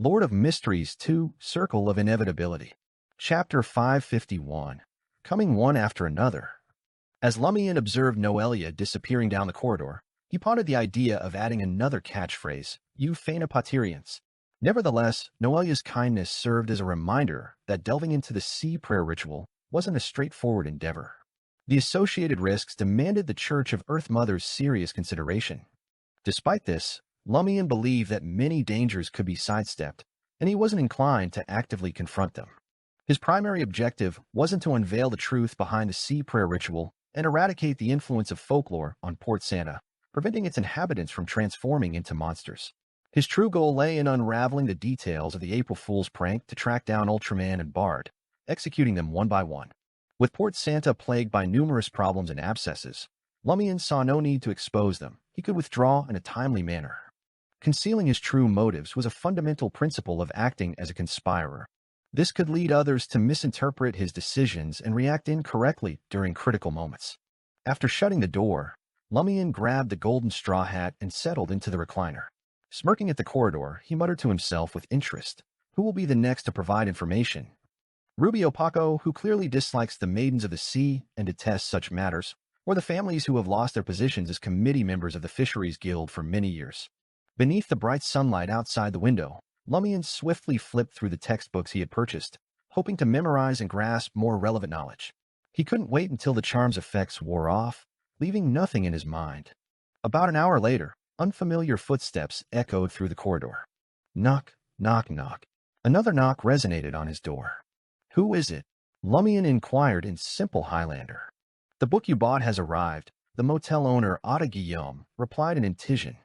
Lord of Mysteries 2, Circle of Inevitability. Chapter 551. Coming one after another. As Lumian observed Noelia disappearing down the corridor, he pondered the idea of adding another catchphrase, "You Phaenopaterians." Nevertheless, Noelia's kindness served as a reminder that delving into the sea prayer ritual wasn't a straightforward endeavor. The associated risks demanded the Church of Earth Mother's serious consideration. Despite this, Lumian believed that many dangers could be sidestepped, and he wasn't inclined to actively confront them. His primary objective wasn't to unveil the truth behind the sea prayer ritual and eradicate the influence of folklore on Port Santa, preventing its inhabitants from transforming into monsters. His true goal lay in unraveling the details of the April Fool's prank to track down Ultraman and Bard, executing them one by one. With Port Santa plagued by numerous problems and abscesses, Lumian saw no need to expose them. He could withdraw in a timely manner. Concealing his true motives was a fundamental principle of acting as a conspirer. This could lead others to misinterpret his decisions and react incorrectly during critical moments. After shutting the door, Lumian grabbed the golden straw hat and settled into the recliner. Smirking at the corridor, he muttered to himself with interest, "Who will be the next to provide information?" Rubio Paco, who clearly dislikes the Maidens of the Sea and detests such matters, or the families who have lost their positions as committee members of the Fisheries Guild for many years. Beneath the bright sunlight outside the window, Lumian swiftly flipped through the textbooks he had purchased, hoping to memorize and grasp more relevant knowledge. He couldn't wait until the charm's effects wore off, leaving nothing in his mind. About an hour later, unfamiliar footsteps echoed through the corridor. Knock, knock, knock. Another knock resonated on his door. "Who is it?" Lumian inquired in simple Highlander. "The book you bought has arrived," the motel owner Ada Guillaume replied in Intijan.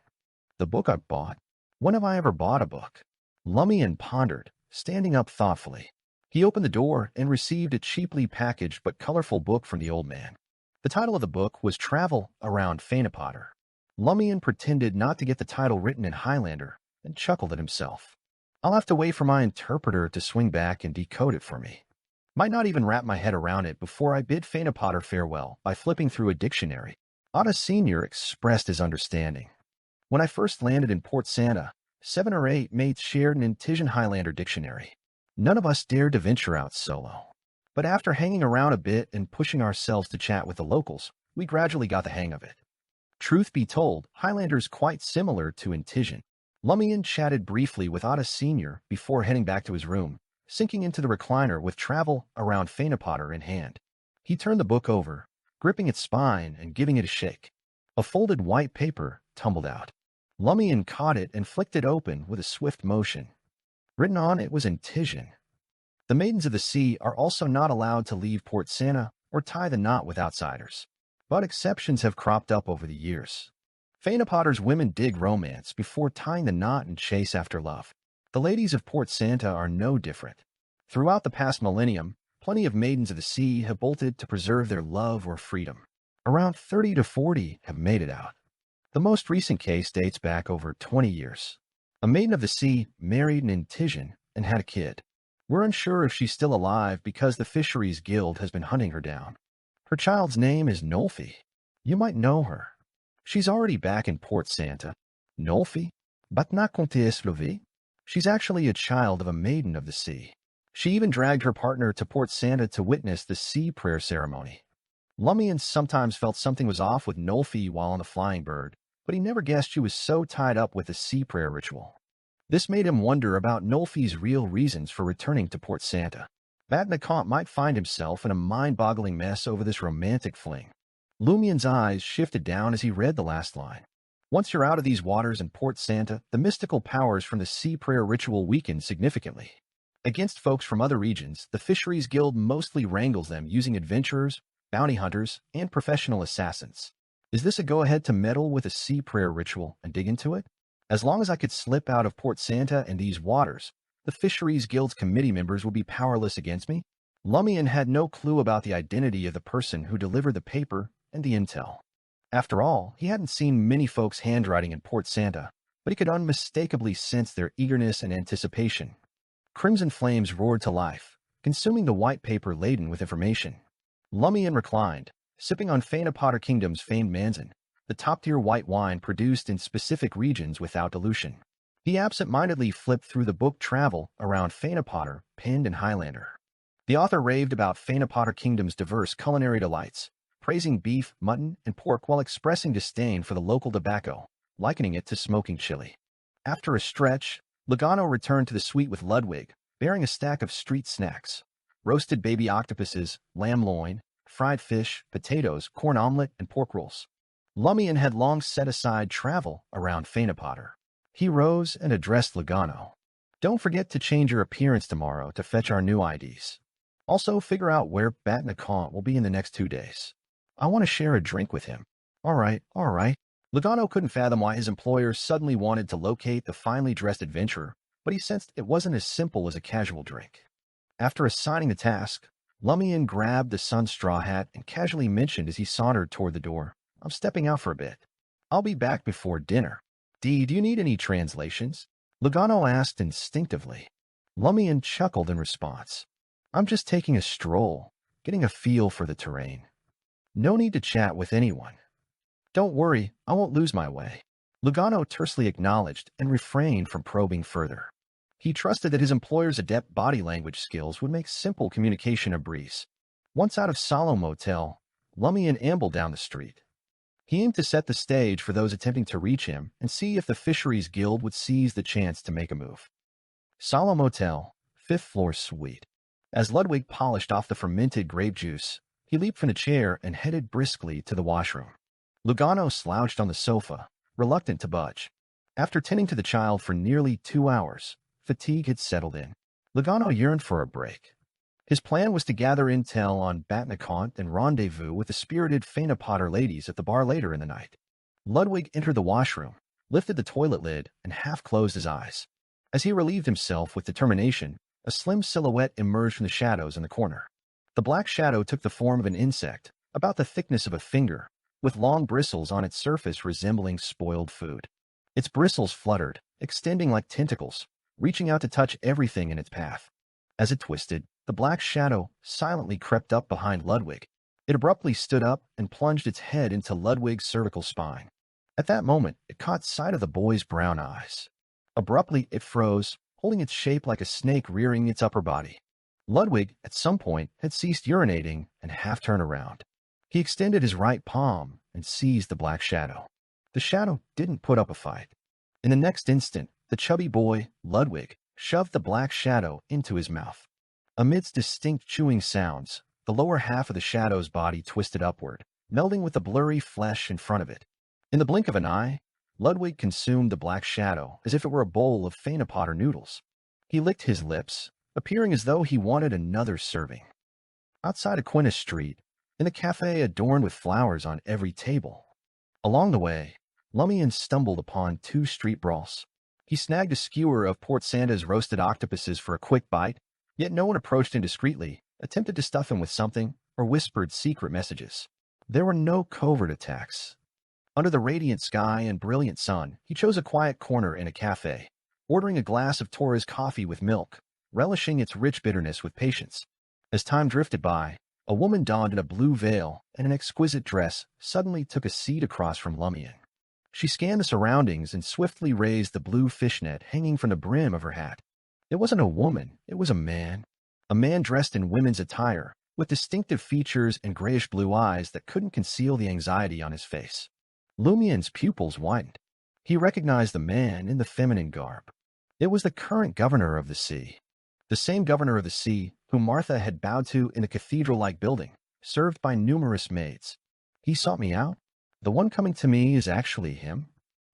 "The book I bought? When have I ever bought a book?" Lumian pondered, standing up thoughtfully. He opened the door and received a cheaply packaged but colorful book from the old man. The title of the book was Travel Around Phaenopater. Lumian pretended not to get the title written in Highlander and chuckled at himself. "I'll have to wait for my interpreter to swing back and decode it for me. Might not even wrap my head around it before I bid Phaenopater farewell by flipping through a dictionary." Ada Sr. expressed his understanding. "When I first landed in Port Santa, 7 or 8 mates shared an Intijan Highlander dictionary. None of us dared to venture out solo. But after hanging around a bit and pushing ourselves to chat with the locals, we gradually got the hang of it. Truth be told, Highlander's quite similar to Intijan." Lumian chatted briefly with Ada Sr. before heading back to his room, sinking into the recliner with Travel Around Phaenopater in hand. He turned the book over, gripping its spine and giving it a shake. A folded white paper tumbled out. Lumian caught it and flicked it open with a swift motion. Written on it was Intijan. The Maidens of the Sea are also not allowed to leave Port Santa or tie the knot with outsiders. But exceptions have cropped up over the years. Phaenopater's women dig romance before tying the knot and chase after love. The ladies of Port Santa are no different. Throughout the past millennium, plenty of Maidens of the Sea have bolted to preserve their love or freedom. Around 30 to 40 have made it out. The most recent case dates back over 20 years. A Maiden of the Sea married an Intijan and had a kid. We're unsure if she's still alive because the Fisheries Guild has been hunting her down. Her child's name is Nolfi. You might know her. She's already back in Port Santa. Nolfi? But not Comtesse Flovie? She's actually a child of a Maiden of the Sea. She even dragged her partner to Port Santa to witness the sea prayer ceremony. Lumian sometimes felt something was off with Nolfi while on the Flying Bird, but he never guessed she was so tied up with the sea prayer ritual. This made him wonder about Nolfi's real reasons for returning to Port Santa. Batnacant might find himself in a mind-boggling mess over this romantic fling. Lumian's eyes shifted down as he read the last line. "Once you're out of these waters in Port Santa, the mystical powers from the sea prayer ritual weaken significantly. Against folks from other regions, the Fisheries Guild mostly wrangles them using adventurers, bounty hunters, and professional assassins. Is this a go-ahead to meddle with a sea prayer ritual and dig into it? As long as I could slip out of Port Santa and these waters, the Fisheries Guild's committee members would be powerless against me?" Lumian had no clue about the identity of the person who delivered the paper and the intel. After all, he hadn't seen many folks' handwriting in Port Santa, but he could unmistakably sense their eagerness and anticipation. Crimson flames roared to life, consuming the white paper laden with information. Lumian reclined, sipping on Phaenopater Kingdom's famed Manzan, the top-tier white wine produced in specific regions without dilution. He absent-mindedly flipped through the book Travel around Potter, pinned in Highlander. The author raved about Potter Kingdom's diverse culinary delights, praising beef, mutton, and pork while expressing disdain for the local tobacco, likening it to smoking chili. After a stretch, Logano returned to the suite with Ludwig, bearing a stack of street snacks: roasted baby octopuses, lamb loin, fried fish, potatoes, corn omelet, and pork rolls. Lumian had long set aside Travel around Potter. He rose and addressed Logano. "Don't forget to change your appearance tomorrow to fetch our new IDs. Also, figure out where Batnacont will be in the next 2 days. I want to share a drink with him." All right. Logano couldn't fathom why his employer suddenly wanted to locate the finely dressed adventurer, but he sensed it wasn't as simple as a casual drink. After assigning the task, Lumian grabbed the sun straw hat and casually mentioned as he sauntered toward the door, "I'm stepping out for a bit. I'll be back before dinner." Do you need any translations?" Logano asked instinctively. Lumian chuckled in response. "I'm just taking a stroll, getting a feel for the terrain. No need to chat with anyone." "Don't worry, I won't lose my way," Logano tersely acknowledged and refrained from probing further. He trusted that his employer's adept body language skills would make simple communication a breeze. Once out of Salo Motel, Lumian ambled down the street. He aimed to set the stage for those attempting to reach him and see if the Fisheries Guild would seize the chance to make a move. Salo Motel, 5th floor suite. As Ludwig polished off the fermented grape juice, he leaped from the chair and headed briskly to the washroom. Logano slouched on the sofa, reluctant to budge. After tending to the child for nearly 2 hours, fatigue had settled in. Logano yearned for a break. His plan was to gather intel on Batnacont and rendezvous with the spirited Potter ladies at the bar later in the night. Ludwig entered the washroom, lifted the toilet lid, and half closed his eyes. As he relieved himself with determination, a slim silhouette emerged from the shadows in the corner. The black shadow took the form of an insect, about the thickness of a finger, with long bristles on its surface resembling spoiled food. Its bristles fluttered, extending like tentacles, reaching out to touch everything in its path. As it twisted, the black shadow silently crept up behind Ludwig. It abruptly stood up and plunged its head into Ludwig's cervical spine. At that moment, it caught sight of the boy's brown eyes. Abruptly, it froze, holding its shape like a snake rearing its upper body. Ludwig, at some point, had ceased urinating and half turned around. He extended his right palm and seized the black shadow. The shadow didn't put up a fight. In the next instant, the chubby boy, Ludwig, shoved the black shadow into his mouth. Amidst distinct chewing sounds, the lower half of the shadow's body twisted upward, melding with the blurry flesh in front of it. In the blink of an eye, Ludwig consumed the black shadow as if it were a bowl of Potter noodles. He licked his lips, appearing as though he wanted another serving. Outside Aquinas Street, in a cafe adorned with flowers on every table. Along the way, Lumian stumbled upon 2 street brawls. He snagged a skewer of Port Santa's roasted octopuses for a quick bite, yet no one approached indiscreetly, attempted to stuff him with something, or whispered secret messages. There were no covert attacks. Under the radiant sky and brilliant sun, he chose a quiet corner in a cafe, ordering a glass of Torres coffee with milk, relishing its rich bitterness with patience. As time drifted by, a woman donned in a blue veil and an exquisite dress suddenly took a seat across from Lumian. She scanned the surroundings and swiftly raised the blue fishnet hanging from the brim of her hat. It wasn't a woman, it was a man. A man dressed in women's attire, with distinctive features and grayish-blue eyes that couldn't conceal the anxiety on his face. Lumian's pupils widened. He recognized the man in the feminine garb. It was the current governor of the sea. The same governor of the sea whom Martha had bowed to in the cathedral-like building, served by numerous maids. He sought me out? The one coming to me is actually him?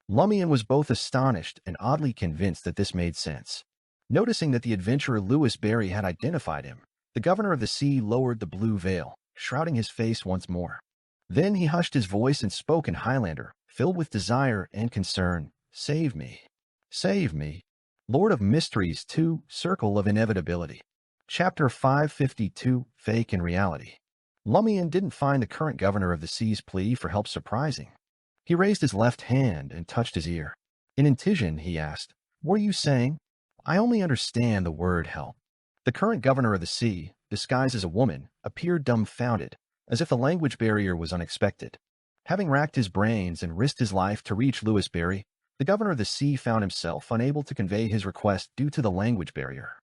Lumian was both astonished and oddly convinced that this made sense. Noticing that the adventurer Lewis Barry had identified him, the governor of the sea lowered the blue veil, shrouding his face once more. Then he hushed his voice and spoke in Highlander, filled with desire and concern. "Save me. Save me." Lord of Mysteries 2, Circle of Inevitability. Chapter 552, Fake and Reality. Lumian didn't find the current governor of the sea's plea for help surprising. He raised his left hand and touched his ear. In Intijan, he asked, "What are you saying?" "I only understand the word help." The current governor of the sea, disguised as a woman, appeared dumbfounded, as if the language barrier was unexpected. Having racked his brains and risked his life to reach Lewis Barry, The governor of the sea found himself unable to convey his request due to the language barrier.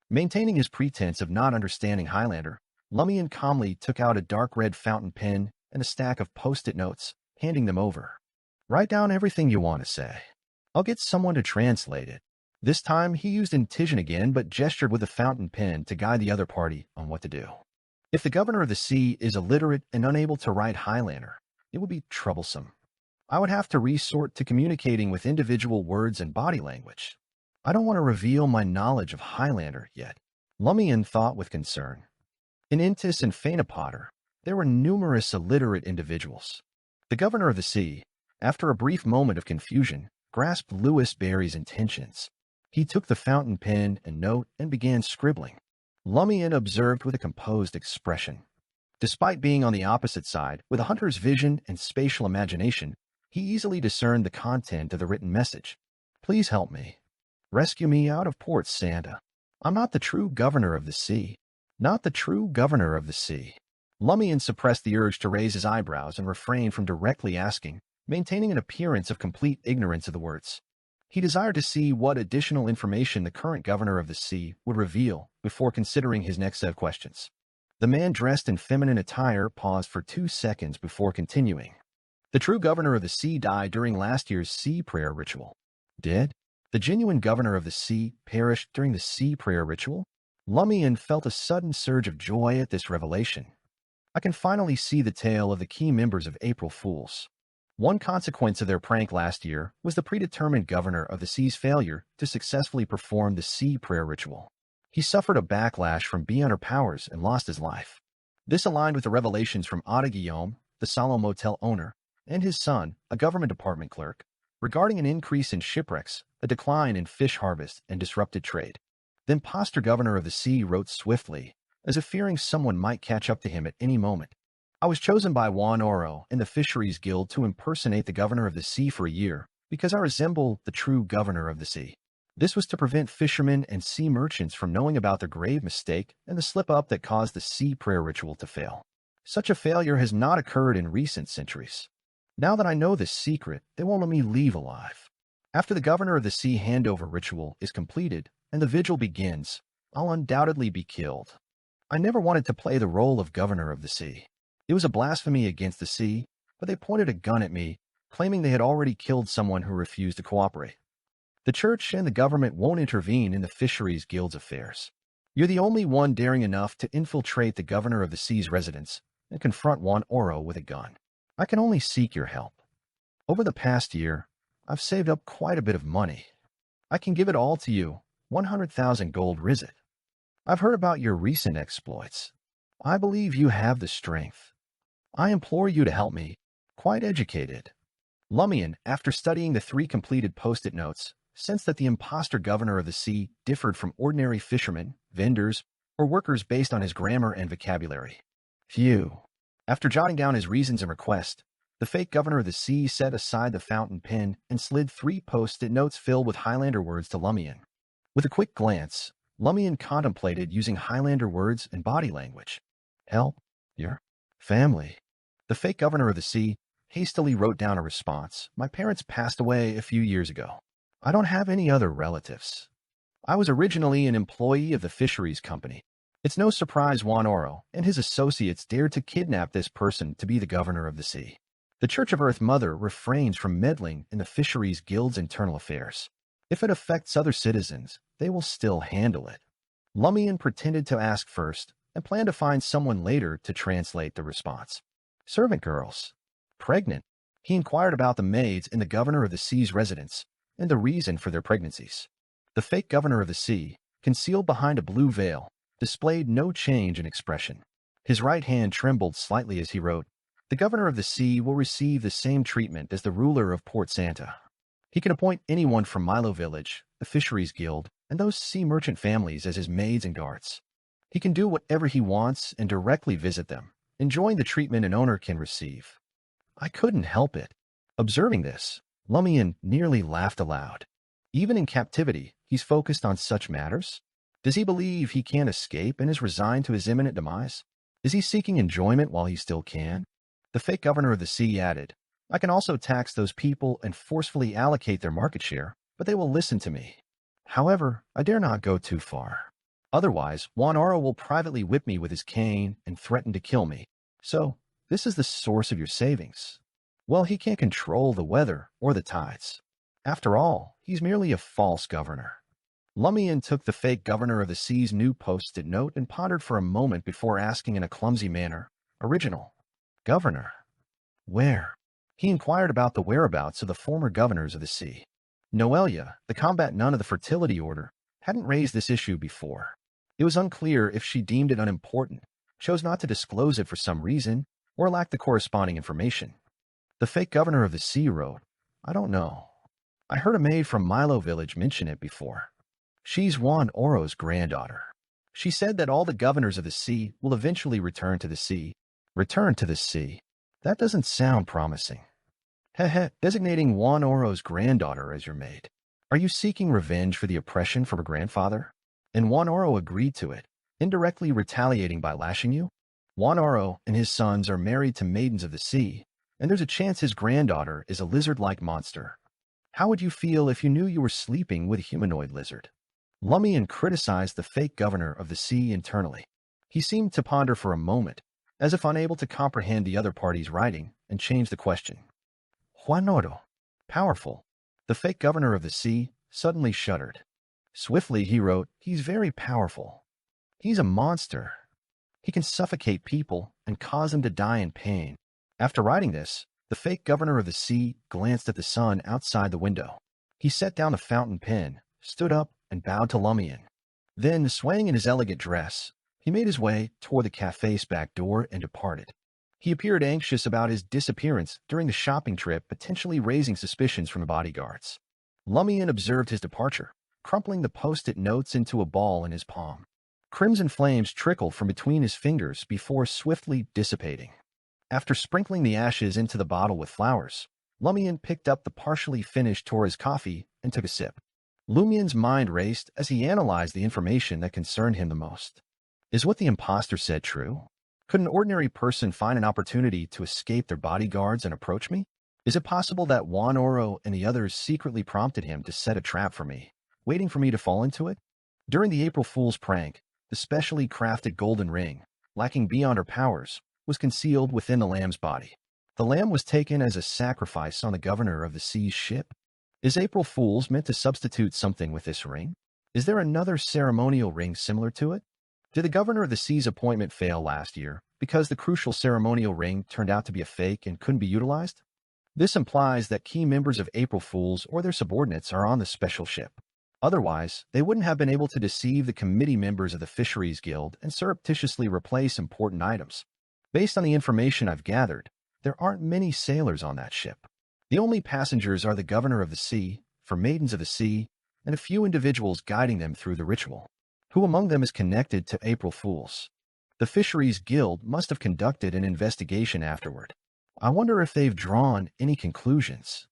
Maintaining his pretense of not understanding Highlander, Lumian calmly took out a dark red fountain pen and a stack of post-it notes, handing them over. Write down everything you want to say. I'll get someone to translate it. This time, he used intonation again, but gestured with a fountain pen to guide the other party on what to do. If the governor of the sea is illiterate and unable to write Highlander, it would be troublesome. I would have to resort to communicating with individual words and body language. I don't want to reveal my knowledge of Highlander yet, Lumian thought with concern. In Intis and Phaenopotter, there were numerous illiterate individuals. The governor of the sea, after a brief moment of confusion, grasped Louis Barry's intentions. He took the fountain pen and note and began scribbling. Lumian observed with a composed expression. Despite being on the opposite side, with a hunter's vision and spatial imagination, he easily discerned the content of the written message. Please help me. Rescue me out of Port Santa. I'm not the true governor of the sea. Not the true governor of the sea. Lumian suppressed the urge to raise his eyebrows and refrain from directly asking, maintaining an appearance of complete ignorance of the words. He desired to see what additional information the current governor of the sea would reveal before considering his next set of questions. The man dressed in feminine attire paused for 2 seconds before continuing. The true governor of the sea died during last year's sea prayer ritual. Dead? The genuine governor of the sea perished during the sea prayer ritual? Lumian felt a sudden surge of joy at this revelation. I can finally see the tale of the key members of April Fools. One consequence of their prank last year was the predetermined governor of the sea's failure to successfully perform the sea prayer ritual. He suffered a backlash from beyond her powers and lost his life. This aligned with the revelations from Ada Guillaume, the Salo Motel owner, and his son, a government department clerk, regarding an increase in shipwrecks, a decline in fish harvest, and disrupted trade. The imposter governor of the sea wrote swiftly, as if fearing someone might catch up to him at any moment. I was chosen by Juan Oro and the Fisheries Guild to impersonate the governor of the sea for a year because I resemble the true governor of the sea. This was to prevent fishermen and sea merchants from knowing about their grave mistake and the slip-up that caused the sea prayer ritual to fail. Such a failure has not occurred in recent centuries. Now that I know this secret, they won't let me leave alive. After the governor of the sea handover ritual is completed and the vigil begins, I'll undoubtedly be killed. I never wanted to play the role of governor of the sea. It was a blasphemy against the sea, but they pointed a gun at me, claiming they had already killed someone who refused to cooperate. The church and the government won't intervene in the Fisheries Guild's affairs. You're the only one daring enough to infiltrate the governor of the sea's residence and confront Juan Oro with a gun. I can only seek your help. Over the past year, I've saved up quite a bit of money. I can give it all to you, 100,000 gold rizit. I've heard about your recent exploits. I believe you have the strength. I implore you to help me. Quite educated. Lumian, after studying the 3 completed post-it notes, sensed that the imposter governor of the sea differed from ordinary fishermen, vendors, or workers based on his grammar and vocabulary. Phew. After jotting down his reasons and request, the fake governor of the sea set aside the fountain pen and slid 3 post-it notes filled with Highlander words to Lumian. With a quick glance, Lumian contemplated using Highlander words and body language. Help. Your family. The fake governor of the sea hastily wrote down a response. My parents passed away a few years ago. I don't have any other relatives. I was originally an employee of the fisheries company. It's no surprise Juan Oro and his associates dared to kidnap this person to be the governor of the sea. The Church of Earth Mother refrains from meddling in the Fisheries Guild's internal affairs. If it affects other citizens, they will still handle it. Lumian pretended to ask first and planned to find someone later to translate the response. Servant girls. Pregnant. He inquired about the maids in the governor of the sea's residence and the reason for their pregnancies. The fake governor of the sea, concealed behind a blue veil, displayed no change in expression. His right hand trembled slightly as he wrote, "The governor of the sea will receive the same treatment as the ruler of Port Santa. He can appoint anyone from Milo Village, the Fisheries Guild, and those sea merchant families as his maids and guards. He can do whatever he wants and directly visit them, enjoying the treatment an owner can receive." I couldn't help it. Observing this, Lumian nearly laughed aloud. Even in captivity, he's focused on such matters? Does he believe he can't escape and is resigned to his imminent demise? Is he seeking enjoyment while he still can? The fake governor of the sea added, I can also tax those people and forcefully allocate their market share, but they will listen to me. However, I dare not go too far. Otherwise, Juan Oro will privately whip me with his cane and threaten to kill me. So, this is the source of your savings. Well, he can't control the weather or the tides. After all, he's merely a false governor. Lumian took the fake governor of the sea's new post-it note and pondered for a moment before asking in a clumsy manner, "Original governor? Where?" He inquired about the whereabouts of the former governors of the sea. Noelia, the combat nun of the fertility order, hadn't raised this issue before. It was unclear if she deemed it unimportant, chose not to disclose it for some reason, or lacked the corresponding information. The fake governor of the sea wrote, "I don't know. I heard a maid from Milo village mention it before. She's Juan Oro's granddaughter. She said that all the governors of the sea will eventually return to the sea." Return to the sea? That doesn't sound promising. Designating Juan Oro's granddaughter as your maid. Are you seeking revenge for the oppression from her grandfather? And Juan Oro agreed to it, indirectly retaliating by lashing you? Juan Oro and his sons are married to maidens of the sea, and there's a chance his granddaughter is a lizard-like monster. How would you feel if you knew you were sleeping with a humanoid lizard? Lumian criticized the fake governor of the sea internally. He seemed to ponder for a moment, as if unable to comprehend the other party's writing, and changed the question. Juan Oro, powerful. The fake governor of the sea suddenly shuddered. Swiftly he wrote, "He's very powerful. He's a monster. He can suffocate people and cause them to die in pain." After writing this, the fake governor of the sea glanced at the sun outside the window. He set down the fountain pen, stood up, and bowed to Lumian. Then, swaying in his elegant dress, he made his way toward the cafe's back door and departed. He appeared anxious about his disappearance during the shopping trip, potentially raising suspicions from the bodyguards. Lumian observed his departure, crumpling the post-it notes into a ball in his palm. Crimson flames trickled from between his fingers before swiftly dissipating. After sprinkling the ashes into the bottle with flowers, Lumian picked up the partially finished Torres coffee and took a sip. Lumian's mind raced as he analyzed the information that concerned him the most. Is what the imposter said true? Could an ordinary person find an opportunity to escape their bodyguards and approach me? Is it possible that Juan Oro and the others secretly prompted him to set a trap for me, waiting for me to fall into it? During the April Fool's prank, the specially crafted golden ring, lacking beyond her powers, was concealed within the lamb's body. The lamb was taken as a sacrifice on the governor of the sea's ship. Is April Fool's meant to substitute something with this ring? Is there another ceremonial ring similar to it? Did the governor of the sea's appointment fail last year because the crucial ceremonial ring turned out to be a fake and couldn't be utilized? This implies that key members of April Fool's or their subordinates are on the special ship. Otherwise, they wouldn't have been able to deceive the committee members of the Fisheries Guild and surreptitiously replace important items. Based on the information I've gathered, there aren't many sailors on that ship. The only passengers are the governor of the sea, for maidens of the sea, and a few individuals guiding them through the ritual. Who among them is connected to April Fools? The Fisheries Guild must have conducted an investigation afterward. I wonder if they've drawn any conclusions.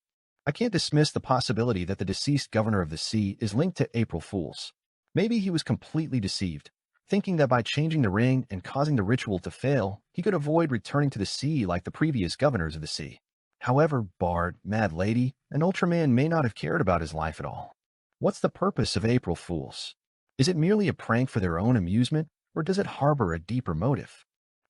I can't dismiss the possibility that the deceased governor of the sea is linked to April Fools. Maybe he was completely deceived, thinking that by changing the ring and causing the ritual to fail, he could avoid returning to the sea like the previous governors of the sea. However, Bard, Mad Lady, and Ultraman may not have cared about his life at all. What's the purpose of April Fools? Is it merely a prank for their own amusement, or does it harbor a deeper motive?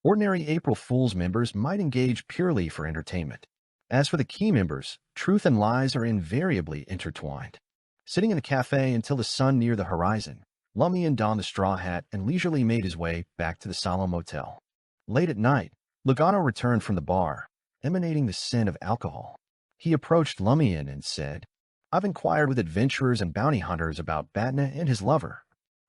Ordinary April Fool's members might engage purely for entertainment. As for the key members, truth and lies are invariably intertwined. Sitting in the cafe until the sun neared the horizon, Lumian donned the straw hat and leisurely made his way back to the Solemn Motel. Late at night, Lugano returned from the bar, emanating the scent of alcohol. He approached Lumian and said, "I've inquired with adventurers and bounty hunters about Batna and his lover.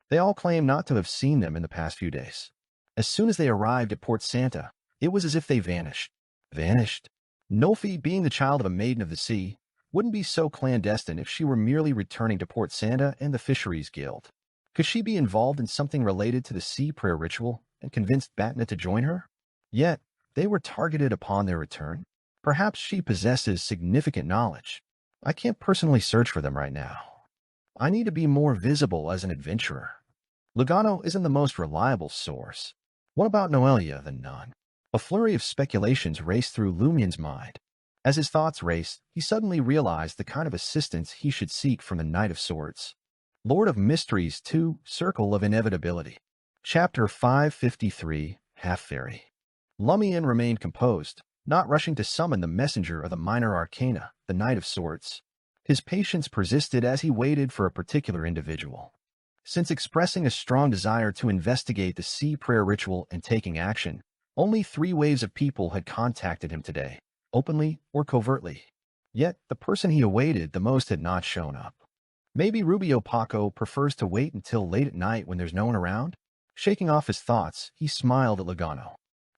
They all claim not to have seen them in the past few days. As soon as they arrived at Port Santa, it was as if they vanished." Vanished? Nolfi, being the child of a maiden of the sea, wouldn't be so clandestine if she were merely returning to Port Santa and the Fisheries Guild. Could she be involved in something related to the sea prayer ritual and convinced Batna to join her? Yet, they were targeted upon their return. Perhaps she possesses significant knowledge. I can't personally search for them right now. I need to be more visible as an adventurer. Lugano isn't the most reliable source. What about Noelia, the nun? A flurry of speculations raced through Lumian's mind. As his thoughts raced, he suddenly realized the kind of assistance he should seek from the Knight of Swords. Lord of Mysteries 2, Circle of Inevitability. Chapter 553, Half-Fairy. Lumian remained composed, not rushing to summon the messenger of the minor arcana, the Knight of Swords. His patience persisted as he waited for a particular individual. Since expressing a strong desire to investigate the sea prayer ritual and taking action, only 3 waves of people had contacted him today, openly or covertly. Yet, the person he awaited the most had not shown up. Maybe Rubio Paco prefers to wait until late at night when there's no one around? Shaking off his thoughts, he smiled at Logano.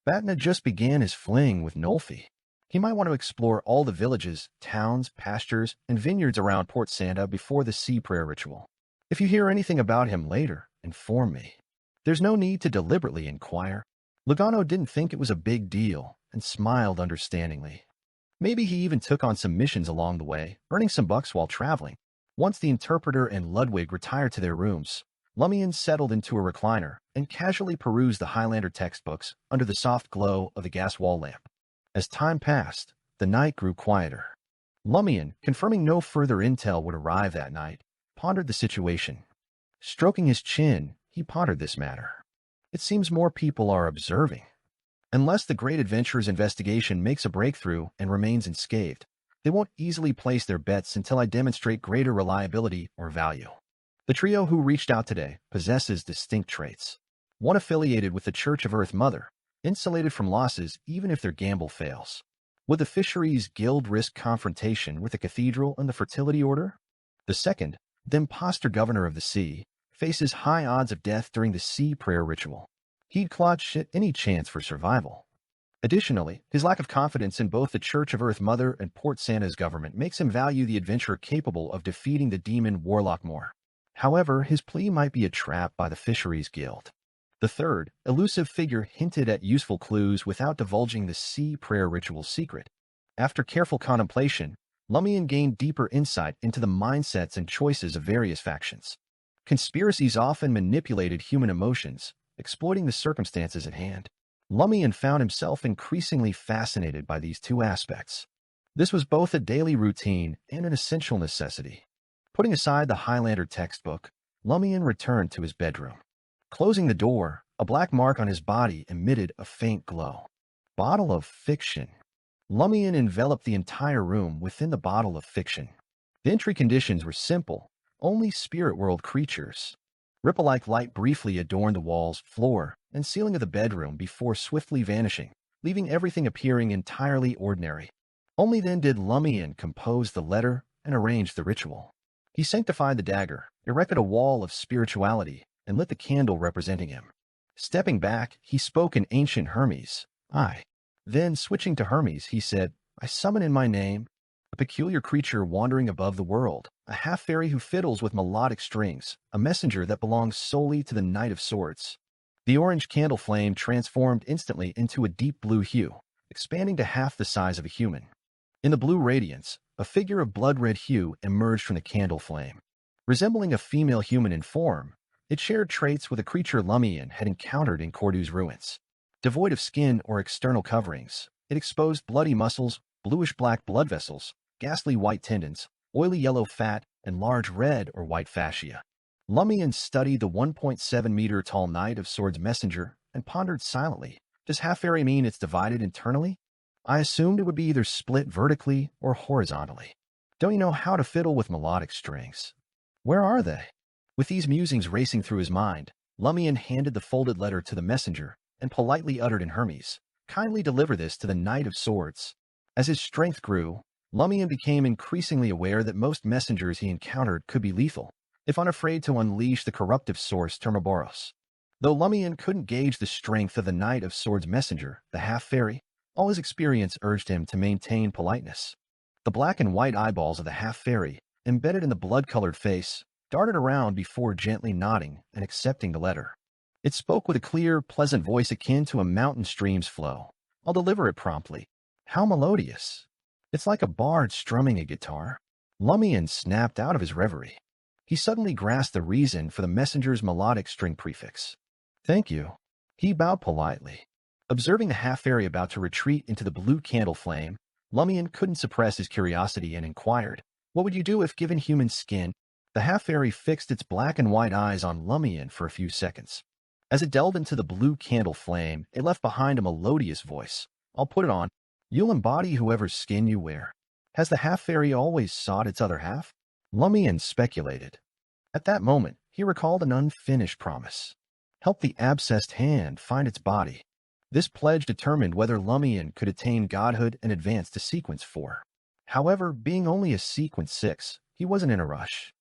Batna just began his fling with Nolfi. He might want to explore all the villages, towns, pastures, and vineyards around Port Santa before the sea prayer ritual. If you hear anything about him later, inform me. There's no need to deliberately inquire. Logano didn't think it was a big deal and smiled understandingly. Maybe he even took on some missions along the way, earning some bucks while traveling. Once the interpreter and Ludwig retired to their rooms, Lumian settled into a recliner and casually perused the Highlander textbooks under the soft glow of the gas wall lamp. As time passed, the night grew quieter. Lumian, confirming no further intel would arrive that night, pondered the situation. Stroking his chin, he pondered this matter. It seems more people are observing. Unless the Great Adventurer's investigation makes a breakthrough and remains unscathed, they won't easily place their bets until I demonstrate greater reliability or value. The trio who reached out today possesses distinct traits. One affiliated with the Church of Earth Mother, insulated from losses even if their gamble fails. Would the Fisheries Guild risk confrontation with the Cathedral and the Fertility Order? The second, the imposter governor of the sea, faces high odds of death during the sea prayer ritual. He'd clutch at any chance for survival. Additionally, his lack of confidence in both the Church of Earth Mother and Port Santa's government makes him value the adventurer capable of defeating the demon warlock more. However, his plea might be a trap by the Fisheries Guild. The third, elusive figure hinted at useful clues without divulging the sea prayer ritual secret. After careful contemplation, Lumian gained deeper insight into the mindsets and choices of various factions. Conspiracies often manipulated human emotions, exploiting the circumstances at hand. Lumian found himself increasingly fascinated by these 2 aspects. This was both a daily routine and an essential necessity. Putting aside the Highlander textbook, Lumian returned to his bedroom. Closing the door, a black mark on his body emitted a faint glow. Bottle of fiction. Lumian enveloped the entire room within the bottle of fiction. The entry conditions were simple, only spirit world creatures. Ripple-like light briefly adorned the walls, floor, and ceiling of the bedroom before swiftly vanishing, leaving everything appearing entirely ordinary. Only then did Lumian compose the letter and arrange the ritual. He sanctified the dagger, erected a wall of spirituality, and lit the candle representing him. Stepping back, he spoke in ancient Hermes. I. Then, switching to Hermes, he said, I summon in my name a peculiar creature wandering above the world, a half-fairy who fiddles with melodic strings, a messenger that belongs solely to the Knight of Swords. The orange candle flame transformed instantly into a deep blue hue, expanding to half the size of a human. In the blue radiance, a figure of blood-red hue emerged from the candle flame. Resembling a female human in form, it shared traits with a creature Lumian had encountered in Cordu's ruins. Devoid of skin or external coverings, it exposed bloody muscles, bluish-black blood vessels, ghastly white tendons, oily yellow fat, and large red or white fascia. Lumian studied the 1.7-meter-tall Knight of Swords messenger and pondered silently. Does half-fairy mean it's divided internally? I assumed it would be either split vertically or horizontally. Don't you know how to fiddle with melodic strings? Where are they? With these musings racing through his mind, Lumian handed the folded letter to the messenger and politely uttered in Hermes, kindly deliver this to the Knight of Swords. As his strength grew, Lumian became increasingly aware that most messengers he encountered could be lethal, if unafraid to unleash the corruptive source Termaboros. Though Lumian couldn't gauge the strength of the Knight of Swords messenger, the half-fairy, all his experience urged him to maintain politeness. The black and white eyeballs of the half-fairy, embedded in the blood-colored face, darted around before gently nodding and accepting the letter. It spoke with a clear, pleasant voice akin to a mountain stream's flow. I'll deliver it promptly. How melodious. It's like a bard strumming a guitar. Lumian snapped out of his reverie. He suddenly grasped the reason for the messenger's melodic string prefix. Thank you. He bowed politely. Observing the half-fairy about to retreat into the blue candle flame, Lumian couldn't suppress his curiosity and inquired, "What would you do if given human skin?" The half-fairy fixed its black and white eyes on Lumian for a few seconds. As it delved into the blue candle flame, it left behind a melodious voice. "I'll put it on. You'll embody whoever's skin you wear." Has the half-fairy always sought its other half? Lumian speculated. At that moment, he recalled an unfinished promise. Help the abscessed hand find its body. This pledge determined whether Lumian could attain godhood and advance to Sequence 4. However, being only a Sequence 6, he wasn't in a rush.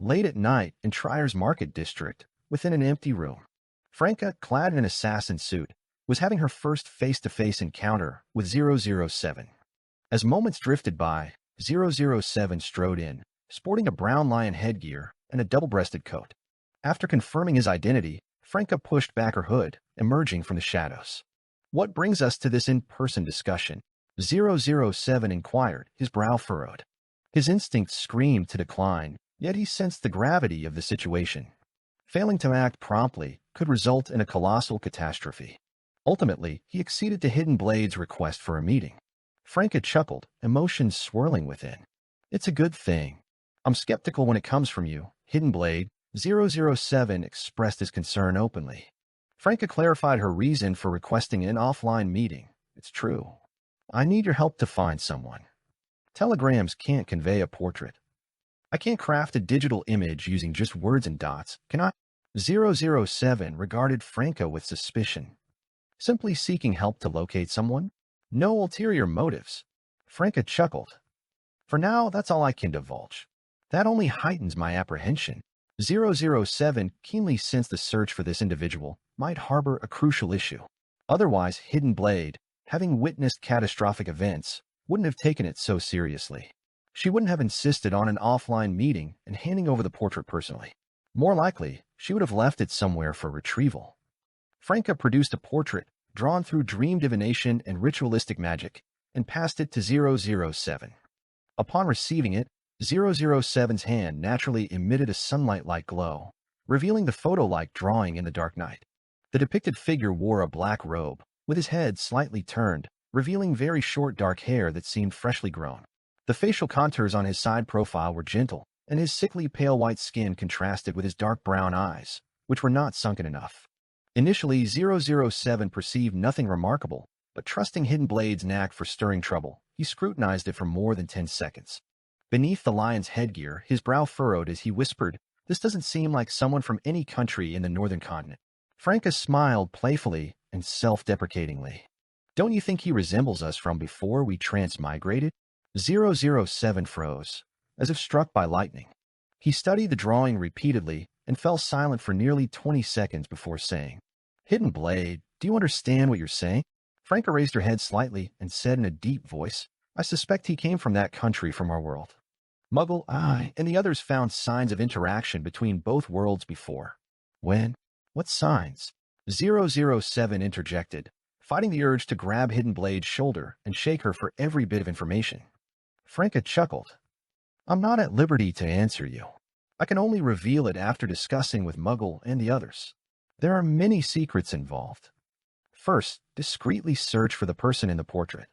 Late at night, in Trier's Market District, within an empty room, Franca, clad in an assassin suit, was having her first face-to-face encounter with 007. As moments drifted by, 007 strode in, sporting a brown lion headgear and a double-breasted coat. After confirming his identity, Franca pushed back her hood, emerging from the shadows. "What brings us to this in-person discussion?" 007 inquired, his brow furrowed. His instincts screamed to decline, yet he sensed the gravity of the situation. Failing to act promptly could result in a colossal catastrophe. Ultimately, he acceded to Hidden Blade's request for a meeting. Franca chuckled, emotions swirling within. "It's a good thing. I'm skeptical when it comes from you, Hidden Blade." 007 expressed his concern openly. Franca clarified her reason for requesting an offline meeting. "It's true. I need your help to find someone. Telegrams can't convey a portrait. I can't craft a digital image using just words and dots, can I?" 007 regarded Franca with suspicion. Simply seeking help to locate someone? No ulterior motives. Franca chuckled. "For now, that's all I can divulge. That only heightens my apprehension." 007 keenly sensed the search for this individual might harbor a crucial issue. Otherwise, Hidden Blade, having witnessed catastrophic events, wouldn't have taken it so seriously. She wouldn't have insisted on an offline meeting and handing over the portrait personally. More likely, she would have left it somewhere for retrieval. Franca produced a portrait drawn through dream divination and ritualistic magic and passed it to 007. Upon receiving it, 007's hand naturally emitted a sunlight-like glow, revealing the photo-like drawing in the dark night. The depicted figure wore a black robe, with his head slightly turned, revealing very short dark hair that seemed freshly grown. The facial contours on his side profile were gentle, and his sickly pale white skin contrasted with his dark brown eyes, which were not sunken enough. Initially, 007 perceived nothing remarkable, but trusting Hidden Blade's knack for stirring trouble, he scrutinized it for more than 10 seconds. Beneath the lion's headgear, his brow furrowed as he whispered, "This doesn't seem like someone from any country in the northern continent." Franca smiled playfully and self-deprecatingly. "Don't you think he resembles us from before we transmigrated?" 007 froze, as if struck by lightning. He studied the drawing repeatedly and fell silent for nearly 20 seconds before saying, "Hidden Blade, do you understand what you're saying?" Franca raised her head slightly and said in a deep voice, "I suspect he came from that country from our world." Muggle, I, and the others found signs of interaction between both worlds before. When? What signs? 007 interjected, fighting the urge to grab Hidden Blade's shoulder and shake her for every bit of information. Franca chuckled. "I'm not at liberty to answer you. I can only reveal it after discussing with Muggle and the others. There are many secrets involved. First, discreetly search for the person in the portrait.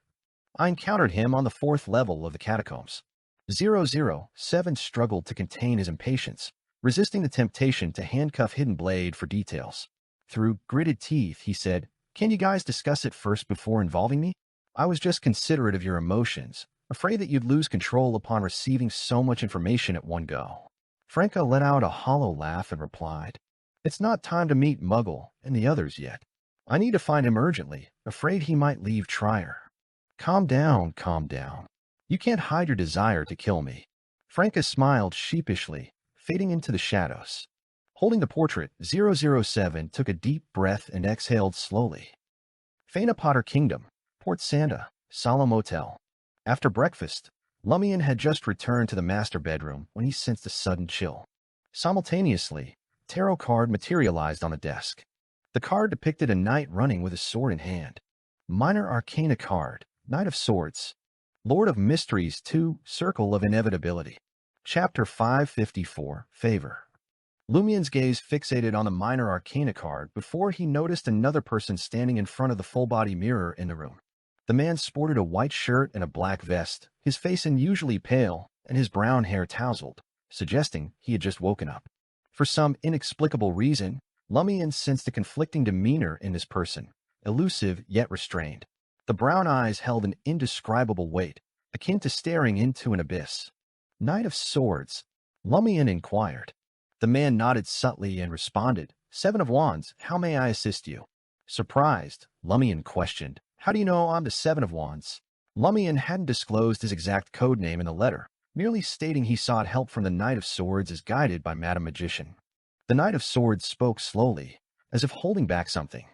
I encountered him on the 4th level of the catacombs." 007 struggled to contain his impatience, resisting the temptation to handcuff Hidden Blade for details. Through gritted teeth, he said, "Can you guys discuss it first before involving me? I was just considerate of your emotions, afraid that you'd lose control upon receiving so much information at one go." Franca let out a hollow laugh and replied, "It's not time to meet Muggle and the others yet. I need to find him urgently, afraid he might leave Trier." Calm down, calm down. You can't hide your desire to kill me." Franca smiled sheepishly, fading into the shadows. Holding the portrait, 007 took a deep breath and exhaled slowly. Faina Potter Kingdom, Port Sanda, Solemn Motel. After breakfast, Lumian had just returned to the master bedroom when he sensed a sudden chill. Simultaneously, a tarot card materialized on the desk. The card depicted a knight running with a sword in hand. Minor Arcana card, Knight of Swords. Lord of Mysteries 2, Circle of Inevitability. Chapter 554, Favor. Lumian's gaze fixated on the Minor Arcana card before he noticed another person standing in front of the full-body mirror in the room. The man sported a white shirt and a black vest, his face unusually pale, and his brown hair tousled, suggesting he had just woken up. For some inexplicable reason, Lumian sensed a conflicting demeanor in this person, elusive yet restrained. The brown eyes held an indescribable weight, akin to staring into an abyss. "Knight of Swords?" Lumian inquired. The man nodded subtly and responded, "Seven of Wands, how may I assist you?" Surprised, Lumian questioned, "How do you know I'm the Seven of Wands?" Lumian hadn't disclosed his exact code name in the letter, merely stating he sought help from the Knight of Swords as guided by Madam Magician. The Knight of Swords spoke slowly, as if holding back something.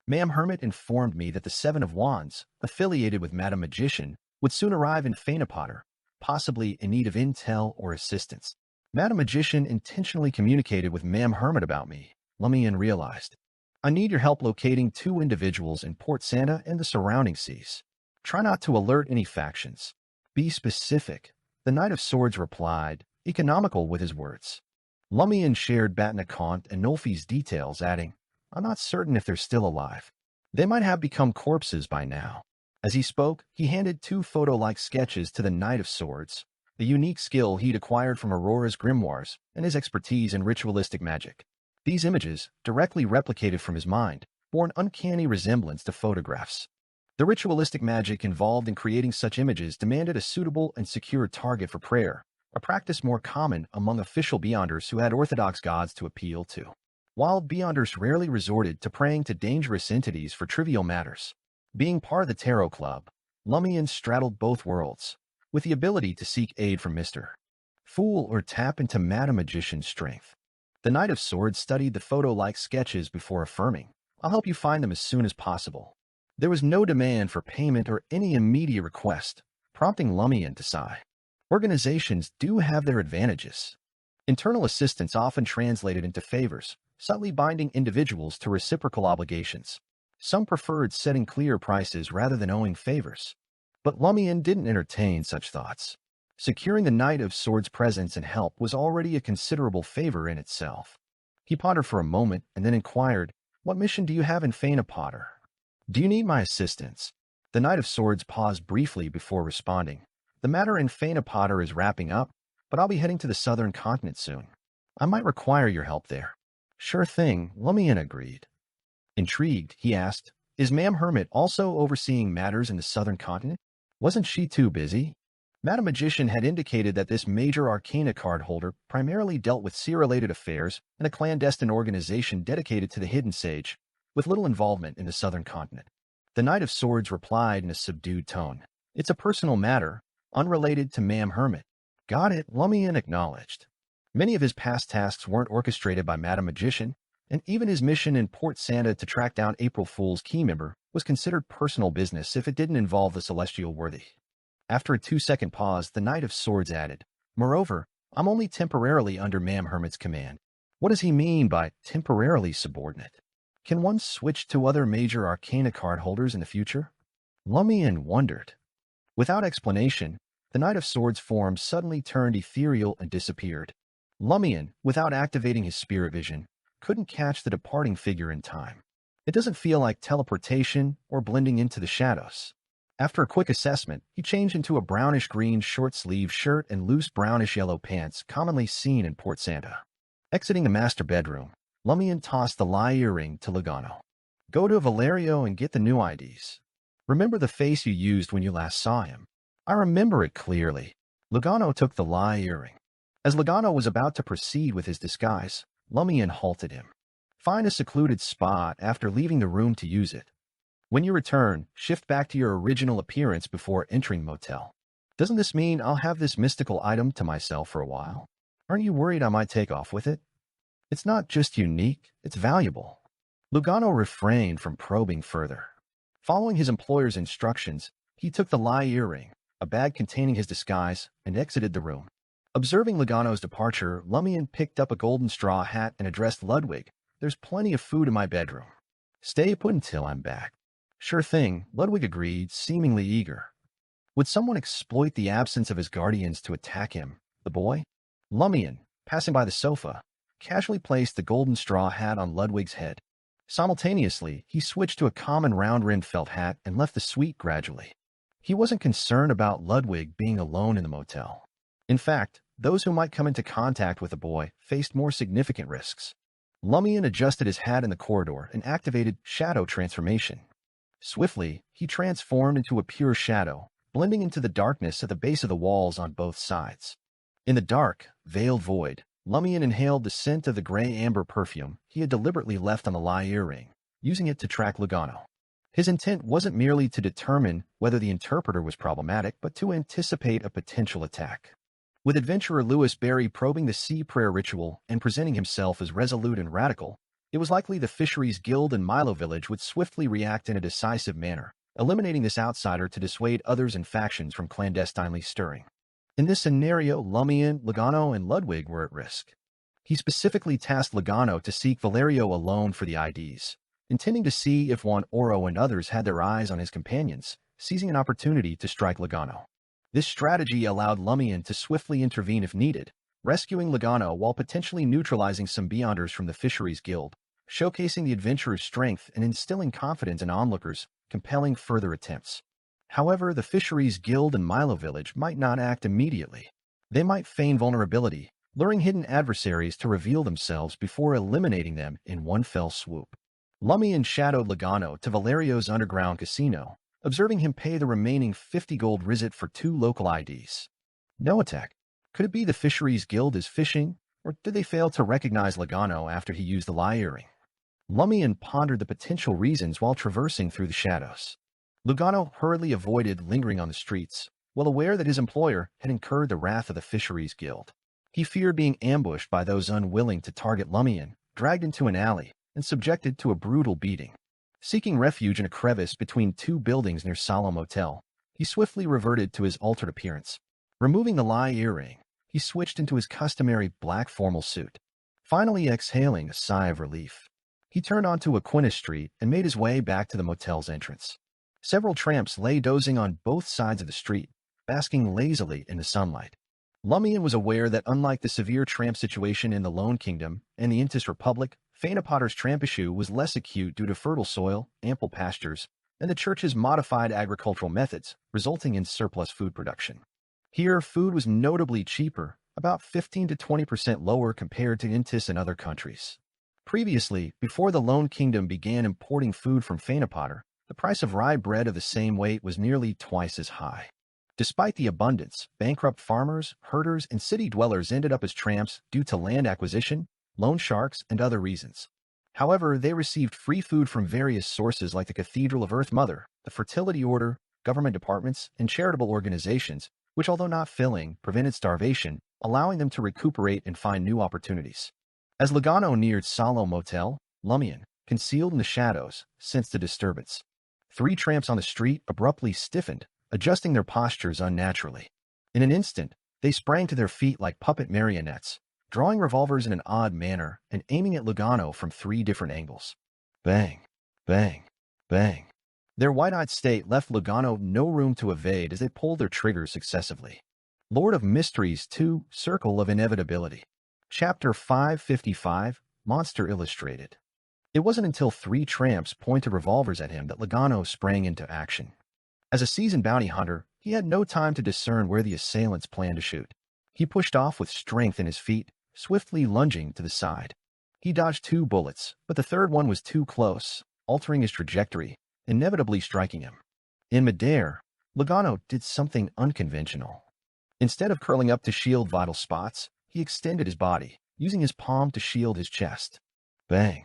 "Ma'am Hermit informed me that the Seven of Wands, affiliated with Madam Magician, would soon arrive in Fainapotter, possibly in need of intel or assistance. Madam Magician intentionally communicated with Ma'am Hermit about me," Lumian realized. "I need your help locating two individuals in Port Santa and the surrounding seas. Try not to alert any factions. Be specific," the Knight of Swords replied, economical with his words. Lumian shared Batnacont and Nolfi's details, adding, "I'm not certain if they're still alive. They might have become corpses by now." As he spoke, he handed two photo-like sketches to the Knight of Swords, a unique skill he'd acquired from Aurora's grimoires and his expertise in ritualistic magic. These images, directly replicated from his mind, bore an uncanny resemblance to photographs. The ritualistic magic involved in creating such images demanded a suitable and secure target for prayer, a practice more common among official Beyonders who had orthodox gods to appeal to. Wild Beyonders rarely resorted to praying to dangerous entities for trivial matters. Being part of the Tarot Club, Lumian straddled both worlds, with the ability to seek aid from Mr. Fool or tap into Madam Magician's strength. The Knight of Swords studied the photo-like sketches before affirming, "I'll help you find them as soon as possible." There was no demand for payment or any immediate request, prompting Lumian to sigh. Organizations do have their advantages. Internal assistance often translated into favors, subtly binding individuals to reciprocal obligations. Some preferred setting clear prices rather than owing favors. But Lumian didn't entertain such thoughts. Securing the Knight of Swords' presence and help was already a considerable favor in itself. He pondered for a moment and then inquired, "What mission do you have in Fainapotter? Do you need my assistance?" The Knight of Swords paused briefly before responding. "The matter in Fainapotter is wrapping up, but I'll be heading to the southern continent soon. I might require your help there." "Sure thing," Lumian agreed. Intrigued, he asked, "Is Ma'am Hermit also overseeing matters in the southern continent? Wasn't she too busy?" Madam Magician had indicated that this major arcana card holder primarily dealt with sea-related affairs and a clandestine organization dedicated to the hidden sage, with little involvement in the southern continent. The Knight of Swords replied in a subdued tone, "It's a personal matter, unrelated to Ma'am Hermit." "Got it," Lumian acknowledged. Many of his past tasks weren't orchestrated by Madam Magician, and even his mission in Port Santa to track down April Fool's key member was considered personal business if it didn't involve the celestial worthy. After a 2-second pause, the Knight of Swords added, "Moreover, I'm only temporarily under Ma'am Hermit's command." What does he mean by temporarily subordinate? Can one switch to other major arcana card holders in the future? Lumian wondered. Without explanation, the Knight of Swords' form suddenly turned ethereal and disappeared. Lumian, without activating his spirit vision, couldn't catch the departing figure in time. It doesn't feel like teleportation or blending into the shadows. After a quick assessment, he changed into a brownish-green short-sleeved shirt and loose brownish-yellow pants commonly seen in Port Santa. Exiting the master bedroom, Lumian tossed the lie earring to Lugano. "Go to Valerio and get the new IDs. Remember the face you used when you last saw him?" "I remember it clearly." Lugano took the lie earring. As Lugano was about to proceed with his disguise, Lumian halted him. "Find a secluded spot after leaving the room to use it. When you return, shift back to your original appearance before entering motel." "Doesn't this mean I'll have this mystical item to myself for a while? Aren't you worried I might take off with it?" "It's not just unique, it's valuable." Lugano refrained from probing further. Following his employer's instructions, he took the lie earring, a bag containing his disguise, and exited the room. Observing Lugano's departure, Lumian picked up a golden straw hat and addressed Ludwig, "There's plenty of food in my bedroom. Stay put until I'm back." "Sure thing," Ludwig agreed, seemingly eager. Would someone exploit the absence of his guardians to attack him, the boy? Lumian, passing by the sofa, casually placed the golden straw hat on Ludwig's head. Simultaneously, he switched to a common round-rimmed felt hat and left the suite gradually. He wasn't concerned about Ludwig being alone in the motel. In fact, those who might come into contact with the boy faced more significant risks. Lumian adjusted his hat in the corridor and activated shadow transformation. Swiftly, he transformed into a pure shadow, blending into the darkness at the base of the walls on both sides. In the dark, veiled void, Lumian inhaled the scent of the gray amber perfume he had deliberately left on the lie earring, using it to track Lugano. His intent wasn't merely to determine whether the interpreter was problematic, but to anticipate a potential attack. With adventurer Lewis Berry probing the sea prayer ritual and presenting himself as resolute and radical, it was likely the Fisheries Guild and Milo Village would swiftly react in a decisive manner, eliminating this outsider to dissuade others and factions from clandestinely stirring. In this scenario, Lumian, Lugano, and Ludwig were at risk. He specifically tasked Lugano to seek Valerio alone for the IDs, intending to see if Juan Oro and others had their eyes on his companions, seizing an opportunity to strike Lugano. This strategy allowed Lumian to swiftly intervene if needed, rescuing Lugano while potentially neutralizing some Beyonders from the Fisheries Guild, showcasing the adventurer's strength and instilling confidence in onlookers, compelling further attempts. However, the Fisheries Guild and Milo Village might not act immediately. They might feign vulnerability, luring hidden adversaries to reveal themselves before eliminating them in one fell swoop. Lumian shadowed Lugano to Valerio's underground casino, observing him pay the remaining 50 gold rizit for 2 local IDs. No attack. Could it be the Fisheries Guild is fishing, or did they fail to recognize Lugano after he used the lie earring? Lumian pondered the potential reasons while traversing through the shadows. Lugano hurriedly avoided lingering on the streets, well aware that his employer had incurred the wrath of the Fisheries Guild. He feared being ambushed by those unwilling to target Lumian, dragged into an alley, and subjected to a brutal beating. Seeking refuge in a crevice between 2 buildings near Salo Motel, he swiftly reverted to his altered appearance. Removing the lie earring, he switched into his customary black formal suit. Finally exhaling a sigh of relief, he turned onto Aquinas Street and made his way back to the motel's entrance. Several tramps lay dozing on both sides of the street, basking lazily in the sunlight. Lumian was aware that unlike the severe tramp situation in the Lone Kingdom and the Intis Republic, Fainapotter's tramp issue was less acute due to fertile soil, ample pastures, and the church's modified agricultural methods, resulting in surplus food production. Here, food was notably cheaper, about 15 to 20% lower compared to Intis and other countries. Previously, before the Lone Kingdom began importing food from Fainapotter, the price of rye bread of the same weight was nearly twice as high. Despite the abundance, bankrupt farmers, herders, and city dwellers ended up as tramps due to land acquisition, loan sharks, and other reasons. However, they received free food from various sources like the Cathedral of Earth Mother, the Fertility Order, government departments, and charitable organizations, which, although not filling, prevented starvation, allowing them to recuperate and find new opportunities. As Lugano neared Salo Motel, Lumian, concealed in the shadows, sensed a disturbance. 3 tramps on the street abruptly stiffened, adjusting their postures unnaturally. In an instant, they sprang to their feet like puppet marionettes, drawing revolvers in an odd manner and aiming at Lugano from 3 different angles. Bang, bang, bang. Their wide-eyed state left Lugano no room to evade as they pulled their triggers successively. Lord of Mysteries 2, Circle of Inevitability. Chapter 555, Monster Illustrated. It wasn't until 3 tramps pointed revolvers at him that Lugano sprang into action. As a seasoned bounty hunter, he had no time to discern where the assailants planned to shoot. He pushed off with strength in his feet, swiftly lunging to the side. He dodged 2 bullets, but the third one was too close, altering his trajectory, inevitably striking him. In midair, Lugano did something unconventional. Instead of curling up to shield vital spots, he extended his body, using his palm to shield his chest. Bang!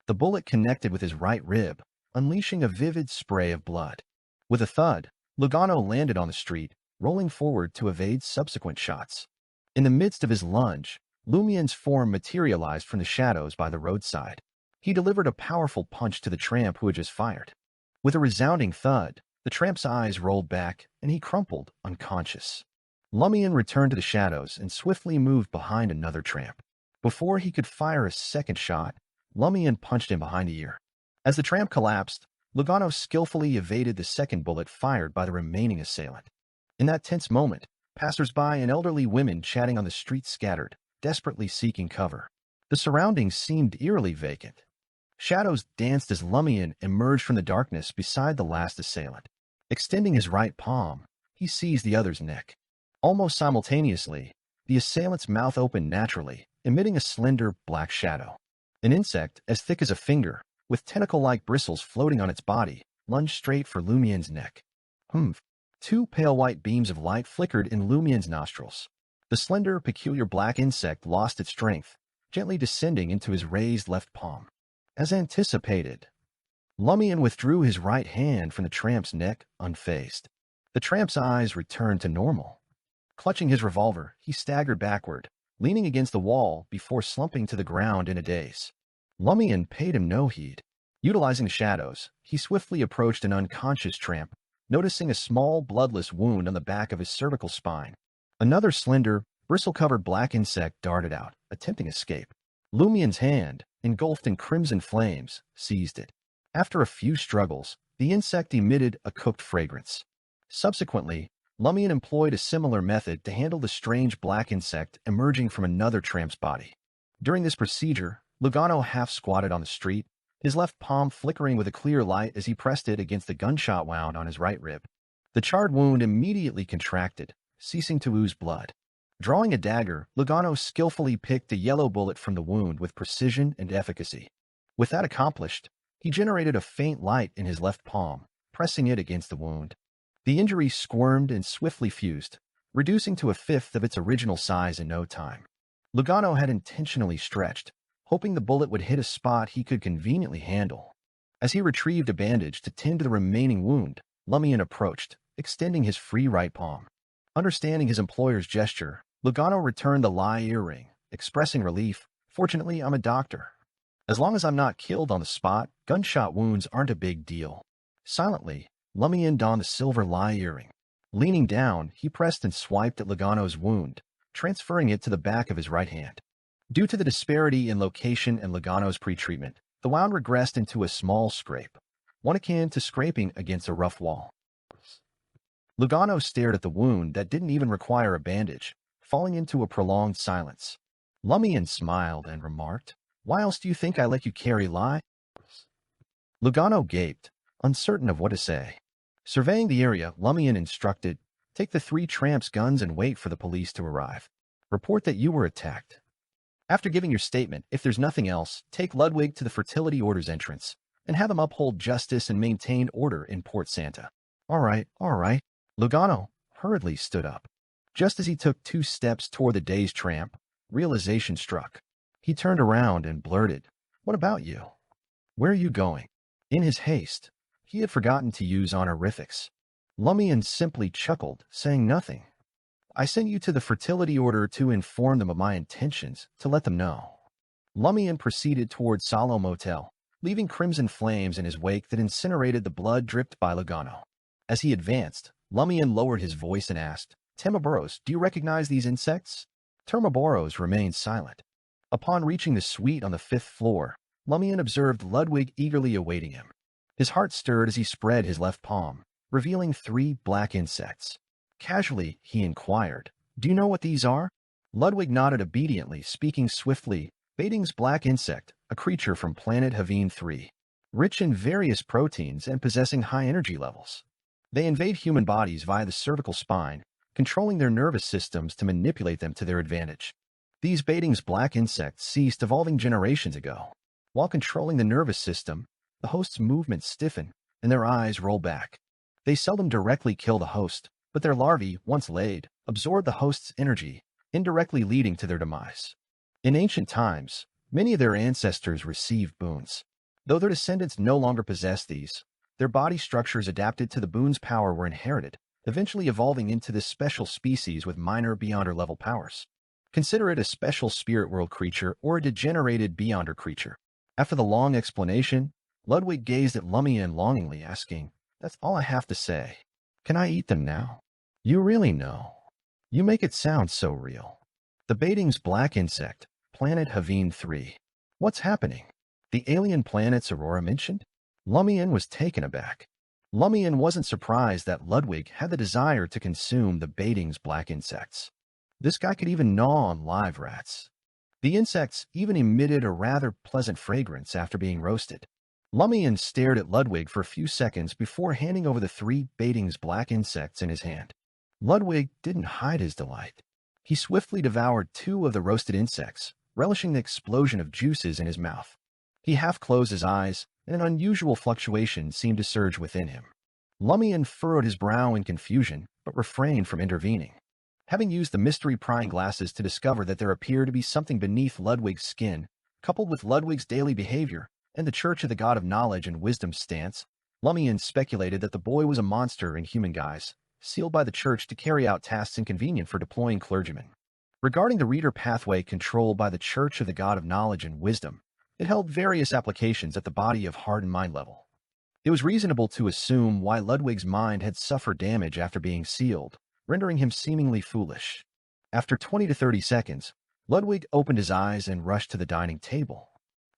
The bullet connected with his right rib, unleashing a vivid spray of blood. With a thud, Lugano landed on the street, rolling forward to evade subsequent shots. In the midst of his lunge, Lumian's form materialized from the shadows by the roadside. He delivered a powerful punch to the tramp who had just fired. With a resounding thud, the tramp's eyes rolled back, and he crumpled, unconscious. Lumian returned to the shadows and swiftly moved behind another tramp. Before he could fire a second shot, Lumian punched him behind the ear. As the tramp collapsed, Lugano skillfully evaded the second bullet fired by the remaining assailant. In that tense moment, passers-by and elderly women chatting on the street scattered, desperately seeking cover. The surroundings seemed eerily vacant. Shadows danced as Lumian emerged from the darkness beside the last assailant. Extending his right palm, he seized the other's neck. Almost simultaneously, the assailant's mouth opened naturally, emitting a slender, black shadow. An insect, as thick as a finger, with tentacle-like bristles floating on its body, lunged straight for Lumian's neck. Humph! Two pale white beams of light flickered in Lumian's nostrils. The slender, peculiar black insect lost its strength, gently descending into his raised left palm. As anticipated, Lumian withdrew his right hand from the tramp's neck, unfazed. The tramp's eyes returned to normal. Clutching his revolver, he staggered backward, leaning against the wall before slumping to the ground in a daze. Lumian paid him no heed. Utilizing the shadows, he swiftly approached an unconscious tramp, noticing a small, bloodless wound on the back of his cervical spine. Another slender, bristle-covered black insect darted out, attempting escape. Lumian's hand, engulfed in crimson flames, seized it. After a few struggles, the insect emitted a cooked fragrance. Subsequently, Lumian employed a similar method to handle the strange black insect emerging from another tramp's body. During this procedure, Lugano half-squatted on the street, his left palm flickering with a clear light as he pressed it against the gunshot wound on his right rib. The charred wound immediately contracted, ceasing to ooze blood. Drawing a dagger, Lugano skillfully picked a yellow bullet from the wound with precision and efficacy. With that accomplished, he generated a faint light in his left palm, pressing it against the wound. The injury squirmed and swiftly fused, reducing to a fifth of its original size in no time. Lugano had intentionally stretched, hoping the bullet would hit a spot he could conveniently handle. As he retrieved a bandage to tend to the remaining wound, Lumian approached, extending his free right palm. Understanding his employer's gesture, Lugano returned the lie earring, expressing relief. Fortunately, I'm a doctor. As long as I'm not killed on the spot, gunshot wounds aren't a big deal. Silently, Lumian donned the silver lie earring. Leaning down, he pressed and swiped at Lugano's wound, transferring it to the back of his right hand. Due to the disparity in location and Lugano's pretreatment, the wound regressed into a small scrape, one akin to scraping against a rough wall. Lugano stared at the wound that didn't even require a bandage, falling into a prolonged silence. Lumian smiled and remarked, "Why else do you think I let you carry lie?" Lugano gaped, uncertain of what to say. Surveying the area, Lumian instructed, "Take the 3 tramps' guns and wait for the police to arrive. Report that you were attacked. After giving your statement, if there's nothing else, take Ludwig to the Fertility Order's entrance, and have him uphold justice and maintain order in Port Santa." All right. Lugano hurriedly stood up. Just as he took 2 steps toward the dazed tramp, realization struck. He turned around and blurted, "What about you? Where are you going?" In his haste, he had forgotten to use honorifics. Lumian simply chuckled, saying nothing. "I sent you to the Fertility Order to inform them of my intentions, to let them know." Lumian proceeded toward Salo Motel, leaving crimson flames in his wake that incinerated the blood dripped by Lugano. As he advanced, Lumian lowered his voice and asked, "Termaboros, do you recognize these insects?" Termaboros remained silent. Upon reaching the suite on the 5th floor, Lumian observed Ludwig eagerly awaiting him. His heart stirred as he spread his left palm, revealing 3 black insects. Casually, he inquired, "Do you know what these are?" Ludwig nodded obediently, speaking swiftly, "Bating's black insect, a creature from planet Haveen 3, rich in various proteins and possessing high energy levels. They invade human bodies via the cervical spine, controlling their nervous systems to manipulate them to their advantage. These Bating's black insects ceased evolving generations ago. While controlling the nervous system, the host's movements stiffen and their eyes roll back. They seldom directly kill the host, but their larvae, once laid, absorb the host's energy, indirectly leading to their demise. In ancient times, many of their ancestors received boons. Though their descendants no longer possess these, their body structures adapted to the boon's power were inherited, eventually evolving into this special species with minor Beyonder-level powers. Consider it a special spirit world creature or a degenerated Beyonder creature." After the long explanation, Ludwig gazed at Lumian longingly, asking, "That's all I have to say. Can I eat them now?" "You really know. You make it sound so real. The Bating's black insect, planet Haveen 3. What's happening? The alien planets Aurora mentioned?" Lumian was taken aback. Lumian wasn't surprised that Ludwig had the desire to consume the Bating's black insects. This guy could even gnaw on live rats. The insects even emitted a rather pleasant fragrance after being roasted. Lumian stared at Ludwig for a few seconds before handing over the 3 Bating's black insects in his hand. Ludwig didn't hide his delight. He swiftly devoured 2 of the roasted insects, relishing the explosion of juices in his mouth. He half closed his eyes, and an unusual fluctuation seemed to surge within him. Lumian furrowed his brow in confusion, but refrained from intervening. Having used the mystery prying glasses to discover that there appeared to be something beneath Ludwig's skin, coupled with Ludwig's daily behavior and the Church of the God of Knowledge and Wisdom stance, Lumian speculated that the boy was a monster in human guise, sealed by the Church to carry out tasks inconvenient for deploying clergymen. Regarding the reader pathway controlled by the Church of the God of Knowledge and Wisdom, it held various applications at the body of heart and mind level. It was reasonable to assume why Ludwig's mind had suffered damage after being sealed, rendering him seemingly foolish. After 20 to 30 seconds, Ludwig opened his eyes and rushed to the dining table.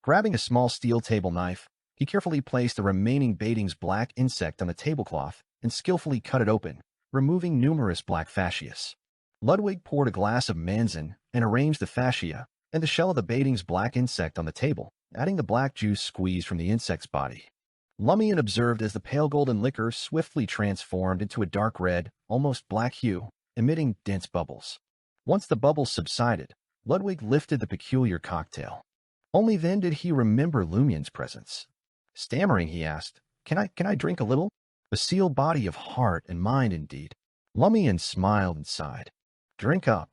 Grabbing a small steel table knife, he carefully placed the remaining Bating's black insect on the tablecloth and skillfully cut it open, removing numerous black fascias. Ludwig poured a glass of Manzin and arranged the fascia and the shell of the Bating's black insect on the table, adding the black juice squeezed from the insect's body. Lumian observed as the pale golden liquor swiftly transformed into a dark red, almost black hue, emitting dense bubbles. Once the bubbles subsided, Ludwig lifted the peculiar cocktail. Only then did he remember Lumian's presence. Stammering, he asked, Can I drink a little? A sealed body of heart and mind indeed. Lumian smiled and sighed. Drink up.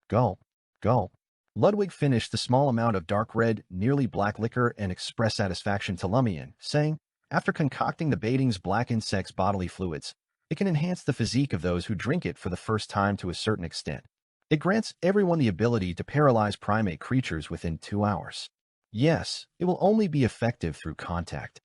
Gulp. Gulp. Ludwig finished the small amount of dark red, nearly black liquor and expressed satisfaction to Lumian, saying, After concocting the Bating's black insect's bodily fluids, it can enhance the physique of those who drink it for the first time to a certain extent. It grants everyone the ability to paralyze primate creatures within 2 hours. Yes, it will only be effective through contact.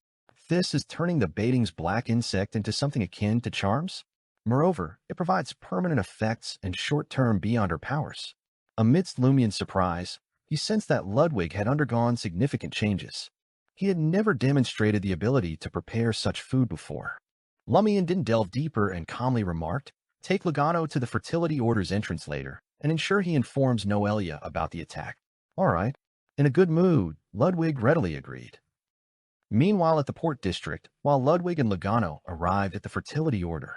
This is turning the Bating's black insect into something akin to charms. Moreover, it provides permanent effects and short-term beyond her powers. Amidst Lumian's surprise, he sensed that Ludwig had undergone significant changes. He had never demonstrated the ability to prepare such food before. Lumian didn't delve deeper and calmly remarked, Take Lugano to the Fertility Order's entrance later and ensure he informs Noelia about the attack. All right. In a good mood, Ludwig readily agreed. Meanwhile at the Port District, while Ludwig and Lugano arrived at the Fertility Order.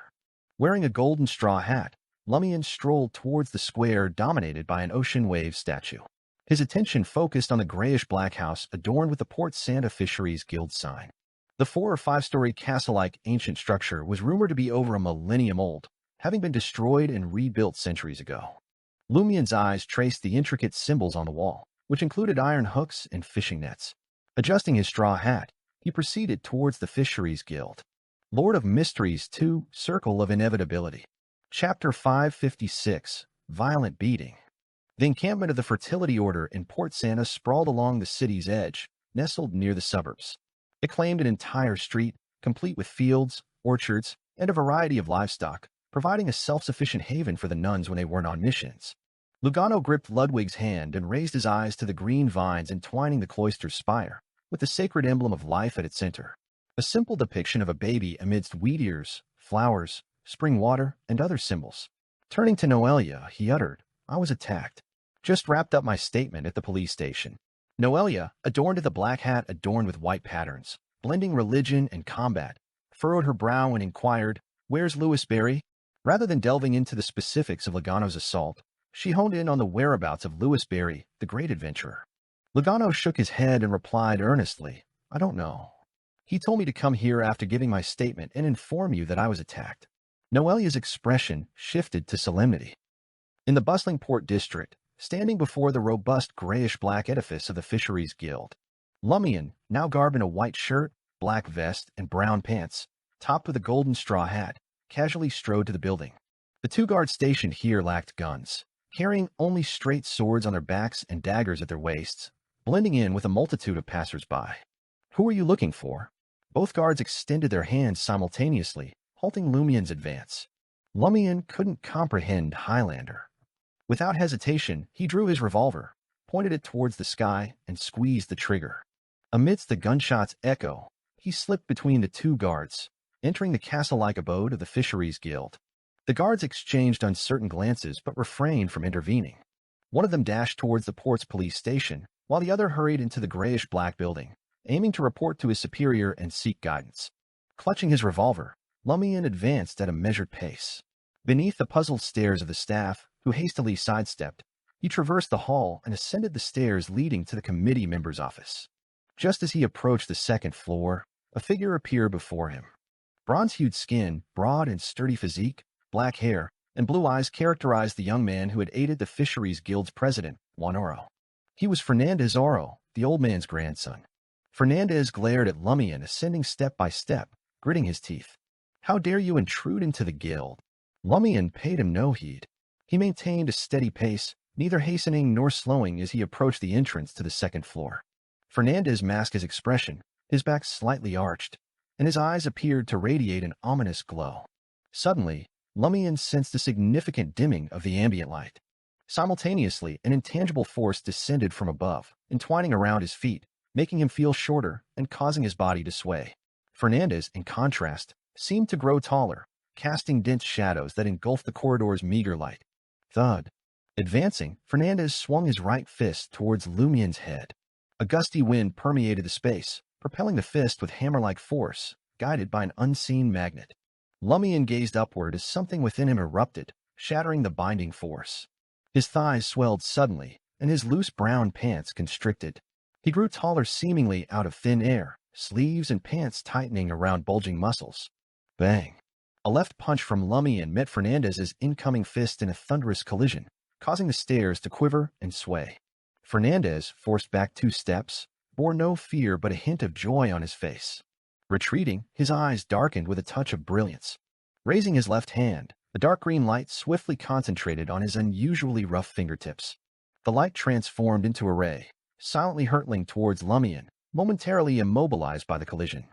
Wearing a golden straw hat, Lumian strolled towards the square dominated by an ocean wave statue. His attention focused on the grayish-black house adorned with the Port Santa Fisheries Guild sign. The 4- or 5-story castle-like ancient structure was rumored to be over a millennium old, having been destroyed and rebuilt centuries ago. Lumian's eyes traced the intricate symbols on the wall, which included iron hooks and fishing nets. Adjusting his straw hat, he proceeded towards the Fisheries Guild. Lord of Mysteries 2, Circle of Inevitability. Chapter 556, Violent Beating. The encampment of the Fertility Order in Port Santa sprawled along the city's edge, nestled near the suburbs. It claimed an entire street, complete with fields, orchards, and a variety of livestock, providing a self-sufficient haven for the nuns when they weren't on missions. Lugano gripped Ludwig's hand and raised his eyes to the green vines entwining the cloister's spire, with the sacred emblem of life at its center. A simple depiction of a baby amidst wheat ears, flowers, spring water, and other symbols. Turning to Noelia, he uttered, I was attacked. Just wrapped up my statement at the police station. Noelia, adorned in the black hat adorned with white patterns, blending religion and combat, furrowed her brow and inquired, Where's Louis Berry? Rather than delving into the specifics of Lugano's assault, she honed in on the whereabouts of Louis Berry, the great adventurer. Lugano shook his head and replied earnestly, I don't know. He told me to come here after giving my statement and inform you that I was attacked. Noelia's expression shifted to solemnity. In the bustling port district, standing before the robust grayish-black edifice of the Fisheries Guild, Lumian, now garbed in a white shirt, black vest, and brown pants, topped with a golden straw hat, casually strode to the building. The 2 guards stationed here lacked guns, carrying only straight swords on their backs and daggers at their waists, blending in with a multitude of passers-by. Who are you looking for? Both guards extended their hands simultaneously, halting Lumian's advance. Lumian couldn't comprehend Highlander. Without hesitation, he drew his revolver, pointed it towards the sky, and squeezed the trigger. Amidst the gunshot's echo, he slipped between the 2 guards, entering the castle-like abode of the Fisheries Guild. The guards exchanged uncertain glances but refrained from intervening. One of them dashed towards the port's police station, while the other hurried into the grayish-black building, aiming to report to his superior and seek guidance. Clutching his revolver, Lumian advanced at a measured pace. Beneath the puzzled stares of the staff, who hastily sidestepped, he traversed the hall and ascended the stairs leading to the committee member's office. Just as he approached the second floor, a figure appeared before him. Bronze-hued skin, broad and sturdy physique, black hair, and blue eyes characterized the young man who had aided the Fisheries Guild's president, Juan Oro. He was Fernandez Oro, the old man's grandson. Fernandez glared at Lumian, ascending step by step, gritting his teeth. "How dare you intrude into the guild?" Lumian paid him no heed. He maintained a steady pace, neither hastening nor slowing as he approached the entrance to the second floor. Fernandez masked his expression, his back slightly arched, and his eyes appeared to radiate an ominous glow. Suddenly, Lumian sensed a significant dimming of the ambient light. Simultaneously, an intangible force descended from above, entwining around his feet, making him feel shorter and causing his body to sway. Fernandez, in contrast, seemed to grow taller, casting dense shadows that engulfed the corridor's meager light. Thud. Advancing, Fernandez swung his right fist towards Lumian's head. A gusty wind permeated the space, propelling the fist with hammer-like force, guided by an unseen magnet. Lumian gazed upward as something within him erupted, shattering the binding force. His thighs swelled suddenly, and his loose brown pants constricted. He grew taller seemingly out of thin air, sleeves and pants tightening around bulging muscles. Bang! A left punch from Lumian met Fernandez's incoming fist in a thunderous collision, causing the stairs to quiver and sway. Fernandez, forced back 2 steps, bore no fear but a hint of joy on his face. Retreating, his eyes darkened with a touch of brilliance. Raising his left hand, the dark green light swiftly concentrated on his unusually rough fingertips. The light transformed into a ray, silently hurtling towards Lumian, momentarily immobilized by the collision.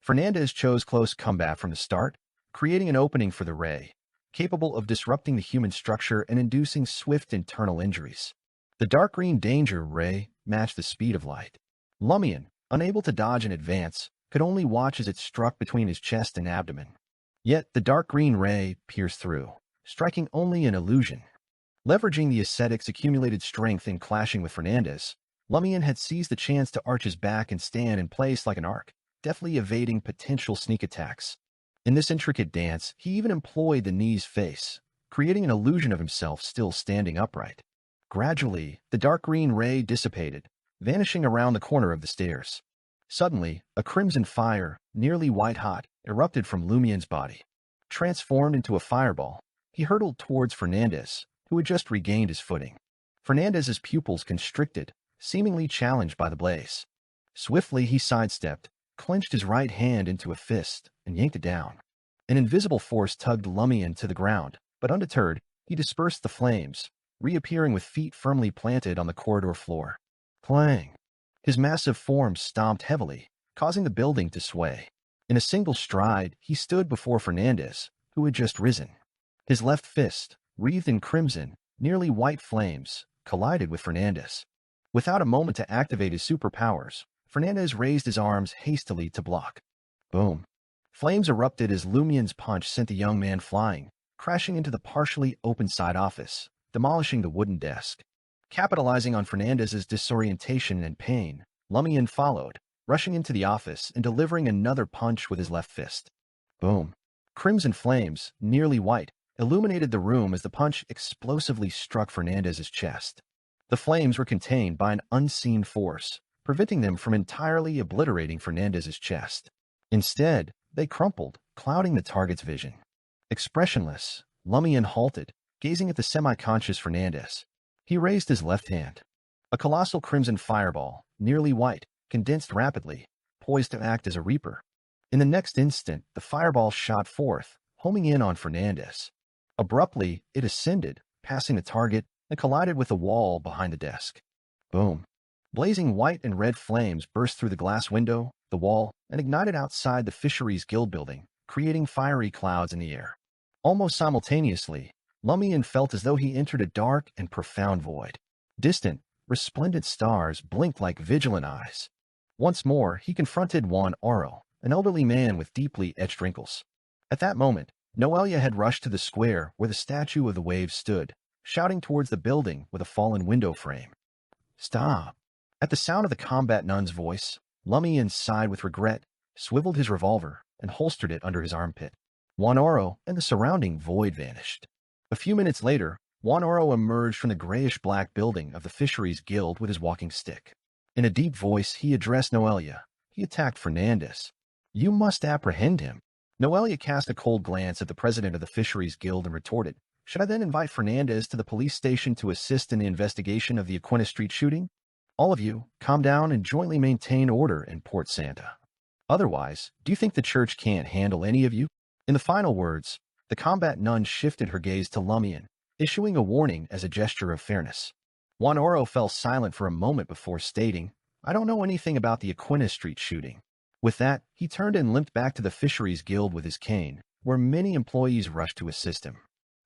Fernandez chose close combat from the start, creating an opening for the ray, capable of disrupting the human structure and inducing swift internal injuries. The dark green danger ray matched the speed of light. Lumian, unable to dodge in advance, could only watch as it struck between his chest and abdomen. Yet the dark green ray pierced through, striking only an illusion. Leveraging the ascetic's accumulated strength in clashing with Fernandez, Lumian had seized the chance to arch his back and stand in place like an arc, deftly evading potential sneak attacks. In this intricate dance, he even employed the knee's face, creating an illusion of himself still standing upright. Gradually, the dark green ray dissipated, vanishing around the corner of the stairs. Suddenly, a crimson fire, nearly white-hot, erupted from Lumian's body. Transformed into a fireball, he hurtled towards Fernandez, who had just regained his footing. Fernandez's pupils constricted, seemingly challenged by the blaze. Swiftly he sidestepped, clenched his right hand into a fist, and yanked it down. An invisible force tugged Lumian to the ground, but undeterred, he dispersed the flames, reappearing with feet firmly planted on the corridor floor. Clang! His massive form stomped heavily, causing the building to sway. In a single stride, he stood before Fernandez, who had just risen. His left fist, wreathed in crimson, nearly white flames, collided with Fernandez. Without a moment to activate his superpowers, Fernandez raised his arms hastily to block. Boom! Flames erupted as Lumian's punch sent the young man flying, crashing into the partially open side office, demolishing the wooden desk. Capitalizing on Fernandez's disorientation and pain, Lumian followed, rushing into the office and delivering another punch with his left fist. Boom! Crimson flames, nearly white, illuminated the room as the punch explosively struck Fernandez's chest. The flames were contained by an unseen force, preventing them from entirely obliterating Fernandez's chest. Instead, they crumpled, clouding the target's vision. Expressionless, Lumian halted, gazing at the semi-conscious Fernandez. He raised his left hand. A colossal crimson fireball, nearly white, condensed rapidly, poised to act as a reaper. In the next instant, the fireball shot forth, homing in on Fernandez. Abruptly, it ascended, passing the target, and collided with the wall behind the desk. Boom! Blazing white and red flames burst through the glass window, the wall, and ignited outside the Fisheries Guild building, creating fiery clouds in the air. Almost simultaneously, Lumian felt as though he entered a dark and profound void. Distant, resplendent stars blinked like vigilant eyes. Once more, he confronted Juan Oro, an elderly man with deeply etched wrinkles. At that moment, Noelia had rushed to the square where the statue of the waves stood, shouting towards the building with a fallen window frame. Stop. At the sound of the combat nun's voice, Lumian sighed with regret, swiveled his revolver, and holstered it under his armpit. Juan Oro and the surrounding void vanished. A few minutes later, Juan Oro emerged from the grayish-black building of the Fisheries Guild with his walking stick. In a deep voice, he addressed Noelia. He attacked Fernandez. You must apprehend him. Noelia cast a cold glance at the president of the Fisheries Guild and retorted, Should I then invite Fernandez to the police station to assist in the investigation of the Aquinas Street shooting? All of you, calm down and jointly maintain order in Port Santa. Otherwise, do you think the church can't handle any of you? In the final words, the combat nun shifted her gaze to Lumian, issuing a warning as a gesture of fairness. Juan Oro fell silent for a moment before stating, I don't know anything about the Aquinas Street shooting. With that, he turned and limped back to the Fisheries Guild with his cane, where many employees rushed to assist him.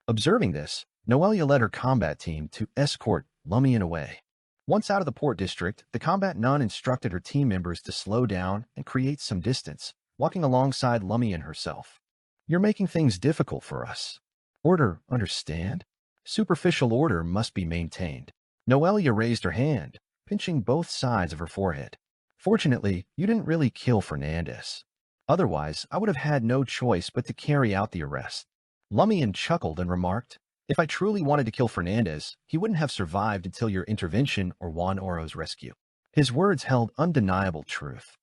Observing this, Noelia led her combat team to escort Lumian away. Once out of the port district, the combat nun instructed her team members to slow down and create some distance, walking alongside Lumian herself. You're making things difficult for us. Order, understand? Superficial order must be maintained. Noelia raised her hand, pinching both sides of her forehead. Fortunately, you didn't really kill Fernandez. Otherwise, I would have had no choice but to carry out the arrest. Lumian chuckled and remarked, If I truly wanted to kill Fernandez, he wouldn't have survived until your intervention or Juan Oro's rescue. His words held undeniable truth.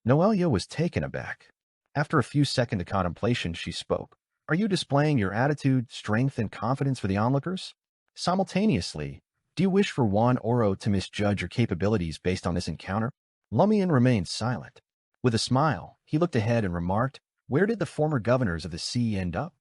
Noelia was taken aback. After a few seconds of contemplation, she spoke. Are you displaying your attitude, strength, and confidence for the onlookers? Simultaneously, do you wish for Juan Oro to misjudge your capabilities based on this encounter? Lumian remained silent. With a smile, he looked ahead and remarked, Where did the former governors of the sea end up?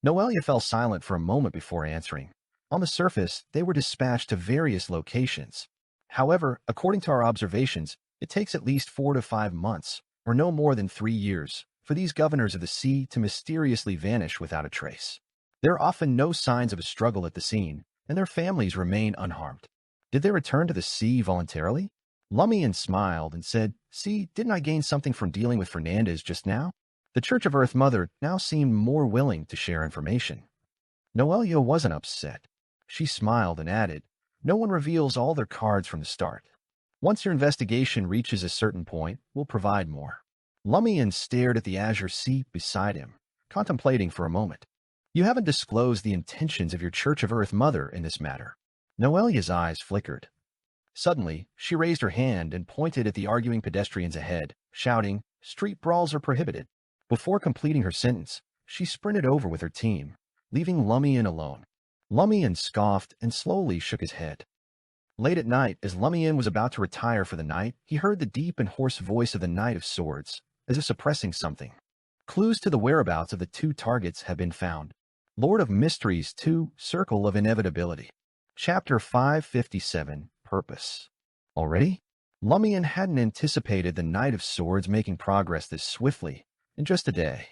Noelia fell silent for a moment before answering. On the surface, they were dispatched to various locations. However, according to our observations, it takes at least 4 to 5 months, or no more than 3 years, for these governors of the sea to mysteriously vanish without a trace. There are often no signs of a struggle at the scene, and their families remain unharmed. Did they return to the sea voluntarily? Lumian smiled and said, See, didn't I gain something from dealing with Fernandez just now? The Church of Earth Mother now seemed more willing to share information. Noelia wasn't upset. She smiled and added, No one reveals all their cards from the start. Once your investigation reaches a certain point, we'll provide more. Lumian stared at the azure seat beside him, contemplating for a moment. You haven't disclosed the intentions of your Church of Earth Mother in this matter. Noelia's eyes flickered. Suddenly, she raised her hand and pointed at the arguing pedestrians ahead, shouting, Street brawls are prohibited. Before completing her sentence, she sprinted over with her team, leaving Lumian alone. Lumian scoffed and slowly shook his head. Late at night, as Lumian was about to retire for the night, he heard the deep and hoarse voice of the Knight of Swords, as if suppressing something. Clues to the whereabouts of the 2 targets have been found. Lord of Mysteries 2, Circle of Inevitability. Chapter 557, Purpose. Already? Lumian hadn't anticipated the Knight of Swords making progress this swiftly, in just a day.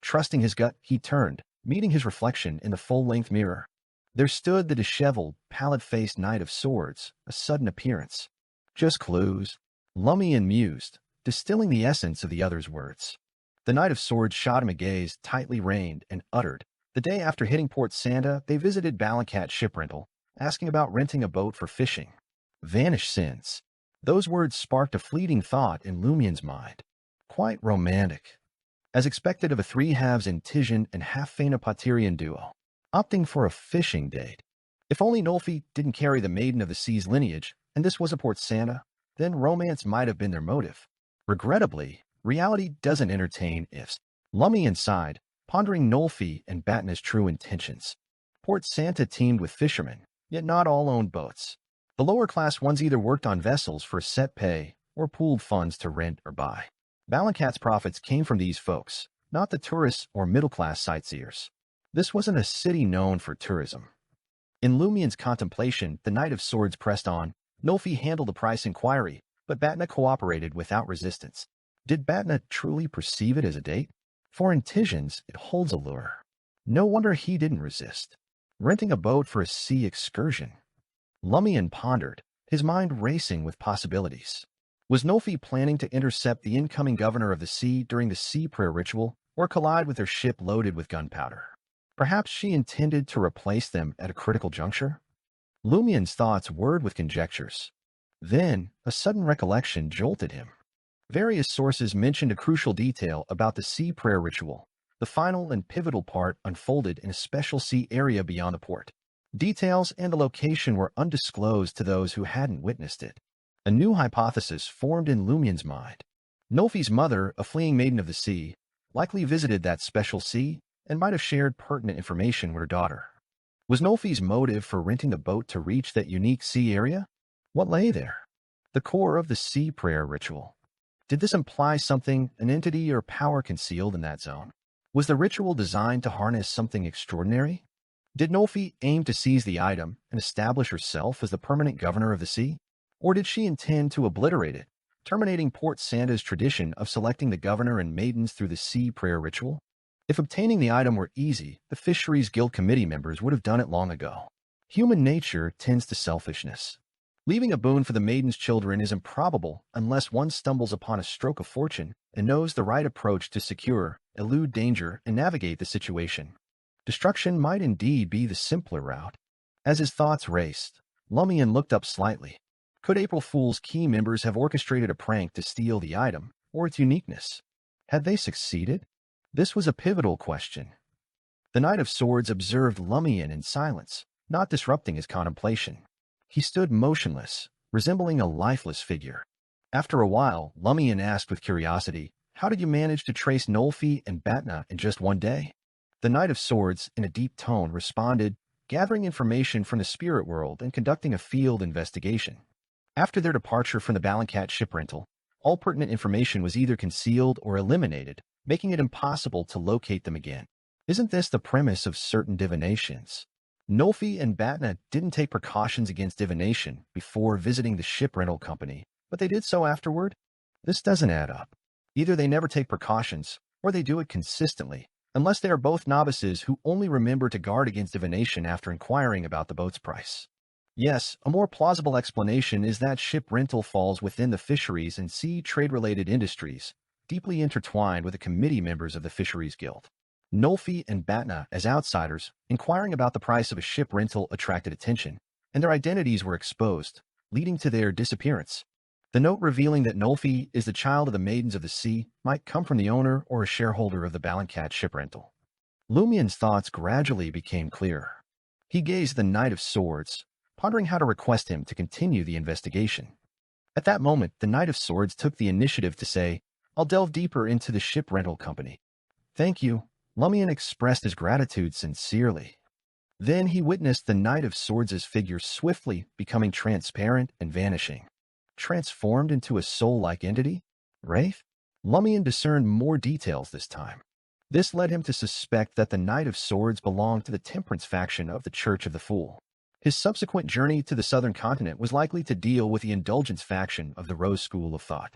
Trusting his gut, he turned, meeting his reflection in the full-length mirror. There stood the disheveled, pallid-faced Knight of Swords, a sudden appearance. Just clues. Lumian mused, distilling the essence of the other's words. The Knight of Swords shot him a gaze tightly reined and uttered. The day after hitting Port Santa, they visited Balloncat Ship Rental, asking about renting a boat for fishing. Vanish since. Those words sparked a fleeting thought in Lumian's mind. Quite romantic. As expected of a 3/2 Intijan and half-Phaenopoterian duo, opting for a fishing date. If only Nolfi didn't carry the Maiden of the Sea's lineage, and this was a Port Santa, then romance might have been their motive. Regrettably, reality doesn't entertain ifs. Lumian sighed, pondering Nolfi and Batna's true intentions. Port Santa teamed with fishermen, yet not all owned boats. The lower-class ones either worked on vessels for set pay or pooled funds to rent or buy. Balloncat's profits came from these folks, not the tourists or middle-class sightseers. This wasn't a city known for tourism. In Lumian's contemplation, the Knight of Swords pressed on. Nolfi handled the price inquiry, but Batna cooperated without resistance. Did Batna truly perceive it as a date? For Intijans, it holds allure. No wonder he didn't resist. Renting a boat for a sea excursion. Lumian pondered, his mind racing with possibilities. Was Nolfi planning to intercept the incoming governor of the sea during the sea prayer ritual, or collide with their ship loaded with gunpowder? Perhaps she intended to replace them at a critical juncture? Lumian's thoughts whirred with conjectures. Then, a sudden recollection jolted him. Various sources mentioned a crucial detail about the sea prayer ritual. The final and pivotal part unfolded in a special sea area beyond the port. Details and the location were undisclosed to those who hadn't witnessed it. A new hypothesis formed in Lumian's mind. Nolfi's mother, a fleeing maiden of the sea, likely visited that special sea and might have shared pertinent information with her daughter. Was Nolfi's motive for renting a boat to reach that unique sea area? What lay there? The core of the sea prayer ritual. Did this imply something, an entity or power concealed in that zone? Was the ritual designed to harness something extraordinary? Did Nolfi aim to seize the item and establish herself as the permanent governor of the sea? Or did she intend to obliterate it, terminating Port Sanda's tradition of selecting the governor and maidens through the sea prayer ritual? If obtaining the item were easy, the Fisheries Guild committee members would have done it long ago. Human nature tends to selfishness. Leaving a boon for the maiden's children is improbable unless one stumbles upon a stroke of fortune and knows the right approach to secure, elude danger, and navigate the situation. Destruction might indeed be the simpler route. As his thoughts raced, Lumian looked up slightly. Could April Fool's key members have orchestrated a prank to steal the item, or its uniqueness? Had they succeeded? This was a pivotal question. The Knight of Swords observed Lumian in silence, not disrupting his contemplation. He stood motionless, resembling a lifeless figure. After a while, Lumian asked with curiosity, "How did you manage to trace Nolfi and Batna in just one day?" The Knight of Swords, in a deep tone, responded, "Gathering information from the spirit world and conducting a field investigation." After their departure from the Balloncat ship rental, all pertinent information was either concealed or eliminated, making it impossible to locate them again. Isn't this the premise of certain divinations? Nolfi and Batna didn't take precautions against divination before visiting the ship rental company, but they did so afterward? This doesn't add up. Either they never take precautions, or they do it consistently, unless they are both novices who only remember to guard against divination after inquiring about the boat's price. Yes, a more plausible explanation is that ship rental falls within the fisheries and sea trade-related industries, deeply intertwined with the committee members of the Fisheries Guild. Nolfi and Batna, as outsiders, inquiring about the price of a ship rental attracted attention, and their identities were exposed, leading to their disappearance. The note revealing that Nolfi is the child of the Maidens of the Sea might come from the owner or a shareholder of the Balloncat ship rental. Lumian's thoughts gradually became clearer. He gazed at the Knight of Swords, pondering how to request him to continue the investigation. At that moment, the Knight of Swords took the initiative to say, "I'll delve deeper into the ship rental company." "Thank you." Lumian expressed his gratitude sincerely. Then he witnessed the Knight of Swords' figure swiftly becoming transparent and vanishing. Transformed into a soul-like entity? Wraith? Lumian discerned more details this time. This led him to suspect that the Knight of Swords belonged to the Temperance faction of the Church of the Fool. His subsequent journey to the southern continent was likely to deal with the Indulgence faction of the Rose School of Thought.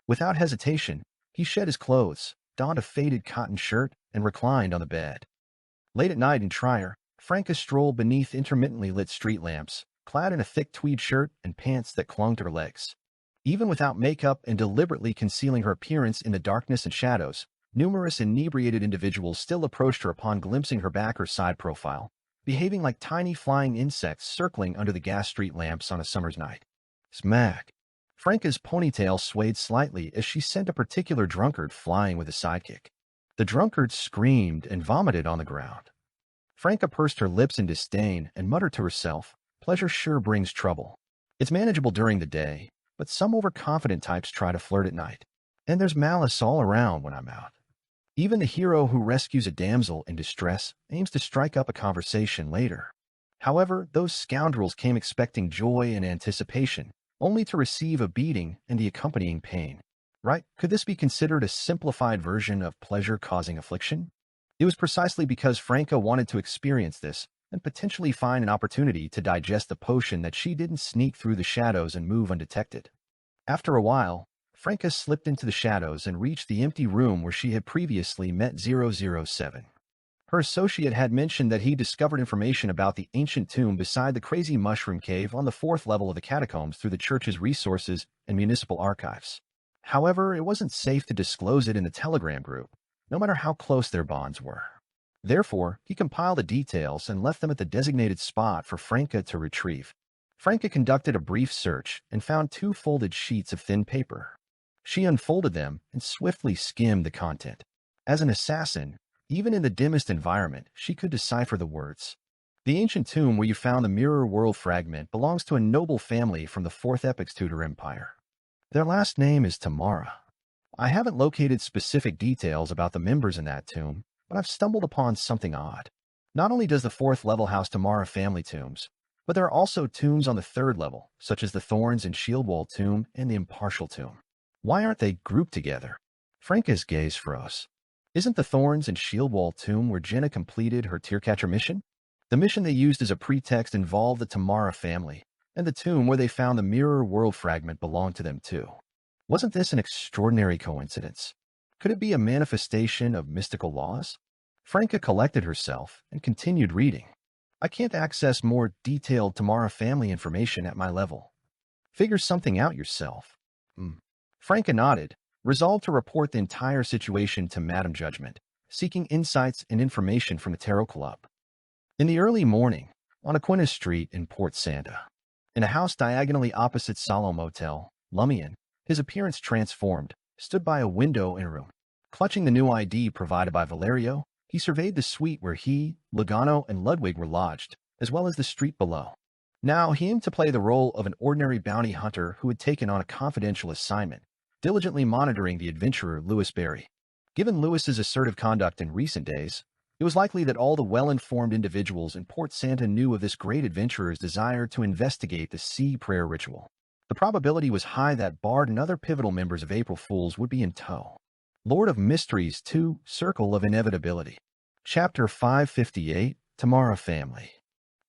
Without hesitation, he shed his clothes, donned a faded cotton shirt, and reclined on the bed. Late at night in Trier, Franca strolled beneath intermittently lit street lamps, clad in a thick tweed shirt and pants that clung to her legs. Even without makeup and deliberately concealing her appearance in the darkness and shadows, numerous inebriated individuals still approached her upon glimpsing her back or side profile, behaving like tiny flying insects circling under the gas street lamps on a summer's night. Smack! Franca's ponytail swayed slightly as she sent a particular drunkard flying with a sidekick. The drunkard screamed and vomited on the ground. Franca pursed her lips in disdain and muttered to herself, "Pleasure sure brings trouble. It's manageable during the day, but some overconfident types try to flirt at night. And there's malice all around when I'm out." Even the hero who rescues a damsel in distress aims to strike up a conversation later. However, those scoundrels came expecting joy and anticipation, only to receive a beating and the accompanying pain. Right? Could this be considered a simplified version of pleasure causing affliction? It was precisely because Franca wanted to experience this and potentially find an opportunity to digest the potion that she didn't sneak through the shadows and move undetected. After a while, Franca slipped into the shadows and reached the empty room where she had previously met 007. Her associate had mentioned that he discovered information about the ancient tomb beside the crazy mushroom cave on the 4th level of the catacombs through the church's resources and municipal archives. However, it wasn't safe to disclose it in the Telegram group, no matter how close their bonds were. Therefore, he compiled the details and left them at the designated spot for Franca to retrieve. Franca conducted a brief search and found 2 folded sheets of thin paper. She unfolded them and swiftly skimmed the content. As an assassin, even in the dimmest environment, she could decipher the words. The ancient tomb where you found the mirror world fragment belongs to a noble family from the 4th Epoch's Tudor Empire. Their last name is Tamara. I haven't located specific details about the members in that tomb, but I've stumbled upon something odd. Not only does the 4th level house Tamara family tombs, but there are also tombs on the 3rd level, such as the Thorns and Shieldwall tomb and the Impartial tomb. Why aren't they grouped together? Franca's gaze froze. Isn't the Thorns and Shieldwall tomb where Jenna completed her Tearcatcher mission? The mission they used as a pretext involved the Tamara family, and the tomb where they found the mirror world fragment belonged to them too. Wasn't this an extraordinary coincidence? Could it be a manifestation of mystical laws? Franca collected herself and continued reading. I can't access more detailed Tamara family information at my level. Figure something out yourself. Franca nodded, resolved to report the entire situation to Madame Judgment, seeking insights and information from the Tarot Club. In the early morning, on Aquinas Street in Port Santa, in a house diagonally opposite Salo Motel, Lumian, his appearance transformed, stood by a window in a room. Clutching the new ID provided by Valerio, he surveyed the suite where he, Lugano, and Ludwig were lodged, as well as the street below. Now he aimed to play the role of an ordinary bounty hunter who had taken on a confidential assignment, diligently monitoring the adventurer Louis Berry. Given Louis's assertive conduct in recent days, it was likely that all the well-informed individuals in Port Santa knew of this great adventurer's desire to investigate the sea prayer ritual. The probability was high that Bard and other pivotal members of April Fools would be in tow. Lord of Mysteries 2, Circle of Inevitability. Chapter 558, Tamara Family.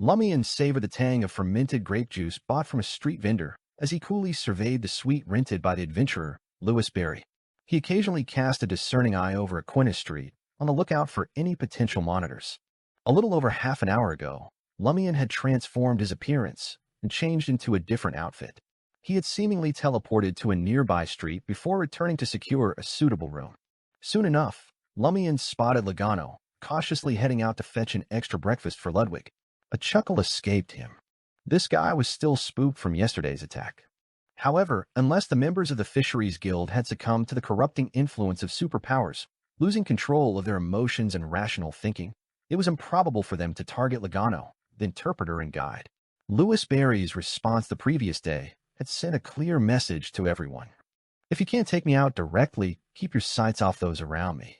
Lumian savored the tang of fermented grape juice bought from a street vendor as he coolly surveyed the suite rented by the adventurer, Louis Berry. He occasionally cast a discerning eye over Aquinas Street, on the lookout for any potential monitors. A little over half an hour ago, Lumian had transformed his appearance and changed into a different outfit. He had seemingly teleported to a nearby street before returning to secure a suitable room. Soon enough, Lumian spotted Lugano, cautiously heading out to fetch an extra breakfast for Ludwig. A chuckle escaped him. This guy was still spooked from yesterday's attack. However, unless the members of the Fisheries Guild had succumbed to the corrupting influence of superpowers, losing control of their emotions and rational thinking, it was improbable for them to target Lugano, the interpreter and guide. Louis Berry's response the previous day had sent a clear message to everyone. If you can't take me out directly, keep your sights off those around me.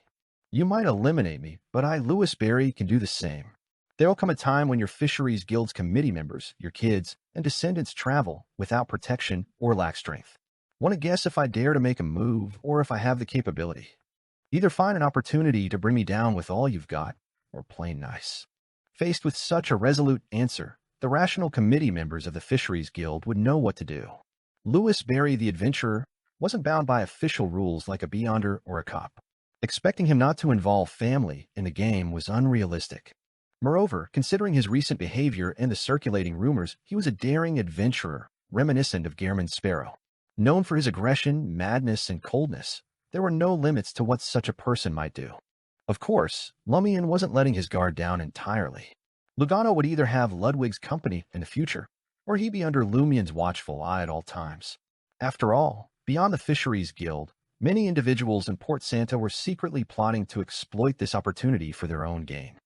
You might eliminate me, but I, Louis Berry, can do the same. There will come a time when your Fisheries Guild's committee members, your kids, and descendants travel without protection or lack strength. Want to guess if I dare to make a move or if I have the capability? Either find an opportunity to bring me down with all you've got, or plain nice. Faced with such a resolute answer, the rational committee members of the Fisheries Guild would know what to do. Louis Berry the adventurer wasn't bound by official rules like a Beyonder or a cop. Expecting him not to involve family in the game was unrealistic. Moreover, considering his recent behavior and the circulating rumors, he was a daring adventurer, reminiscent of Gehrman Sparrow. Known for his aggression, madness, and coldness, there were no limits to what such a person might do. Of course, Lumian wasn't letting his guard down entirely. Lugano would either have Ludwig's company in the future, or he'd be under Lumian's watchful eye at all times. After all, beyond the Fisheries Guild, many individuals in Port Santa were secretly plotting to exploit this opportunity for their own gain.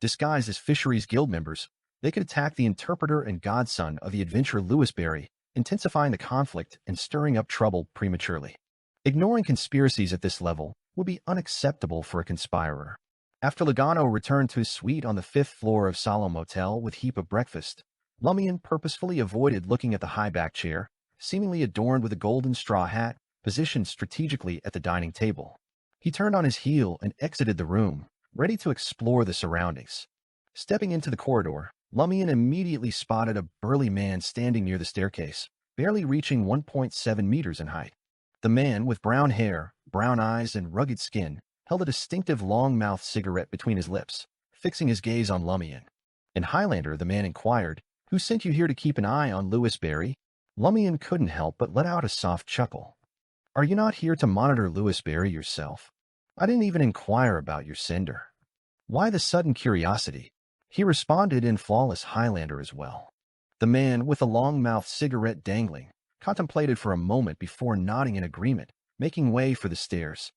Disguised as Fisheries Guild members, they could attack the interpreter and godson of the adventurer Louis Berry, intensifying the conflict and stirring up trouble prematurely. Ignoring conspiracies at this level would be unacceptable for a conspirer. After Lugano returned to his suite on the 5th floor of Salo Motel with heap of breakfast, Lumian purposefully avoided looking at the high-back chair, seemingly adorned with a golden straw hat, positioned strategically at the dining table. He turned on his heel and exited the room, ready to explore the surroundings. Stepping into the corridor, Lumian immediately spotted a burly man standing near the staircase, barely reaching 1.7 meters in height. The man, with brown hair, brown eyes, and rugged skin, held a distinctive long-mouthed cigarette between his lips, fixing his gaze on Lumian. In Highlander, the man inquired, "Who sent you here to keep an eye on Louis Berry?" Lumian couldn't help but let out a soft chuckle. "Are you not here to monitor Louis Berry yourself? I didn't even inquire about your sender." Why the sudden curiosity? He responded in flawless Highlander as well. The man, with a long-mouthed cigarette dangling, contemplated for a moment before nodding in agreement, making way for the stairs.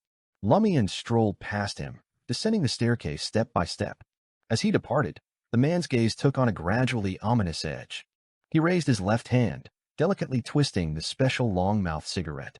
Lumian strolled past him, descending the staircase step by step. As he departed, the man's gaze took on a gradually ominous edge. He raised his left hand, delicately twisting the special long-mouthed cigarette.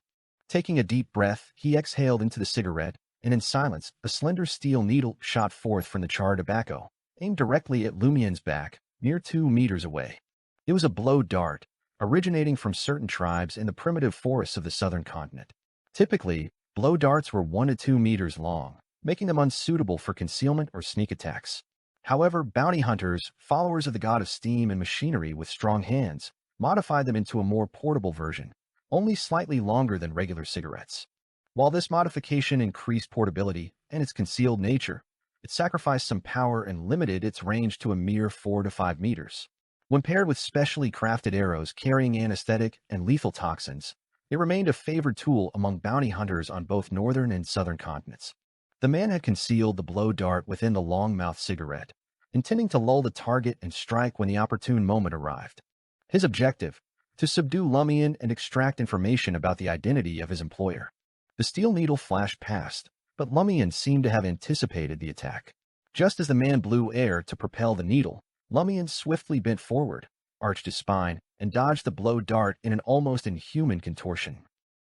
Taking a deep breath, he exhaled into the cigarette, and in silence, a slender steel needle shot forth from the charred tobacco, aimed directly at Lumian's back, near 2 meters away. It was a blow dart, originating from certain tribes in the primitive forests of the southern continent. Typically, blow darts were 1 to 2 meters long, making them unsuitable for concealment or sneak attacks. However, bounty hunters, followers of the god of steam and machinery with strong hands, modified them into a more portable version, only slightly longer than regular cigarettes. While this modification increased portability and its concealed nature, it sacrificed some power and limited its range to a mere 4 to 5 meters. When paired with specially crafted arrows carrying anesthetic and lethal toxins, it remained a favored tool among bounty hunters on both northern and southern continents. The man had concealed the blow dart within the long-mouthed cigarette, intending to lull the target and strike when the opportune moment arrived. His objective: to subdue Lumian and extract information about the identity of his employer. The steel needle flashed past, but Lumian seemed to have anticipated the attack. Just as the man blew air to propel the needle, Lumian swiftly bent forward, arched his spine, and dodged the blow dart in an almost inhuman contortion.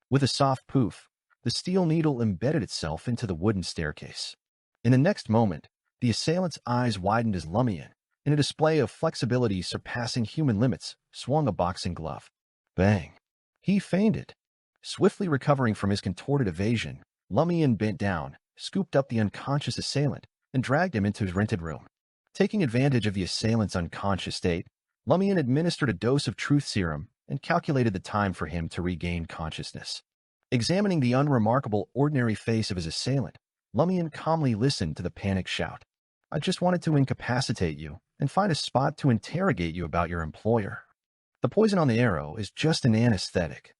With a soft poof, the steel needle embedded itself into the wooden staircase. In the next moment, the assailant's eyes widened as Lumian, in a display of flexibility surpassing human limits, swung a boxing glove. Bang! He fainted. Swiftly recovering from his contorted evasion, Lumian bent down, scooped up the unconscious assailant, and dragged him into his rented room. Taking advantage of the assailant's unconscious state, Lumian administered a dose of truth serum and calculated the time for him to regain consciousness. Examining the unremarkable, ordinary face of his assailant, Lumian calmly listened to the panicked shout. "I just wanted to incapacitate you and find a spot to interrogate you about your employer. The poison on the arrow is just an anesthetic."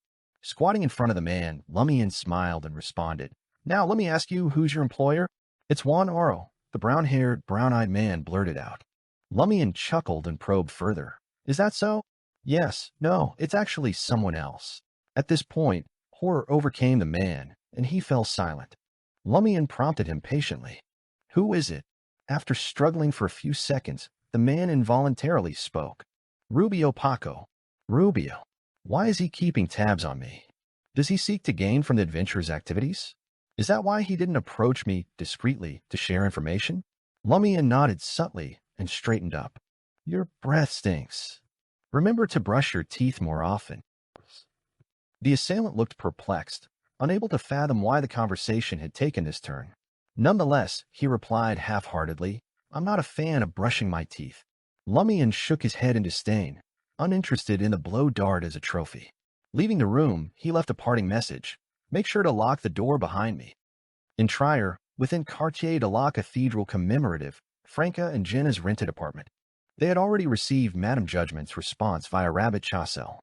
Squatting in front of the man, Lumian smiled and responded, "Now let me ask you, who's your employer?" "It's Juan Oro," the brown-haired, brown-eyed man blurted out. Lumian chuckled and probed further. "Is that so?" "Yes, no, it's actually someone else." At this point, horror overcame the man, and he fell silent. Lumian prompted him patiently. "Who is it?" After struggling for a few seconds, the man involuntarily spoke. "Rubio Paco." "Rubio? Why is he keeping tabs on me? Does he seek to gain from the adventurer's activities? Is that why he didn't approach me discreetly to share information?" Lumian nodded subtly and straightened up. "Your breath stinks. Remember to brush your teeth more often." The assailant looked perplexed, unable to fathom why the conversation had taken this turn. Nonetheless, he replied half-heartedly, "I'm not a fan of brushing my teeth." Lumian shook his head in disdain, uninterested in the blow dart as a trophy. Leaving the room, he left a parting message. "Make sure to lock the door behind me." In Trier, within Quartier de la Cathedral commemorative, Franca and Jenna's rented apartment. They had already received Madame Judgment's response via Rabbit Chassel.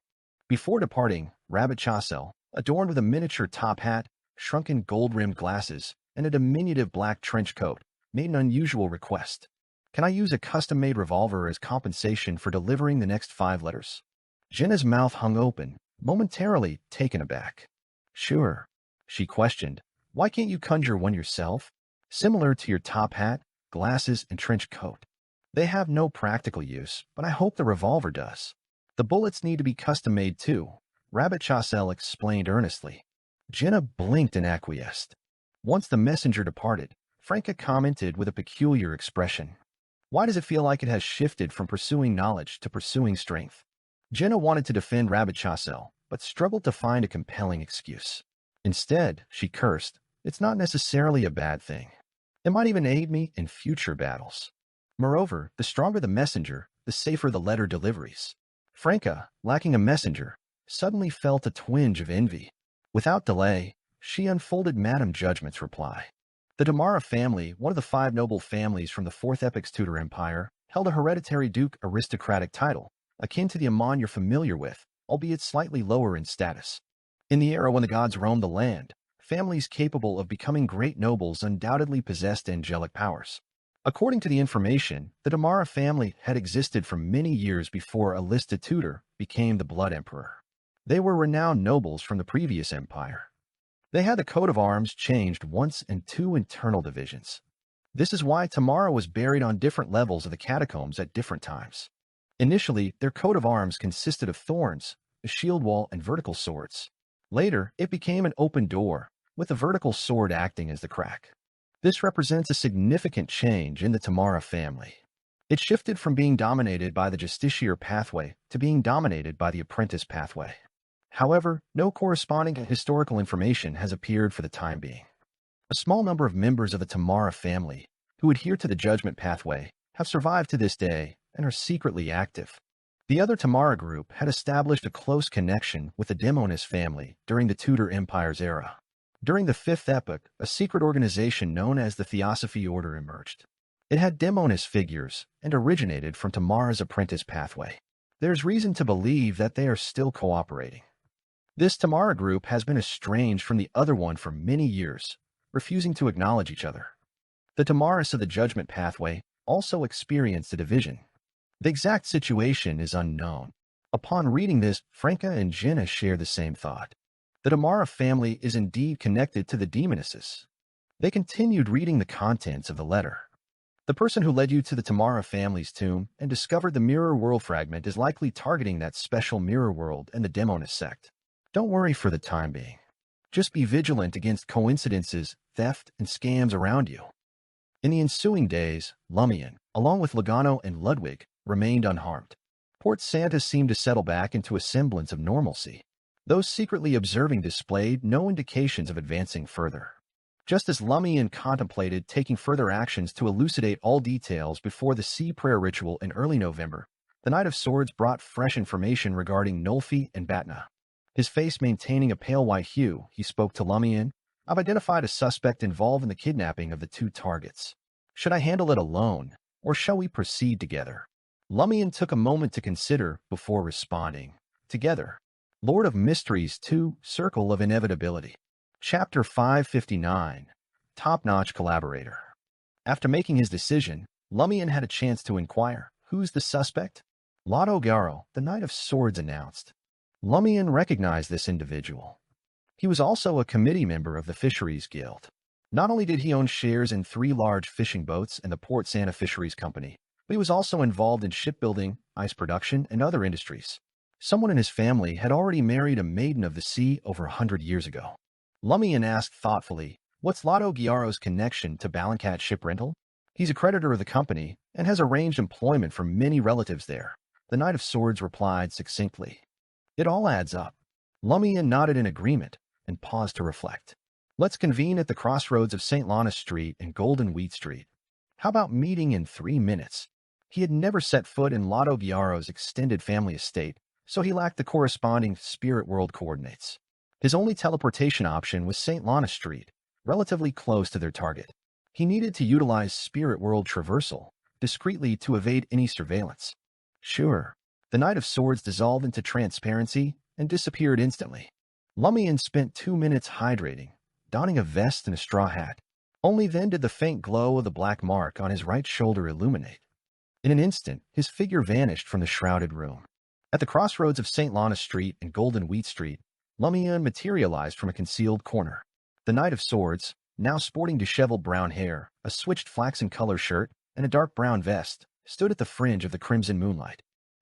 Before departing, Rabbit Chassel, adorned with a miniature top hat, shrunken gold-rimmed glasses, and a diminutive black trench coat, made an unusual request. "Can I use a custom-made revolver as compensation for delivering the next 5 letters?" Jenna's mouth hung open, momentarily taken aback. "Sure," she questioned. "Why can't you conjure one yourself? Similar to your top hat, glasses, and trench coat." "They have no practical use, but I hope the revolver does." "The bullets need to be custom-made too," Rabbit Chassel explained earnestly. Jenna blinked and acquiesced. Once the messenger departed, Franca commented with a peculiar expression. "Why does it feel like it has shifted from pursuing knowledge to pursuing strength?" Jenna wanted to defend Rabbit Chassel, but struggled to find a compelling excuse. Instead, she cursed, "It's not necessarily a bad thing. It might even aid me in future battles. Moreover, the stronger the messenger, the safer the letter deliveries." Franca, lacking a messenger, suddenly felt a twinge of envy. Without delay, she unfolded Madame Judgment's reply. The Damara family, one of the 5 noble families from the 4th Epic's Tudor Empire, held a hereditary duke aristocratic title, akin to the Amon you're familiar with, albeit slightly lower in status. In the era when the gods roamed the land, families capable of becoming great nobles undoubtedly possessed angelic powers. According to the information, the Tamara family had existed for many years before Alista Tudor became the Blood Emperor. They were renowned nobles from the previous empire. They had the coat of arms changed once and two internal divisions. This is why Tamara was buried on different levels of the catacombs at different times. Initially, their coat of arms consisted of thorns, a shield wall, and vertical swords. Later, it became an open door, with a vertical sword acting as the crack. This represents a significant change in the Tamara family. It shifted from being dominated by the justiciar pathway to being dominated by the apprentice pathway. However, no corresponding historical information has appeared for the time being. A small number of members of the Tamara family who adhere to the judgment pathway have survived to this day and are secretly active. The other Tamara group had established a close connection with the Demonis family during the Tudor Empire's era. During the Fifth Epoch, a secret organization known as the Theosophy Order emerged. It had Demonis figures and originated from Tamara's apprentice pathway. There's reason to believe that they are still cooperating. This Tamara group has been estranged from the other one for many years, refusing to acknowledge each other. The Tamaris of the Judgment Pathway also experienced a division. The exact situation is unknown. Upon reading this, Franca and Jenna share the same thought. The Tamara family is indeed connected to the Demonesses. They continued reading the contents of the letter. The person who led you to the Tamara family's tomb and discovered the mirror world fragment is likely targeting that special mirror world and the Demonis sect. Don't worry for the time being. Just be vigilant against coincidences, theft, and scams around you. In the ensuing days, Lumian, along with Logano and Ludwig, remained unharmed. Port Santa seemed to settle back into a semblance of normalcy. Those secretly observing displayed no indications of advancing further. Just as Lumian contemplated taking further actions to elucidate all details before the sea prayer ritual in early November, the Knight of Swords brought fresh information regarding Nolfi and Batna. His face maintaining a pale white hue, he spoke to Lumian. I've identified a suspect involved in the kidnapping of the two targets. Should I handle it alone, or shall we proceed together? Lumian took a moment to consider before responding. Together. Lord of Mysteries 2, Circle of Inevitability. Chapter 559. Top-notch collaborator. After making his decision, Lumian had a chance to inquire, who's the suspect? Lotto Garo, the Knight of Swords, announced. Lumian recognized this individual. He was also a committee member of the Fisheries Guild. Not only did he own shares in 3 large fishing boats and the Port Santa Fisheries Company, but he was also involved in shipbuilding, ice production, and other industries. Someone in his family had already married a maiden of the sea over 100 years ago. Lumian asked thoughtfully, what's Lotto Giaro's connection to Balancat Ship Rental? He's a creditor of the company and has arranged employment for many relatives there. The Knight of Swords replied succinctly. It all adds up. Lumian nodded in agreement and paused to reflect. Let's convene at the crossroads of St. Lana Street and Golden Wheat Street. How about meeting in 3 minutes? He had never set foot in Lotto Giaro's extended family estate, so he lacked the corresponding spirit world coordinates. His only teleportation option was St. Lana Street, relatively close to their target. He needed to utilize spirit world traversal discreetly to evade any surveillance. Sure. The Knight of Swords dissolved into transparency and disappeared instantly. Lumian spent 2 minutes hydrating, donning a vest and a straw hat. Only then did the faint glow of the black mark on his right shoulder illuminate. In an instant, his figure vanished from the shrouded room. At the crossroads of St. Lana Street and Golden Wheat Street, Lumian materialized from a concealed corner. The Knight of Swords, now sporting disheveled brown hair, a switched flaxen color shirt, and a dark brown vest, stood at the fringe of the crimson moonlight.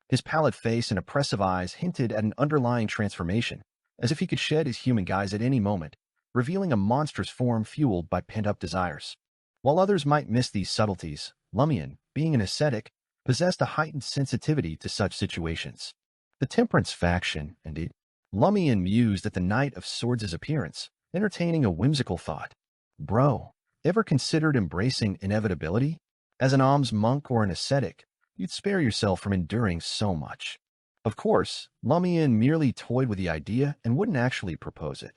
His pallid face and oppressive eyes hinted at an underlying transformation, as if he could shed his human guise at any moment, revealing a monstrous form fueled by pent-up desires. While others might miss these subtleties, Lumian, being an ascetic, possessed a heightened sensitivity to such situations. The Temperance faction, indeed. Lumian mused at the Knight of Swords' appearance, entertaining a whimsical thought. Bro, ever considered embracing inevitability? As an alms monk or an ascetic, you'd spare yourself from enduring so much. Of course, Lumian merely toyed with the idea and wouldn't actually propose it.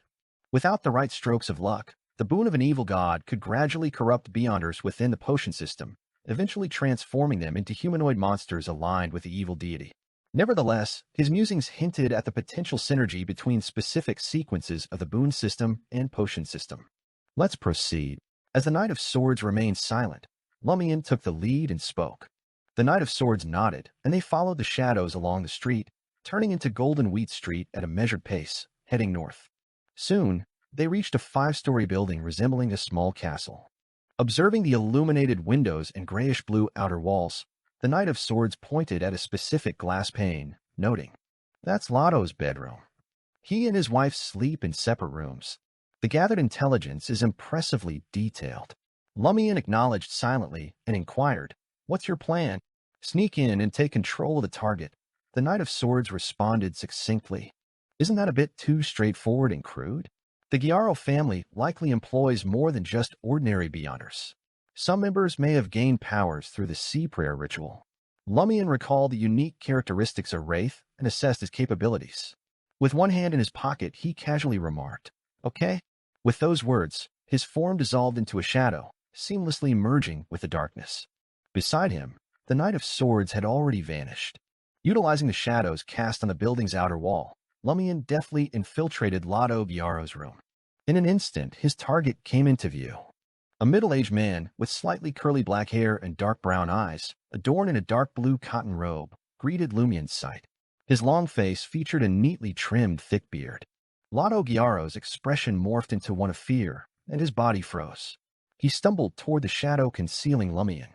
Without the right strokes of luck, the boon of an evil god could gradually corrupt beyonders within the potion system, eventually transforming them into humanoid monsters aligned with the evil deity. Nevertheless, his musings hinted at the potential synergy between specific sequences of the boon system and potion system. Let's proceed. As the Knight of Swords remained silent, Lumian took the lead and spoke. The Knight of Swords nodded, and they followed the shadows along the street, turning into Golden Wheat Street at a measured pace, heading north. Soon, they reached a 5-story building resembling a small castle. Observing the illuminated windows and grayish-blue outer walls, the Knight of Swords pointed at a specific glass pane, noting, "That's Lotto's bedroom. He and his wife sleep in separate rooms. The gathered intelligence is impressively detailed." Lumian acknowledged silently and inquired, "What's your plan?" "Sneak in and take control of the target," the Knight of Swords responded succinctly. "Isn't that a bit too straightforward and crude? The Gyaro family likely employs more than just ordinary Beyonders. Some members may have gained powers through the sea prayer ritual." Lumian recalled the unique characteristics of Wraith and assessed his capabilities. With one hand in his pocket, he casually remarked, "Okay." With those words, his form dissolved into a shadow, seamlessly merging with the darkness. Beside him, the Knight of Swords had already vanished. Utilizing the shadows cast on the building's outer wall, Lumian deftly infiltrated Lotto Gyaro's room. In an instant, his target came into view. A middle-aged man with slightly curly black hair and dark brown eyes, adorned in a dark blue cotton robe, greeted Lumian's sight. His long face featured a neatly trimmed thick beard. Lotto Gyaro's expression morphed into one of fear, and his body froze. He stumbled toward the shadow concealing Lumian.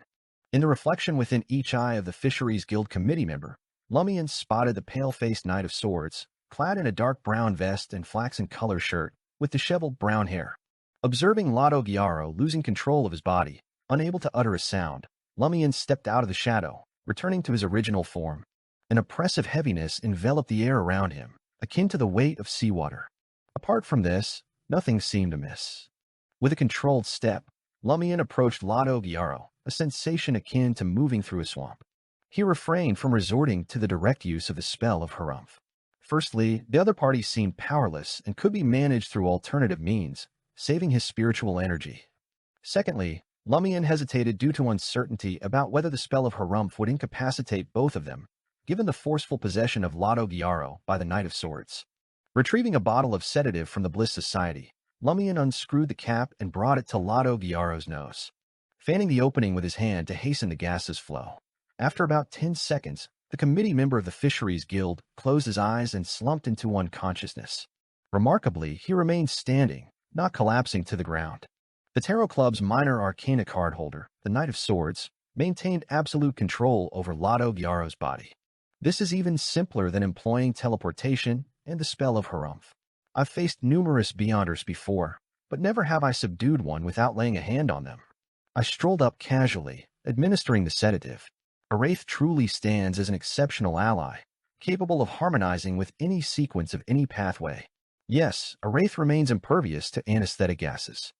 In the reflection within each eye of the Fisheries Guild committee member, Lumian spotted the pale-faced Knight of Swords, clad in a dark brown vest and flaxen color shirt, with disheveled brown hair. Observing Lotto Gyaro losing control of his body, unable to utter a sound, Lumian stepped out of the shadow, returning to his original form. An oppressive heaviness enveloped the air around him, akin to the weight of seawater. Apart from this, nothing seemed amiss. With a controlled step, Lumian approached Lotto Gyaro, a sensation akin to moving through a swamp. He refrained from resorting to the direct use of the spell of Harumph. Firstly, the other party seemed powerless and could be managed through alternative means, saving his spiritual energy. Secondly, Lumian hesitated due to uncertainty about whether the spell of Harumph would incapacitate both of them, given the forceful possession of Lotto Gyaro by the Knight of Swords. Retrieving a bottle of sedative from the Bliss Society, Lumian unscrewed the cap and brought it to Lotto Gyaro's nose, fanning the opening with his hand to hasten the gas's flow. After about 10 seconds, the committee member of the Fisheries Guild closed his eyes and slumped into unconsciousness. Remarkably, he remained standing, not collapsing to the ground. The Tarot Club's minor arcana card holder, the Knight of Swords, maintained absolute control over Lotto Gyaro's body. This is even simpler than employing teleportation and the spell of Harumph. I've faced numerous Beyonders before, but never have I subdued one without laying a hand on them. I strolled up casually, administering the sedative. A Wraith truly stands as an exceptional ally, capable of harmonizing with any sequence of any pathway. Yes, a Wraith remains impervious to anesthetic gases.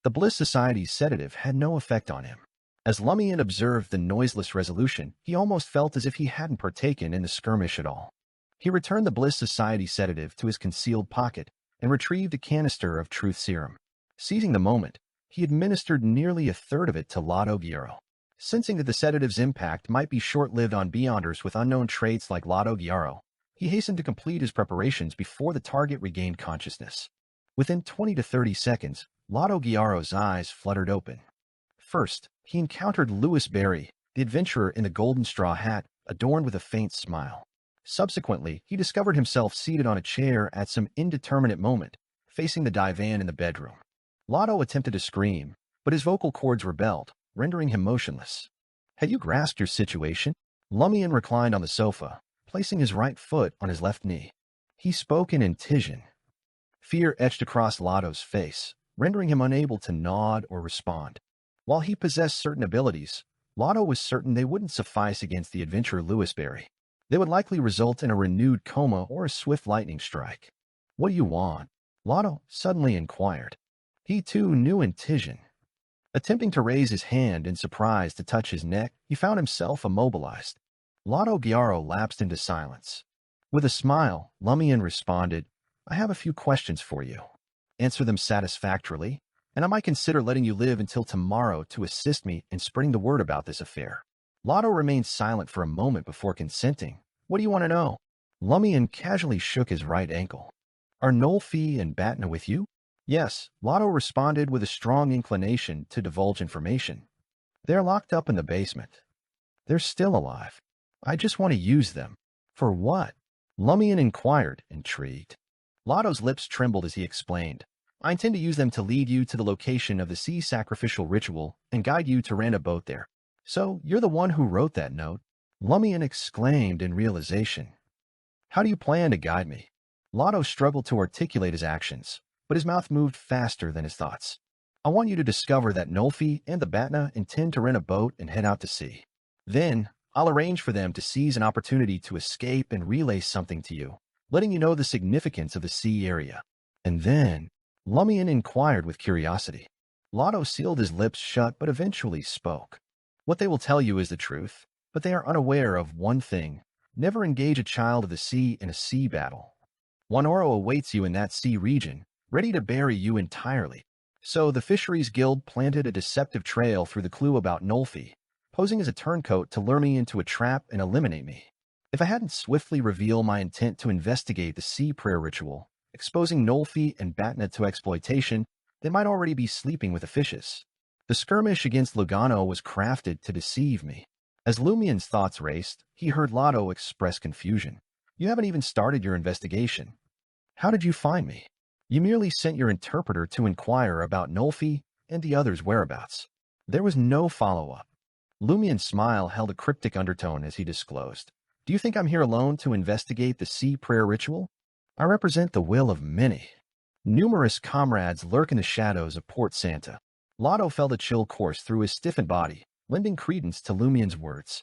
The Bliss Society's sedative had no effect on him. As Lumian observed the noiseless resolution, he almost felt as if he hadn't partaken in the skirmish at all. He returned the Bliss Society sedative to his concealed pocket and retrieved a canister of truth serum. Seizing the moment, he administered nearly a third of it to Lotto Gyaro. Sensing that the sedative's impact might be short-lived on Beyonders with unknown traits like Lotto Gyaro, he hastened to complete his preparations before the target regained consciousness. Within 20 to 30 seconds, Lotto Gyaro's eyes fluttered open. First, he encountered Louis Berry, the adventurer in the golden straw hat, adorned with a faint smile. Subsequently, he discovered himself seated on a chair at some indeterminate moment, facing the divan in the bedroom. Lotto attempted to scream, but his vocal cords rebelled, rendering him motionless. "Have you grasped your situation?" Lumian reclined on the sofa, placing his right foot on his left knee. He spoke in Intijan. Fear etched across Lotto's face, rendering him unable to nod or respond. While he possessed certain abilities, Lotto was certain they wouldn't suffice against the adventurer Louis Berry. They would likely result in a renewed coma or a swift lightning strike. "What do you want?" Lotto suddenly inquired. He too knew Intijan. Attempting to raise his hand in surprise to touch his neck, he found himself immobilized. Lotto Gyaro lapsed into silence. With a smile, Lumian responded, "I have a few questions for you. Answer them satisfactorily, and I might consider letting you live until tomorrow to assist me in spreading the word about this affair." Lotto remained silent for a moment before consenting. "What do you want to know?" Lumian casually shook his right ankle. "Are Nolfi and Batna with you?" "Yes," Lotto responded with a strong inclination to divulge information. They're locked up in the basement. They're still alive. I just want to use them. For what? Lumian inquired, intrigued. Lotto's lips trembled as he explained. I intend to use them to lead you to the location of the sea sacrificial ritual and guide you to rent a boat there. So, you're the one who wrote that note? Lumian exclaimed in realization. How do you plan to guide me? Lotto struggled to articulate his actions, but his mouth moved faster than his thoughts. I want you to discover that Nolfi and the Batna intend to rent a boat and head out to sea. Then, I'll arrange for them to seize an opportunity to escape and relay something to you, letting you know the significance of the sea area. And then, Lumian inquired with curiosity. Lotto sealed his lips shut but eventually spoke. What they will tell you is the truth, but they are unaware of one thing. Never engage a child of the sea in a sea battle. One Oro awaits you in that sea region, ready to bury you entirely. So the Fisheries Guild planted a deceptive trail through the clue about Nolfi, posing as a turncoat to lure me into a trap and eliminate me. If I hadn't swiftly revealed my intent to investigate the sea prayer ritual, exposing Nolfi and Batna to exploitation, they might already be sleeping with the fishes. The skirmish against Lugano was crafted to deceive me. As Lumian's thoughts raced, he heard Lotto express confusion. You haven't even started your investigation. How did you find me? You merely sent your interpreter to inquire about Nolfi and the others' whereabouts. There was no follow-up. Lumian's smile held a cryptic undertone as he disclosed. Do you think I'm here alone to investigate the sea prayer ritual? I represent the will of many. Numerous comrades lurk in the shadows of Port Santa. Lotto felt a chill course through his stiffened body, lending credence to Lumian's words.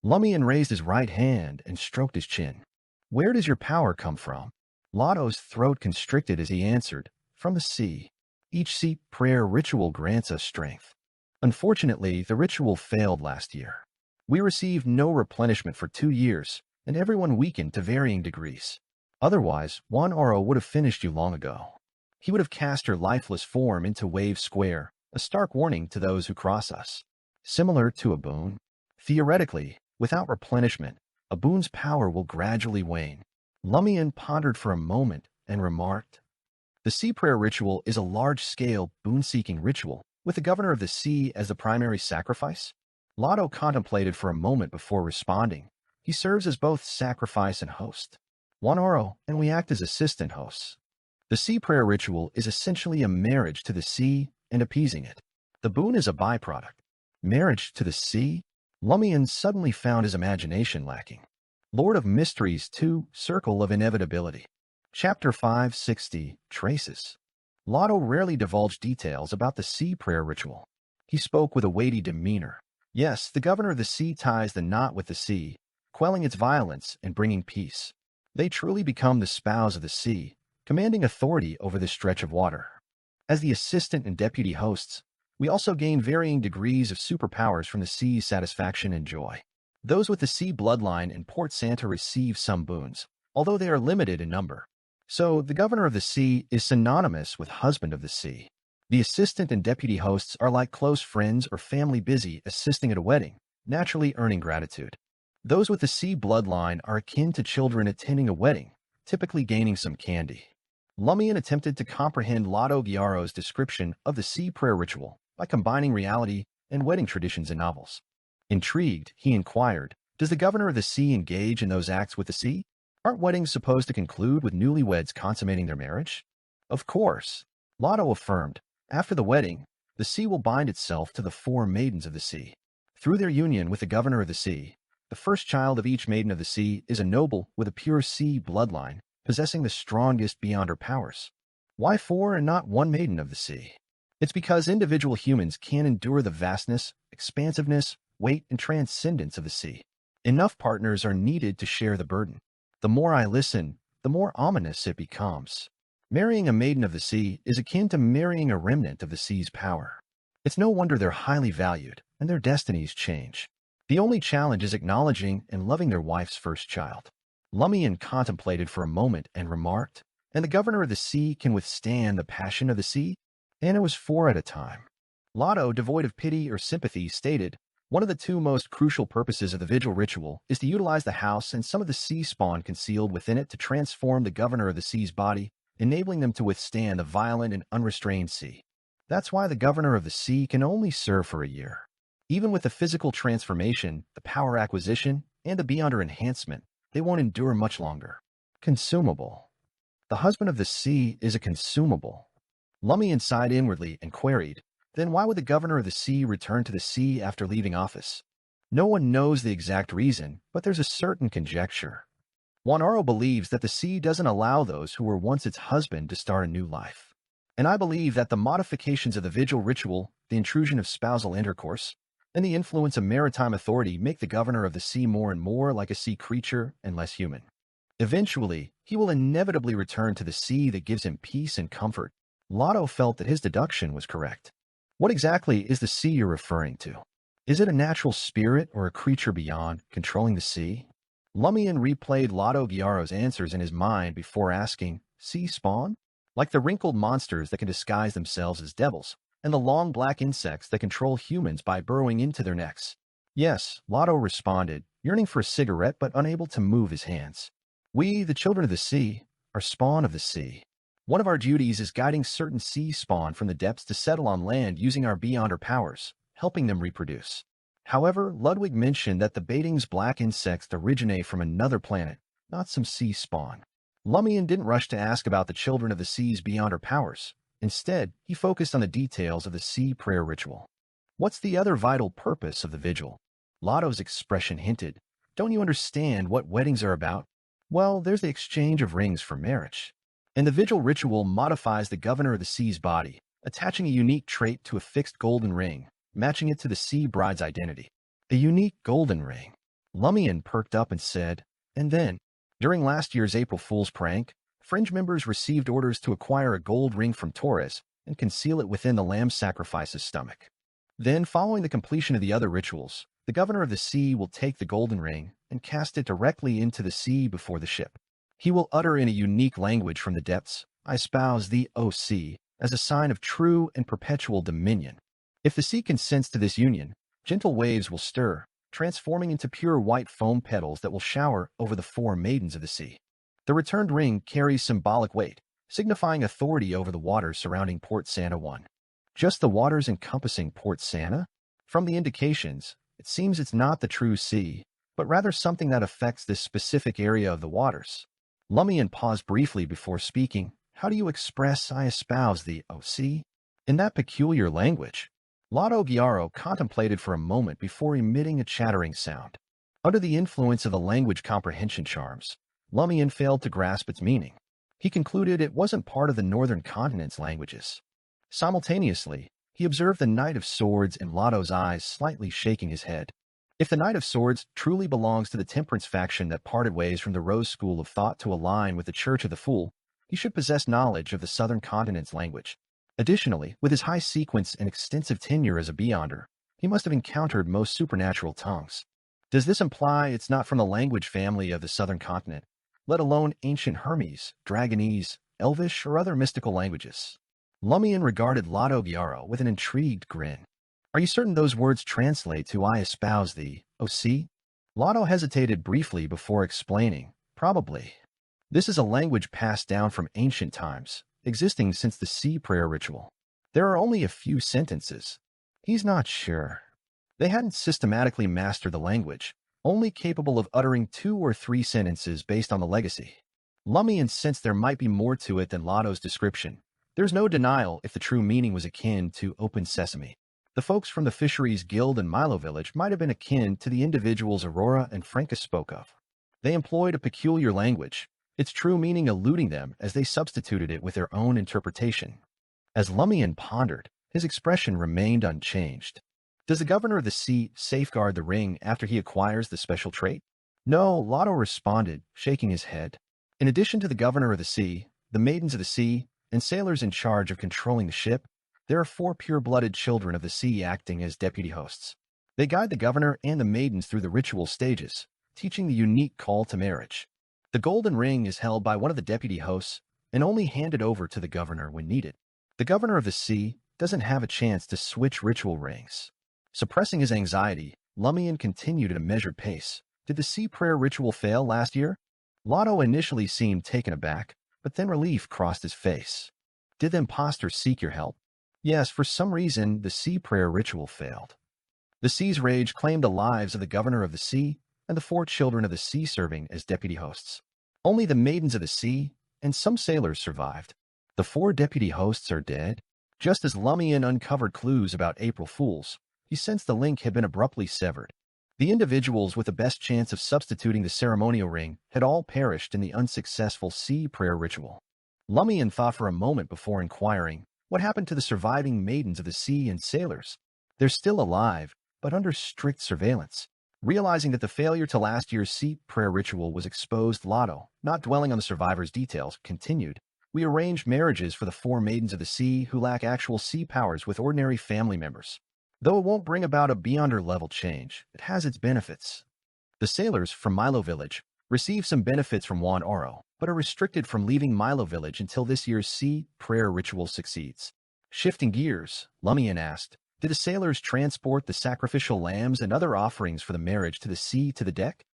Lumian raised his right hand and stroked his chin. Where does your power come from? Lotto's throat constricted as he answered, from the sea. Each sea prayer ritual grants us strength. Unfortunately, the ritual failed last year. We received no replenishment for 2 years, and everyone weakened to varying degrees. Otherwise, Juan Oro would have finished you long ago. He would have cast your lifeless form into Wave Square, a stark warning to those who cross us. Similar to a boon. Theoretically, without replenishment, a boon's power will gradually wane. Lumian pondered for a moment and remarked, the sea prayer ritual is a large-scale, boon-seeking ritual, with the governor of the sea as the primary sacrifice. Lotto contemplated for a moment before responding. He serves as both sacrifice and host. Juan Oro, and we act as assistant hosts. The sea prayer ritual is essentially a marriage to the sea and appeasing it. The boon is a byproduct. Marriage to the sea? Lumian suddenly found his imagination lacking. Lord of Mysteries 2, Circle of Inevitability. Chapter 560, Traces. Lotto rarely divulged details about the sea prayer ritual. He spoke with a weighty demeanor. Yes, the governor of the sea ties the knot with the sea, quelling its violence and bringing peace. They truly become the spouse of the sea, commanding authority over this stretch of water. As the assistant and deputy hosts, we also gain varying degrees of superpowers from the sea's satisfaction and joy. Those with the sea bloodline in Port Santa receive some boons, although they are limited in number. So, the governor of the sea is synonymous with husband of the sea. The assistant and deputy hosts are like close friends or family busy assisting at a wedding, naturally earning gratitude. Those with the sea bloodline are akin to children attending a wedding, typically gaining some candy. Lumian attempted to comprehend Lotto Giaro's description of the sea prayer ritual by combining reality and wedding traditions in novels. Intrigued, he inquired, does the governor of the sea engage in those acts with the sea? Aren't weddings supposed to conclude with newlyweds consummating their marriage? Of course. Lotto affirmed, after the wedding, the sea will bind itself to the 4 maidens of the sea. Through their union with the governor of the sea, the first child of each maiden of the sea is a noble with a pure sea bloodline, possessing the strongest beyond her powers. Why 4 and not 1 maiden of the sea? It's because individual humans can't endure the vastness, expansiveness, weight, and transcendence of the sea. Enough partners are needed to share the burden. The more I listen, the more ominous it becomes. Marrying a maiden of the sea is akin to marrying a remnant of the sea's power. It's no wonder they're highly valued, and their destinies change. The only challenge is acknowledging and loving their wife's first child. Lumian contemplated for a moment and remarked, and the governor of the sea can withstand the passion of the sea? And it was 4 at a time. Lotto, devoid of pity or sympathy, stated, one of the 2 most crucial purposes of the vigil ritual is to utilize the house and some of the sea spawn concealed within it to transform the governor of the sea's body, enabling them to withstand the violent and unrestrained sea. That's why the governor of the sea can only serve for a year. Even with the physical transformation, the power acquisition, and the beyonder enhancement, they won't endure much longer. Consumable. The husband of the sea is a consumable. Lumian sighed inwardly and queried, then why would the governor of the sea return to the sea after leaving office? No one knows the exact reason, but there's a certain conjecture. Juanaro believes that the sea doesn't allow those who were once its husband to start a new life. And I believe that the modifications of the vigil ritual, the intrusion of spousal intercourse, and the influence of maritime authority make the governor of the sea more and more like a sea creature and less human. Eventually, he will inevitably return to the sea that gives him peace and comfort. Lotto felt that his deduction was correct. What exactly is the sea you're referring to? Is it a natural spirit or a creature beyond, controlling the sea? Lumian replayed Lotto Giaro's answers in his mind before asking, sea spawn? Like the wrinkled monsters that can disguise themselves as devils, and the long black insects that control humans by burrowing into their necks. Yes, Lotto responded, yearning for a cigarette but unable to move his hands. We, the children of the sea, are spawn of the sea. One of our duties is guiding certain sea spawn from the depths to settle on land using our beyonder powers, helping them reproduce. However, Ludwig mentioned that the Baiting's black insects originate from another planet, not some sea spawn. Lumian didn't rush to ask about the children of the sea's beyonder powers. Instead, he focused on the details of the sea prayer ritual. What's the other vital purpose of the vigil? Lotto's expression hinted, don't you understand what weddings are about? Well, there's the exchange of rings for marriage. And the vigil ritual modifies the governor of the sea's body, attaching a unique trait to a fixed golden ring, matching it to the sea bride's identity. A unique golden ring. Lumian perked up and said, and then, during last year's April Fool's prank, Fringe members received orders to acquire a gold ring from Torres and conceal it within the lamb sacrifice's stomach. Then, following the completion of the other rituals, the governor of the sea will take the golden ring and cast it directly into the sea before the ship. He will utter in a unique language from the depths, I espouse thee, O sea, as a sign of true and perpetual dominion. If the sea consents to this union, gentle waves will stir, transforming into pure white foam petals that will shower over the four maidens of the sea. The returned ring carries symbolic weight, signifying authority over the waters surrounding Port Santa 1. Just the waters encompassing Port Santa? From the indications, it seems it's not the true sea, but rather something that affects this specific area of the waters. Lumian paused briefly before speaking. How do you express I espouse thee, O sea? In that peculiar language. Lotto Giaro contemplated for a moment before emitting a chattering sound. Under the influence of the language comprehension charms, Lumian failed to grasp its meaning. He concluded it wasn't part of the northern continent's languages. Simultaneously, he observed the Knight of Swords in Lotto's eyes slightly shaking his head. If the Knight of Swords truly belongs to the Temperance faction that parted ways from the Rose School of Thought to align with the Church of the Fool, he should possess knowledge of the southern continent's language. Additionally, with his high sequence and extensive tenure as a beyonder, he must have encountered most supernatural tongues. Does this imply it's not from the language family of the southern continent, let alone ancient Hermes, Dragonese, Elvish, or other mystical languages? Lumian regarded Lotto Giaro with an intrigued grin. Are you certain those words translate to I espouse thee, O sea? Lotto hesitated briefly before explaining, probably. This is a language passed down from ancient times, existing since the sea prayer ritual. There are only a few sentences. He's not sure. They hadn't systematically mastered the language, only capable of uttering 2 or 3 sentences based on the legacy. Lumian sensed there might be more to it than Lotto's description. There's no denial if the true meaning was akin to open sesame. The folks from the Fisheries Guild in Milo Village might have been akin to the individuals Aurora and Franca spoke of. They employed a peculiar language, its true meaning eluding them as they substituted it with their own interpretation. As Lumian pondered, his expression remained unchanged. Does the governor of the sea safeguard the ring after he acquires the special trait? No, Lotto responded, shaking his head. In addition to the governor of the sea, the maidens of the sea, and sailors in charge of controlling the ship, there are 4 pure-blooded children of the sea acting as deputy hosts. They guide the governor and the maidens through the ritual stages, teaching the unique call to marriage. The golden ring is held by one of the deputy hosts and only handed over to the governor when needed. The governor of the sea doesn't have a chance to switch ritual rings. Suppressing his anxiety, Lumian continued at a measured pace. Did the sea prayer ritual fail last year? Lotto initially seemed taken aback, but then relief crossed his face. Did the imposter seek your help? Yes, for some reason, the sea prayer ritual failed. The sea's rage claimed the lives of the governor of the sea and the 4 children of the sea serving as deputy hosts. Only the maidens of the sea and some sailors survived. The 4 deputy hosts are dead. Just as Lumian uncovered clues about April Fools, he sensed the link had been abruptly severed. The individuals with the best chance of substituting the ceremonial ring had all perished in the unsuccessful sea prayer ritual. Lumian thought for a moment before inquiring, what happened to the surviving maidens of the sea and sailors? They're still alive, but under strict surveillance. Realizing that the failure to last year's sea prayer ritual was exposed, Lotto, not dwelling on the survivors' details, continued, "We arranged marriages for the 4 maidens of the sea who lack actual sea powers with ordinary family members. Though it won't bring about a beyonder-level change, it has its benefits." The sailors from Milo Village receive some benefits from Juan Oro, but are restricted from leaving Milo Village until this year's sea prayer ritual succeeds. Shifting gears, Lumian asked, "Did the sailors transport the sacrificial lambs and other offerings for the marriage to the sea to the deck?"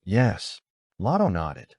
"Yes." Lotto nodded.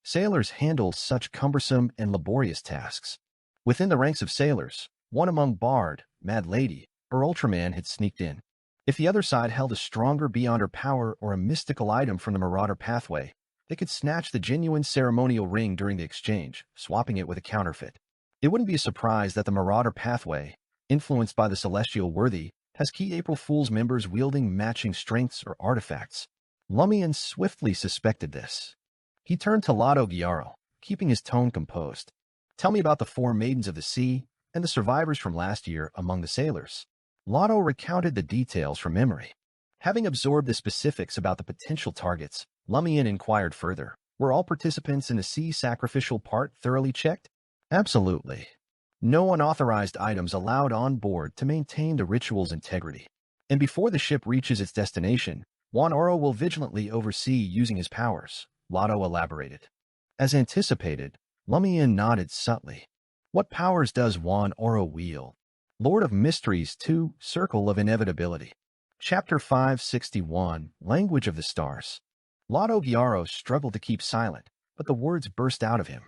Sailors handle such cumbersome and laborious tasks. Within the ranks of sailors, one among Bard, Mad Lady, or Ultraman had sneaked in. If the other side held a stronger Beyonder power or a mystical item from the Marauder pathway, they could snatch the genuine ceremonial ring during the exchange, swapping it with a counterfeit. It wouldn't be a surprise that the Marauder pathway, influenced by the Celestial Worthy, has key April Fool's members wielding matching strengths or artifacts. Lumian swiftly suspected this. He turned to Lotto Gyaro, keeping his tone composed. "Tell me about the 4 maidens of the sea and the survivors from last year among the sailors." Lotto recounted the details from memory. Having absorbed the specifics about the potential targets, Lumian inquired further, "Were all participants in the sea sacrificial part thoroughly checked?" "Absolutely. No unauthorized items allowed on board to maintain the ritual's integrity. And before the ship reaches its destination, Juan Oro will vigilantly oversee using his powers," Lotto elaborated. As anticipated, Lumian nodded subtly. "What powers does Juan Oro wield?" Lord of Mysteries 2, Circle of Inevitability. Chapter 561, Language of the Stars. Lotto Gyaro struggled to keep silent, but the words burst out of him.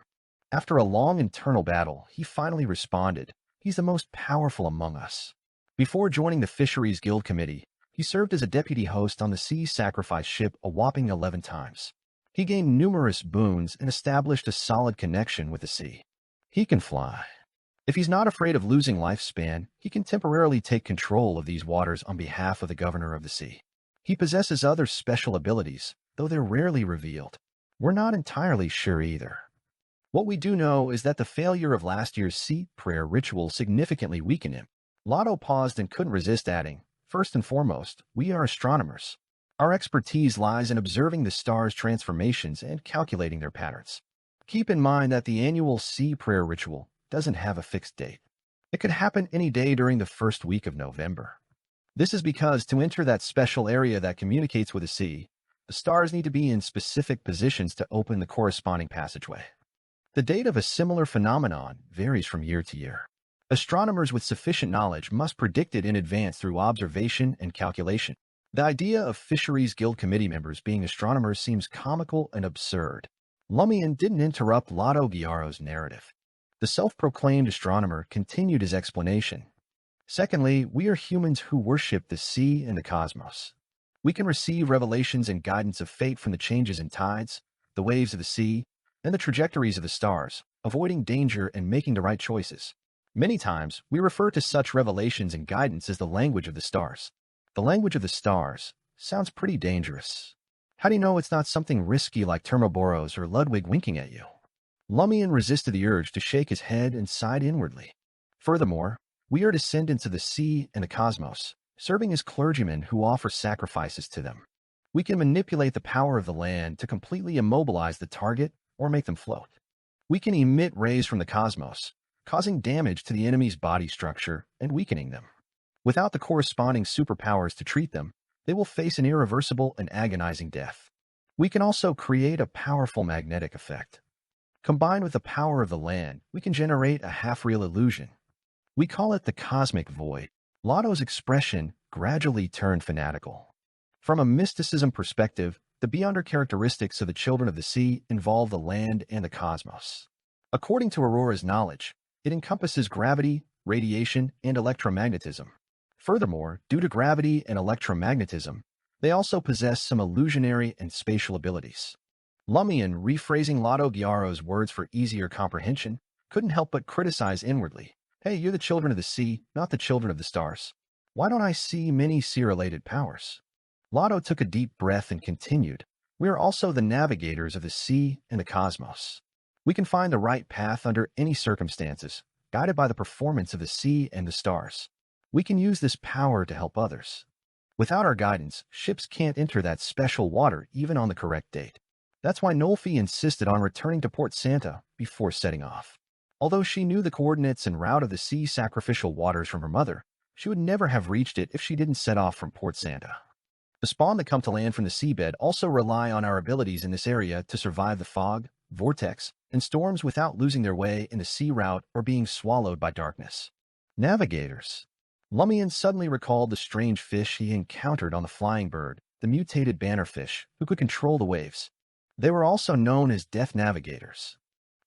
After a long internal battle, he finally responded, "He's the most powerful among us." Before joining the Fisheries Guild Committee, he served as a deputy host on the sea sacrifice ship a whopping 11 times. He gained numerous boons and established a solid connection with the sea. He can fly. If he's not afraid of losing lifespan, he can temporarily take control of these waters on behalf of the governor of the sea. He possesses other special abilities, though they're rarely revealed. We're not entirely sure either. What we do know is that the failure of last year's sea prayer ritual significantly weakened him. Lotto paused and couldn't resist adding, "First and foremost, we are astronomers. Our expertise lies in observing the stars' transformations and calculating their patterns. Keep in mind that the annual sea prayer ritual doesn't have a fixed date. It could happen any day during the first week of November. This is because to enter that special area that communicates with the sea, the stars need to be in specific positions to open the corresponding passageway. The date of a similar phenomenon varies from year to year. Astronomers with sufficient knowledge must predict it in advance through observation and calculation. The idea of Fisheries Guild Committee members being astronomers seems comical and absurd." Lumian didn't interrupt Lotto Gyaro's narrative. The self-proclaimed astronomer continued his explanation. "Secondly, we are humans who worship the sea and the cosmos. We can receive revelations and guidance of fate from the changes in tides, the waves of the sea, and the trajectories of the stars, avoiding danger and making the right choices. Many times, we refer to such revelations and guidance as the language of the stars." The language of the stars sounds pretty dangerous. How do you know it's not something risky like Termoboros or Ludwig winking at you? Lumian resisted the urge to shake his head and sighed inwardly. "Furthermore, we are descendants of the sea and the cosmos, serving as clergymen who offer sacrifices to them. We can manipulate the power of the land to completely immobilize the target or make them float. We can emit rays from the cosmos, causing damage to the enemy's body structure and weakening them. Without the corresponding superpowers to treat them, they will face an irreversible and agonizing death. We can also create a powerful magnetic effect. Combined with the power of the land, we can generate a half-real illusion. We call it the cosmic void." Lotto's expression gradually turned fanatical. From a mysticism perspective, the beyonder characteristics of the children of the sea involve the land and the cosmos. According to Aurora's knowledge, it encompasses gravity, radiation, and electromagnetism. Furthermore, due to gravity and electromagnetism, they also possess some illusionary and spatial abilities. Lumian, rephrasing Lotto Ghiaro's words for easier comprehension, couldn't help but criticize inwardly. Hey, you're the children of the sea, not the children of the stars. Why don't I see many sea-related powers? Lotto took a deep breath and continued. We are also the navigators of the sea and the cosmos. We can find the right path under any circumstances, guided by the performance of the sea and the stars. We can use this power to help others. Without our guidance, ships can't enter that special water even on the correct date. That's why Nolfi insisted on returning to Port Santa before setting off. Although she knew the coordinates and route of the sea sacrificial waters from her mother, she would never have reached it if she didn't set off from Port Santa. The spawn that come to land from the seabed also rely on our abilities in this area to survive the fog, vortex, and storms without losing their way in the sea route or being swallowed by darkness. Navigators. Lumian suddenly recalled the strange fish he encountered on the flying bird, the mutated bannerfish, who could control the waves. They were also known as Death Navigators.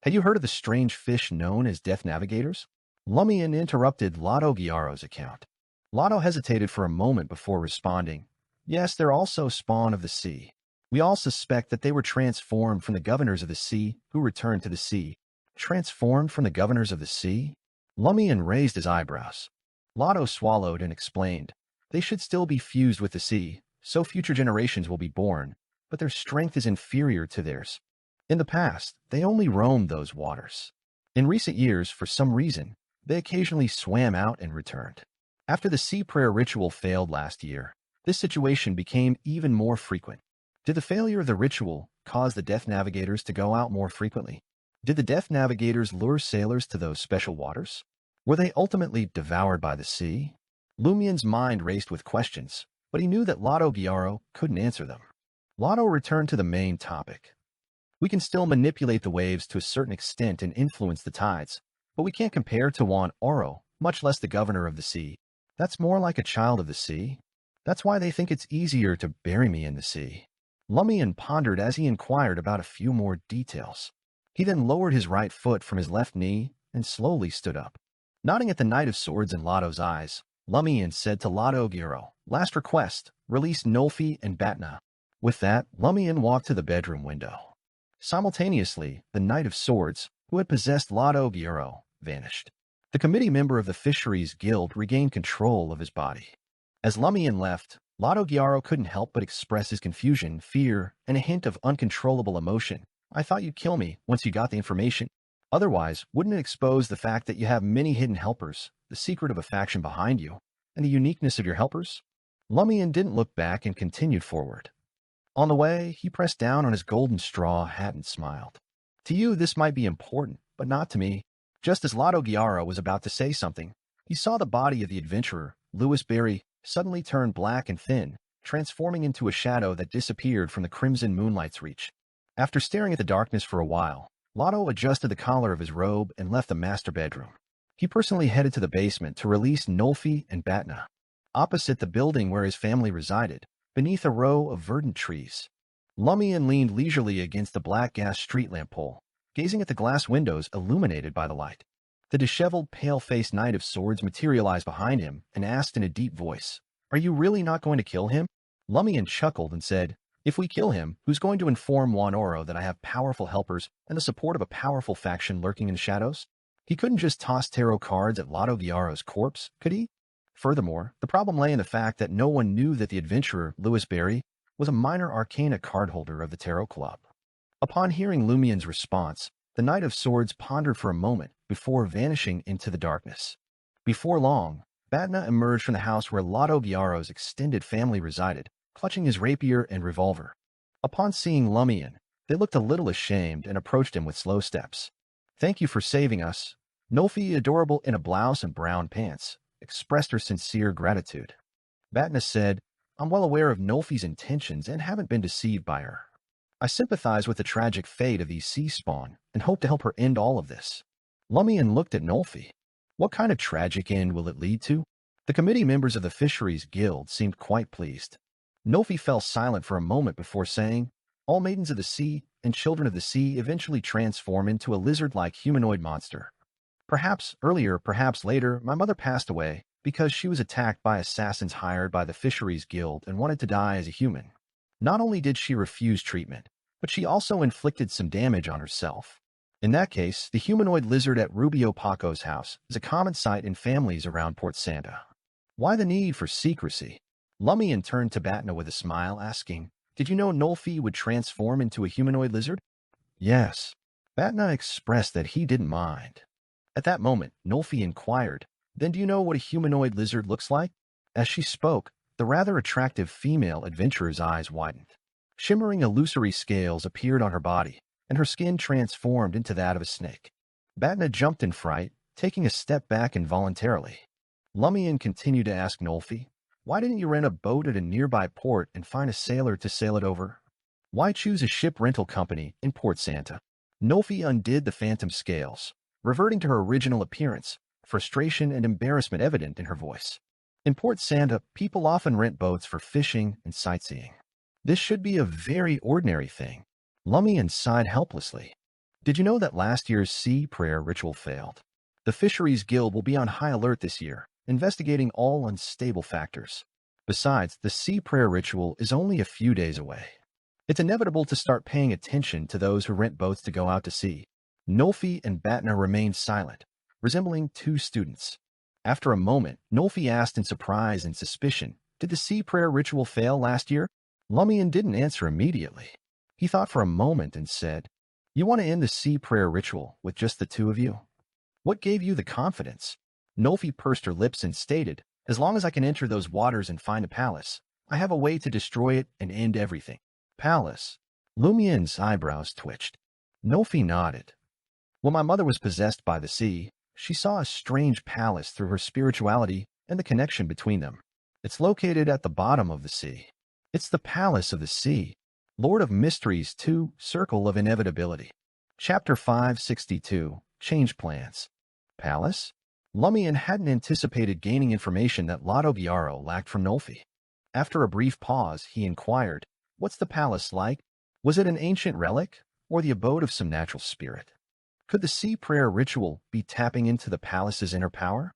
Had you heard of the strange fish known as Death Navigators? Lumian interrupted Lotto Ghiaro's account. Lotto hesitated for a moment before responding. Yes, they're also spawn of the sea. We all suspect that they were transformed from the governors of the sea who returned to the sea. Transformed from the governors of the sea? Lumian raised his eyebrows. Lotto swallowed and explained. They should still be fused with the sea, so future generations will be born, but their strength is inferior to theirs. In the past, they only roamed those waters. In recent years, for some reason, they occasionally swam out and returned. After the sea prayer ritual failed last year, this situation became even more frequent. Did the failure of the ritual cause the Death Navigators to go out more frequently? Did the Death Navigators lure sailors to those special waters? Were they ultimately devoured by the sea? Lumian's mind raced with questions, but he knew that Lotto Ghiaro couldn't answer them. Lotto returned to the main topic. We can still manipulate the waves to a certain extent and influence the tides, but we can't compare to Juan Oro, much less the governor of the sea. That's more like a child of the sea. That's why they think it's easier to bury me in the sea. Lumian pondered as he inquired about a few more details. He then lowered his right foot from his left knee and slowly stood up. Nodding at the Knight of Swords in Lotto's eyes, Lumian said to Lotto Ghiaro, Last request, release Nolfi and Batna. With that, Lumian walked to the bedroom window. Simultaneously, the Knight of Swords, who had possessed Lotto Ghiaro, vanished. The committee member of the Fisheries Guild regained control of his body. As Lumian left, Lotto Ghiaro couldn't help but express his confusion, fear, and a hint of uncontrollable emotion. I thought you'd kill me once you got the information. Otherwise, wouldn't it expose the fact that you have many hidden helpers, the secret of a faction behind you, and the uniqueness of your helpers? Lumian didn't look back and continued forward. On the way, he pressed down on his golden straw hat and smiled. To you, this might be important, but not to me. Just as Lotto Ghiaro was about to say something, he saw the body of the adventurer, Louis Berry, suddenly turn black and thin, transforming into a shadow that disappeared from the crimson moonlight's reach. After staring at the darkness for a while, Lotto adjusted the collar of his robe and left the master bedroom. He personally headed to the basement to release Nolfi and Batna. Opposite the building where his family resided, beneath a row of verdant trees, Lumian leaned leisurely against the black gas street lamp pole, gazing at the glass windows illuminated by the light. The disheveled, pale-faced Knight of Swords materialized behind him and asked in a deep voice, Are you really not going to kill him? Lumian chuckled and said, If we kill him, who's going to inform Juan Oro that I have powerful helpers and the support of a powerful faction lurking in the shadows? He couldn't just toss tarot cards at Lotto Ghiaro's corpse, could he? Furthermore, the problem lay in the fact that no one knew that the adventurer, Louis Berry, was a minor arcana cardholder of the Tarot Club. Upon hearing Lumian's response, the Knight of Swords pondered for a moment before vanishing into the darkness. Before long, Batna emerged from the house where Lotto Ghiaro's extended family resided, clutching his rapier and revolver. Upon seeing Lumian, they looked a little ashamed and approached him with slow steps. Thank you for saving us. Nolfi, adorable in a blouse and brown pants, expressed her sincere gratitude. Batna said, I'm well aware of Nolfi's intentions and haven't been deceived by her. I sympathize with the tragic fate of these sea spawn and hope to help her end all of this. Lumian looked at Nolfi. What kind of tragic end will it lead to? The committee members of the Fisheries Guild seemed quite pleased. Nolfi fell silent for a moment before saying, All maidens of the sea and children of the sea eventually transform into a lizard-like humanoid monster. Perhaps earlier, perhaps later, my mother passed away, because she was attacked by assassins hired by the Fisheries Guild and wanted to die as a human. Not only did she refuse treatment, but she also inflicted some damage on herself. In that case, the humanoid lizard at Rubio Paco's house is a common sight in families around Port Santa. Why the need for secrecy? Lumian turned to Batna with a smile, asking, "Did you know Nolfi would transform into a humanoid lizard?" Yes. Batna expressed that he didn't mind. At that moment, Nolfi inquired, "Then do you know what a humanoid lizard looks like?" As she spoke, the rather attractive female adventurer's eyes widened. Shimmering illusory scales appeared on her body, and her skin transformed into that of a snake. Batna jumped in fright, taking a step back involuntarily. Lumian continued to ask Nolfi, "Why didn't you rent a boat at a nearby port and find a sailor to sail it over? Why choose a ship rental company in Port Santa?" Nolfi undid the phantom scales, reverting to her original appearance, frustration and embarrassment evident in her voice. In Port Santa, people often rent boats for fishing and sightseeing. This should be a very ordinary thing. Lumian sighed helplessly. "Did you know that last year's sea prayer ritual failed? The Fisheries Guild will be on high alert this year, investigating all unstable factors. Besides, the sea prayer ritual is only a few days away. It's inevitable to start paying attention to those who rent boats to go out to sea." Nolfi and Batna remained silent, resembling two students. After a moment, Nolfi asked in surprise and suspicion, "Did the sea prayer ritual fail last year?" Lumian didn't answer immediately. He thought for a moment and said, "You want to end the sea prayer ritual with just the two of you? What gave you the confidence?" Nolfi pursed her lips and stated, "As long as I can enter those waters and find a palace, I have a way to destroy it and end everything." "Palace?" Lumian's eyebrows twitched. Nolfi nodded. "When my mother was possessed by the sea, she saw a strange palace through her spirituality and the connection between them. It's located at the bottom of the sea. It's the Palace of the Sea, Lord of Mysteries 2, Circle of Inevitability." Chapter 562, Change Plans. Palace? Lumian hadn't anticipated gaining information that Lotto Biaro lacked from Nolfi. After a brief pause, he inquired, "What's the palace like? Was it an ancient relic, or the abode of some natural spirit? Could the sea prayer ritual be tapping into the palace's inner power?"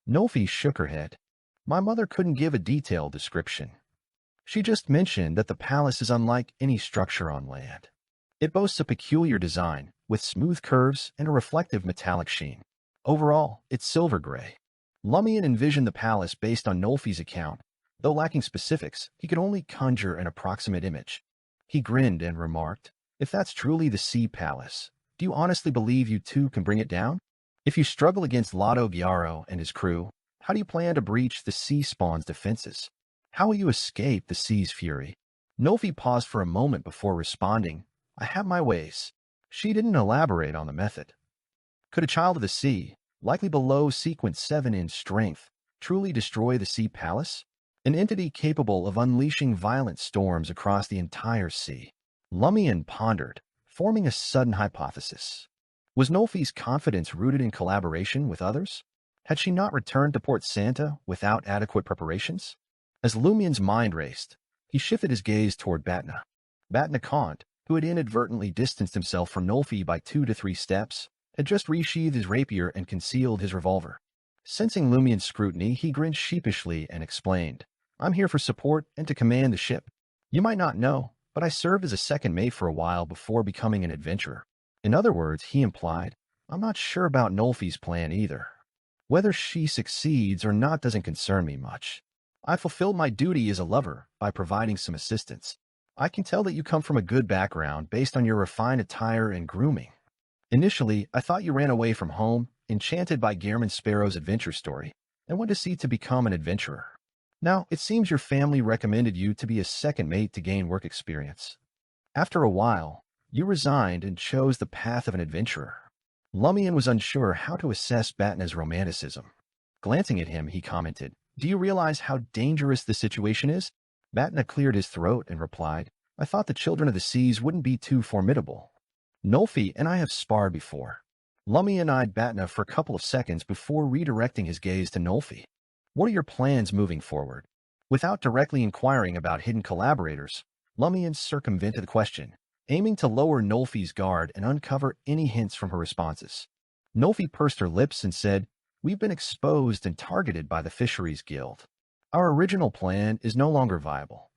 Nolfi shook her head. "My mother couldn't give a detailed description. She just mentioned that the palace is unlike any structure on land. It boasts a peculiar design, with smooth curves and a reflective metallic sheen. Overall, it's silver gray." Lumian envisioned the palace based on Nolfi's account. Though lacking specifics, he could only conjure an approximate image. He grinned and remarked, "If that's truly the sea palace, do you honestly believe you two can bring it down? If you struggle against Lotto Biaro and his crew, how do you plan to breach the sea spawn's defenses? How will you escape the sea's fury?" Nolfi paused for a moment before responding, "I have my ways." She didn't elaborate on the method. Could a child of the sea, likely below sequence 7 in strength, truly destroy the sea palace? An entity capable of unleashing violent storms across the entire sea. Lumian pondered, forming a sudden hypothesis. Was Nolfi's confidence rooted in collaboration with others? Had she not returned to Port Santa without adequate preparations? As Lumian's mind raced, he shifted his gaze toward Batna. Batna Kant, who had inadvertently distanced himself from Nolfi by 2 to 3 steps, had just resheathed his rapier and concealed his revolver. Sensing Lumian's scrutiny, he grinned sheepishly and explained, "I'm here for support and to command the ship. You might not know, but I served as a second mate for a while before becoming an adventurer." In other words, he implied, "I'm not sure about Nolfi's plan either. Whether she succeeds or not doesn't concern me much. I fulfilled my duty as a lover by providing some assistance. I can tell that you come from a good background based on your refined attire and grooming. Initially, I thought you ran away from home, enchanted by Gehrman Sparrow's adventure story, and went to sea to become an adventurer. Now, it seems your family recommended you to be a second mate to gain work experience. After a while, you resigned and chose the path of an adventurer." Lumian was unsure how to assess Batna's romanticism. Glancing at him, he commented, "Do you realize how dangerous the situation is?" Batna cleared his throat and replied, "I thought the children of the seas wouldn't be too formidable. Nolfi and I have sparred before." Lumian eyed Batna for a couple of seconds before redirecting his gaze to Nolfi. "What are your plans moving forward?" Without directly inquiring about hidden collaborators, Lumian circumvented the question, aiming to lower Nolfi's guard and uncover any hints from her responses. Nolfi pursed her lips and said, We've been exposed and targeted by the Fisheries Guild. Our original plan is no longer viable.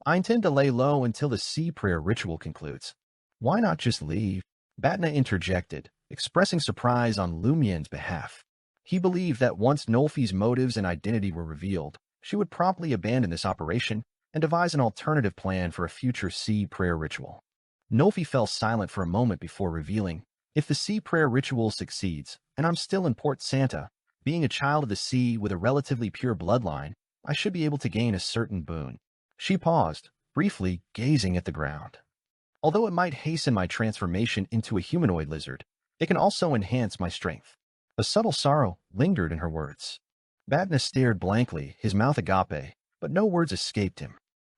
I intend to lay low until the sea prayer ritual concludes. Why not just leave? Batna interjected, expressing surprise on Lumian's behalf. He believed that once Nolfi's motives and identity were revealed, she would promptly abandon this operation and devise an alternative plan for a future sea prayer ritual. Nolfi fell silent for a moment before revealing, if the sea prayer ritual succeeds, and I'm still in Port Santa, being a child of the sea with a relatively pure bloodline, I should be able to gain a certain boon. She paused, briefly gazing at the ground. Although it might hasten my transformation into a humanoid lizard, it can also enhance my strength. A subtle sorrow lingered in her words. Batna stared blankly, his mouth agape, but no words escaped him.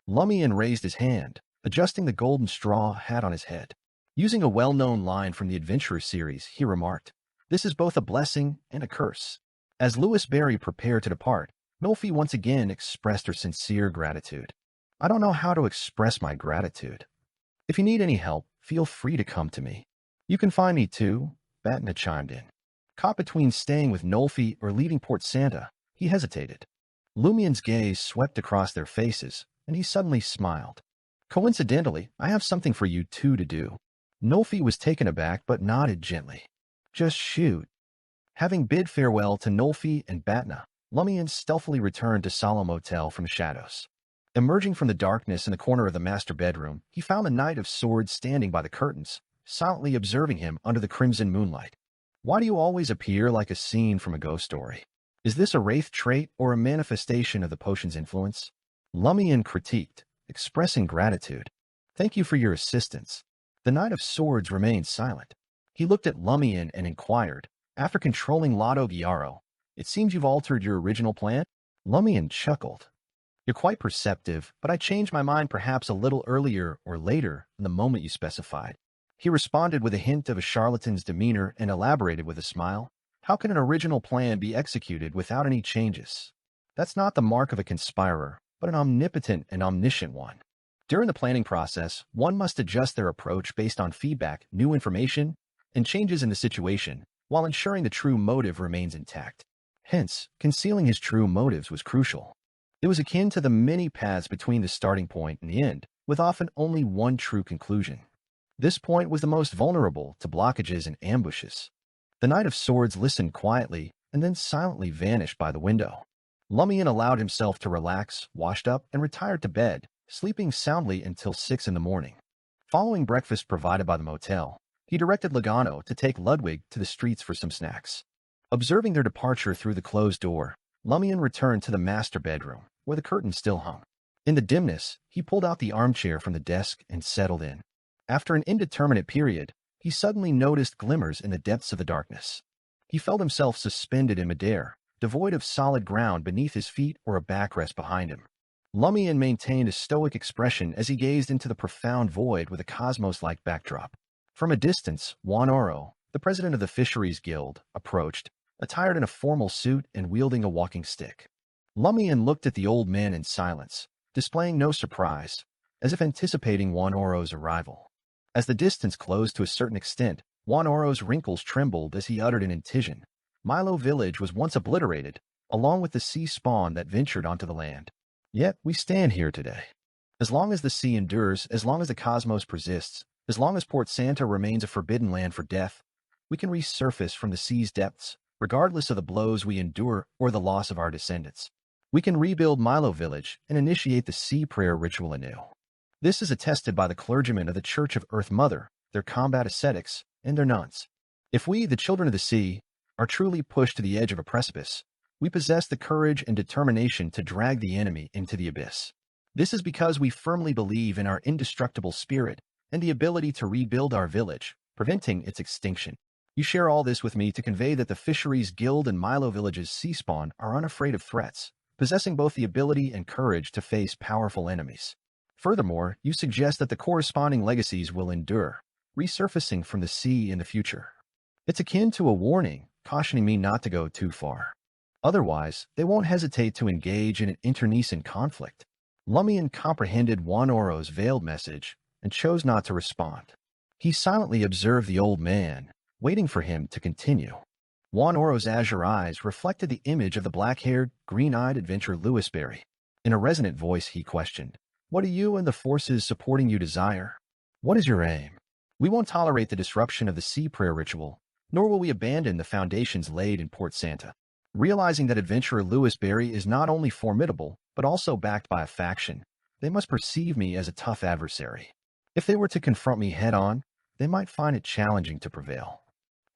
Lumian raised his hand, adjusting the golden straw hat on his head. Using a well-known line from the Adventurer series, he remarked, "This is both a blessing and a curse." As Louis Berry prepared to depart, Nolfi once again expressed her sincere gratitude. "I don't know how to express my gratitude. If you need any help, feel free to come to me. You can find me too," Batna chimed in. Caught between staying with Nolfi or leaving Port Santa, he hesitated. Lumian's gaze swept across their faces, and he suddenly smiled. "Coincidentally, I have something for you two to do." Nolfi was taken aback but nodded gently. "Just shoot." Having bid farewell to Nolfi and Batna, Lumian stealthily returned to Solemn Motel from the shadows. Emerging from the darkness in the corner of the master bedroom, he found the Knight of Swords standing by the curtains, silently observing him under the crimson moonlight. "Why do you always appear like a scene from a ghost story? Is this a wraith trait or a manifestation of the potion's influence?" Lumian critiqued, expressing gratitude. "Thank you for your assistance." The Knight of Swords remained silent. He looked at Lumian and inquired, "After controlling Lotto Giaro, it seems you've altered your original plan?" Lumian chuckled. "You're quite perceptive, but I changed my mind perhaps a little earlier or later than the moment you specified." He responded with a hint of a charlatan's demeanor and elaborated with a smile. "How can an original plan be executed without any changes? That's not the mark of a conspirer, but an omnipotent and omniscient one. During the planning process, one must adjust their approach based on feedback, new information, and changes in the situation, while ensuring the true motive remains intact. Hence, concealing his true motives was crucial. It was akin to the many paths between the starting point and the end, with often only one true conclusion. This point was the most vulnerable to blockages and ambushes. The Knight of Swords listened quietly and then silently vanished by the window. Lumian allowed himself to relax, washed up, and retired to bed, sleeping soundly until 6 in the morning. Following breakfast provided by the motel, he directed Logano to take Ludwig to the streets for some snacks. Observing their departure through the closed door, Lumian returned to the master bedroom, where the curtain still hung. In the dimness, he pulled out the armchair from the desk and settled in. After an indeterminate period, he suddenly noticed glimmers in the depths of the darkness. He felt himself suspended in midair, devoid of solid ground beneath his feet or a backrest behind him. Lumian maintained a stoic expression as he gazed into the profound void with a cosmos-like backdrop. From a distance, Juan Oro, the president of the Fisheries Guild, approached, attired in a formal suit and wielding a walking stick. Lumian looked at the old man in silence, displaying no surprise, as if anticipating Juan Oro's arrival. As the distance closed to a certain extent, Juan Oro's wrinkles trembled as he uttered an incision. Milo Village was once obliterated, along with the sea spawn that ventured onto the land. Yet we stand here today. As long as the sea endures, as long as the cosmos persists, as long as Port Santa remains a forbidden land for death, we can resurface from the sea's depths, regardless of the blows we endure or the loss of our descendants. We can rebuild Milo Village and initiate the sea prayer ritual anew. This is attested by the clergymen of the Church of Earth Mother, their combat ascetics, and their nuns. If we, the children of the sea, are truly pushed to the edge of a precipice, we possess the courage and determination to drag the enemy into the abyss. This is because we firmly believe in our indestructible spirit and the ability to rebuild our village, preventing its extinction. You share all this with me to convey that the Fisheries Guild and Milo Village's sea spawn are unafraid of threats, possessing both the ability and courage to face powerful enemies. Furthermore, you suggest that the corresponding legacies will endure, resurfacing from the sea in the future. It's akin to a warning, cautioning me not to go too far. Otherwise, they won't hesitate to engage in an internecine conflict. Lumian comprehended Juan Oro's veiled message and chose not to respond. He silently observed the old man, waiting for him to continue. Juan Oro's azure eyes reflected the image of the black-haired, green-eyed adventurer Louis Berry. In a resonant voice, he questioned, "What do you and the forces supporting you desire? What is your aim? We won't tolerate the disruption of the sea prayer ritual, nor will we abandon the foundations laid in Port Santa." Realizing that adventurer Louis Berry is not only formidable, but also backed by a faction, they must perceive me as a tough adversary. If they were to confront me head-on, they might find it challenging to prevail.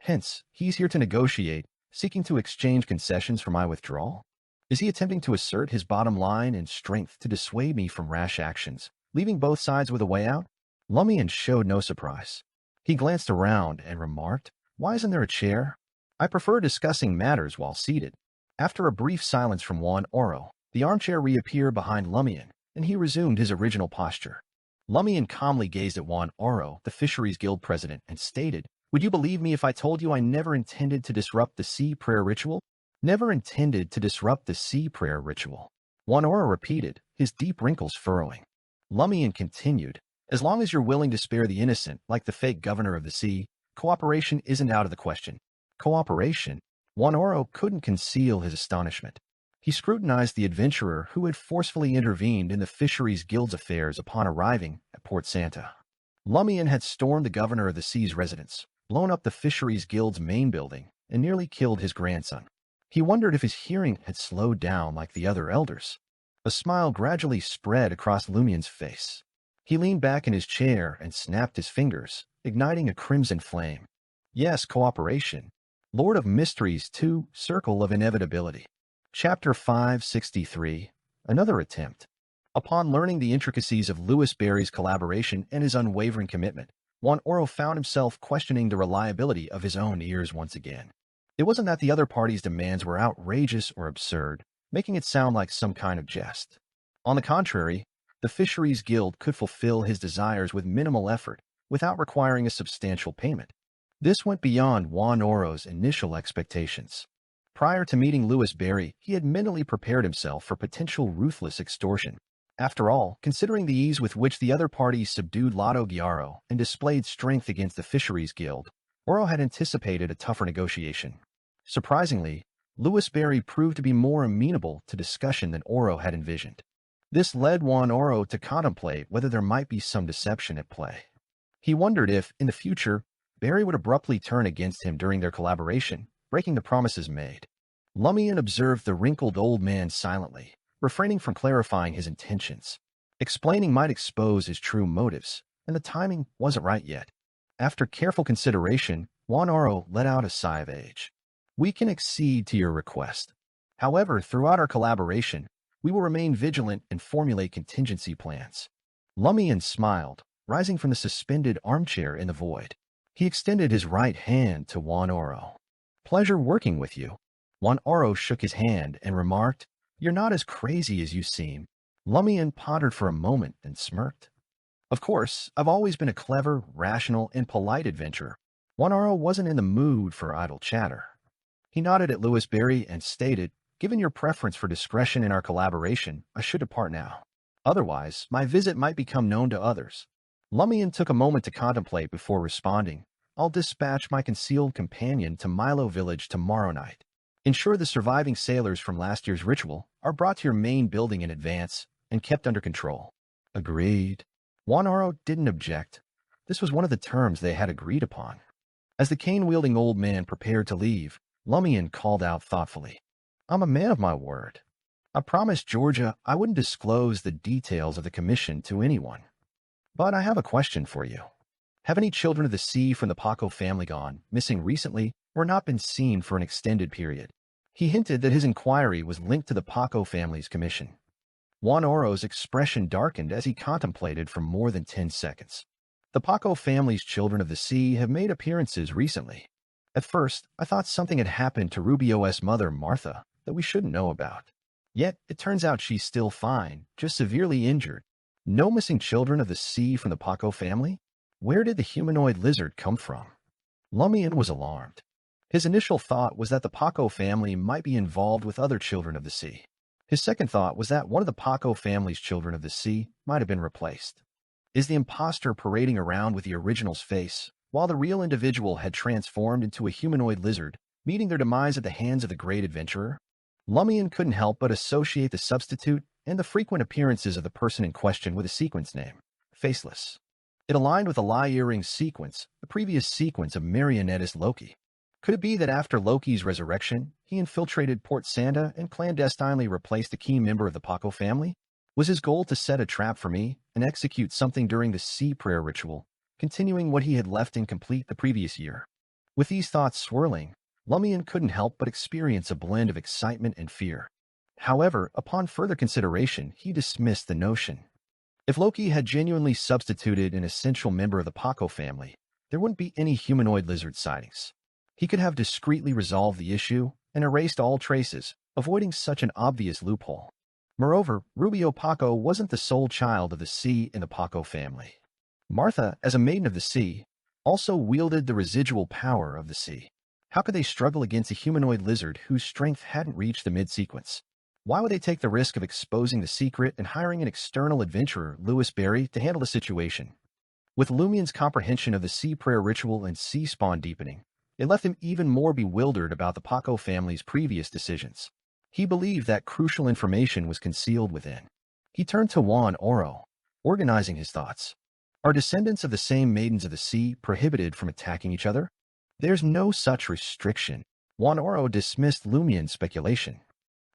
Hence, he's here to negotiate, seeking to exchange concessions for my withdrawal. Is he attempting to assert his bottom line and strength to dissuade me from rash actions, leaving both sides with a way out? Lumian showed no surprise. He glanced around and remarked, "Why isn't there a chair? I prefer discussing matters while seated." After a brief silence from Juan Oro, the armchair reappeared behind Lumian, and he resumed his original posture. Lumian calmly gazed at Juan Oro, the Fisheries Guild president, and stated, "Would you believe me if I told you I never intended to disrupt the sea prayer ritual?" "Never intended to disrupt the sea prayer ritual," Juan Oro repeated, his deep wrinkles furrowing. Lumian continued, "As long as you're willing to spare the innocent, like the fake governor of the sea, cooperation isn't out of the question." Cooperation? Juan Oro couldn't conceal his astonishment. He scrutinized the adventurer who had forcefully intervened in the Fisheries Guild's affairs upon arriving at Port Santa. Lumian had stormed the governor of the sea's residence, blown up the Fisheries Guild's main building, and nearly killed his grandson. He wondered if his hearing had slowed down like the other elders. A smile gradually spread across Lumian's face. He leaned back in his chair and snapped his fingers, igniting a crimson flame. "Yes, cooperation. Lord of Mysteries 2, Circle of Inevitability." Chapter 563, Another Attempt. Upon learning the intricacies of Louis Berry's collaboration and his unwavering commitment, Juan Oro found himself questioning the reliability of his own ears once again. It wasn't that the other party's demands were outrageous or absurd, making it sound like some kind of jest. On the contrary, the Fisheries Guild could fulfill his desires with minimal effort, without requiring a substantial payment. This went beyond Juan Oro's initial expectations. Prior to meeting Louis Berry, he had mentally prepared himself for potential ruthless extortion. After all, considering the ease with which the other parties subdued Lado Giaro and displayed strength against the Fisheries Guild, Oro had anticipated a tougher negotiation. Surprisingly, Louis Berry proved to be more amenable to discussion than Oro had envisioned. This led Juan Oro to contemplate whether there might be some deception at play. He wondered if, in the future, Berry would abruptly turn against him during their collaboration, breaking the promises made. Lumian observed the wrinkled old man silently, refraining from clarifying his intentions. Explaining might expose his true motives, and the timing wasn't right yet. After careful consideration, Juan Oro let out a sigh of age. "We can accede to your request. However, throughout our collaboration, we will remain vigilant and formulate contingency plans." Lumian smiled, rising from the suspended armchair in the void. He extended his right hand to Juan Oro. "Pleasure working with you." Juan Oro shook his hand and remarked, "You're not as crazy as you seem." Lumian pondered for a moment and smirked. "Of course, I've always been a clever, rational, and polite adventurer." Juan Oro wasn't in the mood for idle chatter. He nodded at Louis Berry and stated, "Given your preference for discretion in our collaboration, I should depart now. Otherwise, my visit might become known to others." Lumian took a moment to contemplate before responding, "I'll dispatch my concealed companion to Milo Village tomorrow night. Ensure the surviving sailors from last year's ritual are brought to your main building in advance and kept under control." Agreed. Juan Oro didn't object. This was one of the terms they had agreed upon. As the cane-wielding old man prepared to leave, Lumian called out thoughtfully, "I'm a man of my word. I promised Georgia I wouldn't disclose the details of the commission to anyone. But I have a question for you. Have any children of the sea from the Paco family gone missing recently or not been seen for an extended period?" He hinted that his inquiry was linked to the Paco family's commission. Juan Oro's expression darkened as he contemplated for more than 10 seconds. "The Paco family's children of the sea have made appearances recently. At first, I thought something had happened to Rubio's mother, Martha, that we shouldn't know about. Yet, it turns out she's still fine, just severely injured. No missing children of the sea from the Paco family? Where did the humanoid lizard come from?" Lumian was alarmed. His initial thought was that the Paco family might be involved with other children of the sea. His second thought was that one of the Paco family's children of the sea might have been replaced. Is the imposter parading around with the original's face, while the real individual had transformed into a humanoid lizard, meeting their demise at the hands of the great adventurer. Lumian couldn't help but associate the substitute and the frequent appearances of the person in question with a sequence name, Faceless. It aligned with the Lie Earring sequence, the previous sequence of marionettist Loki. Could it be that after Loki's resurrection, he infiltrated Port Sanda and clandestinely replaced a key member of the Paco family? Was his goal to set a trap for me and execute something during the sea prayer ritual, continuing what he had left incomplete the previous year? With these thoughts swirling, Lumian couldn't help but experience a blend of excitement and fear. However, upon further consideration, he dismissed the notion. If Loki had genuinely substituted an essential member of the Paco family, there wouldn't be any humanoid lizard sightings. He could have discreetly resolved the issue and erased all traces, avoiding such an obvious loophole. Moreover, Rubio Paco wasn't the sole child of the sea in the Paco family. Martha, as a maiden of the sea, also wielded the residual power of the sea. How could they struggle against a humanoid lizard whose strength hadn't reached the mid-sequence? Why would they take the risk of exposing the secret and hiring an external adventurer, Lewis Berry, to handle the situation? With Lumian's comprehension of the sea prayer ritual and sea spawn deepening, it left him even more bewildered about the Paco family's previous decisions. He believed that crucial information was concealed within. He turned to Juan Oro, organizing his thoughts. Are descendants of the same maidens of the sea prohibited from attacking each other? There's no such restriction. Juan Oro dismissed Lumian's speculation.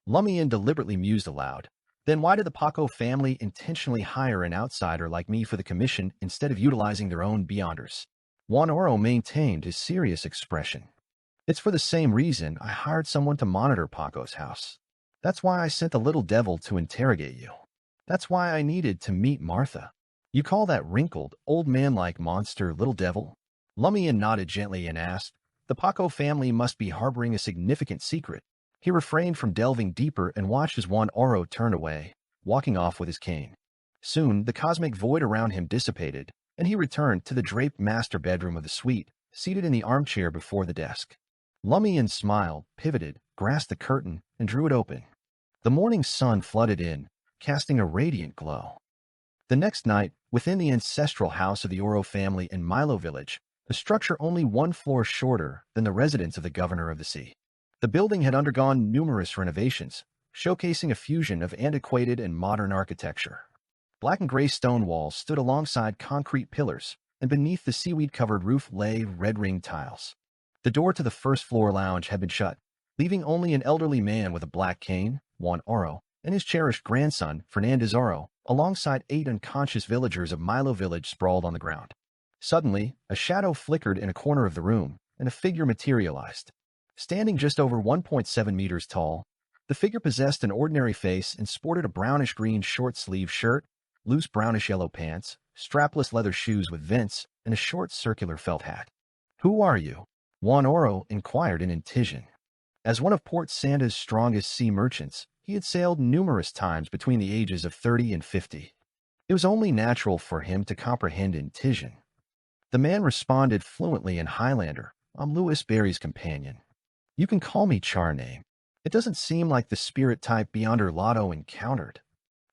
Lumian deliberately mused aloud. Then why did the Paco family intentionally hire an outsider like me for the commission instead of utilizing their own beyonders? Juan Oro maintained his serious expression. It's for the same reason I hired someone to monitor Paco's house. That's why I sent the little devil to interrogate you. That's why I needed to meet Martha. You call that wrinkled, old man-like monster Little Devil? Lumian nodded gently and asked, the Paco family must be harboring a significant secret. He refrained from delving deeper and watched as Juan Oro turned away, walking off with his cane. Soon, the cosmic void around him dissipated, and he returned to the draped master bedroom of the suite, seated in the armchair before the desk. Lumian smiled, pivoted, grasped the curtain, and drew it open. The morning sun flooded in, casting a radiant glow. The next night, within the ancestral house of the Oro family in Milo Village, a structure only one floor shorter than the residence of the governor of the sea. The building had undergone numerous renovations, showcasing a fusion of antiquated and modern architecture. Black and gray stone walls stood alongside concrete pillars, and beneath the seaweed-covered roof lay red-ringed tiles. The door to the first-floor lounge had been shut, leaving only an elderly man with a black cane, Juan Oro, and his cherished grandson, Fernandez Oro, alongside 8 unconscious villagers of Milo Village sprawled on the ground. Suddenly, a shadow flickered in a corner of the room, and a figure materialized. Standing just over 1.7 meters tall, the figure possessed an ordinary face and sported a brownish-green short-sleeved shirt, loose brownish-yellow pants, strapless leather shoes with vents, and a short circular felt hat. "Who are you?" Juan Oro inquired in Intijan. As one of Port Sanda's strongest sea merchants, he had sailed numerous times between the ages of 30 and 50. It was only natural for him to comprehend Intijan. The man responded fluently in Highlander, "I'm Lewis Berry's companion. You can call me Charname. It doesn't seem like the spirit type Beyonder Lotto encountered."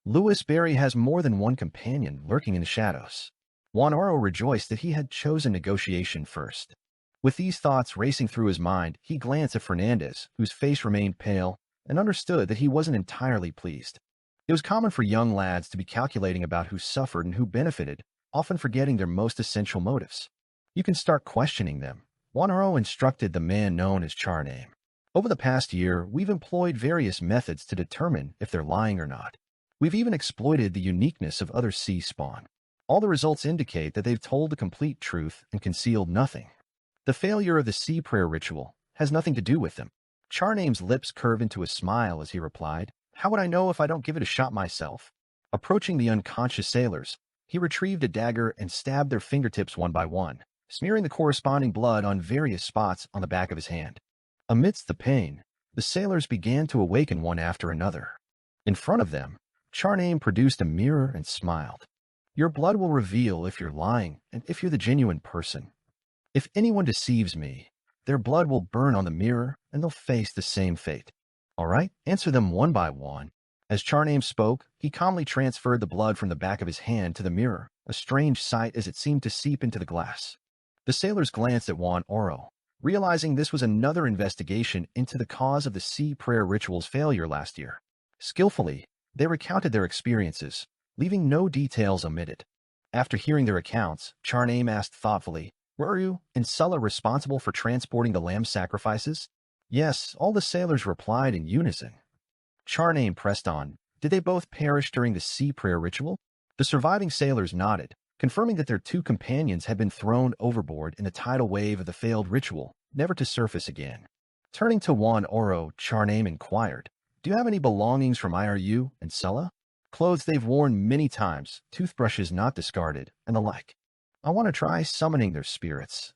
Lewis Berry has more than one companion lurking in the shadows. Juan Oro rejoiced that he had chosen negotiation first. With these thoughts racing through his mind, he glanced at Fernandez, whose face remained pale, and understood that he wasn't entirely pleased. It was common for young lads to be calculating about who suffered and who benefited, often forgetting their most essential motives. "You can start questioning them," Juan Oro instructed the man known as Charname. "Over the past year, we've employed various methods to determine if they're lying or not. We've even exploited the uniqueness of other sea spawn. All the results indicate that they've told the complete truth and concealed nothing. The failure of the sea prayer ritual has nothing to do with them." Charname's lips curved into a smile as he replied, "How would I know if I don't give it a shot myself?" Approaching the unconscious sailors, he retrieved a dagger and stabbed their fingertips one by one, smearing the corresponding blood on various spots on the back of his hand. Amidst the pain, the sailors began to awaken one after another. In front of them, Charname produced a mirror and smiled. "Your blood will reveal if you're lying and if you're the genuine person. If anyone deceives me, their blood will burn on the mirror and they'll face the same fate. All right, answer them one by one." As Charname spoke, he calmly transferred the blood from the back of his hand to the mirror, a strange sight as it seemed to seep into the glass. The sailors glanced at Juan Oro, realizing this was another investigation into the cause of the sea prayer ritual's failure last year. Skillfully, they recounted their experiences, leaving no details omitted. After hearing their accounts, Charname asked thoughtfully, "Were you and Sulla responsible for transporting the lamb sacrifices?" "Yes," all the sailors replied in unison. Charname pressed on, "Did they both perish during the sea prayer ritual?" The surviving sailors nodded, confirming that their two companions had been thrown overboard in the tidal wave of the failed ritual, never to surface again. Turning to Juan Oro, Charname inquired, "Do you have any belongings from IRU and Sulla? Clothes they've worn many times, toothbrushes not discarded, and the like. I want to try summoning their spirits."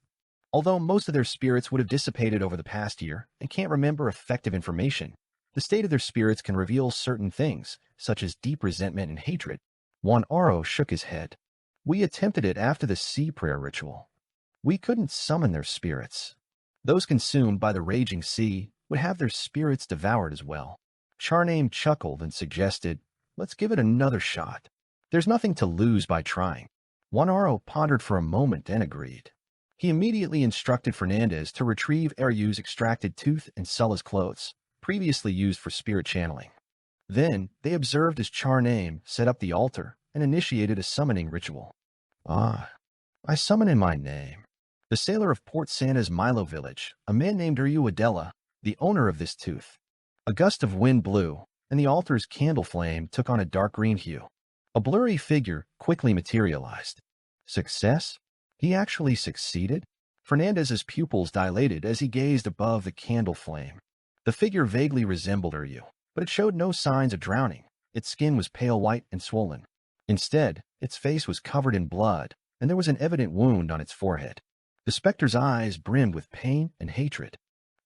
Although most of their spirits would have dissipated over the past year and can't remember effective information, the state of their spirits can reveal certain things, such as deep resentment and hatred. Juan Oro shook his head. "We attempted it after the sea prayer ritual. We couldn't summon their spirits. Those consumed by the raging sea would have their spirits devoured as well." Charname chuckled and suggested, "Let's give it another shot. There's nothing to lose by trying." Juan Oro pondered for a moment and agreed. He immediately instructed Fernandez to retrieve Aryu's extracted tooth and Sulla's clothes, previously used for spirit channeling. Then, they observed as Charname set up the altar and initiated a summoning ritual. "Ah, I summon in my name." The sailor of Port Santa's Milo village, a man named Aryu Adela, the owner of this tooth. A gust of wind blew, and the altar's candle flame took on a dark green hue. A blurry figure quickly materialized. Success? He actually succeeded? Fernandez's pupils dilated as he gazed above the candle flame. The figure vaguely resembled Aryu, but it showed no signs of drowning. Its skin was pale white and swollen. Instead, its face was covered in blood, and there was an evident wound on its forehead. The specter's eyes brimmed with pain and hatred.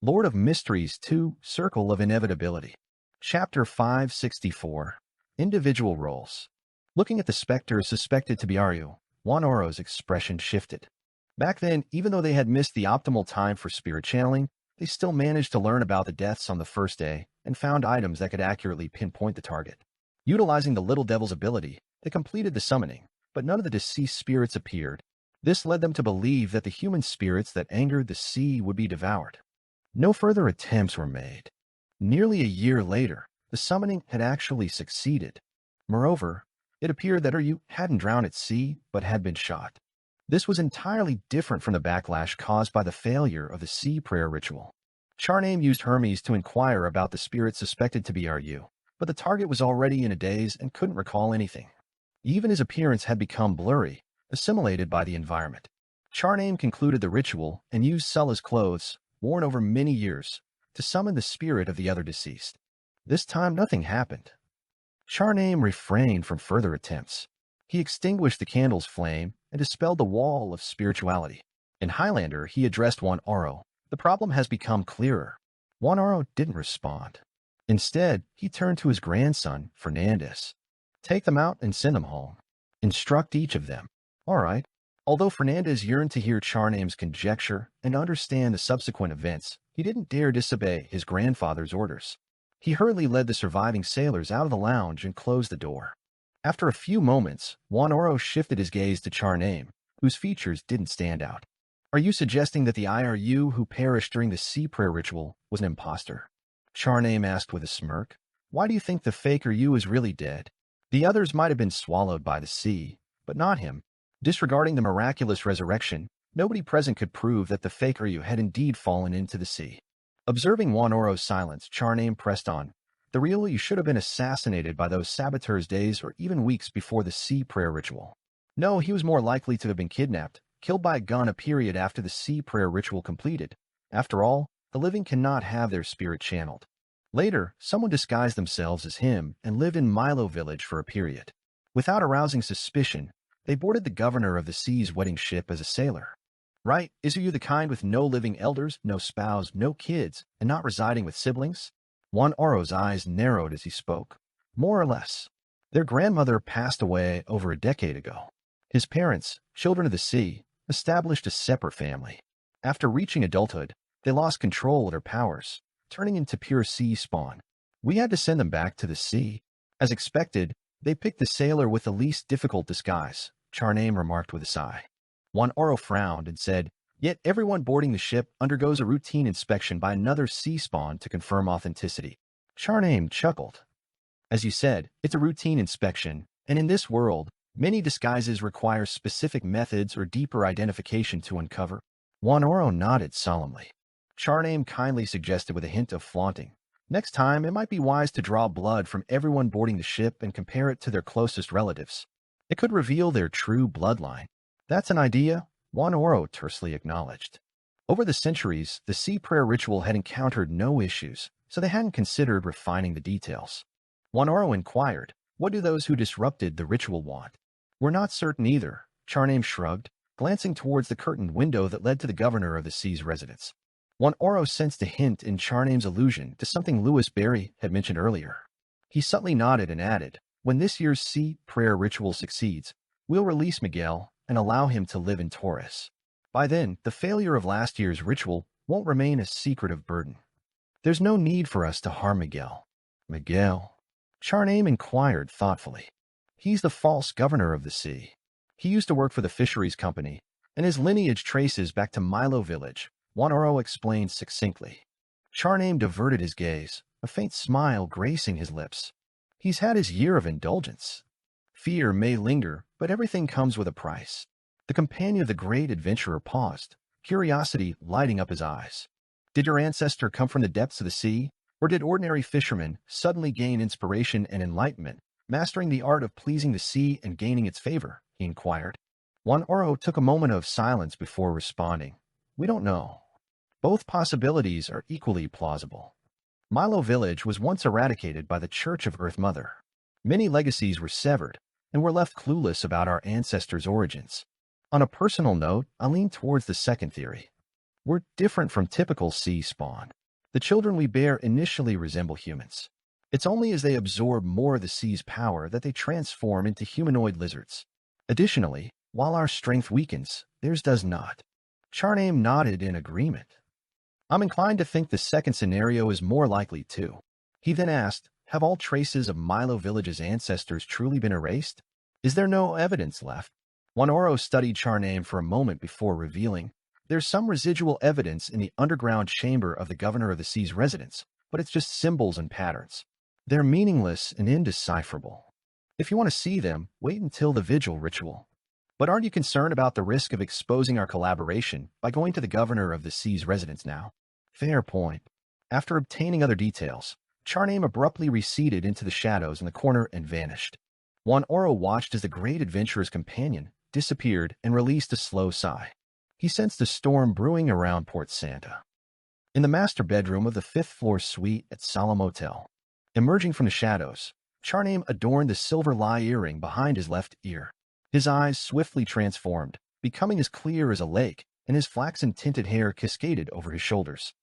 Lord of Mysteries 2, Circle of Inevitability. Chapter 564. Individual Roles. Looking at the specter suspected to be Aryu, Juan Oro's expression shifted. Back then, even though they had missed the optimal time for spirit channeling, they still managed to learn about the deaths on the first day and found items that could accurately pinpoint the target. Utilizing the Little Devil's ability, they completed the summoning, but none of the deceased spirits appeared. This led them to believe that the human spirits that angered the sea would be devoured. No further attempts were made. Nearly a year later, the summoning had actually succeeded. Moreover, it appeared that Aryu hadn't drowned at sea, but had been shot. This was entirely different from the backlash caused by the failure of the sea prayer ritual. Charname used Hermes to inquire about the spirit suspected to be Aryu, but the target was already in a daze and couldn't recall anything. Even his appearance had become blurry, assimilated by the environment. Charname concluded the ritual and used Sulla's clothes, worn over many years, to summon the spirit of the other deceased. This time nothing happened. Charname refrained from further attempts. He extinguished the candle's flame and dispelled the wall of spirituality. In Highlander, he addressed Juan Oro. "The problem has become clearer." Juan Oro didn't respond. Instead, he turned to his grandson, Fernandez. "Take them out and send them home. Instruct each of them." "All right." Although Fernandez yearned to hear Charname's conjecture and understand the subsequent events, he didn't dare disobey his grandfather's orders. He hurriedly led the surviving sailors out of the lounge and closed the door. After a few moments, Juan Oro shifted his gaze to Charname, whose features didn't stand out. "Are you suggesting that the IRU who perished during the sea prayer ritual was an imposter?" Charname asked with a smirk. "Why do you think the fake Aryu is really dead? The others might have been swallowed by the sea, but not him. Disregarding the miraculous resurrection, nobody present could prove that the fake Aryu had indeed fallen into the sea." Observing Juan Oro's silence, Charname pressed on. "The real Aryu should have been assassinated by those saboteurs days or even weeks before the sea prayer ritual. No, he was more likely to have been kidnapped, killed by a gun a period after the sea prayer ritual completed. After all, the living cannot have their spirit channeled. Later, someone disguised themselves as him and lived in Milo village for a period. Without arousing suspicion, they boarded the governor of the sea's wedding ship as a sailor. Right? Is you the kind with no living elders, no spouse, no kids, and not residing with siblings?" Juan Oro's eyes narrowed as he spoke. "More or less. Their grandmother passed away over a decade ago. His parents, children of the sea, established a separate family. After reaching adulthood, they lost control of their powers, turning into pure sea spawn. We had to send them back to the sea. As expected, they picked the sailor with the least difficult disguise," Charname remarked with a sigh. Juan Oro frowned and said, Yet everyone boarding the ship undergoes a routine inspection by another sea spawn to confirm authenticity. Charname chuckled. As you said, it's a routine inspection, and in this world, many disguises require specific methods or deeper identification to uncover. Wanoro nodded solemnly. Charname kindly suggested with a hint of flaunting. Next time, it might be wise to draw blood from everyone boarding the ship and compare it to their closest relatives. It could reveal their true bloodline. That's an idea, Wanoro tersely acknowledged. Over the centuries, the sea prayer ritual had encountered no issues, so they hadn't considered refining the details. Wanoro inquired, what do those who disrupted the ritual want? We're not certain either, Charname shrugged, glancing towards the curtained window that led to the governor of the sea's residence. Wanoro sensed a hint in Charname's allusion to something Louis Barry had mentioned earlier. He subtly nodded and added, when this year's sea prayer ritual succeeds, we'll release Miguel and allow him to live in Taurus. By then, the failure of last year's ritual won't remain a secretive burden. There's no need for us to harm Miguel. Miguel? Charname inquired thoughtfully. He's the false governor of the sea. He used to work for the fisheries company, and his lineage traces back to Milo village, Wanoro explained succinctly. Charname diverted his gaze, a faint smile gracing his lips. He's had his year of indulgence. Fear may linger, but everything comes with a price. The companion of the great adventurer paused, curiosity lighting up his eyes. Did your ancestor come from the depths of the sea, or did ordinary fishermen suddenly gain inspiration and enlightenment, mastering the art of pleasing the sea and gaining its favor? He inquired. Wanoro took a moment of silence before responding. We don't know. Both possibilities are equally plausible. Milo village was once eradicated by the Church of Earth Mother. Many legacies were severed, and we're left clueless about our ancestors' origins. On a personal note, I lean towards the second theory. We're different from typical sea spawn. The children we bear initially resemble humans. It's only as they absorb more of the sea's power that they transform into humanoid lizards. Additionally, while our strength weakens, theirs does not. Charname nodded in agreement. I'm inclined to think the second scenario is more likely too. He then asked, have all traces of Milo village's ancestors truly been erased? Is there no evidence left? Wanoro studied Charname for a moment before revealing, there's some residual evidence in the underground chamber of the governor of the sea's residence, but it's just symbols and patterns. They're meaningless and indecipherable. If you want to see them, wait until the vigil ritual. But aren't you concerned about the risk of exposing our collaboration by going to the governor of the sea's residence now? Fair point. After obtaining other details, Charname abruptly receded into the shadows in the corner and vanished. Wanoro watched as the great adventurer's companion disappeared and released a slow sigh. He sensed a storm brewing around Port Santa. In the master bedroom of the fifth-floor suite at Solemn Hotel, emerging from the shadows, Charname adorned the silver lie earring behind his left ear. His eyes swiftly transformed, becoming as clear as a lake, and his flaxen-tinted hair cascaded over his shoulders.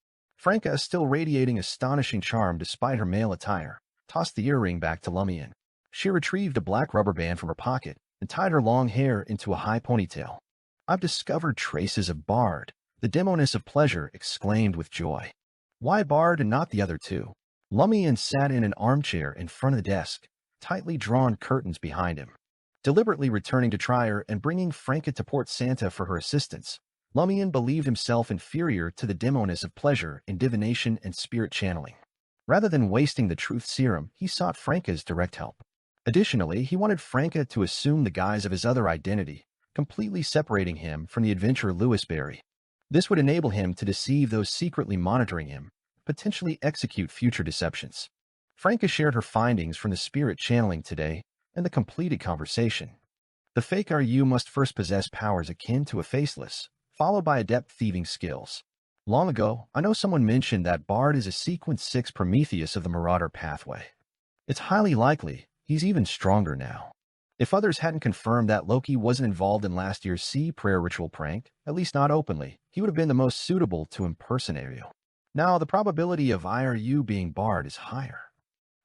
Franca, still radiating astonishing charm despite her male attire, tossed the earring back to Lumian. She retrieved a black rubber band from her pocket and tied her long hair into a high ponytail. I've discovered traces of Bard, the demoness of pleasure exclaimed with joy. Why Bard and not the other two? Lumian sat in an armchair in front of the desk, tightly drawn curtains behind him. Deliberately returning to Trier and bringing Franca to Port Santa for her assistance, Lumian believed himself inferior to the demoness of pleasure in divination and spirit channeling. Rather than wasting the truth serum, he sought Franca's direct help. Additionally, he wanted Franca to assume the guise of his other identity, completely separating him from the adventurer Louis Barry. This would enable him to deceive those secretly monitoring him, potentially execute future deceptions. Franca shared her findings from the spirit channeling today and the completed conversation. The fake RU must first possess powers akin to a faceless, followed by adept thieving skills. Long ago, I know someone mentioned that Bard is a Sequence 6 Prometheus of the Marauder pathway. It's highly likely he's even stronger now. If others hadn't confirmed that Loki wasn't involved in last year's sea prayer ritual prank, at least not openly, he would have been the most suitable to impersonate you. Now, the probability of IRU being Bard is higher.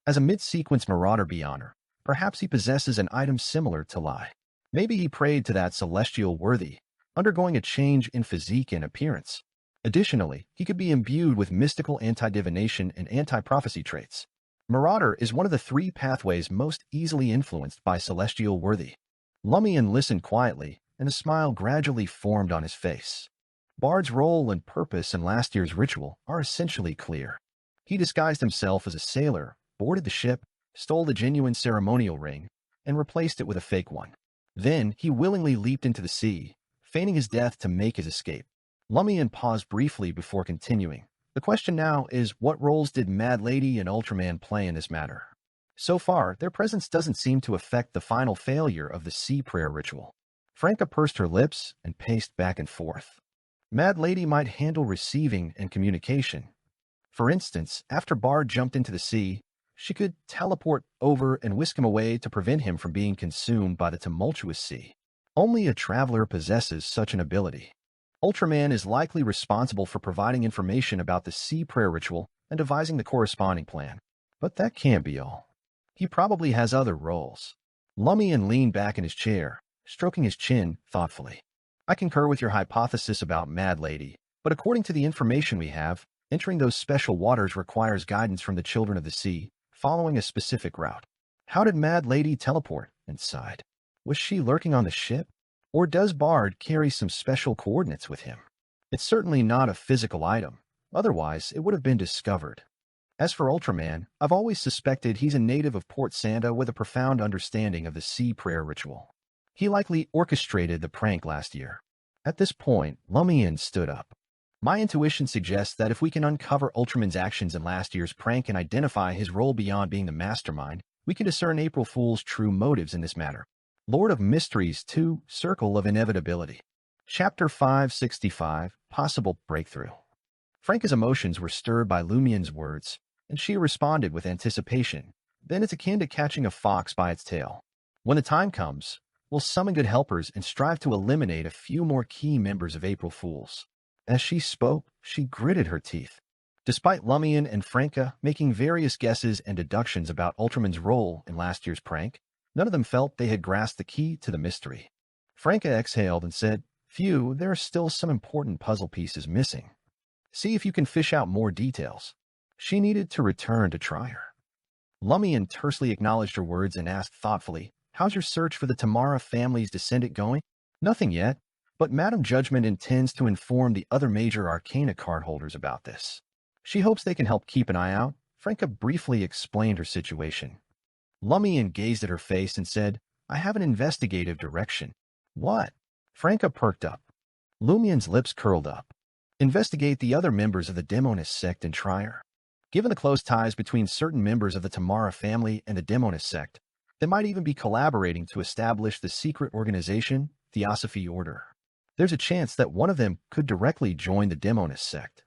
As a mid-sequence Marauder Beyonder, perhaps he possesses an item similar to Lie. Maybe he prayed to that celestial worthy, undergoing a change in physique and appearance. Additionally, he could be imbued with mystical anti-divination and anti-prophecy traits. Marauder is one of the three pathways most easily influenced by celestial worthy. Lumian listened quietly, and a smile gradually formed on his face. Bard's role and purpose in last year's ritual are essentially clear. He disguised himself as a sailor, boarded the ship, stole the genuine ceremonial ring, and replaced it with a fake one. Then he willingly leaped into the sea, feigning his death to make his escape. Lumian paused briefly before continuing. The question now is, what roles did Mad Lady and Ultraman play in this matter? So far, their presence doesn't seem to affect the final failure of the sea prayer ritual. Franca pursed her lips and paced back and forth. Mad Lady might handle receiving and communication. For instance, after Bard jumped into the sea, she could teleport over and whisk him away to prevent him from being consumed by the tumultuous sea. Only a traveler possesses such an ability. Ultraman is likely responsible for providing information about the sea prayer ritual and devising the corresponding plan. But that can't be all. He probably has other roles. Lumian leaned back in his chair, stroking his chin thoughtfully. I concur with your hypothesis about Mad Lady, but according to the information we have, entering those special waters requires guidance from the Children of the Sea, following a specific route. How did Mad Lady teleport inside? Was she lurking on the ship? Or does Bard carry some special coordinates with him? It's certainly not a physical item, otherwise it would have been discovered. As for Ultraman, I've always suspected he's a native of Port Santa with a profound understanding of the sea prayer ritual. He likely orchestrated the prank last year. At this point, Lumian stood up. My intuition suggests that if we can uncover Ultraman's actions in last year's prank and identify his role beyond being the mastermind, we can discern April Fool's true motives in this matter. Lord of Mysteries 2, Circle of Inevitability. Chapter 565, Possible Breakthrough. Franca's emotions were stirred by Lumian's words, and she responded with anticipation. Then it's akin to catching a fox by its tail. When the time comes, we'll summon good helpers and strive to eliminate a few more key members of April Fools. As she spoke, she gritted her teeth. Despite Lumian and Franca making various guesses and deductions about Ultraman's role in last year's prank, none of them felt they had grasped the key to the mystery. Franca exhaled and said, "Phew, there are still some important puzzle pieces missing. See if you can fish out more details." She needed to return to Trier. Lumian tersely acknowledged her words and asked thoughtfully, "How's your search for the Tamara family's descendant going?" "Nothing yet, but Madame Judgment intends to inform the other major Arcana card holders about this. She hopes they can help keep an eye out." Franca briefly explained her situation. Lumian gazed at her face and said, "I have an investigative direction." "What?" Franca perked up. Lumian's lips curled up. "Investigate the other members of the Demonist sect in Trier. Given the close ties between certain members of the Tamara family and the Demonist sect, they might even be collaborating to establish the secret organization, Theosophy Order. There's a chance that one of them could directly join the Demonist sect.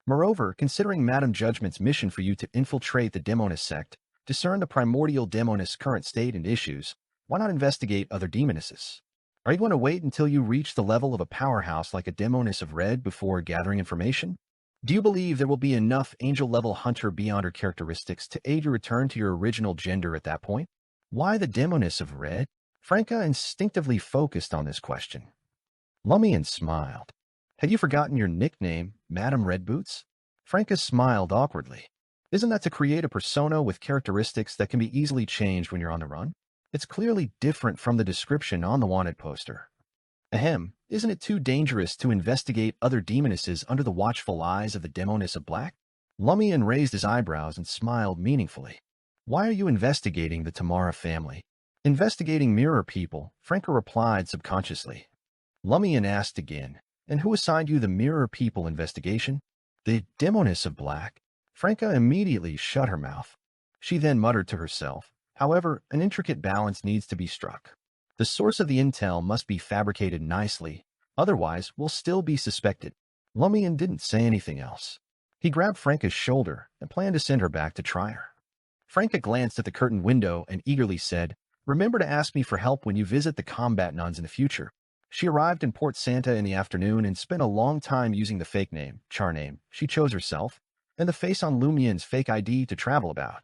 Moreover, considering Madame Judgment's mission for you to infiltrate the Demonist sect, discern the primordial Demonist's current state and issues, why not investigate other demonesses? Are you going to wait until you reach the level of a powerhouse like a Demoness of Red before gathering information? Do you believe there will be enough angel-level hunter beyond her characteristics to aid your return to your original gender at that point? Why the Demoness of Red?" Franca instinctively focused on this question. Lumian smiled. "Had you forgotten your nickname, Madame Red Boots?" Franca smiled awkwardly. "Isn't that to create a persona with characteristics that can be easily changed when you're on the run? It's clearly different from the description on the wanted poster. Ahem, isn't it too dangerous to investigate other demonesses under the watchful eyes of the Demoness of Black?" Lumian raised his eyebrows and smiled meaningfully. "Why are you investigating the Tamara family?" "Investigating mirror people," Franca replied subconsciously. Lumian asked again, "And who assigned you the mirror people investigation?" "The Demoness of Black." Franca immediately shut her mouth. She then muttered to herself, "However, an intricate balance needs to be struck. The source of the intel must be fabricated nicely, otherwise we'll still be suspected." Lumian didn't say anything else. He grabbed Franca's shoulder and planned to send her back to Trier. Franca glanced at the curtained window and eagerly said, "Remember to ask me for help when you visit the combat nuns in the future." She arrived in Port Santa in the afternoon and spent a long time using the fake name, char name, she chose herself, and the face on Lumian's fake ID to travel about.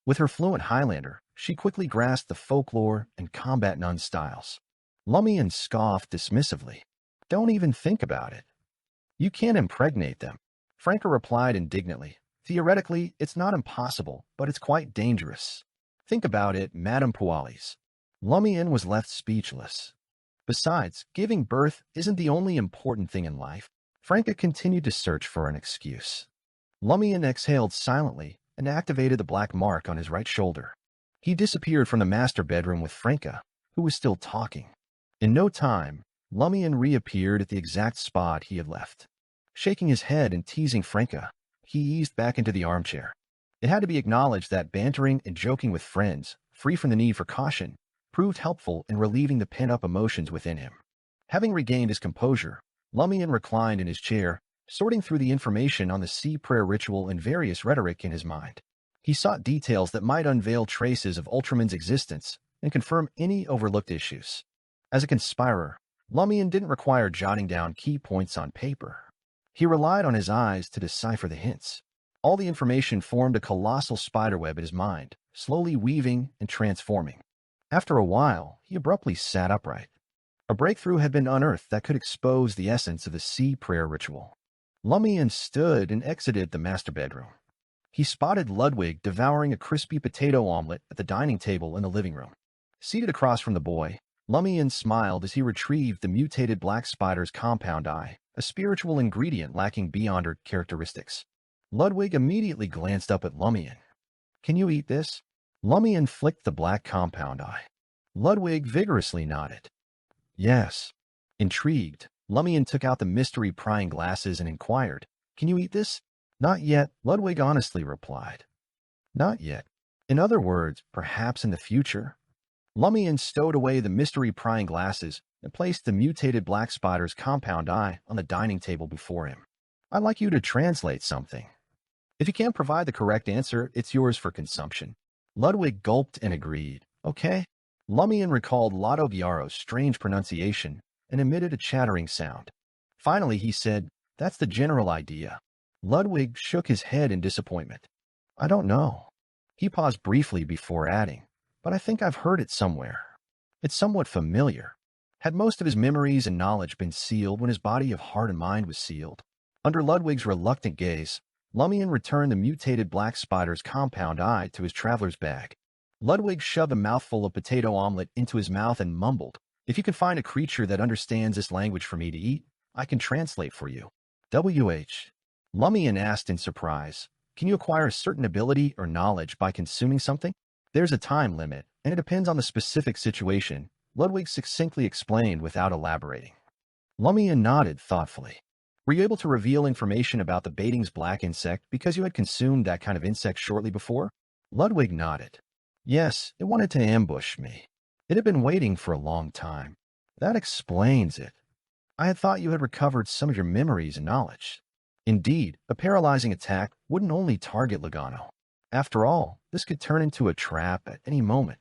With her fluent Highlander, she quickly grasped the folklore and combat nun styles. Lumian scoffed dismissively. "Don't even think about it. You can't impregnate them." Franca replied indignantly. "Theoretically, it's not impossible, but it's quite dangerous. Think about it, Madame Pualis." Lumian was left speechless. Besides, giving birth isn't the only important thing in life. Franca continued to search for an excuse. Lumian exhaled silently and activated the black mark on his right shoulder. He disappeared from the master bedroom with Franca, who was still talking. In no time, Lumian reappeared at the exact spot he had left. Shaking his head and teasing Franca, he eased back into the armchair. It had to be acknowledged that bantering and joking with friends, free from the need for caution, proved helpful in relieving the pent-up emotions within him. Having regained his composure, Lumian reclined in his chair, sorting through the information on the sea prayer ritual and various rhetoric in his mind. He sought details that might unveil traces of Ultraman's existence and confirm any overlooked issues. As a conspirer, Lumian didn't require jotting down key points on paper. He relied on his eyes to decipher the hints. All the information formed a colossal spiderweb in his mind, slowly weaving and transforming. After a while, he abruptly sat upright. A breakthrough had been unearthed that could expose the essence of the sea prayer ritual. Lumian stood and exited the master bedroom. He spotted Ludwig devouring a crispy potato omelet at the dining table in the living room. Seated across from the boy, Lumian smiled as he retrieved the mutated black spider's compound eye, a spiritual ingredient lacking beyond her characteristics. Ludwig immediately glanced up at Lumian. "Can you eat this?" Lumian flicked the black compound eye. Ludwig vigorously nodded. "Yes." Intrigued, Lumian took out the mystery-prying glasses and inquired, "Can you eat this?" "Not yet," Ludwig honestly replied. "Not yet." In other words, perhaps in the future. Lumian stowed away the mystery-prying glasses and placed the mutated black spider's compound eye on the dining table before him. "I'd like you to translate something. If you can't provide the correct answer, it's yours for consumption." Ludwig gulped and agreed. "Okay." Lumian recalled Lotto Biaro's strange pronunciation and emitted a chattering sound. Finally, he said, "That's the general idea." Ludwig shook his head in disappointment. "I don't know." He paused briefly before adding, "But I think I've heard it somewhere. It's somewhat familiar." Had most of his memories and knowledge been sealed when his body of heart and mind was sealed? Under Ludwig's reluctant gaze, Lumian returned the mutated black spider's compound eye to his traveler's bag. Ludwig shoved a mouthful of potato omelet into his mouth and mumbled, "If you can find a creature that understands this language for me to eat, I can translate for you." "WH?" Lumian asked in surprise, "Can you acquire a certain ability or knowledge by consuming something?" "There's a time limit, and it depends on the specific situation," Ludwig succinctly explained without elaborating. Lumian nodded thoughtfully. "Were you able to reveal information about the Baiting's black insect because you had consumed that kind of insect shortly before?" Ludwig nodded. "Yes, it wanted to ambush me. It had been waiting for a long time. That explains it. I had thought you had recovered some of your memories and knowledge. Indeed, a paralyzing attack wouldn't only target Logano. After all, this could turn into a trap at any moment."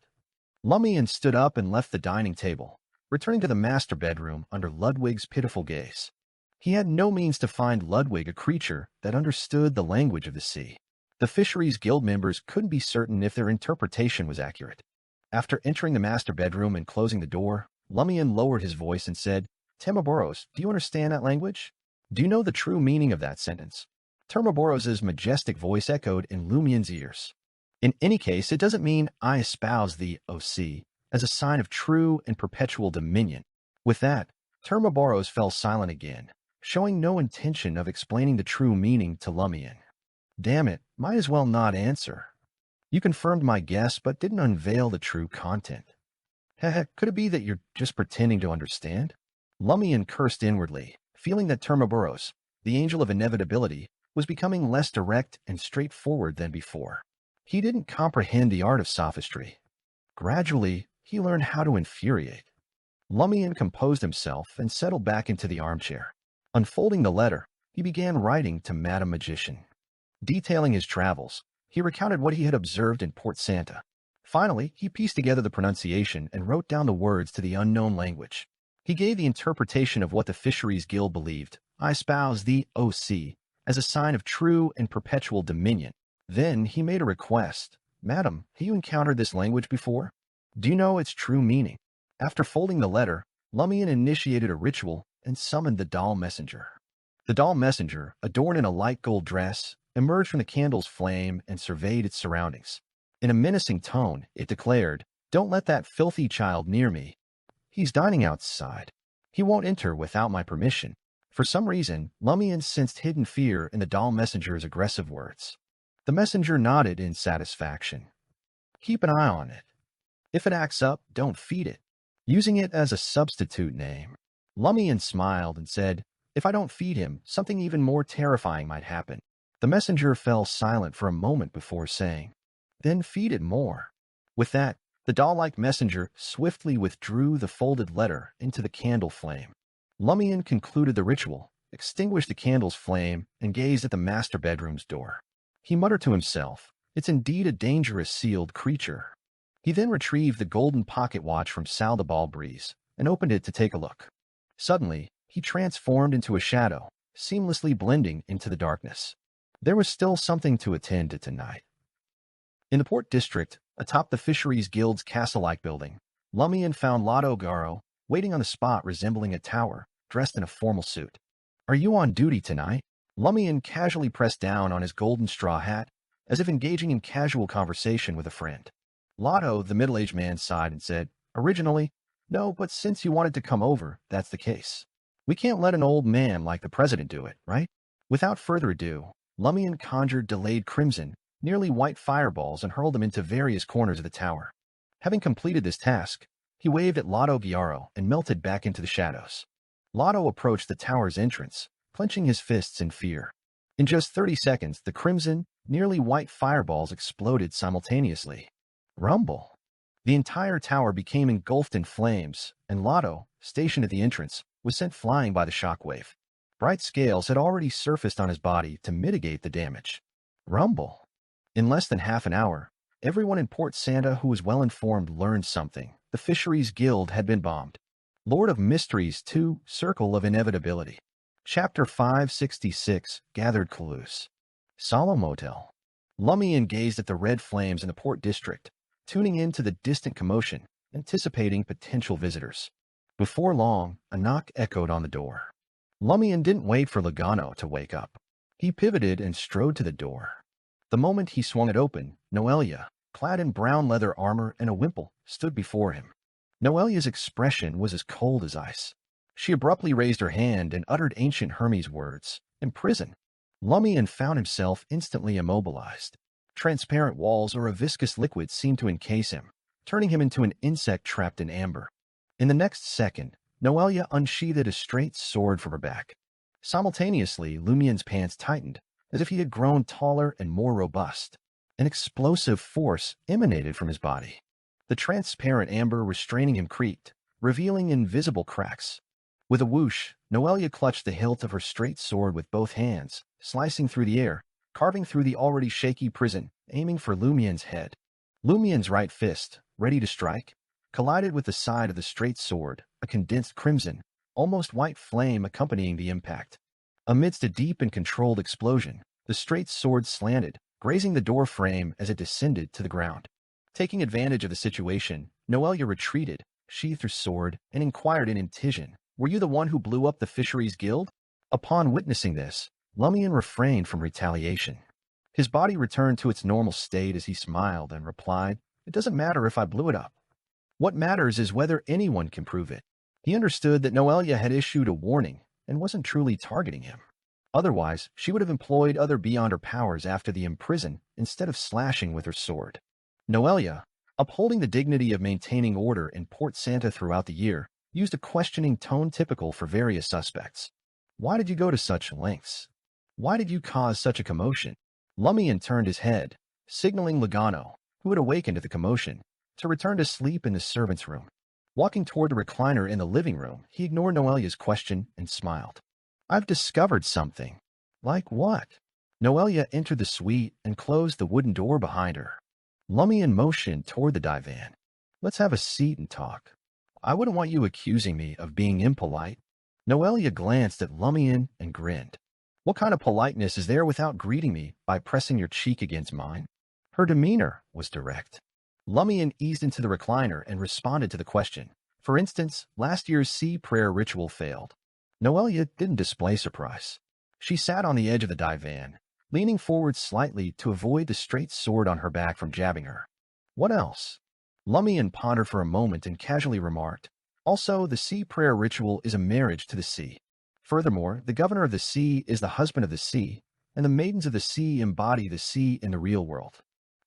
Lumian stood up and left the dining table, returning to the master bedroom under Ludwig's pitiful gaze. He had no means to find Ludwig a creature that understood the language of the sea. The fisheries guild members couldn't be certain if their interpretation was accurate. After entering the master bedroom and closing the door, Lumian lowered his voice and said, "Termaboros, do you understand that language? Do you know the true meaning of that sentence?" Termaboros's majestic voice echoed in Lumian's ears. "In any case, it doesn't mean I espouse the OC as a sign of true and perpetual dominion." With that, Termaboros fell silent again, showing no intention of explaining the true meaning to Lumian. "Damn it, might as well not answer. You confirmed my guess, but didn't unveil the true content. Heh, could it be that you're just pretending to understand?" Lumian cursed inwardly, feeling that Termaboros, the angel of inevitability, was becoming less direct and straightforward than before. He didn't comprehend the art of sophistry. Gradually, he learned how to infuriate. Lumian composed himself and settled back into the armchair. Unfolding the letter, he began writing to Madame Magician. Detailing his travels, he recounted what he had observed in Port Santa. Finally, he pieced together the pronunciation and wrote down the words to the unknown language. He gave the interpretation of what the Fisheries Guild believed, "I espouse the OC as a sign of true and perpetual dominion." Then he made a request. "Madam, have you encountered this language before? Do you know its true meaning?" After folding the letter, Lumian initiated a ritual and summoned the doll messenger. The doll messenger, adorned in a light gold dress, emerged from the candle's flame and surveyed its surroundings. In a menacing tone, it declared, "Don't let that filthy child near me. He's dining outside. He won't enter without my permission." For some reason, Lumian sensed hidden fear in the doll messenger's aggressive words. The messenger nodded in satisfaction. Keep an eye on it. If it acts up, don't feed it. Using it as a substitute name. Lumian smiled and said, if I don't feed him, something even more terrifying might happen. The messenger fell silent for a moment before saying, then feed it more. With that, the doll-like messenger swiftly withdrew the folded letter into the candle flame. Lumian concluded the ritual, extinguished the candle's flame, and gazed at the master bedroom's door. He muttered to himself, it's indeed a dangerous sealed creature. He then retrieved the golden pocket watch from Sal the Ball Breeze and opened it to take a look. Suddenly, he transformed into a shadow, seamlessly blending into the darkness. There was still something to attend to tonight. In the port district, atop the Fisheries Guild's castle-like building, Lumian found Lotto Garo waiting on the spot resembling a tower, dressed in a formal suit. Are you on duty tonight? Lumian casually pressed down on his golden straw hat, as if engaging in casual conversation with a friend. Lotto, the middle-aged man, sighed and said, originally, no, but since you wanted to come over, that's the case. We can't let an old man like the president do it, right? Without further ado, Lumian conjured delayed crimson, nearly white fireballs and hurled them into various corners of the tower. Having completed this task, he waved at Lotto Garo and melted back into the shadows. Lotto approached the tower's entrance, clenching his fists in fear. In just 30 seconds, the crimson, nearly white fireballs exploded simultaneously. Rumble! The entire tower became engulfed in flames, and Lotto, stationed at the entrance, was sent flying by the shockwave. Bright scales had already surfaced on his body to mitigate the damage. Rumble! In less than half an hour, everyone in Port Santa who was well-informed learned something. The Fisheries Guild had been bombed. Lord of Mysteries 2, Circle of Inevitability. Chapter 566, Gathered Clues. Solo Motel. Lumian gazed at the red flames in the port district, tuning in to the distant commotion, anticipating potential visitors. Before long, a knock echoed on the door. Lumian didn't wait for Logano to wake up. He pivoted and strode to the door. The moment he swung it open, Noelia, clad in brown leather armor and a wimple, stood before him. Noelia's expression was as cold as ice. She abruptly raised her hand and uttered ancient Hermes words, "Imprison." Lumian found himself instantly immobilized. Transparent walls or a viscous liquid seemed to encase him, turning him into an insect trapped in amber. In the next second, Noelia unsheathed a straight sword from her back. Simultaneously, Lumian's pants tightened, as if he had grown taller and more robust. An explosive force emanated from his body. The transparent amber restraining him creaked, revealing invisible cracks. With a whoosh, Noelia clutched the hilt of her straight sword with both hands, slicing through the air, carving through the already shaky prison, aiming for Lumian's head. Lumian's right fist, ready to strike, collided with the side of the straight sword, a condensed crimson, almost white flame accompanying the impact. Amidst a deep and controlled explosion, the straight sword slanted, grazing the door frame as it descended to the ground. Taking advantage of the situation, Noelia retreated, sheathed her sword, and inquired in Intision, "Were you the one who blew up the Fisheries Guild?" Upon witnessing this, Lumian refrained from retaliation. His body returned to its normal state as he smiled and replied, "It doesn't matter if I blew it up. What matters is whether anyone can prove it." He understood that Noelia had issued a warning and wasn't truly targeting him. Otherwise, she would have employed other beyond her powers after the imprison instead of slashing with her sword. Noelia, upholding the dignity of maintaining order in Port Santa throughout the year, used a questioning tone typical for various suspects. "Why did you go to such lengths? Why did you cause such a commotion?" Lumian turned his head, signaling Logano, who had awakened at the commotion, to return to sleep in the servants' room. Walking toward the recliner in the living room, he ignored Noelia's question and smiled. "I've discovered something." "Like what?" Noelia entered the suite and closed the wooden door behind her. Lumian motioned toward the divan. "Let's have a seat and talk. I wouldn't want you accusing me of being impolite." Noelia glanced at Lumian and grinned. "What kind of politeness is there without greeting me by pressing your cheek against mine?" Her demeanor was direct. Lumian eased into the recliner and responded to the question. For instance, last year's sea prayer ritual failed. Noelia didn't display surprise. She sat on the edge of the divan, leaning forward slightly to avoid the straight sword on her back from jabbing her. "What else?" Lumian pondered for a moment and casually remarked, "Also, the sea prayer ritual is a marriage to the sea." Furthermore, the governor of the sea is the husband of the sea, and the maidens of the sea embody the sea in the real world.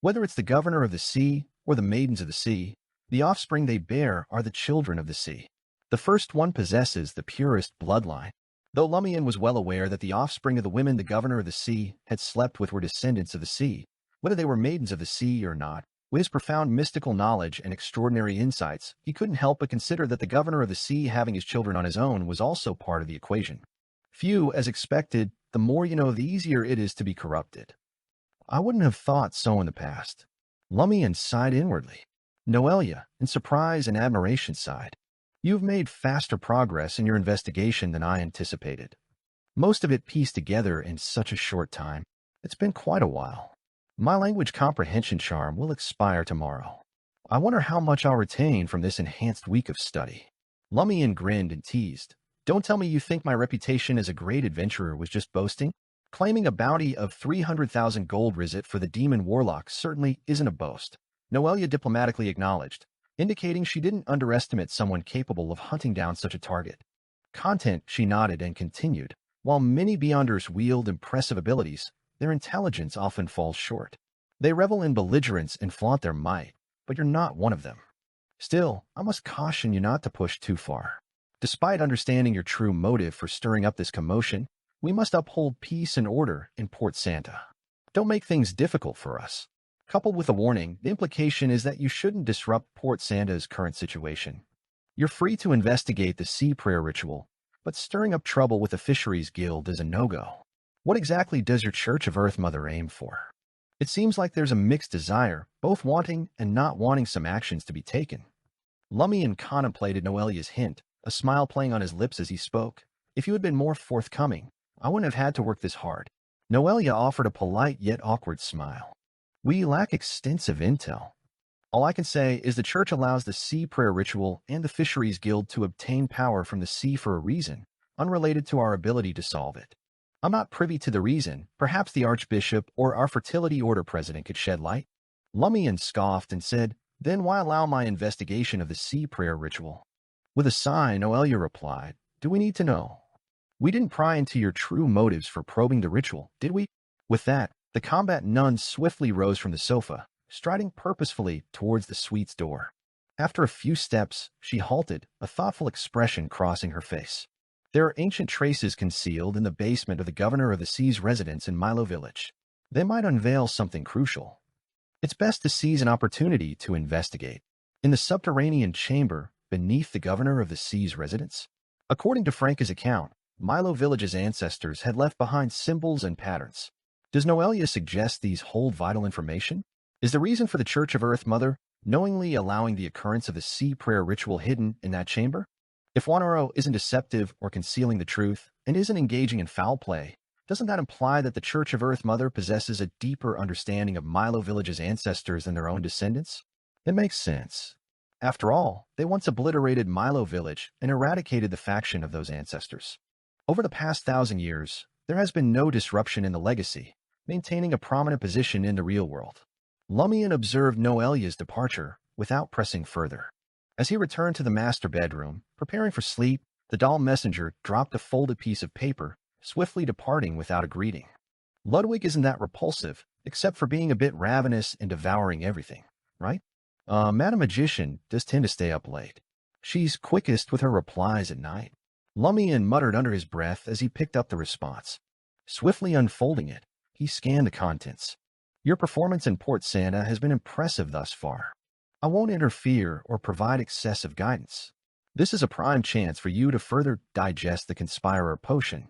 Whether it's the governor of the sea or the maidens of the sea, the offspring they bear are the children of the sea. The first one possesses the purest bloodline. Though Lumian was well aware that the offspring of the women the governor of the sea had slept with were descendants of the sea, whether they were maidens of the sea or not, with his profound mystical knowledge and extraordinary insights, he couldn't help but consider that the governor of the sea having his children on his own was also part of the equation. Few, as expected, the more you know, the easier it is to be corrupted. I wouldn't have thought so in the past. Lumian sighed inwardly. Noelia, in surprise and admiration, sighed. You've made faster progress in your investigation than I anticipated. Most of it pieced together in such a short time. It's been quite a while. My language comprehension charm will expire tomorrow. I wonder how much I'll retain from this enhanced week of study. Lumian grinned and teased. Don't tell me you think my reputation as a great adventurer was just boasting? Claiming a bounty of 300,000 gold rizit for the demon warlock certainly isn't a boast, Noelia diplomatically acknowledged, indicating she didn't underestimate someone capable of hunting down such a target. Content, she nodded and continued. While many Beyonders wield impressive abilities, their intelligence often falls short. They revel in belligerence and flaunt their might, but you're not one of them. Still, I must caution you not to push too far. Despite understanding your true motive for stirring up this commotion, we must uphold peace and order in Port Santa. Don't make things difficult for us. Coupled with a warning, the implication is that you shouldn't disrupt Port Santa's current situation. You're free to investigate the sea prayer ritual, but stirring up trouble with the Fisheries Guild is a no-go. What exactly does your Church of Earth Mother aim for? It seems like there's a mixed desire, both wanting and not wanting some actions to be taken. Lumian contemplated Noelia's hint, a smile playing on his lips as he spoke. If you had been more forthcoming, I wouldn't have had to work this hard. Noelia offered a polite yet awkward smile. We lack extensive intel. All I can say is the Church allows the sea prayer ritual and the Fisheries Guild to obtain power from the sea for a reason, unrelated to our ability to solve it. I'm not privy to the reason. Perhaps the Archbishop or our Fertility Order president could shed light. Lumian scoffed and said, Then why allow my investigation of the sea prayer ritual? With a sigh, Noelia replied, Do we need to know? We didn't pry into your true motives for probing the ritual, did we? With that, the combat nun swiftly rose from the sofa, striding purposefully towards the suite's door. After a few steps, she halted, a thoughtful expression crossing her face. There are ancient traces concealed in the basement of the governor of the sea's residence in Milo Village. They might unveil something crucial. It's best to seize an opportunity to investigate. In the subterranean chamber beneath the governor of the sea's residence, according to Franca's account, Milo Village's ancestors had left behind symbols and patterns. Does Noelia suggest these hold vital information? Is the reason for the Church of Earth Mother knowingly allowing the occurrence of the sea prayer ritual hidden in that chamber? If Wanaro isn't deceptive or concealing the truth and isn't engaging in foul play, doesn't that imply that the Church of Earth Mother possesses a deeper understanding of Milo Village's ancestors than their own descendants? It makes sense. After all, they once obliterated Milo Village and eradicated the faction of those ancestors. Over the past 1,000 years, there has been no disruption in the legacy, maintaining a prominent position in the real world. Lumian observed Noelia's departure without pressing further. As he returned to the master bedroom, preparing for sleep, the doll messenger dropped a folded piece of paper, swiftly departing without a greeting. Ludwig isn't that repulsive, except for being a bit ravenous and devouring everything, right? Madam Magician does tend to stay up late. She's quickest with her replies at night. Lumian muttered under his breath as he picked up the response. Swiftly unfolding it, he scanned the contents. Your performance in Port Santa has been impressive thus far. I won't interfere or provide excessive guidance. This is a prime chance for you to further digest the Conspirer potion.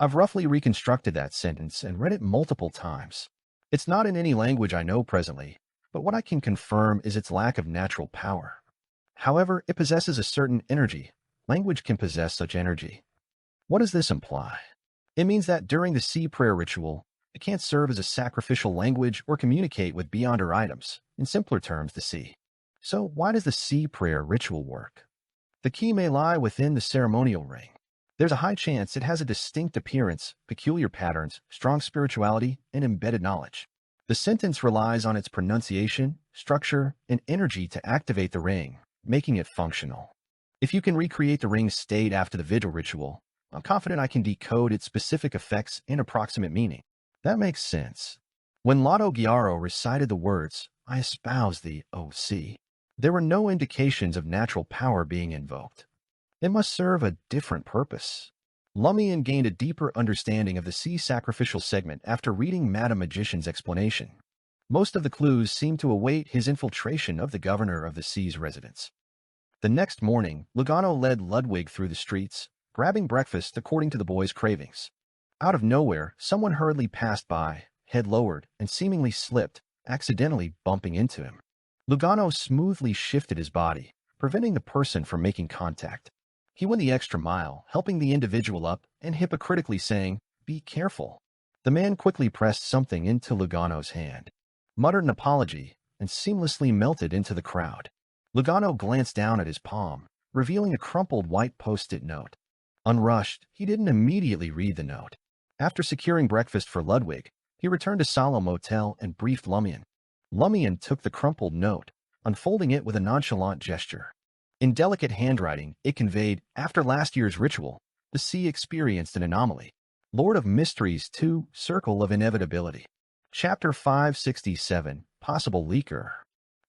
I've roughly reconstructed that sentence and read it multiple times. It's not in any language I know presently, but what I can confirm is its lack of natural power. However, it possesses a certain energy. Language can possess such energy. What does this imply? It means that during the sea prayer ritual, it can't serve as a sacrificial language or communicate with Beyonder items, in simpler terms, the sea. So why does the sea prayer ritual work? The key may lie within the ceremonial ring. There's a high chance it has a distinct appearance, peculiar patterns, strong spirituality, and embedded knowledge. The sentence relies on its pronunciation, structure, and energy to activate the ring, making it functional. If you can recreate the ring's state after the vigil ritual, I'm confident I can decode its specific effects and approximate meaning. That makes sense. When Lotto Giaro recited the words, I espouse the OC, there were no indications of natural power being invoked. It must serve a different purpose. Lumian gained a deeper understanding of the sea sacrificial segment after reading Madam Magician's explanation. Most of the clues seemed to await his infiltration of the governor of the sea's residence. The next morning, Lugano led Ludwig through the streets, grabbing breakfast according to the boy's cravings. Out of nowhere, someone hurriedly passed by, head lowered, and seemingly slipped, accidentally bumping into him. Lugano smoothly shifted his body, preventing the person from making contact. He went the extra mile, helping the individual up and hypocritically saying, "Be careful." The man quickly pressed something into Lugano's hand, muttered an apology, and seamlessly melted into the crowd. Lugano glanced down at his palm, revealing a crumpled white post-it note. Unrushed, he didn't immediately read the note. After securing breakfast for Ludwig, he returned to Salo Motel and briefed Lumian. Lumian took the crumpled note, unfolding it with a nonchalant gesture. In delicate handwriting, it conveyed, after last year's ritual, the sea experienced an anomaly. Lord of Mysteries 2, Circle of Inevitability. Chapter 567, Possible Leaker.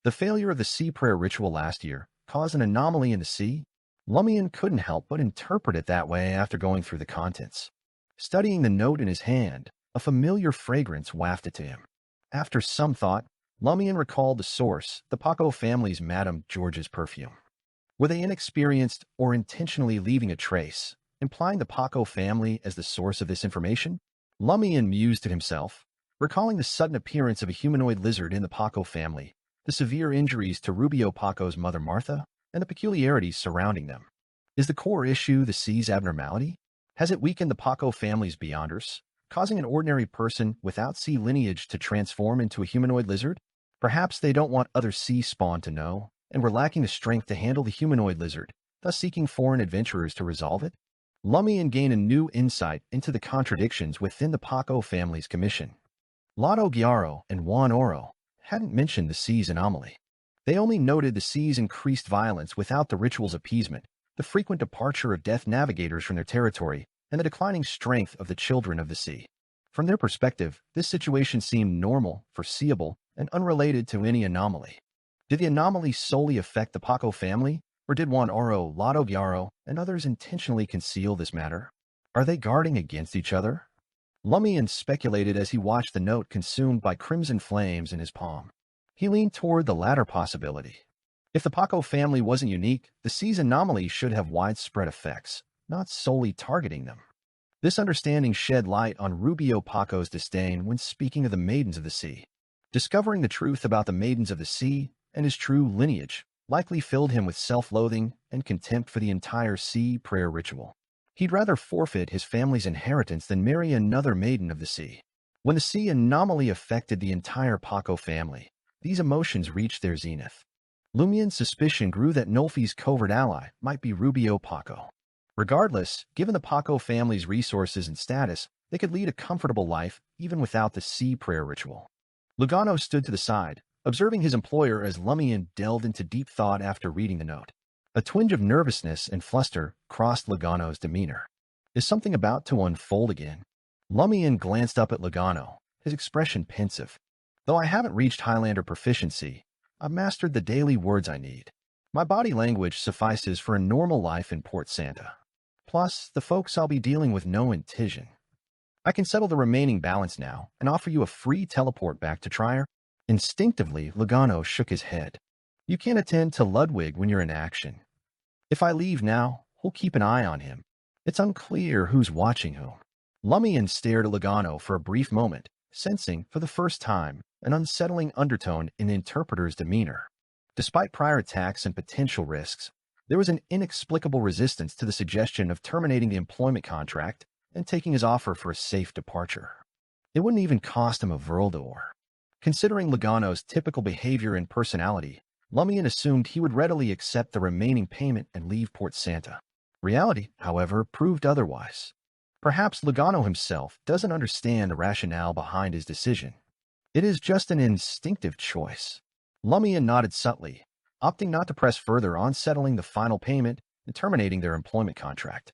The failure of the sea prayer ritual last year caused an anomaly in the sea. Lumian couldn't help but interpret it that way after going through the contents. Studying the note in his hand, a familiar fragrance wafted to him. After some thought, Lumian recalled the source, the Paco family's Madame George's perfume. Were they inexperienced or intentionally leaving a trace, implying the Paco family as the source of this information? Lumian mused to himself, recalling the sudden appearance of a humanoid lizard in the Paco family, the severe injuries to Rubio Paco's mother Martha, and the peculiarities surrounding them. Is the core issue the sea's abnormality? Has it weakened the Paco family's beyonders, causing an ordinary person without sea lineage to transform into a humanoid lizard? Perhaps they don't want other sea spawn to know, and were lacking the strength to handle the humanoid lizard, thus seeking foreign adventurers to resolve it? Lumian gained a new insight into the contradictions within the Paco family's commission. Lotto Giaro and Juan Oro hadn't mentioned the sea's anomaly. They only noted the sea's increased violence without the ritual's appeasement, the frequent departure of death navigators from their territory, and the declining strength of the children of the sea. From their perspective, this situation seemed normal, foreseeable, and unrelated to any anomaly. Did the anomaly solely affect the Paco family, or did Juan Oro, Lotto Giaro, and others intentionally conceal this matter? Are they guarding against each other? Lumian speculated as he watched the note consumed by crimson flames in his palm. He leaned toward the latter possibility. If the Paco family wasn't unique, the sea's anomaly should have widespread effects, not solely targeting them. This understanding shed light on Rubio Paco's disdain when speaking of the Maidens of the Sea. Discovering the truth about the Maidens of the Sea and his true lineage likely filled him with self-loathing and contempt for the entire sea prayer ritual. He'd rather forfeit his family's inheritance than marry another Maiden of the Sea. When the sea anomaly affected the entire Paco family, these emotions reached their zenith. Lumian's suspicion grew that Nolfi's covert ally might be Rubio Paco. Regardless, given the Paco family's resources and status, they could lead a comfortable life even without the sea prayer ritual. Lugano stood to the side, observing his employer as Lumian delved into deep thought after reading the note. A twinge of nervousness and fluster crossed Lugano's demeanor. Is something about to unfold again? Lumian glanced up at Lugano, his expression pensive. Though I haven't reached Highlander proficiency, I've mastered the daily words I need. My body language suffices for a normal life in Port Santa. Plus, the folks I'll be dealing with know Intision. I can settle the remaining balance now and offer you a free teleport back to Trier. Instinctively, Lugano shook his head. You can't attend to Ludwig when you're in action. If I leave now, we'll keep an eye on him. It's unclear who's watching whom. Lumian stared at Lugano for a brief moment, sensing, for the first time, an unsettling undertone in the interpreter's demeanor. Despite prior attacks and potential risks, there was an inexplicable resistance to the suggestion of terminating the employment contract and taking his offer for a safe departure. It wouldn't even cost him a Vrildor. Considering Lugano's typical behavior and personality, Lumian assumed he would readily accept the remaining payment and leave Port Santa. Reality, however, proved otherwise. Perhaps Lugano himself doesn't understand the rationale behind his decision. It is just an instinctive choice. Lumian nodded subtly, opting not to press further on settling the final payment and terminating their employment contract.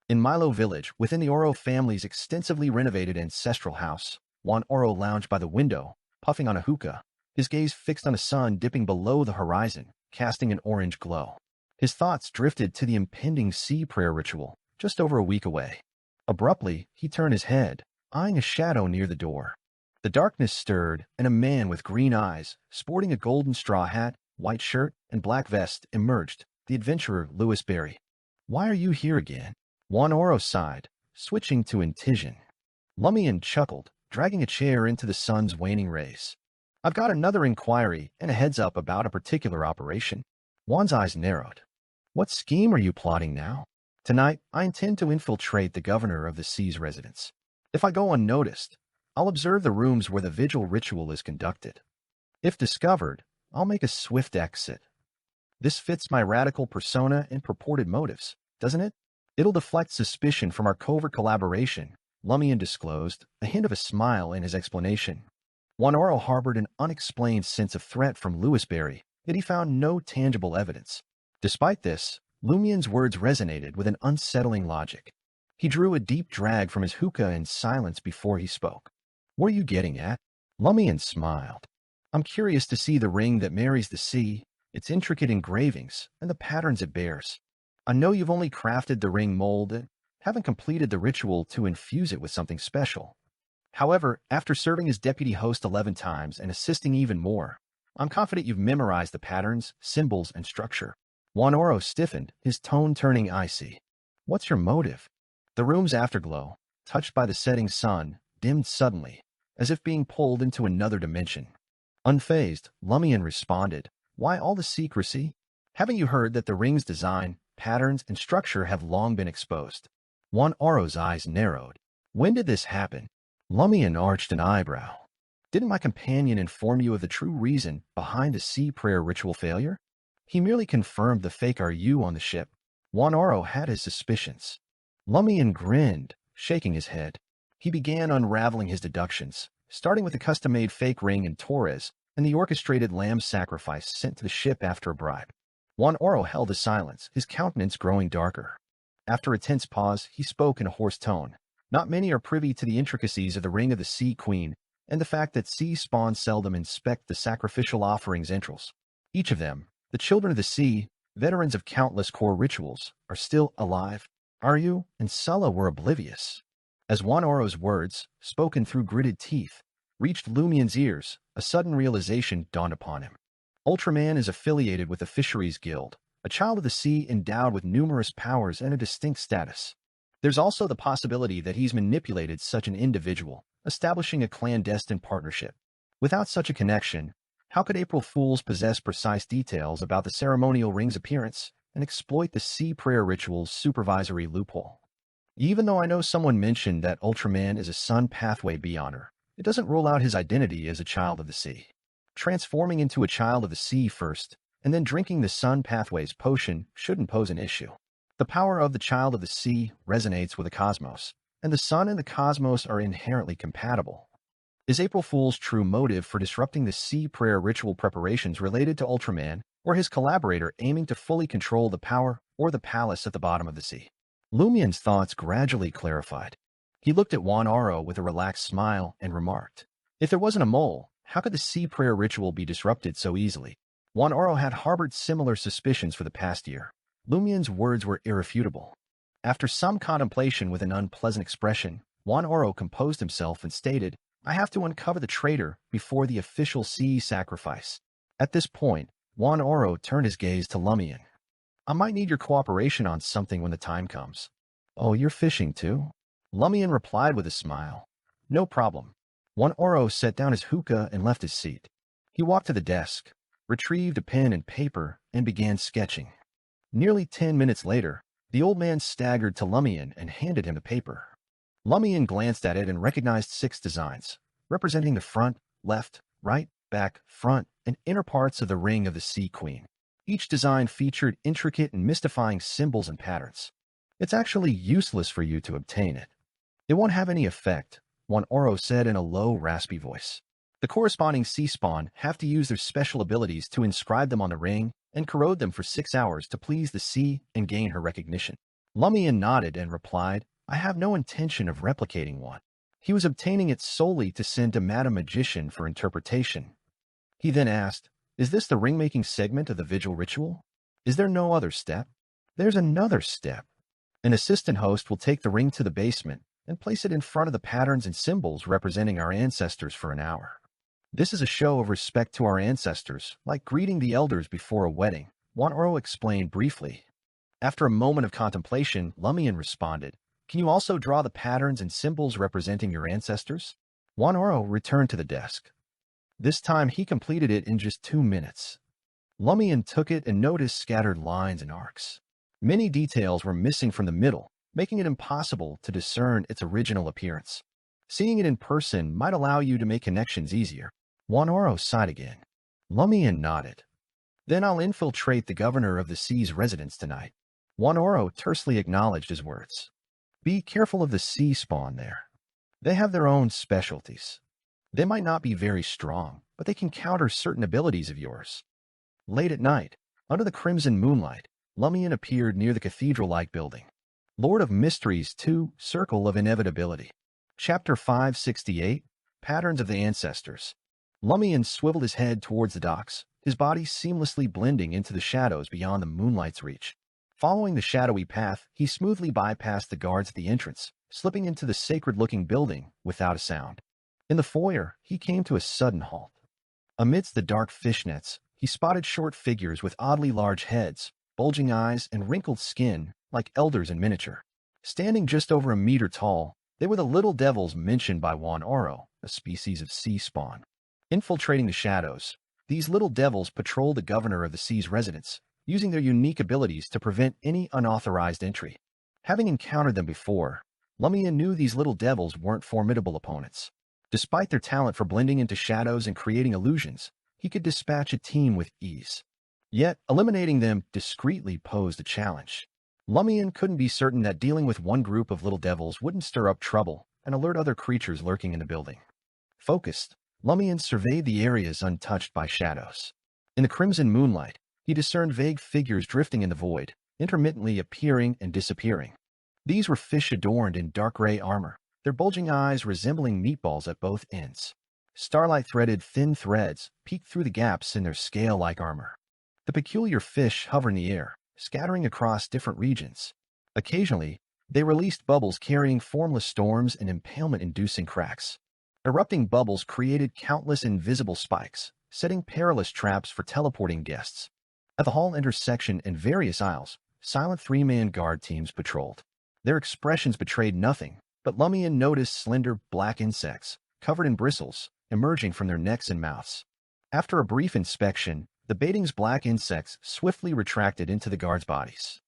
In Milo Village, within the Oro family's extensively renovated ancestral house, Juan Oro lounged by the window, puffing on a hookah, his gaze fixed on a sun dipping below the horizon, casting an orange glow. His thoughts drifted to the impending sea prayer ritual, just over a week away. Abruptly, he turned his head, eyeing a shadow near the door. The darkness stirred, and a man with green eyes, sporting a golden straw hat, white shirt, and black vest, emerged, the adventurer Louis Berry. "Why are you here again?" Juan Oro sighed, switching to Intision. Lumian chuckled, dragging a chair into the sun's waning rays. "I've got another inquiry and a heads-up about a particular operation." Juan's eyes narrowed. "What scheme are you plotting now?" "Tonight, I intend to infiltrate the governor of the sea's residence. If I go unnoticed, I'll observe the rooms where the vigil ritual is conducted. If discovered, I'll make a swift exit. This fits my radical persona and purported motives, doesn't it? It'll deflect suspicion from our covert collaboration," Lumian disclosed, a hint of a smile in his explanation. Juan Oro harbored an unexplained sense of threat from Louis Berry, yet he found no tangible evidence. Despite this, Lumian's words resonated with an unsettling logic. He drew a deep drag from his hookah in silence before he spoke. "What are you getting at?" Lumian smiled. "I'm curious to see the ring that marries the sea, its intricate engravings, and the patterns it bears. I know you've only crafted the ring mold and haven't completed the ritual to infuse it with something special. However, after serving as deputy host 11 times and assisting even more, I'm confident you've memorized the patterns, symbols, and structure." Juan Oro stiffened, his tone turning icy. "What's your motive?" The room's afterglow, touched by the setting sun, dimmed suddenly, as if being pulled into another dimension. Unfazed, Lumian responded, "Why all the secrecy? Haven't you heard that the ring's design, patterns, and structure have long been exposed?" Juan Oro's eyes narrowed. "When did this happen?" Lumian arched an eyebrow. "Didn't my companion inform you of the true reason behind the sea prayer ritual failure? He merely confirmed the fake RU on the ship." Juan Oro had his suspicions. Lumian grinned, shaking his head. He began unraveling his deductions, starting with the custom-made fake ring in Torres and the orchestrated lamb sacrifice sent to the ship after a bribe. Juan Oro held a silence, his countenance growing darker. After a tense pause, he spoke in a hoarse tone. "Not many are privy to the intricacies of the Ring of the Sea Queen and the fact that sea spawn seldom inspect the sacrificial offering's entrails. Each of them, the children of the sea, veterans of countless core rituals, are still alive. Aryu and Sulla were oblivious." As Juan Oro's words, spoken through gritted teeth, reached Lumian's ears, a sudden realization dawned upon him. Ultraman is affiliated with the Fisheries Guild, a child of the sea endowed with numerous powers and a distinct status. There's also the possibility that he's manipulated such an individual, establishing a clandestine partnership. Without such a connection, how could April Fools possess precise details about the ceremonial ring's appearance and exploit the sea prayer ritual's supervisory loophole? Even though I know someone mentioned that Ultraman is a sun pathway beyonder, it doesn't rule out his identity as a child of the sea. Transforming into a child of the sea first, and then drinking the sun pathway's potion shouldn't pose an issue. The power of the child of the sea resonates with the cosmos, and the sun and the cosmos are inherently compatible. Is April Fool's true motive for disrupting the sea prayer ritual preparations related to Ultraman, or his collaborator aiming to fully control the power or the palace at the bottom of the sea? Lumian's thoughts gradually clarified. He looked at Juan Oro with a relaxed smile and remarked, "If there wasn't a mole, how could the sea prayer ritual be disrupted so easily?" Juan Oro had harbored similar suspicions for the past year. Lumian's words were irrefutable. After some contemplation with an unpleasant expression, Juan Oro composed himself and stated, "I have to uncover the traitor before the official sea sacrifice." At this point, Juan Oro turned his gaze to Lumian. "I might need your cooperation on something when the time comes." "Oh, you're fishing too?" Lumian replied with a smile. "No problem." Juan Oro set down his hookah and left his seat. He walked to the desk, retrieved a pen and paper, and began sketching. Nearly 10 minutes later, the old man staggered to Lumian and handed him the paper. Lumian glanced at it and recognized 6 designs, representing the front, left, right, back, front, and inner parts of the Ring of the Sea Queen. Each design featured intricate and mystifying symbols and patterns. "It's actually useless for you to obtain it. It won't have any effect," Juan Oro said in a low, raspy voice. "The corresponding sea spawn have to use their special abilities to inscribe them on the ring and corrode them for 6 hours to please the sea and gain her recognition." Lumian nodded and replied, I have no intention of replicating one. He was obtaining it solely to send to Madam Magician for interpretation. He then asked, is this the ring-making segment of the vigil ritual? Is there no other step? There's another step. An assistant host will take the ring to the basement and place it in front of the patterns and symbols representing our ancestors for an hour. This is a show of respect to our ancestors, like greeting the elders before a wedding, Juan explained briefly. After a moment of contemplation, Lumian responded, can you also draw the patterns and symbols representing your ancestors? Juan returned to the desk. This time he completed it in just 2 minutes. Lumian took it and noticed scattered lines and arcs. Many details were missing from the middle, making it impossible to discern its original appearance. Seeing it in person might allow you to make connections easier. Juan sighed again. Lumian nodded. Then I'll infiltrate the governor of the sea's residence tonight. Juan tersely acknowledged his words. Be careful of the sea spawn there. They have their own specialties. They might not be very strong, but they can counter certain abilities of yours. Late at night, under the crimson moonlight, Lumian appeared near the cathedral-like building. Lord of Mysteries 2, Circle of Inevitability. Chapter 568, Patterns of the Ancestors. Lumian swiveled his head towards the docks, his body seamlessly blending into the shadows beyond the moonlight's reach. Following the shadowy path, he smoothly bypassed the guards at the entrance, slipping into the sacred-looking building without a sound. In the foyer, he came to a sudden halt. Amidst the dark fishnets, he spotted short figures with oddly large heads, bulging eyes, and wrinkled skin, like elders in miniature. Standing just over a meter tall, they were the little devils mentioned by Juan, a species of sea spawn. Infiltrating the shadows, these little devils patrol the governor of the sea's residence, using their unique abilities to prevent any unauthorized entry. Having encountered them before, Lumian knew these little devils weren't formidable opponents. Despite their talent for blending into shadows and creating illusions, he could dispatch a team with ease. Yet, eliminating them discreetly posed a challenge. Lumian couldn't be certain that dealing with one group of little devils wouldn't stir up trouble and alert other creatures lurking in the building. Focused, Lumian surveyed the areas untouched by shadows. In the crimson moonlight, he discerned vague figures drifting in the void, intermittently appearing and disappearing. These were fish adorned in dark gray armor, their bulging eyes resembling meatballs at both ends. Starlight-threaded thin threads peeked through the gaps in their scale-like armor. The peculiar fish hover in the air, scattering across different regions. Occasionally, they released bubbles carrying formless storms and impalement-inducing cracks. Erupting bubbles created countless invisible spikes, setting perilous traps for teleporting guests. At the hall intersection and various aisles, silent three-man guard teams patrolled. Their expressions betrayed nothing, but Lumian noticed slender black insects, covered in bristles, emerging from their necks and mouths. After a brief inspection, the baiting's black insects swiftly retracted into the guards' bodies.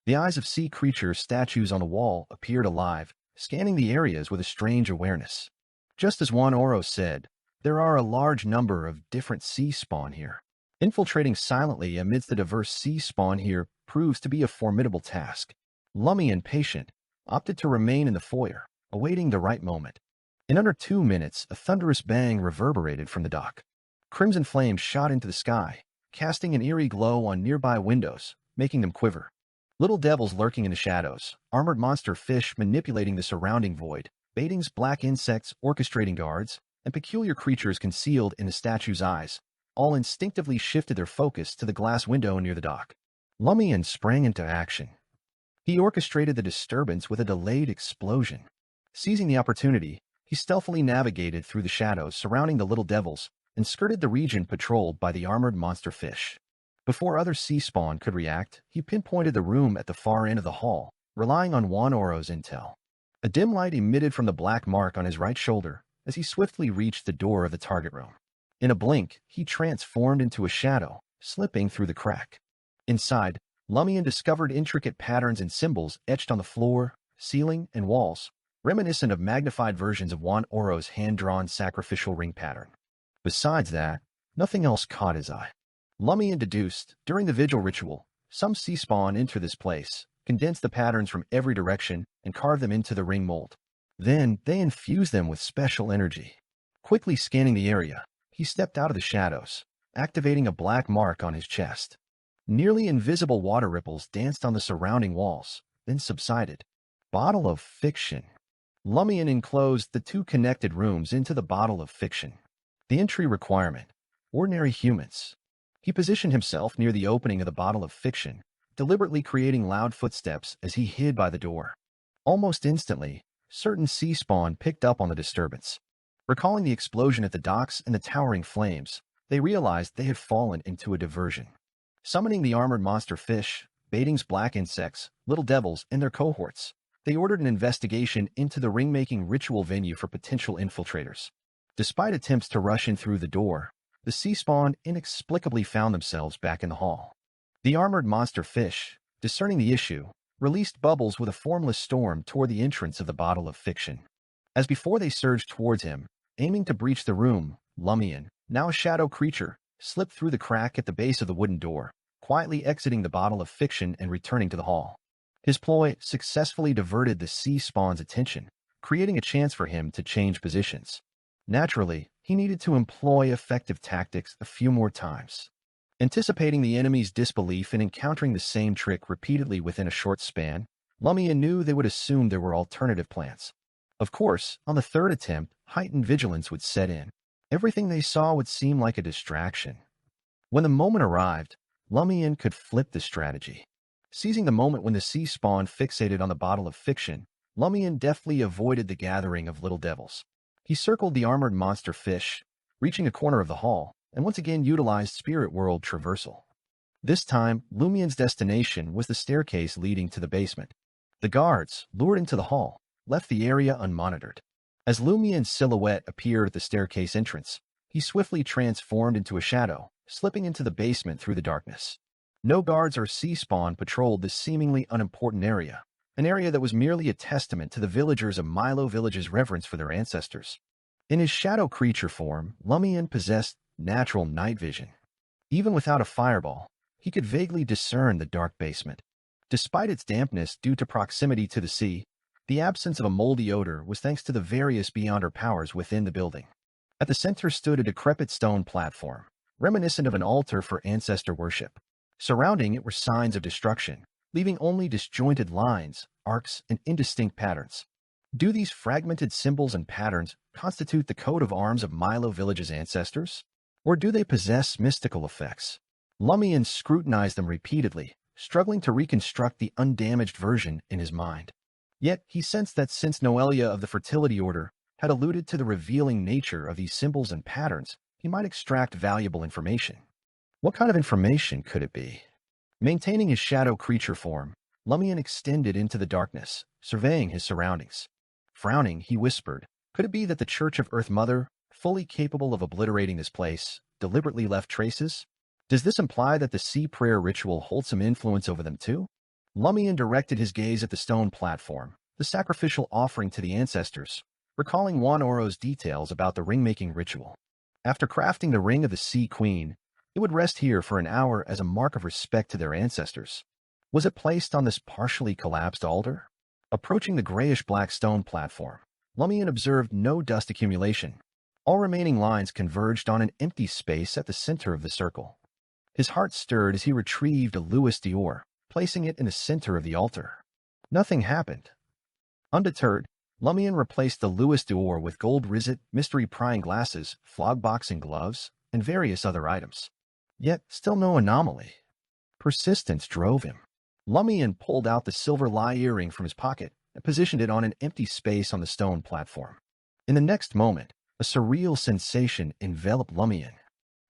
The eyes of sea creature statues on the wall appeared alive, scanning the areas with a strange awareness. Just as Juan said, there are a large number of different sea spawn here. Infiltrating silently amidst the diverse sea spawn here proves to be a formidable task. Lumian, patient, opted to remain in the foyer, awaiting the right moment. In under 2 minutes, a thunderous bang reverberated from the dock. Crimson flames shot into the sky, casting an eerie glow on nearby windows, making them quiver. Little devils lurking in the shadows, armored monster fish manipulating the surrounding void, baitings black insects orchestrating guards, and peculiar creatures concealed in the statue's eyes, all instinctively shifted their focus to the glass window near the dock. Lumian sprang into action. He orchestrated the disturbance with a delayed explosion. Seizing the opportunity, he stealthily navigated through the shadows surrounding the little devils and skirted the region patrolled by the armored monster fish. Before other sea spawn could react, he pinpointed the room at the far end of the hall, relying on Juan intel. A dim light emitted from the black mark on his right shoulder as he swiftly reached the door of the target room. In a blink, he transformed into a shadow, slipping through the crack. Inside, Lumian discovered intricate patterns and symbols etched on the floor, ceiling, and walls, reminiscent of magnified versions of Juan hand-drawn sacrificial ring pattern. Besides that, nothing else caught his eye. Lumian deduced, during the vigil ritual, some sea spawn enter this place, condense the patterns from every direction, and carve them into the ring mold. Then, they infuse them with special energy. Quickly scanning the area, he stepped out of the shadows, activating a black mark on his chest. Nearly invisible water ripples danced on the surrounding walls, then subsided. Bottle of fiction. Lumian enclosed the two connected rooms into the bottle of fiction. The entry requirement: ordinary humans. He positioned himself near the opening of the bottle of fiction, deliberately creating loud footsteps as he hid by the door. Almost instantly, certain sea spawn picked up on the disturbance. Recalling the explosion at the docks and the towering flames, they realized they had fallen into a diversion. Summoning the armored monster fish, Baiting's black insects, little devils, and their cohorts, they ordered an investigation into the ring-making ritual venue for potential infiltrators. Despite attempts to rush in through the door, the sea spawn inexplicably found themselves back in the hall. The armored monster fish, discerning the issue, released bubbles with a formless storm toward the entrance of the bottle of fiction. As before they surged towards him, aiming to breach the room, Lumian, now a shadow creature, slipped through the crack at the base of the wooden door, quietly exiting the bottle of fiction and returning to the hall. His ploy successfully diverted the sea spawn's attention, creating a chance for him to change positions. Naturally, he needed to employ effective tactics a few more times. Anticipating the enemy's disbelief and encountering the same trick repeatedly within a short span, Lumian knew they would assume there were alternative plans. Of course, on the third attempt, heightened vigilance would set in. Everything they saw would seem like a distraction. When the moment arrived, Lumian could flip the strategy. Seizing the moment when the sea spawn fixated on the bottle of fiction, Lumian deftly avoided the gathering of little devils. He circled the armored monster fish, reaching a corner of the hall, and once again utilized spirit world traversal. This time, Lumian's destination was the staircase leading to the basement. The guards, lured into the hall, left the area unmonitored. As Lumian's silhouette appeared at the staircase entrance, he swiftly transformed into a shadow, slipping into the basement through the darkness. No guards or sea spawn patrolled this seemingly unimportant area, an area that was merely a testament to the villagers of Milo Village's reverence for their ancestors. In his shadow creature form, Lumian possessed natural night vision. Even without a fireball, he could vaguely discern the dark basement. Despite its dampness due to proximity to the sea, the absence of a moldy odor was thanks to the various beyonder powers within the building. At the center stood a decrepit stone platform, reminiscent of an altar for ancestor worship. Surrounding it were signs of destruction, leaving only disjointed lines, arcs, and indistinct patterns. Do these fragmented symbols and patterns constitute the coat of arms of Milo Village's ancestors? Or do they possess mystical effects? Lumian scrutinized them repeatedly, struggling to reconstruct the undamaged version in his mind. Yet he sensed that since Noelia of the Fertility Order had alluded to the revealing nature of these symbols and patterns, he might extract valuable information. What kind of information could it be? Maintaining his shadow creature form, Lumian extended into the darkness, surveying his surroundings. Frowning, he whispered, "Could it be that the Church of Earth Mother, fully capable of obliterating this place, deliberately left traces? Does this imply that the sea prayer ritual holds some influence over them too?" Lumian directed his gaze at the stone platform, the sacrificial offering to the ancestors, recalling Juan Oro's details about the ring-making ritual. After crafting the Ring of the Sea Queen, it would rest here for an hour as a mark of respect to their ancestors. Was it placed on this partially collapsed altar? Approaching the grayish-black stone platform, Lumian observed no dust accumulation. All remaining lines converged on an empty space at the center of the circle. His heart stirred as he retrieved a Louis d'Or, placing it in the center of the altar. Nothing happened. Undeterred, Lumian replaced the Louis d'Or with gold riset, mystery prying glasses, flogboxing gloves, and various other items. Yet, still no anomaly. Persistence drove him. Lumian pulled out the silver lie earring from his pocket and positioned it on an empty space on the stone platform. In the next moment, a surreal sensation enveloped Lumian.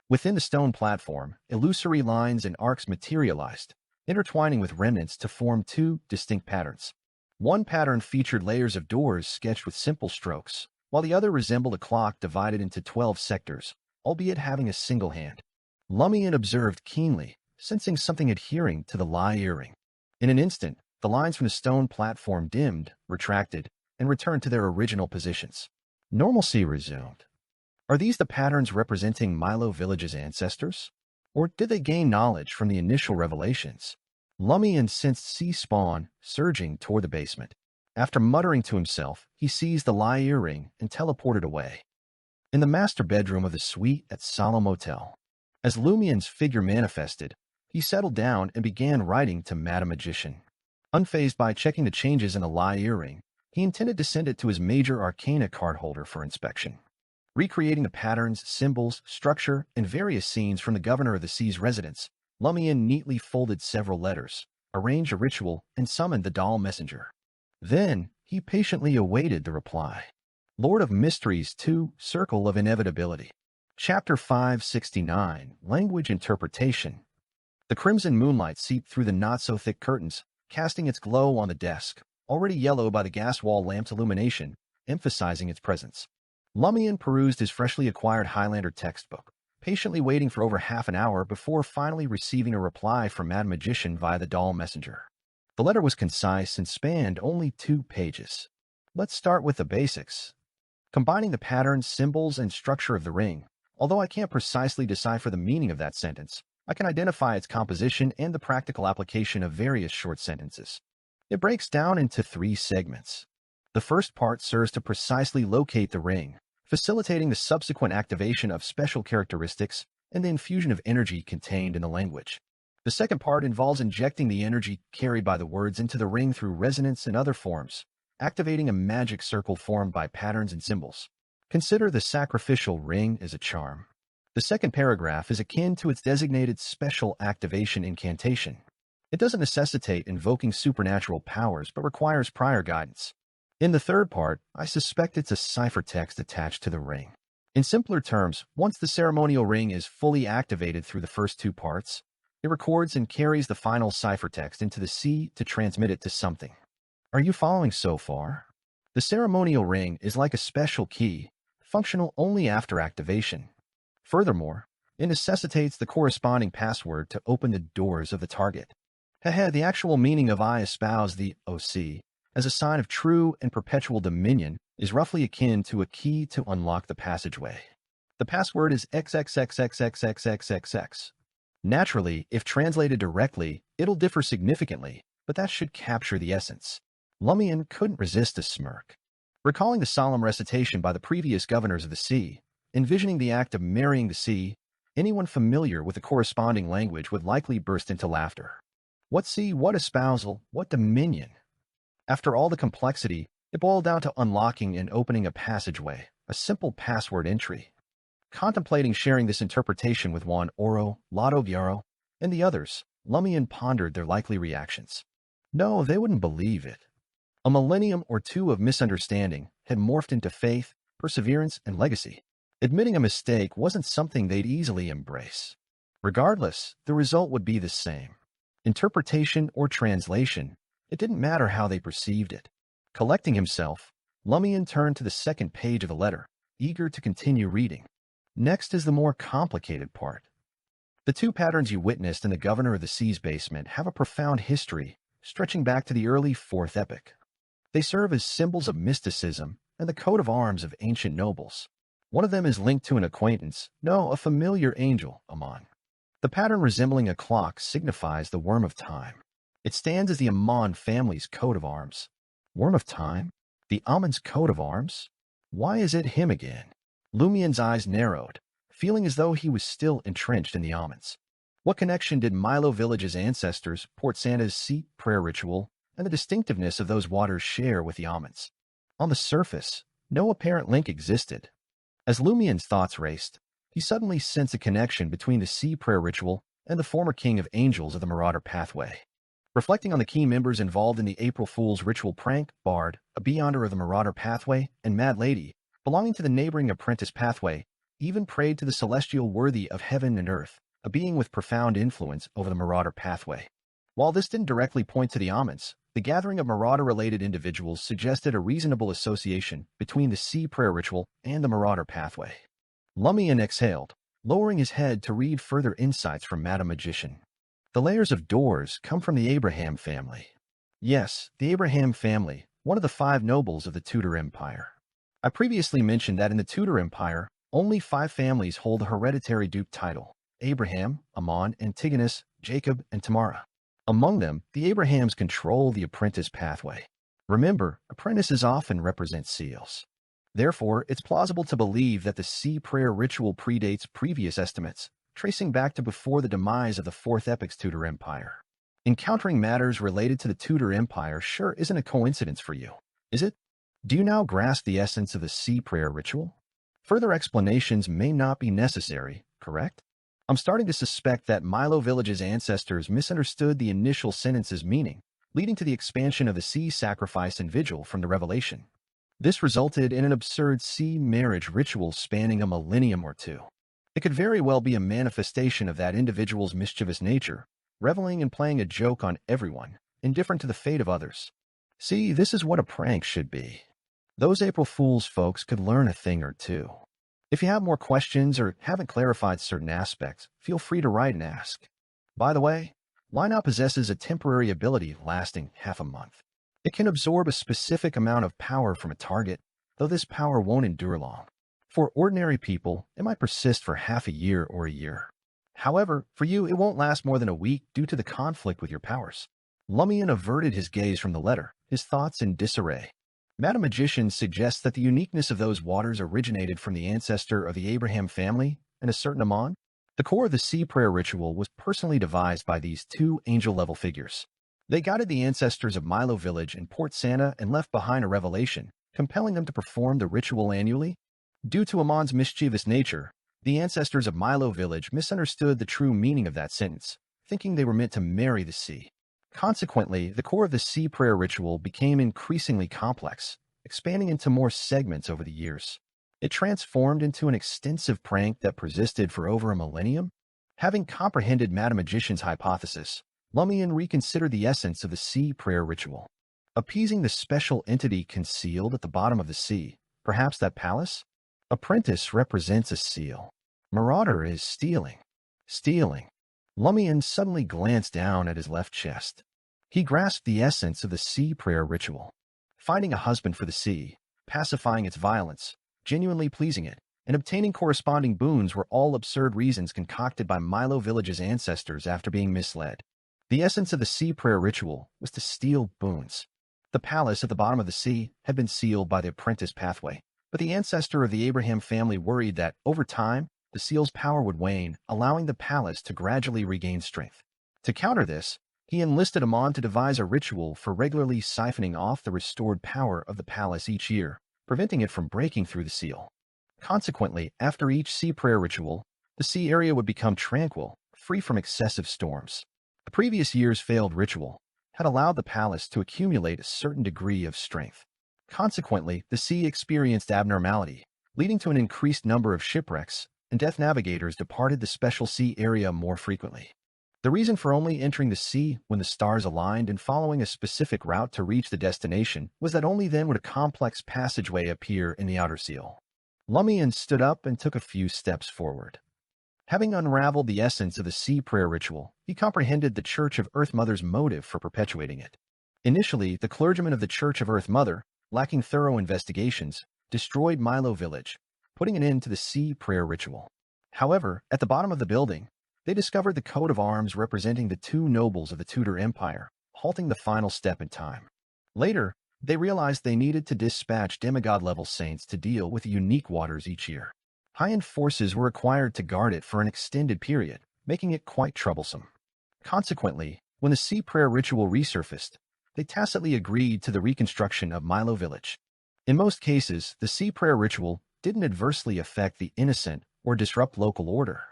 Within the stone platform, illusory lines and arcs materialized, intertwining with remnants to form two distinct patterns. One pattern featured layers of doors sketched with simple strokes, while the other resembled a clock divided into 12 sectors, albeit having a single hand. Lumian observed keenly, sensing something adhering to the lie earring. In an instant, the lines from the stone platform dimmed, retracted, and returned to their original positions. Normalcy resumed. Are these the patterns representing Milo Village's ancestors? Or did they gain knowledge from the initial revelations? Lumian sensed sea spawn surging toward the basement. After muttering to himself, he seized the lie earring and teleported away. In the master bedroom of the suite at Solemn Hotel, as Lumian's figure manifested, he settled down and began writing to Madame Magician. Unfazed by checking the changes in the Lie earring, he intended to send it to his major arcana card holder for inspection. Recreating the patterns, symbols, structure, and various scenes from the Governor of the Sea's residence, Lumian neatly folded several letters, arranged a ritual, and summoned the doll messenger. Then, he patiently awaited the reply. Lord of Mysteries 2, Circle of Inevitability. Chapter 569, Language Interpretation. The crimson moonlight seeped through the not-so-thick curtains, casting its glow on the desk, already yellow by the gas wall lamp's illumination, emphasizing its presence. Lumian perused his freshly acquired Highlander textbook, patiently waiting for over half an hour before finally receiving a reply from Mad Magician via the doll messenger. The letter was concise and spanned only 2 pages. Let's start with the basics. Combining the patterns, symbols, and structure of the ring, although I can't precisely decipher the meaning of that sentence, I can identify its composition and the practical application of various short sentences. It breaks down into 3 segments. The first part serves to precisely locate the ring, facilitating the subsequent activation of special characteristics and the infusion of energy contained in the language. The second part involves injecting the energy carried by the words into the ring through resonance and other forms, activating a magic circle formed by patterns and symbols. Consider the sacrificial ring as a charm. The second paragraph is akin to its designated special activation incantation. It doesn't necessitate invoking supernatural powers but requires prior guidance. In the third part, I suspect it's a ciphertext attached to the ring. In simpler terms, once the ceremonial ring is fully activated through the first 2 parts, it records and carries the final ciphertext into the sea to transmit it to something. Are you following so far? The ceremonial ring is like a special key, functional only after activation. Furthermore, it necessitates the corresponding password to open the doors of the target. The actual meaning of I espouse the OC as a sign of true and perpetual dominion is roughly akin to a key to unlock the passageway. The password is XXXXXXXXX. Naturally, if translated directly, it'll differ significantly, but that should capture the essence. Lumian couldn't resist a smirk. Recalling the solemn recitation by the previous governors of the sea, envisioning the act of marrying the sea, anyone familiar with the corresponding language would likely burst into laughter. What sea, what espousal, what dominion? After all the complexity, it boiled down to unlocking and opening a passageway, a simple password entry. Contemplating sharing this interpretation with Juan Oro, Lado Guiaro, and the others, Lumian pondered their likely reactions. No, they wouldn't believe it. A millennium or 2 of misunderstanding had morphed into faith, perseverance, and legacy. Admitting a mistake wasn't something they'd easily embrace. Regardless, the result would be the same. Interpretation or translation, it didn't matter how they perceived it. Collecting himself, Lumian turned to the second page of the letter, eager to continue reading. Next is the more complicated part. The 2 patterns you witnessed in the Governor of the Sea's basement have a profound history, stretching back to the early 4th epoch. They serve as symbols of mysticism and the coat of arms of ancient nobles. One of them is linked to an acquaintance, no, a familiar angel, Amon. The pattern resembling a clock signifies the Worm of Time. It stands as the Amon family's coat of arms. Worm of Time? The Amon's coat of arms? Why is it him again? Lumian's eyes narrowed, feeling as though he was still entrenched in the Amons. What connection did Milo Village's ancestors, Port Santa's sea prayer ritual, and the distinctiveness of those waters share with the Amons? On the surface, no apparent link existed. As Lumian's thoughts raced, he suddenly sensed a connection between the sea prayer ritual and the former king of angels of the Marauder Pathway. Reflecting on the key members involved in the April Fool's ritual prank, Bard, a Beyonder of the Marauder Pathway, and Mad Lady, belonging to the neighboring Apprentice Pathway, even prayed to the celestial worthy of heaven and earth, a being with profound influence over the Marauder Pathway. While this didn't directly point to the Amons, the gathering of Marauder-related individuals suggested a reasonable association between the sea prayer ritual and the Marauder Pathway. Lumian exhaled, lowering his head to read further insights from Madam Magician. The layers of doors come from the Abraham family. Yes, the Abraham family, one of the 5 nobles of the Tudor Empire. I previously mentioned that in the Tudor Empire, only 5 families hold the hereditary duke title: Abraham, Amon, Antigonus, Jacob, and Tamara. Among them, the Abrahams control the Apprentice Pathway. Remember, apprentices often represent seals. Therefore, it's plausible to believe that the sea prayer ritual predates previous estimates, tracing back to before the demise of the 4th epoch's Tudor Empire. Encountering matters related to the Tudor Empire sure isn't a coincidence for you, is it? Do you now grasp the essence of the sea prayer ritual? Further explanations may not be necessary, correct? I'm starting to suspect that Milo Village's ancestors misunderstood the initial sentence's meaning, leading to the expansion of the sea sacrifice and vigil from the Revelation. This resulted in an absurd sea marriage ritual spanning a millennium or two. It could very well be a manifestation of that individual's mischievous nature, reveling and playing a joke on everyone, indifferent to the fate of others. See, this is what a prank should be. Those April Fool's folks could learn a thing or two. If you have more questions or haven't clarified certain aspects, feel free to write and ask. By the way, Lie now possesses a temporary ability lasting half a month. It can absorb a specific amount of power from a target, though this power won't endure long. For ordinary people, it might persist for half a year or a year. However, for you, it won't last more than a week due to the conflict with your powers. Lumian averted his gaze from the letter, his thoughts in disarray. Madam Magician suggests that the uniqueness of those waters originated from the ancestor of the Abraham family and a certain Amon. The core of the sea prayer ritual was personally devised by these two angel-level figures. They guided the ancestors of Milo Village and Port Santa and left behind a revelation, compelling them to perform the ritual annually. Due to Amon's mischievous nature, the ancestors of Milo Village misunderstood the true meaning of that sentence, thinking they were meant to marry the sea. Consequently, the core of the sea prayer ritual became increasingly complex, expanding into more segments over the years. It transformed into an extensive prank that persisted for over a millennium. Having comprehended Madam Magician's hypothesis, Lumian reconsidered the essence of the sea prayer ritual. Appeasing the special entity concealed at the bottom of the sea, perhaps that palace? Apprentice represents a seal. Marauder is stealing. Stealing. Lumian suddenly glanced down at his left chest. He grasped the essence of the sea prayer ritual. Finding a husband for the sea, pacifying its violence, genuinely pleasing it, and obtaining corresponding boons were all absurd reasons concocted by Milo Village's ancestors after being misled. The essence of the sea prayer ritual was to steal boons. The palace at the bottom of the sea had been sealed by the apprentice pathway, but the ancestor of the Abraham family worried that, over time, the seal's power would wane, allowing the palace to gradually regain strength. To counter this, he enlisted Amon to devise a ritual for regularly siphoning off the restored power of the palace each year, preventing it from breaking through the seal. Consequently, after each sea prayer ritual, the sea area would become tranquil, free from excessive storms. The previous year's failed ritual had allowed the palace to accumulate a certain degree of strength. Consequently, the sea experienced abnormality, leading to an increased number of shipwrecks, and death navigators departed the special sea area more frequently. The reason for only entering the sea when the stars aligned and following a specific route to reach the destination was that only then would a complex passageway appear in the outer seal. Lumian stood up and took a few steps forward. Having unraveled the essence of the sea prayer ritual, he comprehended the Church of Earth Mother's motive for perpetuating it. Initially, the clergymen of the Church of Earth Mother, lacking thorough investigations, destroyed Milo Village, putting an end to the sea prayer ritual. However, at the bottom of the building, they discovered the coat of arms representing the two nobles of the Tudor Empire, halting the final step in time. Later, they realized they needed to dispatch demigod-level saints to deal with the unique waters each year. High-end forces were required to guard it for an extended period, making it quite troublesome. Consequently, when the sea prayer ritual resurfaced, they tacitly agreed to the reconstruction of Milo Village. In most cases, the sea prayer ritual didn't adversely affect the innocent or disrupt local order.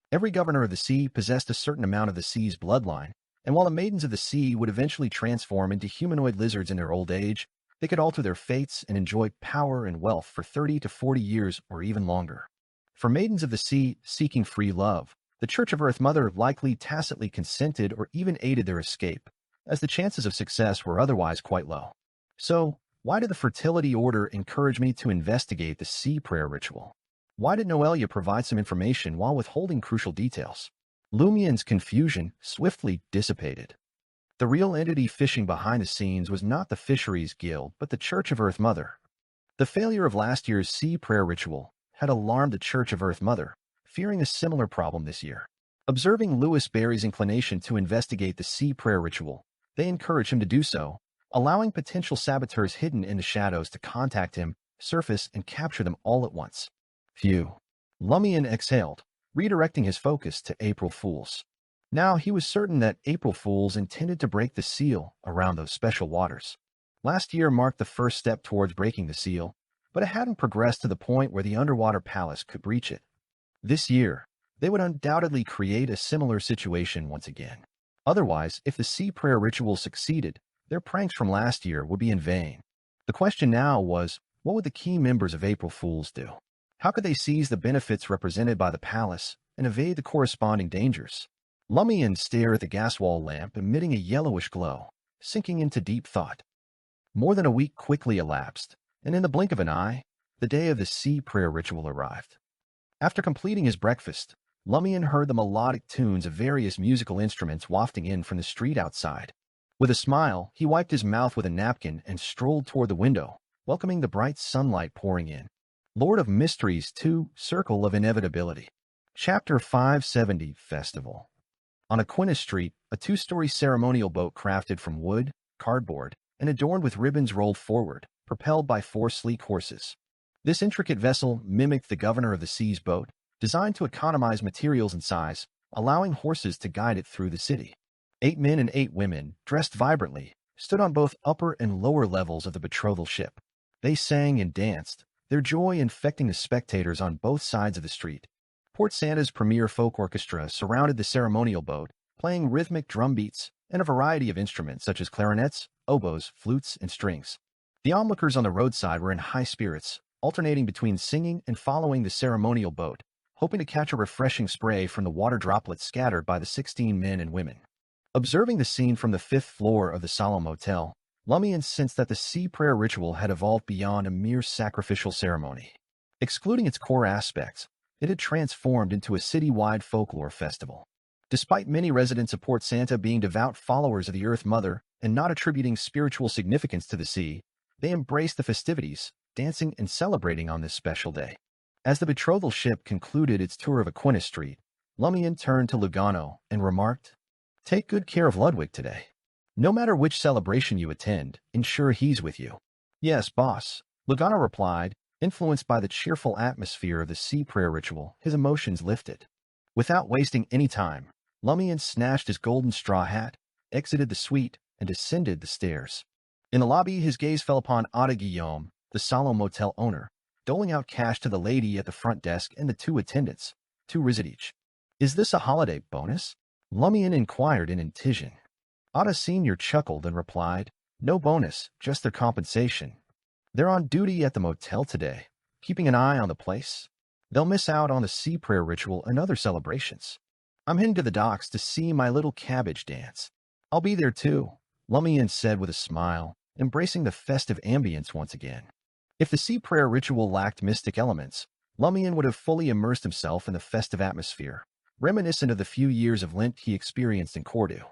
Every governor of the sea possessed a certain amount of the sea's bloodline, and while the maidens of the sea would eventually transform into humanoid lizards in their old age, they could alter their fates and enjoy power and wealth for 30 to 40 years or even longer. For maidens of the sea seeking free love, the Church of Earth Mother likely tacitly consented or even aided their escape, as the chances of success were otherwise quite low. So, why did the Fertility Order encourage me to investigate the sea prayer ritual? Why did Noelia provide some information while withholding crucial details? Lumian's confusion swiftly dissipated. The real entity fishing behind the scenes was not the Fisheries Guild, but the Church of Earth Mother. The failure of last year's sea prayer ritual had alarmed the Church of Earth Mother, fearing a similar problem this year. Observing Louis Barry's inclination to investigate the sea prayer ritual, they encouraged him to do so, allowing potential saboteurs hidden in the shadows to contact him, surface, and capture them all at once. Phew. Lumian exhaled, redirecting his focus to April Fools. Now he was certain that April Fools intended to break the seal around those special waters. Last year marked the first step towards breaking the seal, but it hadn't progressed to the point where the underwater palace could breach it. This year, they would undoubtedly create a similar situation once again. Otherwise, if the sea prayer ritual succeeded, their pranks from last year would be in vain. The question now was, what would the key members of April Fools do? How could they seize the benefits represented by the palace and evade the corresponding dangers? Lumian stared at the gas wall lamp, emitting a yellowish glow, sinking into deep thought. More than a week quickly elapsed, and in the blink of an eye, the day of the sea prayer ritual arrived. After completing his breakfast, Lumian heard the melodic tunes of various musical instruments wafting in from the street outside. With a smile, he wiped his mouth with a napkin and strolled toward the window, welcoming the bright sunlight pouring in. Lord of Mysteries 2, Circle of Inevitability. Chapter 570, Festival. On Aquinas Street, a two-story ceremonial boat crafted from wood, cardboard, and adorned with ribbons rolled forward, propelled by four sleek horses. This intricate vessel mimicked the governor of the sea's boat, designed to economize materials and size, allowing horses to guide it through the city. 8 men and 8 women, dressed vibrantly, stood on both upper and lower levels of the betrothal ship. They sang and danced, their joy infecting the spectators on both sides of the street. Port Santa's premier folk orchestra surrounded the ceremonial boat, playing rhythmic drum beats and a variety of instruments such as clarinets, oboes, flutes, and strings. The onlookers on the roadside were in high spirits, alternating between singing and following the ceremonial boat, hoping to catch a refreshing spray from the water droplets scattered by the 16 men and women. Observing the scene from the 5th floor of the Solemn Motel, Lumian sensed that the sea prayer ritual had evolved beyond a mere sacrificial ceremony. Excluding its core aspects, it had transformed into a city-wide folklore festival. Despite many residents of Port Santa being devout followers of the Earth Mother and not attributing spiritual significance to the sea, they embraced the festivities, dancing and celebrating on this special day. As the betrothal ship concluded its tour of Aquinas Street, Lumian turned to Lugano and remarked, "Take good care of Ludwig today. No matter which celebration you attend, ensure he's with you." "Yes, boss," Lugano replied, influenced by the cheerful atmosphere of the sea prayer ritual. His emotions lifted. Without wasting any time, Lumian snatched his golden straw hat, exited the suite, and descended the stairs. In the lobby, his gaze fell upon Ada Guillaume, the Solemn Motel owner, doling out cash to the lady at the front desk and the 2 attendants, 2 rizit each. "Is this a holiday bonus?" Lumian inquired in indecision. Ada Sr. chuckled and replied, "No bonus, just their compensation. They're on duty at the motel today, keeping an eye on the place. They'll miss out on the sea prayer ritual and other celebrations. I'm heading to the docks to see my little cabbage dance." "I'll be there too," Lumian said with a smile, embracing the festive ambience once again. If the sea prayer ritual lacked mystic elements, Lumian would have fully immersed himself in the festive atmosphere, reminiscent of the few years of Lent he experienced in Cordu.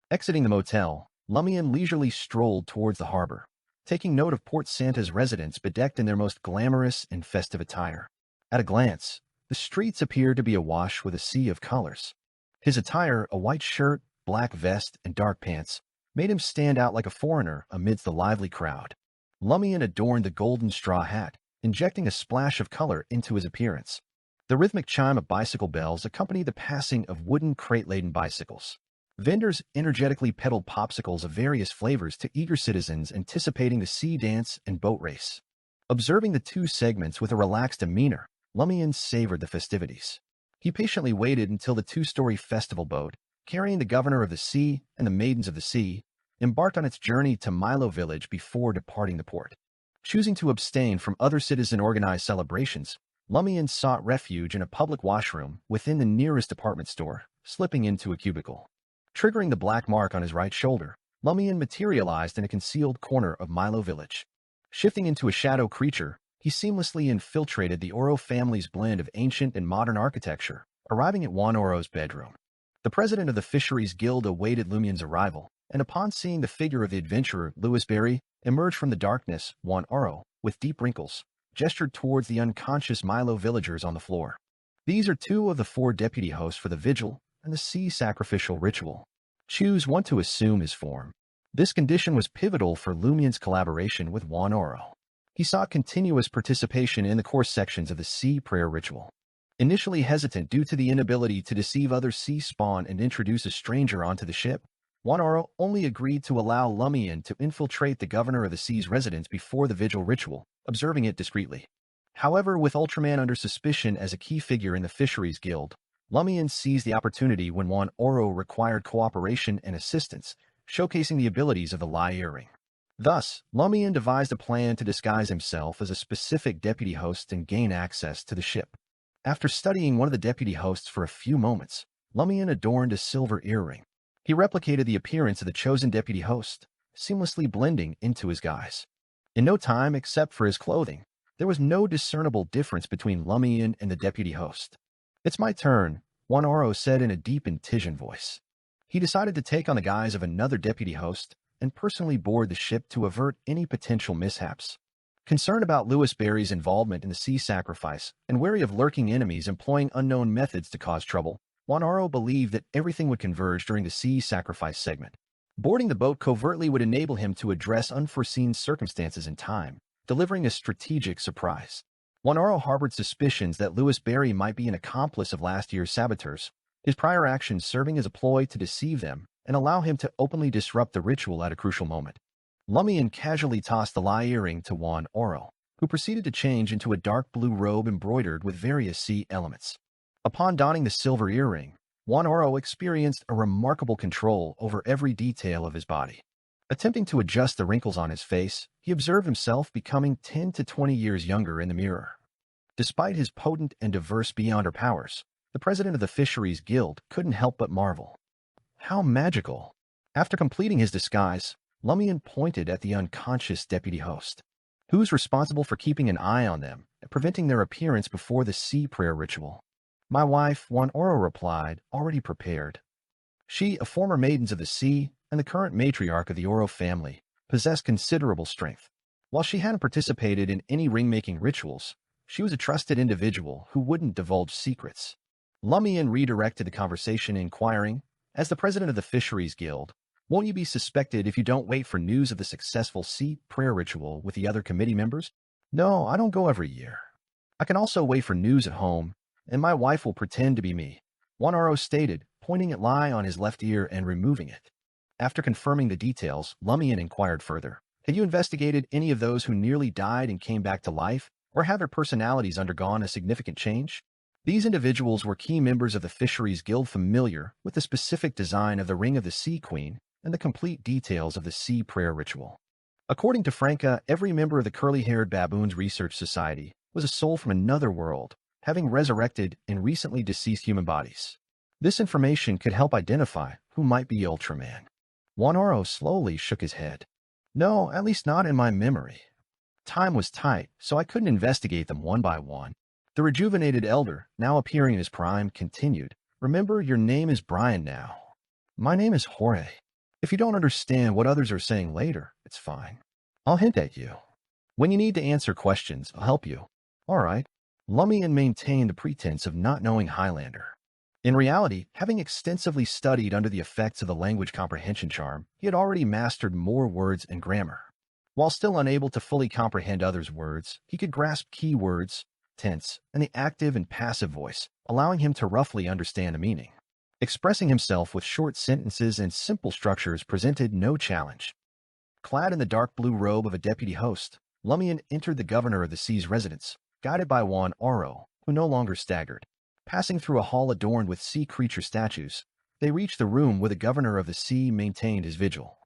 Exiting the motel, Lumian leisurely strolled towards the harbor, taking note of Port Santa's residents bedecked in their most glamorous and festive attire. At a glance, the streets appeared to be awash with a sea of colors. His attire, a white shirt, black vest, and dark pants, made him stand out like a foreigner amidst the lively crowd. Lumian adorned the golden straw hat, injecting a splash of color into his appearance. The rhythmic chime of bicycle bells accompanied the passing of wooden crate-laden bicycles. Vendors energetically peddled popsicles of various flavors to eager citizens anticipating the sea dance and boat race. Observing the 2 segments with a relaxed demeanor, Lumian savored the festivities. He patiently waited until the 2-story festival boat, carrying the governor of the sea and the maidens of the sea, embarked on its journey to Milo Village before departing the port. Choosing to abstain from other citizen-organized celebrations, Lumian sought refuge in a public washroom within the nearest department store, slipping into a cubicle. Triggering the black mark on his right shoulder, Lumian materialized in a concealed corner of Milo Village. Shifting into a shadow creature, he seamlessly infiltrated the Oro family's blend of ancient and modern architecture, arriving at Juan Oro's bedroom. The president of the Fisheries Guild awaited Lumian's arrival, and upon seeing the figure of the adventurer, Louis Berry, emerge from the darkness, Juan Oro, with deep wrinkles, gestured towards the unconscious Milo villagers on the floor. "These are 2 of the 4 deputy hosts for the vigil and the sea sacrificial ritual. Choose one to assume his form." This condition was pivotal for Lumian's collaboration with Juan Oro. He sought continuous participation in the core sections of the sea prayer ritual. Initially hesitant due to the inability to deceive other sea spawn and introduce a stranger onto the ship, Oro only agreed to allow Lumian to infiltrate the governor of the sea's residence before the vigil ritual, observing it discreetly. However, with Ultraman under suspicion as a key figure in the Fisheries Guild, Lumian seized the opportunity when Oro required cooperation and assistance, showcasing the abilities of the Lie Earring. Thus, Lumian devised a plan to disguise himself as a specific deputy host and gain access to the ship. After studying one of the deputy hosts for a few moments, Lumian adorned a silver earring. He replicated the appearance of the chosen deputy host, seamlessly blending into his guise. In no time, except for his clothing, there was no discernible difference between Lumian and the deputy host. "It's my turn," Oro said in a deep Intisian voice. He decided to take on the guise of another deputy host and personally board the ship to avert any potential mishaps. Concerned about Lewis Berry's involvement in the sea sacrifice and wary of lurking enemies employing unknown methods to cause trouble, Oro believed that everything would converge during the sea sacrifice segment. Boarding the boat covertly would enable him to address unforeseen circumstances in time, delivering a strategic surprise. Oro harbored suspicions that Lewis Berry might be an accomplice of last year's saboteurs, his prior actions serving as a ploy to deceive them and allow him to openly disrupt the ritual at a crucial moment. Lumian casually tossed the Lie Earring to Oro, who proceeded to change into a dark blue robe embroidered with various sea elements. Upon donning the silver earring, Oro experienced a remarkable control over every detail of his body. Attempting to adjust the wrinkles on his face, he observed himself becoming 10 to 20 years younger in the mirror. Despite his potent and diverse beyonder powers, the president of the Fisheries Guild couldn't help but marvel. How magical! After completing his disguise, Lumian pointed at the unconscious deputy host. "Who's responsible for keeping an eye on them and preventing their appearance before the sea prayer ritual?" "My wife," Oro replied, already prepared. She, a former Maidens of the Sea and the current matriarch of the Oro family, possessed considerable strength. While she hadn't participated in any ring-making rituals, she was a trusted individual who wouldn't divulge secrets. Lumian redirected the conversation, inquiring, "As the president of the Fisheries Guild, won't you be suspected if you don't wait for news of the successful sea prayer ritual with the other committee members?" "No, I don't go every year. I can also wait for news at home, and my wife will pretend to be me," Oro stated, pointing at Lie on his left ear and removing it. After confirming the details, Lumian inquired further, "Have you investigated any of those who nearly died and came back to life, or have their personalities undergone a significant change?" These individuals were key members of the Fisheries Guild familiar with the specific design of the Ring of the Sea Queen and the complete details of the sea prayer ritual. According to Franca, every member of the Curly-Haired Baboons Research Society was a soul from another world, having resurrected in recently deceased human bodies. This information could help identify who might be Ultraman. Oro slowly shook his head. "No, at least not in my memory. Time was tight, so I couldn't investigate them one by one." The rejuvenated elder, now appearing in his prime, continued, "Remember, your name is Brian now. My name is Jorge. If you don't understand what others are saying later, it's fine. I'll hint at you. When you need to answer questions, I'll help you." "All right." Lumian maintained the pretense of not knowing Highlander. In reality, having extensively studied under the effects of the language comprehension charm, he had already mastered more words and grammar. While still unable to fully comprehend others' words, he could grasp key words, tense, and the active and passive voice, allowing him to roughly understand the meaning. Expressing himself with short sentences and simple structures presented no challenge. Clad in the dark blue robe of a deputy host, Lumian entered the governor of the sea's residence, guided by Oro, who no longer staggered. Passing through a hall adorned with sea creature statues, they reached the room where the governor of the sea maintained his vigil.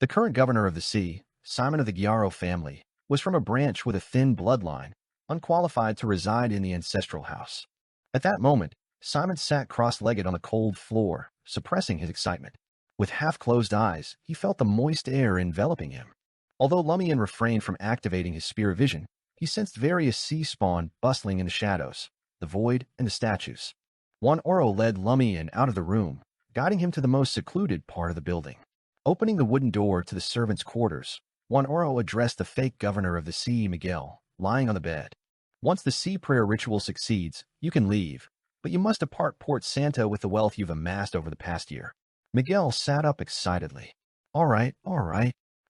The current governor of the sea, Simon of the Gyaro family, was from a branch with a thin bloodline, unqualified to reside in the ancestral house. At that moment, Simon sat cross-legged on the cold floor, suppressing his excitement. With half-closed eyes, he felt the moist air enveloping him. Although Lumian refrained from activating his spear vision, he sensed various sea spawn bustling in the shadows, the void, and the statues. Oro led Lumian out of the room, guiding him to the most secluded part of the building. Opening the wooden door to the servants' quarters, Oro addressed the fake governor of the sea, Miguel, lying on the bed. "Once the sea prayer ritual succeeds, you can leave, but you must depart Port Santa with the wealth you've amassed over the past year." Miguel sat up excitedly. All right.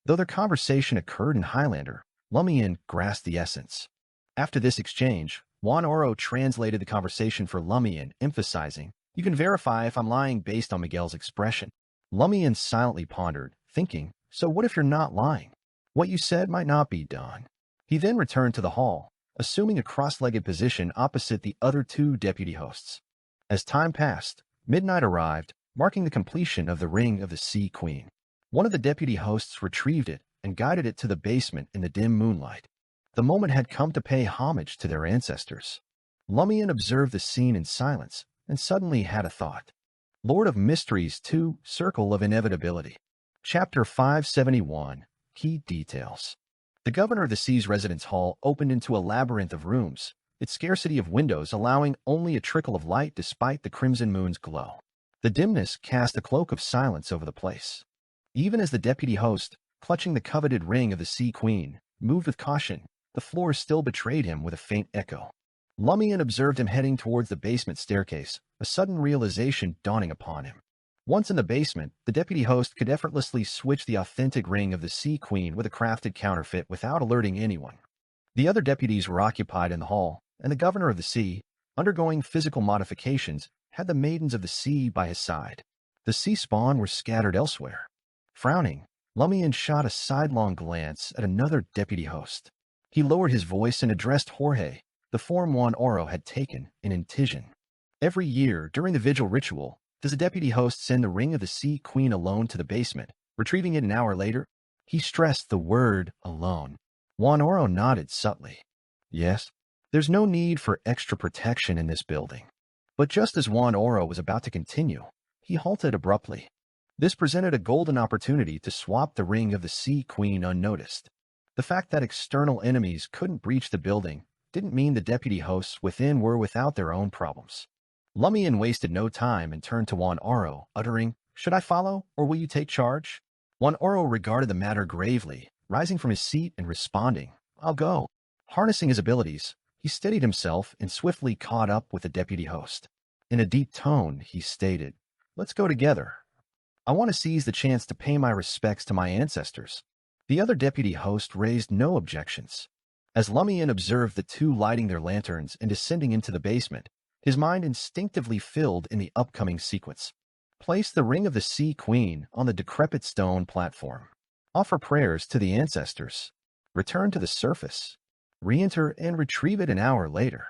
Though their conversation occurred in Highlander, Lumian grasped the essence. After this exchange, Juan Oro translated the conversation for Lumian, emphasizing, "You can verify if I'm lying based on Miguel's expression." Lumian silently pondered, thinking, "So what if you're not lying? What you said might not be done." He then returned to the hall, assuming a cross-legged position opposite the other two deputy hosts. As time passed, midnight arrived, marking the completion of the Ring of the Sea Queen. One of the deputy hosts retrieved it and guided it to the basement in the dim moonlight. The moment had come to pay homage to their ancestors. Lumian observed the scene in silence and suddenly had a thought. Lord of Mysteries 2, Circle of Inevitability. Chapter 571, Key Details. The Governor of the Sea's residence hall opened into a labyrinth of rooms, its scarcity of windows allowing only a trickle of light despite the crimson moon's glow. The dimness cast a cloak of silence over the place. Even as the deputy host, clutching the coveted Ring of the Sea Queen, moved with caution, the floor still betrayed him with a faint echo. Lumian observed him heading towards the basement staircase, a sudden realization dawning upon him. Once in the basement, the deputy host could effortlessly switch the authentic Ring of the Sea Queen with a crafted counterfeit without alerting anyone. The other deputies were occupied in the hall, and the Governor of the Sea, undergoing physical modifications, had the Maidens of the Sea by his side. The sea spawn were scattered elsewhere. Frowning, Lumian shot a sidelong glance at another deputy host. He lowered his voice and addressed Jorge, the form Juan Oro had taken in Intision. Every year, during the vigil ritual, does a deputy host send the Ring of the Sea Queen alone to the basement, retrieving it an hour later? He stressed the word alone. Juan Oro nodded subtly. Yes, there's no need for extra protection in this building. But just as Juan Oro was about to continue, he halted abruptly. This presented a golden opportunity to swap the Ring of the Sea Queen unnoticed. The fact that external enemies couldn't breach the building didn't mean the deputy hosts within were without their own problems. Lumian wasted no time and turned to Juan Oro, uttering, "Should I follow, or will you take charge?" Juan Oro regarded the matter gravely, rising from his seat and responding, "I'll go." Harnessing his abilities, he steadied himself and swiftly caught up with the deputy host. In a deep tone, he stated, "Let's go together. I want to seize the chance to pay my respects to my ancestors." The other deputy host raised no objections. As Lumian observed the two lighting their lanterns and descending into the basement, his mind instinctively filled in the upcoming sequence. Place the Ring of the Sea Queen on the decrepit stone platform. Offer prayers to the ancestors. Return to the surface. Re-enter and retrieve it an hour later.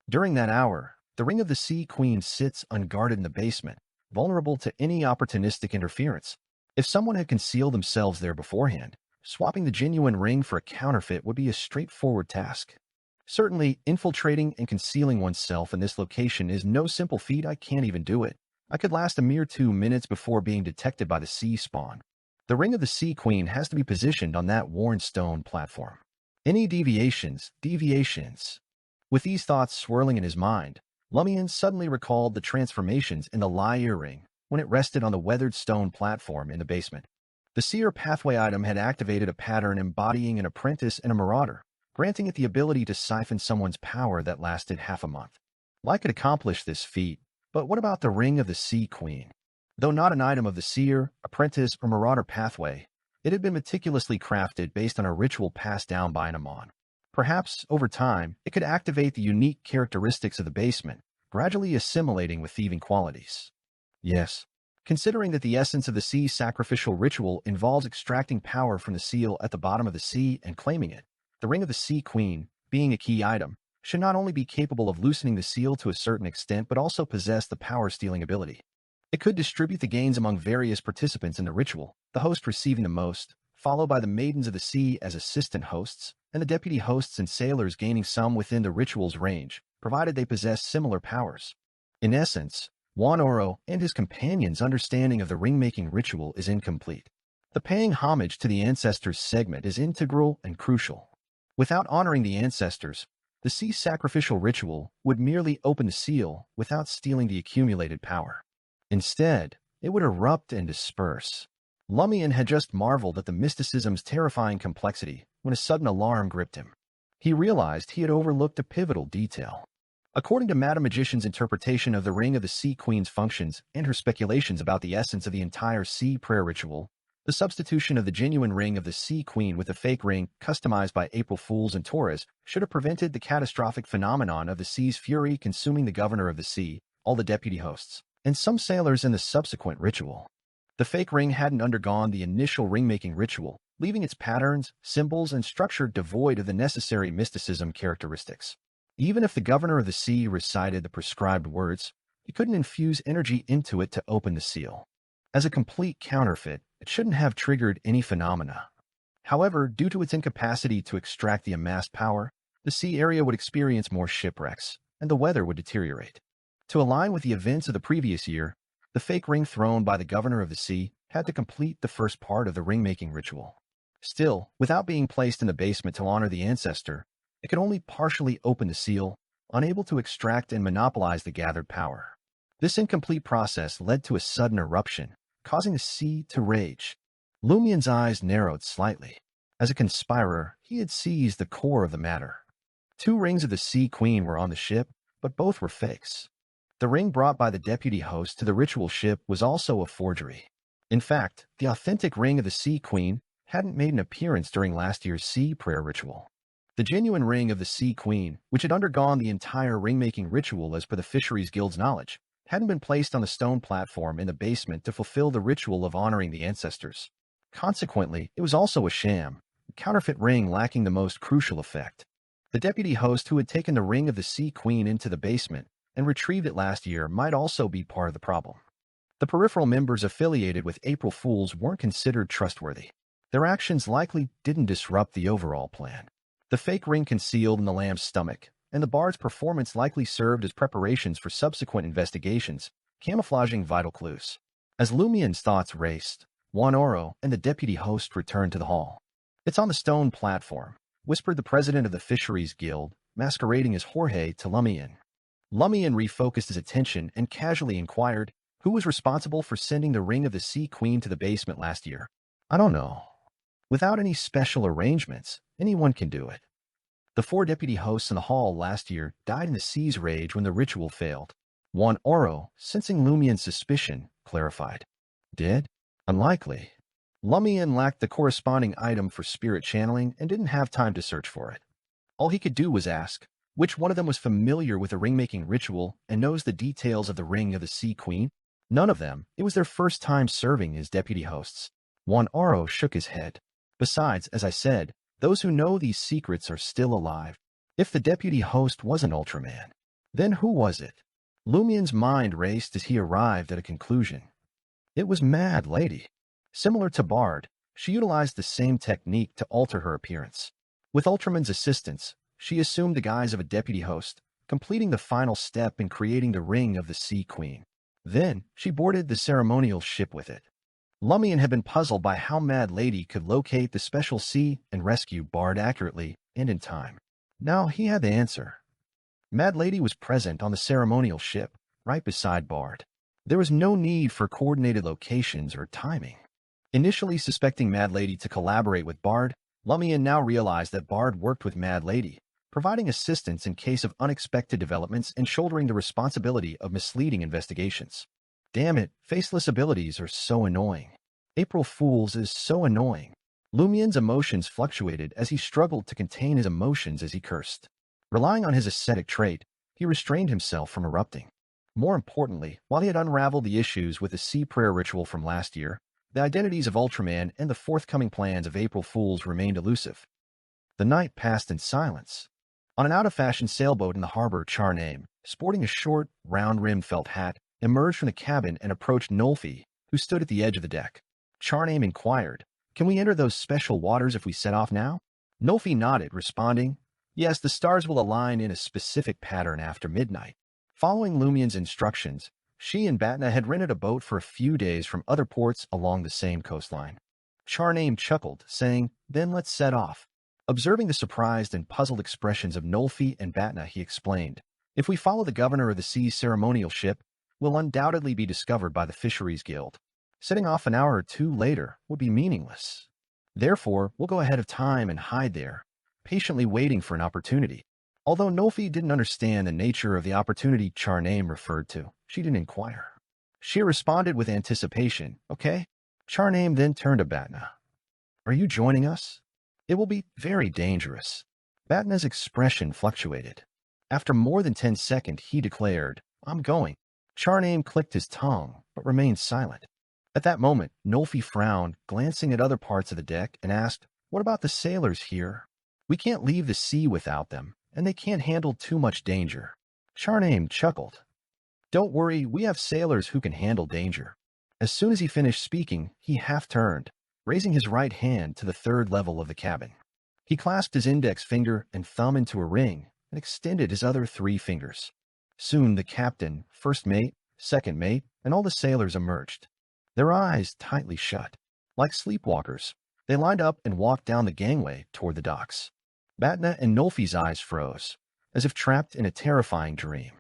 During that hour, the Ring of the Sea Queen sits unguarded in the basement, vulnerable to any opportunistic interference. If someone had concealed themselves there beforehand, swapping the genuine ring for a counterfeit would be a straightforward task. Certainly, infiltrating and concealing oneself in this location is no simple feat. I can't even do it. I could last a mere 2 minutes before being detected by the sea spawn. The Ring of the Sea Queen has to be positioned on that worn stone platform. Any deviations. With these thoughts swirling in his mind, Lumian suddenly recalled the transformations in the Lie earring when it rested on the weathered stone platform in the basement. The Seer Pathway item had activated a pattern embodying an apprentice and a marauder, granting it the ability to siphon someone's power that lasted half a month. Lie could accomplish this feat, but what about the Ring of the Sea Queen? Though not an item of the Seer, Apprentice, or Marauder pathway, it had been meticulously crafted based on a ritual passed down by an Amon. Perhaps, over time, it could activate the unique characteristics of the basement, gradually assimilating with thieving qualities. Yes, considering that the essence of the sea sacrificial ritual involves extracting power from the seal at the bottom of the sea and claiming it, the Ring of the Sea Queen, being a key item, should not only be capable of loosening the seal to a certain extent but also possess the power-stealing ability. It could distribute the gains among various participants in the ritual, the host receiving the most, followed by the Maidens of the Sea as assistant hosts, and the deputy hosts and sailors gaining some within the ritual's range, provided they possess similar powers. In essence, Juan Oro and his companions' understanding of the ring-making ritual is incomplete. The paying homage to the ancestors segment is integral and crucial. Without honoring the ancestors, the sea sacrificial ritual would merely open the seal without stealing the accumulated power. Instead, it would erupt and disperse. Lumian had just marveled at the mysticism's terrifying complexity when a sudden alarm gripped him. He realized he had overlooked a pivotal detail. According to Madame Magician's interpretation of the Ring of the Sea Queen's functions and her speculations about the essence of the entire sea prayer ritual, The substitution of the genuine ring of the Sea Queen with a fake ring customized by April Fools and Torres should have prevented the catastrophic phenomenon of the sea's fury consuming the governor of the sea, all the deputy hosts, and some sailors in the subsequent ritual. The fake ring hadn't undergone the initial ring-making ritual, leaving its patterns, symbols, and structure devoid of the necessary mysticism characteristics. Even if the governor of the sea recited the prescribed words, he couldn't infuse energy into it to open the seal. As a complete counterfeit, it shouldn't have triggered any phenomena. However, due to its incapacity to extract the amassed power, the sea area would experience more shipwrecks, and the weather would deteriorate. To align with the events of the previous year, the fake ring thrown by the governor of the sea had to complete the first part of the ring-making ritual. Still, without being placed in the basement to honor the ancestor, it could only partially open the seal, unable to extract and monopolize the gathered power. This incomplete process led to a sudden eruption, causing the sea to rage. Lumian's eyes narrowed slightly. As a conspirer, he had seized the core of the matter. 2 rings of the Sea Queen were on the ship, but both were fakes. The ring brought by the deputy host to the ritual ship was also a forgery. In fact, the authentic ring of the Sea Queen hadn't made an appearance during last year's sea prayer ritual. The genuine ring of the Sea Queen, which had undergone the entire ring-making ritual as per the Fisheries Guild's knowledge, hadn't been placed on the stone platform in the basement to fulfill the ritual of honoring the ancestors. Consequently, it was also a sham, a counterfeit ring lacking the most crucial effect. The deputy host who had taken the ring of the Sea Queen into the basement and retrieved it last year might also be part of the problem. The peripheral members affiliated with April Fools weren't considered trustworthy. Their actions likely didn't disrupt the overall plan. The fake ring concealed in the lamb's stomach, and the bard's performance likely served as preparations for subsequent investigations, camouflaging vital clues. As Lumian's thoughts raced, Juan Oro and the deputy host returned to the hall. "It's on the stone platform," whispered the president of the Fisheries Guild, masquerading as Jorge to Lumian. Lumian refocused his attention and casually inquired, "Who was responsible for sending the ring of the Sea Queen to the basement last year?" "I don't know. Without any special arrangements, anyone can do it. The 4 deputy hosts in the hall last year died in the sea's rage when the ritual failed." Juan Oro, sensing Lumian's suspicion, clarified. "Did? Unlikely." Lumian lacked the corresponding item for spirit channeling and didn't have time to search for it. All he could do was ask, which one of them was familiar with the ring-making ritual and knows the details of the ring of the Sea Queen? None of them. It was their first time serving as deputy hosts. Juan Oro shook his head. "Besides, as I said, those who know these secrets are still alive. If the deputy host wasn't Ultraman, then who was it?" Lumian's mind raced as he arrived at a conclusion. It was Mad Lady. Similar to Bard, she utilized the same technique to alter her appearance. With Ultraman's assistance, she assumed the guise of a deputy host, completing the final step in creating the ring of the Sea Queen. Then, she boarded the ceremonial ship with it. Lumian had been puzzled by how Mad Lady could locate the special sea and rescue Bard accurately and in time. Now he had the answer. Mad Lady was present on the ceremonial ship, right beside Bard. There was no need for coordinated locations or timing. Initially suspecting Mad Lady to collaborate with Bard, Lumian now realized that Bard worked with Mad Lady, providing assistance in case of unexpected developments and shouldering the responsibility of misleading investigations. Damn it, faceless abilities are so annoying. April Fools is so annoying. Lumian's emotions fluctuated as he struggled to contain his emotions as he cursed. Relying on his ascetic trait, he restrained himself from erupting. More importantly, while he had unraveled the issues with the sea prayer ritual from last year, the identities of Ultraman and the forthcoming plans of April Fools remained elusive. The night passed in silence. On an out-of-fashion sailboat in the harbor, Charname, sporting a short, round-rimmed felt hat, emerged from the cabin and approached Nolfi, who stood at the edge of the deck. Charname inquired, "Can we enter those special waters if we set off now?" Nolfi nodded, responding, "Yes, the stars will align in a specific pattern after midnight." Following Lumian's instructions, she and Batna had rented a boat for a few days from other ports along the same coastline. Charname chuckled, saying, "Then let's set off." Observing the surprised and puzzled expressions of Nolfi and Batna, he explained, "If we follow the governor of the sea's ceremonial ship, we'll undoubtedly be discovered by the Fisheries Guild. Setting off an hour or 2 later would be meaningless. Therefore, we'll go ahead of time and hide there, patiently waiting for an opportunity." Although Nolfi didn't understand the nature of the opportunity Charname referred to, she didn't inquire. She responded with anticipation, "Okay." Charname then turned to Batna. Are you joining us? It will be very dangerous. Batna's expression fluctuated. After more than 10 seconds, he declared, I'm going. Charname clicked his tongue, but remained silent. At that moment, Nolfi frowned, glancing at other parts of the deck, and asked, What about the sailors here? We can't leave the sea without them, and they can't handle too much danger. Charname chuckled. Don't worry, we have sailors who can handle danger. As soon as he finished speaking, he half-turned, raising his right hand to the third level of the cabin. He clasped his index finger and thumb into a ring and extended his other 3 fingers. Soon the captain, first mate, second mate, and all the sailors emerged. Their eyes tightly shut. Like sleepwalkers, they lined up and walked down the gangway toward the docks. Batna and Nolfi's eyes froze, as if trapped in a terrifying dream.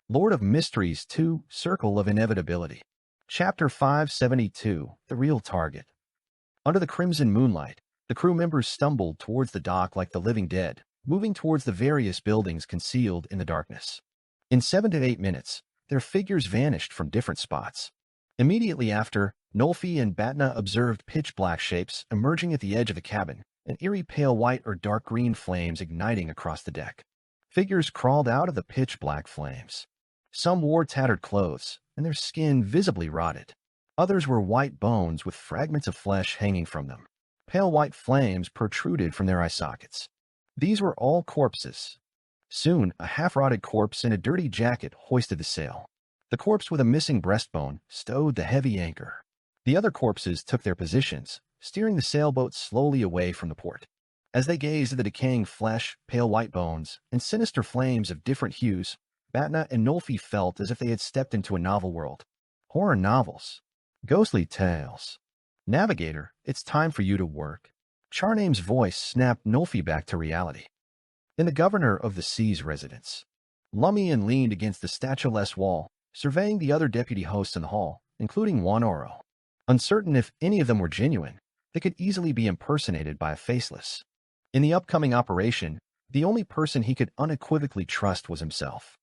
Lord of Mysteries 2, Circle of Inevitability. Chapter 572, The Real Target. Under the crimson moonlight, the crew members stumbled towards the dock like the living dead, moving towards the various buildings concealed in the darkness. In 7 to 8 minutes, their figures vanished from different spots. Immediately after, Nolfi and Batna observed pitch-black shapes emerging at the edge of the cabin, and eerie pale white or dark green flames igniting across the deck. Figures crawled out of the pitch-black flames. Some wore tattered clothes, and their skin visibly rotted. Others were white bones with fragments of flesh hanging from them. Pale white flames protruded from their eye sockets. These were all corpses. Soon, a half-rotted corpse in a dirty jacket hoisted the sail. The corpse with a missing breastbone stowed the heavy anchor. The other corpses took their positions, steering the sailboat slowly away from the port. As they gazed at the decaying flesh, pale white bones, and sinister flames of different hues, Batna and Nolfi felt as if they had stepped into a novel world. Horror novels. Ghostly tales. Navigator, it's time for you to work. Charname's voice snapped Nolfi back to reality. In the governor of the sea's residence, Lumian leaned against the statue-less wall, surveying the other deputy hosts in the hall, including Juan Oro. Uncertain if any of them were genuine, they could easily be impersonated by a faceless. In the upcoming operation, the only person he could unequivocally trust was himself.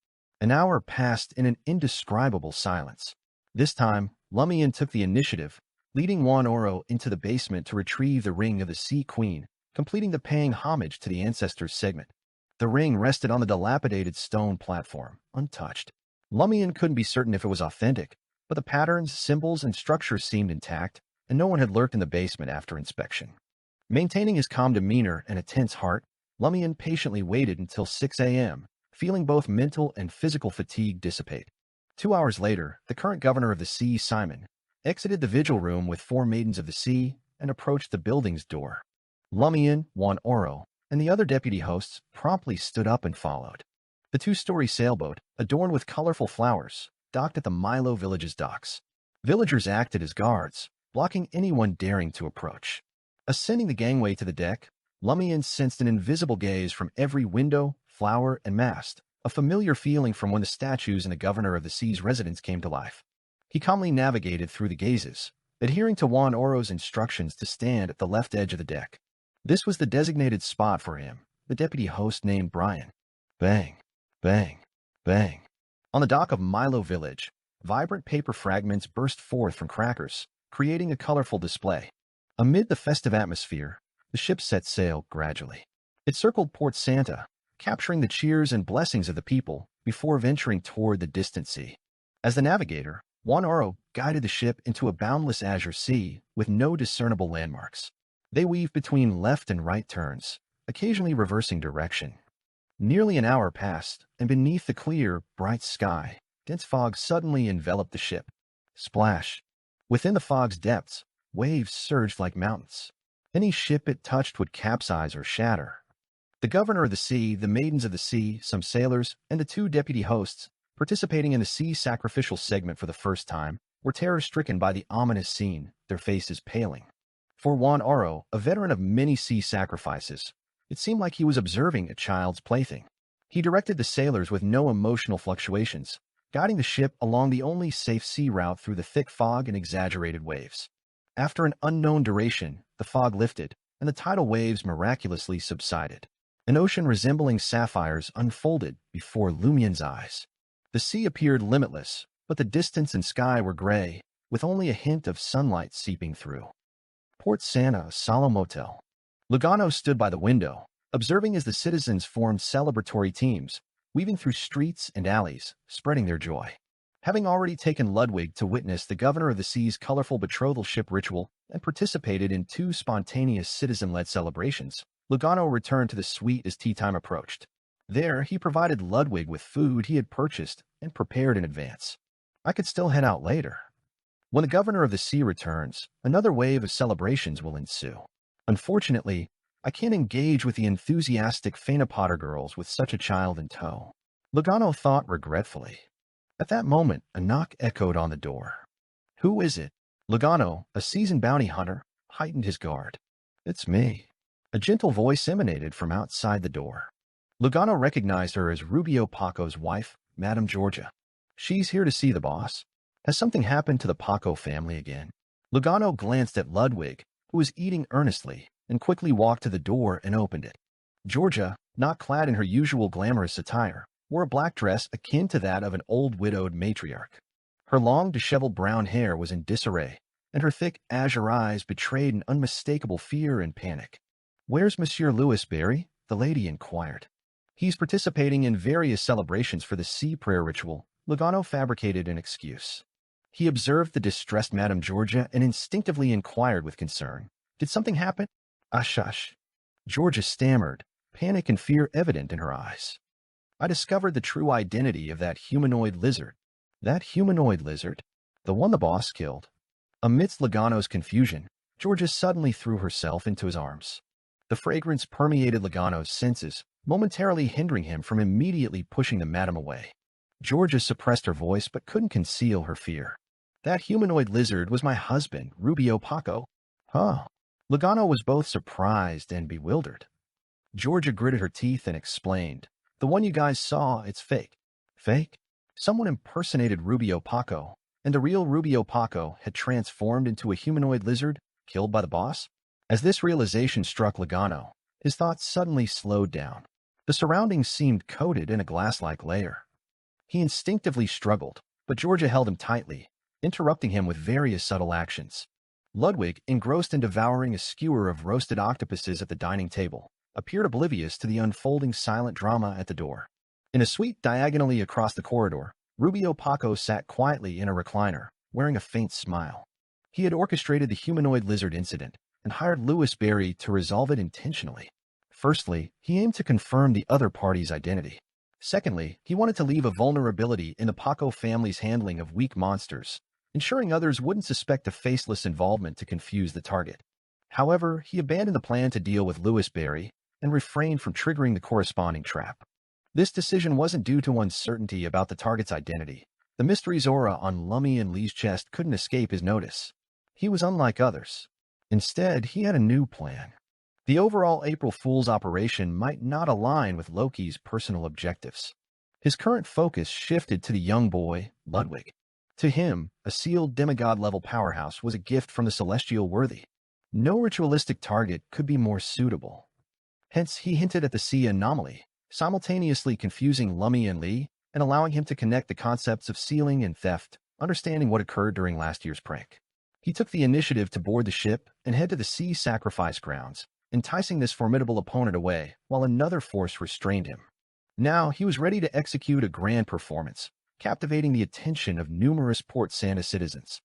An hour passed in an indescribable silence. This time, Lumian took the initiative, leading Juan Oro into the basement to retrieve the ring of the Sea Queen, completing the paying homage to the ancestors segment. The ring rested on the dilapidated stone platform, untouched. Lumian couldn't be certain if it was authentic, but the patterns, symbols, and structures seemed intact, and no one had lurked in the basement after inspection. Maintaining his calm demeanor and a tense heart, Lumian patiently waited until 6 a.m., feeling both mental and physical fatigue dissipate. 2 hours later, the current governor of the sea, Simon, exited the vigil room with 4 maidens of the sea and approached the building's door. Lumian, Juan Oro, and the other deputy hosts promptly stood up and followed. The 2-story sailboat, adorned with colorful flowers, docked at the Milo village's docks. Villagers acted as guards, blocking anyone daring to approach. Ascending the gangway to the deck, Lumian sensed an invisible gaze from every window, flower, and mast, a familiar feeling from when the statues in the governor of the sea's residence came to life. He calmly navigated through the gazes, adhering to Juan Oro's instructions to stand at the left edge of the deck. This was the designated spot for him, the deputy host named Brian. Bang, bang, bang. On the dock of Milo Village, vibrant paper fragments burst forth from crackers, creating a colorful display. Amid the festive atmosphere, the ship set sail gradually. It circled Port Santa, capturing the cheers and blessings of the people before venturing toward the distant sea. As the navigator, Juan Oro guided the ship into a boundless azure sea with no discernible landmarks. They weaved between left and right turns, occasionally reversing direction. Nearly an hour passed, and beneath the clear, bright sky, dense fog suddenly enveloped the ship. Splash! Within the fog's depths, waves surged like mountains. Any ship it touched would capsize or shatter. The governor of the sea, the maidens of the sea, some sailors, and the 2 deputy hosts, participating in the sea sacrificial segment for the first time, were terror-stricken by the ominous scene, their faces paling. For Juan Oro, a veteran of many sea sacrifices, it seemed like he was observing a child's plaything. He directed the sailors with no emotional fluctuations, guiding the ship along the only safe sea route through the thick fog and exaggerated waves. After an unknown duration, the fog lifted, and the tidal waves miraculously subsided. An ocean resembling sapphires unfolded before Lumian's eyes. The sea appeared limitless, but the distance and sky were gray, with only a hint of sunlight seeping through. Port Santa, a solemn motel. Lugano stood by the window, observing as the citizens formed celebratory teams, weaving through streets and alleys, spreading their joy. Having already taken Ludwig to witness the Governor of the Sea's colorful betrothal ship ritual and participated in 2 spontaneous citizen-led celebrations, Lugano returned to the suite as tea time approached. There, he provided Ludwig with food he had purchased and prepared in advance. I could still head out later. When the Governor of the Sea returns, another wave of celebrations will ensue. Unfortunately, I can't engage with the enthusiastic Faina-Potter girls with such a child in tow. Lugano thought regretfully. At that moment, a knock echoed on the door. Who is it? Lugano, a seasoned bounty hunter, heightened his guard. It's me. A gentle voice emanated from outside the door. Lugano recognized her as Rubio Paco's wife, Madame Georgia. She's here to see the boss. Has something happened to the Paco family again? Lugano glanced at Ludwig, who was eating earnestly, and quickly walked to the door and opened it. Georgia, not clad in her usual glamorous attire, wore a black dress akin to that of an old widowed matriarch. Her long, disheveled brown hair was in disarray, and her thick, azure eyes betrayed an unmistakable fear and panic. "Where's Monsieur Louis Barry?" the lady inquired. "He's participating in various celebrations for the sea prayer ritual." Lugano fabricated an excuse. He observed the distressed Madame Georgia and instinctively inquired with concern, "Did something happen?" "Shush." Georgia stammered, panic and fear evident in her eyes. "I discovered the true identity of that humanoid lizard." "That humanoid lizard? The one the boss killed?" Amidst Lugano's confusion, Georgia suddenly threw herself into his arms. The fragrance permeated Lugano's senses, momentarily hindering him from immediately pushing the madam away. Georgia suppressed her voice but couldn't conceal her fear. "That humanoid lizard was my husband, Rubio Paco." "Huh?" Lugano was both surprised and bewildered. Georgia gritted her teeth and explained, "The one you guys saw, it's fake." "Fake?" Someone impersonated Rubio Paco, and the real Rubio Paco had transformed into a humanoid lizard, killed by the boss? As this realization struck Lugano, his thoughts suddenly slowed down. The surroundings seemed coated in a glass-like layer. He instinctively struggled, but Georgia held him tightly, interrupting him with various subtle actions. Ludwig, engrossed in devouring a skewer of roasted octopuses at the dining table, appeared oblivious to the unfolding silent drama at the door. In a suite diagonally across the corridor, Rubio Paco sat quietly in a recliner, wearing a faint smile. He had orchestrated the humanoid lizard incident and hired Louis Barry to resolve it intentionally. Firstly, he aimed to confirm the other party's identity. Secondly, he wanted to leave a vulnerability in the Paco family's handling of weak monsters, ensuring others wouldn't suspect a faceless involvement to confuse the target. However, he abandoned the plan to deal with Louis Barry and refrained from triggering the corresponding trap. This decision wasn't due to uncertainty about the target's identity. The mystery's aura on Lumian Lee's chest couldn't escape his notice. He was unlike others. Instead, he had a new plan. The overall April Fool's operation might not align with Loki's personal objectives. His current focus shifted to the young boy, Ludwig. To him, a sealed demigod-level powerhouse was a gift from the celestial worthy. No ritualistic target could be more suitable. Hence, he hinted at the sea anomaly, simultaneously confusing Lumian Lee and allowing him to connect the concepts of sealing and theft, understanding what occurred during last year's prank. He took the initiative to board the ship and head to the sea sacrifice grounds, enticing this formidable opponent away while another force restrained him. Now he was ready to execute a grand performance, captivating the attention of numerous Port Santa citizens.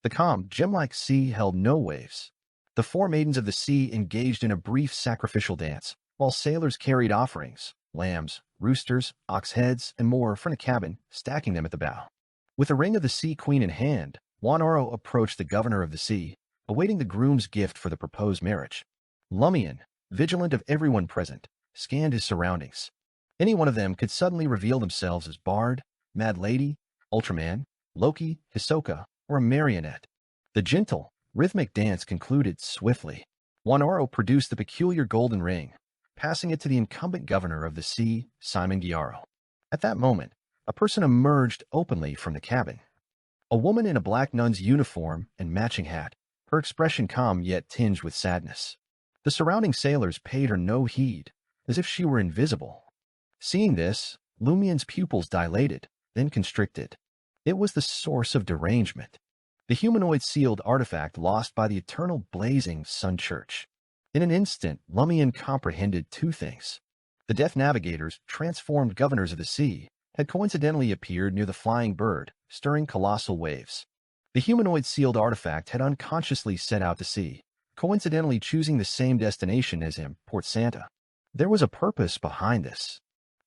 The calm, gem-like sea held no waves. The 4 maidens of the sea engaged in a brief sacrificial dance, while sailors carried offerings, lambs, roosters, ox heads, and more from the cabin, stacking them at the bow. With the ring of the Sea Queen in hand, Juan Oro approached the Governor of the Sea, awaiting the groom's gift for the proposed marriage. Lumian, vigilant of everyone present, scanned his surroundings. Any one of them could suddenly reveal themselves as Bard, Mad Lady, Ultraman, Loki, Hisoka, or a marionette. The gentle, rhythmic dance concluded swiftly. Juan Oro produced the peculiar golden ring, passing it to the incumbent Governor of the Sea, Simon Giaro. At that moment, a person emerged openly from the cabin. A woman in a black nun's uniform and matching hat, her expression calm yet tinged with sadness. The surrounding sailors paid her no heed, as if she were invisible. Seeing this, Lumian's pupils dilated, then constricted. It was the source of derangement. the humanoid sealed artifact lost by the eternal blazing Sun Church. In an instant, Lumian comprehended two things. The Death Navigators, transformed governors of the sea, had coincidentally appeared near the flying bird, stirring colossal waves. The humanoid sealed artifact had unconsciously set out to sea, coincidentally choosing the same destination as him, Port Santa. There was a purpose behind this.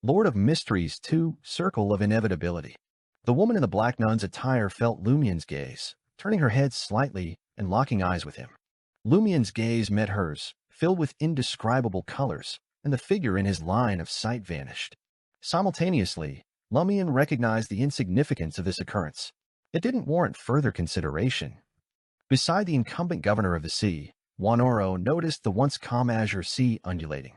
Lord of Mysteries 2, Circle of Inevitability. The woman in the black nun's attire felt Lumian's gaze, turning her head slightly and locking eyes with him. Lumian's gaze met hers, filled with indescribable colors, and the figure in his line of sight vanished. Simultaneously, Lumian recognized the insignificance of this occurrence. It didn't warrant further consideration. Beside the incumbent governor of the sea, Juan Oro noticed the once calm azure sea undulating.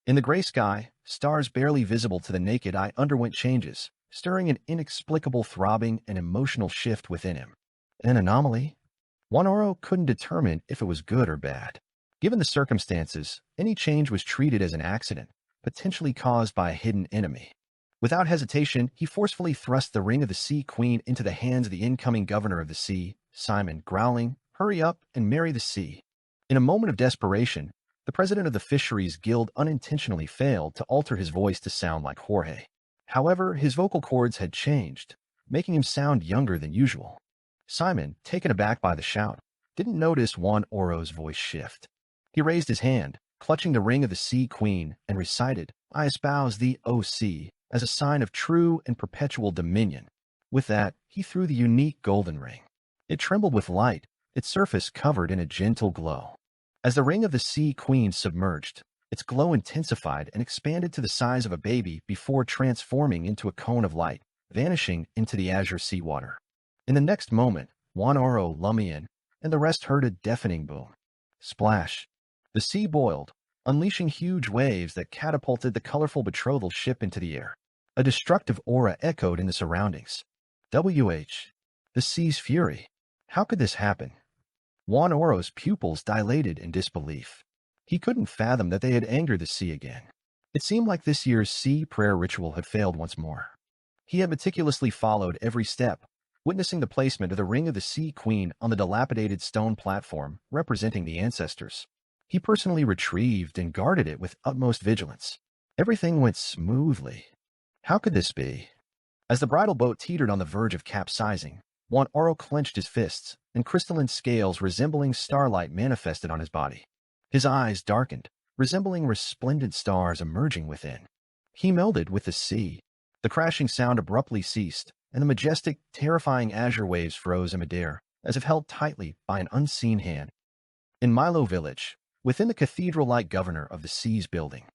In the gray sky, stars barely visible to the naked eye underwent changes, stirring an inexplicable throbbing and emotional shift within him. An anomaly? Juan Oro couldn't determine if it was good or bad. Given the circumstances, any change was treated as an accident, potentially caused by a hidden enemy. Without hesitation, he forcefully thrust the ring of the Sea Queen into the hands of the incoming governor of the sea, Simon, growling, "Hurry up and marry the sea." In a moment of desperation, the president of the Fisheries Guild unintentionally failed to alter his voice to sound like Jorge. However, his vocal cords had changed, making him sound younger than usual. Simon, taken aback by the shout, didn't notice Juan Oro's voice shift. He raised his hand, clutching the ring of the Sea Queen, and recited, "I espouse thee, O sea, as a sign of true and perpetual dominion." With that, he threw the unique golden ring. It trembled with light, its surface covered in a gentle glow. As the ring of the Sea Queen submerged, its glow intensified and expanded to the size of a baby before transforming into a cone of light, vanishing into the azure seawater. In the next moment, Juan Oro, Lumian, and the rest heard a deafening boom. Splash! The sea boiled, unleashing huge waves that catapulted the colorful betrothal ship into the air. A destructive aura echoed in the surroundings. The sea's fury. How could this happen? Juan Oro's pupils dilated in disbelief. He couldn't fathom that they had angered the sea again. It seemed like this year's sea prayer ritual had failed once more. He had meticulously followed every step, witnessing the placement of the ring of the Sea Queen on the dilapidated stone platform representing the ancestors. He personally retrieved and guarded it with utmost vigilance. Everything went smoothly. How could this be? As the bridal boat teetered on the verge of capsizing, Juan Oro clenched his fists, and crystalline scales resembling starlight manifested on his body. His eyes darkened, resembling resplendent stars emerging within. He melded with the sea. The crashing sound abruptly ceased, and the majestic, terrifying azure waves froze in midair, as if held tightly by an unseen hand. In Milo Village, within the cathedral-like governor of the sea's building,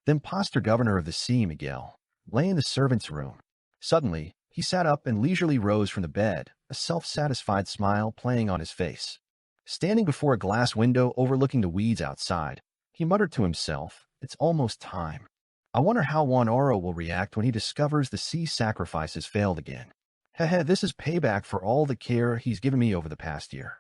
the imposter governor of the sea, Miguel, lay in the servant's room. Suddenly, he sat up and leisurely rose from the bed, a self-satisfied smile playing on his face. Standing before a glass window overlooking the weeds outside, he muttered to himself, "It's almost time. I wonder how Juan Oro will react when he discovers the sea sacrifices failed again. Heh, this is payback for all the care he's given me over the past year."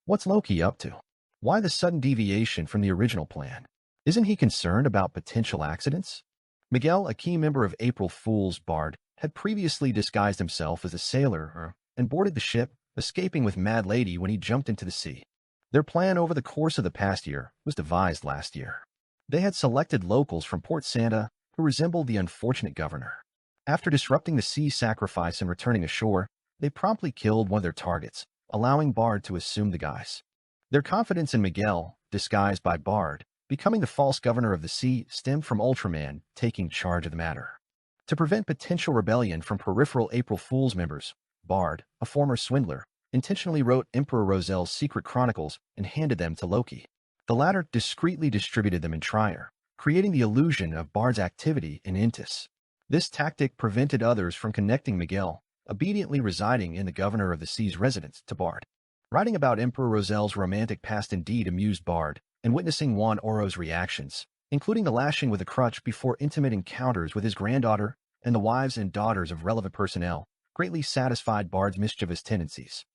What's Loki up to? Why the sudden deviation from the original plan? Isn't he concerned about potential accidents? Miguel, a key member of April Fool's Bard, had previously disguised himself as a sailor and boarded the ship, escaping with Mad Lady when he jumped into the sea. Their plan over the course of the past year was devised last year. They had selected locals from Port Santa who resembled the unfortunate governor. After disrupting the sea sacrifice and returning ashore, they promptly killed one of their targets, allowing Bard to assume the guise. Their confidence in Miguel, disguised by Bard, becoming the false governor of the sea, stemmed from Ultraman taking charge of the matter. To prevent potential rebellion from peripheral April Fool's members, Bard, a former swindler, intentionally wrote Emperor Rosel's secret chronicles and handed them to Loki. The latter discreetly distributed them in Trier, creating the illusion of Bard's activity in Intis. This tactic prevented others from connecting Miguel, obediently residing in the governor of the sea's residence, to Bard. Writing about Emperor Rosel's romantic past indeed amused Bard, and witnessing Juan Oro's reactions, including the lashing with a crutch before intimate encounters with his granddaughter and the wives and daughters of relevant personnel, greatly satisfied Bard's mischievous tendencies.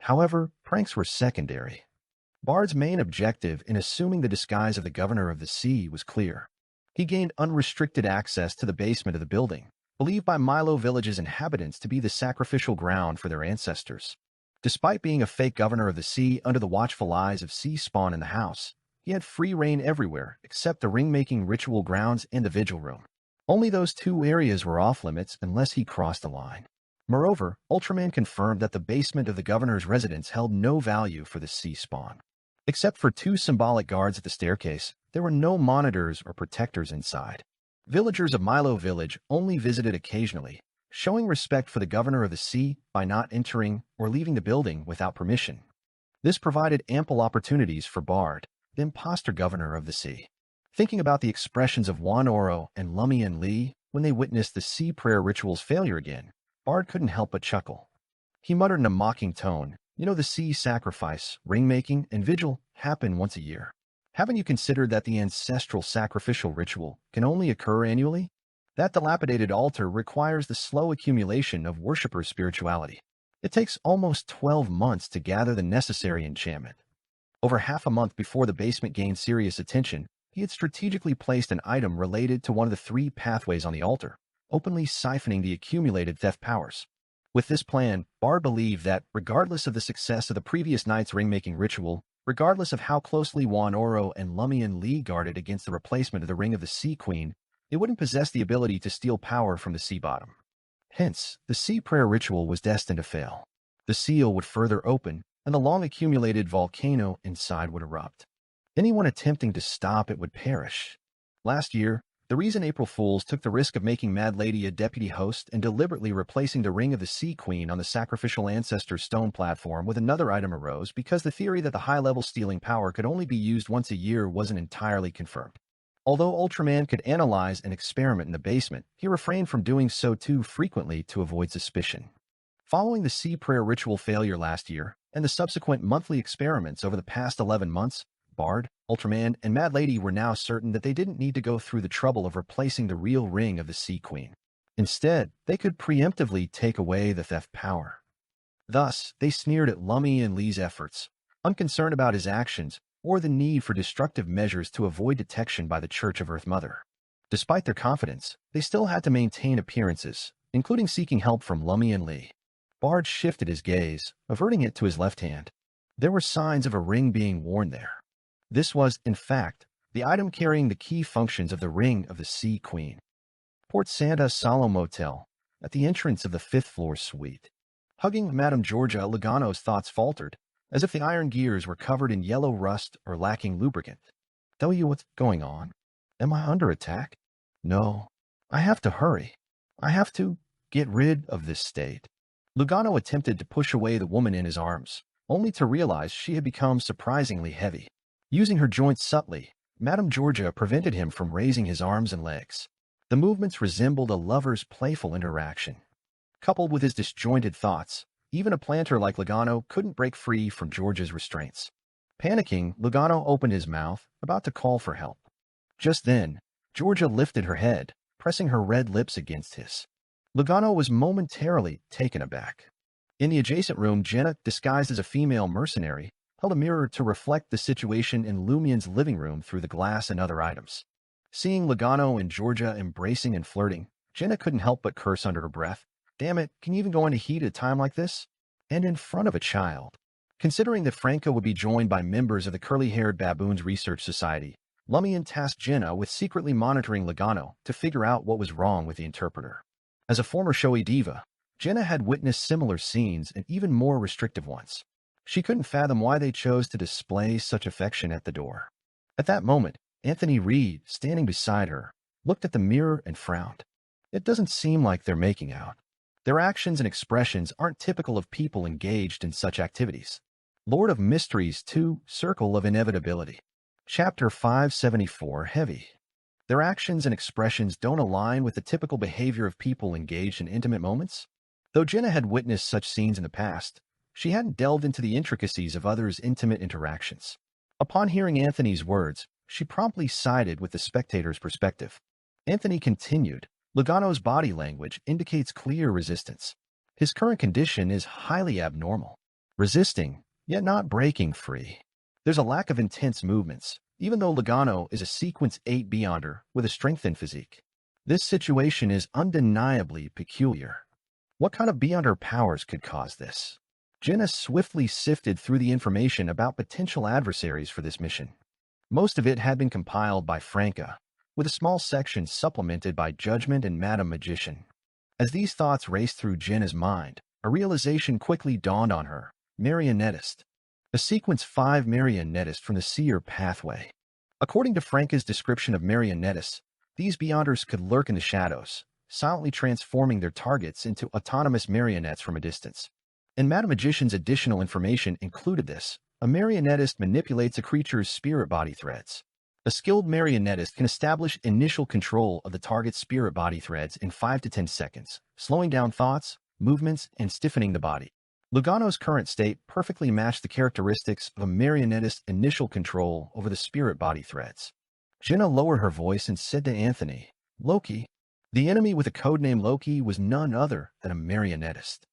However, pranks were secondary. Bard's main objective in assuming the disguise of the governor of the sea was clear. He gained unrestricted access to the basement of the building, believed by Milo Village's inhabitants to be the sacrificial ground for their ancestors. Despite being a fake governor of the sea under the watchful eyes of sea spawn in the house, he had free reign everywhere except the ring-making ritual grounds and the vigil room. Only those two areas were off-limits unless he crossed the line. Moreover, Ultraman confirmed that the basement of the governor's residence held no value for the sea spawn. Except for two symbolic guards at the staircase, there were no monitors or protectors inside. Villagers of Milo Village only visited occasionally, showing respect for the governor of the sea by not entering or leaving the building without permission. This provided ample opportunities for Bard, the imposter governor of the sea. Thinking about the expressions of Juan Oro and Lumian Lee when they witnessed the sea prayer ritual's failure again, Bard couldn't help but chuckle. He muttered in a mocking tone, "You know, the sea sacrifice, ring-making, and vigil happen once a year. Haven't you considered that the ancestral sacrificial ritual can only occur annually? That dilapidated altar requires the slow accumulation of worshippers' spirituality. It takes almost 12 months to gather the necessary enchantment." Over half a month before the basement gained serious attention, he had strategically placed an item related to one of the 3 pathways on the altar, openly siphoning the accumulated theft powers. With this plan, Bard believed that, regardless of the success of the previous night's ring-making ritual, regardless of how closely Juan Oro and Lumian Lee guarded against the replacement of the Ring of the Sea Queen, it wouldn't possess the ability to steal power from the sea bottom. Hence, the sea prayer ritual was destined to fail. The seal would further open, and the long-accumulated volcano inside would erupt. Anyone attempting to stop it would perish. Last year, the reason April Fools took the risk of making Mad Lady a deputy host and deliberately replacing the Ring of the Sea Queen on the Sacrificial Ancestor stone platform with another item arose because the theory that the high-level stealing power could only be used once a year wasn't entirely confirmed. Although Ultraman could analyze and experiment in the basement, he refrained from doing so too frequently to avoid suspicion. Following the sea prayer ritual failure last year, and the subsequent monthly experiments over the past 11 months, Bard, Ultraman, and Mad Lady were now certain that they didn't need to go through the trouble of replacing the real Ring of the Sea Queen. Instead, they could preemptively take away the theft power. Thus, they sneered at Lumian Lee's efforts, unconcerned about his actions or the need for destructive measures to avoid detection by the Church of Earth Mother. Despite their confidence, they still had to maintain appearances, including seeking help from Lumian Lee. Bard shifted his gaze, averting it to his left hand. There were signs of a ring being worn there. This was, in fact, the item carrying the key functions of the Ring of the Sea Queen. Port Santa Salo Motel, at the entrance of the 5th-floor suite. Hugging Madame Georgia, Logano's thoughts faltered, as if the iron gears were covered in yellow rust or lacking lubricant. Tell you what's going on? Am I under attack? No. I have to hurry. I have to get rid of this state. Lugano attempted to push away the woman in his arms, only to realize she had become surprisingly heavy. Using her joints subtly, Madame Georgia prevented him from raising his arms and legs. The movements resembled a lover's playful interaction. Coupled with his disjointed thoughts, even a planter like Lugano couldn't break free from Georgia's restraints. Panicking, Lugano opened his mouth, about to call for help. Just then, Georgia lifted her head, pressing her red lips against his. Lugano was momentarily taken aback. In the adjacent room, Jenna, disguised as a female mercenary, held a mirror to reflect the situation in Lumian's living room through the glass and other items. Seeing Lugano and Georgia embracing and flirting, Jenna couldn't help but curse under her breath. Damn it, can you even go into heat at a time like this? And in front of a child. Considering that Franco would be joined by members of the Curly-Haired Baboons Research Society, Lumian tasked Jenna with secretly monitoring Lugano to figure out what was wrong with the interpreter. As a former showy diva, Jenna had witnessed similar scenes and even more restrictive ones. She couldn't fathom why they chose to display such affection at the door. At that moment, Anthony Reed, standing beside her, looked at the mirror and frowned. It doesn't seem like they're making out. Their actions and expressions aren't typical of people engaged in such activities. Lord of Mysteries 2, Circle of Inevitability. Chapter 574, Heavy. Their actions and expressions don't align with the typical behavior of people engaged in intimate moments. Though Jenna had witnessed such scenes in the past, she hadn't delved into the intricacies of others' intimate interactions. Upon hearing Anthony's words, she promptly sided with the spectator's perspective. Anthony continued, Lugano's body language indicates clear resistance. His current condition is highly abnormal. Resisting, yet not breaking free. There's a lack of intense movements, even though Lugano is a Sequence 8 Beyonder with a strengthened physique. This situation is undeniably peculiar. What kind of Beyonder powers could cause this? Jenna swiftly sifted through the information about potential adversaries for this mission. Most of it had been compiled by Franca, with a small section supplemented by Judgment and Madam Magician. As these thoughts raced through Jenna's mind, a realization quickly dawned on her: marionettist. A sequence 5 marionettist from the seer pathway. According to Franca's description of marionnettists, these beyonders could lurk in the shadows, silently transforming their targets into autonomous marionettes from a distance. And Madam Magician's additional information included this: a marionettist manipulates a creature's spirit body threads. A skilled marionettist can establish initial control of the target's spirit body threads in 5 to 10 seconds, slowing down thoughts, movements, and stiffening the body. Lugano's current state perfectly matched the characteristics of a marionettist's initial control over the spirit body threads. Jenna lowered her voice and said to Anthony, "Loki." The enemy with the codename Loki was none other than a marionettist.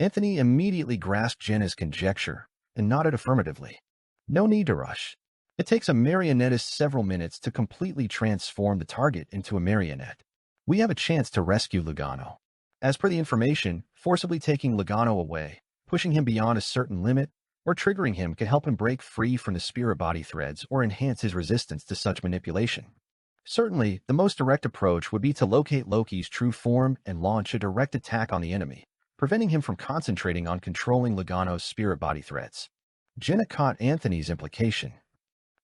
Anthony immediately grasped Jenna's conjecture and nodded affirmatively. No need to rush. It takes a marionettist several minutes to completely transform the target into a marionette. We have a chance to rescue Lugano. As per the information, forcibly taking Lugano away, pushing him beyond a certain limit, or triggering him can help him break free from the spirit body threads or enhance his resistance to such manipulation. Certainly, the most direct approach would be to locate Loki's true form and launch a direct attack on the enemy, preventing him from concentrating on controlling Lugano's spirit body threads. Jenna caught Anthony's implication.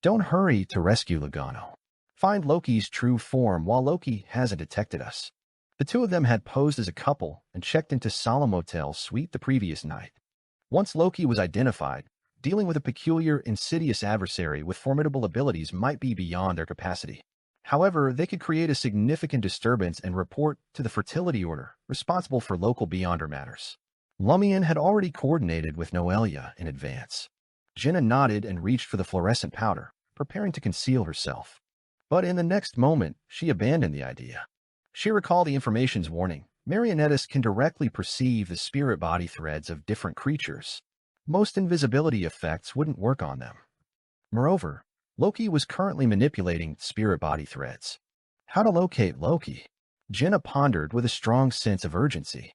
Don't hurry to rescue Lugano. Find Loki's true form while Loki hasn't detected us. The two of them had posed as a couple and checked into Solemn Motel's suite the previous night. Once Loki was identified, dealing with a peculiar, insidious adversary with formidable abilities might be beyond their capacity. However, they could create a significant disturbance and report to the Fertility Order, responsible for local Beyonder matters. Lumian had already coordinated with Noelia in advance. Jenna nodded and reached for the fluorescent powder, preparing to conceal herself. But in the next moment, she abandoned the idea. She recalled the information's warning: marionettists can directly perceive the spirit body threads of different creatures. Most invisibility effects wouldn't work on them. Moreover, Loki was currently manipulating spirit body threads. How to locate Loki? Jenna pondered with a strong sense of urgency.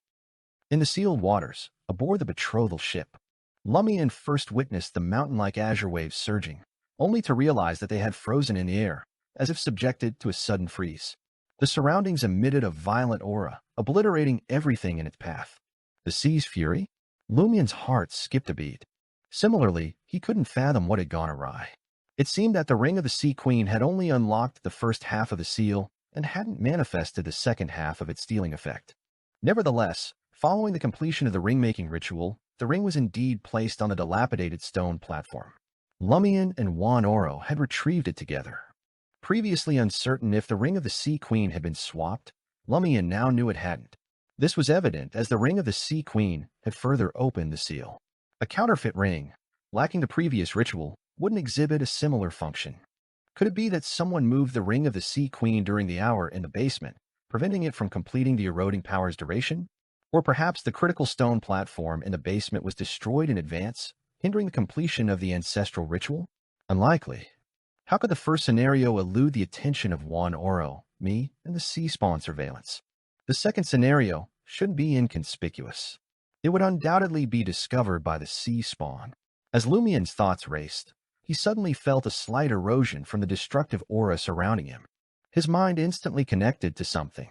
In the sealed waters, aboard the betrothal ship, Lumian first witnessed the mountain-like azure waves surging, only to realize that they had frozen in the air, as if subjected to a sudden freeze. The surroundings emitted a violent aura, obliterating everything in its path. The sea's fury? Lumian's heart skipped a beat. Similarly, he couldn't fathom what had gone awry. It seemed that the Ring of the Sea Queen had only unlocked the first half of the seal and hadn't manifested the second half of its stealing effect. Nevertheless, following the completion of the ring-making ritual, the ring was indeed placed on the dilapidated stone platform. Lumian and Juan Oro had retrieved it together. Previously uncertain if the Ring of the Sea Queen had been swapped, Lumian now knew it hadn't. This was evident as the Ring of the Sea Queen had further opened the seal. A counterfeit ring, lacking the previous ritual, wouldn't exhibit a similar function. Could it be that someone moved the Ring of the Sea Queen during the hour in the basement, preventing it from completing the eroding power's duration? Or perhaps the critical stone platform in the basement was destroyed in advance, hindering the completion of the ancestral ritual? Unlikely. How could the first scenario elude the attention of Juan Oro, me, and the sea spawn surveillance? The second scenario shouldn't be inconspicuous. It would undoubtedly be discovered by the sea spawn. As Lumian's thoughts raced, he suddenly felt a slight erosion from the destructive aura surrounding him. His mind instantly connected to something.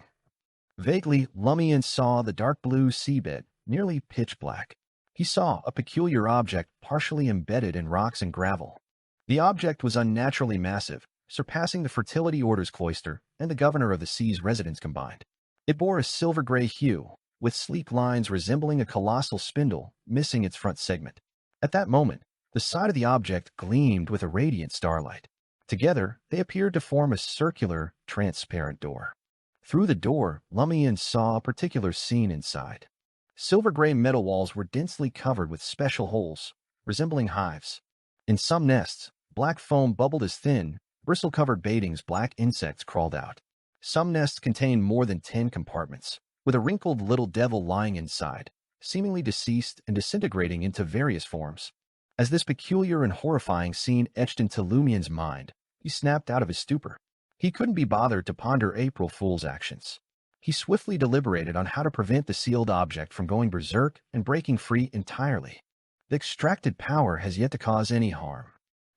Vaguely, Lumian saw the dark blue seabed, nearly pitch black. He saw a peculiar object partially embedded in rocks and gravel. The object was unnaturally massive, surpassing the Fertility Order's cloister and the Governor of the Sea's residence combined. It bore a silver-gray hue, with sleek lines resembling a colossal spindle, missing its front segment. At that moment, the side of the object gleamed with a radiant starlight. Together, they appeared to form a circular, transparent door. Through the door, Lumian saw a particular scene inside. Silver-gray metal walls were densely covered with special holes, resembling hives. In some nests, black foam bubbled as thin, bristle-covered baitings black insects crawled out. Some nests contained more than 10 compartments, with a wrinkled little devil lying inside, seemingly deceased and disintegrating into various forms. As this peculiar and horrifying scene etched into Lumian's mind, he snapped out of his stupor. He couldn't be bothered to ponder April Fool's actions. He swiftly deliberated on how to prevent the sealed object from going berserk and breaking free entirely. The extracted power has yet to cause any harm.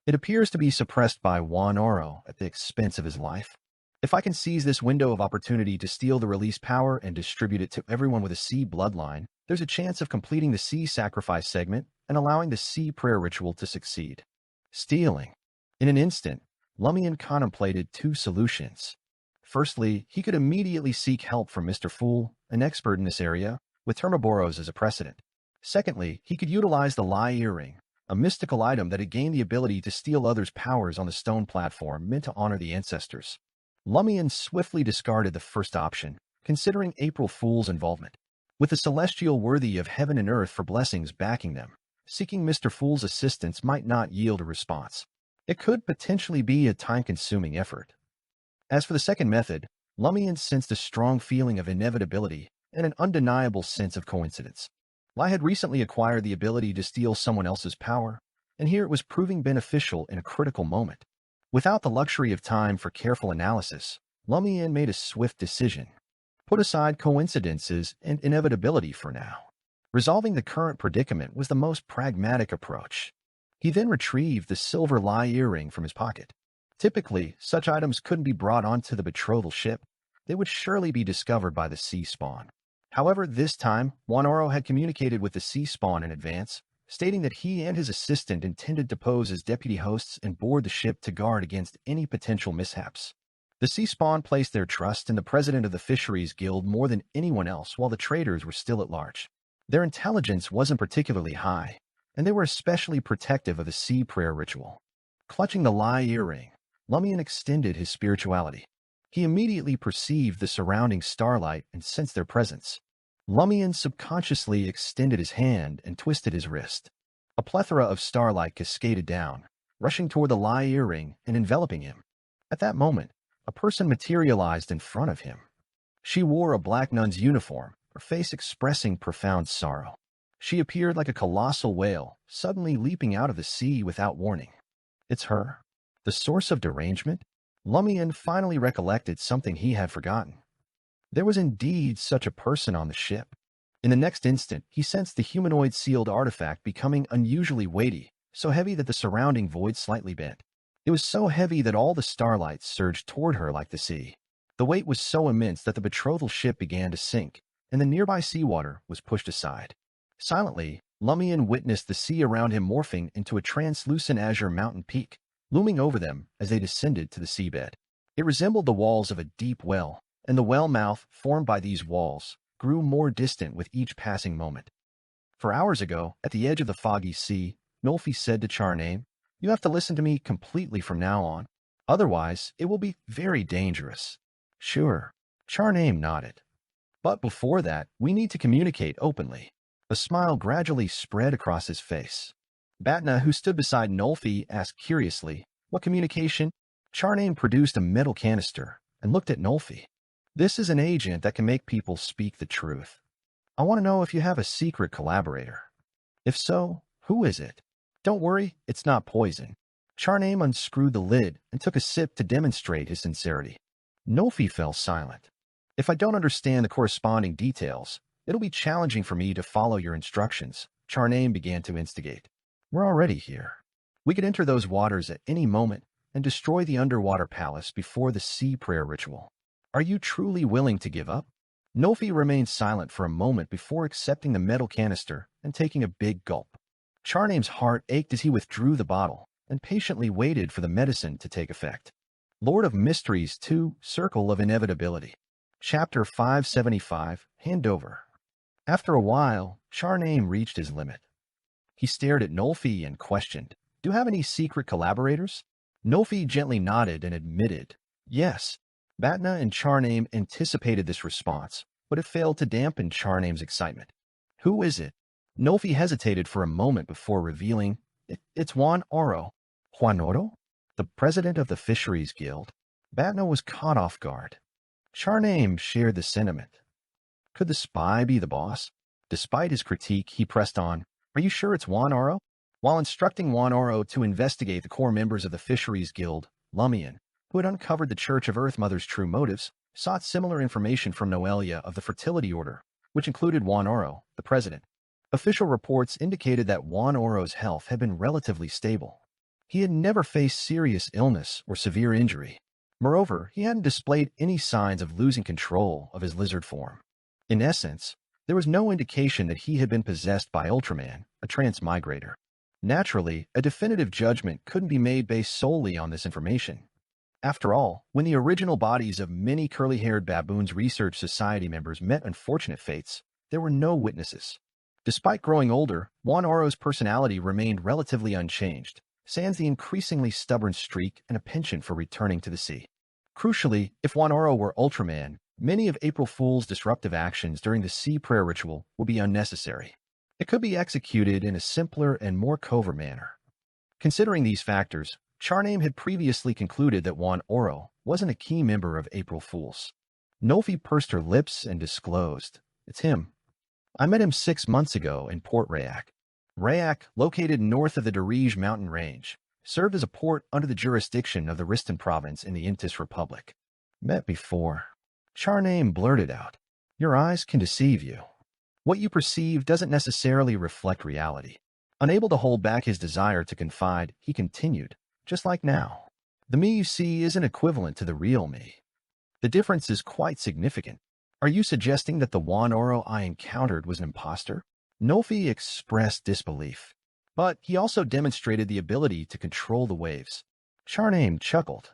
It appears to be suppressed by Juan Oro at the expense of his life. If I can seize this window of opportunity to steal the released power and distribute it to everyone with a C bloodline, there's a chance of completing the C sacrifice segment and allowing the C prayer ritual to succeed. Stealing. In an instant, Lumian contemplated two solutions. Firstly, he could immediately seek help from Mr. Fool, an expert in this area, with Termaboros as a precedent. Secondly, he could utilize the Lie Earring, a mystical item that had gained the ability to steal others' powers on the stone platform meant to honor the ancestors. Lumian swiftly discarded the first option, considering April Fool's involvement. With a celestial worthy of heaven and earth for blessings backing them, seeking Mr. Fool's assistance might not yield a response. It could potentially be a time-consuming effort. As for the second method, Lumian sensed a strong feeling of inevitability and an undeniable sense of coincidence. Lai had recently acquired the ability to steal someone else's power, and here it was proving beneficial in a critical moment. Without the luxury of time for careful analysis, Lumian made a swift decision. Put aside coincidences and inevitability for now. Resolving the current predicament was the most pragmatic approach. He then retrieved the silver Lie earring from his pocket. Typically, such items couldn't be brought onto the betrothal ship. They would surely be discovered by the sea spawn. However, this time, Juan Oro had communicated with the sea spawn in advance, stating that he and his assistant intended to pose as deputy hosts and board the ship to guard against any potential mishaps. The sea spawn placed their trust in the president of the Fisheries Guild more than anyone else while the traders were still at large. Their intelligence wasn't particularly high, and they were especially protective of the sea prayer ritual. Clutching the Lie earring, Lumian extended his spirituality. He immediately perceived the surrounding starlight and sensed their presence. Lumian subconsciously extended his hand and twisted his wrist. A plethora of starlight cascaded down, rushing toward the Lie earring and enveloping him. At that moment, a person materialized in front of him. She wore a black nun's uniform, her face expressing profound sorrow. She appeared like a colossal whale, suddenly leaping out of the sea without warning. It's her. The source of derangement? Lumian finally recollected something he had forgotten. There was indeed such a person on the ship. In the next instant, he sensed the humanoid sealed artifact becoming unusually weighty, so heavy that the surrounding void slightly bent. It was so heavy that all the starlight surged toward her like the sea. The weight was so immense that the betrothal ship began to sink, and the nearby seawater was pushed aside. Silently, Lumian witnessed the sea around him morphing into a translucent azure mountain peak, looming over them as they descended to the seabed. It resembled the walls of a deep well, and the well mouth formed by these walls grew more distant with each passing moment. For hours ago, at the edge of the foggy sea, Nolfi said to Charname, "You have to listen to me completely from now on. Otherwise, it will be very dangerous." "Sure." Charname nodded. "But before that, we need to communicate openly." A smile gradually spread across his face. Batna, who stood beside Nolfi, asked curiously, "What communication?" Charname produced a metal canister and looked at Nolfi. "This is an agent that can make people speak the truth. I want to know if you have a secret collaborator. If so, who is it? Don't worry, it's not poison." Charname unscrewed the lid and took a sip to demonstrate his sincerity. Nolfi fell silent. "If I don't understand the corresponding details, it'll be challenging for me to follow your instructions," Charname began to instigate. "We're already here. We could enter those waters at any moment and destroy the underwater palace before the sea prayer ritual. Are you truly willing to give up?" Nolfi remained silent for a moment before accepting the metal canister and taking a big gulp. Charname's heart ached as he withdrew the bottle and patiently waited for the medicine to take effect. Lord of Mysteries 2, Circle of Inevitability. Chapter 575, Handover. After a while, Charname reached his limit. He stared at Nolfi and questioned, "Do you have any secret collaborators?" Nolfi gently nodded and admitted, "Yes." Batna and Charname anticipated this response, but it failed to dampen Charname's excitement. "Who is it?" Nolfi hesitated for a moment before revealing, "It's Juan Oro." "Juan Oro? The president of the Fisheries Guild?" Batna was caught off guard. Charname shared the sentiment. Could the spy be the boss? Despite his critique, he pressed on, "Are you sure it's Juan Oro?" While instructing Juan Oro to investigate the core members of the Fisheries Guild, Lumian, who had uncovered the Church of Earth Mother's true motives, sought similar information from Noelia of the Fertility Order, which included Juan Oro, the president. Official reports indicated that Juan Oro's health had been relatively stable. He had never faced serious illness or severe injury. Moreover, he hadn't displayed any signs of losing control of his lizard form. In essence, there was no indication that he had been possessed by Ultraman, a transmigrator. Naturally, a definitive judgment couldn't be made based solely on this information. After all, when the original bodies of many curly-haired baboons research society members met unfortunate fates, there were no witnesses. Despite growing older, Juan Oro's personality remained relatively unchanged, sans the increasingly stubborn streak and a penchant for returning to the sea. Crucially, if Juan Oro were Ultraman, many of April Fool's disruptive actions during the sea prayer ritual would be unnecessary. It could be executed in a simpler and more covert manner. Considering these factors, Charname had previously concluded that Juan Oro wasn't a key member of April Fool's. Nolfi pursed her lips and disclosed, "It's him. I met him 6 months ago in Port Rayak." Rayak, located north of the Darij mountain range, served as a port under the jurisdiction of the Riston province in the Intis Republic. "Met before." Charname blurted out, "Your eyes can deceive you. What you perceive doesn't necessarily reflect reality." Unable to hold back his desire to confide, he continued, "Just like now. The me you see isn't equivalent to the real me. The difference is quite significant. Are you suggesting that the Juan Oro I encountered was an imposter?" Nolfi expressed disbelief, but he also demonstrated the ability to control the waves. Charname chuckled.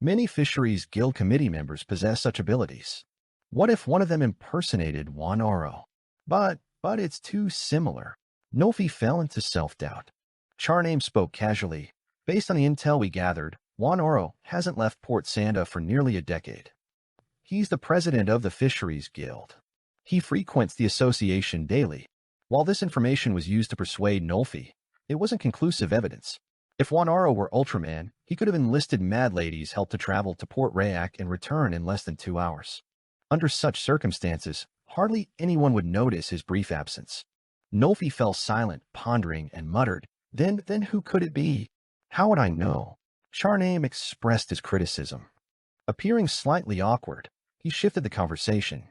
"Many Fisheries Guild committee members possess such abilities. What if one of them impersonated Juan Oro? But it's too similar." Nolfi fell into self-doubt. Charname spoke casually. "Based on the intel we gathered, Juan Oro hasn't left Port Sanda for nearly a decade. He's the president of the Fisheries Guild. He frequents the association daily." While this information was used to persuade Nolfi, it wasn't conclusive evidence. If Juan Oro were Ultraman, he could have enlisted Mad Lady's help to travel to Port Rayak and return in less than 2 hours. Under such circumstances, hardly anyone would notice his brief absence. Nolfi fell silent, pondering, and muttered, Then who could it be? How would I know?" Charname expressed his criticism. Appearing slightly awkward, he shifted the conversation.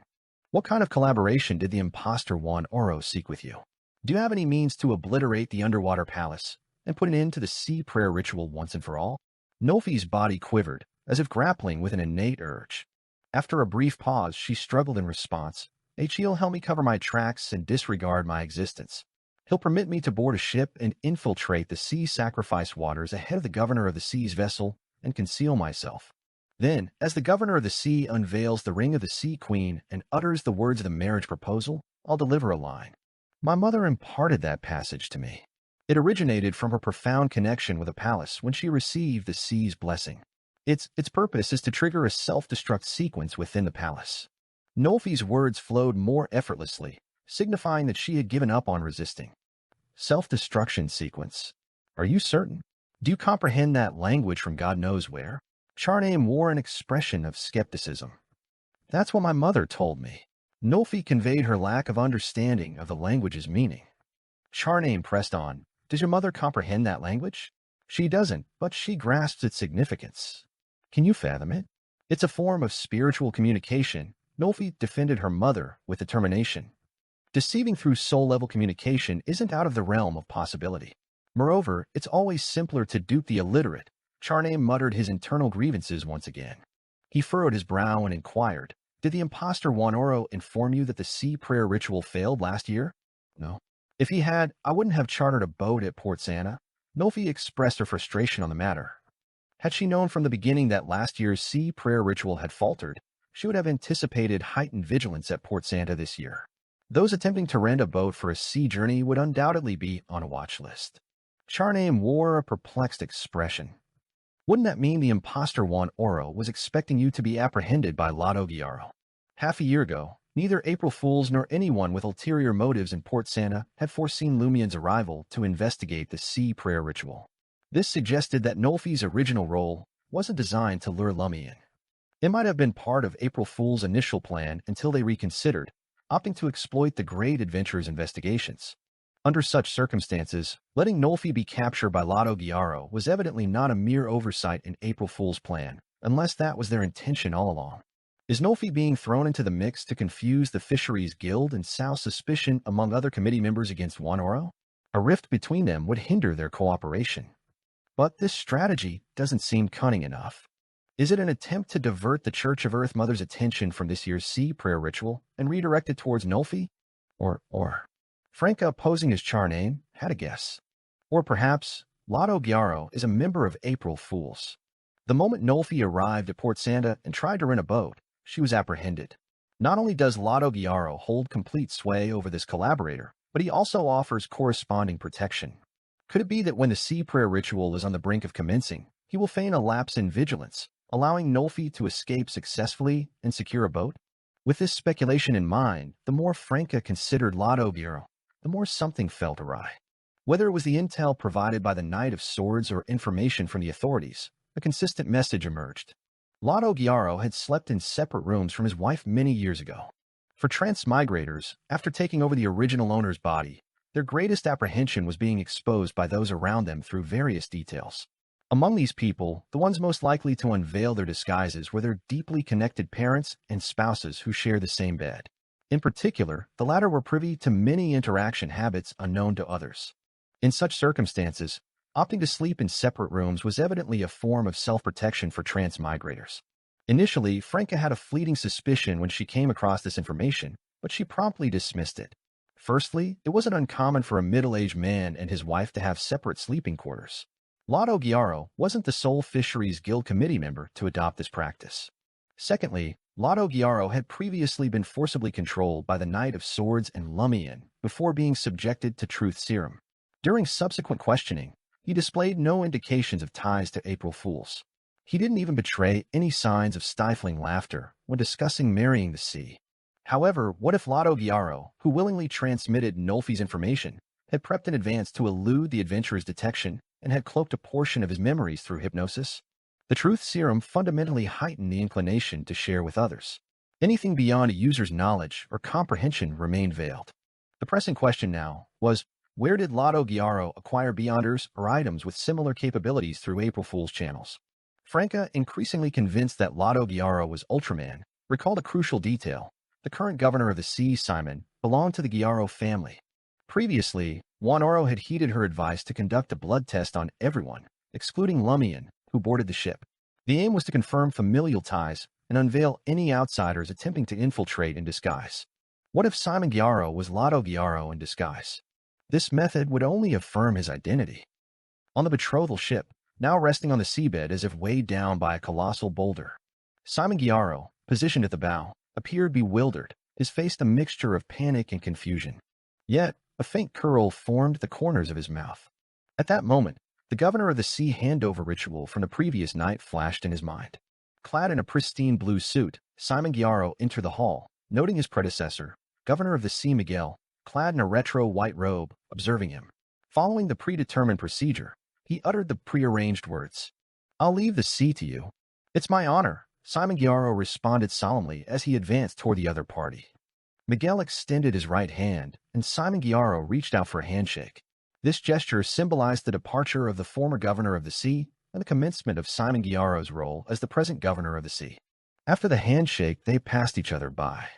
"What kind of collaboration did the imposter Juan Oro seek with you? Do you have any means to obliterate the underwater palace and put an end to the sea prayer ritual once and for all?" Nolfi's body quivered, as if grappling with an innate urge. After a brief pause, she struggled in response. "He'll help me cover my tracks and disregard my existence. He'll permit me to board a ship and infiltrate the sea sacrifice waters ahead of the governor of the sea's vessel and conceal myself. Then, as the governor of the sea unveils the ring of the Sea Queen and utters the words of the marriage proposal, I'll deliver a line. My mother imparted that passage to me. It originated from her profound connection with a palace when she received the sea's blessing. Its purpose is to trigger a self-destruct sequence within the palace." Nolfi's words flowed more effortlessly, signifying that she had given up on resisting. "Self-destruction sequence? Are you certain? Do you comprehend that language from God knows where?" Charname wore an expression of skepticism. "That's what my mother told me." Nolfi conveyed her lack of understanding of the language's meaning. Charname pressed on. "Does your mother comprehend that language?" "She doesn't, but she grasps its significance." "Can you fathom it?" "It's a form of spiritual communication." Nolfi defended her mother with determination. "Deceiving through soul-level communication isn't out of the realm of possibility. Moreover, it's always simpler to dupe the illiterate." Charname muttered his internal grievances once again. He furrowed his brow and inquired, "Did the imposter Juan Oro inform you that the sea prayer ritual failed last year?" "No. If he had, I wouldn't have chartered a boat at Port Santa." Nolfi expressed her frustration on the matter. Had she known from the beginning that last year's sea prayer ritual had faltered, she would have anticipated heightened vigilance at Port Santa this year. Those attempting to rent a boat for a sea journey would undoubtedly be on a watch list. Charname wore a perplexed expression. "Wouldn't that mean the imposter Juan Oro was expecting you to be apprehended by Lado Gyaro? Half a year ago, neither April Fools nor anyone with ulterior motives in Port Santa had foreseen Lumian's arrival to investigate the sea prayer ritual. This suggested that Nolfi's original role wasn't designed to lure Lumian. It might have been part of April Fool's initial plan until they reconsidered, opting to exploit the Great Adventure's investigations. Under such circumstances, letting Nolfi be captured by Lado Gyaro was evidently not a mere oversight in April Fool's plan, unless that was their intention all along. Is Nolfi being thrown into the mix to confuse the Fisheries Guild and sow suspicion among other committee members against Wanoro? A rift between them would hinder their cooperation. But this strategy doesn't seem cunning enough. Is it an attempt to divert the Church of Earth Mother's attention from this year's sea prayer ritual and redirect it towards Nolfi? Or Franca opposing his char name had a guess. Or perhaps Lotto Gyaro is a member of April Fools. The moment Nolfi arrived at Port Sanda and tried to rent a boat, she was apprehended. Not only does Lotto Gyaro hold complete sway over this collaborator, but he also offers corresponding protection. Could it be that when the sea prayer ritual is on the brink of commencing, he will feign a lapse in vigilance, allowing Nolfi to escape successfully and secure a boat? With this speculation in mind, the more Franca considered Lotto Gyaro, the more something felt awry. Whether it was the intel provided by the Knight of Swords or information from the authorities, a consistent message emerged. Lotto Gyaro had slept in separate rooms from his wife many years ago. For transmigrators, after taking over the original owner's body, their greatest apprehension was being exposed by those around them through various details. Among these people, the ones most likely to unveil their disguises were their deeply connected parents and spouses who share the same bed. In particular, the latter were privy to many interaction habits unknown to others. In such circumstances, opting to sleep in separate rooms was evidently a form of self-protection for transmigrators. Initially, Franca had a fleeting suspicion when she came across this information, but she promptly dismissed it. Firstly, it wasn't uncommon for a middle-aged man and his wife to have separate sleeping quarters. Lotto Gyaro wasn't the sole Fisheries Guild committee member to adopt this practice. Secondly, Lotto Gyaro had previously been forcibly controlled by the Knight of Swords and Lumian before being subjected to truth serum. During subsequent questioning, he displayed no indications of ties to April Fools. He didn't even betray any signs of stifling laughter when discussing marrying the sea. However, what if Lotto Gyaro, who willingly transmitted Nolfi's information, had prepped in advance to elude the adventurer's detection and had cloaked a portion of his memories through hypnosis? The truth serum fundamentally heightened the inclination to share with others. Anything beyond a user's knowledge or comprehension remained veiled. The pressing question now was, where did Lotto Gyaro acquire beyonders or items with similar capabilities through April Fool's channels? Franca, increasingly convinced that Lotto Gyaro was Ultraman, recalled a crucial detail. The current governor of the sea, Simon, belonged to the Gyaro family. Previously, Wanoro had heeded her advice to conduct a blood test on everyone, excluding Lumian, who boarded the ship. The aim was to confirm familial ties and unveil any outsiders attempting to infiltrate in disguise. What if Simon Gyaro was Lotto Gyaro in disguise? This method would only affirm his identity. On the betrothal ship, now resting on the seabed as if weighed down by a colossal boulder, Simon Gyaro, positioned at the bow, appeared bewildered, his face a mixture of panic and confusion. Yet, a faint curl formed the corners of his mouth. At that moment, the governor of the sea handover ritual from the previous night flashed in his mind. Clad in a pristine blue suit, Simon Gyaro entered the hall, noting his predecessor, governor of the sea Miguel, clad in a retro white robe, observing him. Following the predetermined procedure, he uttered the prearranged words. "I'll leave the sea to you." "It's my honor," Simon Gyaro responded solemnly as he advanced toward the other party. Miguel extended his right hand, and Simon Gyaro reached out for a handshake. This gesture symbolized the departure of the former governor of the sea and the commencement of Simon Gyaro's role as the present governor of the sea. After the handshake, they passed each other by.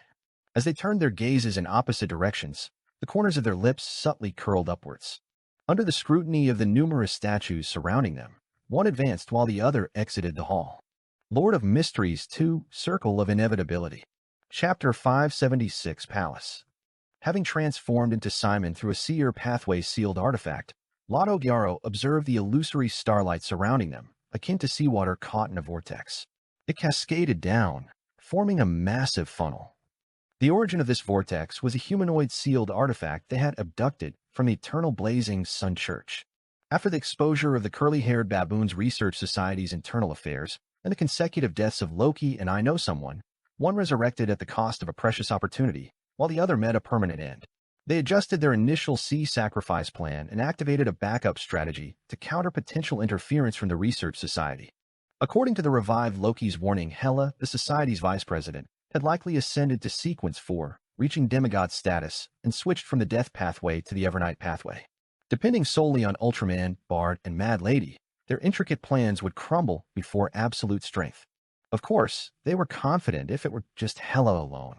As they turned their gazes in opposite directions, the corners of their lips subtly curled upwards. Under the scrutiny of the numerous statues surrounding them, one advanced while the other exited the hall. Lord of Mysteries 2, Circle of Inevitability. Chapter 576, Palace. Having transformed into Simon through a seer pathway sealed artifact, Lotto Gyaro observed the illusory starlight surrounding them, akin to seawater caught in a vortex. It cascaded down, forming a massive funnel. The origin of this vortex was a humanoid sealed artifact they had abducted from the Eternal Blazing Sun Church. After the exposure of the curly-haired baboons Research Society's internal affairs and the consecutive deaths of Loki and I Know Someone, one resurrected at the cost of a precious opportunity, while the other met a permanent end. They adjusted their initial sea sacrifice plan and activated a backup strategy to counter potential interference from the Research Society. According to the revived Loki's warning, Hela, the Society's vice president, had likely ascended to Sequence 4, reaching demigod status, and switched from the Death Pathway to the Evernight Pathway. Depending solely on Ultraman, Bard, and Mad Lady, their intricate plans would crumble before absolute strength. Of course, they were confident if it were just Hela alone.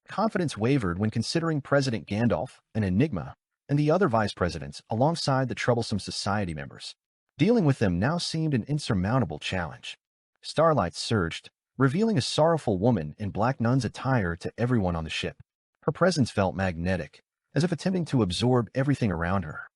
Confidence wavered when considering President Gandalf, an enigma, and the other vice presidents alongside the troublesome society members. Dealing with them now seemed an insurmountable challenge. Starlight surged, revealing a sorrowful woman in black nun's attire to everyone on the ship. Her presence felt magnetic, as if attempting to absorb everything around her.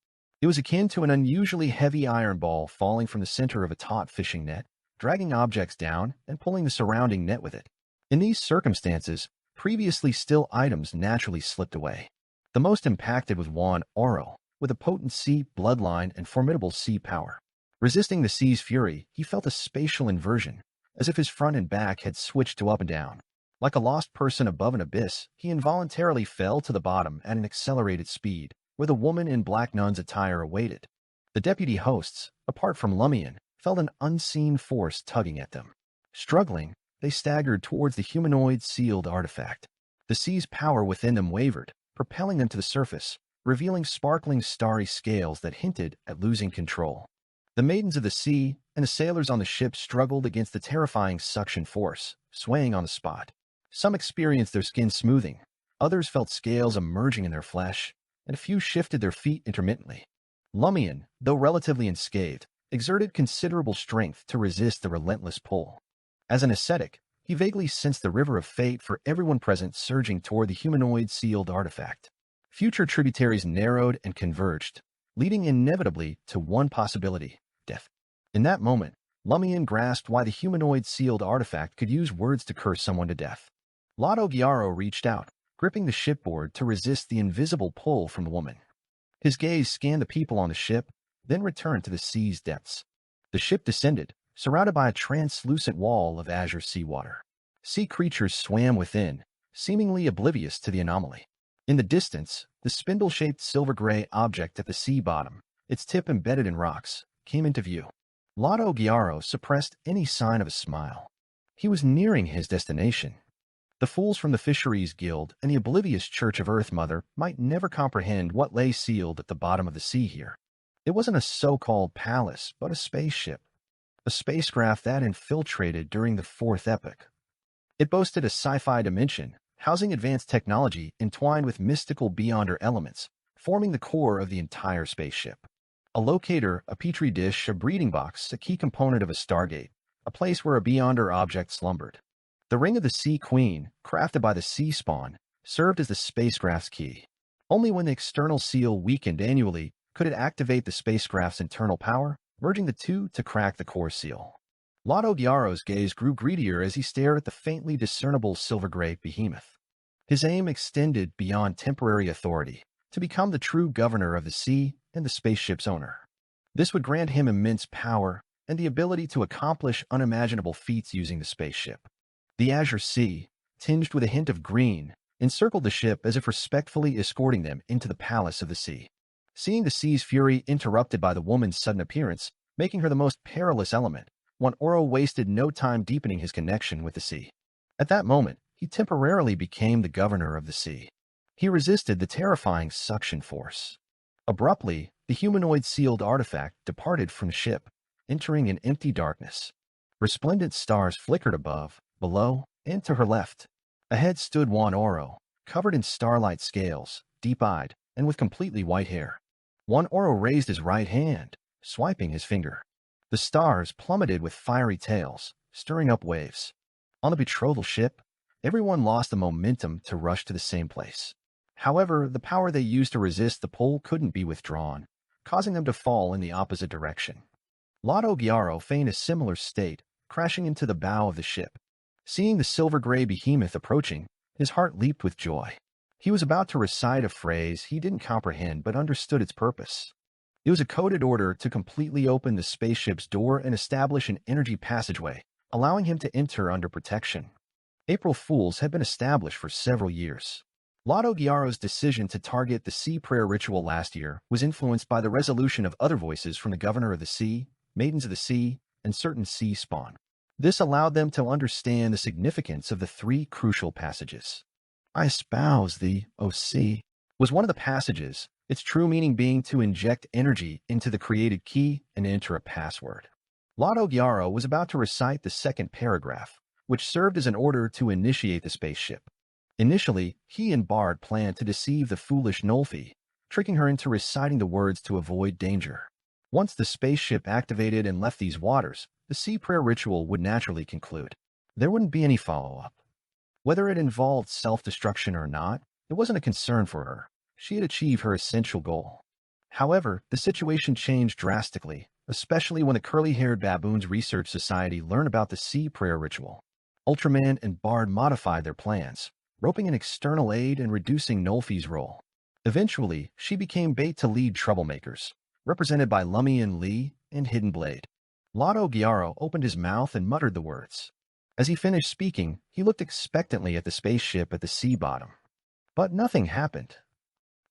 It was akin to an unusually heavy iron ball falling from the center of a taut fishing net, dragging objects down and pulling the surrounding net with it. In these circumstances, previously still items naturally slipped away. The most impacted was Juan Oro, with a potent sea bloodline and formidable sea power. Resisting the sea's fury, he felt a spatial inversion, as if his front and back had switched to up and down. Like a lost person above an abyss, he involuntarily fell to the bottom at an accelerated speed, where the woman in black nun's attire awaited. The deputy hosts, apart from Lumian, felt an unseen force tugging at them. Struggling, they staggered towards the humanoid sealed artifact. The sea's power within them wavered, propelling them to the surface, revealing sparkling starry scales that hinted at losing control. The maidens of the sea and the sailors on the ship struggled against the terrifying suction force, swaying on the spot. Some experienced their skin smoothing, others felt scales emerging in their flesh, and a few shifted their feet intermittently. Lumian, though relatively unscathed, exerted considerable strength to resist the relentless pull. As an ascetic, he vaguely sensed the river of fate for everyone present surging toward the humanoid sealed artifact. Future tributaries narrowed and converged, leading inevitably to one possibility: death. In that moment, Lumian grasped why the humanoid sealed artifact could use words to curse someone to death. Lotto Gyaro reached out, gripping the shipboard to resist the invisible pull from the woman. His gaze scanned the people on the ship, then returned to the sea's depths. The ship descended, surrounded by a translucent wall of azure seawater. Sea creatures swam within, seemingly oblivious to the anomaly. In the distance, the spindle-shaped silver-gray object at the sea bottom, its tip embedded in rocks, came into view. Lotto Gyaro suppressed any sign of a smile. He was nearing his destination. The fools from the Fisheries Guild and the oblivious Church of Earth Mother might never comprehend what lay sealed at the bottom of the sea here. It wasn't a so-called palace, but a spaceship. A spacecraft that infiltrated during the Fourth Epoch. It boasted a sci-fi dimension, housing advanced technology entwined with mystical beyonder elements, forming the core of the entire spaceship. A locator, a petri dish, a breeding box, a key component of a stargate, a place where a beyonder object slumbered. The Ring of the Sea Queen, crafted by the Sea Spawn, served as the spacecraft's key. Only when the external seal weakened annually could it activate the spacecraft's internal power, merging the two to crack the core seal. Lotto Gyaro's gaze grew greedier as he stared at the faintly discernible silver-gray behemoth. His aim extended beyond temporary authority, to become the true governor of the sea and the spaceship's owner. This would grant him immense power and the ability to accomplish unimaginable feats using the spaceship. The azure sea, tinged with a hint of green, encircled the ship as if respectfully escorting them into the palace of the sea. Seeing the sea's fury interrupted by the woman's sudden appearance, making her the most perilous element, Juan Oro wasted no time deepening his connection with the sea. At that moment, he temporarily became the governor of the sea. He resisted the terrifying suction force. Abruptly, the humanoid sealed artifact departed from the ship, entering an empty darkness. Resplendent stars flickered above, below, and to her left. Ahead stood Juan Oro, covered in starlight scales, deep-eyed, and with completely white hair. Juan Oro raised his right hand, swiping his finger. The stars plummeted with fiery tails, stirring up waves. On the betrothal ship, everyone lost the momentum to rush to the same place. However, the power they used to resist the pull couldn't be withdrawn, causing them to fall in the opposite direction. Lotto Gyaro feigned a similar state, crashing into the bow of the ship. Seeing the silver-gray behemoth approaching, his heart leaped with joy. He was about to recite a phrase he didn't comprehend but understood its purpose. It was a coded order to completely open the spaceship's door and establish an energy passageway, allowing him to enter under protection. April Fools had been established for several years. Lotto Gyaro's decision to target the sea prayer ritual last year was influenced by the resolution of other voices from the Governor of the Sea, Maidens of the Sea, and certain sea spawn. This allowed them to understand the significance of the three crucial passages. I espouse thee, O sea, was one of the passages, its true meaning being to inject energy into the created key and enter a password. Lotto Gyaro was about to recite the second paragraph, which served as an order to initiate the spaceship. Initially, he and Bard planned to deceive the foolish Nolfi, tricking her into reciting the words to avoid danger. Once the spaceship activated and left these waters, the sea prayer ritual would naturally conclude. There wouldn't be any follow-up. Whether it involved self-destruction or not, it wasn't a concern for her. She had achieved her essential goal. However, the situation changed drastically, especially when the curly-haired baboons research society learned about the sea prayer ritual. Ultraman and Bard modified their plans, roping in external aid and reducing Nolfi's role. Eventually, she became bait to lead troublemakers, represented by Lumian Lee and Hidden Blade. Lotto Gyaro opened his mouth and muttered the words. As he finished speaking, he looked expectantly at the spaceship at the sea bottom. But nothing happened.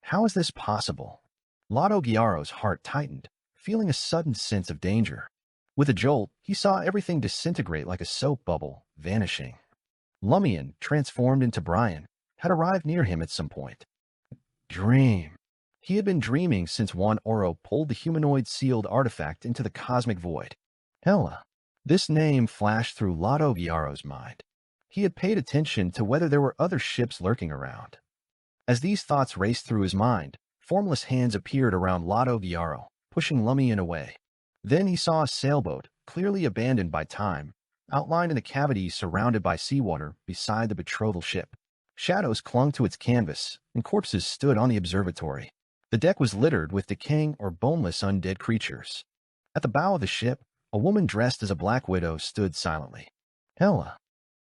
How is this possible? Lotto Gyaro's heart tightened, feeling a sudden sense of danger. With a jolt, he saw everything disintegrate like a soap bubble, vanishing. Lumian, transformed into Brian, had arrived near him at some point. Dream. He had been dreaming since Juan Oro pulled the humanoid-sealed artifact into the cosmic void. Hela. This name flashed through Lotto Gyaro's mind. He had paid attention to whether there were other ships lurking around. As these thoughts raced through his mind, formless hands appeared around Lotto Gyaro, pushing Lumian away. Then he saw a sailboat, clearly abandoned by time, outlined in the cavities surrounded by seawater beside the betrothal ship. Shadows clung to its canvas, and corpses stood on the observatory. The deck was littered with decaying or boneless undead creatures. At the bow of the ship, a woman dressed as a black widow stood silently. Hela.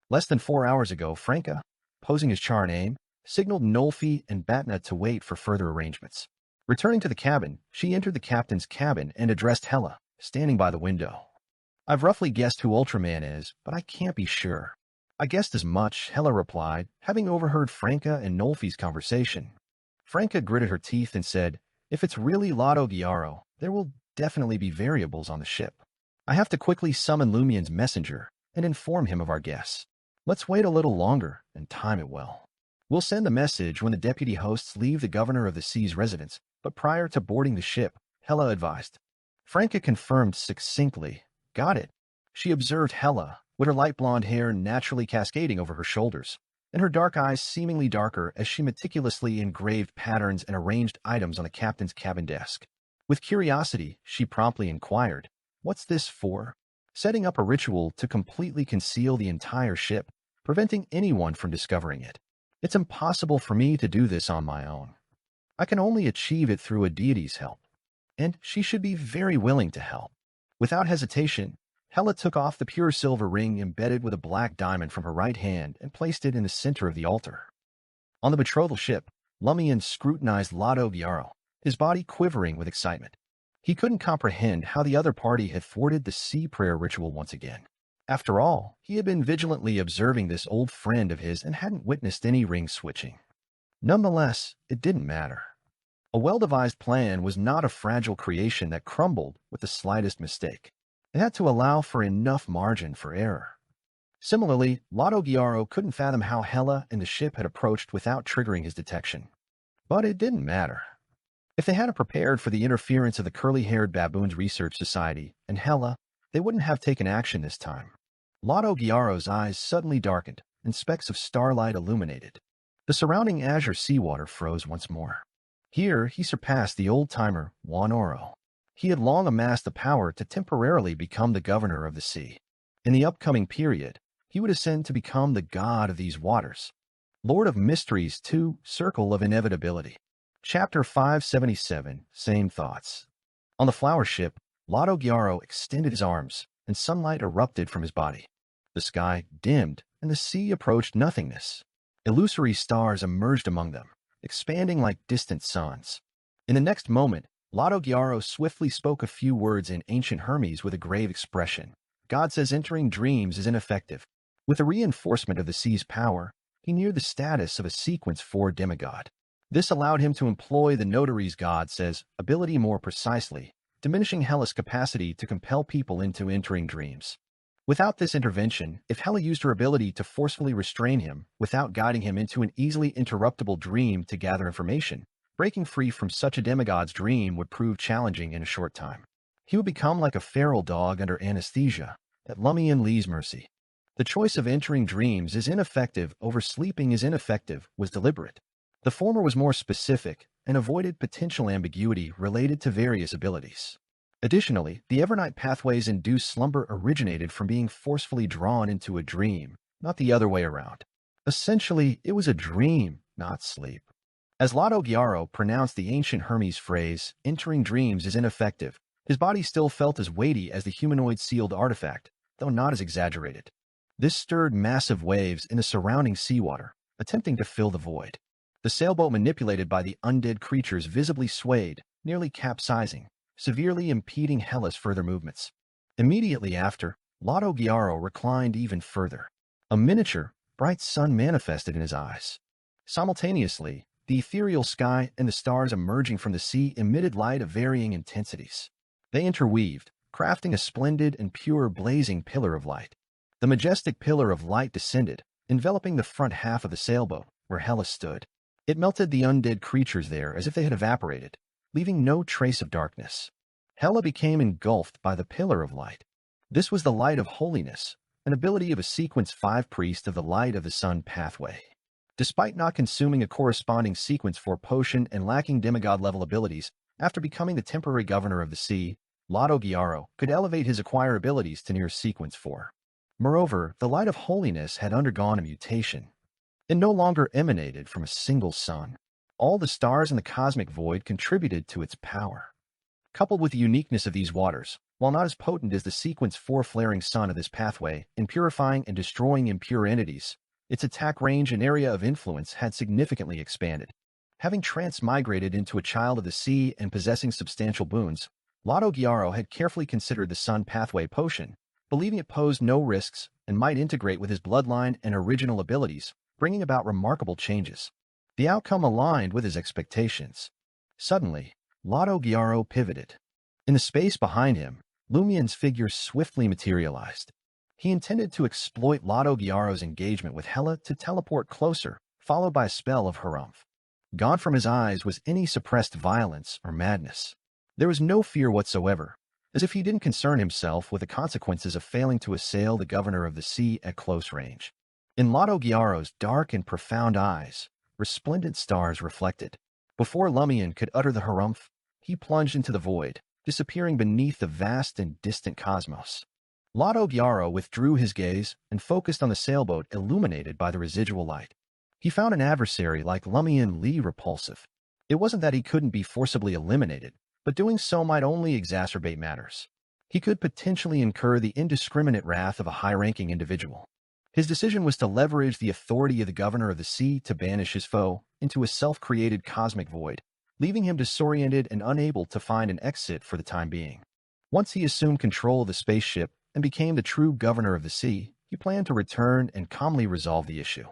Less than 4 hours ago, Franca, posing as Char Name, signaled Nolfi and Batna to wait for further arrangements. Returning to the cabin, she entered the captain's cabin and addressed Hela, standing by the window. I've roughly guessed who Ultraman is, but I can't be sure. I guessed as much, Hela replied, having overheard Franca and Nolfi's conversation. Franca gritted her teeth and said, if it's really Lotto Gyaro, there will definitely be variables on the ship. I have to quickly summon Lumian's messenger and inform him of our guess. Let's wait a little longer and time it well. We'll send the message when the deputy hosts leave the governor of the sea's residence, but prior to boarding the ship, Hela advised. Franca confirmed succinctly. Got it. She observed Hela, with her light blonde hair naturally cascading over her shoulders, and her dark eyes seemingly darker as she meticulously engraved patterns and arranged items on the captain's cabin desk. With curiosity, she promptly inquired, what's this for? Setting up a ritual to completely conceal the entire ship, preventing anyone from discovering it. It's impossible for me to do this on my own. I can only achieve it through a deity's help, and she should be very willing to help. Without hesitation, Hela took off the pure silver ring embedded with a black diamond from her right hand and placed it in the center of the altar. On the betrothal ship, Lumian scrutinized Lotto Gyaro, his body quivering with excitement. He couldn't comprehend how the other party had thwarted the sea prayer ritual once again. After all, he had been vigilantly observing this old friend of his and hadn't witnessed any ring switching. Nonetheless, it didn't matter. A well-devised plan was not a fragile creation that crumbled with the slightest mistake. It had to allow for enough margin for error. Similarly, Lotto Gyaro couldn't fathom how Hela and the ship had approached without triggering his detection. But it didn't matter. If they hadn't prepared for the interference of the curly-haired baboons research society and Hela, they wouldn't have taken action this time. Lotto Gyaro's eyes suddenly darkened, and specks of starlight illuminated. The surrounding azure seawater froze once more. Here he surpassed the old-timer Juan Oro. He had long amassed the power to temporarily become the governor of the sea. In the upcoming period, he would ascend to become the god of these waters. Lord of Mysteries 2, Circle of Inevitability. Chapter 577, Same Thoughts. On the flower ship, Lotto Gyaro extended his arms, and sunlight erupted from his body. The sky dimmed, and the sea approached nothingness. Illusory stars emerged among them, expanding like distant suns. In the next moment, Lotto Gyaro swiftly spoke a few words in ancient Hermes with a grave expression. God says entering dreams is ineffective. With the reinforcement of the sea's power, he neared the status of a Sequence 4 demigod. This allowed him to employ the notary's God says ability more precisely, diminishing Hela's capacity to compel people into entering dreams. Without this intervention, if Hela used her ability to forcefully restrain him without guiding him into an easily interruptible dream to gather information, breaking free from such a demigod's dream would prove challenging in a short time. He would become like a feral dog under anesthesia, at Lumian Lee's mercy. The choice of entering dreams is ineffective over sleeping is ineffective was deliberate. The former was more specific and avoided potential ambiguity related to various abilities. Additionally, the Evernight pathway's induced slumber originated from being forcefully drawn into a dream, not the other way around. Essentially, it was a dream, not sleep. As Lotto Gyaro pronounced the ancient Hermes phrase, entering dreams is ineffective, his body still felt as weighty as the humanoid sealed artifact, though not as exaggerated. This stirred massive waves in the surrounding seawater, attempting to fill the void. The sailboat manipulated by the undead creatures visibly swayed, nearly capsizing, severely impeding Hella's further movements. Immediately after, Lotto Gyaro reclined even further. A miniature, bright sun manifested in his eyes. Simultaneously, the ethereal sky and the stars emerging from the sea emitted light of varying intensities. They interweaved, crafting a splendid and pure blazing pillar of light. The majestic pillar of light descended, enveloping the front half of the sailboat, where Hella stood. It melted the undead creatures there as if they had evaporated, leaving no trace of darkness. Hella became engulfed by the pillar of light. This was the light of holiness, an ability of a Sequence 5 priest of the light of the sun pathway. Despite not consuming a corresponding Sequence 4 potion and lacking demigod-level abilities, after becoming the temporary governor of the sea, Lotto Gyaro could elevate his acquired abilities to near Sequence 4. Moreover, the light of holiness had undergone a mutation. It no longer emanated from a single sun. All the stars in the cosmic void contributed to its power. Coupled with the uniqueness of these waters, while not as potent as the Sequence 4 flaring sun of this pathway in purifying and destroying impure entities, its attack range and area of influence had significantly expanded. Having transmigrated into a child of the sea and possessing substantial boons, Lotto Gyaro had carefully considered the sun pathway potion, believing it posed no risks and might integrate with his bloodline and original abilities, bringing about remarkable changes. The outcome aligned with his expectations. Suddenly, Lotto Gyaro pivoted. In the space behind him, Lumian's figure swiftly materialized. He intended to exploit Lotto Gyaro's engagement with Hella to teleport closer, followed by a spell of harumph. Gone from his eyes was any suppressed violence or madness. There was no fear whatsoever, as if he didn't concern himself with the consequences of failing to assail the governor of the sea at close range. In Lotto Gyaro's dark and profound eyes, resplendent stars reflected. Before Lumian could utter the harumph, he plunged into the void, disappearing beneath the vast and distant cosmos. Lotto Gyaro withdrew his gaze and focused on the sailboat illuminated by the residual light. He found an adversary like Lumian Lee repulsive. It wasn't that he couldn't be forcibly eliminated, but doing so might only exacerbate matters. He could potentially incur the indiscriminate wrath of a high-ranking individual. His decision was to leverage the authority of the governor of the sea to banish his foe into a self-created cosmic void, leaving him disoriented and unable to find an exit for the time being. Once he assumed control of the spaceship and became the true governor of the sea, he planned to return and calmly resolve the issue.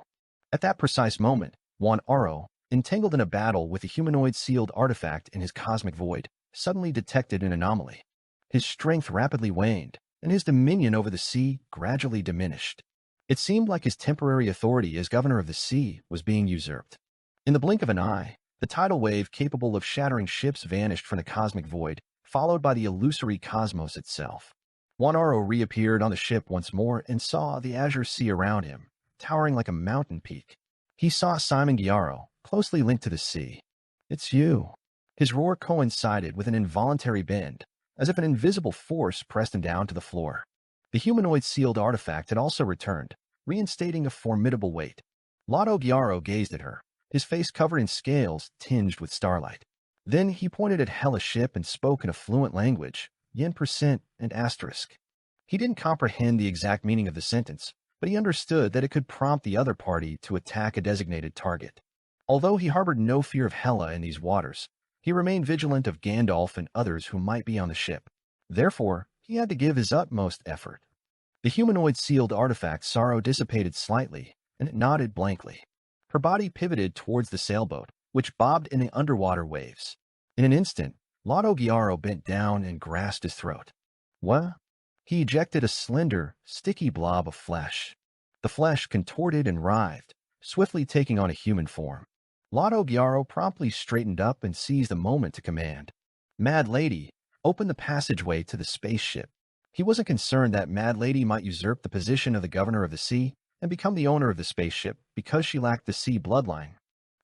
At that precise moment, Juan Aro, entangled in a battle with a humanoid-sealed artifact in his cosmic void, suddenly detected an anomaly. His strength rapidly waned, and his dominion over the sea gradually diminished. It seemed like his temporary authority as governor of the sea was being usurped. In the blink of an eye, the tidal wave capable of shattering ships vanished from the cosmic void, followed by the illusory cosmos itself. Juanaro reappeared on the ship once more and saw the azure sea around him, towering like a mountain peak. He saw Simon Gyaro, closely linked to the sea. "It's you." His roar coincided with an involuntary bend, as if an invisible force pressed him down to the floor. The humanoid-sealed artifact had also returned, reinstating a formidable weight. Lotto Gyaro gazed at her, his face covered in scales tinged with starlight. Then he pointed at Hella's ship and spoke in a fluent language, yen% and asterisk. He didn't comprehend the exact meaning of the sentence, but he understood that it could prompt the other party to attack a designated target. Although he harbored no fear of Hella in these waters, he remained vigilant of Gandalf and others who might be on the ship. Therefore, he had to give his utmost effort. The humanoid-sealed artifact's sorrow dissipated slightly, and it nodded blankly. Her body pivoted towards the sailboat, which bobbed in the underwater waves. In an instant, Lotto Gyaro bent down and grasped his throat. "What?" He ejected a slender, sticky blob of flesh. The flesh contorted and writhed, swiftly taking on a human form. Lotto Gyaro promptly straightened up and seized the moment to command. "Mad Lady, open the passageway to the spaceship." He wasn't concerned that Mad Lady might usurp the position of the governor of the sea and become the owner of the spaceship because she lacked the sea bloodline.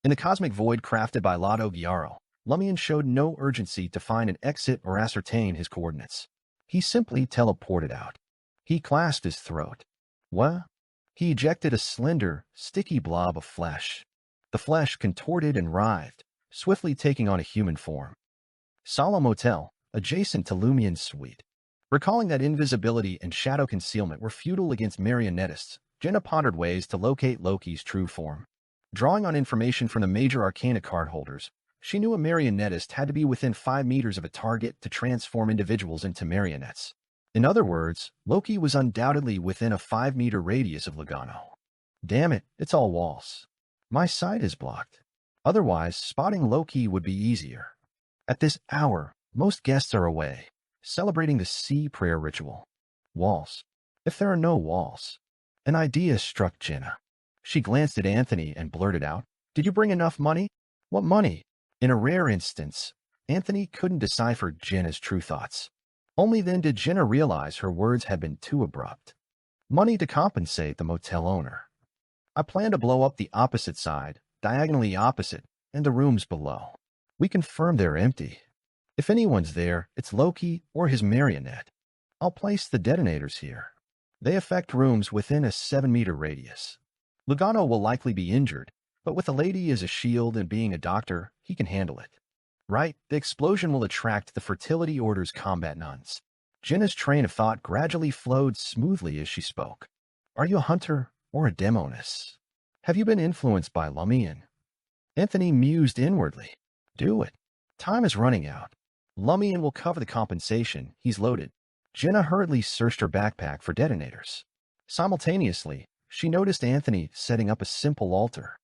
In the cosmic void crafted by Lado Gyaro, Lumian showed no urgency to find an exit or ascertain his coordinates. He simply teleported out. He clasped his throat. What? He ejected a slender, sticky blob of flesh. The flesh contorted and writhed, swiftly taking on a human form. Solemn Motel, adjacent to Lumian's suite. Recalling that invisibility and shadow concealment were futile against marionettists, Jenna pondered ways to locate Loki's true form. Drawing on information from the major arcana card holders, she knew a marionettist had to be within 5 meters of a target to transform individuals into marionettes. In other words, Loki was undoubtedly within a 5-meter radius of Lugano. Damn it, it's all walls. My sight is blocked. Otherwise, spotting Loki would be easier. At this hour, most guests are away, celebrating the sea prayer ritual. Walls. If there are no walls. An idea struck Jenna. She glanced at Anthony and blurted out, "Did you bring enough money?" "What money?" In a rare instance, Anthony couldn't decipher Jenna's true thoughts. Only then did Jenna realize her words had been too abrupt. "Money to compensate the motel owner. I plan to blow up the opposite side, diagonally opposite, and the rooms below. We confirm they're empty. If anyone's there, it's Loki or his marionette. I'll place the detonators here. They affect rooms within a 7-meter radius. Lugano will likely be injured, but with a lady as a shield and being a doctor, he can handle it. Right, the explosion will attract the Fertility Order's combat nuns." Jenna's train of thought gradually flowed smoothly as she spoke. "Are you a hunter or a demoness? Have you been influenced by Lumian?" Anthony mused inwardly. "Do it. Time is running out. Lumian will cover the compensation. He's loaded." Jenna hurriedly searched her backpack for detonators. Simultaneously, she noticed Anthony setting up a simple altar.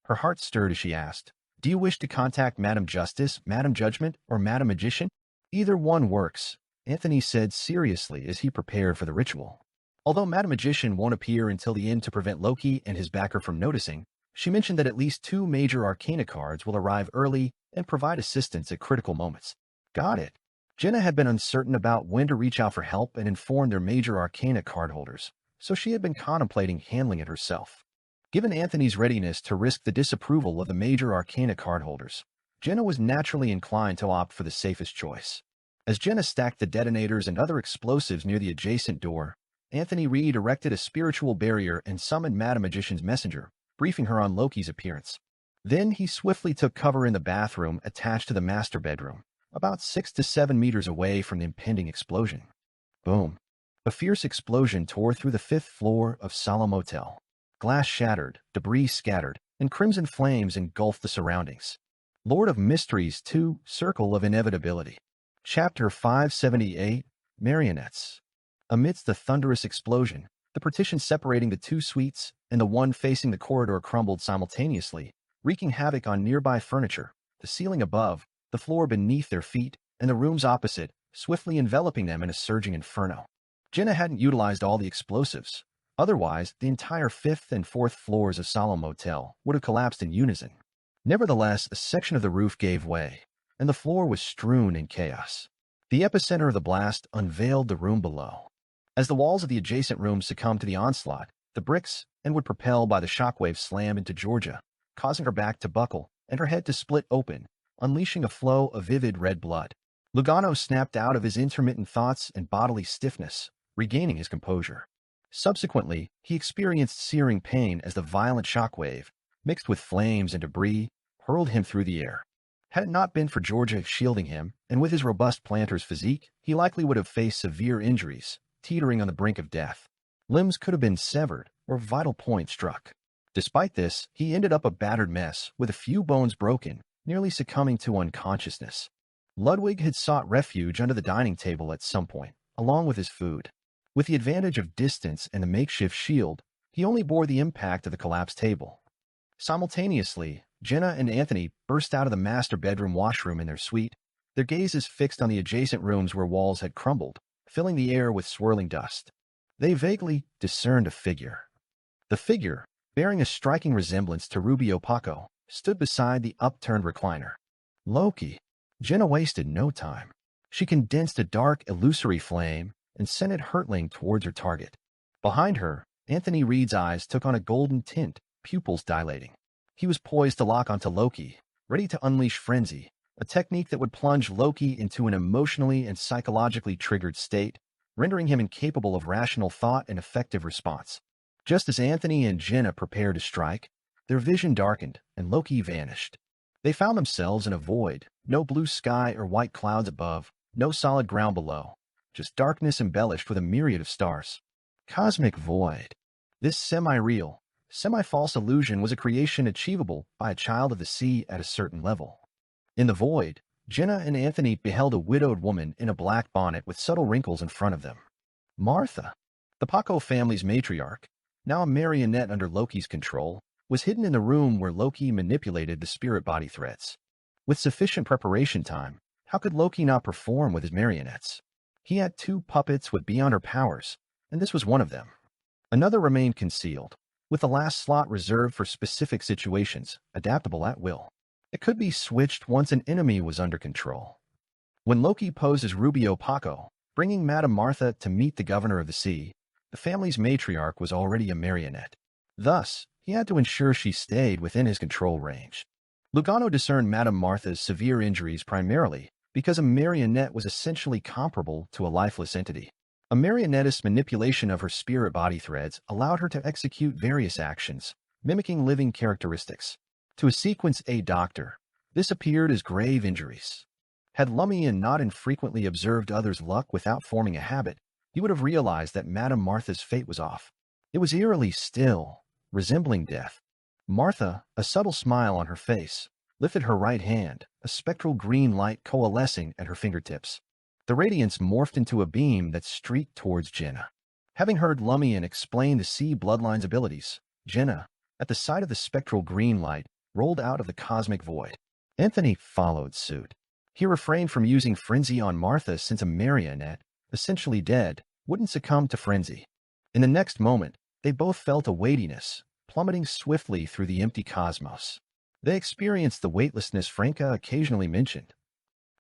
Her heart stirred as she asked, "Do you wish to contact Madam Justice, Madam Judgment, or Madam Magician?" "Either one works," Anthony said seriously as he prepared for the ritual. Although Madam Magician won't appear until the end to prevent Loki and his backer from noticing, she mentioned that at least 2 major arcana cards will arrive early and provide assistance at critical moments. Got it. Jenna had been uncertain about when to reach out for help and inform their major arcana card holders, so she had been contemplating handling it herself. Given Anthony's readiness to risk the disapproval of the major arcana card holders, Jenna was naturally inclined to opt for the safest choice. As Jenna stacked the detonators and other explosives near the adjacent door, Anthony redirected a spiritual barrier and summoned Madam Magician's messenger, briefing her on Loki's appearance. Then he swiftly took cover in the bathroom attached to the master bedroom, about 6 to 7 meters away from the impending explosion. Boom. A fierce explosion tore through the 5th floor of Solemn Motel. Glass shattered, debris scattered, and crimson flames engulfed the surroundings. Lord of Mysteries 2, Circle of Inevitability. Chapter 578, Marionettes. Amidst the thunderous explosion, the partition separating the 2 suites and the one facing the corridor crumbled simultaneously, wreaking havoc on nearby furniture, the ceiling above, the floor beneath their feet, and the rooms opposite, swiftly enveloping them in a surging inferno. Jenna hadn't utilized all the explosives. Otherwise, the entire 5th and 4th floors of Solemn Motel would have collapsed in unison. Nevertheless, a section of the roof gave way, and the floor was strewn in chaos. The epicenter of the blast unveiled the room below. As the walls of the adjacent rooms succumbed to the onslaught, the bricks and would propelled by the shockwave slammed into Georgia, causing her back to buckle and her head to split open, unleashing a flow of vivid red blood. Lugano snapped out of his intermittent thoughts and bodily stiffness, regaining his composure. Subsequently, he experienced searing pain as the violent shockwave, mixed with flames and debris, hurled him through the air. Had it not been for Georgia shielding him, and with his robust planter's physique, he likely would have faced severe injuries, teetering on the brink of death. Limbs could have been severed or vital points struck. Despite this, he ended up a battered mess, with a few bones broken, nearly succumbing to unconsciousness. Ludwig had sought refuge under the dining table at some point, along with his food. With the advantage of distance and the makeshift shield, he only bore the impact of the collapsed table. Simultaneously, Jenna and Anthony burst out of the master bedroom washroom in their suite, their gazes fixed on the adjacent rooms where walls had crumbled, filling the air with swirling dust. They vaguely discerned a figure. The figure, bearing a striking resemblance to Rubio Paco, stood beside the upturned recliner. Loki. Jenna wasted no time. She condensed a dark, illusory flame and sent it hurtling towards her target. Behind her, Anthony Reed's eyes took on a golden tint, pupils dilating. He was poised to lock onto Loki, ready to unleash frenzy, a technique that would plunge Loki into an emotionally and psychologically triggered state, rendering him incapable of rational thought and effective response. Just as Anthony and Jenna prepared to strike, their vision darkened and Loki vanished. They found themselves in a void, no blue sky or white clouds above, no solid ground below, just darkness embellished with a myriad of stars. Cosmic void. This semi-real, semi-false illusion was a creation achievable by a child of the sea at a certain level. In the void, Jenna and Anthony beheld a widowed woman in a black bonnet with subtle wrinkles in front of them. Martha, the Paco family's matriarch, now a marionette under Loki's control, was hidden in the room where Loki manipulated the spirit body threads. With sufficient preparation time, how could Loki not perform with his marionettes? He had 2 puppets with beyond her powers, and this was one of them. Another remained concealed, with the last slot reserved for specific situations, adaptable at will. It could be switched once an enemy was under control. When Loki posed as Rubio Paco, bringing Madame Martha to meet the governor of the sea, the family's matriarch was already a marionette. Thus, he had to ensure she stayed within his control range. Lugano discerned Madame Martha's severe injuries primarily because a marionette was essentially comparable to a lifeless entity. A marionettist's manipulation of her spirit body threads allowed her to execute various actions, mimicking living characteristics. To a Sequence A doctor, this appeared as grave injuries. Had Lumian not infrequently observed others' luck without forming a habit, he would have realized that Madame Martha's fate was off. It was eerily still, resembling death. Martha, a subtle smile on her face, lifted her right hand, a spectral green light coalescing at her fingertips. The radiance morphed into a beam that streaked towards Jenna. Having heard Lumian explain the sea bloodline's abilities, Jenna, at the sight of the spectral green light, rolled out of the cosmic void. Anthony followed suit. He refrained from using frenzy on Martha since a marionette, essentially dead, wouldn't succumb to frenzy. In the next moment, they both felt a weightiness, plummeting swiftly through the empty cosmos. They experienced the weightlessness Franca occasionally mentioned.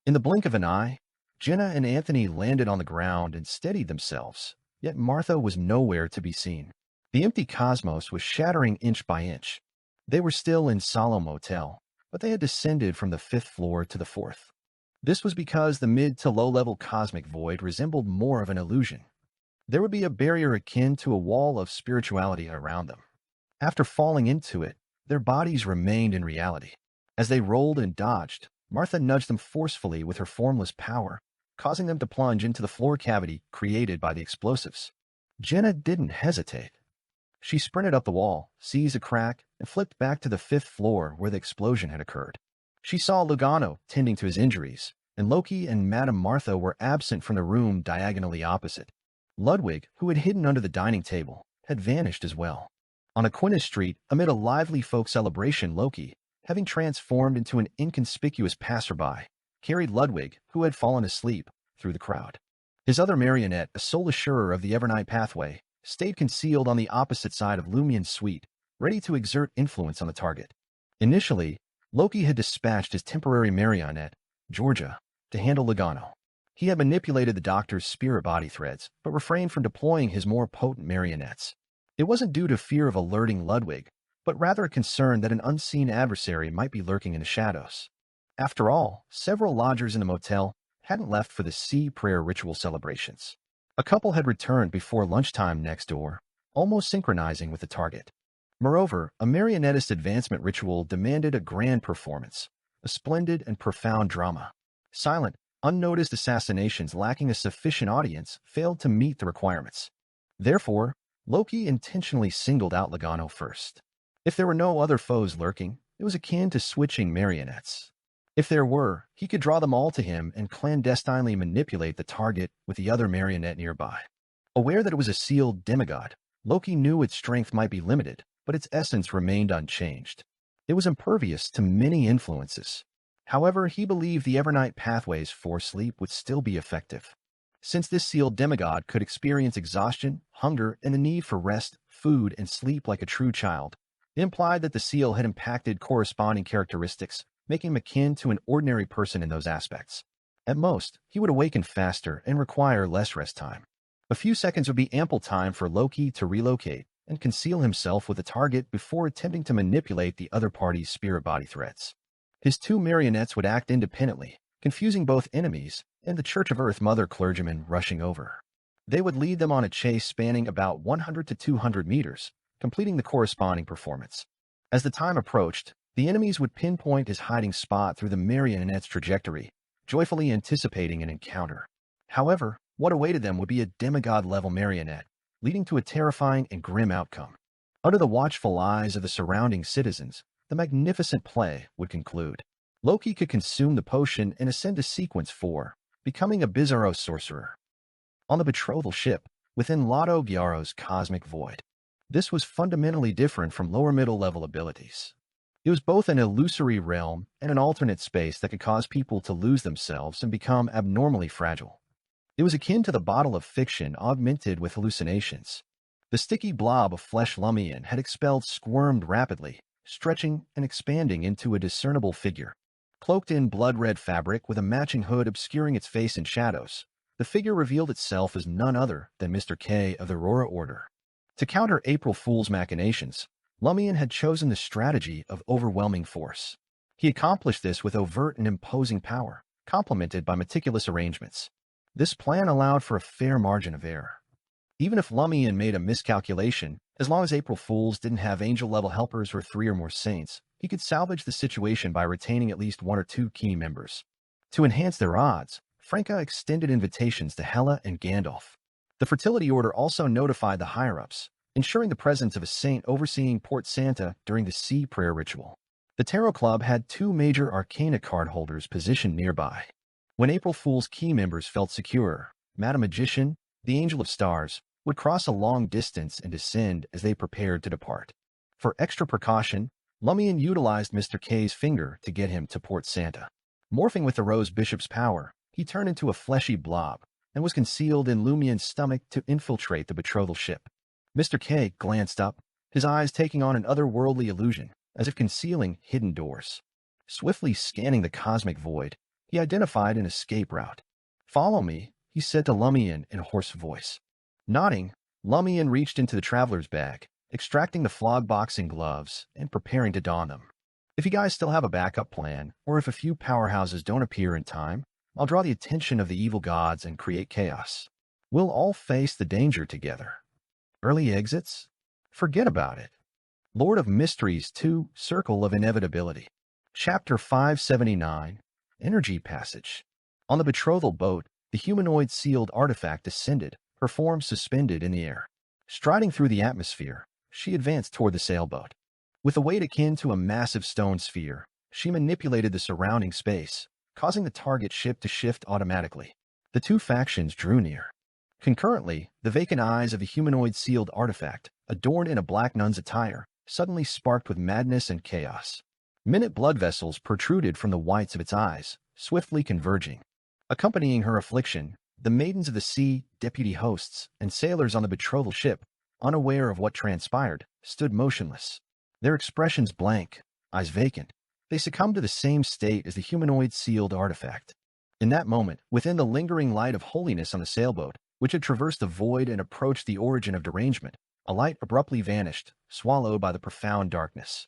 In the blink of an eye, Jenna and Anthony landed on the ground and steadied themselves, yet Martha was nowhere to be seen. The empty cosmos was shattering inch by inch. They were still in Solemn Motel, but they had descended from the 5th floor to the 4th. This was because the mid to low-level cosmic void resembled more of an illusion. There would be a barrier akin to a wall of spirituality around them. After falling into it, their bodies remained in reality. As they rolled and dodged, Martha nudged them forcefully with her formless power, causing them to plunge into the floor cavity created by the explosives. Jenna didn't hesitate. She sprinted up the wall, seized a crack, and flipped back to the 5th floor where the explosion had occurred. She saw Lugano tending to his injuries, and Loki and Madame Martha were absent from the room diagonally opposite. Ludwig, who had hidden under the dining table, had vanished as well. On Aquinas Street, amid a lively folk celebration, Loki, having transformed into an inconspicuous passerby, carried Ludwig, who had fallen asleep, through the crowd. His other marionette, a sole assurer of the Evernight pathway, stayed concealed on the opposite side of Lumian's suite, ready to exert influence on the target. Initially, Loki had dispatched his temporary marionette, Georgia, to handle Lugano. He had manipulated the doctor's spirit body threads, but refrained from deploying his more potent marionettes. It wasn't due to fear of alerting Ludwig, but rather a concern that an unseen adversary might be lurking in the shadows. After all, several lodgers in the motel hadn't left for the sea prayer ritual celebrations. A couple had returned before lunchtime next door, almost synchronizing with the target. Moreover, a marionettist advancement ritual demanded a grand performance, a splendid and profound drama. Silent, unnoticed assassinations lacking a sufficient audience failed to meet the requirements. Therefore, Loki intentionally singled out Lugano first. If there were no other foes lurking, it was akin to switching marionettes. If there were, he could draw them all to him and clandestinely manipulate the target with the other marionette nearby. Aware that it was a sealed demigod, Loki knew its strength might be limited, but its essence remained unchanged. It was impervious to many influences. However, he believed the Evernight pathways for sleep would still be effective. Since this sealed demigod could experience exhaustion, hunger, and the need for rest, food, and sleep like a true child, it implied that the seal had impacted corresponding characteristics, making him akin to an ordinary person in those aspects. At most, he would awaken faster and require less rest time. A few seconds would be ample time for Loki to relocate and conceal himself with a target before attempting to manipulate the other party's spirit body threats. His two marionettes would act independently, confusing both enemies and the Church of Earth Mother clergymen rushing over. They would lead them on a chase spanning about 100 to 200 meters, completing the corresponding performance. As the time approached, the enemies would pinpoint his hiding spot through the marionette's trajectory, joyfully anticipating an encounter. However, what awaited them would be a demigod-level marionette, leading to a terrifying and grim outcome. Under the watchful eyes of the surrounding citizens, the magnificent play would conclude. Loki could consume the potion and ascend to Sequence 4, becoming a bizarro sorcerer. On the betrothal ship, within Lotto Gyaro's cosmic void. This was fundamentally different from lower middle-level abilities. It was both an illusory realm and an alternate space that could cause people to lose themselves and become abnormally fragile. It was akin to the bottle of fiction augmented with hallucinations. The sticky blob of flesh Lumian had expelled squirmed rapidly, stretching and expanding into a discernible figure. Cloaked in blood-red fabric with a matching hood obscuring its face in shadows, the figure revealed itself as none other than Mr. K of the Aurora Order. To counter April Fool's machinations, Lumian had chosen the strategy of overwhelming force. He accomplished this with overt and imposing power, complemented by meticulous arrangements. This plan allowed for a fair margin of error. Even if Lumian made a miscalculation, as long as April Fools didn't have angel-level helpers or 3 or more saints, he could salvage the situation by retaining at least 1 or 2 key members. To enhance their odds, Franca extended invitations to Hela and Gandalf. The Fertility Order also notified the higher-ups, ensuring the presence of a saint overseeing Port Santa during the sea prayer ritual. The Tarot Club had 2 major Arcana card holders positioned nearby. When April Fool's key members felt secure, Madam Magician, the Angel of Stars, would cross a long distance and descend as they prepared to depart. For extra precaution, Lumian utilized Mr. K's finger to get him to Port Santa. Morphing with the Rose Bishop's power, he turned into a fleshy blob and was concealed in Lumian's stomach to infiltrate the betrothal ship. Mr. K glanced up, his eyes taking on an otherworldly illusion, as if concealing hidden doors. Swiftly scanning the cosmic void, he identified an escape route. "Follow me," he said to Lumian in a hoarse voice. Nodding, Lumian reached into the traveler's bag, extracting the flog boxing gloves and preparing to don them. "If you guys still have a backup plan, or if a few powerhouses don't appear in time, I'll draw the attention of the evil gods and create chaos. We'll all face the danger together. Early exits? Forget about it." Lord of Mysteries 2, Circle of Inevitability. Chapter 579, Energy Passage. On the betrothal boat, the humanoid sealed artifact descended, her form suspended in the air. Striding through the atmosphere, she advanced toward the sailboat. With a weight akin to a massive stone sphere, she manipulated the surrounding space, causing the target ship to shift automatically. The 2 factions drew near. Concurrently, the vacant eyes of the humanoid sealed artifact, adorned in a black nun's attire, suddenly sparked with madness and chaos. Minute blood vessels protruded from the whites of its eyes, swiftly converging. Accompanying her affliction, the maidens of the sea, deputy hosts, and sailors on the betrothal ship, unaware of what transpired, stood motionless. Their expressions blank, eyes vacant. They succumbed to the same state as the humanoid sealed artifact. In that moment, within the lingering light of holiness on the sailboat, which had traversed the void and approached the origin of derangement, a light abruptly vanished, swallowed by the profound darkness.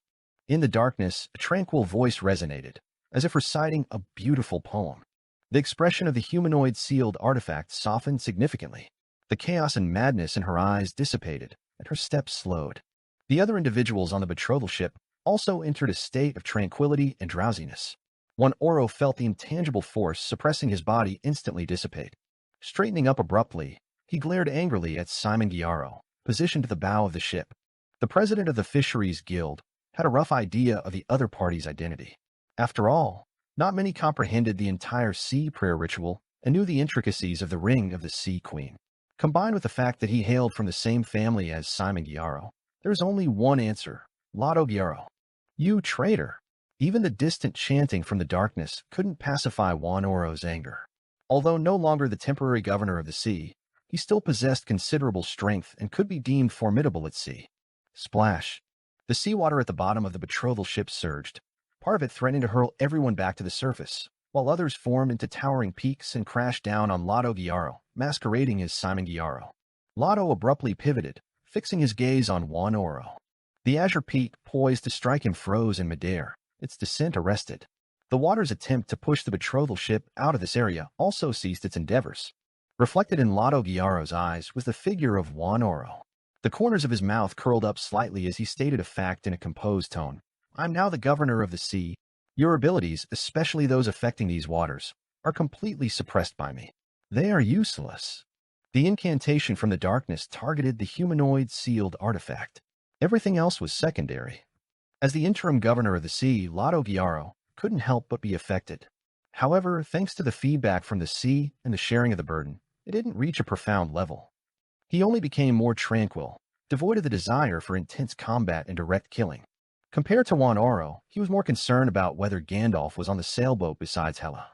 In the darkness, a tranquil voice resonated, as if reciting a beautiful poem. The expression of the humanoid sealed artifact softened significantly. The chaos and madness in her eyes dissipated, and her steps slowed. The other individuals on the betrothal ship also entered a state of tranquility and drowsiness. One Oro felt the intangible force suppressing his body instantly dissipate. Straightening up abruptly, he glared angrily at Simon Gyaro, positioned at the bow of the ship. The president of the Fisheries Guild had a rough idea of the other party's identity. After all, not many comprehended the entire sea prayer ritual and knew the intricacies of the Ring of the Sea Queen. Combined with the fact that he hailed from the same family as Simon Gyaro, there is only one answer: Lotto Gyaro. "You traitor!" Even the distant chanting from the darkness couldn't pacify Juan Oro's anger. Although no longer the temporary governor of the sea, he still possessed considerable strength and could be deemed formidable at sea. Splash! The seawater at the bottom of the betrothal ship surged, part of it threatening to hurl everyone back to the surface, while others formed into towering peaks and crashed down on Lotto Gyaro, masquerading as Simon Gyaro. Lotto abruptly pivoted, fixing his gaze on Juan Oro. The azure peak, poised to strike him, froze in midair, its descent arrested. The water's attempt to push the betrothal ship out of this area also ceased its endeavors. Reflected in Lotto Gyaro's eyes was the figure of Juan Oro. The corners of his mouth curled up slightly as he stated a fact in a composed tone. I'm now the governor of the sea. Your abilities, especially those affecting these waters, are completely suppressed by me. They are useless. The incantation from the darkness targeted the humanoid sealed artifact. Everything else was secondary. As the interim governor of the sea, Lotto Gyaro couldn't help but be affected. However, thanks to the feedback from the sea and the sharing of the burden, it didn't reach a profound level. He only became more tranquil, devoid of the desire for intense combat and direct killing. Compared to Juan Oro, he was more concerned about whether Gandalf was on the sailboat besides Hela.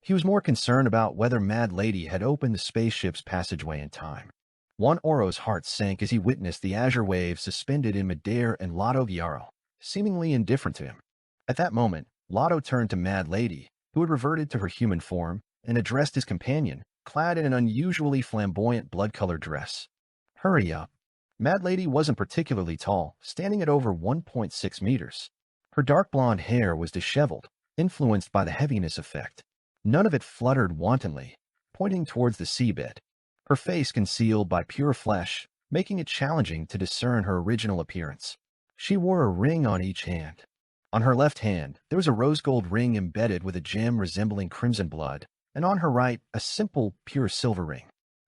He was more concerned about whether Mad Lady had opened the spaceship's passageway in time. Juan Oro's heart sank as he witnessed the azure waves suspended in midair and Lotto Gyaro, seemingly indifferent to him. At that moment, Lotto turned to Mad Lady, who had reverted to her human form, and addressed his companion, clad in an unusually flamboyant blood-colored dress. Hurry up. Mad Lady wasn't particularly tall, standing at over 1.6 meters. Her dark blonde hair was disheveled, influenced by the heaviness effect. None of it fluttered wantonly, pointing towards the seabed. Her face concealed by pure flesh, making it challenging to discern her original appearance. She wore a ring on each hand. On her left hand, there was a rose gold ring embedded with a gem resembling crimson blood, and on her right, a simple, pure silver ring.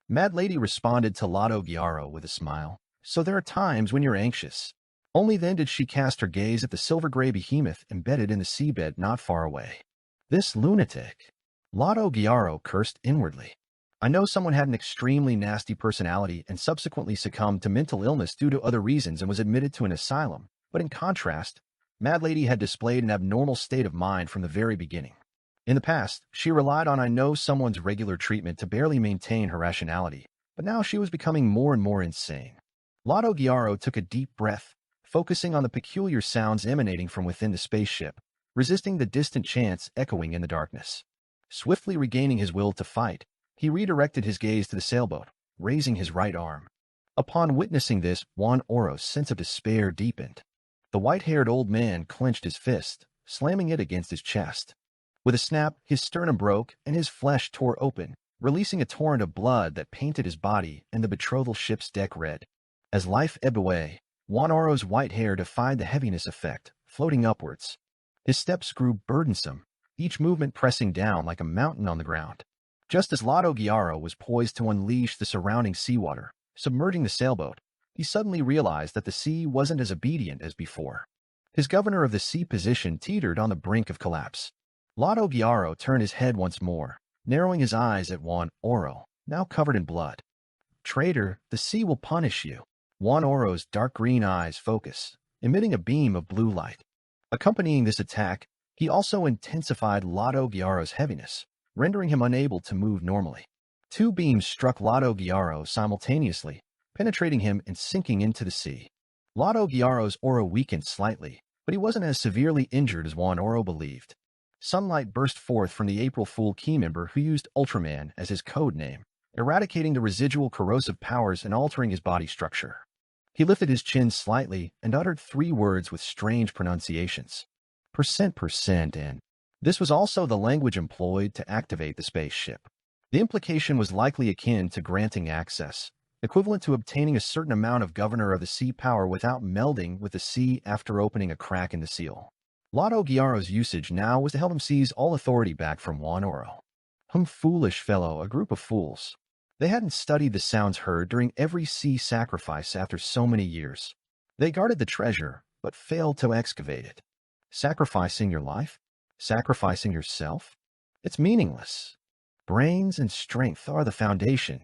Mad Lady responded to Lotto Gyaro with a smile. So there are times when you're anxious. Only then did she cast her gaze at the silver-gray behemoth embedded in the seabed not far away. This lunatic. Lotto Gyaro cursed inwardly. I know someone had an extremely nasty personality and subsequently succumbed to mental illness due to other reasons and was admitted to an asylum, but in contrast, Mad Lady had displayed an abnormal state of mind from the very beginning. In the past, she relied on I know someone's regular treatment to barely maintain her rationality, but now she was becoming more and more insane. Lotto Gyaro took a deep breath, focusing on the peculiar sounds emanating from within the spaceship, resisting the distant chants echoing in the darkness. Swiftly regaining his will to fight, he redirected his gaze to the sailboat, raising his right arm. Upon witnessing this, Juan Oro's sense of despair deepened. The white-haired old man clenched his fist, slamming it against his chest. With a snap, his sternum broke and his flesh tore open, releasing a torrent of blood that painted his body and the betrothal ship's deck red. As life ebbed away, Juan Oro's white hair defied the heaviness effect, floating upwards. His steps grew burdensome, each movement pressing down like a mountain on the ground. Just as Lotto Gyaro was poised to unleash the surrounding seawater, submerging the sailboat, he suddenly realized that the sea wasn't as obedient as before. His governor of the sea position teetered on the brink of collapse. Lotto Gyaro turned his head once more, narrowing his eyes at Juan Oro, now covered in blood. Traitor, the sea will punish you. Juan Oro's dark green eyes focused, emitting a beam of blue light. Accompanying this attack, he also intensified Lotto Gyaro's heaviness, rendering him unable to move normally. Two beams struck Lotto Gyaro simultaneously, penetrating him and sinking into the sea. Lotto Gyaro's aura weakened slightly, but he wasn't as severely injured as Juan Oro believed. Sunlight burst forth from the April Fool key member who used Ultraman as his code name, eradicating the residual corrosive powers and altering his body structure. He lifted his chin slightly and uttered 3 words with strange pronunciations. % and this was also the language employed to activate the spaceship. The implication was likely akin to granting access, equivalent to obtaining a certain amount of Governor of the Sea power without melding with the sea after opening a crack in the seal. Lotto Gyaro's usage now was to help him seize all authority back from Juan Oro. Foolish fellow, a group of fools. They hadn't studied the sounds heard during every sea sacrifice after so many years. They guarded the treasure, but failed to excavate it. Sacrificing your life? Sacrificing yourself? It's meaningless. Brains and strength are the foundation.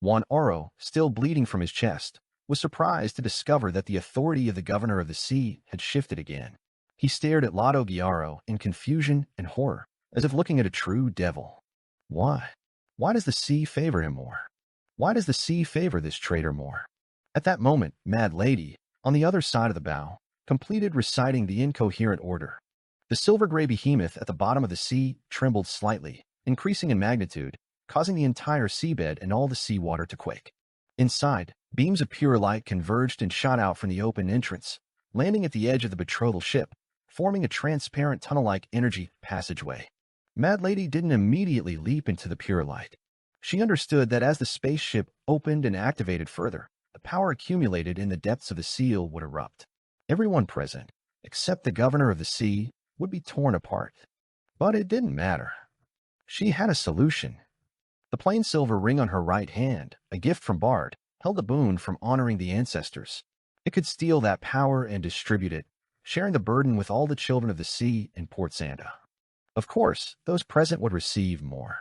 Juan Oro, still bleeding from his chest, was surprised to discover that the authority of the Governor of the Sea had shifted again. He stared at Lotto Gyaro in confusion and horror, as if looking at a true devil. Why? Why does the sea favor him more? Why does the sea favor this traitor more? At that moment, Mad Lady, on the other side of the bow, completed reciting the incoherent order. The silver-gray behemoth at the bottom of the sea trembled slightly, increasing in magnitude, causing the entire seabed and all the seawater to quake. Inside, beams of pure light converged and shot out from the open entrance, landing at the edge of the betrothal ship, forming a transparent tunnel-like energy passageway. Mad Lady didn't immediately leap into the pure light. She understood that as the spaceship opened and activated further, the power accumulated in the depths of the seal would erupt. Everyone present, except the governor of the sea, would be torn apart. But it didn't matter. She had a solution. The plain silver ring on her right hand, a gift from Bard, held a boon from honoring the ancestors. It could steal that power and distribute it, sharing the burden with all the children of the sea in Port Santa. Of course, those present would receive more.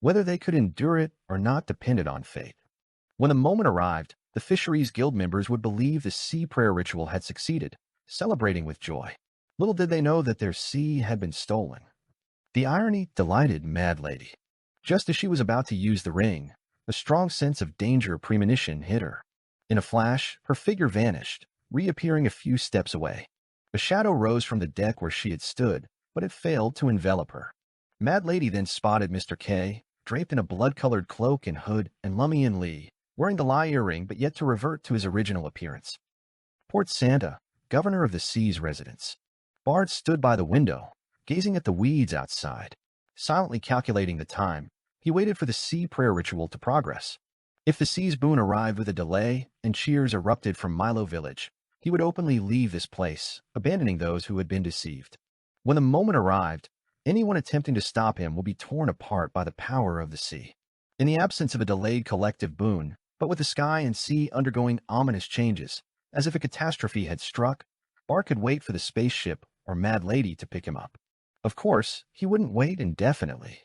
Whether they could endure it or not depended on fate. When the moment arrived, the Fisheries Guild members would believe the sea prayer ritual had succeeded, celebrating with joy. Little did they know that their sea had been stolen. The irony delighted Mad Lady. Just as she was about to use the ring, a strong sense of danger premonition hit her. In a flash, her figure vanished, reappearing a few steps away. A shadow rose from the deck where she had stood, but it failed to envelop her. Mad Lady then spotted Mr. K, draped in a blood-colored cloak and hood, and Lumian Lee, wearing the lie earring but yet to revert to his original appearance. Port Santa, governor of the sea's residence. Bard stood by the window, gazing at the weeds outside. Silently calculating the time, he waited for the sea prayer ritual to progress. If the sea's boon arrived with a delay and cheers erupted from Milo Village, he would openly leave this place, abandoning those who had been deceived. When the moment arrived, anyone attempting to stop him will be torn apart by the power of the sea. In the absence of a delayed collective boon, but with the sky and sea undergoing ominous changes, as if a catastrophe had struck, Bart could wait for the spaceship or Mad Lady to pick him up. Of course, he wouldn't wait indefinitely.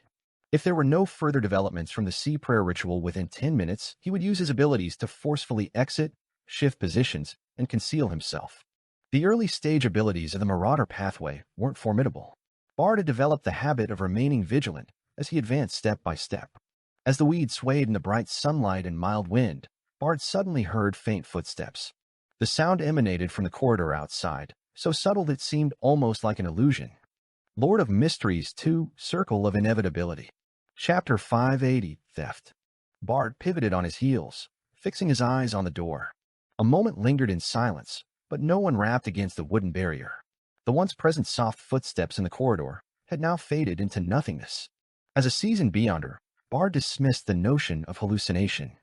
If there were no further developments from the sea prayer ritual within 10 minutes, he would use his abilities to forcefully exit, shift positions, and conceal himself. The early-stage abilities of the Marauder pathway weren't formidable. Bard had developed the habit of remaining vigilant as he advanced step by step. As the weeds swayed in the bright sunlight and mild wind, Bard suddenly heard faint footsteps. The sound emanated from the corridor outside, so subtle that it seemed almost like an illusion. Lord of Mysteries 2, Circle of Inevitability. Chapter 580, Theft. Bard pivoted on his heels, fixing his eyes on the door. A moment lingered in silence, but no one rapped against the wooden barrier. The once present soft footsteps in the corridor had now faded into nothingness. As a seasoned beyonder, Bard dismissed the notion of hallucination.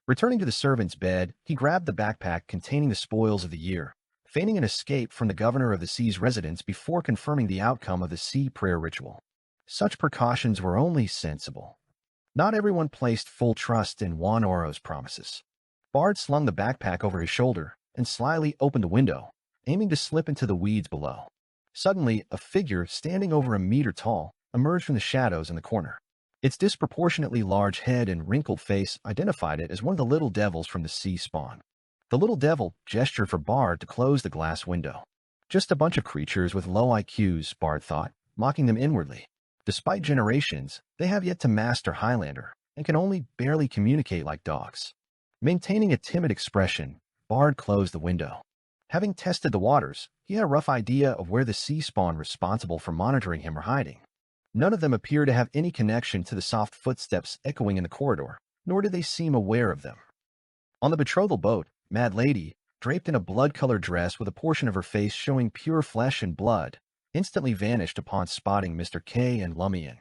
Returning to the servant's bed, he grabbed the backpack containing the spoils of the year, feigning an escape from the governor of the sea's residence before confirming the outcome of the sea prayer ritual. Such precautions were only sensible. Not everyone placed full trust in Juan Oro's promises. Bard slung the backpack over his shoulder and slyly opened a window, aiming to slip into the weeds below. Suddenly, a figure standing over a meter tall emerged from the shadows in the corner. Its disproportionately large head and wrinkled face identified it as one of the little devils from the sea spawn. The little devil gestured for Bard to close the glass window. Just a bunch of creatures with low IQs, Bard thought, mocking them inwardly. Despite generations, they have yet to master Highlander and can only barely communicate like dogs. Maintaining a timid expression, Bard closed the window. Having tested the waters, he had a rough idea of where the sea spawn responsible for monitoring him were hiding. None of them appeared to have any connection to the soft footsteps echoing in the corridor, nor did they seem aware of them. On the betrothal boat, Mad Lady, draped in a blood-colored dress with a portion of her face showing pure flesh and blood, instantly vanished upon spotting Mr. K and Lumian.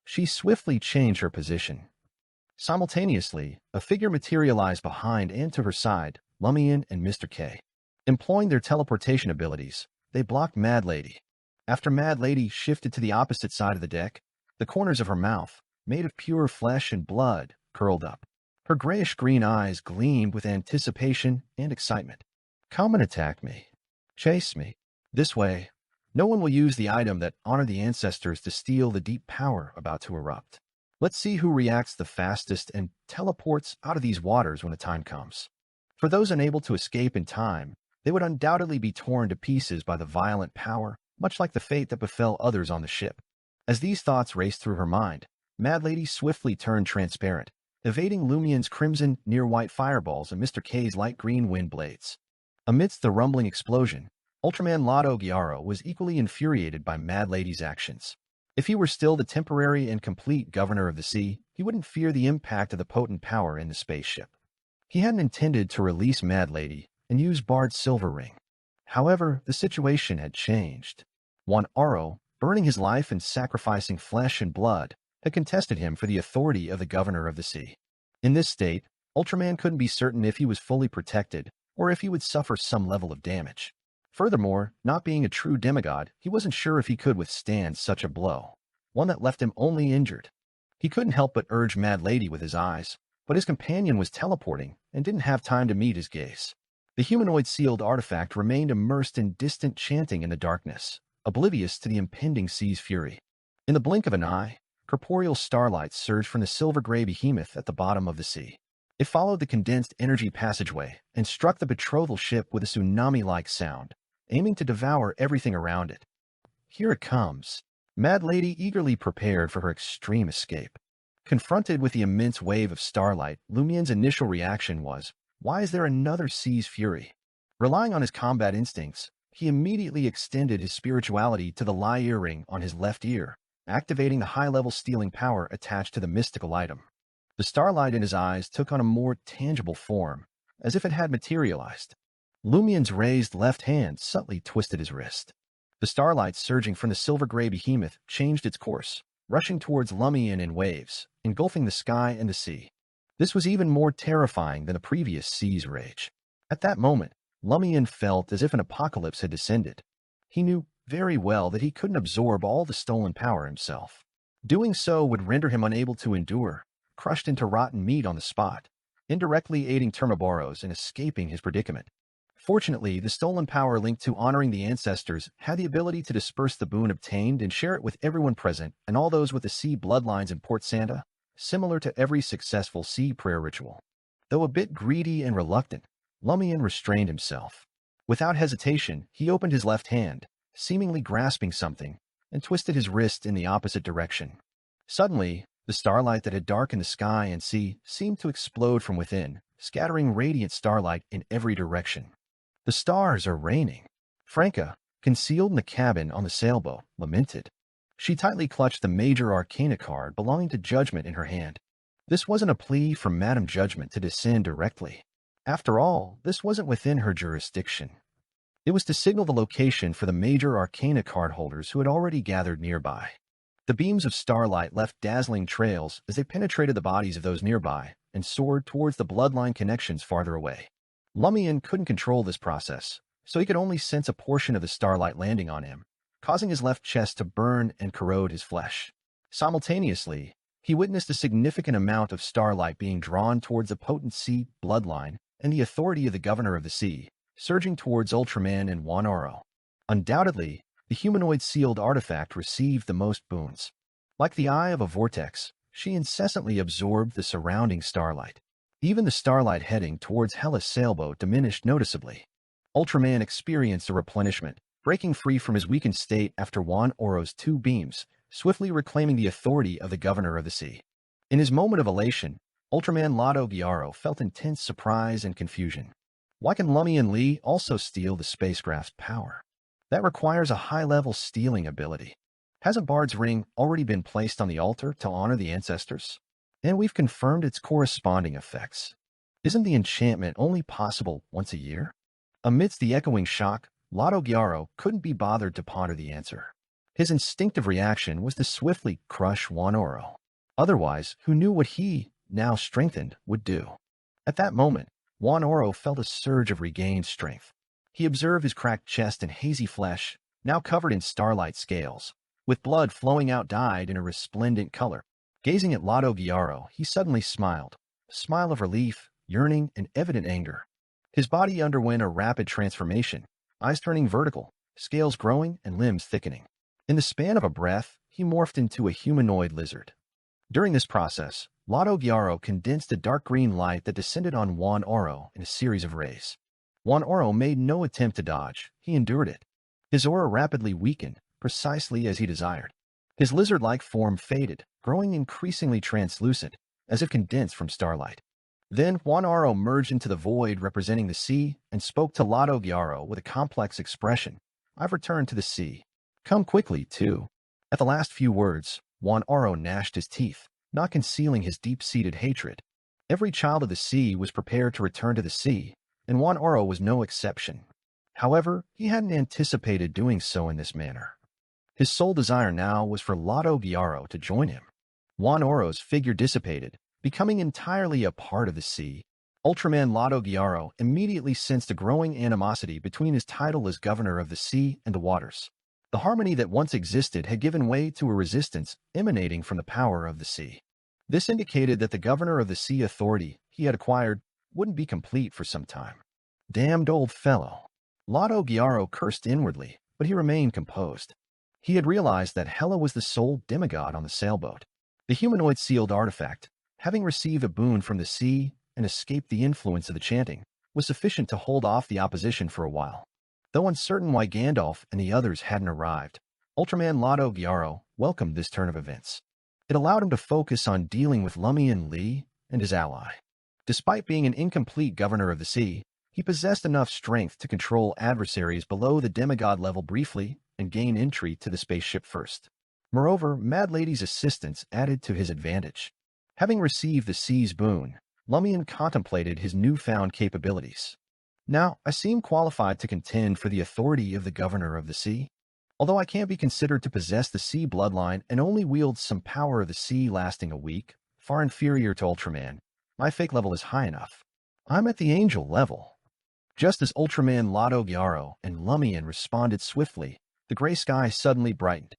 She swiftly changed her position. Simultaneously, a figure materialized behind and to her side, Lumian and Mr. K. Employing their teleportation abilities, they blocked Mad Lady. After Mad Lady shifted to the opposite side of the deck, the corners of her mouth, made of pure flesh and blood, curled up. Her grayish-green eyes gleamed with anticipation and excitement. Come and attack me. Chase me. This way, no one will use the item that honored the ancestors to steal the deep power about to erupt. Let's see who reacts the fastest and teleports out of these waters when the time comes. For those unable to escape in time, they would undoubtedly be torn to pieces by the violent power, much like the fate that befell others on the ship. As these thoughts raced through her mind, Mad Lady swiftly turned transparent, evading Lumian's crimson, near-white fireballs and Mr. K's light green wind blades. Amidst the rumbling explosion, Ultraman Lotto Gyaro was equally infuriated by Mad Lady's actions. If he were still the temporary and complete governor of the sea, he wouldn't fear the impact of the potent power in the spaceship. He hadn't intended to release Mad Lady and use Bard's silver ring. However, the situation had changed. Juan Aro, burning his life and sacrificing flesh and blood, had contested him for the authority of the governor of the sea. In this state, Ultraman couldn't be certain if he was fully protected or if he would suffer some level of damage. Furthermore, not being a true demigod, he wasn't sure if he could withstand such a blow, one that left him only injured. He couldn't help but urge Mad Lady with his eyes, but his companion was teleporting and didn't have time to meet his gaze. The humanoid sealed artifact remained immersed in distant chanting in the darkness, oblivious to the impending sea's fury. In the blink of an eye, corporeal starlight surged from the silver-gray behemoth at the bottom of the sea. It followed the condensed energy passageway and struck the betrothal ship with a tsunami-like sound, aiming to devour everything around it. Here it comes. Mad Lady eagerly prepared for her extreme escape. Confronted with the immense wave of starlight, Lumian's initial reaction was, why is there another sea's fury? Relying on his combat instincts, he immediately extended his spirituality to the Lai earring on his left ear, activating the high-level stealing power attached to the mystical item. The starlight in his eyes took on a more tangible form, as if it had materialized. Lumian's raised left hand subtly twisted his wrist. The starlight surging from the silver-gray behemoth changed its course, rushing towards Lumian in waves, engulfing the sky and the sea. This was even more terrifying than the previous sea's rage. At that moment, Lumian felt as if an apocalypse had descended. He knew very well that he couldn't absorb all the stolen power himself. Doing so would render him unable to endure, crushed into rotten meat on the spot, indirectly aiding Termaboros in escaping his predicament. Fortunately, the stolen power linked to honoring the ancestors had the ability to disperse the boon obtained and share it with everyone present and all those with the sea bloodlines in Port Santa, similar to every successful sea prayer ritual. Though a bit greedy and reluctant, Lumian restrained himself. Without hesitation, he opened his left hand, seemingly grasping something, and twisted his wrist in the opposite direction. Suddenly, the starlight that had darkened the sky and sea seemed to explode from within, scattering radiant starlight in every direction. The stars are raining. Franca, concealed in the cabin on the sailboat, lamented. She tightly clutched the Major Arcana card belonging to Judgment in her hand. This wasn't a plea from Madame Judgment to descend directly. After all, this wasn't within her jurisdiction. It was to signal the location for the Major Arcana card holders who had already gathered nearby. The beams of starlight left dazzling trails as they penetrated the bodies of those nearby and soared towards the bloodline connections farther away. Lumian couldn't control this process, so he could only sense a portion of the starlight landing on him, causing his left chest to burn and corrode his flesh. Simultaneously, he witnessed a significant amount of starlight being drawn towards the potent sea bloodline and the authority of the governor of the sea, surging towards Ultraman and Juan Aro. Undoubtedly, the humanoid sealed artifact received the most boons. Like the eye of a vortex, she incessantly absorbed the surrounding starlight. Even the starlight heading towards Hella's sailboat diminished noticeably. Ultraman experienced a replenishment, breaking free from his weakened state after Juan Oro's two beams, swiftly reclaiming the authority of the governor of the sea. In his moment of elation, Ultraman Lotto Gyaro felt intense surprise and confusion. Why can Lumian Lee also steal the spacecraft's power? That requires a high-level stealing ability. Hasn't Bard's ring already been placed on the altar to honor the ancestors? And we've confirmed its corresponding effects. Isn't the enchantment only possible once a year? Amidst the echoing shock, Lotto Gyaro couldn't be bothered to ponder the answer. His instinctive reaction was to swiftly crush Juan Oro. Otherwise, who knew what he, now strengthened, would do? At that moment, Juan Oro felt a surge of regained strength. He observed his cracked chest and hazy flesh, now covered in starlight scales, with blood flowing out dyed in a resplendent color. Gazing at Lotto Gyaro, he suddenly smiled, a smile of relief, yearning, and evident anger. His body underwent a rapid transformation, eyes turning vertical, scales growing, and limbs thickening. In the span of a breath, he morphed into a humanoid lizard. During this process, Lotto Gyaro condensed a dark green light that descended on Juan Oro in a series of rays. Juan Oro made no attempt to dodge, he endured it. His aura rapidly weakened, precisely as he desired. His lizard-like form faded, growing increasingly translucent, as if condensed from starlight. Then Juan Aro merged into the void representing the sea and spoke to Lado Gyaro with a complex expression. I've returned to the sea. Come quickly, too. At the last few words, Juan Aro gnashed his teeth, not concealing his deep-seated hatred. Every child of the sea was prepared to return to the sea, and Juan Aro was no exception. However, he hadn't anticipated doing so in this manner. His sole desire now was for Lado Gyaro to join him. Juan Oro's figure dissipated, becoming entirely a part of the sea. Ultraman Lado Gyaro immediately sensed a growing animosity between his title as governor of the sea and the waters. The harmony that once existed had given way to a resistance emanating from the power of the sea. This indicated that the governor of the sea authority he had acquired wouldn't be complete for some time. Damned old fellow. Lado Gyaro cursed inwardly, but he remained composed. He had realized that Hela was the sole demigod on the sailboat. The humanoid sealed artifact, having received a boon from the sea and escaped the influence of the chanting, was sufficient to hold off the opposition for a while. Though uncertain why Gandalf and the others hadn't arrived, Ultraman Lado Gyaro welcomed this turn of events. It allowed him to focus on dealing with Lumian Lee and his ally. Despite being an incomplete governor of the sea, he possessed enough strength to control adversaries below the demigod level briefly and gain entry to the spaceship first. Moreover, Mad Lady's assistance added to his advantage. Having received the sea's boon, Lumian contemplated his newfound capabilities. Now, I seem qualified to contend for the authority of the governor of the sea. Although I can't be considered to possess the sea bloodline and only wield some power of the sea lasting a week, far inferior to Ultraman, my fake level is high enough. I'm at the angel level. Just as Ultraman Lado Gyaro and Lumian responded swiftly, the gray sky suddenly brightened.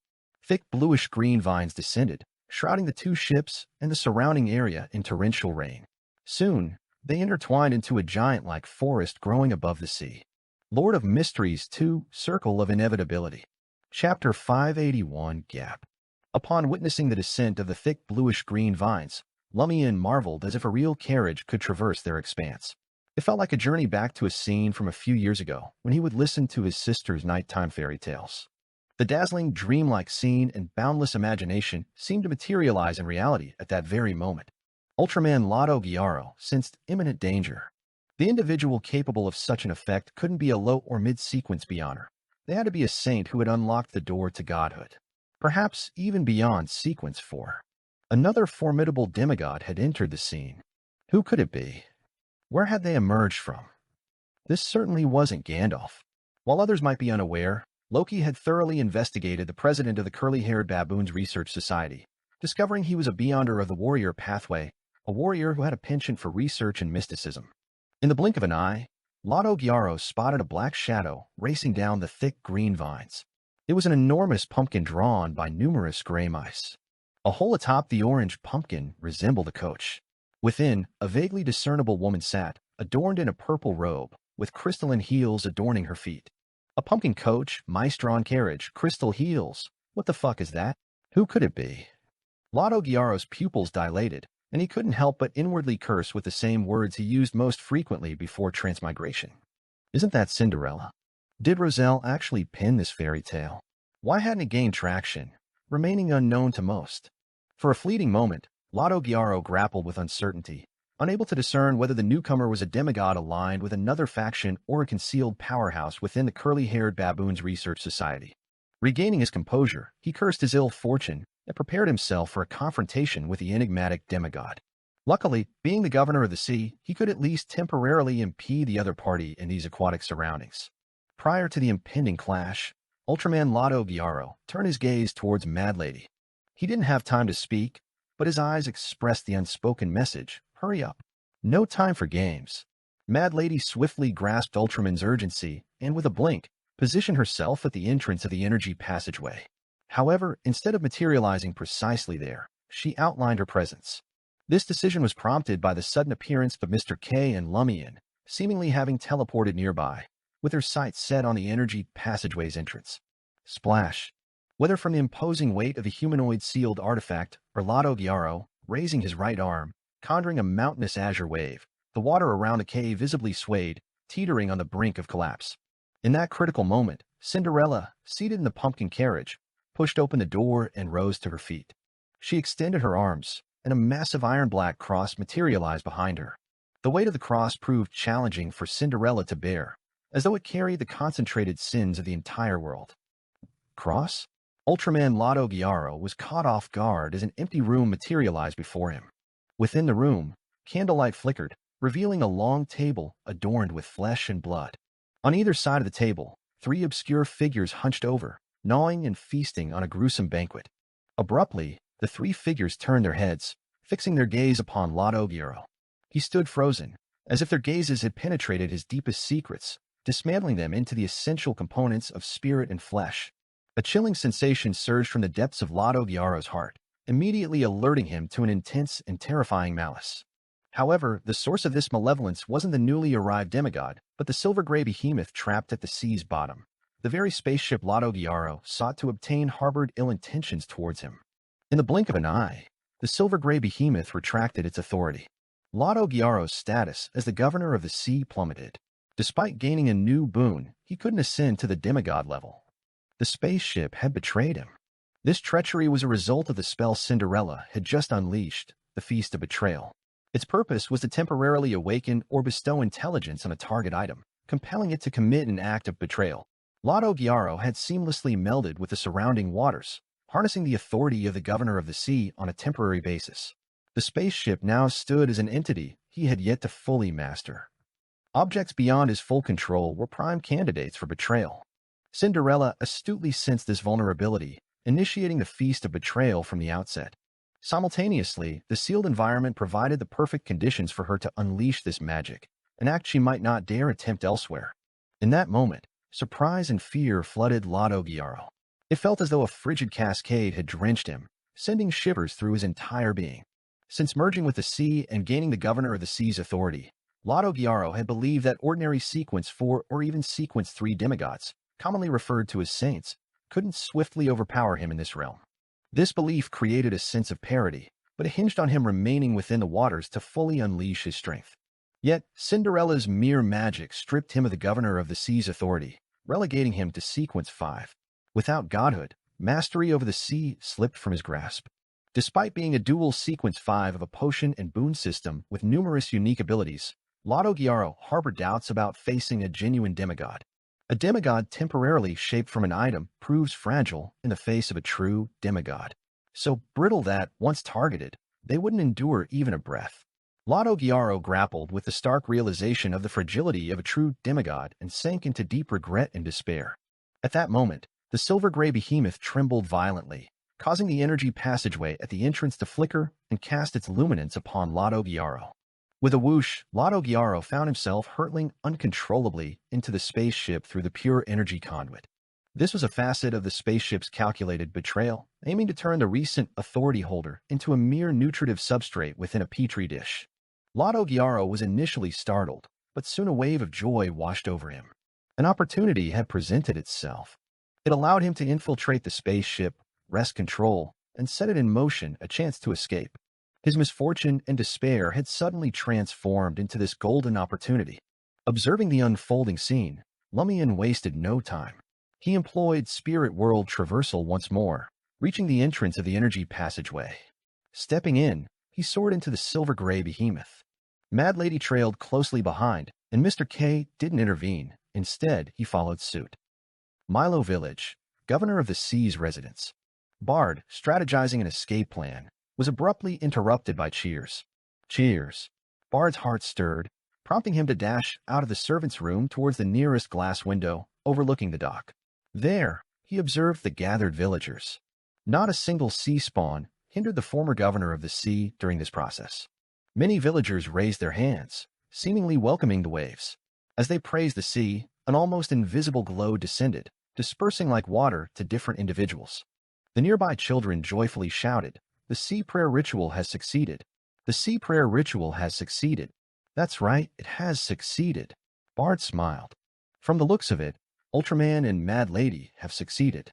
Thick bluish-green vines descended, shrouding the two ships and the surrounding area in torrential rain. Soon, they intertwined into a giant-like forest growing above the sea. Lord of Mysteries 2, Circle of Inevitability. Chapter 581, Gap. Upon witnessing the descent of the thick bluish-green vines, Lumian marveled as if a real carriage could traverse their expanse. It felt like a journey back to a scene from a few years ago when he would listen to his sister's nighttime fairy tales. The dazzling, dreamlike scene and boundless imagination seemed to materialize in reality at that very moment. Ultraman Lado Gyaro sensed imminent danger. The individual capable of such an effect couldn't be a low or mid-sequence beyonder. They had to be a saint who had unlocked the door to godhood. Perhaps even beyond sequence 4. Another formidable demigod had entered the scene. Who could it be? Where had they emerged from? This certainly wasn't Gandalf. While others might be unaware, Loki had thoroughly investigated the president of the Curly-Haired Baboons Research Society, discovering he was a beyonder of the warrior pathway, a warrior who had a penchant for research and mysticism. In the blink of an eye, Lado Gyaro spotted a black shadow racing down the thick green vines. It was an enormous pumpkin drawn by numerous gray mice. A hole atop the orange pumpkin resembled a coach. Within, a vaguely discernible woman sat, adorned in a purple robe, with crystalline heels adorning her feet. A pumpkin coach, mice-drawn carriage, crystal heels. What the fuck is that? Who could it be? Lado Gyaro's pupils dilated, and he couldn't help but inwardly curse with the same words he used most frequently before transmigration. Isn't that Cinderella? Did Roselle actually pen this fairy tale? Why hadn't it gained traction, remaining unknown to most? For a fleeting moment, Lado Gyaro grappled with uncertainty, unable to discern whether the newcomer was a demigod aligned with another faction or a concealed powerhouse within the Curly-Haired Baboons Research Society. Regaining his composure, he cursed his ill fortune and prepared himself for a confrontation with the enigmatic demigod. Luckily, being the governor of the sea, he could at least temporarily impede the other party in these aquatic surroundings. Prior to the impending clash, Ultraman Lado Gyaro turned his gaze towards Mad Lady. He didn't have time to speak, but his eyes expressed the unspoken message, hurry up. No time for games. Mad Lady swiftly grasped Ultraman's urgency and, with a blink, positioned herself at the entrance of the energy passageway. However, instead of materializing precisely there, she outlined her presence. This decision was prompted by the sudden appearance of Mr. K and Lumian, seemingly having teleported nearby, with their sights set on the energy passageway's entrance. Splash. Whether from the imposing weight of the humanoid sealed artifact or Lado Gyaro, raising his right arm, conjuring a mountainous azure wave, the water around the cave visibly swayed, teetering on the brink of collapse. In that critical moment, Cinderella, seated in the pumpkin carriage, pushed open the door and rose to her feet. She extended her arms, and a massive iron-black cross materialized behind her. The weight of the cross proved challenging for Cinderella to bear, as though it carried the concentrated sins of the entire world. Cross? Ultraman Lotto Gyaro was caught off guard as an empty room materialized before him. Within the room, candlelight flickered, revealing a long table adorned with flesh and blood. On either side of the table, three obscure figures hunched over, gnawing and feasting on a gruesome banquet. Abruptly, the three figures turned their heads, fixing their gaze upon Lotto Gyaro. He stood frozen, as if their gazes had penetrated his deepest secrets, dismantling them into the essential components of spirit and flesh. A chilling sensation surged from the depths of Lotto Gyaro's heart, immediately alerting him to an intense and terrifying malice. However, the source of this malevolence wasn't the newly arrived demigod, but the silver-gray behemoth trapped at the sea's bottom. The very spaceship Lotto Gyaro sought to obtain harbored ill intentions towards him. In the blink of an eye, the silver-gray behemoth retracted its authority. Lotto Gyaro's status as the governor of the sea plummeted. Despite gaining a new boon, he couldn't ascend to the demigod level. The spaceship had betrayed him. This treachery was a result of the spell Cinderella had just unleashed, the Feast of Betrayal. Its purpose was to temporarily awaken or bestow intelligence on a target item, compelling it to commit an act of betrayal. Lotto Gyaro had seamlessly melded with the surrounding waters, harnessing the authority of the governor of the sea on a temporary basis. The spaceship now stood as an entity he had yet to fully master. Objects beyond his full control were prime candidates for betrayal. Cinderella astutely sensed this vulnerability, initiating the Feast of Betrayal from the outset. Simultaneously, the sealed environment provided the perfect conditions for her to unleash this magic, an act she might not dare attempt elsewhere. In that moment, surprise and fear flooded Lotto Gyaro. It felt as though a frigid cascade had drenched him, sending shivers through his entire being. Since merging with the sea and gaining the governor of the sea's authority, Lotto Gyaro had believed that ordinary Sequence 4 or even Sequence 3 demigods, commonly referred to as saints, couldn't swiftly overpower him in this realm. This belief created a sense of parity, but it hinged on him remaining within the waters to fully unleash his strength. Yet, Cinderella's mere magic stripped him of the governor of the sea's authority, relegating him to Sequence 5. Without godhood, mastery over the sea slipped from his grasp. Despite being a dual Sequence 5 of a potion and boon system with numerous unique abilities, Lotto Gyaro harbored doubts about facing a genuine demigod. A demigod temporarily shaped from an item proves fragile in the face of a true demigod. So brittle that, once targeted, they wouldn't endure even a breath. Lotto Gyaro grappled with the stark realization of the fragility of a true demigod and sank into deep regret and despair. At that moment, the silver-gray behemoth trembled violently, causing the energy passageway at the entrance to flicker and cast its luminance upon Lotto Gyaro. With a whoosh, Lotto Gyaro found himself hurtling uncontrollably into the spaceship through the pure energy conduit. This was a facet of the spaceship's calculated betrayal, aiming to turn the recent authority holder into a mere nutritive substrate within a petri dish. Lotto Gyaro was initially startled, but soon a wave of joy washed over him. An opportunity had presented itself. It allowed him to infiltrate the spaceship, wrest control, and set it in motion, a chance to escape. His misfortune and despair had suddenly transformed into this golden opportunity. Observing the unfolding scene, Lumian wasted no time. He employed spirit world traversal once more, reaching the entrance of the energy passageway. Stepping in, he soared into the silver-gray behemoth. Mad Lady trailed closely behind, and Mr. K didn't intervene. Instead, he followed suit. Milo Village, governor of the sea's residence. Bard, strategizing an escape plan, was abruptly interrupted by cheers. Cheers. Bard's heart stirred, prompting him to dash out of the servants' room towards the nearest glass window overlooking the dock. There, he observed the gathered villagers. Not a single sea spawn hindered the former governor of the sea during this process. Many villagers raised their hands, seemingly welcoming the waves. As they praised the sea, an almost invisible glow descended, dispersing like water to different individuals. The nearby children joyfully shouted, "The sea prayer ritual has succeeded. The sea prayer ritual has succeeded." That's right, it has succeeded. Bard smiled. From the looks of it, Ultraman and Mad Lady have succeeded.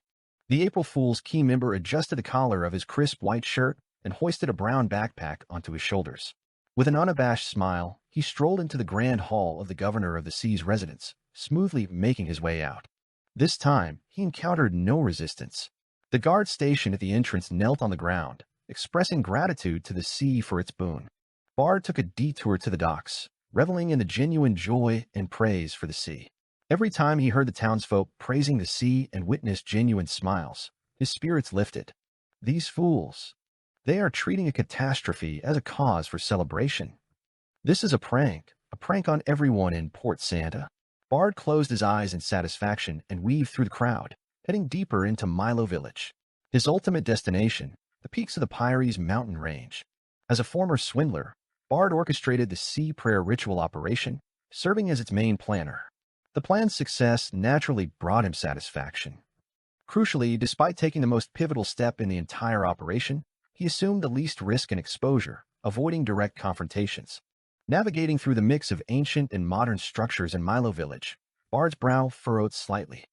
The April Fool's key member adjusted the collar of his crisp white shirt and hoisted a brown backpack onto his shoulders. With an unabashed smile, he strolled into the grand hall of the governor of the sea's residence, smoothly making his way out. This time, he encountered no resistance. The guard stationed at the entrance knelt on the ground, expressing gratitude to the sea for its boon. Bard took a detour to the docks, reveling in the genuine joy and praise for the sea. Every time he heard the townsfolk praising the sea and witnessed genuine smiles, his spirits lifted. These fools, they are treating a catastrophe as a cause for celebration. This is a prank on everyone in Port Santa. Bard closed his eyes in satisfaction and weaved through the crowd, heading deeper into Milo Village, his ultimate destination, the peaks of the Pyrenees mountain range. As a former swindler, Bard orchestrated the sea prayer ritual operation, serving as its main planner. The plan's success naturally brought him satisfaction. Crucially, despite taking the most pivotal step in the entire operation, he assumed the least risk and exposure, avoiding direct confrontations. Navigating through the mix of ancient and modern structures in Milo Village, Bard's brow furrowed slightly.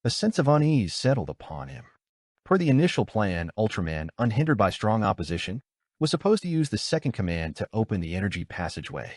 A sense of unease settled upon him. Per the initial plan, Ultraman, unhindered by strong opposition, was supposed to use the second command to open the energy passageway.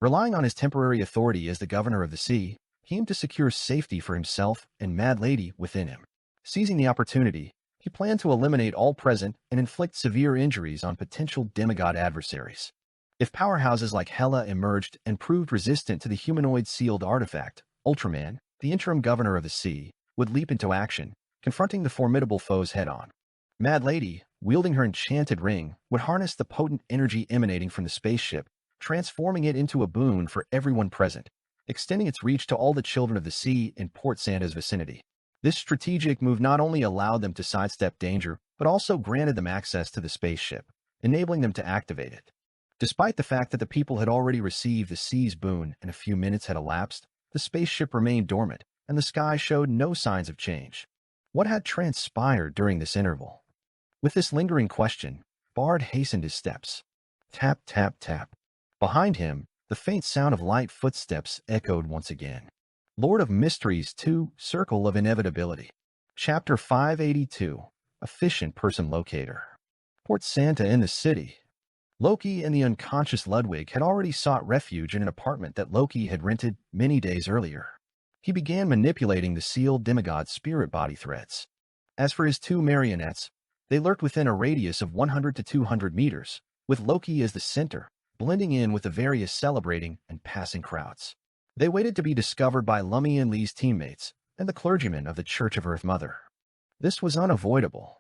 Relying on his temporary authority as the governor of the sea, he aimed to secure safety for himself and Mad Lady within him. Seizing the opportunity, he planned to eliminate all present and inflict severe injuries on potential demigod adversaries. If powerhouses like Hela emerged and proved resistant to the humanoid sealed artifact, Ultraman, the interim governor of the sea, would leap into action, confronting the formidable foes head-on. Mad Lady, wielding her enchanted ring, would harness the potent energy emanating from the spaceship, transforming it into a boon for everyone present, extending its reach to all the children of the sea in Port Santa's vicinity. This strategic move not only allowed them to sidestep danger, but also granted them access to the spaceship, enabling them to activate it. Despite the fact that the people had already received the sea's boon and a few minutes had elapsed, the spaceship remained dormant, and the sky showed no signs of change. What had transpired during this interval? With this lingering question, Bard hastened his steps. Tap, tap, tap. Behind him, the faint sound of light footsteps echoed once again. Lord of Mysteries 2, Circle of Inevitability. Chapter 582, Efficient Person Locator. Port Santa in the city. Loki and the unconscious Ludwig had already sought refuge in an apartment that Loki had rented many days earlier. He began manipulating the sealed demigod's spirit body threads. As for his two marionettes, they lurked within a radius of 100 to 200 meters, with Loki as the center, blending in with the various celebrating and passing crowds. They waited to be discovered by Lumian Lee's teammates and the clergyman of the Church of Earth Mother. This was unavoidable.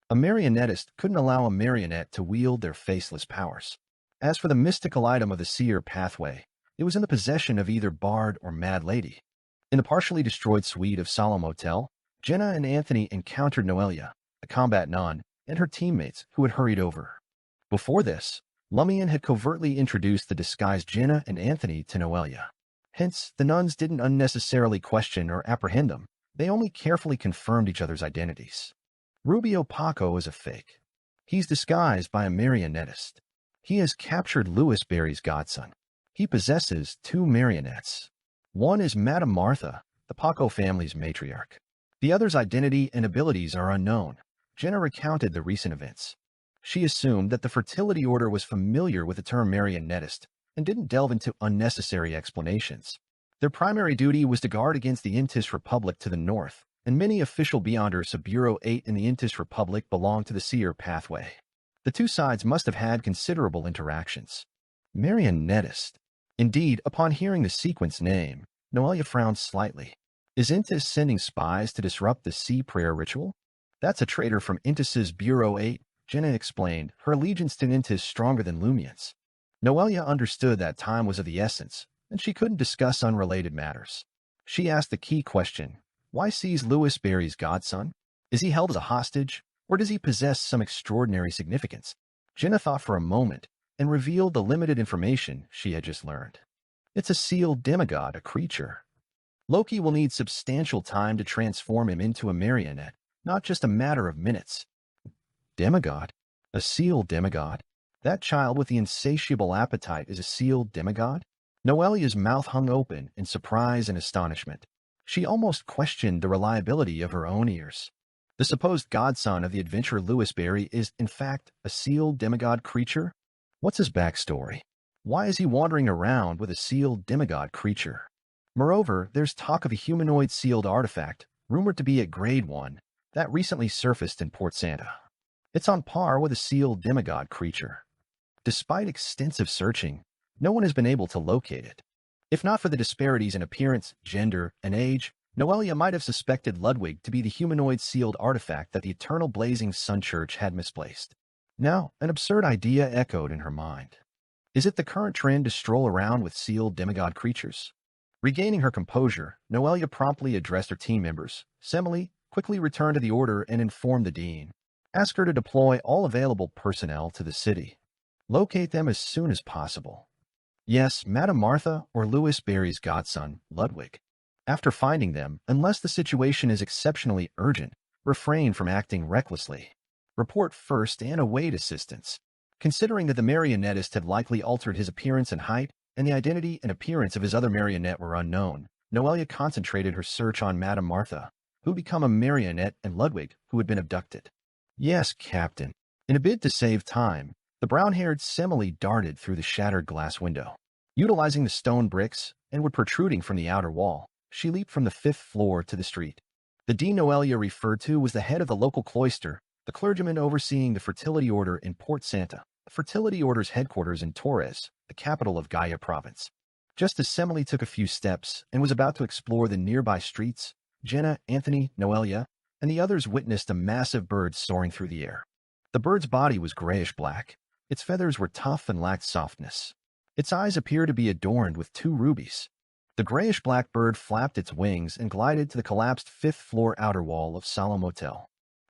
A marionettist couldn't allow a marionette to wield their faceless powers. As for the mystical item of the seer pathway, it was in the possession of either Bard or Mad Lady. In the partially destroyed suite of Solemn Hotel, Jenna and Anthony encountered Noelia, a combat nun, and her teammates who had hurried over. Before this, Lumian had covertly introduced the disguised Jenna and Anthony to Noelia. Hence, the nuns didn't unnecessarily question or apprehend them. They only carefully confirmed each other's identities. Rubio Paco is a fake. He's disguised by a marionettist. He has captured Louis Barry's godson. He possesses two marionettes. One is Madame Martha, the Paco family's matriarch. The other's identity and abilities are unknown. Jenna recounted the recent events. She assumed that the fertility order was familiar with the term marionettist and didn't delve into unnecessary explanations. Their primary duty was to guard against the Intis Republic to the north, and many official beyonders of Bureau 8 in the Intis Republic belonged to the Seer pathway. The two sides must have had considerable interactions. Marionettist. Indeed, upon hearing the sequence name, Noelia frowned slightly. Is Intis sending spies to disrupt the sea prayer ritual? That's a traitor from Intis's Bureau 8, Jenna explained, her allegiance to Intis stronger than Lumian's. Noelia understood that time was of the essence, and she couldn't discuss unrelated matters. She asked the key question, why seize Louis Barry's godson? Is he held as a hostage, or does he possess some extraordinary significance? Jenna thought for a moment and revealed the limited information she had just learned. It's a sealed demigod, a creature. Loki will need substantial time to transform him into a marionette, not just a matter of minutes. Demigod? A sealed demigod? That child with the insatiable appetite is a sealed demigod? Noelia's mouth hung open in surprise and astonishment. She almost questioned the reliability of her own ears. The supposed godson of the adventurer Louis Barry is, in fact, a sealed demigod creature? What's his backstory? Why is he wandering around with a sealed demigod creature? Moreover, there's talk of a humanoid sealed artifact, rumored to be at Grade 1, that recently surfaced in Port Santa. It's on par with a sealed demigod creature. Despite extensive searching, no one has been able to locate it. If not for the disparities in appearance, gender, and age, Noelia might have suspected Ludwig to be the humanoid sealed artifact that the eternal blazing sun church had misplaced. Now, an absurd idea echoed in her mind. Is it the current trend to stroll around with sealed demigod creatures? Regaining her composure, Noelia promptly addressed her team members. Semele quickly returned to the order and informed the dean. Ask her to deploy all available personnel to the city. Locate them as soon as possible. Yes, Madame Martha or Louis Barry's godson, Ludwig. After finding them, unless the situation is exceptionally urgent, refrain from acting recklessly. Report first and await assistance. Considering that the marionettist had likely altered his appearance and height, and the identity and appearance of his other marionette were unknown, Noelia concentrated her search on Madame Martha, who had become a marionette, and Ludwig, who had been abducted. Yes, Captain. In a bid to save time, the brown-haired Semele darted through the shattered glass window. Utilizing the stone bricks, and wood protruding from the outer wall, she leaped from the 5th floor to the street. The Dean Noelia referred to was the head of the local cloister, the clergyman overseeing the Fertility Order in Port Santa, the Fertility Order's headquarters in Torres, the capital of Gaia Province. Just as Semele took a few steps and was about to explore the nearby streets, Jenna, Anthony, Noelia, and the others witnessed a massive bird soaring through the air. The bird's body was grayish-black. Its feathers were tough and lacked softness. Its eyes appeared to be adorned with 2 rubies. The grayish-black bird flapped its wings and glided to the collapsed 5th-floor outer wall of Salo Motel.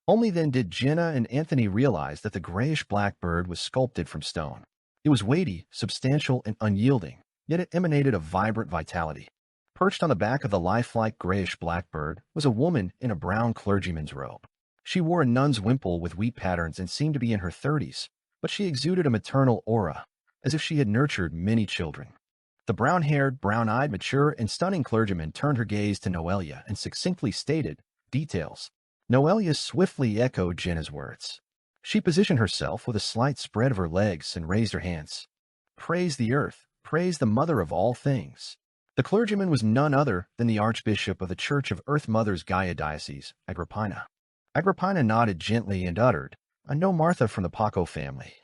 Only then did Jenna and Anthony realize that the grayish-black bird was sculpted from stone. It was weighty, substantial, and unyielding, yet it emanated a vibrant vitality. Perched on the back of the lifelike grayish-black bird was a woman in a brown clergyman's robe. She wore a nun's wimple with wheat patterns and seemed to be in her 30s, but she exuded a maternal aura, as if she had nurtured many children. The brown-haired, brown-eyed, mature, and stunning clergyman turned her gaze to Noelia and succinctly stated, details. Noelia swiftly echoed Jenna's words. She positioned herself with a slight spread of her legs and raised her hands. Praise the earth, praise the mother of all things. The clergyman was none other than the Archbishop of the Church of Earth Mother's Gaia Diocese, Agrippina. Agrippina nodded gently and uttered, I know Martha from the Paco family.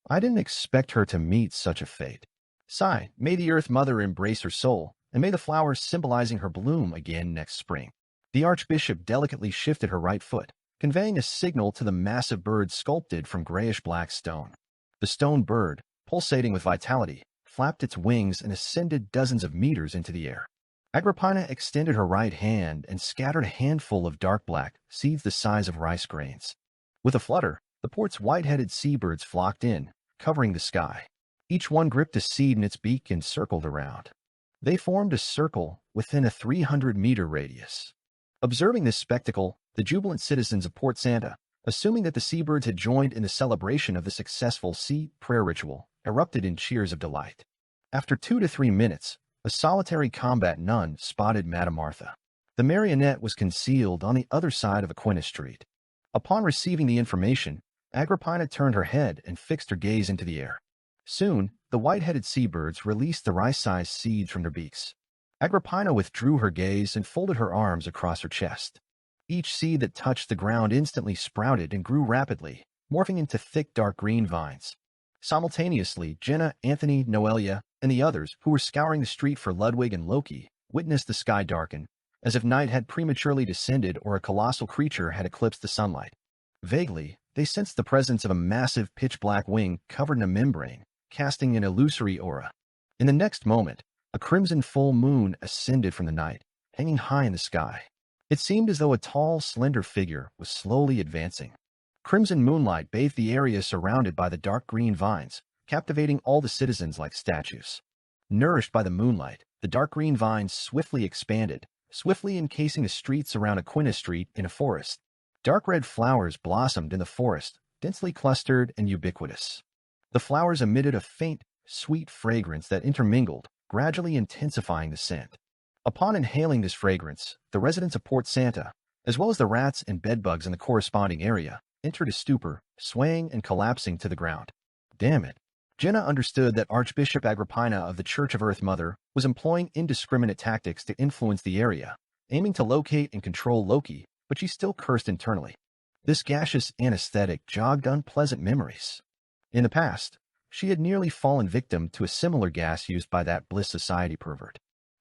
I didn't expect her to meet such a fate. Sigh, may the Earth Mother embrace her soul, and may the flowers symbolizing her bloom again next spring. The Archbishop delicately shifted her right foot, conveying a signal to the massive bird sculpted from grayish-black stone. The stone bird, pulsating with vitality, flapped its wings and ascended dozens of meters into the air. Agrippina extended her right hand and scattered a handful of dark black seeds the size of rice grains. With a flutter, the port's white-headed seabirds flocked in, covering the sky. Each one gripped a seed in its beak and circled around. They formed a circle within a 300-meter radius. Observing this spectacle, the jubilant citizens of Port Santa, assuming that the seabirds had joined in the celebration of the successful sea prayer ritual, erupted in cheers of delight. After 2 to 3 minutes, a solitary combat nun spotted Madame Martha. The marionette was concealed on the other side of Aquinas Street. Upon receiving the information, Agrippina turned her head and fixed her gaze into the air. Soon, the white-headed seabirds released the rice-sized seeds from their beaks. Agrippina withdrew her gaze and folded her arms across her chest. Each seed that touched the ground instantly sprouted and grew rapidly, morphing into thick dark green vines. Simultaneously, Jenna, Anthony, Noelia, and the others, who were scouring the street for Ludwig and Loki, witnessed the sky darken, as if night had prematurely descended or a colossal creature had eclipsed the sunlight. Vaguely, they sensed the presence of a massive pitch-black wing covered in a membrane, casting an illusory aura. In the next moment, a crimson full moon ascended from the night, hanging high in the sky. It seemed as though a tall, slender figure was slowly advancing. Crimson moonlight bathed the area surrounded by the dark green vines, captivating all the citizens like statues. Nourished by the moonlight, the dark green vines swiftly expanded, swiftly encasing the streets around Aquinas Street in a forest. Dark red flowers blossomed in the forest, densely clustered and ubiquitous. The flowers emitted a faint, sweet fragrance that intermingled, gradually intensifying the scent. Upon inhaling this fragrance, the residents of Port Santa, as well as the rats and bedbugs in the corresponding area, entered a stupor, swaying and collapsing to the ground. Damn it. Jenna understood that Archbishop Agrippina of the Church of Earth Mother was employing indiscriminate tactics to influence the area, aiming to locate and control Loki, but she still cursed internally. This gaseous anesthetic jogged unpleasant memories. In the past, She had nearly fallen victim to a similar gas used by that Bliss Society pervert.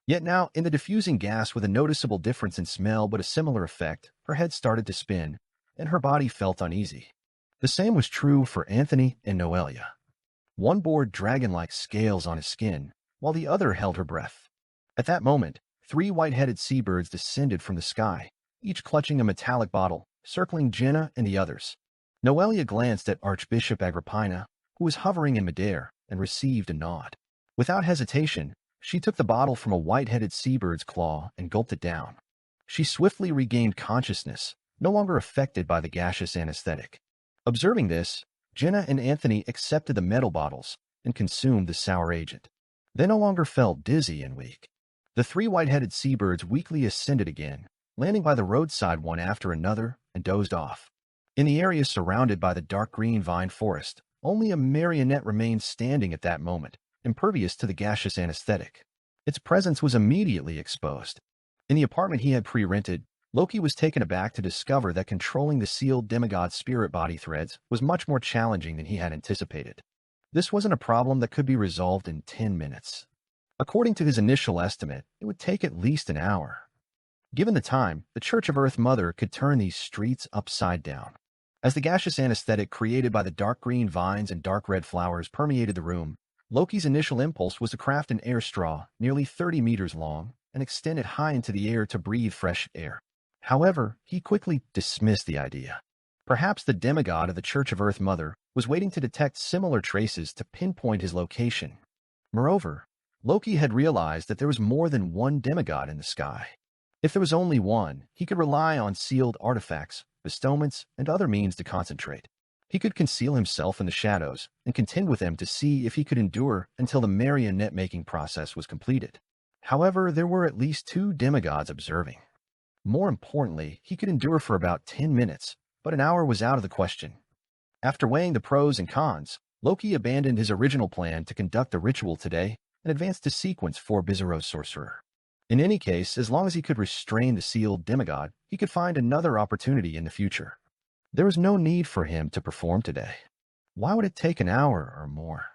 Yet now, in the diffusing gas with a noticeable difference in smell but a similar effect, her head started to spin, and her body felt uneasy. The same was true for Anthony and Noelia. One bore dragon-like scales on his skin, while the other held her breath. At that moment, 3 white-headed seabirds descended from the sky, each clutching a metallic bottle, circling Jenna and the others. Noelia glanced at Archbishop Agrippina, who was hovering in midair, and received a nod. Without hesitation, she took the bottle from a white-headed seabird's claw and gulped it down. She swiftly regained consciousness, no longer affected by the gaseous anesthetic. Observing this, Jenna and Anthony accepted the metal bottles and consumed the sour agent. They no longer felt dizzy and weak. The 3 white-headed seabirds weakly ascended again, landing by the roadside one after another, and dozed off. In the area surrounded by the dark green vine forest, only a marionette remained standing at that moment, impervious to the gaseous anesthetic. Its presence was immediately exposed. In the apartment he had pre-rented, Loki was taken aback to discover that controlling the sealed demigod spirit body threads was much more challenging than he had anticipated. This wasn't a problem that could be resolved in 10 minutes. According to his initial estimate, it would take at least an hour. Given the time, the Church of Earth Mother could turn these streets upside down. As the gaseous anesthetic created by the dark green vines and dark red flowers permeated the room, Loki's initial impulse was to craft an air straw nearly 30 meters long and extend it high into the air to breathe fresh air. However, he quickly dismissed the idea. Perhaps the demigod of the Church of Earth Mother was waiting to detect similar traces to pinpoint his location. Moreover, Loki had realized that there was more than one demigod in the sky. If there was only one, he could rely on sealed artifacts, bestowments, and other means to concentrate. He could conceal himself in the shadows and contend with them to see if he could endure until the marionette-making process was completed. However, there were at least 2 demigods observing. More importantly, he could endure for about 10 minutes, but an hour was out of the question. After weighing the pros and cons, Loki abandoned his original plan to conduct the ritual today and advanced to sequence for Bizarro's sorcerer. In any case, as long as he could restrain the sealed demigod, he could find another opportunity in the future. There was no need for him to perform today. Why would it take an hour or more?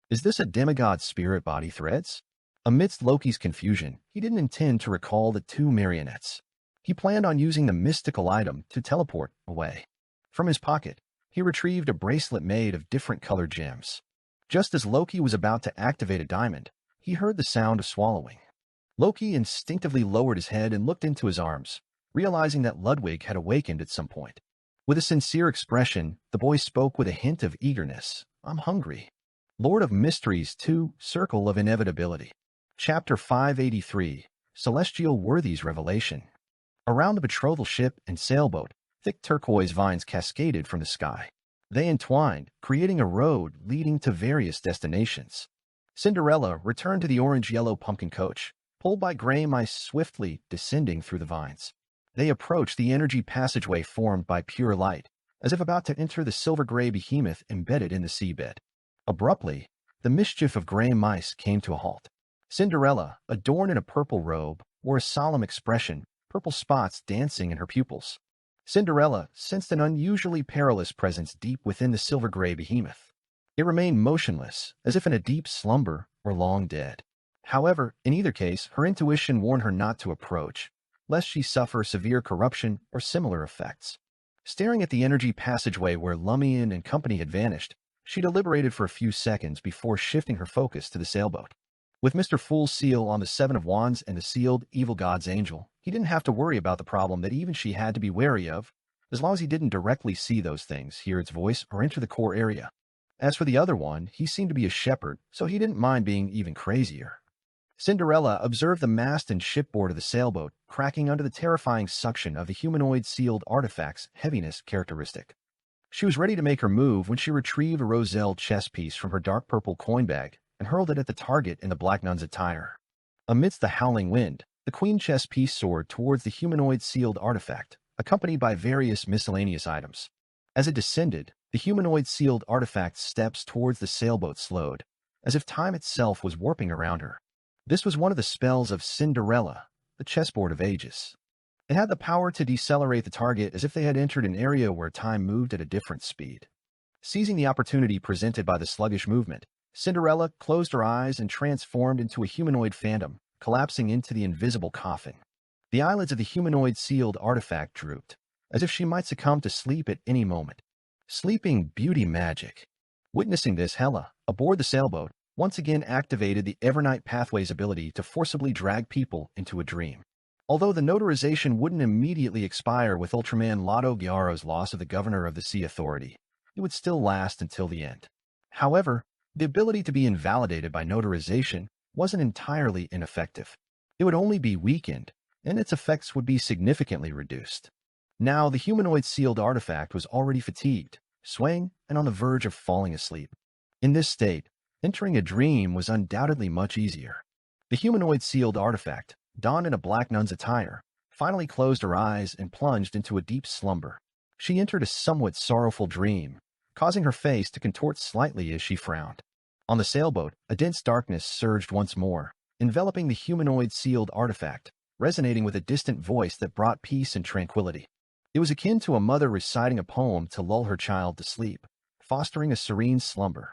Is this a demigod spirit body threads? Amidst Loki's confusion, he didn't intend to recall the 2 marionettes. He planned on using the mystical item to teleport away. From his pocket, he retrieved a bracelet made of different colored gems. Just as Loki was about to activate a diamond, he heard the sound of swallowing. Loki instinctively lowered his head and looked into his arms, realizing that Ludwig had awakened at some point. With a sincere expression, the boy spoke with a hint of eagerness. "I'm hungry." Lord of Mysteries 2, Circle of Inevitability. Chapter 583, Celestial Worthies Revelation. Around the betrothal ship and sailboat, thick turquoise vines cascaded from the sky. They entwined, creating a road leading to various destinations. Cinderella returned to the orange-yellow pumpkin coach, pulled by gray mice swiftly descending through the vines. They approached the energy passageway formed by pure light, as if about to enter the silver-gray behemoth embedded in the seabed. Abruptly, the mischief of gray mice came to a halt. Cinderella, adorned in a purple robe, wore a solemn expression, purple spots dancing in her pupils. Cinderella sensed an unusually perilous presence deep within the silver-gray behemoth. It remained motionless, as if in a deep slumber or long dead. However, in either case, her intuition warned her not to approach, lest she suffer severe corruption or similar effects. Staring at the energy passageway where Lumian and company had vanished, she deliberated for a few seconds before shifting her focus to the sailboat. With Mr. Fool's seal on the 7 of Wands and the sealed evil god's angel, he didn't have to worry about the problem that even she had to be wary of, as long as he didn't directly see those things, hear its voice, or enter the core area. As for the other one, he seemed to be a shepherd, so he didn't mind being even crazier. Cinderella observed the mast and shipboard of the sailboat cracking under the terrifying suction of the humanoid sealed artifact's heaviness characteristic. She was ready to make her move when she retrieved a roselle chess piece from her dark purple coin bag and hurled it at the target in the black nun's attire. Amidst the howling wind, the queen chess piece soared towards the humanoid sealed artifact, accompanied by various miscellaneous items. As it descended, the humanoid sealed artifact's steps towards the sailboat slowed, as if time itself was warping around her. This was one of the spells of Cinderella, the chessboard of ages. It had the power to decelerate the target as if they had entered an area where time moved at a different speed. Seizing the opportunity presented by the sluggish movement, Cinderella closed her eyes and transformed into a humanoid phantom, collapsing into the invisible coffin. The eyelids of the humanoid sealed artifact drooped, as if she might succumb to sleep at any moment. Sleeping beauty magic. Witnessing this, Hela, aboard the sailboat, once again activated the Evernight Pathway's ability to forcibly drag people into a dream. Although the notarization wouldn't immediately expire with Ultraman Lotto Gyaro's loss of the Governor of the Sea Authority, it would still last until the end. However, the ability to be invalidated by notarization wasn't entirely ineffective. It would only be weakened, and its effects would be significantly reduced. Now, the humanoid sealed artifact was already fatigued, swaying, and on the verge of falling asleep. In this state, entering a dream was undoubtedly much easier. The humanoid sealed artifact, donned in a black nun's attire, finally closed her eyes and plunged into a deep slumber. She entered a somewhat sorrowful dream, causing her face to contort slightly as she frowned. On the sailboat, a dense darkness surged once more, enveloping the humanoid sealed artifact, resonating with a distant voice that brought peace and tranquility. It was akin to a mother reciting a poem to lull her child to sleep, fostering a serene slumber.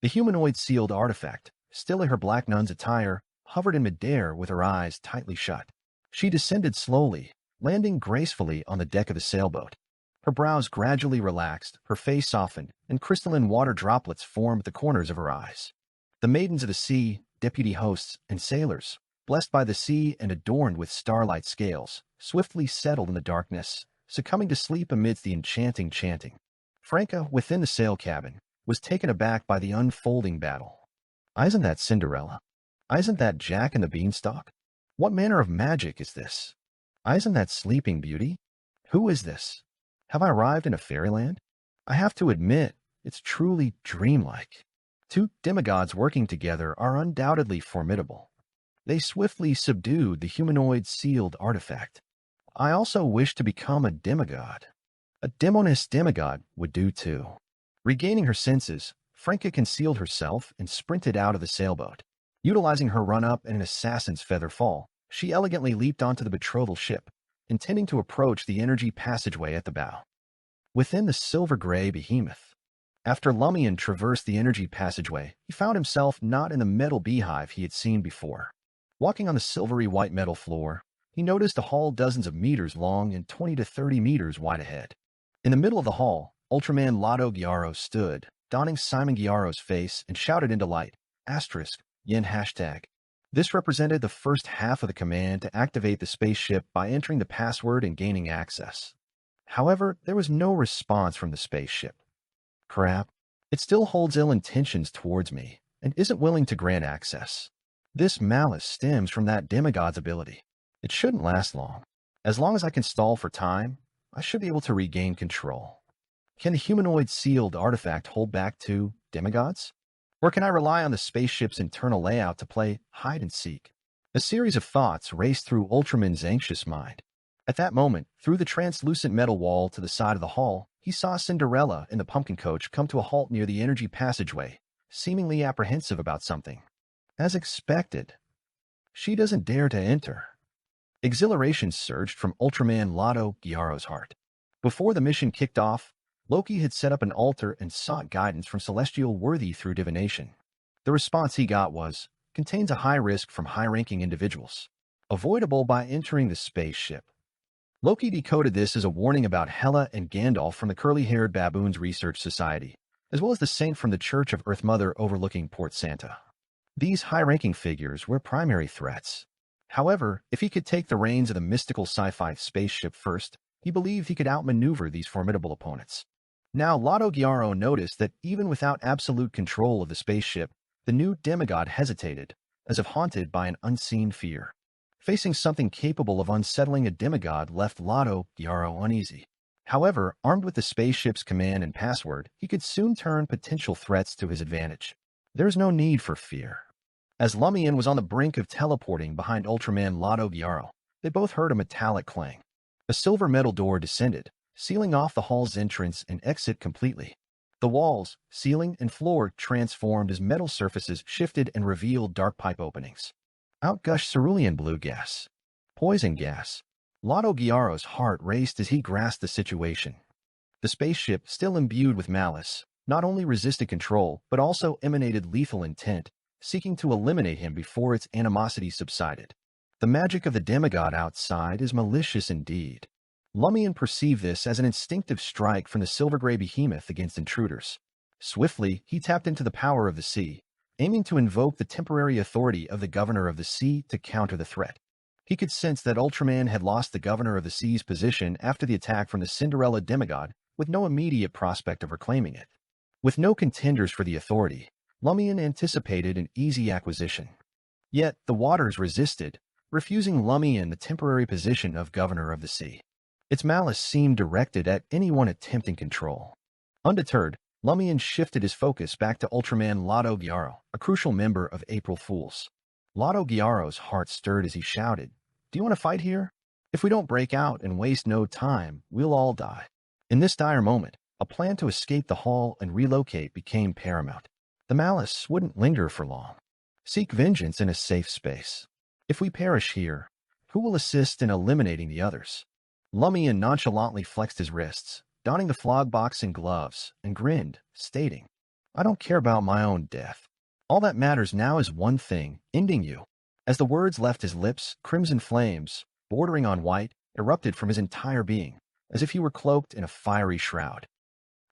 The humanoid sealed artifact, still in her black nun's attire, hovered in midair with her eyes tightly shut. She descended slowly, landing gracefully on the deck of the sailboat. Her brows gradually relaxed, her face softened, and crystalline water droplets formed at the corners of her eyes. The maidens of the sea, deputy hosts, and sailors, blessed by the sea and adorned with starlight scales, swiftly settled in the darkness, succumbing to sleep amidst the enchanting chanting. Franca, within the sail cabin, was taken aback by the unfolding battle. Isn't that Cinderella? Isn't that Jack and the Beanstalk? What manner of magic is this? Isn't that Sleeping Beauty? Who is this? Have I arrived in a fairyland? I have to admit, it's truly dreamlike. Two demigods working together are undoubtedly formidable. They swiftly subdued the humanoid sealed artifact. I also wish to become a demigod. A demoness demigod would do too. Regaining her senses, Franca concealed herself and sprinted out of the sailboat. Utilizing her run-up and an assassin's feather fall, she elegantly leaped onto the betrothal ship, intending to approach the energy passageway at the bow. Within the silver-gray behemoth. After Lumian traversed the energy passageway, he found himself not in the metal beehive he had seen before. Walking on the silvery white metal floor, he noticed a hall dozens of meters long and 20 to 30 meters wide ahead. In the middle of the hall, Ultraman Lotto Gyaro stood, donning Simon Gyaro's face, and shouted into light, *yen hashtag. This represented the first half of the command to activate the spaceship by entering the password and gaining access. However, there was no response from the spaceship. Crap. It still holds ill intentions towards me, and isn't willing to grant access. This malice stems from that demigod's ability. It shouldn't last long. As long as I can stall for time, I should be able to regain control. Can the humanoid sealed artifact hold back two demigods? Or can I rely on the spaceship's internal layout to play hide-and-seek? A series of thoughts raced through Ultraman's anxious mind. At that moment, through the translucent metal wall to the side of the hall, he saw Cinderella in the pumpkin coach come to a halt near the energy passageway, seemingly apprehensive about something. As expected, she doesn't dare to enter. Exhilaration surged from Ultraman Lotto Gyaro's heart. Before the mission kicked off, Loki had set up an altar and sought guidance from Celestial Worthy through divination. The response he got was, contains a high risk from high-ranking individuals, avoidable by entering the spaceship. Loki decoded this as a warning about Hela and Gandalf from the Curly-Haired Baboons Research Society, as well as the saint from the Church of Earth Mother overlooking Port Santa. These high-ranking figures were primary threats. However, if he could take the reins of the mystical sci-fi spaceship first, he believed he could outmaneuver these formidable opponents. Now, Lotto Gyaro noticed that even without absolute control of the spaceship, the new demigod hesitated, as if haunted by an unseen fear. Facing something capable of unsettling a demigod left Lotto Gyaro uneasy. However, armed with the spaceship's command and password, he could soon turn potential threats to his advantage. There's no need for fear. As Lumian was on the brink of teleporting behind Ultraman Lotto Gyaro, they both heard a metallic clang. A silver metal door descended, sealing off the hall's entrance and exit completely. The walls, ceiling, and floor transformed as metal surfaces shifted and revealed dark pipe openings. Out gushed cerulean blue gas. Poison gas. Lotto Gyaro's heart raced as he grasped the situation. The spaceship, still imbued with malice, not only resisted control, but also emanated lethal intent, seeking to eliminate him before its animosity subsided. The magic of the demigod outside is malicious indeed. Lumian perceived this as an instinctive strike from the silver-gray behemoth against intruders. Swiftly, he tapped into the power of the sea, aiming to invoke the temporary authority of the Governor of the Sea to counter the threat. He could sense that Ultraman had lost the Governor of the Sea's position after the attack from the Cinderella demigod, with no immediate prospect of reclaiming it. With no contenders for the authority, Lumian anticipated an easy acquisition. Yet the waters resisted, refusing Lumian the temporary position of Governor of the Sea. Its malice seemed directed at anyone attempting control. Undeterred, Lumian shifted his focus back to Ultraman Lotto Gyaro, a crucial member of April Fools. Lotto Gyaro's heart stirred as he shouted, "Do you want to fight here? If we don't break out and waste no time, we'll all die." In this dire moment, a plan to escape the hall and relocate became paramount. The malice wouldn't linger for long. Seek vengeance in a safe space. If we perish here, who will assist in eliminating the others? Lumian nonchalantly flexed his wrists, donning the flog boxing gloves, and grinned, stating, "I don't care about my own death. All that matters now is one thing, ending you." As the words left his lips, crimson flames, bordering on white, erupted from his entire being, as if he were cloaked in a fiery shroud.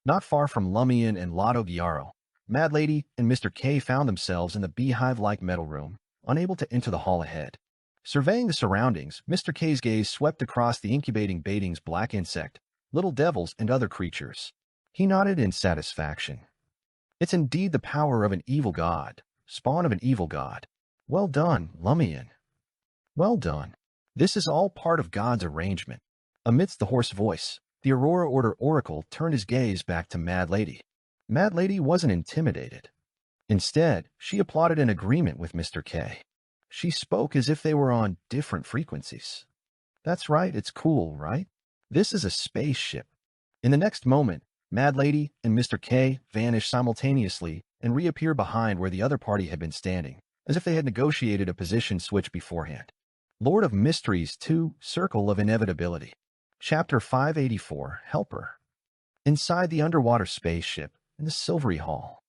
Not far from Lumian and Lotto Gyaro, Mad Lady and Mr. K found themselves in the beehive-like metal room, unable to enter the hall ahead. Surveying the surroundings, Mr. K's gaze swept across the incubating Bating's black insect, little devils, and other creatures. He nodded in satisfaction. It's indeed the power of an evil god, spawn of an evil god. Well done, Lumian. Well done. This is all part of God's arrangement. Amidst the hoarse voice, the Aurora Order Oracle turned his gaze back to Mad Lady. Mad Lady wasn't intimidated. Instead, she applauded in agreement with Mr. K. She spoke as if they were on different frequencies. That's right, it's cool, right? This is a spaceship. In the next moment, Mad Lady and Mr. K vanished simultaneously and reappeared behind where the other party had been standing, as if they had negotiated a position switch beforehand. Lord of Mysteries 2, Circle of Inevitability. Chapter 584, Helper. Inside the underwater spaceship, in the silvery hall,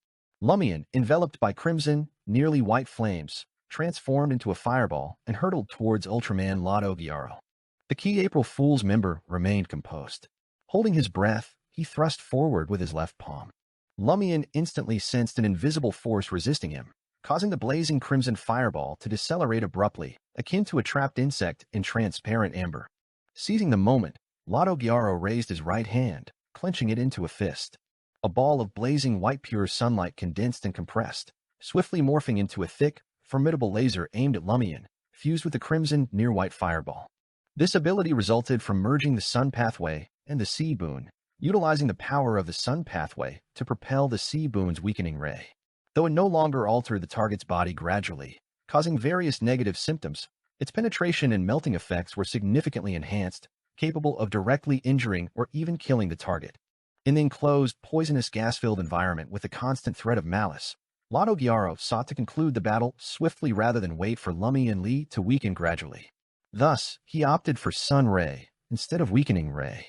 Lumian, enveloped by crimson, nearly white flames, transformed into a fireball and hurtled towards Ultraman Lotto Gyaro. The key April Fool's member remained composed. Holding his breath, he thrust forward with his left palm. Lumian instantly sensed an invisible force resisting him, causing the blazing crimson fireball to decelerate abruptly, akin to a trapped insect in transparent amber. Seizing the moment, Lotto Gyaro raised his right hand, clenching it into a fist. A ball of blazing white pure sunlight condensed and compressed, swiftly morphing into a thick, formidable laser aimed at Lumian, fused with the crimson near-white fireball. This ability resulted from merging the sun pathway and the sea boon, utilizing the power of the sun pathway to propel the sea boon's weakening ray. Though it no longer altered the target's body gradually, causing various negative symptoms, its penetration and melting effects were significantly enhanced, capable of directly injuring or even killing the target. In the enclosed, poisonous gas-filled environment with the constant threat of malice, Lotto Gyaro sought to conclude the battle swiftly rather than wait for Lumian Lee to weaken gradually. Thus, he opted for Sun Ray instead of Weakening Ray.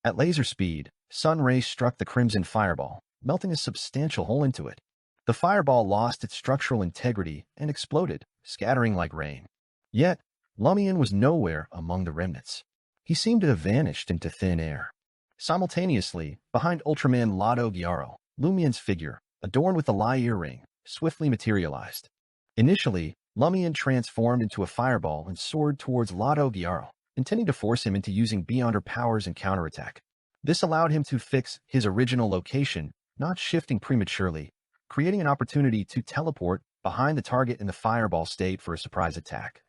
At laser speed, Sun Ray struck the crimson fireball, melting a substantial hole into it. The fireball lost its structural integrity and exploded, scattering like rain. Yet, Lumian was nowhere among the remnants. He seemed to have vanished into thin air. Simultaneously, behind Ultraman Lotto Gyaro, Lumian's figure, adorned with the Lai earring, swiftly materialized. Initially, Lumian transformed into a fireball and soared towards Lotto Gyaro, intending to force him into using Beyonder powers and counterattack. This allowed him to fix his original location, not shifting prematurely, creating an opportunity to teleport behind the target in the fireball state for a surprise attack.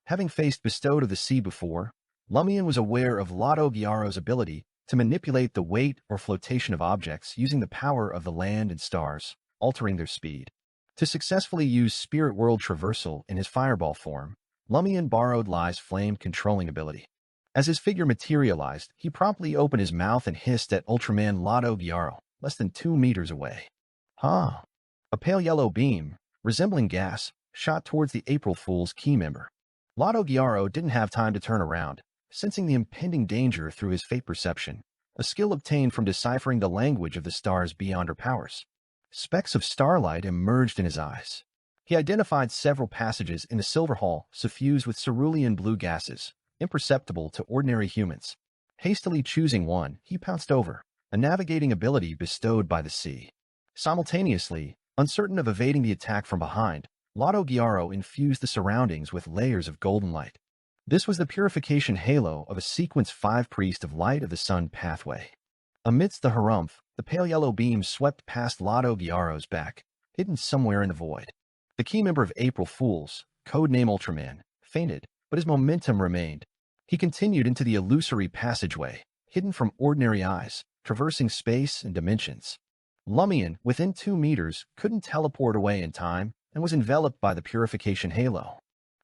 Having faced Bestowed of the Sea before, Lumian was aware of Lotto Gyaro's ability to manipulate the weight or flotation of objects using the power of the land and stars, altering their speed. To successfully use Spirit World Traversal in his fireball form, Lumian borrowed Lai's flame-controlling ability. As his figure materialized, he promptly opened his mouth and hissed at Ultraman Lotto Gyaro, less than 2 meters away. "Huh." A pale yellow beam, resembling gas, shot towards the April Fool's key member. Lotto Gyaro didn't have time to turn around, sensing the impending danger through his fate perception. a skill obtained from deciphering the language of the stars beyond her powers. Specks of starlight emerged in his eyes. He identified several passages in the Silver Hall suffused with cerulean blue gases, imperceptible to ordinary humans. Hastily choosing one, he pounced over, a navigating ability bestowed by the sea. Simultaneously, uncertain of evading the attack from behind, Lotto Gyaro infused the surroundings with layers of golden light. This was the purification halo of a Sequence 5 priest of Light of the Sun pathway. Amidst the harumph, the pale yellow beam swept past Lotto Gyaro's back, hidden somewhere in the void. The key member of April Fools, codename Ultraman, fainted, but his momentum remained. He continued into the illusory passageway, hidden from ordinary eyes, traversing space and dimensions. Lumian, within 2 meters, couldn't teleport away in time and was enveloped by the purification halo.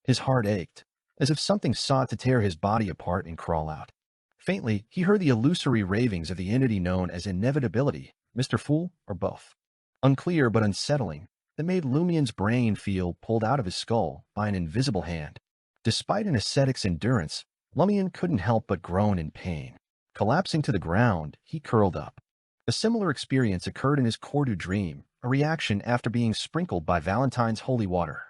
His heart ached, as if something sought to tear his body apart and crawl out. Faintly, he heard the illusory ravings of the entity known as Inevitability, Mr. Fool, or both. Unclear but unsettling, that made Lumian's brain feel pulled out of his skull by an invisible hand. Despite an ascetic's endurance, Lumian couldn't help but groan in pain. Collapsing to the ground, he curled up. A similar experience occurred in his Cordu dream, a reaction after being sprinkled by Valentine's holy water.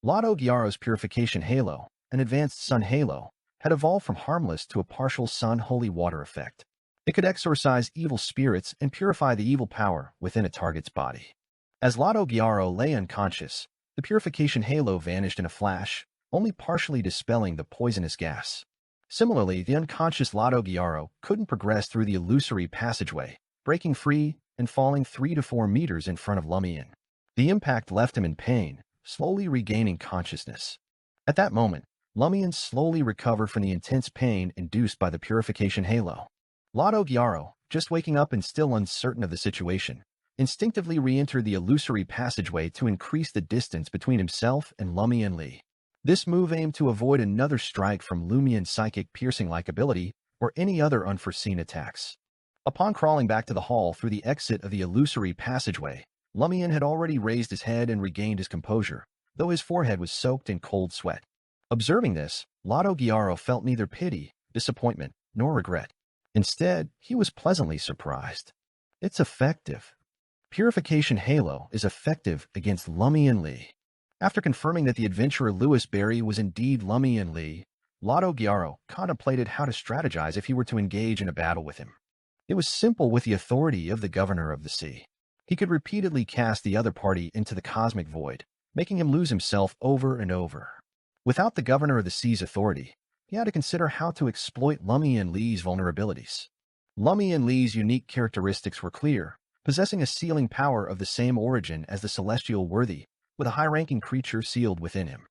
Lotto Gyaro's purification halo, an advanced sun halo, had evolved from harmless to a partial sun holy water effect. It could exorcise evil spirits and purify the evil power within a target's body. As Lotto Gyaro lay unconscious, the purification halo vanished in a flash, only partially dispelling the poisonous gas. Similarly, the unconscious Lotto Gyaro couldn't progress through the illusory passageway, breaking free and falling 3 to 4 meters in front of Lumian. The impact left him in pain, slowly regaining consciousness. At that moment, Lumian slowly recovered from the intense pain induced by the purification halo. Lotto Gyaro, just waking up and still uncertain of the situation, instinctively re-entered the illusory passageway to increase the distance between himself and Lumian Lee. This move aimed to avoid another strike from Lumian's psychic piercing-like ability or any other unforeseen attacks. Upon crawling back to the hall through the exit of the illusory passageway, Lumian had already raised his head and regained his composure, though his forehead was soaked in cold sweat. Observing this, Lotto Gyaro felt neither pity, disappointment, nor regret. Instead, he was pleasantly surprised. It's effective. Purification Halo is effective against Lumian Lee. After confirming that the adventurer Louis Berry was indeed Lumian Lee, Lotto Gyaro contemplated how to strategize if he were to engage in a battle with him. It was simple with the authority of the Governor of the Sea. He could repeatedly cast the other party into the cosmic void, making him lose himself over and over. Without the Governor of the Sea's authority, he had to consider how to exploit Lumian Lee's vulnerabilities. Lumian Lee's unique characteristics were clear, possessing a sealing power of the same origin as the celestial worthy, with a high-ranking creature sealed within him.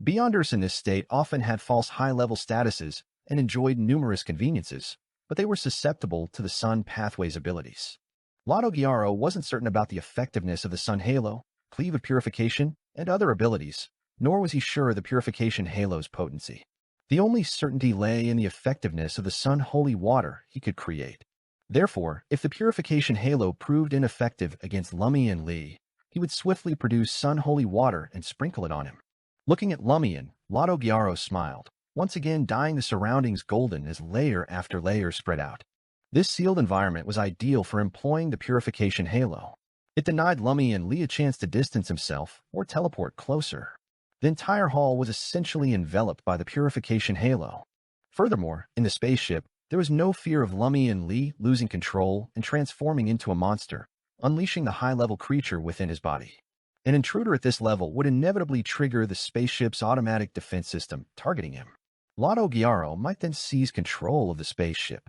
Beyonders in this state often had false high-level statuses and enjoyed numerous conveniences, but they were susceptible to the Sun Pathway's abilities. Lotto Gyaro wasn't certain about the effectiveness of the Sun Halo, Cleave of Purification, and other abilities, nor was he sure of the Purification Halo's potency. The only certainty lay in the effectiveness of the Sun Holy Water he could create. Therefore, if the Purification Halo proved ineffective against Lumian Lee, he would swiftly produce Sun Holy Water and sprinkle it on him. Looking at Lumian, Lotto Gyaro smiled, once again dyeing the surroundings golden as layer after layer spread out. This sealed environment was ideal for employing the Purification Halo. It denied Lumian Lee a chance to distance himself or teleport closer. The entire hall was essentially enveloped by the Purification Halo. Furthermore, in the spaceship, there was no fear of Lumian Lee losing control and transforming into a monster, unleashing the high-level creature within his body. An intruder at this level would inevitably trigger the spaceship's automatic defense system, targeting him. Lotto Gyaro might then seize control of the spaceship.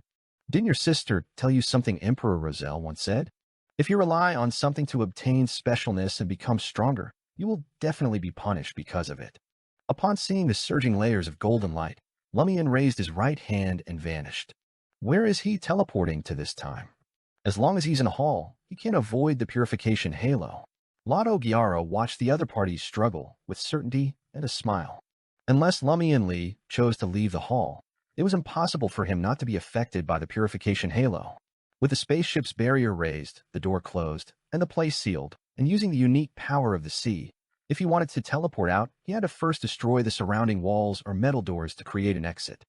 Didn't your sister tell you something Emperor Roselle once said? If you rely on something to obtain specialness and become stronger, you will definitely be punished because of it. Upon seeing the surging layers of golden light, Lumian raised his right hand and vanished. Where is he teleporting to this time? As long as he's in a hall, he can't avoid the Purification Halo. Lotto Gyaro watched the other parties struggle with certainty and a smile. Unless Lumian Lee chose to leave the hall, it was impossible for him not to be affected by the Purification Halo. With the spaceship's barrier raised, the door closed, and the place sealed, and using the unique power of the sea, if he wanted to teleport out, he had to first destroy the surrounding walls or metal doors to create an exit.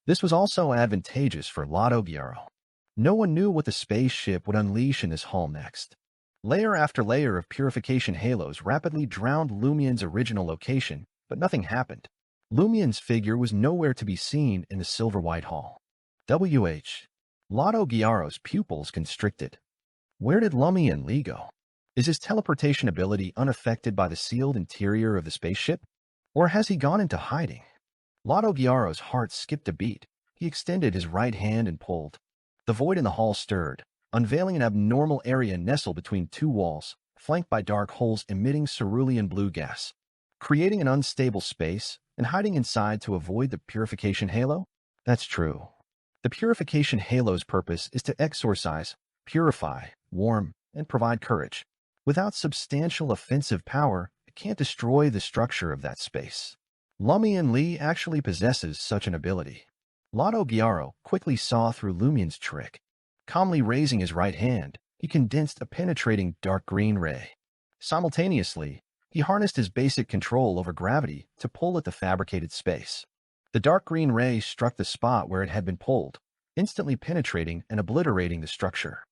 This was also advantageous for Lotto Gyaro. No one knew what the spaceship would unleash in this hull next. Layer after layer of purification halos rapidly drowned Lumian's original location, but nothing happened. Lumian's figure was nowhere to be seen in the silver-white hull. W.H. Lotto Ghiaro's pupils constricted. Where did Lumian Lee go? Is his teleportation ability unaffected by the sealed interior of the spaceship? Or has he gone into hiding? Lotto Ghiaro's heart skipped a beat. He extended his right hand and pulled. The void in the hall stirred, unveiling an abnormal area nestled between two walls, flanked by dark holes emitting cerulean blue gas. Creating an unstable space and hiding inside to avoid the purification halo? That's true. The purification halo's purpose is to exorcise, purify, warm, and provide courage. Without substantial offensive power, it can't destroy the structure of that space. Lumian Lee actually possesses such an ability. Lotto Ghiaro quickly saw through Lumian's trick. Calmly raising his right hand, he condensed a penetrating dark green ray. Simultaneously, he harnessed his basic control over gravity to pull at the fabricated space. The dark green ray struck the spot where it had been pulled, instantly penetrating and obliterating the structure.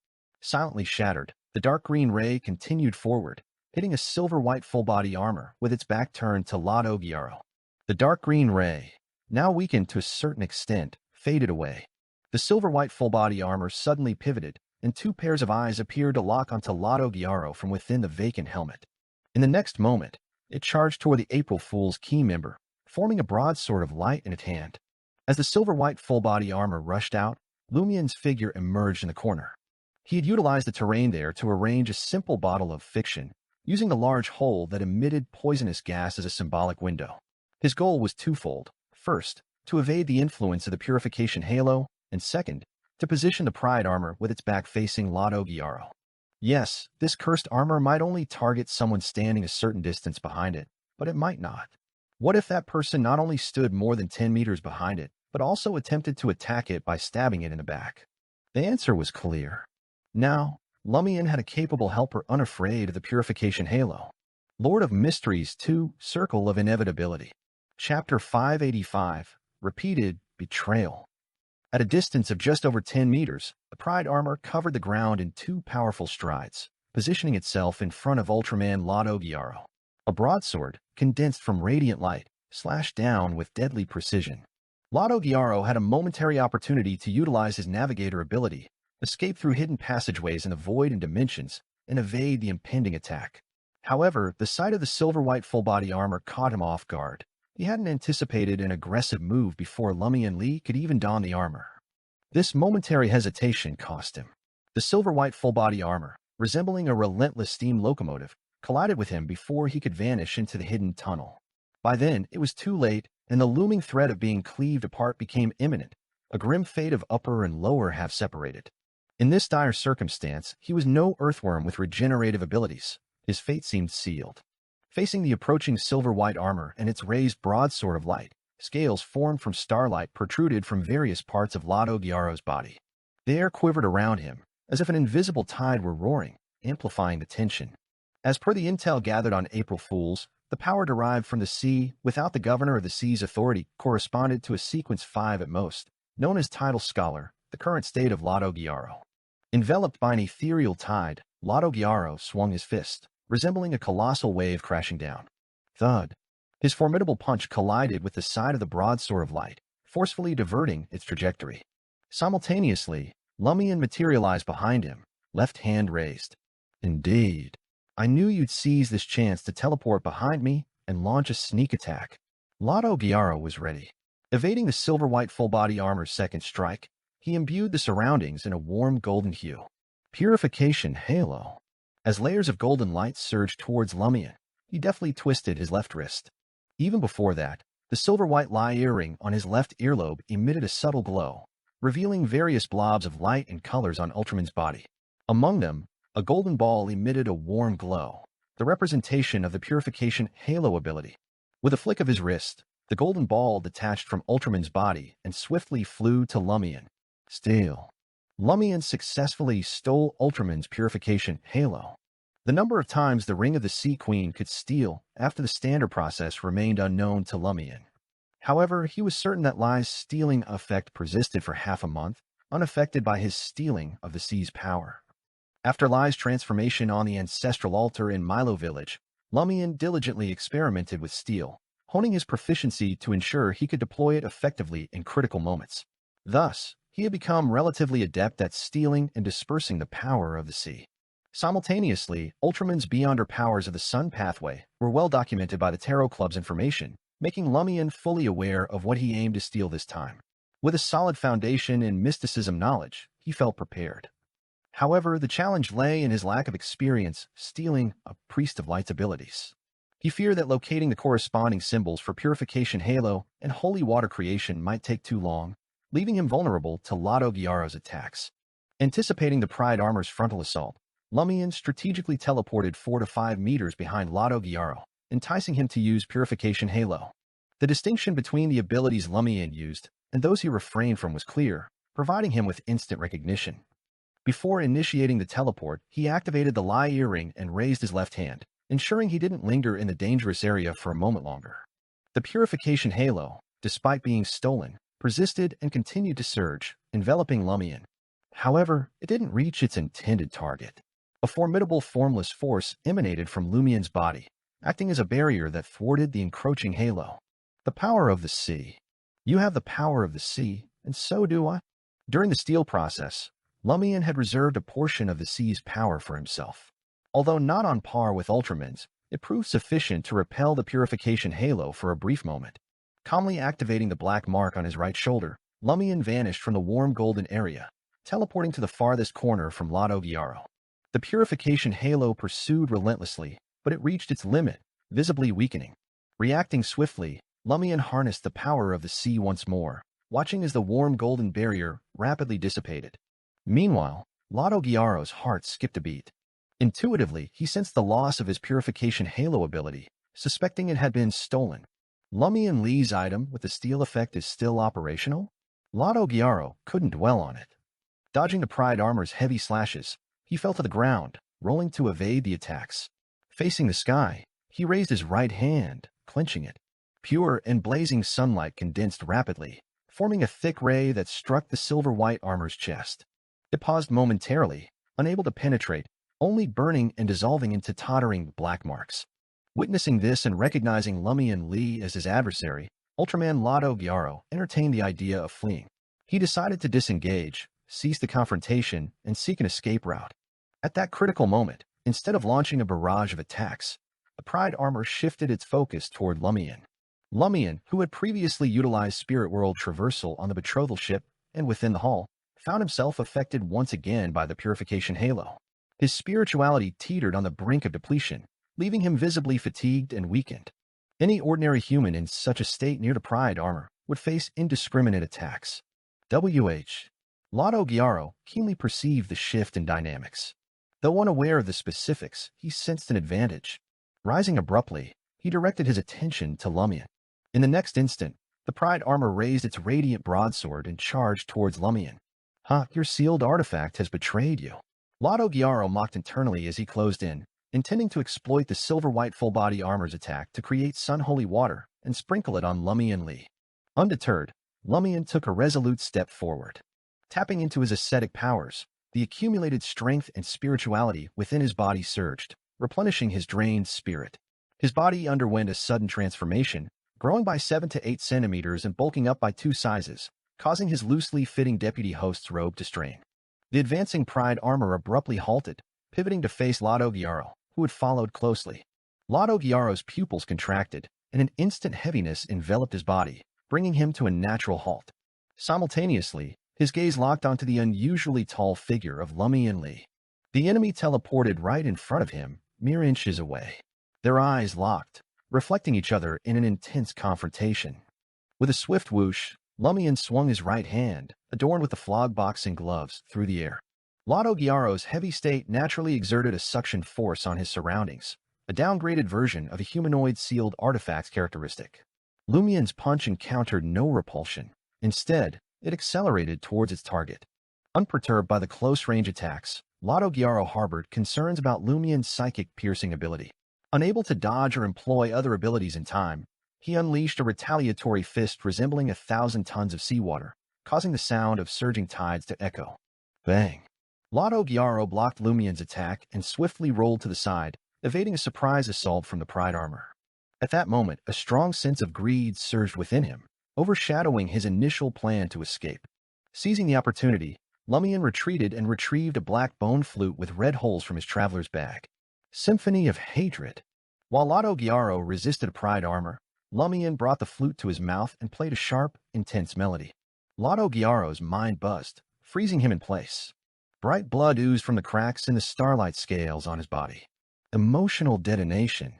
Silently shattered, the dark green ray continued forward, hitting a silver-white full-body armor with its back turned to Lotto Ghiaro. The dark green ray, now weakened to a certain extent, faded away. The silver-white full-body armor suddenly pivoted, and two pairs of eyes appeared to lock onto Lotto Ghiaro from within the vacant helmet. In the next moment, it charged toward the April Fool's key member, forming a broadsword of light in its hand. As the silver-white full-body armor rushed out, Lumian's figure emerged in the corner. He had utilized the terrain there to arrange a simple bottle of fiction, using the large hole that emitted poisonous gas as a symbolic window. His goal was twofold. First, to evade the influence of the purification halo, and second, to position the Pride armor with its back facing Lotto Ghiaro. Yes, this cursed armor might only target someone standing a certain distance behind it, but it might not. What if that person not only stood more than 10 meters behind it, but also attempted to attack it by stabbing it in the back? The answer was clear. Now, Lumian had a capable helper unafraid of the purification halo. Lord of Mysteries 2, Circle of Inevitability. Chapter 585, Repeated Betrayal. At a distance of just over 10 meters, the Pride armor covered the ground in two powerful strides, positioning itself in front of Ultraman Lotto Ghiaro. A broadsword, condensed from radiant light, slashed down with deadly precision. Lotto Ghiaro had a momentary opportunity to utilize his navigator ability, escape through hidden passageways in the void and dimensions, and evade the impending attack. However, the sight of the silver-white full-body armor caught him off guard. He hadn't anticipated an aggressive move before Lumian Lee could even don the armor. This momentary hesitation cost him. The silver-white full-body armor, resembling a relentless steam locomotive, collided with him before he could vanish into the hidden tunnel. By then, it was too late, and the looming threat of being cleaved apart became imminent, a grim fate of upper and lower half separated. In this dire circumstance, he was no earthworm with regenerative abilities. His fate seemed sealed. Facing the approaching silver-white armor and its raised broadsword of light, scales formed from starlight protruded from various parts of Lotto Ghiaro's body. The air quivered around him, as if an invisible tide were roaring, amplifying the tension. As per the intel gathered on April Fools, the power derived from the sea, without the governor of the sea's authority, corresponded to a sequence 5 at most, known as Tidal Scholar, the current state of Lotto Ghiaro. Enveloped by an ethereal tide, Lotto Ghiaro swung his fist, resembling a colossal wave crashing down. Thud. His formidable punch collided with the side of the broadsword of light, forcefully diverting its trajectory. Simultaneously, Lumian materialized behind him, left hand raised. Indeed. I knew you'd seize this chance to teleport behind me and launch a sneak attack. Lotto Ghiaro was ready. Evading the silver-white full-body armor's second strike, he imbued the surroundings in a warm golden hue. Purification halo. As layers of golden light surged towards Lumian, he deftly twisted his left wrist. Even before that, the silver-white lie earring on his left earlobe emitted a subtle glow, revealing various blobs of light and colors on Ultraman's body. Among them, a golden ball emitted a warm glow, the representation of the purification halo ability. With a flick of his wrist, the golden ball detached from Ultraman's body and swiftly flew to Lumian. Steal. Lumian successfully stole Ultraman's purification halo. The number of times the Ring of the Sea Queen could steal after the standard process remained unknown to Lumian. However, he was certain that Lie's stealing effect persisted for half a month, unaffected by his stealing of the sea's power. After Lai's transformation on the ancestral altar in Milo village, Lumian diligently experimented with steel, honing his proficiency to ensure he could deploy it effectively in critical moments. Thus, he had become relatively adept at stealing and dispersing the power of the sea. Simultaneously, Ultraman's Beyonder powers of the Sun pathway were well documented by the Tarot Club's information, making Lumian fully aware of what he aimed to steal this time. With a solid foundation in mysticism knowledge, he felt prepared. However, the challenge lay in his lack of experience stealing a Priest of Light's abilities. He feared that locating the corresponding symbols for Purification Halo and Holy Water creation might take too long, leaving him vulnerable to Lado Gyaro's attacks. Anticipating the Pride Armor's frontal assault, Lumian strategically teleported 4 to 5 meters behind Lado Gyaro, enticing him to use Purification Halo. The distinction between the abilities Lumian used and those he refrained from was clear, providing him with instant recognition. Before initiating the teleport, he activated the Lai earring and raised his left hand, ensuring he didn't linger in the dangerous area for a moment longer. The Purification Halo, despite being stolen, persisted and continued to surge, enveloping Lumian. However, it didn't reach its intended target. A formidable formless force emanated from Lumian's body, acting as a barrier that thwarted the encroaching halo. The power of the sea. You have the power of the sea, and so do I. During the steal process, Lumian had reserved a portion of the sea's power for himself. Although not on par with Ultraman's, it proved sufficient to repel the Purification Halo for a brief moment. Calmly activating the black mark on his right shoulder, Lumian vanished from the warm golden area, teleporting to the farthest corner from Lado Gyaro. The Purification Halo pursued relentlessly, but it reached its limit, visibly weakening. Reacting swiftly, Lumian harnessed the power of the sea once more, watching as the warm golden barrier rapidly dissipated. Meanwhile, Lado Gyaro's heart skipped a beat. Intuitively, he sensed the loss of his Purification Halo ability, suspecting it had been stolen. Lumian Lee's item with the steal effect is still operational? Lado Gyaro couldn't dwell on it. Dodging the Pride Armor's heavy slashes, he fell to the ground, rolling to evade the attacks. Facing the sky, he raised his right hand, clenching it. Pure and blazing sunlight condensed rapidly, forming a thick ray that struck the silver-white armor's chest. It paused momentarily, unable to penetrate, only burning and dissolving into tottering black marks. Witnessing this and recognizing Lumian Lee as his adversary, Ultraman Lado Gyaro entertained the idea of fleeing. He decided to disengage, cease the confrontation, and seek an escape route. At that critical moment, instead of launching a barrage of attacks, the Pride Armor shifted its focus toward Lumian. Lumian, who had previously utilized Spirit World traversal on the betrothal ship and within the hull, found himself affected once again by the Purification Halo. His spirituality teetered on the brink of depletion, leaving him visibly fatigued and weakened. Any ordinary human in such a state near the Pride Armor would face indiscriminate attacks. Lado Gyaro keenly perceived the shift in dynamics. Though unaware of the specifics, he sensed an advantage. Rising abruptly, he directed his attention to Lumian. In the next instant, the Pride Armor raised its radiant broadsword and charged towards Lumian. Your sealed artifact has betrayed you. Lado Gyaro mocked internally as he closed in, intending to exploit the silver-white full-body armor's attack to create sun-holy water and sprinkle it on Lumian Lee. Undeterred, Lumian took a resolute step forward. Tapping into his ascetic powers, the accumulated strength and spirituality within his body surged, replenishing his drained spirit. His body underwent a sudden transformation, growing by 7 to 8 centimeters and bulking up by 2 sizes, causing his loosely fitting deputy host's robe to strain. The advancing Pride Armor abruptly halted, pivoting to face Lado Gyaro, who had followed closely. Lado Gyaro's pupils contracted, and an instant heaviness enveloped his body, bringing him to a natural halt. Simultaneously, his gaze locked onto the unusually tall figure of Lumian Lee. The enemy teleported right in front of him, mere inches away. Their eyes locked, reflecting each other in an intense confrontation. With a swift whoosh, Lumian swung his right hand, adorned with the flog boxing gloves, through the air. Lado Gyaro's heavy state naturally exerted a suction force on his surroundings, a downgraded version of a humanoid sealed artifact's characteristic. Lumian's punch encountered no repulsion. Instead, it accelerated towards its target. Unperturbed by the close-range attacks, Lado Gyaro harbored concerns about Lumian's psychic piercing ability. Unable to dodge or employ other abilities in time, he unleashed a retaliatory fist resembling 1,000 tons of seawater, causing the sound of surging tides to echo. Bang! Lotto Gyaro blocked Lumian's attack and swiftly rolled to the side, evading a surprise assault from the Pride armor. At that moment, a strong sense of greed surged within him, overshadowing his initial plan to escape. Seizing the opportunity, Lumian retreated and retrieved a black bone flute with red holes from his traveler's bag. Symphony of Hatred. While Lotto Gyaro resisted Pride armor, Lumian brought the flute to his mouth and played a sharp, intense melody. Lotto Gyaro's mind buzzed, freezing him in place. Bright blood oozed from the cracks in the starlight scales on his body. Emotional detonation.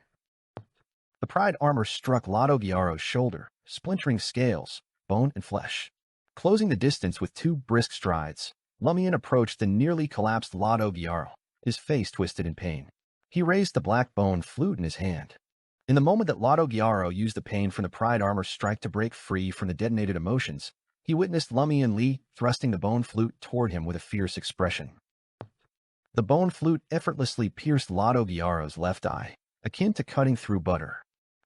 The Pride armor struck Lotto Gyaro's shoulder, splintering scales, bone and flesh. Closing the distance with 2 brisk strides, Lumian approached the nearly collapsed Lotto Gyaro, his face twisted in pain. He raised the black bone flute in his hand. In the moment that Lotto Gyaro used the pain from the Pride armor strike to break free from the detonated emotions, he witnessed Lumian Lee thrusting the bone flute toward him with a fierce expression. The bone flute effortlessly pierced Lotto Gyaro's left eye, akin to cutting through butter.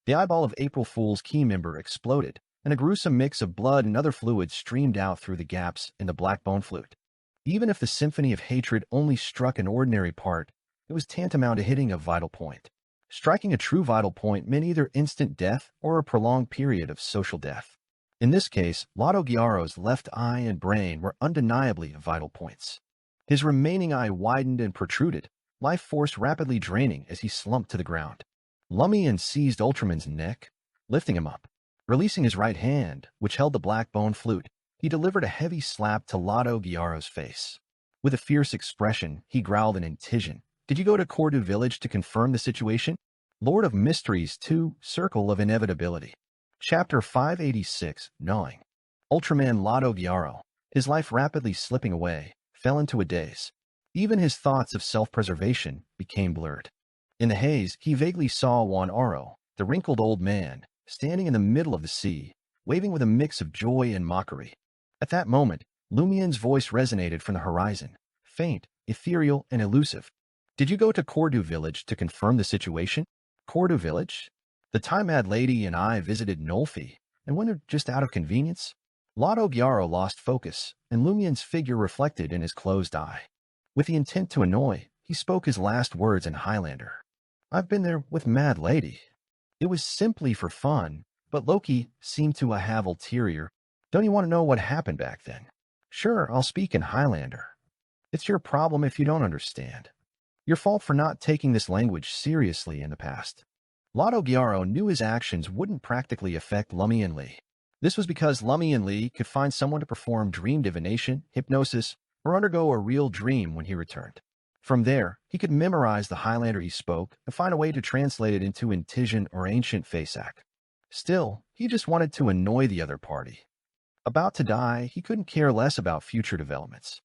The eyeball of April Fool's key member exploded, and a gruesome mix of blood and other fluids streamed out through the gaps in the black bone flute. Even if the Symphony of Hatred only struck an ordinary part, it was tantamount to hitting a vital point. Striking a true vital point meant either instant death or a prolonged period of social death. In this case, Lotto Gyaro's left eye and brain were undeniably vital points. His remaining eye widened and protruded, life force rapidly draining as he slumped to the ground. Lumian seized Ultraman's neck, lifting him up. Releasing his right hand, which held the black bone flute, he delivered a heavy slap to Lotto Gyaro's face. With a fierce expression, he growled in Intijan. Did you go to Cordu village to confirm the situation? Lord of Mysteries 2, Circle of Inevitability. Chapter 586, Gnawing. Ultraman Lotto Gyaro, his life rapidly slipping away, fell into a daze. Even his thoughts of self-preservation became blurred. In the haze, he vaguely saw Juan Aro, the wrinkled old man, standing in the middle of the sea, waving with a mix of joy and mockery. At that moment, Lumian's voice resonated from the horizon, faint, ethereal, and elusive. Did you go to Cordu village to confirm the situation? Cordu village? The time-mad lady and I visited Nolfi, and went just out of convenience. Lotto Gyaro lost focus, and Lumian's figure reflected in his closed eye. With the intent to annoy, he spoke his last words in Highlander. I've been there with Mad Lady. It was simply for fun, but Loki seemed to have ulterior. Don't you want to know what happened back then? Sure, I'll speak in Highlander. It's your problem if you don't understand. Your fault for not taking this language seriously in the past. Lotto Gyaro knew his actions wouldn't practically affect Lumian Lee. This was because Lumian Lee could find someone to perform dream divination, hypnosis, or undergo a real dream when he returned. From there, he could memorize the Highlander he spoke and find a way to translate it into Intijan or ancient Fasak. Still, he just wanted to annoy the other party. About to die, he couldn't care less about future developments.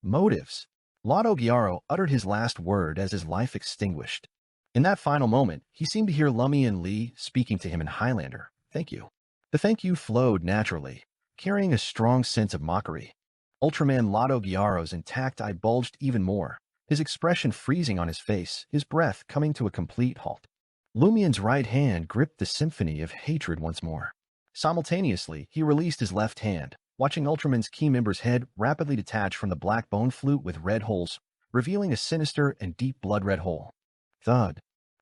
Motives. Lotto Gyaro uttered his last word as his life extinguished. In that final moment, he seemed to hear Lumian Lee speaking to him in Highlander. Thank you. The thank you flowed naturally, carrying a strong sense of mockery. Ultraman Lotto Gyaro's intact eye bulged even more, his expression freezing on his face, his breath coming to a complete halt. Lumian's right hand gripped the Symphony of Hatred once more. Simultaneously, he released his left hand, watching Ultraman's key member's head rapidly detach from the black bone flute with red holes, revealing a sinister and deep blood-red hole. Thud.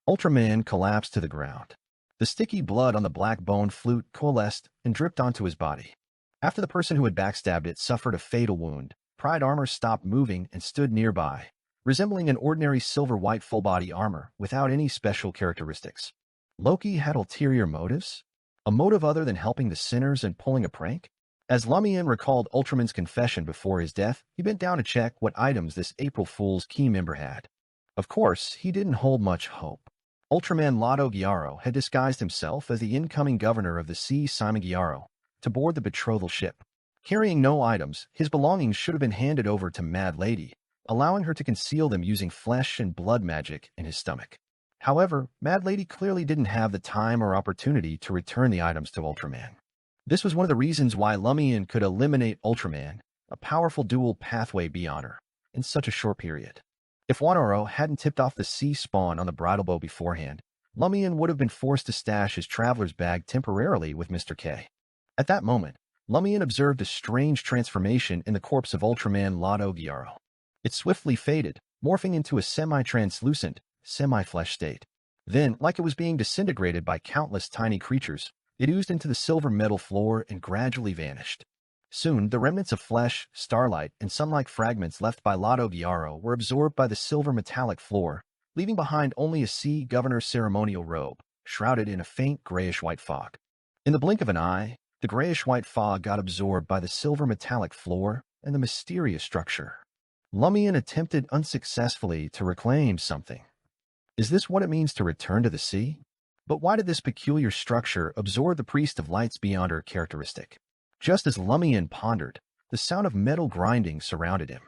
Ultraman collapsed to the ground. The sticky blood on the black bone flute coalesced and dripped onto his body. After the person who had backstabbed it suffered a fatal wound, Pride armor stopped moving and stood nearby, resembling an ordinary silver-white full-body armor without any special characteristics. Loki had ulterior motives? A motive other than helping the sinners and pulling a prank? As Lumian recalled Ultraman's confession before his death, he bent down to check what items this April Fool's key member had. Of course, he didn't hold much hope. Ultraman Lotto Gyaro had disguised himself as the incoming governor of the sea Simon Gyaro to board the betrothal ship. Carrying no items, his belongings should have been handed over to Mad Lady, allowing her to conceal them using flesh and blood magic in his stomach. However, Mad Lady clearly didn't have the time or opportunity to return the items to Ultraman. This was one of the reasons why Lumian could eliminate Ultraman, a powerful dual pathway beyond her, in such a short period. If Wanoro hadn't tipped off the sea spawn on the bridal bow beforehand, Lumian would have been forced to stash his traveler's bag temporarily with Mr. K. At that moment, Lumian observed a strange transformation in the corpse of Ultraman Lado Gyaro. It swiftly faded, morphing into a semi-translucent, semi-flesh state. Then, like it was being disintegrated by countless tiny creatures, it oozed into the silver metal floor and gradually vanished. Soon, the remnants of flesh, starlight, and sun-like fragments left by Lado Gyaro were absorbed by the silver metallic floor, leaving behind only a sea governor's ceremonial robe, shrouded in a faint grayish-white fog. In the blink of an eye, the grayish-white fog got absorbed by the silver metallic floor and the mysterious structure. Lumian attempted unsuccessfully to reclaim something. Is this what it means to return to the sea? But why did this peculiar structure absorb the Priest of Light's beyonder characteristic? Just as Lumian pondered, the sound of metal grinding surrounded him.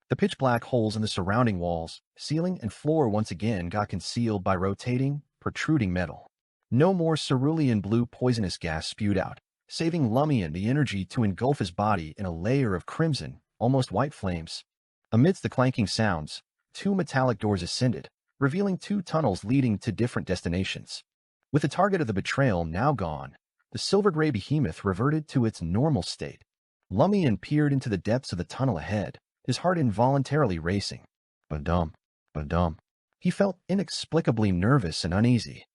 The pitch-black holes in the surrounding walls, ceiling, and floor once again got concealed by rotating, protruding metal. No more cerulean blue poisonous gas spewed out, saving Lumian the energy to engulf his body in a layer of crimson, almost white flames. Amidst the clanking sounds, 2 metallic doors ascended, revealing 2 tunnels leading to different destinations. With the target of the betrayal now gone, the silver-gray behemoth reverted to its normal state. Lumian peered into the depths of the tunnel ahead, his heart involuntarily racing. Ba-dum, ba-dum. He felt inexplicably nervous and uneasy.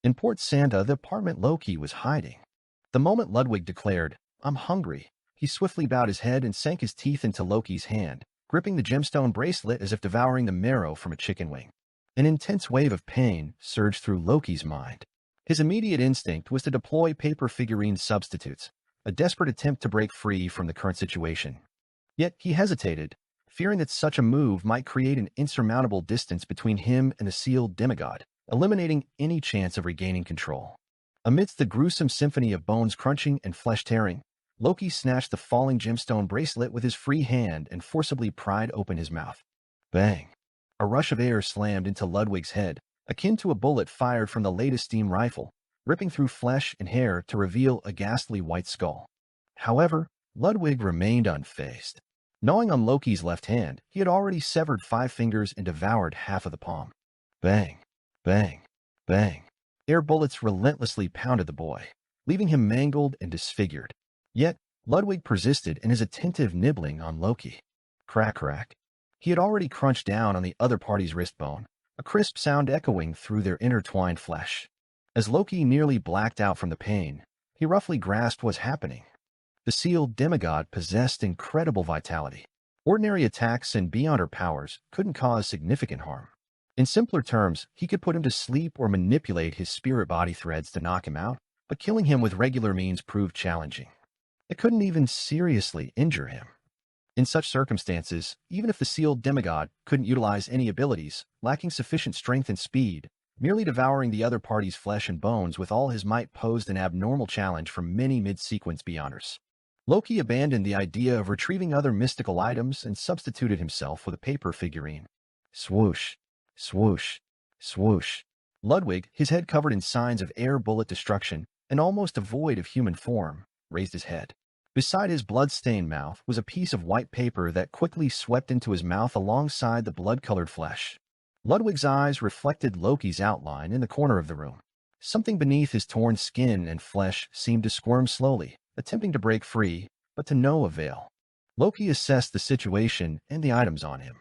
In Port Santa, the apartment Loki was hiding. The moment Ludwig declared, "I'm hungry," he swiftly bowed his head and sank his teeth into Loki's hand, gripping the gemstone bracelet as if devouring the marrow from a chicken wing. An intense wave of pain surged through Loki's mind. His immediate instinct was to deploy paper figurine substitutes, a desperate attempt to break free from the current situation. Yet he hesitated, fearing that such a move might create an insurmountable distance between him and the sealed demigod, eliminating any chance of regaining control. Amidst the gruesome symphony of bones crunching and flesh tearing, Loki snatched the falling gemstone bracelet with his free hand and forcibly pried open his mouth. Bang! A rush of air slammed into Ludwig's head, akin to a bullet fired from the latest steam rifle, ripping through flesh and hair to reveal a ghastly white skull. However, Ludwig remained unfazed. Gnawing on Loki's left hand, he had already severed 5 fingers and devoured half of the palm. Bang! Bang! Bang! Air bullets relentlessly pounded the boy, leaving him mangled and disfigured. Yet, Ludwig persisted in his attentive nibbling on Loki. Crack, crack. He had already crunched down on the other party's wrist bone, a crisp sound echoing through their intertwined flesh. As Loki nearly blacked out from the pain, he roughly grasped what's happening. The sealed demigod possessed incredible vitality. Ordinary attacks and beyonder powers couldn't cause significant harm. In simpler terms, he could put him to sleep or manipulate his spirit body threads to knock him out, but killing him with regular means proved challenging. It couldn't even seriously injure him. In such circumstances, even if the sealed demigod couldn't utilize any abilities, lacking sufficient strength and speed, merely devouring the other party's flesh and bones with all his might posed an abnormal challenge for many mid-sequence beyonders. Loki abandoned the idea of retrieving other mystical items and substituted himself with a paper figurine. Swoosh, swoosh, swoosh. Ludwig, his head covered in signs of air bullet destruction and almost devoid of human form, raised his head. Beside his blood-stained mouth was a piece of white paper that quickly swept into his mouth alongside the blood-colored flesh. Ludwig's eyes reflected Loki's outline in the corner of the room. Something beneath his torn skin and flesh seemed to squirm slowly, attempting to break free, but to no avail. Loki assessed the situation and the items on him.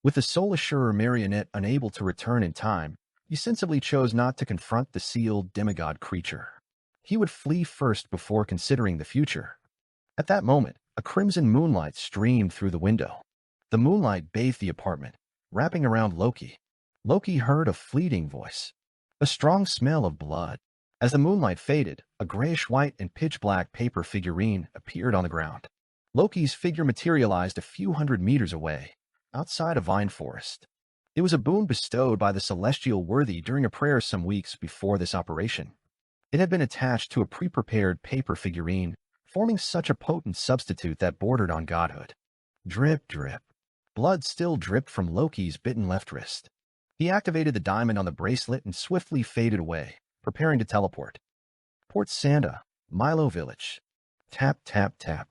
With the Soul Assurer marionette unable to return in time, he sensibly chose not to confront the sealed demigod creature. He would flee first before considering the future. At that moment, a crimson moonlight streamed through the window. The moonlight bathed the apartment, wrapping around Loki. Loki heard a fleeting voice, a strong smell of blood. As the moonlight faded, a grayish-white and pitch-black paper figurine appeared on the ground. Loki's figure materialized a few hundred meters away, outside a vine forest. It was a boon bestowed by the celestial worthy during a prayer some weeks before this operation. It had been attached to a pre-prepared paper figurine, forming such a potent substitute that bordered on godhood. Drip, drip. Blood still dripped from Loki's bitten left wrist. He activated the diamond on the bracelet and swiftly faded away, preparing to teleport. Port Santa, Milo Village. Tap, tap, tap.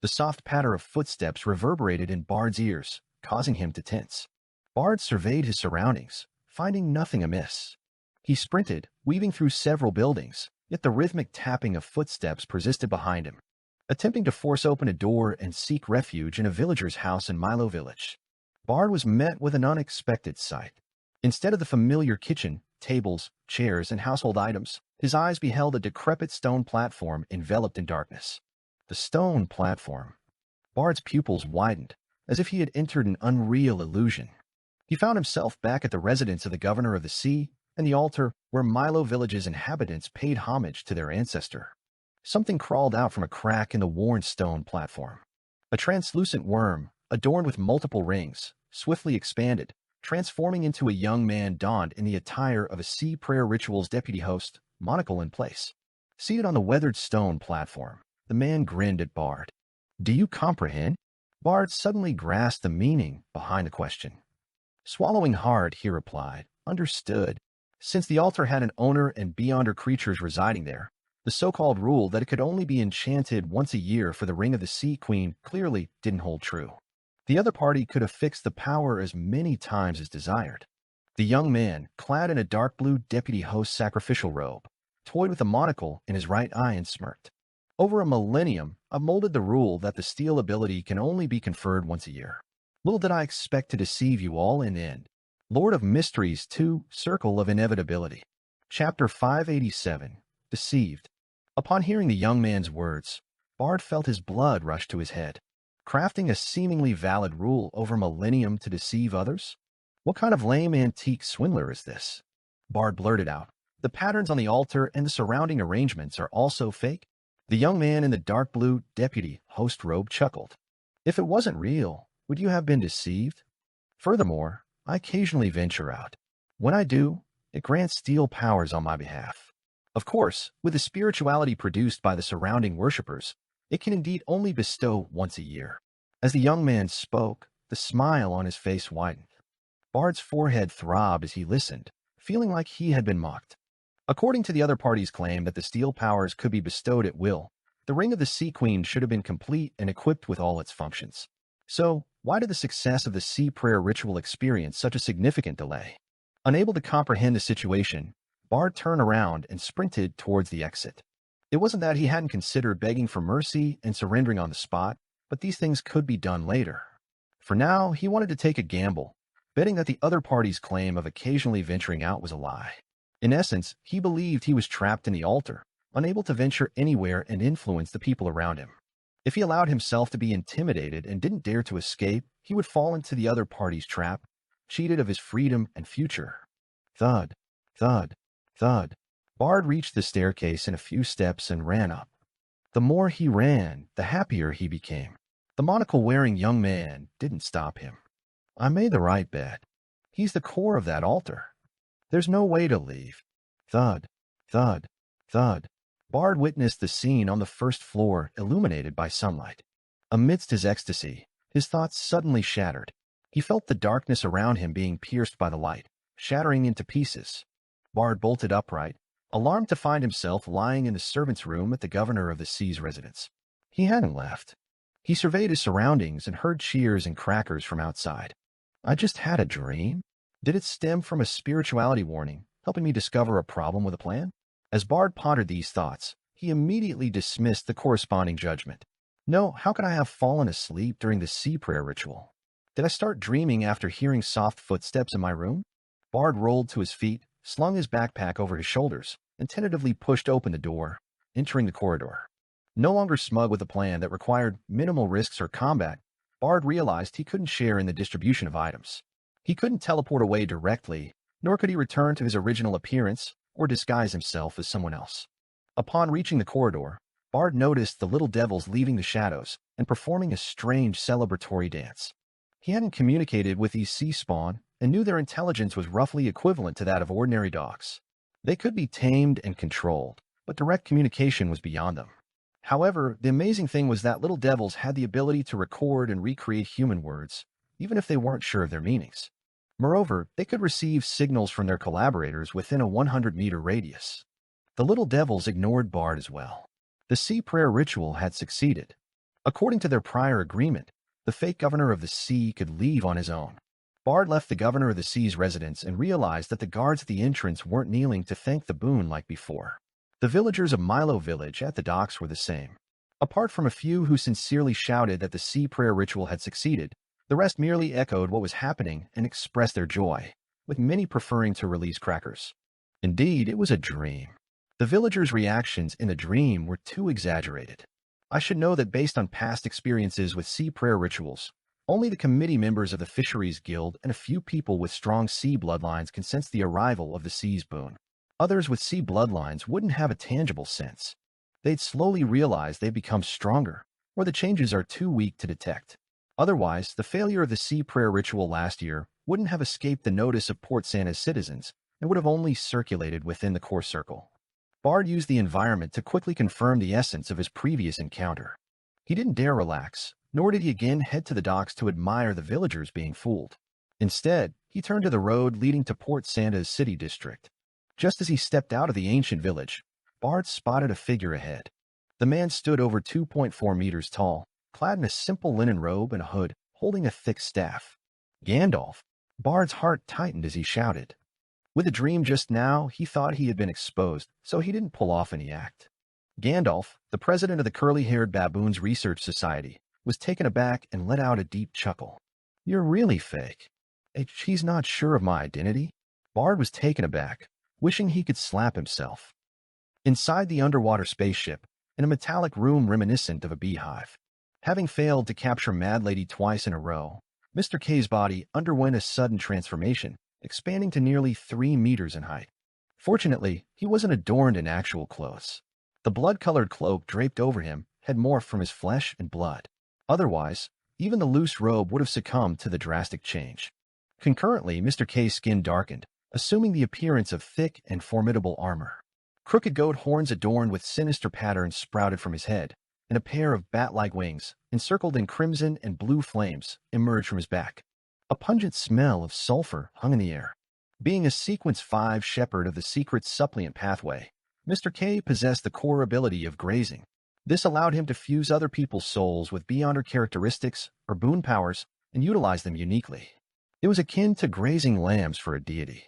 The soft patter of footsteps reverberated in Bard's ears, causing him to tense. Bard surveyed his surroundings, finding nothing amiss. He sprinted, weaving through several buildings, yet the rhythmic tapping of footsteps persisted behind him. attempting to force open a door and seek refuge in a villager's house in Milo Village. Bard was met with an unexpected sight. Instead of the familiar kitchen, tables, chairs, and household items, his eyes beheld a decrepit stone platform enveloped in darkness. The stone platform. Bard's pupils widened, as if he had entered an unreal illusion. He found himself back at the residence of the governor of the sea and the altar where Milo Village's inhabitants paid homage to their ancestor. Something crawled out from a crack in the worn stone platform. A translucent worm, adorned with multiple rings, swiftly expanded, transforming into a young man donned in the attire of a Sea Prayer Ritual's deputy host, monocle in place. Seated on the weathered stone platform, the man grinned at Bard. "Do you comprehend?" Bard suddenly grasped the meaning behind the question. Swallowing hard, he replied, "Understood." Since the altar had an owner and beyonder creatures residing there, the so-called rule that it could only be enchanted once a year for the Ring of the Sea Queen clearly didn't hold true. The other party could have fixed the power as many times as desired. The young man, clad in a dark blue deputy host sacrificial robe, toyed with a monocle in his right eye and smirked. Over a millennium, I've molded the rule that the steel ability can only be conferred once a year. Little did I expect to deceive you all in the end. Lord of Mysteries 2, Circle of Inevitability. Chapter 587, Deceived. Upon hearing the young man's words, Bard felt his blood rush to his head. Crafting a seemingly valid rule over millennium to deceive others? What kind of lame antique swindler is this? Bard blurted out. The patterns on the altar and the surrounding arrangements are also fake? The young man in the dark blue deputy host robe chuckled. If it wasn't real, would you have been deceived? Furthermore, I occasionally venture out. When I do, it grants steel powers on my behalf. Of course, with the spirituality produced by the surrounding worshippers, it can indeed only bestow once a year. As the young man spoke, the smile on his face widened. Bard's forehead throbbed as he listened, feeling like he had been mocked. According to the other party's claim that the steel powers could be bestowed at will, the Ring of the Sea Queen should have been complete and equipped with all its functions. So, why did the success of the Sea Prayer ritual experience such a significant delay? Unable to comprehend the situation, Bard turned around and sprinted towards the exit. It wasn't that he hadn't considered begging for mercy and surrendering on the spot, but these things could be done later. For now, he wanted to take a gamble, betting that the other party's claim of occasionally venturing out was a lie. In essence, he believed he was trapped in the altar, unable to venture anywhere and influence the people around him. If he allowed himself to be intimidated and didn't dare to escape, he would fall into the other party's trap, cheated of his freedom and future. Thud, thud, thud. Bard reached the staircase in a few steps and ran up. The more he ran, the happier he became. The monocle-wearing young man didn't stop him. I made the right bet. He's the core of that altar. There's no way to leave. Thud, thud, thud. Bard witnessed the scene on the first floor illuminated by sunlight. Amidst his ecstasy, his thoughts suddenly shattered. He felt the darkness around him being pierced by the light, shattering into pieces. Bard bolted upright, alarmed to find himself lying in the servant's room at the governor of the sea's residence. He hadn't left. He surveyed his surroundings and heard cheers and crackers from outside. I just had a dream? Did it stem from a spirituality warning, helping me discover a problem with a plan? As Bard pondered these thoughts, he immediately dismissed the corresponding judgment. No, how could I have fallen asleep during the sea prayer ritual? Did I start dreaming after hearing soft footsteps in my room? Bard rolled to his feet, slung his backpack over his shoulders, and tentatively pushed open the door, entering the corridor. No longer smug with a plan that required minimal risks or combat, Bard realized he couldn't share in the distribution of items. He couldn't teleport away directly, nor could he return to his original appearance or disguise himself as someone else. Upon reaching the corridor, Bard noticed the little devils leaving the shadows and performing a strange celebratory dance. He hadn't communicated with these sea spawn and knew their intelligence was roughly equivalent to that of ordinary dogs. They could be tamed and controlled, but direct communication was beyond them. However, the amazing thing was that little devils had the ability to record and recreate human words, even if they weren't sure of their meanings. Moreover, they could receive signals from their collaborators within a 100-meter radius. The little devils ignored Bard as well. The sea prayer ritual had succeeded. According to their prior agreement, the fake governor of the sea could leave on his own. Bard left the governor of the sea's residence and realized that the guards at the entrance weren't kneeling to thank the boon like before. The villagers of Milo Village at the docks were the same. Apart from a few who sincerely shouted that the sea prayer ritual had succeeded, the rest merely echoed what was happening and expressed their joy, with many preferring to release crackers. Indeed, it was a dream. The villagers' reactions in the dream were too exaggerated. I should know that based on past experiences with sea prayer rituals, only the committee members of the Fisheries Guild and a few people with strong sea bloodlines can sense the arrival of the sea's boon. Others with sea bloodlines wouldn't have a tangible sense. They'd slowly realize they've become stronger, or the changes are too weak to detect. Otherwise, the failure of the sea prayer ritual last year wouldn't have escaped the notice of Port Santa's citizens and would have only circulated within the core circle. Bard used the environment to quickly confirm the essence of his previous encounter. He didn't dare relax, nor did he again head to the docks to admire the villagers being fooled. Instead, he turned to the road leading to Port Santa's city district. Just as he stepped out of the ancient village, Bard spotted a figure ahead. The man stood over 2.4 meters tall, clad in a simple linen robe and a hood, holding a thick staff. Gandalf! Bard's heart tightened as he shouted. With a dream just now, he thought he had been exposed, so he didn't pull off any act. Gandalf, the president of the Curly-Haired Baboons Research Society, was taken aback and let out a deep chuckle. You're really fake. He's not sure of my identity? Bard was taken aback, wishing he could slap himself. Inside the underwater spaceship, in a metallic room reminiscent of a beehive. Having failed to capture Mad Lady twice in a row, Mr. K's body underwent a sudden transformation, expanding to nearly 3 meters in height. Fortunately, he wasn't adorned in actual clothes. The blood-colored cloak draped over him had morphed from his flesh and blood. Otherwise, even the loose robe would have succumbed to the drastic change. Concurrently, Mr. K's skin darkened, assuming the appearance of thick and formidable armor. Crooked goat horns adorned with sinister patterns sprouted from his head, and a pair of bat-like wings, encircled in crimson and blue flames, emerged from his back. A pungent smell of sulfur hung in the air. Being a Sequence 5 shepherd of the secret suppliant pathway, Mr. K possessed the core ability of grazing. This allowed him to fuse other people's souls with beyonder characteristics or boon powers and utilize them uniquely. It was akin to grazing lambs for a deity.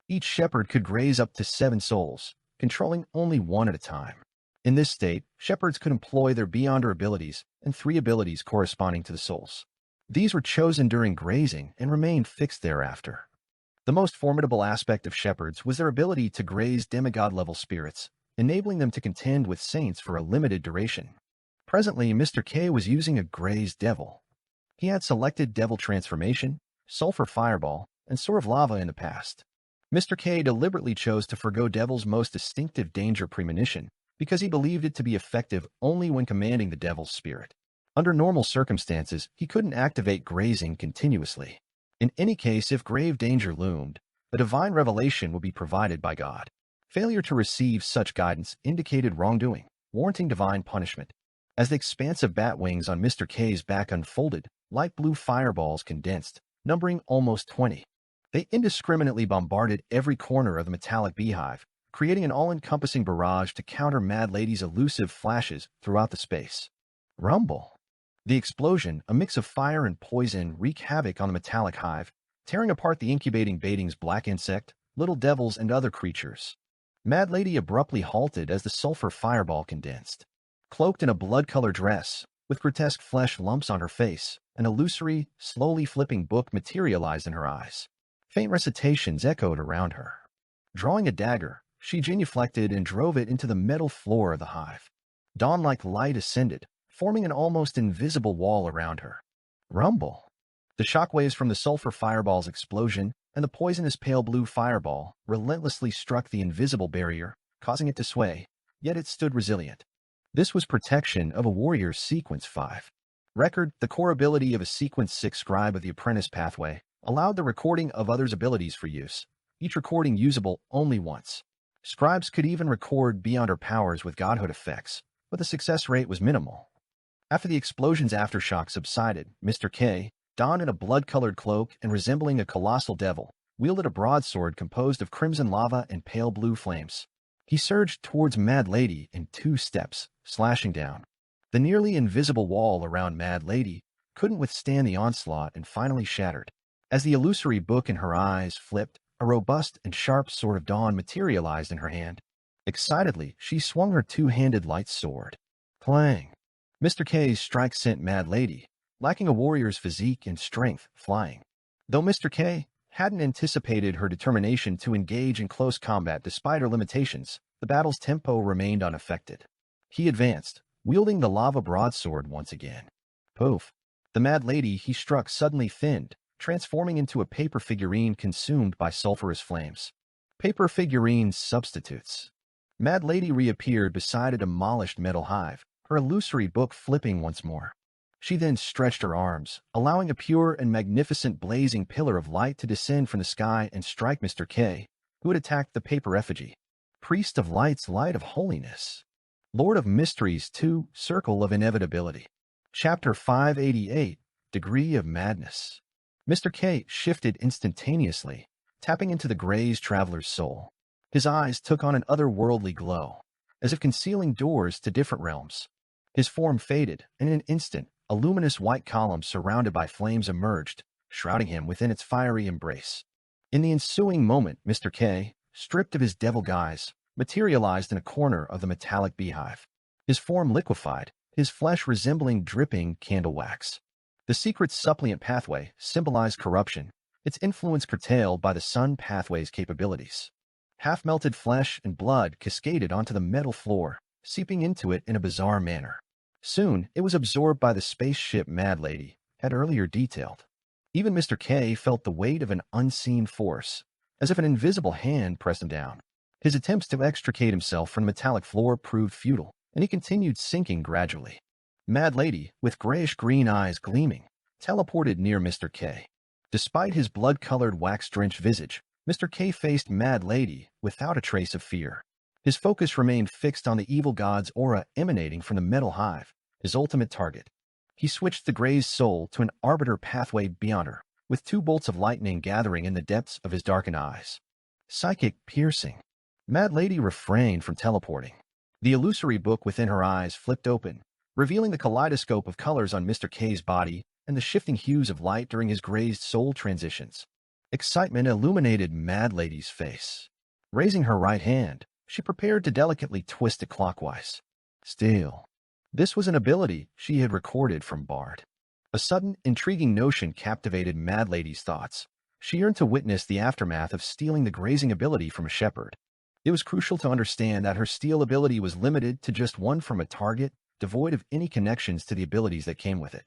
Each shepherd could graze up to 7 souls, controlling only one at a time. In this state, shepherds could employ their beyonder abilities and 3 abilities corresponding to the souls. These were chosen during grazing and remained fixed thereafter. The most formidable aspect of shepherds was their ability to graze demigod-level spirits, enabling them to contend with saints for a limited duration. Presently, Mr. K was using a grazed devil. He had selected Devil Transformation, Sulfur Fireball, and Sword of Lava in the past. Mr. K deliberately chose to forgo Devil's most distinctive danger premonition because he believed it to be effective only when commanding the Devil's spirit. Under normal circumstances, he couldn't activate grazing continuously. In any case, if grave danger loomed, a divine revelation would be provided by God. Failure to receive such guidance indicated wrongdoing, warranting divine punishment. As the expansive bat wings on Mr. K's back unfolded, light blue fireballs condensed, numbering almost 20. They indiscriminately bombarded every corner of the metallic beehive, creating an all-encompassing barrage to counter Mad Lady's elusive flashes throughout the space. Rumble. The explosion, a mix of fire and poison, wreaked havoc on the metallic hive, tearing apart the incubating baiting's black insect, little devils, and other creatures. Mad Lady abruptly halted as the sulfur fireball condensed. Cloaked in a blood-colored dress, with grotesque flesh lumps on her face, an illusory, slowly flipping book materialized in her eyes. Faint recitations echoed around her. Drawing a dagger, she genuflected and drove it into the metal floor of the hive. Dawn-like light ascended, forming an almost invisible wall around her. Rumble. The shockwaves from the sulfur fireball's explosion and the poisonous pale blue fireball relentlessly struck the invisible barrier, causing it to sway, yet it stood resilient. This was protection of a warrior's Sequence 5. Record, the core ability of a Sequence 6 scribe of the apprentice pathway, allowed the recording of others' abilities for use, each recording usable only once. Scribes could even record beyond her powers with godhood effects, but the success rate was minimal. After the explosion's aftershock subsided, Mr. K, donned in a blood-colored cloak and resembling a colossal devil, wielded a broadsword composed of crimson lava and pale blue flames. He surged towards Mad Lady in 2 steps, slashing down. The nearly invisible wall around Mad Lady couldn't withstand the onslaught and finally shattered. As the illusory book in her eyes flipped, a robust and sharp sword of dawn materialized in her hand. Excitedly, she swung her 2-handed light sword. Clang! Mr. K's strike sent Mad Lady, lacking a warrior's physique and strength, flying. Though Mr. K hadn't anticipated her determination to engage in close combat despite her limitations, the battle's tempo remained unaffected. He advanced, wielding the lava broadsword once again. Poof! The Mad Lady he struck suddenly thinned, transforming into a paper figurine consumed by sulphurous flames. Paper figurine substitutes. Mad Lady reappeared beside a demolished metal hive, her illusory book flipping once more. She then stretched her arms, allowing a pure and magnificent blazing pillar of light to descend from the sky and strike Mr. K, who had attacked the paper effigy. Priest of Light's Light of Holiness. Lord of Mysteries 2, Circle of Inevitability. Chapter 588, Degree of Madness. Mr. K shifted instantaneously, tapping into the Gray's traveler's soul. His eyes took on an otherworldly glow, as if concealing doors to different realms. His form faded, and in an instant, a luminous white column surrounded by flames emerged, shrouding him within its fiery embrace. In the ensuing moment, Mr. K, stripped of his devil guise, materialized in a corner of the metallic beehive. His form liquefied, his flesh resembling dripping candle wax. The secret suppliant pathway symbolized corruption, its influence curtailed by the sun pathway's capabilities. Half-melted flesh and blood cascaded onto the metal floor, seeping into it in a bizarre manner. Soon, it was absorbed by the spaceship Mad Lady had earlier detailed. Even Mr. K felt the weight of an unseen force, as if an invisible hand pressed him down. His attempts to extricate himself from the metallic floor proved futile, and he continued sinking gradually. Mad Lady, with grayish-green eyes gleaming, teleported near Mr. K. Despite his blood-colored wax-drenched visage, Mr. K faced Mad Lady without a trace of fear. His focus remained fixed on the evil god's aura emanating from the metal hive, his ultimate target. He switched the Gray's soul to an arbiter pathway beyond her, with two bolts of lightning gathering in the depths of his darkened eyes. Psychic piercing. Mad Lady refrained from teleporting. The illusory book within her eyes flipped open, revealing the kaleidoscope of colors on Mr. K's body and the shifting hues of light during his grazed soul transitions. Excitement illuminated Mad Lady's face. Raising her right hand, she prepared to delicately twist it clockwise. Still, this was an ability she had recorded from Bard. A sudden, intriguing notion captivated Mad Lady's thoughts. She yearned to witness the aftermath of stealing the grazing ability from a shepherd. It was crucial to understand that her steal ability was limited to just one from a target, devoid of any connections to the abilities that came with it.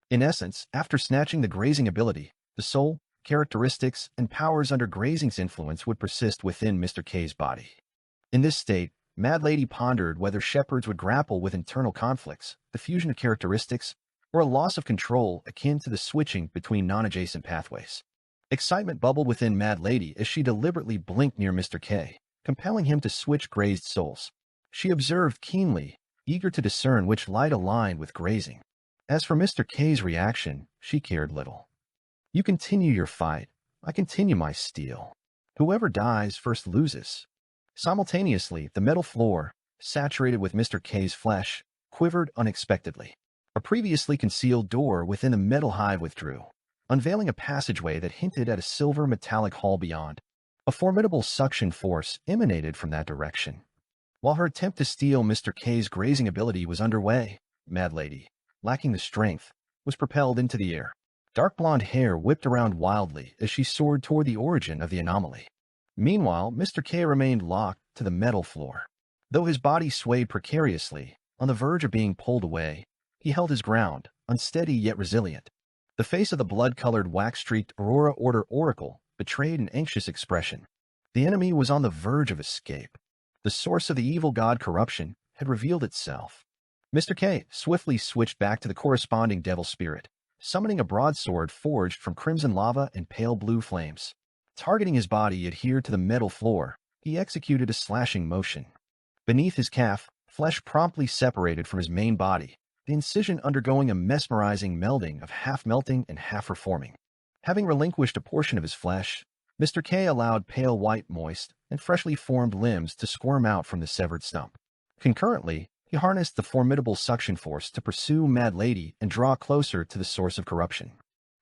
In essence, after snatching the grazing ability, the soul, characteristics, and powers under grazing's influence would persist within Mr. K's body. In this state, Mad Lady pondered whether shepherds would grapple with internal conflicts, the fusion of characteristics, or a loss of control akin to the switching between non-adjacent pathways. Excitement bubbled within Mad Lady as she deliberately blinked near Mr. K, compelling him to switch grazed souls. She observed keenly, eager to discern which light aligned with grazing. As for Mr. K's reaction, she cared little. You continue your fight, I continue my steal. Whoever dies first loses. Simultaneously, the metal floor, saturated with Mr. K's flesh, quivered unexpectedly. A previously concealed door within the metal hive withdrew, unveiling a passageway that hinted at a silver metallic hall beyond. A formidable suction force emanated from that direction. While her attempt to steal Mr. K's grazing ability was underway, Mad Lady, lacking the strength, was propelled into the air. Dark blonde hair whipped around wildly as she soared toward the origin of the anomaly. Meanwhile, Mr. K remained locked to the metal floor. Though his body swayed precariously, on the verge of being pulled away, he held his ground, unsteady yet resilient. The face of the blood-colored wax-streaked Aurora Order Oracle betrayed an anxious expression. The enemy was on the verge of escape. The source of the evil god corruption had revealed itself. Mr. K swiftly switched back to the corresponding devil spirit, summoning a broadsword forged from crimson lava and pale blue flames. Targeting his body adhered to the metal floor, he executed a slashing motion. Beneath his calf, flesh promptly separated from his main body, the incision undergoing a mesmerizing melding of half-melting and half-reforming. Having relinquished a portion of his flesh, Mr. K allowed pale white moist and freshly formed limbs to squirm out from the severed stump. Concurrently, he harnessed the formidable suction force to pursue Mad Lady and draw closer to the source of corruption.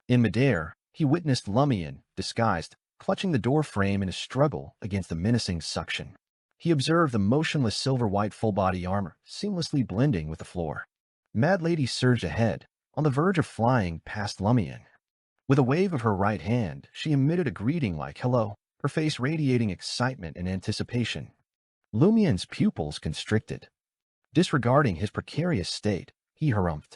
In midair, he witnessed Lumian, disguised, clutching the door frame in a struggle against the menacing suction. He observed the motionless silver-white full-body armor seamlessly blending with the floor. Mad Lady surged ahead, on the verge of flying past Lumian. With a wave of her right hand, she emitted a greeting like hello, her face radiating excitement and anticipation. Lumian's pupils constricted. Disregarding his precarious state, he harumphed.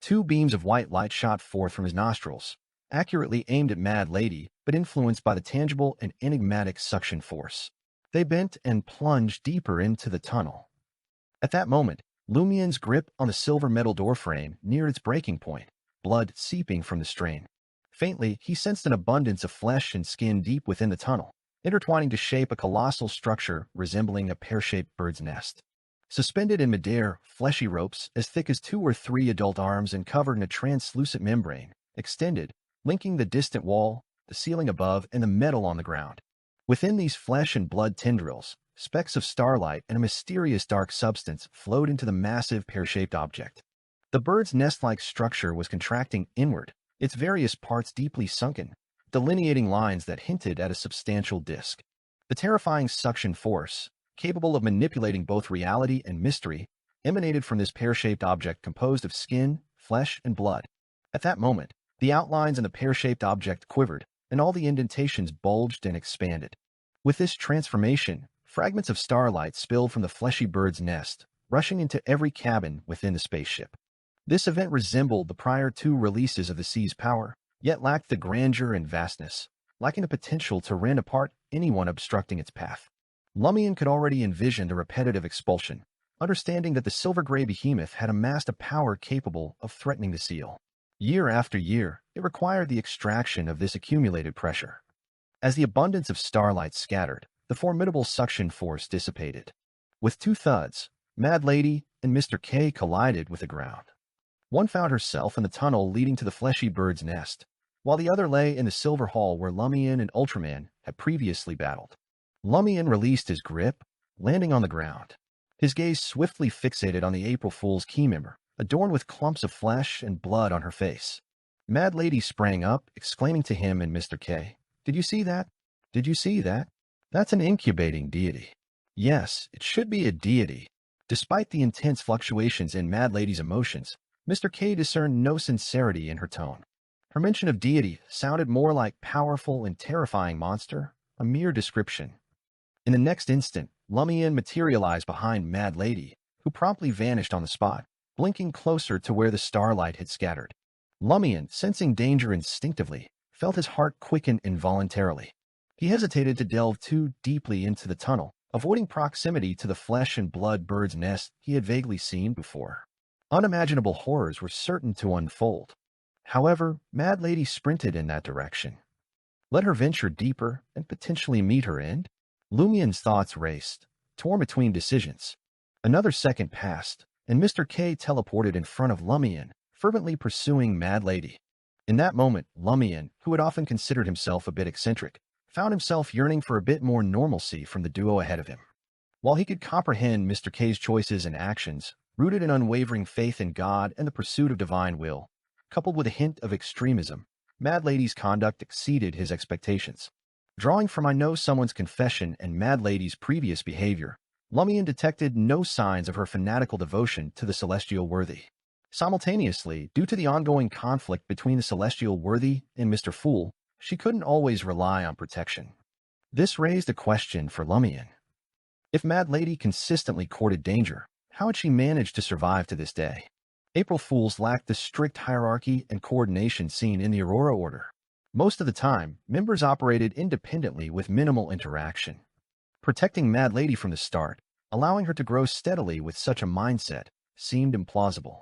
Two beams of white light shot forth from his nostrils, accurately aimed at Mad Lady, but influenced by the tangible and enigmatic suction force. They bent and plunged deeper into the tunnel. At that moment, Lumian's grip on the silver metal doorframe neared its breaking point, blood seeping from the strain. Faintly, he sensed an abundance of flesh and skin deep within the tunnel, intertwining to shape a colossal structure resembling a pear-shaped bird's nest. Suspended in midair, fleshy ropes as thick as 2 or 3 adult arms and covered in a translucent membrane, extended, linking the distant wall, the ceiling above, and the metal on the ground. Within these flesh and blood tendrils, specks of starlight and a mysterious dark substance flowed into the massive pear-shaped object. The bird's nest-like structure was contracting inward, its various parts deeply sunken, delineating lines that hinted at a substantial disk. The terrifying suction force, capable of manipulating both reality and mystery, emanated from this pear-shaped object composed of skin, flesh, and blood. At that moment, the outlines in the pear-shaped object quivered, and all the indentations bulged and expanded. With this transformation, fragments of starlight spilled from the fleshy bird's nest, rushing into every cabin within the spaceship. This event resembled the prior 2 releases of the sea's power, yet lacked the grandeur and vastness, lacking the potential to rend apart anyone obstructing its path. Lumian could already envision the repetitive expulsion, understanding that the silver-gray behemoth had amassed a power capable of threatening the seal. Year after year, it required the extraction of this accumulated pressure. As the abundance of starlight scattered, the formidable suction force dissipated. With 2 thuds, Mad Lady and Mr. K collided with the ground. One found herself in the tunnel leading to the fleshy bird's nest, while the other lay in the silver hall where Lumian and Ultraman had previously battled. Lumian released his grip, landing on the ground. His gaze swiftly fixated on the April Fool's key member, adorned with clumps of flesh and blood on her face. Mad Lady sprang up, exclaiming to him and Mr. K, "Did you see that? Did you see that? That's an incubating deity." Yes, it should be a deity. Despite the intense fluctuations in Mad Lady's emotions, Mr. K discerned no sincerity in her tone. Her mention of deity sounded more like powerful and terrifying monster, a mere description. In the next instant, Lumian materialized behind Mad Lady, who promptly vanished on the spot, blinking closer to where the starlight had scattered. Lumian, sensing danger instinctively, felt his heart quicken involuntarily. He hesitated to delve too deeply into the tunnel, avoiding proximity to the flesh and blood bird's nest he had vaguely seen before. Unimaginable horrors were certain to unfold. However, Mad Lady sprinted in that direction. Let her venture deeper and potentially meet her end? Lumian's thoughts raced, torn between decisions. Another second passed, and Mr. K teleported in front of Lumian, fervently pursuing Mad Lady. In that moment, Lumian, who had often considered himself a bit eccentric, found himself yearning for a bit more normalcy from the duo ahead of him. While he could comprehend Mr. K's choices and actions, rooted in unwavering faith in God and the pursuit of divine will, coupled with a hint of extremism, Mad Lady's conduct exceeded his expectations. Drawing from I Know Someone's confession and Mad Lady's previous behavior, Lumian detected no signs of her fanatical devotion to the celestial worthy. Simultaneously, due to the ongoing conflict between the celestial worthy and Mr. Fool, she couldn't always rely on protection. This raised a question for Lumian. If Mad Lady consistently courted danger, how had she managed to survive to this day? April Fools lacked the strict hierarchy and coordination seen in the Aurora Order. Most of the time, members operated independently with minimal interaction. Protecting Mad Lady from the start, allowing her to grow steadily with such a mindset, seemed implausible.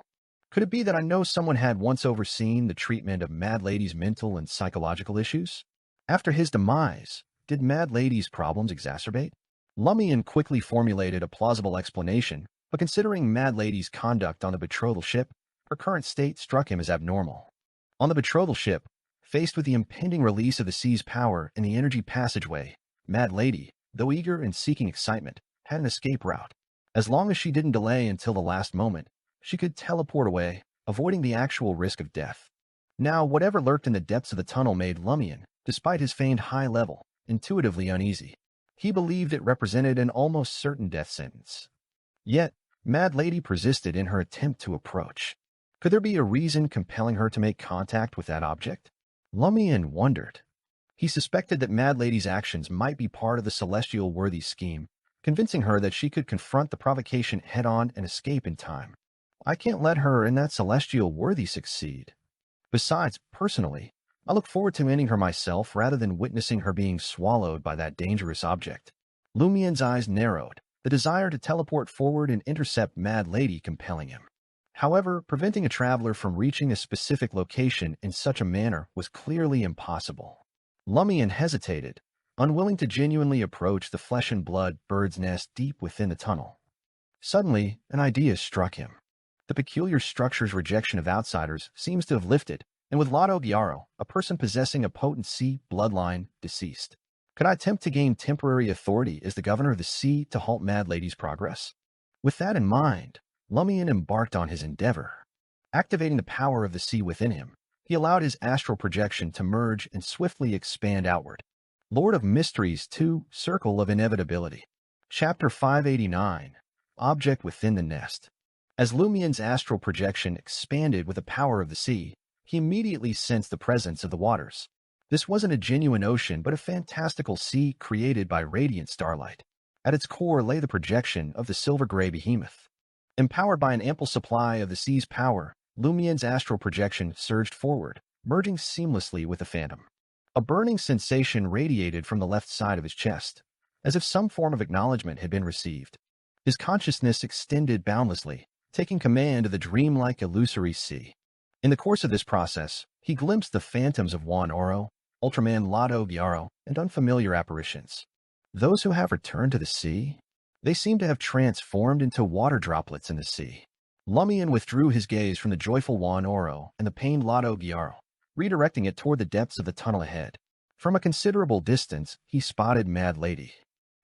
Could it be that I Know Someone had once overseen the treatment of Mad Lady's mental and psychological issues? After his demise, did Mad Lady's problems exacerbate? Lumian quickly formulated a plausible explanation, but considering Mad Lady's conduct on the betrothal ship, her current state struck him as abnormal. On the betrothal ship, faced with the impending release of the sea's power in the energy passageway, Mad Lady, though eager and seeking excitement, had an escape route. As long as she didn't delay until the last moment, she could teleport away, avoiding the actual risk of death. Now, whatever lurked in the depths of the tunnel made Lumian, despite his feigned high level, intuitively uneasy. He believed it represented an almost certain death sentence. Yet, Mad Lady persisted in her attempt to approach. Could there be a reason compelling her to make contact with that object? Lumian wondered. He suspected that Mad Lady's actions might be part of the celestial worthy scheme, convincing her that she could confront the provocation head-on and escape in time. I can't let her and that celestial worthy succeed. Besides, personally, I look forward to ending her myself rather than witnessing her being swallowed by that dangerous object. Lumian's eyes narrowed, the desire to teleport forward and intercept Mad Lady compelling him. However, preventing a traveler from reaching a specific location in such a manner was clearly impossible. Lumian hesitated, unwilling to genuinely approach the flesh-and-blood bird's nest deep within the tunnel. Suddenly, an idea struck him. The peculiar structure's rejection of outsiders seems to have lifted, and with Lado Gyaro, a person possessing a potent sea bloodline, deceased. Could I attempt to gain temporary authority as the governor of the sea to halt Mad Lady's progress? With that in mind, Lumian embarked on his endeavor. Activating the power of the sea within him, he allowed his astral projection to merge and swiftly expand outward. Lord of Mysteries 2, Circle of Inevitability. Chapter 589, Object Within the Nest. As Lumian's astral projection expanded with the power of the sea, he immediately sensed the presence of the waters. This wasn't a genuine ocean, but a fantastical sea created by radiant starlight. At its core lay the projection of the silver-gray behemoth. Empowered by an ample supply of the sea's power, Lumian's astral projection surged forward, merging seamlessly with the phantom. A burning sensation radiated from the left side of his chest, as if some form of acknowledgement had been received. His consciousness extended boundlessly, taking command of the dreamlike illusory sea. In the course of this process, he glimpsed the phantoms of Juan Oro, Ultraman Lado Gyaro, and unfamiliar apparitions. Those who have returned to the sea? They seem to have transformed into water droplets in the sea. Lumian withdrew his gaze from the joyful Juan Oro and the pained Lado Gyaro, redirecting it toward the depths of the tunnel ahead. From a considerable distance, he spotted Mad Lady.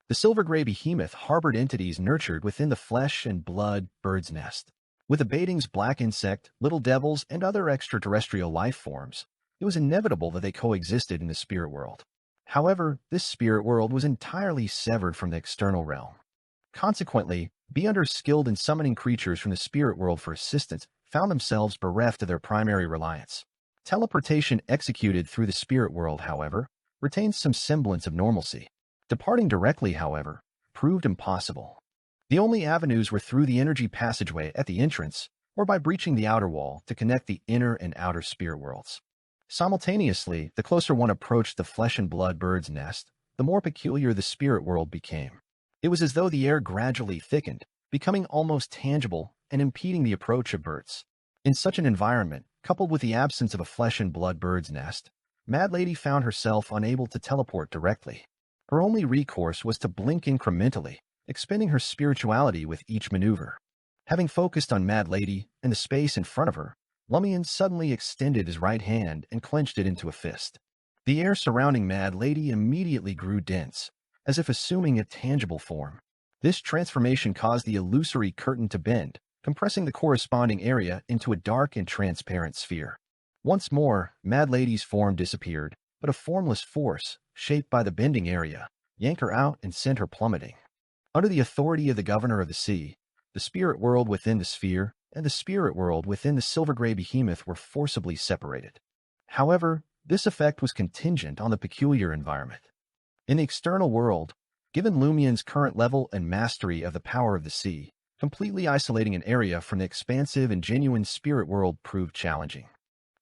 The silver-gray behemoth harbored entities nurtured within the flesh and blood bird's nest. With the Baiting's black insect, little devils, and other extraterrestrial life forms, it was inevitable that they coexisted in the spirit world. However, this spirit world was entirely severed from the external realm. Consequently, Beyonders skilled in summoning creatures from the spirit world for assistance found themselves bereft of their primary reliance. Teleportation executed through the spirit world, however, retained some semblance of normalcy. Departing directly, however, proved impossible. The only avenues were through the energy passageway at the entrance or by breaching the outer wall to connect the inner and outer spirit worlds. Simultaneously, the closer one approached the flesh and blood bird's nest, the more peculiar the spirit world became. It was as though the air gradually thickened, becoming almost tangible and impeding the approach of birds. In such an environment, coupled with the absence of a flesh and blood bird's nest, Mad Lady found herself unable to teleport directly. Her only recourse was to blink incrementally, expending her spirituality with each maneuver. Having focused on Mad Lady and the space in front of her, Lumian suddenly extended his right hand and clenched it into a fist. The air surrounding Mad Lady immediately grew dense, as if assuming a tangible form. This transformation caused the illusory curtain to bend, compressing the corresponding area into a dark and transparent sphere. Once more, Mad Lady's form disappeared, but a formless force, shaped by the bending area, yanked her out and sent her plummeting. Under the authority of the governor of the sea, the spirit world within the sphere and the spirit world within the silver-gray behemoth were forcibly separated. However, this effect was contingent on the peculiar environment. In the external world, given Lumian's current level and mastery of the power of the sea, completely isolating an area from the expansive and genuine spirit world proved challenging.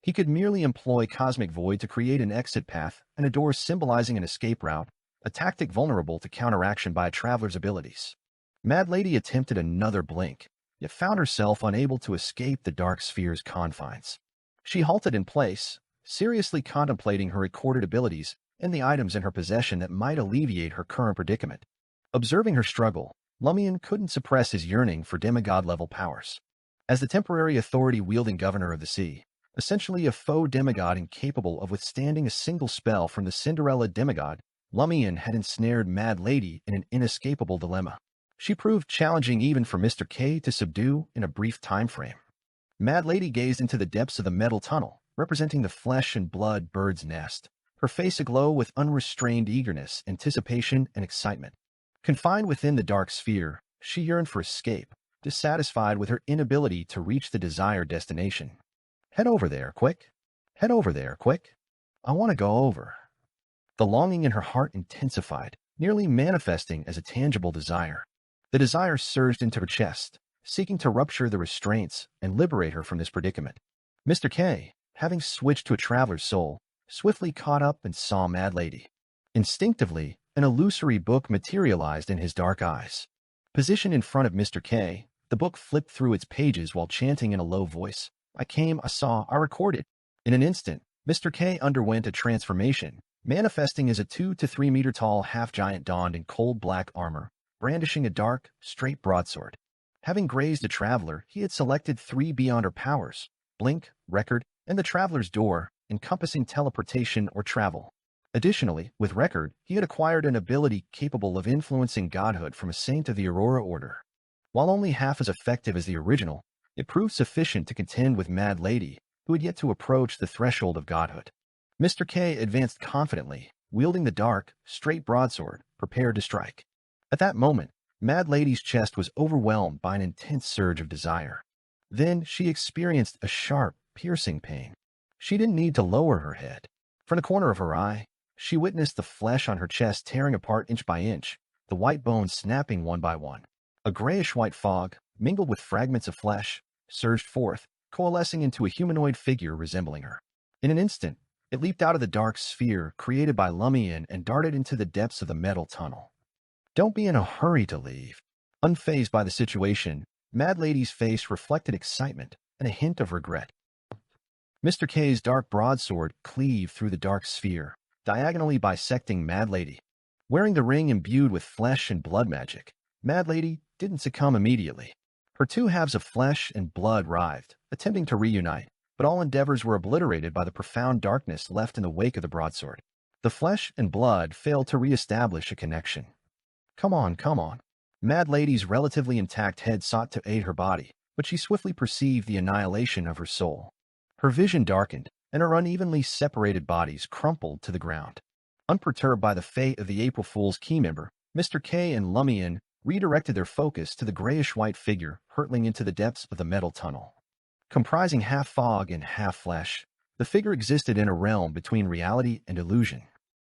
He could merely employ cosmic void to create an exit path and a door symbolizing an escape route, a tactic vulnerable to counteraction by a traveler's abilities. Mad Lady attempted another blink, yet found herself unable to escape the dark sphere's confines. She halted in place, seriously contemplating her recorded abilities and the items in her possession that might alleviate her current predicament. Observing her struggle, Lumian couldn't suppress his yearning for demigod-level powers. As the temporary authority-wielding governor of the sea, essentially a faux demigod incapable of withstanding a single spell from the Cinderella demigod, Lumian had ensnared Mad Lady in an inescapable dilemma. She proved challenging even for Mr. K to subdue in a brief time frame. Mad Lady gazed into the depths of the metal tunnel, representing the flesh and blood bird's nest, her face aglow with unrestrained eagerness, anticipation, and excitement. Confined within the dark sphere, she yearned for escape, dissatisfied with her inability to reach the desired destination. Head over there, quick. Head over there, quick. I want to go over. The longing in her heart intensified, nearly manifesting as a tangible desire. The desire surged into her chest, seeking to rupture the restraints and liberate her from this predicament. Mr. K, having switched to a traveler's soul, swiftly caught up and saw Mad Lady. Instinctively, an illusory book materialized in his dark eyes. Positioned in front of Mr. K, the book flipped through its pages while chanting in a low voice, I came, I saw, I recorded. In an instant, Mr. K underwent a transformation, manifesting as a 2 to 3 meter tall half-giant donned in cold black armor, brandishing a dark, straight broadsword. Having grazed a traveler, he had selected 3 beyond her powers, blink, record, and the traveler's door, encompassing teleportation or travel. Additionally, with record, he had acquired an ability capable of influencing godhood from a saint of the Aurora Order. While only half as effective as the original, it proved sufficient to contend with Mad Lady, who had yet to approach the threshold of godhood. Mr. K advanced confidently, wielding the dark, straight broadsword, prepared to strike. At that moment, Mad Lady's chest was overwhelmed by an intense surge of desire. Then she experienced a sharp, piercing pain. She didn't need to lower her head. From the corner of her eye, she witnessed the flesh on her chest tearing apart inch by inch, the white bones snapping one by one. A grayish-white fog, mingled with fragments of flesh, surged forth, coalescing into a humanoid figure resembling her. In an instant, it leaped out of the dark sphere created by Lumian and darted into the depths of the metal tunnel. Don't be in a hurry to leave. Unfazed by the situation, Mad Lady's face reflected excitement and a hint of regret. Mr. K's dark broadsword cleaved through the dark sphere, diagonally bisecting Mad Lady. Wearing the ring imbued with flesh and blood magic, Mad Lady didn't succumb immediately. Her 2 halves of flesh and blood writhed, attempting to reunite, but all endeavors were obliterated by the profound darkness left in the wake of the broadsword. The flesh and blood failed to re-establish a connection. Come on, come on. Mad Lady's relatively intact head sought to aid her body, but she swiftly perceived the annihilation of her soul. Her vision darkened, and her unevenly separated bodies crumpled to the ground. Unperturbed by the fate of the April Fool's key member, Mr. K and Lumian redirected their focus to the grayish-white figure hurtling into the depths of the metal tunnel. Comprising half fog and half flesh, the figure existed in a realm between reality and illusion.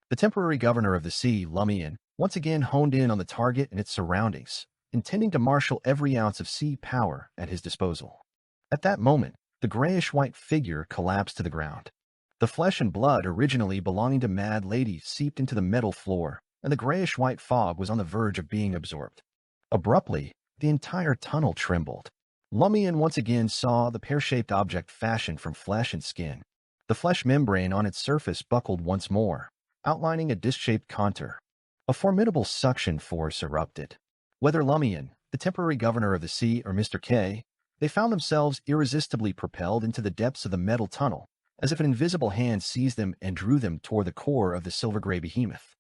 The temporary governor of the sea, Lumian, once again honed in on the target and its surroundings, intending to marshal every ounce of sea power at his disposal. At that moment, the grayish-white figure collapsed to the ground. The flesh and blood originally belonging to Mad Lady seeped into the metal floor, and the grayish-white fog was on the verge of being absorbed. Abruptly, the entire tunnel trembled. Lumian once again saw the pear-shaped object fashioned from flesh and skin. The flesh membrane on its surface buckled once more, outlining a disc-shaped contour. A formidable suction force erupted. Whether Lumian, the temporary governor of the sea, or Mr. K, they found themselves irresistibly propelled into the depths of the metal tunnel, as if an invisible hand seized them and drew them toward the core of the silver-gray behemoth.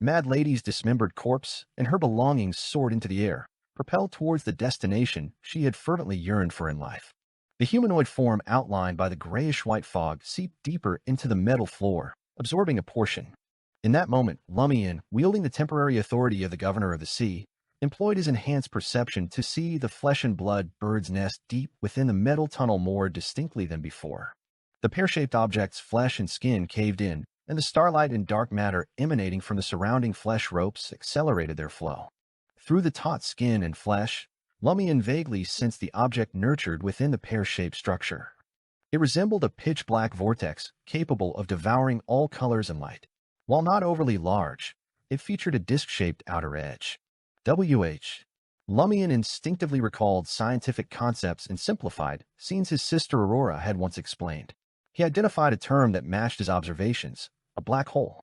Mad Lady's dismembered corpse and her belongings soared into the air, propelled towards the destination she had fervently yearned for in life. The humanoid form outlined by the grayish-white fog seeped deeper into the metal floor, absorbing a portion. In that moment, Lumian, wielding the temporary authority of the governor of the sea, employed his enhanced perception to see the flesh and blood bird's nest deep within the metal tunnel more distinctly than before. The pear-shaped object's flesh and skin caved in, and the starlight and dark matter emanating from the surrounding flesh ropes accelerated their flow. Through the taut skin and flesh, Lumian vaguely sensed the object nurtured within the pear-shaped structure. It resembled a pitch-black vortex capable of devouring all colors and light. While not overly large, it featured a disc-shaped outer edge. Lumian instinctively recalled scientific concepts and simplified scenes his sister Aurora had once explained. He identified a term that matched his observations, a black hole.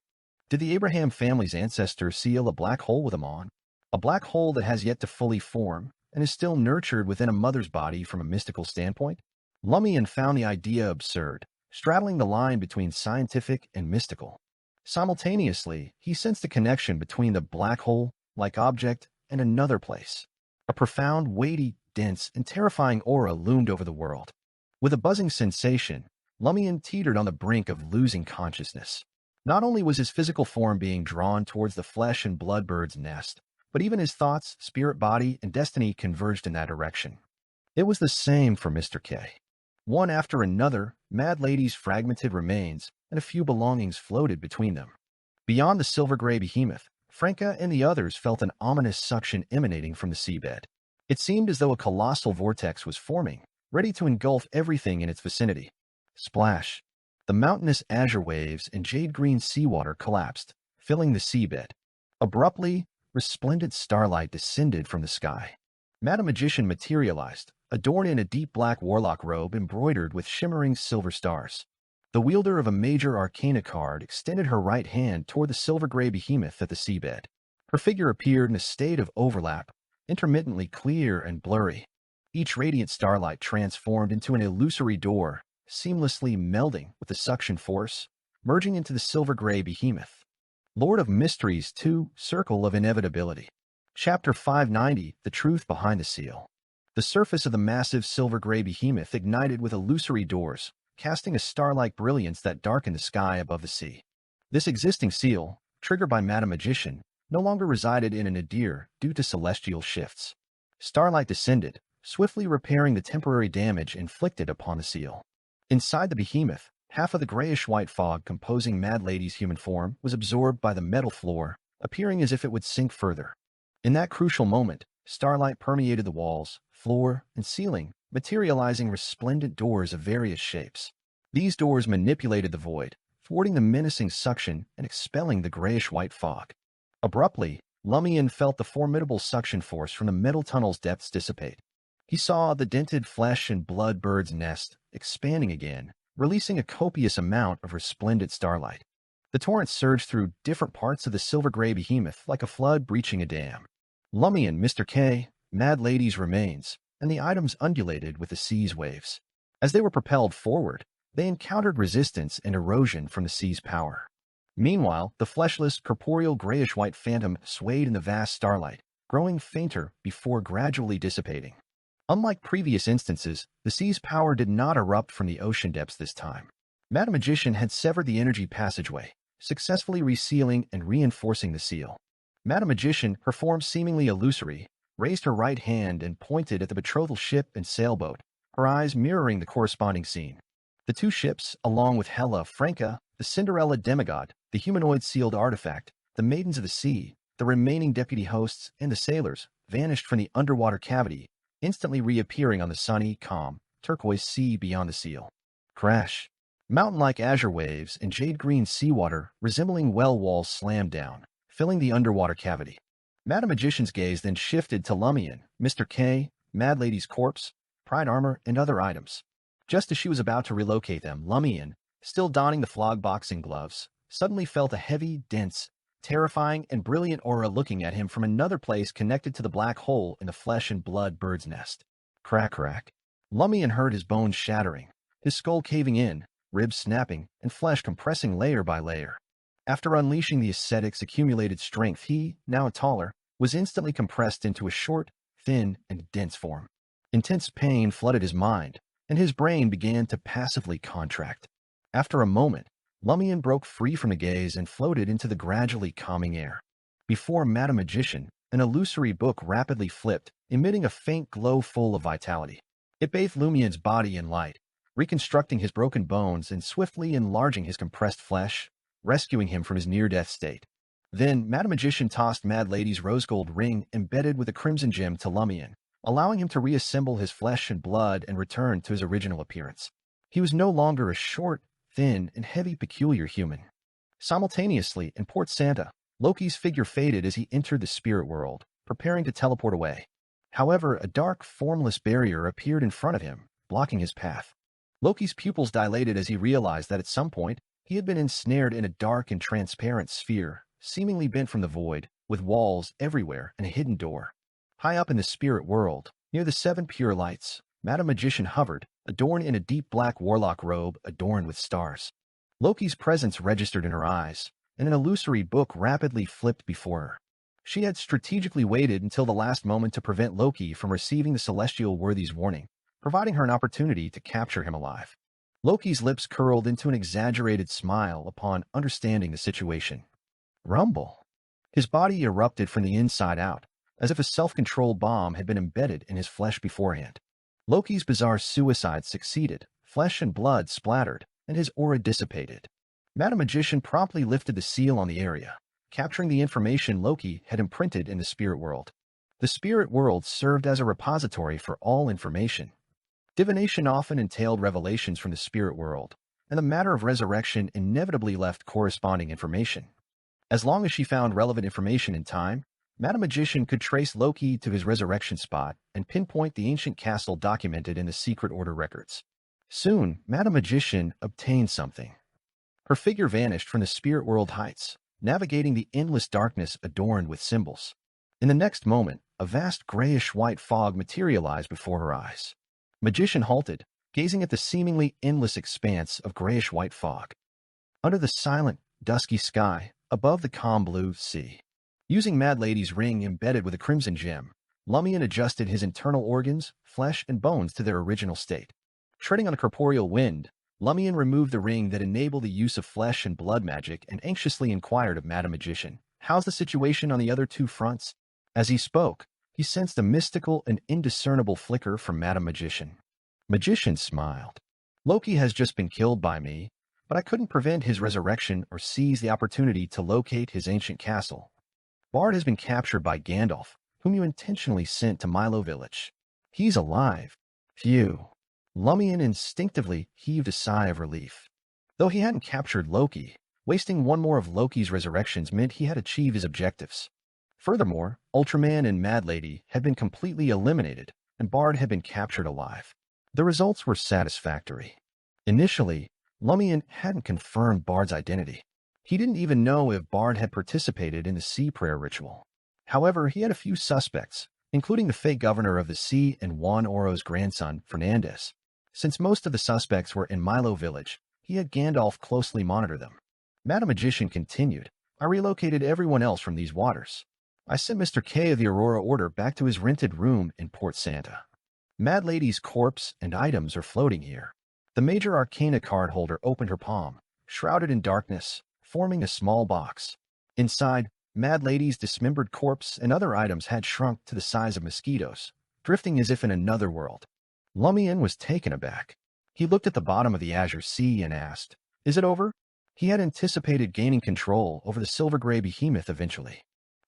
Did the Abraham family's ancestor seal a black hole with a mon? A black hole that has yet to fully form and is still nurtured within a mother's body from a mystical standpoint? Lumian found the idea absurd, straddling the line between scientific and mystical. Simultaneously, he sensed a connection between the black hole-like object and another place. A profound, weighty, dense, and terrifying aura loomed over the world. With a buzzing sensation, Lumian teetered on the brink of losing consciousness. Not only was his physical form being drawn towards the flesh and blood bird's nest, but even his thoughts, spirit body, and destiny converged in that direction. It was the same for Mr. K. One after another, Mad Lady's fragmented remains and a few belongings floated between them. Beyond the silver-gray behemoth, Franca and the others felt an ominous suction emanating from the seabed. It seemed as though a colossal vortex was forming, ready to engulf everything in its vicinity. Splash! The mountainous azure waves and jade-green seawater collapsed, filling the seabed. Abruptly, resplendent starlight descended from the sky. Madam Magician materialized, adorned in a deep black warlock robe embroidered with shimmering silver stars. The wielder of a major arcana card extended her right hand toward the silver-gray behemoth at the seabed. Her figure appeared in a state of overlap, intermittently clear and blurry. Each radiant starlight transformed into an illusory door, seamlessly melding with the suction force, merging into the silver-gray behemoth. Lord of Mysteries 2, Circle of Inevitability. Chapter 590, The Truth Behind the Seal. The surface of the massive silver-gray behemoth ignited with illusory doors, casting a star-like brilliance that darkened the sky above the sea. This existing seal, triggered by Madam Magician, no longer resided in a nadir due to celestial shifts. Starlight descended, swiftly repairing the temporary damage inflicted upon the seal. Inside the behemoth, half of the grayish-white fog composing Mad Lady's human form was absorbed by the metal floor, appearing as if it would sink further. In that crucial moment, starlight permeated the walls, floor, and ceiling, materializing resplendent doors of various shapes. These doors manipulated the void, thwarting the menacing suction and expelling the grayish-white fog. Abruptly, Lumian felt the formidable suction force from the metal tunnel's depths dissipate. He saw the dented flesh and blood bird's nest expanding again, releasing a copious amount of resplendent starlight. The torrent surged through different parts of the silver-gray behemoth like a flood breaching a dam. Lumian, Mr. K, Mad Lady's remains, and the items undulated with the sea's waves. As they were propelled forward, they encountered resistance and erosion from the sea's power. Meanwhile, the fleshless, corporeal grayish-white phantom swayed in the vast starlight, growing fainter before gradually dissipating. Unlike previous instances, the sea's power did not erupt from the ocean depths this time. Madam Magician had severed the energy passageway, successfully resealing and reinforcing the seal. Madam Magician, her form seemingly illusory, raised her right hand and pointed at the betrothal ship and sailboat, her eyes mirroring the corresponding scene. The two ships, along with Hela, Franca, the Cinderella demigod, the humanoid sealed artifact, the maidens of the sea, the remaining deputy hosts, and the sailors, vanished from the underwater cavity, instantly reappearing on the sunny, calm, turquoise sea beyond the seal. Crash! Mountain-like azure waves and jade-green seawater resembling well walls slammed down, filling the underwater cavity. Madam Magician's gaze then shifted to Lumian, Mr. K, Mad Lady's corpse, pride armor, and other items. Just as she was about to relocate them, Lumian, still donning the flog boxing gloves, suddenly felt a heavy, dense, terrifying, and brilliant aura looking at him from another place connected to the black hole in the flesh and blood bird's nest. Crack, crack. Lumian heard his bones shattering, his skull caving in, ribs snapping, and flesh compressing layer by layer. After unleashing the ascetic's accumulated strength, he, now taller, was instantly compressed into a short, thin, and dense form. Intense pain flooded his mind, and his brain began to passively contract. After a moment, Lumian broke free from the gaze and floated into the gradually calming air. Before Madam Magician, an illusory book rapidly flipped, emitting a faint glow full of vitality. It bathed Lumian's body in light, reconstructing his broken bones and swiftly enlarging his compressed flesh, rescuing him from his near-death state. Then, Madam Magician tossed Mad Lady's rose-gold ring embedded with a crimson gem to Lumian, allowing him to reassemble his flesh and blood and return to his original appearance. He was no longer a short, thin, and heavy peculiar human. Simultaneously, in Port Santa, Loki's figure faded as he entered the spirit world, preparing to teleport away. However, a dark, formless barrier appeared in front of him, blocking his path. Loki's pupils dilated as he realized that at some point, he had been ensnared in a dark and transparent sphere, seemingly bent from the void, with walls everywhere and a hidden door. High up in the spirit world, near the seven pure lights, Madam Magician hovered, adorned in a deep black warlock robe adorned with stars. Loki's presence registered in her eyes, and an illusory book rapidly flipped before her. She had strategically waited until the last moment to prevent Loki from receiving the celestial worthy's warning, providing her an opportunity to capture him alive. Loki's lips curled into an exaggerated smile upon understanding the situation. Rumble. His body erupted from the inside out, as if a self-controlled bomb had been embedded in his flesh beforehand. Loki's bizarre suicide succeeded, flesh and blood splattered, and his aura dissipated. Madam Magician promptly lifted the seal on the area, capturing the information Loki had imprinted in the spirit world. The spirit world served as a repository for all information. Divination often entailed revelations from the spirit world, and the matter of resurrection inevitably left corresponding information. As long as she found relevant information in time, Madam Magician could trace Loki to his resurrection spot and pinpoint the ancient castle documented in the Secret Order records. Soon, Madam Magician obtained something. Her figure vanished from the spirit world heights, navigating the endless darkness adorned with symbols. In the next moment, a vast grayish-white fog materialized before her eyes. Magician halted, gazing at the seemingly endless expanse of grayish-white fog. Under the silent, dusky sky, above the calm blue sea. Using Mad Lady's ring embedded with a crimson gem, Lumian adjusted his internal organs, flesh, and bones to their original state. Treading on a corporeal wind, Lumian removed the ring that enabled the use of flesh and blood magic and anxiously inquired of Madam Magician, "How's the situation on the other two fronts?" As he spoke, he sensed a mystical and indiscernible flicker from Madam Magician. Magician smiled. "Loki has just been killed by me, but I couldn't prevent his resurrection or seize the opportunity to locate his ancient castle. Bard has been captured by Gandalf, whom you intentionally sent to Milo Village. He's alive." Phew. Lumian instinctively heaved a sigh of relief. Though he hadn't captured Loki, wasting one more of Loki's resurrections meant he had achieved his objectives. Furthermore, Ultraman and Mad Lady had been completely eliminated, and Bard had been captured alive. The results were satisfactory. Initially, Lumian hadn't confirmed Bard's identity. He didn't even know if Bard had participated in the sea prayer ritual. However, he had a few suspects, including the fake governor of the sea and Juan Oro's grandson, Fernandez. Since most of the suspects were in Milo Village, he had Gandalf closely monitor them. Madam Magician continued, "I relocated everyone else from these waters. I sent Mr. K of the Aurora Order back to his rented room in Port Santa. Mad Lady's corpse and items are floating here." The Major Arcana card holder opened her palm, shrouded in darkness, forming a small box. Inside, Mad Lady's dismembered corpse and other items had shrunk to the size of mosquitoes, drifting as if in another world. Lumian was taken aback. He looked at the bottom of the azure sea and asked, "Is it over?" He had anticipated gaining control over the silver-gray behemoth eventually.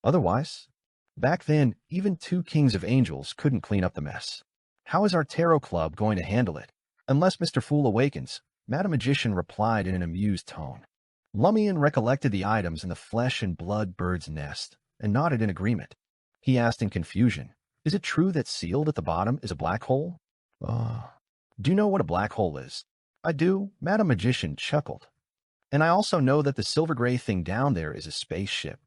Otherwise, back then, even two kings of angels couldn't clean up the mess. "How is our tarot club going to handle it? Unless Mr. Fool awakens," Madam Magician replied in an amused tone. Lumian recollected the items in the flesh and blood bird's nest and nodded in agreement. He asked in confusion, "Is it true that sealed at the bottom is a black hole?" Do you know what a black hole is?" "I do," Madam Magician chuckled. "And I also know that the silver-gray thing down there is a spaceship."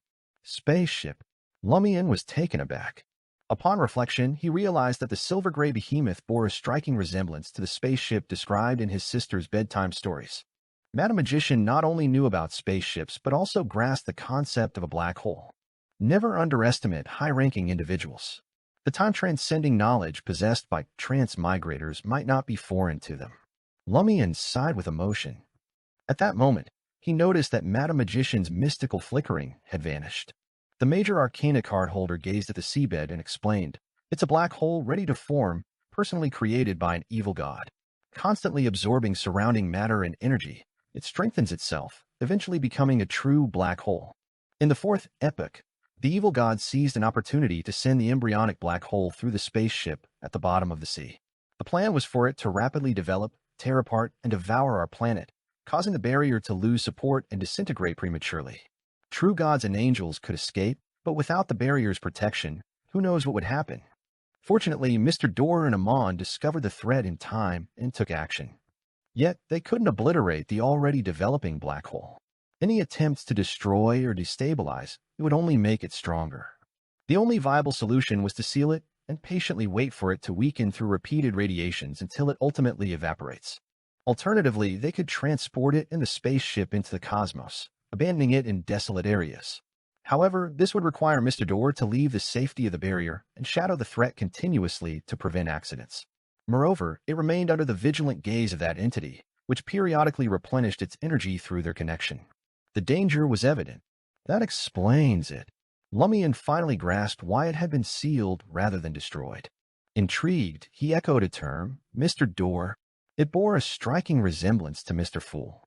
Spaceship? Lumian was taken aback. Upon reflection, he realized that the silver-gray behemoth bore a striking resemblance to the spaceship described in his sister's bedtime stories. Madam Magician not only knew about spaceships, but also grasped the concept of a black hole. Never underestimate high-ranking individuals. The time-transcending knowledge possessed by transmigrators might not be foreign to them. Lumian sighed with emotion. At that moment, he noticed that Madam Magician's mystical flickering had vanished. The Major Arcana card holder gazed at the seabed and explained, "It's a black hole ready to form, personally created by an evil god. Constantly absorbing surrounding matter and energy, it strengthens itself, eventually becoming a true black hole." In the fourth epoch, the evil god seized an opportunity to send the embryonic black hole through the spaceship at the bottom of the sea. The plan was for it to rapidly develop, tear apart, and devour our planet, causing the barrier to lose support and disintegrate prematurely. True gods and angels could escape, but without the barrier's protection, who knows what would happen? Fortunately, Mr. Dor and Amon discovered the threat in time and took action. Yet, they couldn't obliterate the already developing black hole. Any attempts to destroy or destabilize it would only make it stronger. The only viable solution was to seal it and patiently wait for it to weaken through repeated radiations until it ultimately evaporates. Alternatively, they could transport it in the spaceship into the cosmos, abandoning it in desolate areas. However, this would require Mr. Dor to leave the safety of the barrier and shadow the threat continuously to prevent accidents. Moreover, it remained under the vigilant gaze of that entity, which periodically replenished its energy through their connection. The danger was evident. That explains it. Lumian finally grasped why it had been sealed rather than destroyed. Intrigued, he echoed a term, Mr. Door. It bore a striking resemblance to Mr. Fool.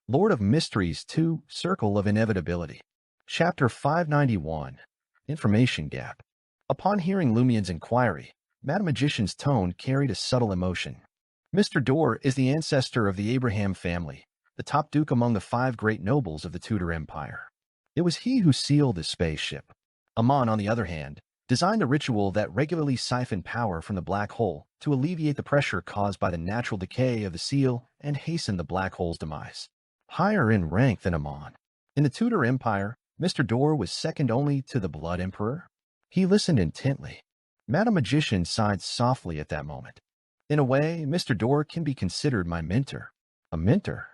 Lord of Mysteries 2, Circle of Inevitability. Chapter 591. Information Gap. Upon hearing Lumian's inquiry, Madame Magician's tone carried a subtle emotion. Mr. Door is the ancestor of the Abraham family, the top duke among the 5 great nobles of the Tudor Empire. It was he who sealed the spaceship. Amon, on the other hand, designed a ritual that regularly siphoned power from the black hole to alleviate the pressure caused by the natural decay of the seal and hasten the black hole's demise. Higher in rank than Amon, in the Tudor Empire, Mr. Door was second only to the Blood Emperor. He listened intently. Madame Magician sighed softly at that moment. In a way, Mr. Door can be considered my mentor. A mentor?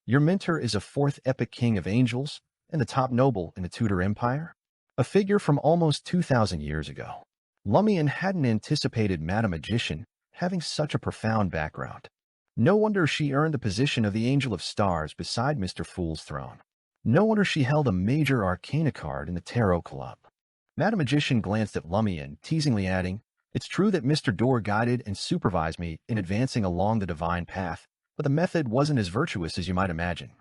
Your mentor is a 4th epic king of angels and the top noble in the Tudor Empire? A figure from almost 2,000 years ago. Lumian hadn't anticipated Madame Magician having such a profound background. No wonder she earned the position of the Angel of Stars beside Mr. Fool's throne. No wonder she held a major arcana card in the Tarot Club. Madame Magician glanced at Lumian, teasingly adding, "It's true that Mr. Door guided and supervised me in advancing along the divine path, but the method wasn't as virtuous as you might imagine.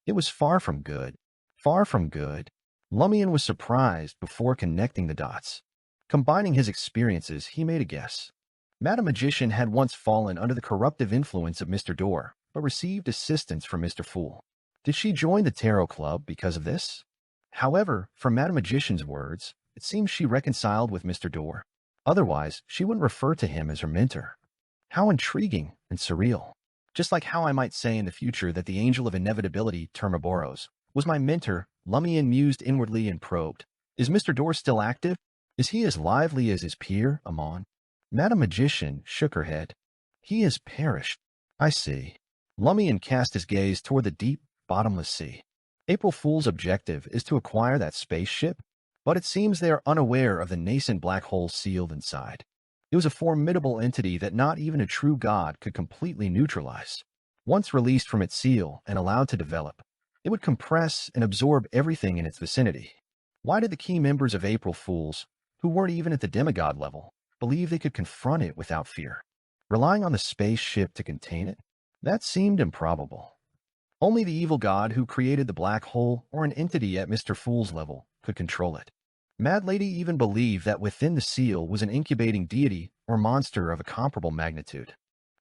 It was far from good. Far from good." Lumian was surprised before connecting the dots. Combining his experiences, he made a guess. Madame Magician had once fallen under the corruptive influence of Mr. Door, but received assistance from Mr. Fool. Did she join the Tarot Club because of this? However, from Madame Magician's words, it seems she reconciled with Mr. Door. Otherwise, she wouldn't refer to him as her mentor. How intriguing and surreal. Just like how I might say in the future that the Angel of Inevitability, Termaboros, was my mentor, Lumian mused inwardly and probed. Is Mr. Door still active? Is he as lively as his peer, Amon? Madame Magician shook her head. He has perished. I see. Lumian cast his gaze toward the deep, bottomless sea. April Fool's objective is to acquire that spaceship, but it seems they are unaware of the nascent black hole sealed inside. It was a formidable entity that not even a true god could completely neutralize. Once released from its seal and allowed to develop, it would compress and absorb everything in its vicinity. Why did the key members of April Fools, who weren't even at the demigod level, believe they could confront it without fear? Relying on the spaceship to contain it? That seemed improbable. Only the evil god who created the black hole or an entity at Mr. Fool's level could control it. Mad Lady even believed that within the seal was an incubating deity or monster of a comparable magnitude.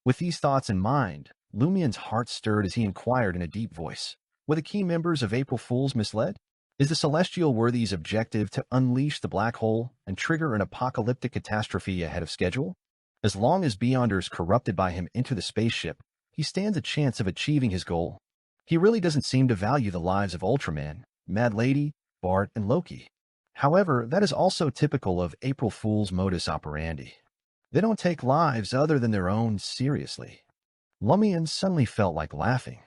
With these thoughts in mind, Lumian's heart stirred as he inquired in a deep voice, were the key members of April Fools misled? Is the celestial worthy's objective to unleash the black hole and trigger an apocalyptic catastrophe ahead of schedule? As long as Beyonders corrupted by him enter the spaceship, he stands a chance of achieving his goal. He really doesn't seem to value the lives of Ultraman, Mad Lady, Bart, and Loki. However, that is also typical of April Fool's modus operandi. They don't take lives other than their own seriously. Lumian suddenly felt like laughing.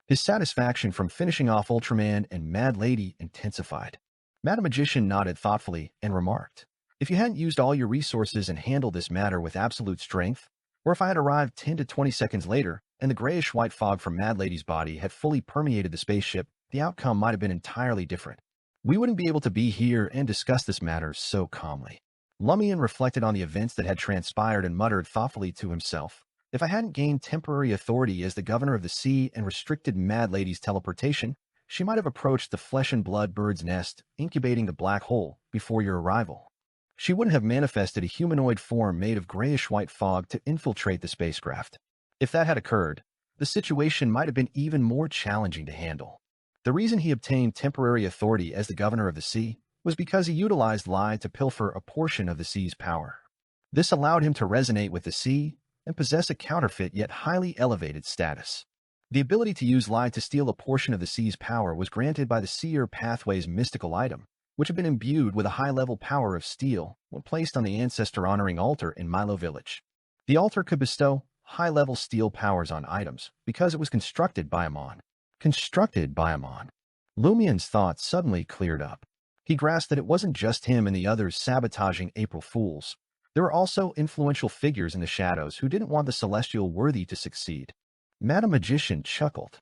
His satisfaction from finishing off Ultraman and Mad Lady intensified. Madame Magician nodded thoughtfully and remarked, "If you hadn't used all your resources and handled this matter with absolute strength, or if I had arrived 10 to 20 seconds later and the grayish-white fog from Mad Lady's body had fully permeated the spaceship, the outcome might have been entirely different. We wouldn't be able to be here and discuss this matter so calmly." Lumian reflected on the events that had transpired and muttered thoughtfully to himself, "If I hadn't gained temporary authority as the governor of the sea and restricted Mad Lady's teleportation, she might have approached the flesh and blood bird's nest, incubating the black hole, before your arrival. She wouldn't have manifested a humanoid form made of grayish-white fog to infiltrate the spacecraft. If that had occurred, the situation might have been even more challenging to handle." The reason he obtained temporary authority as the governor of the sea was because he utilized Lie to pilfer a portion of the sea's power. This allowed him to resonate with the sea and possess a counterfeit yet highly elevated status. The ability to use Lie to steal a portion of the sea's power was granted by the Seer Pathway's mystical item, which had been imbued with a high-level power of steel when placed on the ancestor-honoring altar in Milo Village. The altar could bestow high-level steel powers on items because it was constructed by Amon. Constructed by Amon. Lumian's thoughts suddenly cleared up. He grasped that it wasn't just him and the others sabotaging April Fools. There were also influential figures in the shadows who didn't want the celestial worthy to succeed. Madame Magician chuckled.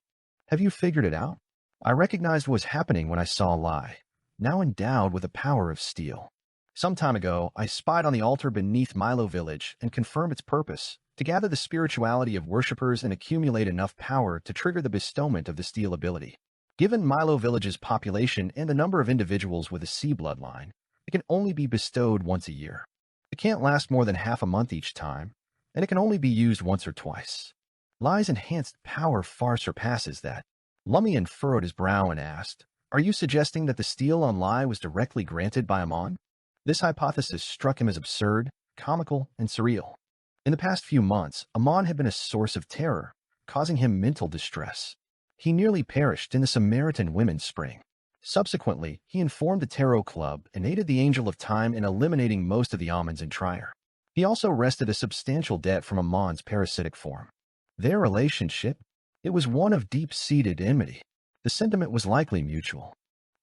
"Have you figured it out? I recognized what was happening when I saw Lie. now endowed with the power of steel. Some time ago, I spied on the altar beneath Milo Village and confirmed its purpose, to gather the spirituality of worshippers and accumulate enough power to trigger the bestowment of the steel ability. Given Milo Village's population and the number of individuals with a sea bloodline, it can only be bestowed once a year. It can't last more than half a month each time, and it can only be used once or twice. Lai's enhanced power far surpasses that. Lumian furrowed his brow and asked, "Are you suggesting that the steel on Lai was directly granted by Amon?" This hypothesis struck him as absurd, comical, and surreal. In the past few months, Amon had been a source of terror, causing him mental distress. He nearly perished in the Samaritan Women's Spring. Subsequently, he informed the Tarot Club and aided the Angel of Time in eliminating most of the Amons in Trier. He also wrested a substantial debt from Amon's parasitic form. Their relationship? It was one of deep-seated enmity. The sentiment was likely mutual.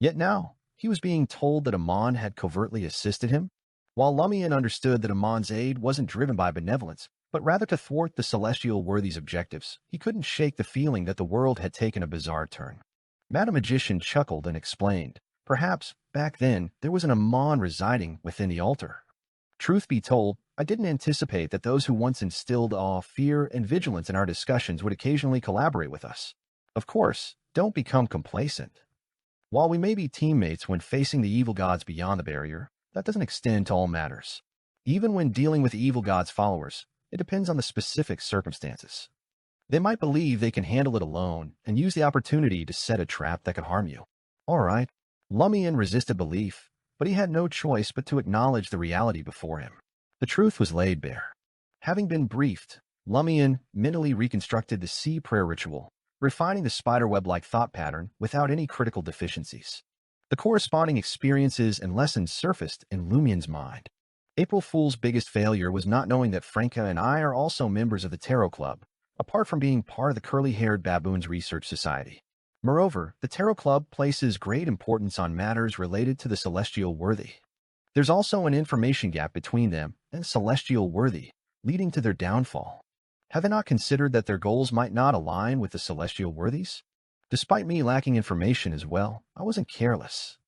Yet now, he was being told that Amon had covertly assisted him. While Lumian understood that Amon's aid wasn't driven by benevolence, but rather to thwart the celestial worthy's objectives, he couldn't shake the feeling that the world had taken a bizarre turn. Madam Magician chuckled and explained, "Perhaps, back then, there was an Amon residing within the altar. Truth be told, I didn't anticipate that those who once instilled awe, fear, and vigilance in our discussions would occasionally collaborate with us. Of course, don't become complacent. While we may be teammates when facing the evil gods beyond the barrier, that doesn't extend to all matters. Even when dealing with the evil god's followers, it depends on the specific circumstances. They might believe they can handle it alone and use the opportunity to set a trap that could harm you." All right. Lumian resisted belief, but he had no choice but to acknowledge the reality before him. The truth was laid bare. Having been briefed, Lumian mentally reconstructed the sea prayer ritual, refining the spiderweb-like thought pattern without any critical deficiencies. The corresponding experiences and lessons surfaced in Lumian's mind. April Fool's biggest failure was not knowing that Franca and I are also members of the Tarot Club, apart from being part of the Curly-Haired Baboons Research Society. Moreover, the Tarot Club places great importance on matters related to the celestial worthy. There's also an information gap between them and celestial worthy, leading to their downfall. Have they not considered that their goals might not align with the celestial worthies? Despite me lacking information as well, I wasn't careless.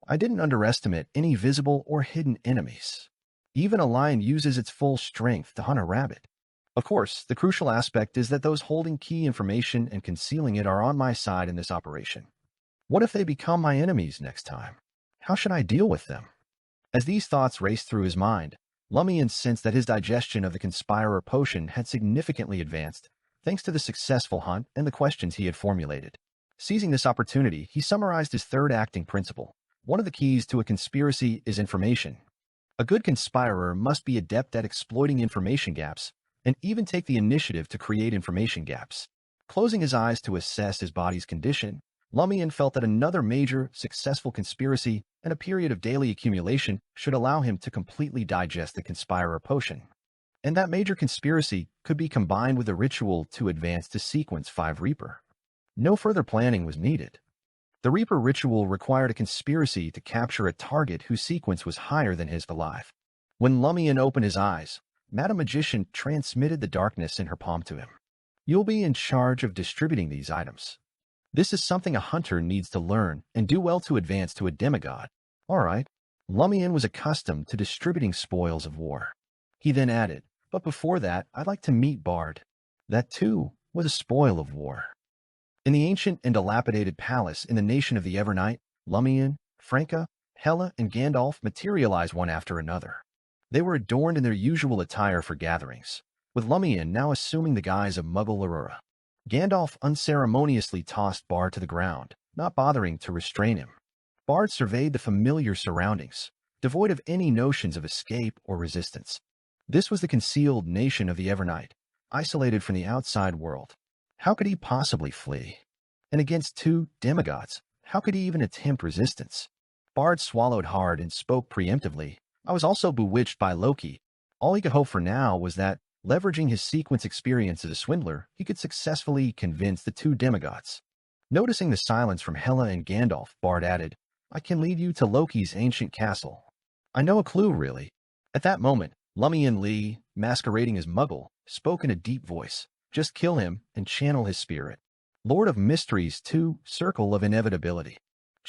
I didn't underestimate any visible or hidden enemies. Even a lion uses its full strength to hunt a rabbit. Of course, the crucial aspect is that those holding key information and concealing it are on my side in this operation. What if they become my enemies next time? How should I deal with them? As these thoughts raced through his mind, Lumian sensed that his digestion of the Conspirer potion had significantly advanced, thanks to the successful hunt and the questions he had formulated. Seizing this opportunity, he summarized his third acting principle. One of the keys to a conspiracy is information. A good conspirer must be adept at exploiting information gaps, and even take the initiative to create information gaps. Closing his eyes to assess his body's condition, Lumian felt that another major, successful conspiracy and a period of daily accumulation should allow him to completely digest the Conspirer potion. And that major conspiracy could be combined with a ritual to advance to Sequence 5 Reaper. No further planning was needed. The Reaper ritual required a conspiracy to capture a target whose sequence was higher than his alive. When Lumian opened his eyes, Madam Magician transmitted the darkness in her palm to him. "You'll be in charge of distributing these items. This is something a hunter needs to learn and do well to advance to a demigod." All right. Lumian was accustomed to distributing spoils of war. He then added, "But before that, I'd like to meet Bard." That, too, was a spoil of war. In the ancient and dilapidated palace in the nation of the Evernight, Lumian, Franca, Hela, and Gandalf materialized one after another. They were adorned in their usual attire for gatherings, with Lumian now assuming the guise of Muggle Aurora. Gandalf unceremoniously tossed Bard to the ground, not bothering to restrain him. Bard surveyed the familiar surroundings, devoid of any notions of escape or resistance. This was the concealed nation of the Evernight, isolated from the outside world. How could he possibly flee? And against two demigods, how could he even attempt resistance? Bard swallowed hard and spoke preemptively. "I was also bewitched by Loki." All he could hope for now was that, leveraging his sequence experience as a swindler, he could successfully convince the two demigods. Noticing the silence from Hela and Gandalf, Bard added, "I can lead you to Loki's ancient castle." "I know a clue, really." At that moment, Lumian Lee, masquerading as Muggle, spoke in a deep voice. "Just kill him and channel his spirit." Lord of Mysteries 2, Circle of Inevitability.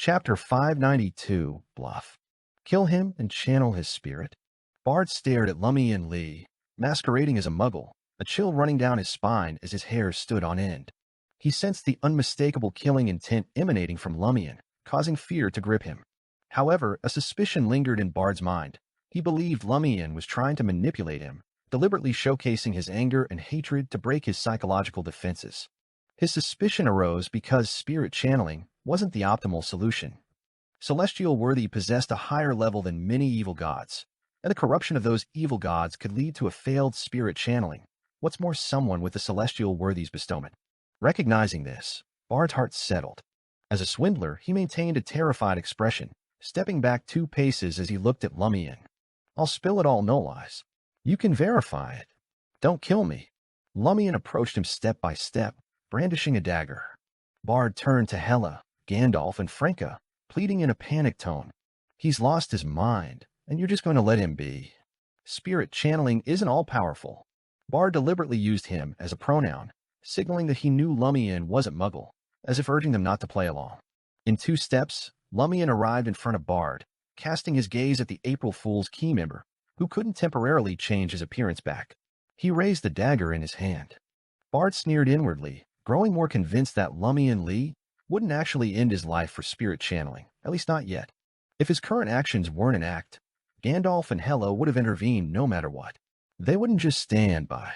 Chapter 592, Bluff. Kill him and channel his spirit. Bard stared at Lumian Lee, masquerading as a muggle, a chill running down his spine as his hair stood on end. He sensed the unmistakable killing intent emanating from Lumian, causing fear to grip him. However, a suspicion lingered in Bard's mind. He believed Lumian was trying to manipulate him, deliberately showcasing his anger and hatred to break his psychological defenses. His suspicion arose because spirit channeling wasn't the optimal solution. Celestial Worthy possessed a higher level than many evil gods, and the corruption of those evil gods could lead to a failed spirit channeling. What's more, someone with the Celestial Worthy's bestowment. Recognizing this, Bard's heart settled. As a swindler, he maintained a terrified expression, stepping back 2 paces as he looked at Lumian. I'll spill it all, no lies. You can verify it. Don't kill me. Lumian approached him step by step, brandishing a dagger. Bard turned to Hela, Gandalf, and Franca, pleading in a panicked tone. He's lost his mind, and you're just going to let him be. Spirit channeling isn't all-powerful. Bard deliberately used him as a pronoun, signaling that he knew Lumian wasn't Muggle, as if urging them not to play along. In 2 steps, Lumian arrived in front of Bard, casting his gaze at the April Fool's key member, who couldn't temporarily change his appearance back. He raised the dagger in his hand. Bard sneered inwardly, growing more convinced that Lumian Lee wouldn't actually end his life for spirit channeling, at least not yet. If his current actions weren't an act, Gandalf and Hela would have intervened no matter what. They wouldn't just stand by.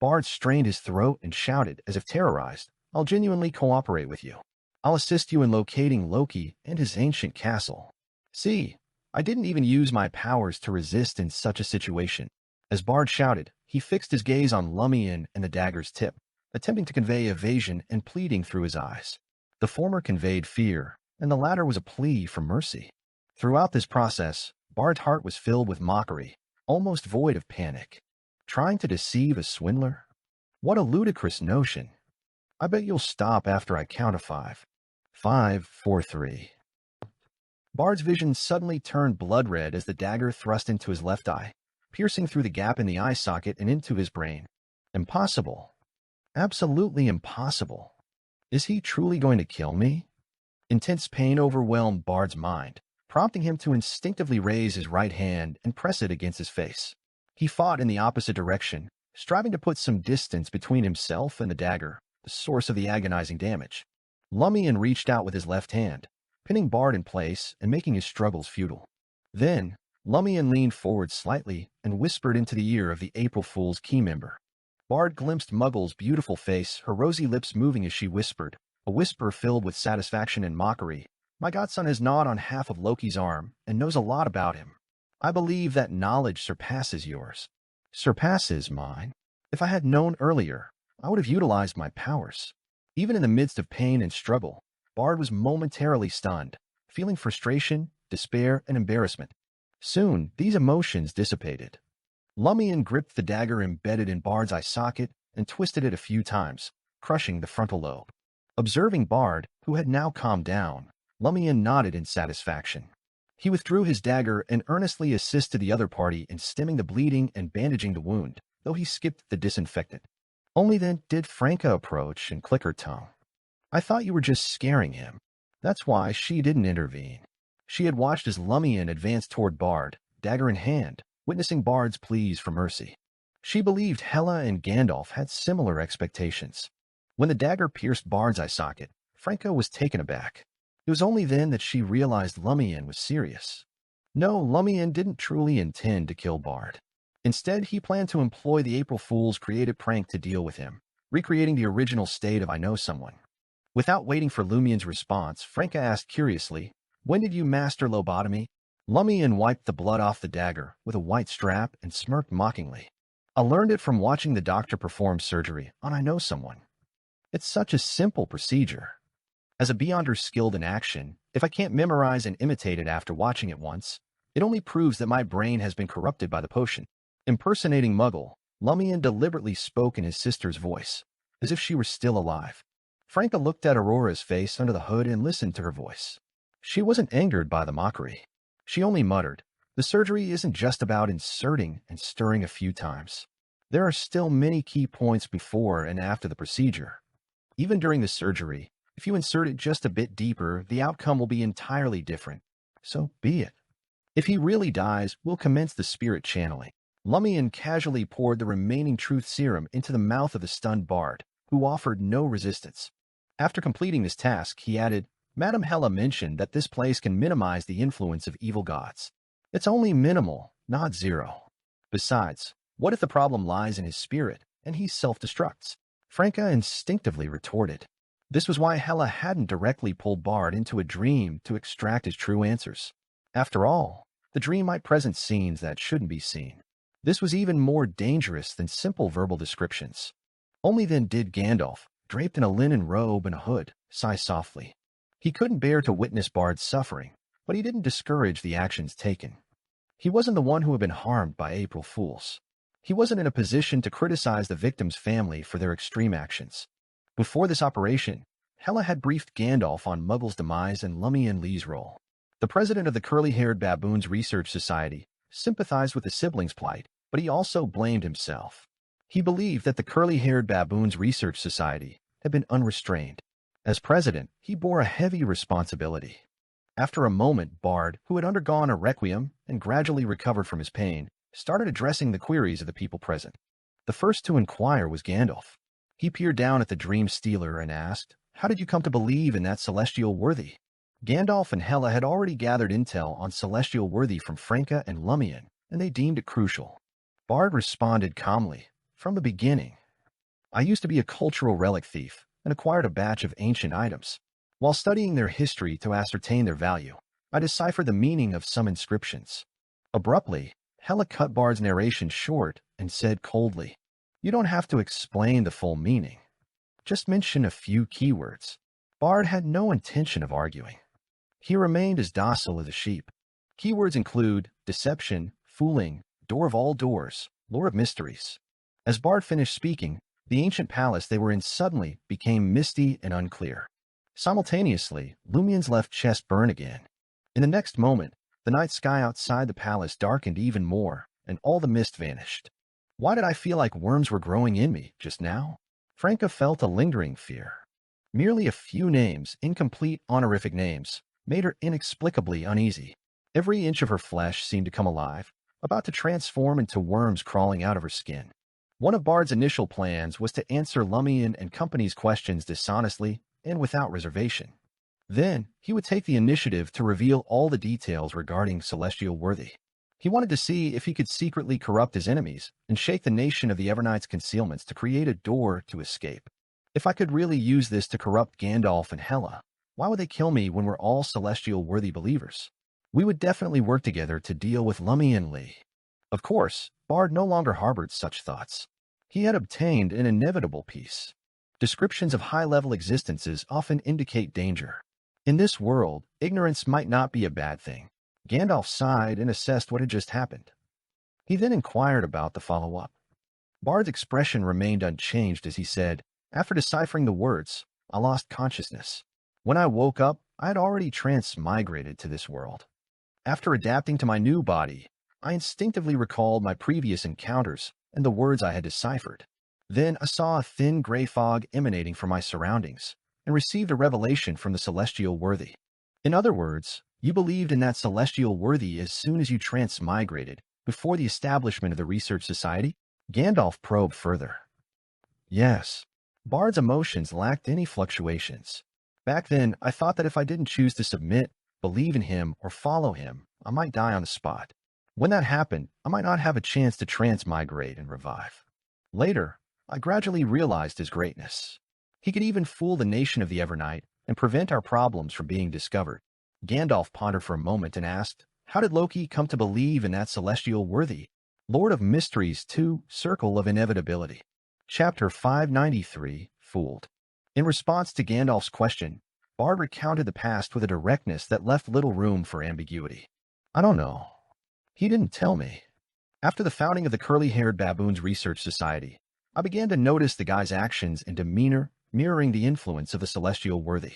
Bard strained his throat and shouted, as if terrorized, I'll genuinely cooperate with you. I'll assist you in locating Loki and his ancient castle. See, I didn't even use my powers to resist in such a situation. As Bard shouted, he fixed his gaze on Lumian and the dagger's tip, attempting to convey evasion and pleading through his eyes. The former conveyed fear, and the latter was a plea for mercy. Throughout this process, Bard's heart was filled with mockery, almost void of panic. Trying to deceive a swindler? What a ludicrous notion. I bet you'll stop after I count to 5. 5, 4, 3. Bard's vision suddenly turned blood red as the dagger thrust into his left eye, piercing through the gap in the eye socket and into his brain. Impossible. Absolutely impossible. Is he truly going to kill me? Intense pain overwhelmed Bard's mind, prompting him to instinctively raise his right hand and press it against his face. He fought in the opposite direction, striving to put some distance between himself and the dagger, the source of the agonizing damage. Lumian reached out with his left hand, pinning Bard in place and making his struggles futile. Then, Lumian leaned forward slightly and whispered into the ear of the April Fool's key member. Bard glimpsed Muggle's beautiful face, her rosy lips moving as she whispered, a whisper filled with satisfaction and mockery. My godson has gnawed on half of Loki's arm and knows a lot about him. I believe that knowledge surpasses yours. Surpasses mine. If I had known earlier, I would have utilized my powers. Even in the midst of pain and struggle, Bard was momentarily stunned, feeling frustration, despair, and embarrassment. Soon, these emotions dissipated. Lumian gripped the dagger embedded in Bard's eye socket and twisted it a few times, crushing the frontal lobe. Observing Bard, who had now calmed down, Lumian nodded in satisfaction. He withdrew his dagger and earnestly assisted the other party in stemming the bleeding and bandaging the wound, though he skipped the disinfectant. Only then did Franca approach and click her tongue. I thought you were just scaring him. That's why she didn't intervene. She had watched as Lumian advanced toward Bard, dagger in hand, witnessing Bard's pleas for mercy. She believed Hela and Gandalf had similar expectations. When the dagger pierced Bard's eye socket, Franca was taken aback. It was only then that she realized Lumian was serious. No, Lumian didn't truly intend to kill Bard. Instead, he planned to employ the April Fool's creative prank to deal with him, recreating the original state of I know someone. Without waiting for Lumian's response, Franca asked curiously, when did you master lobotomy? Lumian wiped the blood off the dagger with a white strap and smirked mockingly. I learned it from watching the doctor perform surgery on I know someone. It's such a simple procedure. As a beyonder skilled in action, if I can't memorize and imitate it after watching it once, it only proves that my brain has been corrupted by the potion. Impersonating Muggle, Lumian deliberately spoke in his sister's voice, as if she were still alive. Franca looked at Aurora's face under the hood and listened to her voice. She wasn't angered by the mockery. She only muttered, the surgery isn't just about inserting and stirring a few times. There are still many key points before and after the procedure. Even during the surgery, If you insert it just a bit deeper, the outcome will be entirely different. So be it. If he really dies, we'll commence the spirit channeling. Lumian casually poured the remaining truth serum into the mouth of the stunned bard, who offered no resistance. After completing this task, he added, Madame Hella mentioned that this place can minimize the influence of evil gods. It's only minimal, not zero. Besides, what if the problem lies in his spirit and he self-destructs? Franca instinctively retorted. This was why Hella hadn't directly pulled Bard into a dream to extract his true answers. After all, the dream might present scenes that shouldn't be seen. This was even more dangerous than simple verbal descriptions. Only then did Gandalf, draped in a linen robe and a hood, sigh softly. He couldn't bear to witness Bard's suffering, but he didn't discourage the actions taken. He wasn't the one who had been harmed by April Fools. He wasn't in a position to criticize the victim's family for their extreme actions. Before this operation, Hela had briefed Gandalf on Muggle's demise and Lumian Lee's role. The president of the Curly-Haired Baboons Research Society sympathized with the siblings' plight, but he also blamed himself. He believed that the Curly-Haired Baboons Research Society had been unrestrained. As president, he bore a heavy responsibility. After a moment, Bard, who had undergone a requiem and gradually recovered from his pain, started addressing the queries of the people present. The first to inquire was Gandalf. He peered down at the Dream Stealer and asked, "How did you come to believe in that celestial worthy?" Gandalf and Hela had already gathered intel on celestial worthy from Franca and Lumian, and they deemed it crucial. Bard responded calmly, "From the beginning. I used to be a cultural relic thief and acquired a batch of ancient items. While studying their history to ascertain their value, I deciphered the meaning of some inscriptions." Abruptly, Hela cut Bard's narration short and said coldly, "You don't have to explain the full meaning. Just mention a few keywords." Bard had no intention of arguing. He remained as docile as a sheep. Keywords include deception, fooling, door of all doors, lore of mysteries. As Bard finished speaking, the ancient palace they were in suddenly became misty and unclear. Simultaneously, Lumian's left chest burned again. In the next moment, the night sky outside the palace darkened even more, and all the mist vanished. Why did I feel like worms were growing in me just now? Franca felt a lingering fear. Merely a few names, incomplete honorific names, made her inexplicably uneasy. Every inch of her flesh seemed to come alive, about to transform into worms crawling out of her skin. One of Bard's initial plans was to answer Lumian and company's questions dishonestly and without reservation. Then, he would take the initiative to reveal all the details regarding Celestial Worthy. He wanted to see if he could secretly corrupt his enemies and shake the nation of the Everknight's concealments to create a door to escape. If I could really use this to corrupt Gandalf and Hela, why would they kill me when we're all Celestial Worthy believers? We would definitely work together to deal with Lumian Lee. Of course, Bard no longer harbored such thoughts. He had obtained an inevitable peace. Descriptions of high-level existences often indicate danger. In this world, ignorance might not be a bad thing. Gandalf sighed and assessed what had just happened. He then inquired about the follow-up. Bard's expression remained unchanged as he said, "After deciphering the words, I lost consciousness. When I woke up, I had already transmigrated to this world. After adapting to my new body, I instinctively recalled my previous encounters and the words I had deciphered. Then I saw a thin gray fog emanating from my surroundings and received a revelation from the Celestial Worthy. In other words, you believed in that Celestial Worthy as soon as you transmigrated, before the establishment of the Research Society?" Gandalf probed further. Yes. Bard's emotions lacked any fluctuations. Back then, I thought that if I didn't choose to submit, believe in him, or follow him, I might die on the spot. When that happened, I might not have a chance to transmigrate and revive. Later, I gradually realized his greatness. He could even fool the nation of the Evernight and prevent our problems from being discovered. Gandalf pondered for a moment and asked, "How did Loki come to believe in that Celestial Worthy?" Lord of Mysteries 2, Circle of Inevitability. Chapter 593, Fooled. In response to Gandalf's question, Bard recounted the past with a directness that left little room for ambiguity. "I don't know. He didn't tell me. After the founding of the Curly-Haired Baboons Research Society, I began to notice the guy's actions and demeanor mirroring the influence of the Celestial Worthy.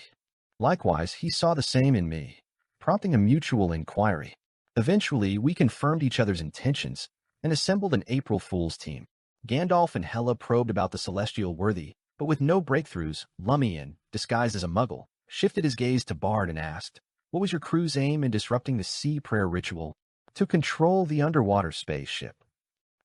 Likewise, he saw the same in me, prompting a mutual inquiry. Eventually, we confirmed each other's intentions and assembled an April Fool's team. Gandalf and Hela probed about the Celestial Worthy But with no breakthroughs, Lumian, disguised as a muggle, shifted his gaze to Bard and asked, "What was your crew's aim in disrupting the sea prayer ritual to control the underwater spaceship?"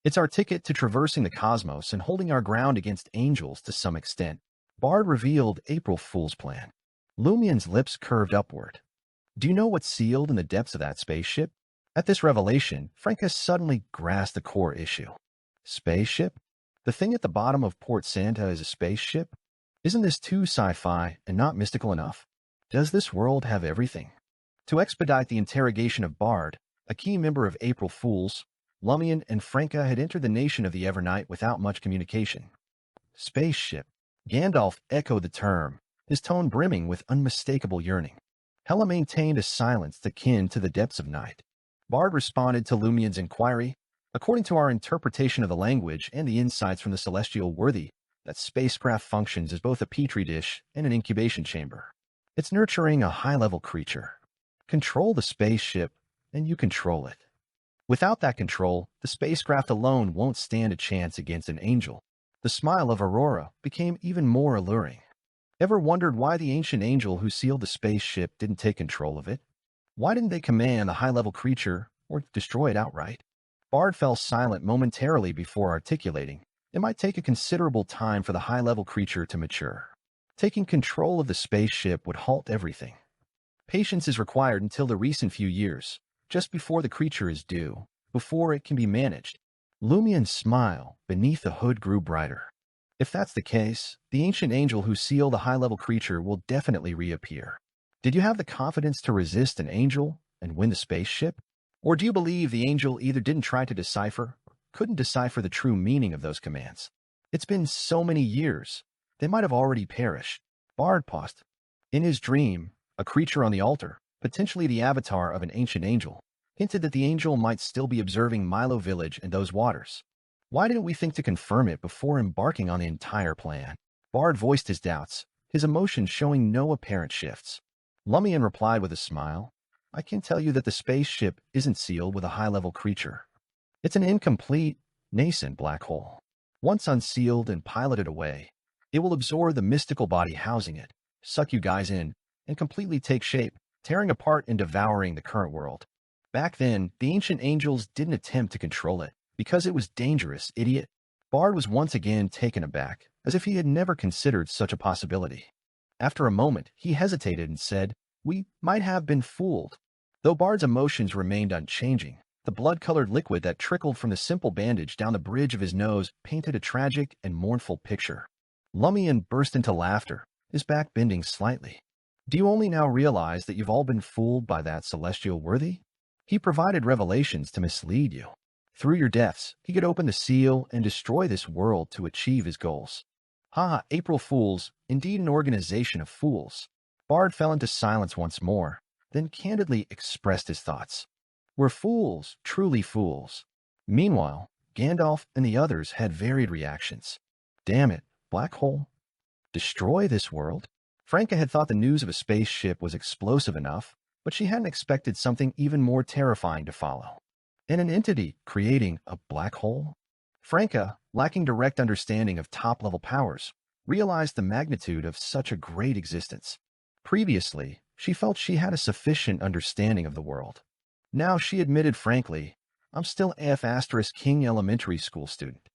"It's our ticket to traversing the cosmos and holding our ground against angels to some extent," Bard revealed April Fool's plan. Lumian's lips curved upward. "Do you know what's sealed in the depths of that spaceship?" At this revelation, Franca suddenly grasped the core issue. Spaceship? The thing at the bottom of Port Santa is a spaceship? Isn't this too sci-fi and not mystical enough? Does this world have everything? To expedite the interrogation of Bard, a key member of April Fools, Lumian and Franca had entered the nation of the Evernight without much communication. Spaceship. Gandalf echoed the term, his tone brimming with unmistakable yearning. Hela maintained a silence akin to the depths of night. Bard responded to Lumian's inquiry. "According to our interpretation of the language and the insights from the celestial worthy, that spacecraft functions as both a petri dish and an incubation chamber. It's nurturing a high-level creature. Control the spaceship, and you control it. Without that control, the spacecraft alone won't stand a chance against an angel." The smile of Aurora became even more alluring. "Ever wondered why the ancient angel who sealed the spaceship didn't take control of it? Why didn't they command the high-level creature or destroy it outright?" Bard fell silent momentarily before articulating. It might take a considerable time for the high-level creature to mature. Taking control of the spaceship would halt everything. Patience is required until the recent few years, just before the creature is due, before it can be managed. Lumian's smile beneath the hood grew brighter. "If that's the case, the ancient angel who sealed the high-level creature will definitely reappear. Did you have the confidence to resist an angel and win the spaceship? Or do you believe the angel either didn't try to decipher or couldn't decipher the true meaning of those commands? It's been so many years. They might have already perished." Bard paused. In his dream, a creature on the altar, potentially the avatar of an ancient angel, hinted that the angel might still be observing Milo Village and those waters. "Why didn't we think to confirm it before embarking on the entire plan?" Bard voiced his doubts, his emotions showing no apparent shifts. Lumian replied with a smile, "I can tell you that the spaceship isn't sealed with a high-level creature. It's an incomplete, nascent black hole. Once unsealed and piloted away, it will absorb the mystical body housing it, suck you guys in, and completely take shape, tearing apart and devouring the current world. Back then, the ancient angels didn't attempt to control it, because it was dangerous, idiot." Bard was once again taken aback, as if he had never considered such a possibility. After a moment, he hesitated and said, "We might have been fooled." Though Bard's emotions remained unchanging, the blood-colored liquid that trickled from the simple bandage down the bridge of his nose painted a tragic and mournful picture. Lumian burst into laughter, his back bending slightly. "Do you only now realize that you've all been fooled by that celestial worthy? He provided revelations to mislead you. Through your deaths, he could open the seal and destroy this world to achieve his goals." "Ha, April Fools, indeed an organization of fools." Bard fell into silence once more, then candidly expressed his thoughts. "We're fools, truly fools." Meanwhile, Gandalf and the others had varied reactions. Damn it, black hole? Destroy this world? Franca had thought the news of a spaceship was explosive enough, but she hadn't expected something even more terrifying to follow. And an entity creating a black hole? Franca, lacking direct understanding of top-level powers, realized the magnitude of such a great existence. Previously, she felt she had a sufficient understanding of the world. Now she admitted frankly, "I'm still F*King elementary school student."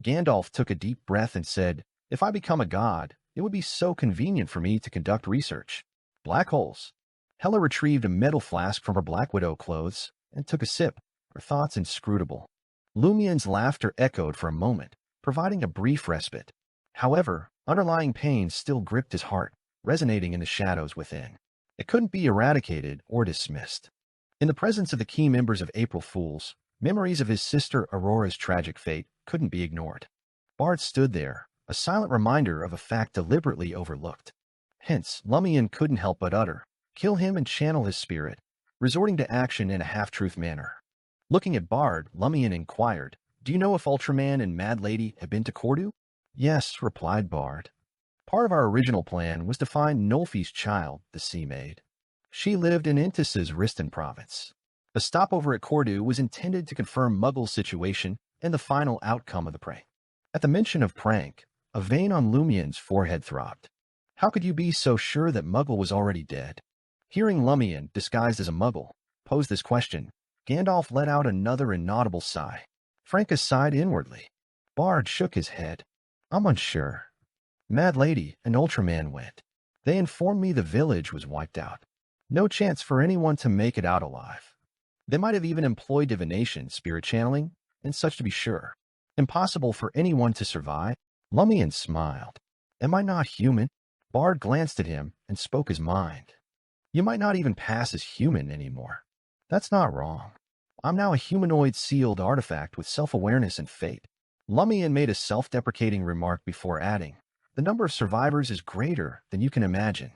Gandalf took a deep breath and said, "If I become a god, it would be so convenient for me to conduct research." Black holes. Hela retrieved a metal flask from her Black Widow clothes and took a sip, her thoughts inscrutable. Lumian's laughter echoed for a moment, providing a brief respite. However, underlying pain still gripped his heart, resonating in the shadows within. It couldn't be eradicated or dismissed. In the presence of the key members of April Fools, memories of his sister Aurora's tragic fate couldn't be ignored. Bard stood there, a silent reminder of a fact deliberately overlooked. Hence, Lumian couldn't help but utter, "Kill him and channel his spirit," resorting to action in a half-truth manner. Looking at Bard, Lumian inquired, "Do you know if Ultraman and Mad Lady have been to Cordu?" "Yes," replied Bard. "Part of our original plan was to find Nolfi's child, the Sea Maid. She lived in Intis's Riston province. A stopover at Cordu was intended to confirm Muggle's situation and the final outcome of the prank." At the mention of prank, A vein on Lumian's forehead throbbed. How could you be so sure that Muggle was already dead? Hearing Lumian, disguised as a Muggle, pose this question, Gandalf let out another inaudible sigh. Franca sighed inwardly. Bard shook his head. I'm unsure. Mad Lady and Ultraman went. They informed me the village was wiped out. No chance for anyone to make it out alive. They might have even employed divination, spirit channeling, and such to be sure. Impossible for anyone to survive. Lumian smiled. Am I not human? Bard glanced at him and spoke his mind. You might not even pass as human anymore. That's not wrong. I'm now a humanoid sealed artifact with self-awareness and fate. Lumian made a self-deprecating remark before adding, the number of survivors is greater than you can imagine.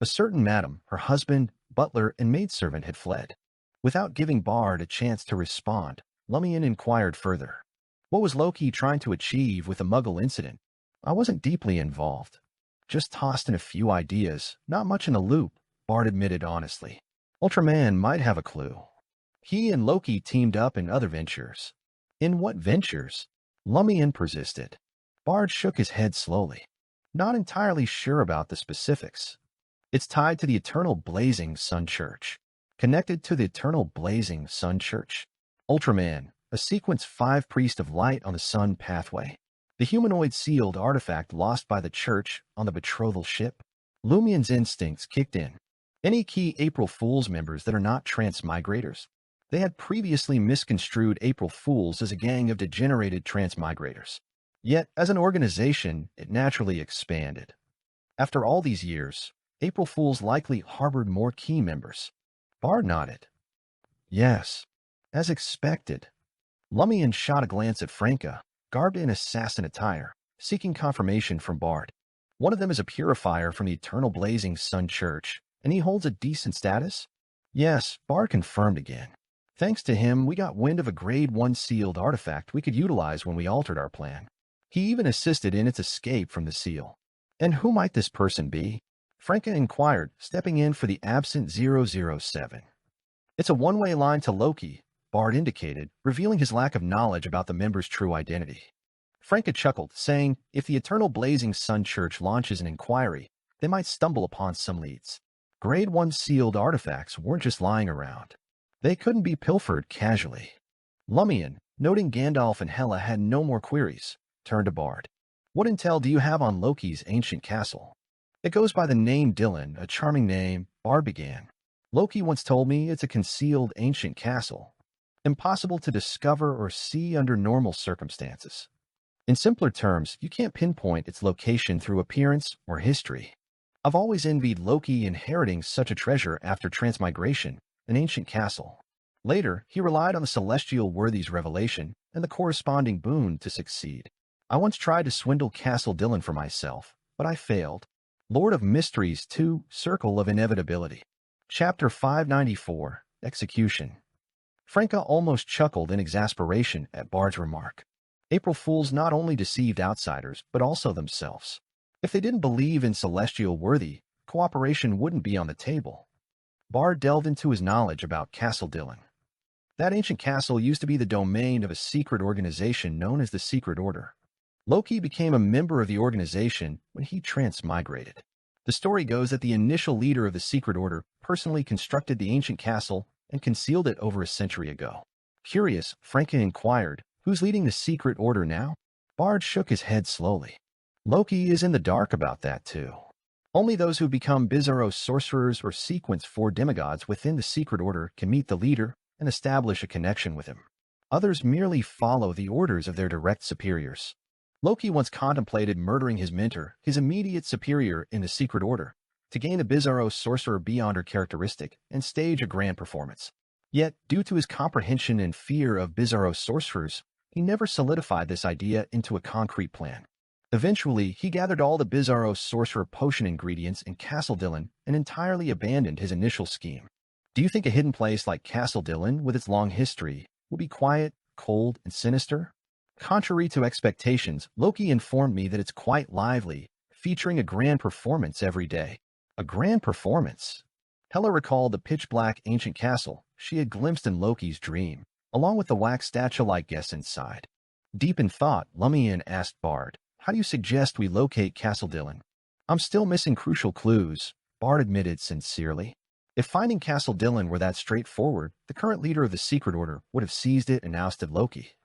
A certain madam, her husband, butler, and maidservant had fled. Without giving Bard a chance to respond, Lumian inquired further. What was Loki trying to achieve with the Muggle incident? I wasn't deeply involved. Just tossed in a few ideas, not much in the loop, Bard admitted honestly. Ultraman might have a clue. He and Loki teamed up in other ventures. In what ventures? Lumian persisted. Bard shook his head slowly. Not entirely sure about the specifics. It's tied to the Eternal Blazing Sun Church. Connected to the Eternal Blazing Sun Church. Ultraman, a Sequence 5 priest of light on the Sun pathway. The humanoid sealed artifact lost by the church on the betrothal ship. Lumian's instincts kicked in. Any key April Fool's members that are not transmigrators? They had previously misconstrued April Fools as a gang of degenerated transmigrators. Yet, as an organization, it naturally expanded. After all these years, April Fools likely harbored more key members. Bard nodded. Yes, as expected. Lumian shot a glance at Franca, garbed in assassin attire, seeking confirmation from Bard. One of them is a purifier from the Eternal Blazing Sun Church, and he holds a decent status? Yes, Bard confirmed again. Thanks to him, we got wind of a Grade 1 sealed artifact we could utilize when we altered our plan. He even assisted in its escape from the seal. And who might this person be? Franca inquired, stepping in for the absent 007. It's a one-way line to Loki, Bard indicated, revealing his lack of knowledge about the member's true identity. Franca chuckled, saying, if the Eternal Blazing Sun Church launches an inquiry, they might stumble upon some leads. Grade 1 sealed artifacts weren't just lying around. They couldn't be pilfered casually. Lumian, noting Gandalf and Hela had no more queries, turned to Bard. What intel do you have on Loki's ancient castle? It goes by the name Dylan, a charming name, Bard began. Loki once told me it's a concealed ancient castle. Impossible to discover or see under normal circumstances. In simpler terms, you can't pinpoint its location through appearance or history. I've always envied Loki inheriting such a treasure after transmigration, an ancient castle. Later, he relied on the celestial worthy's revelation and the corresponding boon to succeed. I once tried to swindle Castle Dylan for myself, but I failed. Lord of Mysteries 2, Circle of Inevitability. Chapter 594, Execution. Franca almost chuckled in exasperation at Bard's remark. April Fools not only deceived outsiders, but also themselves. If they didn't believe in celestial worthy, cooperation wouldn't be on the table. Bard delved into his knowledge about Castle Dylan. That ancient castle used to be the domain of a secret organization known as the Secret Order. Loki became a member of the organization when he transmigrated. The story goes that the initial leader of the Secret Order personally constructed the ancient castle and concealed it over a century ago. Curious, Franca inquired, who's leading the Secret Order now? Bard shook his head slowly. Loki is in the dark about that too. Only those who become Bizarro sorcerers or Sequence 4 demigods within the Secret Order can meet the leader and establish a connection with him. Others merely follow the orders of their direct superiors. Loki once contemplated murdering his mentor, his immediate superior in the Secret Order, to gain the Bizarro sorcerer beyonder characteristic and stage a grand performance. Yet, due to his comprehension and fear of Bizarro sorcerers, he never solidified this idea into a concrete plan. Eventually, he gathered all the Bizarro sorcerer potion ingredients in Castle Dylan and entirely abandoned his initial scheme. Do you think a hidden place like Castle Dylan, with its long history, will be quiet, cold, and sinister? Contrary to expectations, Loki informed me that it's quite lively, featuring a grand performance every day. A grand performance? Hela recalled the pitch-black ancient castle she had glimpsed in Loki's dream, along with the wax statue-like guests inside. Deep in thought, Lumian asked Bard, How do you suggest we locate Castle Dillon? I'm still missing crucial clues, Bard admitted sincerely. If finding Castle Dillon were that straightforward, the current leader of the Secret Order would have seized it and ousted Loki.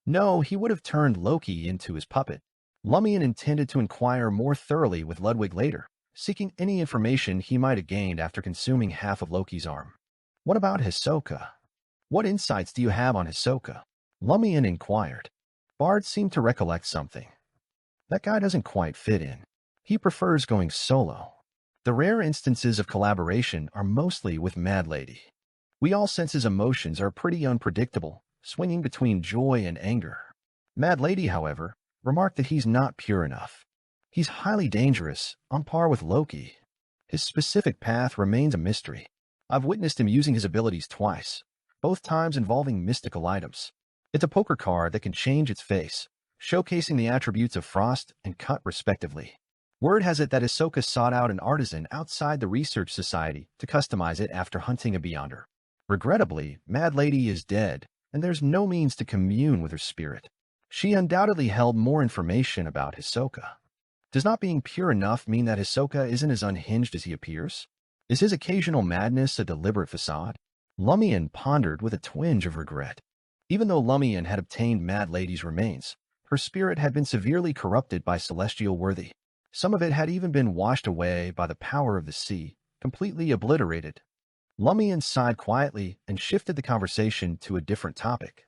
No, he would have turned Loki into his puppet. Lumian intended to inquire more thoroughly with Ludwig later, seeking any information he might have gained after consuming half of Loki's arm. What about Hisoka? What insights do you have on Hisoka? Lumian inquired. Bard seemed to recollect something. That guy doesn't quite fit in. He prefers going solo. The rare instances of collaboration are mostly with Mad Lady. We all sense his emotions are pretty unpredictable, swinging between joy and anger. Mad Lady, however, remarked that he's not pure enough. He's highly dangerous, on par with Loki. His specific path remains a mystery. I've witnessed him using his abilities twice, both times involving mystical items. It's a poker card that can change its face, showcasing the attributes of Frost and Cut respectively. Word has it that Hisoka sought out an artisan outside the Research Society to customize it after hunting a Beyonder. Regrettably, Mad Lady is dead, and there's no means to commune with her spirit. She undoubtedly held more information about Hisoka. Does not being pure enough mean that Hisoka isn't as unhinged as he appears? Is his occasional madness a deliberate facade? Lumian pondered with a twinge of regret. Even though Lumian had obtained Mad Lady's remains, her spirit had been severely corrupted by celestial worthy. Some of it had even been washed away by the power of the sea, completely obliterated. Lumian sighed quietly and shifted the conversation to a different topic.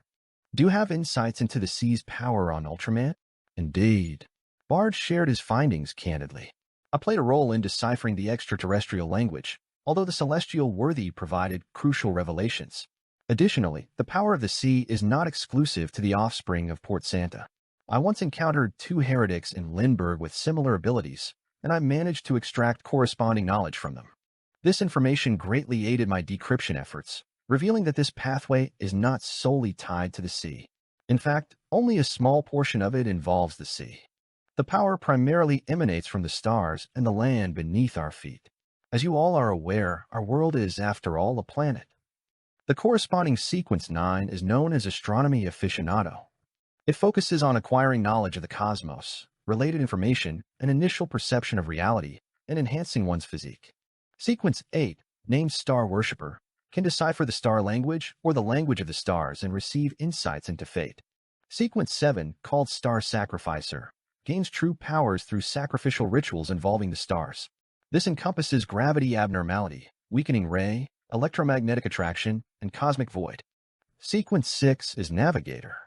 Do you have insights into the sea's power on Ultraman? Indeed. Bard shared his findings candidly. I played a role in deciphering the extraterrestrial language, although the celestial worthy provided crucial revelations. Additionally, the power of the sea is not exclusive to the offspring of Port Santa. I once encountered 2 heretics in Lindbergh with similar abilities, and I managed to extract corresponding knowledge from them. This information greatly aided my decryption efforts, revealing that this pathway is not solely tied to the sea. In fact, only a small portion of it involves the sea. The power primarily emanates from the stars and the land beneath our feet. As you all are aware, our world is, after all, a planet. The corresponding sequence 9 is known as astronomy aficionado. It focuses on acquiring knowledge of the cosmos, related information, an initial perception of reality, and enhancing one's physique. Sequence 8, named Star Worshipper, can decipher the star language or the language of the stars and receive insights into fate. Sequence 7, called Star Sacrificer, gains true powers through sacrificial rituals involving the stars. This encompasses gravity abnormality, weakening ray, electromagnetic attraction, and cosmic void. Sequence 6 is Navigator.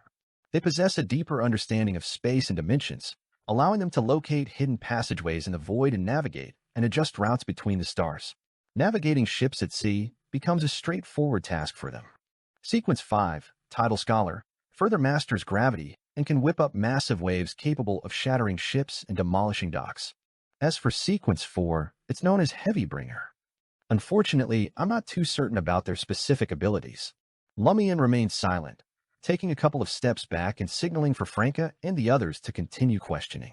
They possess a deeper understanding of space and dimensions, allowing them to locate hidden passageways in the void and navigate and adjust routes between the stars. Navigating ships at sea becomes a straightforward task for them. Sequence 5, Tidal Scholar, further masters gravity and can whip up massive waves capable of shattering ships and demolishing docks. As for Sequence 4, it's known as Heavybringer. Unfortunately, I'm not too certain about their specific abilities. Lumian remained silent, taking a couple of steps back and signaling for Franka and the others to continue questioning.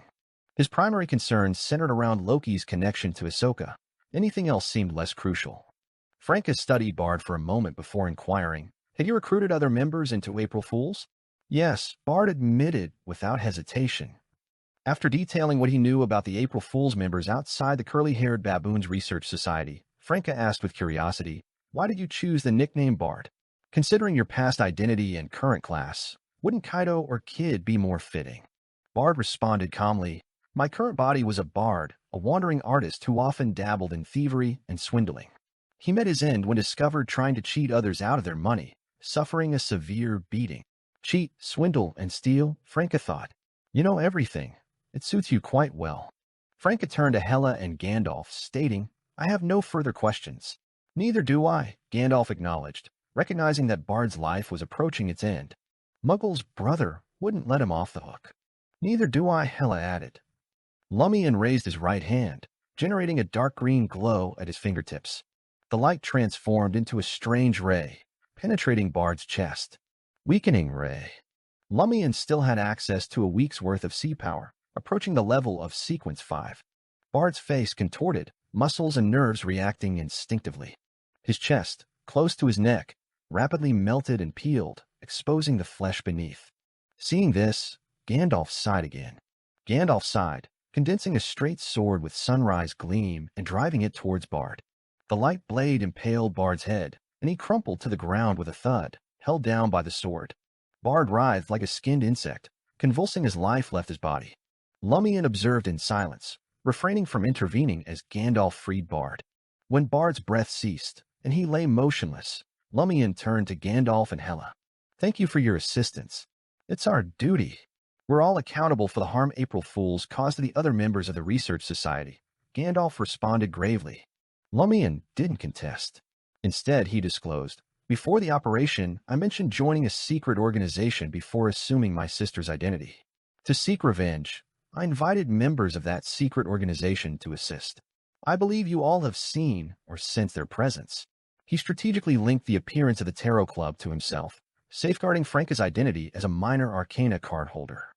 His primary concerns centered around Loki's connection to Hisoka. Anything else seemed less crucial. Franka studied Bard for a moment before inquiring, had you recruited other members into April Fools? Yes, Bard admitted without hesitation. After detailing what he knew about the April Fool's members outside the curly-haired Baboons Research Society, Franka asked with curiosity, why did you choose the nickname Bard? Considering your past identity and current class, wouldn't Kaido or Kid be more fitting? Bard responded calmly, my current body was a bard, a wandering artist who often dabbled in thievery and swindling. He met his end when discovered trying to cheat others out of their money, suffering a severe beating. Cheat, swindle, and steal, Franka thought. You know everything. It suits you quite well. Franka turned to Hela and Gandalf, stating, I have no further questions. Neither do I, Gandalf acknowledged, recognizing that Bard's life was approaching its end. Muggle's brother wouldn't let him off the hook. Neither do I, Hela added. Lumian raised his right hand, generating a dark green glow at his fingertips. The light transformed into a strange ray, penetrating Bard's chest. Weakening ray. Lumian still had access to a week's worth of sea power, approaching the level of Sequence 5. Bard's face contorted, muscles and nerves reacting instinctively. His chest, close to his neck, rapidly melted and peeled, exposing the flesh beneath. Seeing this, Gandalf sighed again. Gandalf sighed, condensing a straight sword with sunrise gleam and driving it towards Bard. The light blade impaled Bard's head, and he crumpled to the ground with a thud, held down by the sword. Bard writhed like a skinned insect, convulsing as life left his body. Lumian observed in silence, refraining from intervening as Gandalf freed Bard. When Bard's breath ceased, and he lay motionless, Lumian turned to Gandalf and Hela. "Thank you for your assistance. It's our duty. We're all accountable for the harm April Fools caused to the other members of the Research Society." Gandalf responded gravely. Lumian didn't contest. Instead, he disclosed, "Before the operation, I mentioned joining a secret organization before assuming my sister's identity. To seek revenge, I invited members of that secret organization to assist. I believe you all have seen or sensed their presence." He strategically linked the appearance of the Tarot Club to himself, safeguarding Franca's identity as a minor arcana card holder.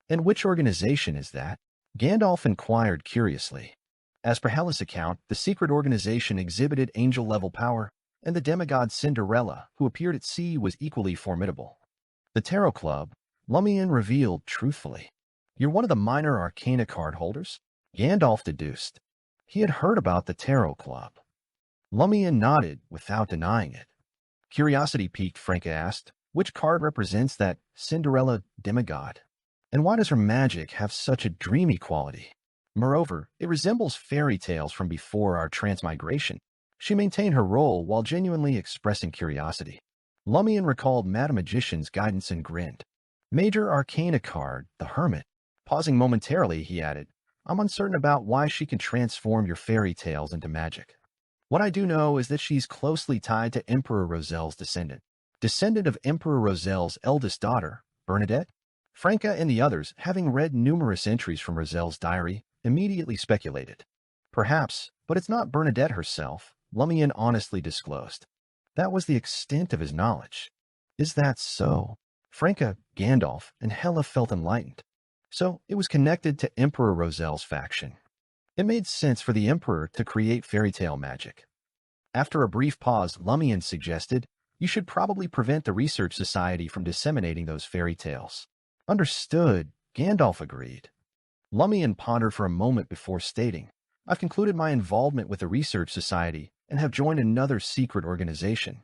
"And which organization is that?" Gandalf inquired curiously. As per Hela's account, the secret organization exhibited angel-level power, and the demigod Cinderella, who appeared at sea, was equally formidable. "The Tarot Club," Lumian revealed truthfully. "You're one of the minor arcana card holders?" Gandalf deduced. He had heard about the Tarot Club. Lumian nodded without denying it. Curiosity piqued, Franca asked, "Which card represents that Cinderella demigod? And why does her magic have such a dreamy quality? Moreover, it resembles fairy tales from before our transmigration." She maintained her role while genuinely expressing curiosity. Lumian recalled Madame Magician's guidance and grinned. "Major Arcana card, the Hermit." Pausing momentarily, he added, "I'm uncertain about why she can transform your fairy tales into magic. What I do know is that she's closely tied to Emperor Rozel's descendant of Emperor Rozel's eldest daughter, Bernadette." Franca and the others, having read numerous entries from Rozel's diary, immediately speculated. "Perhaps, but it's not Bernadette herself," Lumian honestly disclosed. That was the extent of his knowledge. "Is that so?" Franca, Gandalf, and Hela felt enlightened. So it was connected to Emperor Rozel's faction. It made sense for the Emperor to create fairy tale magic. After a brief pause, Lumian suggested, "You should probably prevent the Research Society from disseminating those fairy tales." "Understood," Gandalf agreed. Lumian pondered for a moment before stating, "I've concluded my involvement with the Research Society and have joined another secret organization.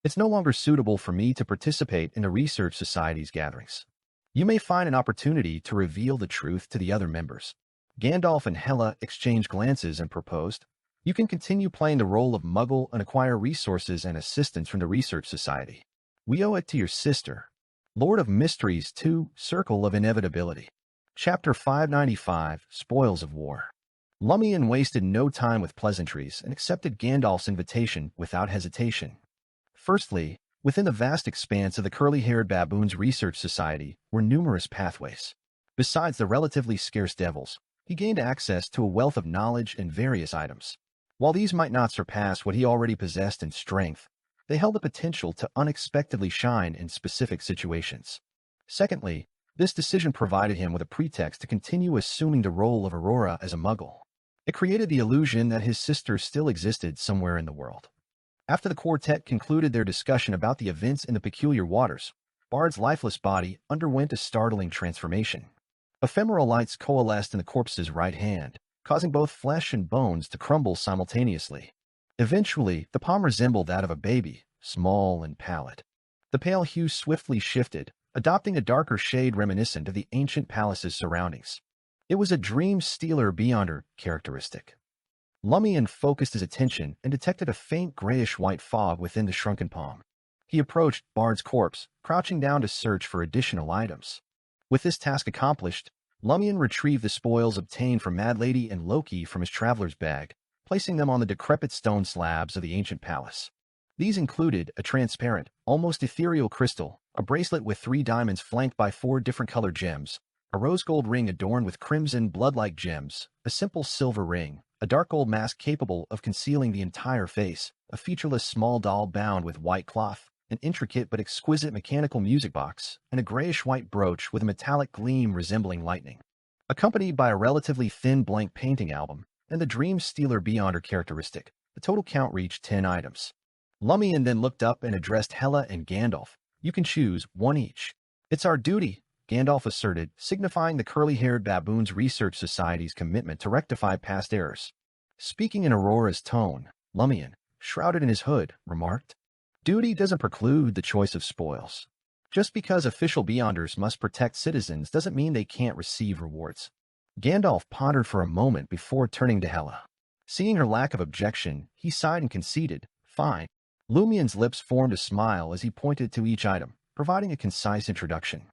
It's no longer suitable for me to participate in the Research Society's gatherings. You may find an opportunity to reveal the truth to the other members." Gandalf and Hela exchanged glances and proposed, "You can continue playing the role of Muggle and acquire resources and assistance from the Research Society. We owe it to your sister." Lord of Mysteries 2, Circle of Inevitability. Chapter 595, Spoils of War. Lumian wasted no time with pleasantries and accepted Gandalf's invitation without hesitation. Firstly, within the vast expanse of the curly-haired baboon's Research Society were numerous pathways. Besides the relatively scarce devils, he gained access to a wealth of knowledge and various items. While these might not surpass what he already possessed in strength, they held the potential to unexpectedly shine in specific situations. Secondly, this decision provided him with a pretext to continue assuming the role of Aurora as a Muggle. It created the illusion that his sister still existed somewhere in the world. After the quartet concluded their discussion about the events in the Peculiar Waters, Bard's lifeless body underwent a startling transformation. Ephemeral lights coalesced in the corpse's right hand, causing both flesh and bones to crumble simultaneously. Eventually, the palm resembled that of a baby, small and pallid. The pale hue swiftly shifted, adopting a darker shade reminiscent of the ancient palace's surroundings. It was a dream stealer beyonder characteristic. Lumian focused his attention and detected a faint grayish-white fog within the shrunken palm. He approached Bard's corpse, crouching down to search for additional items. With this task accomplished, Lumian retrieved the spoils obtained from Mad Lady and Loki from his traveler's bag, placing them on the decrepit stone slabs of the ancient palace. These included a transparent, almost ethereal crystal, a bracelet with 3 diamonds flanked by 4 different colored gems, a rose gold ring adorned with crimson blood-like gems, a simple silver ring, a dark gold mask capable of concealing the entire face, a featureless small doll bound with white cloth, an intricate but exquisite mechanical music box, and a grayish-white brooch with a metallic gleam resembling lightning. Accompanied by a relatively thin blank painting album and the Dream Stealer Beyonder characteristic, the total count reached 10 items. Lumian then looked up and addressed Hela and Gandalf. "You can choose one each." "It's our duty," Gandalf asserted, signifying the curly-haired baboon's research society's commitment to rectify past errors. Speaking in Aurora's tone, Lumian, shrouded in his hood, remarked, "Duty doesn't preclude the choice of spoils. Just because official Beyonders must protect citizens doesn't mean they can't receive rewards." Gandalf pondered for a moment before turning to Hela. Seeing her lack of objection, he sighed and conceded, "Fine." Lumian's lips formed a smile as he pointed to each item, providing a concise introduction.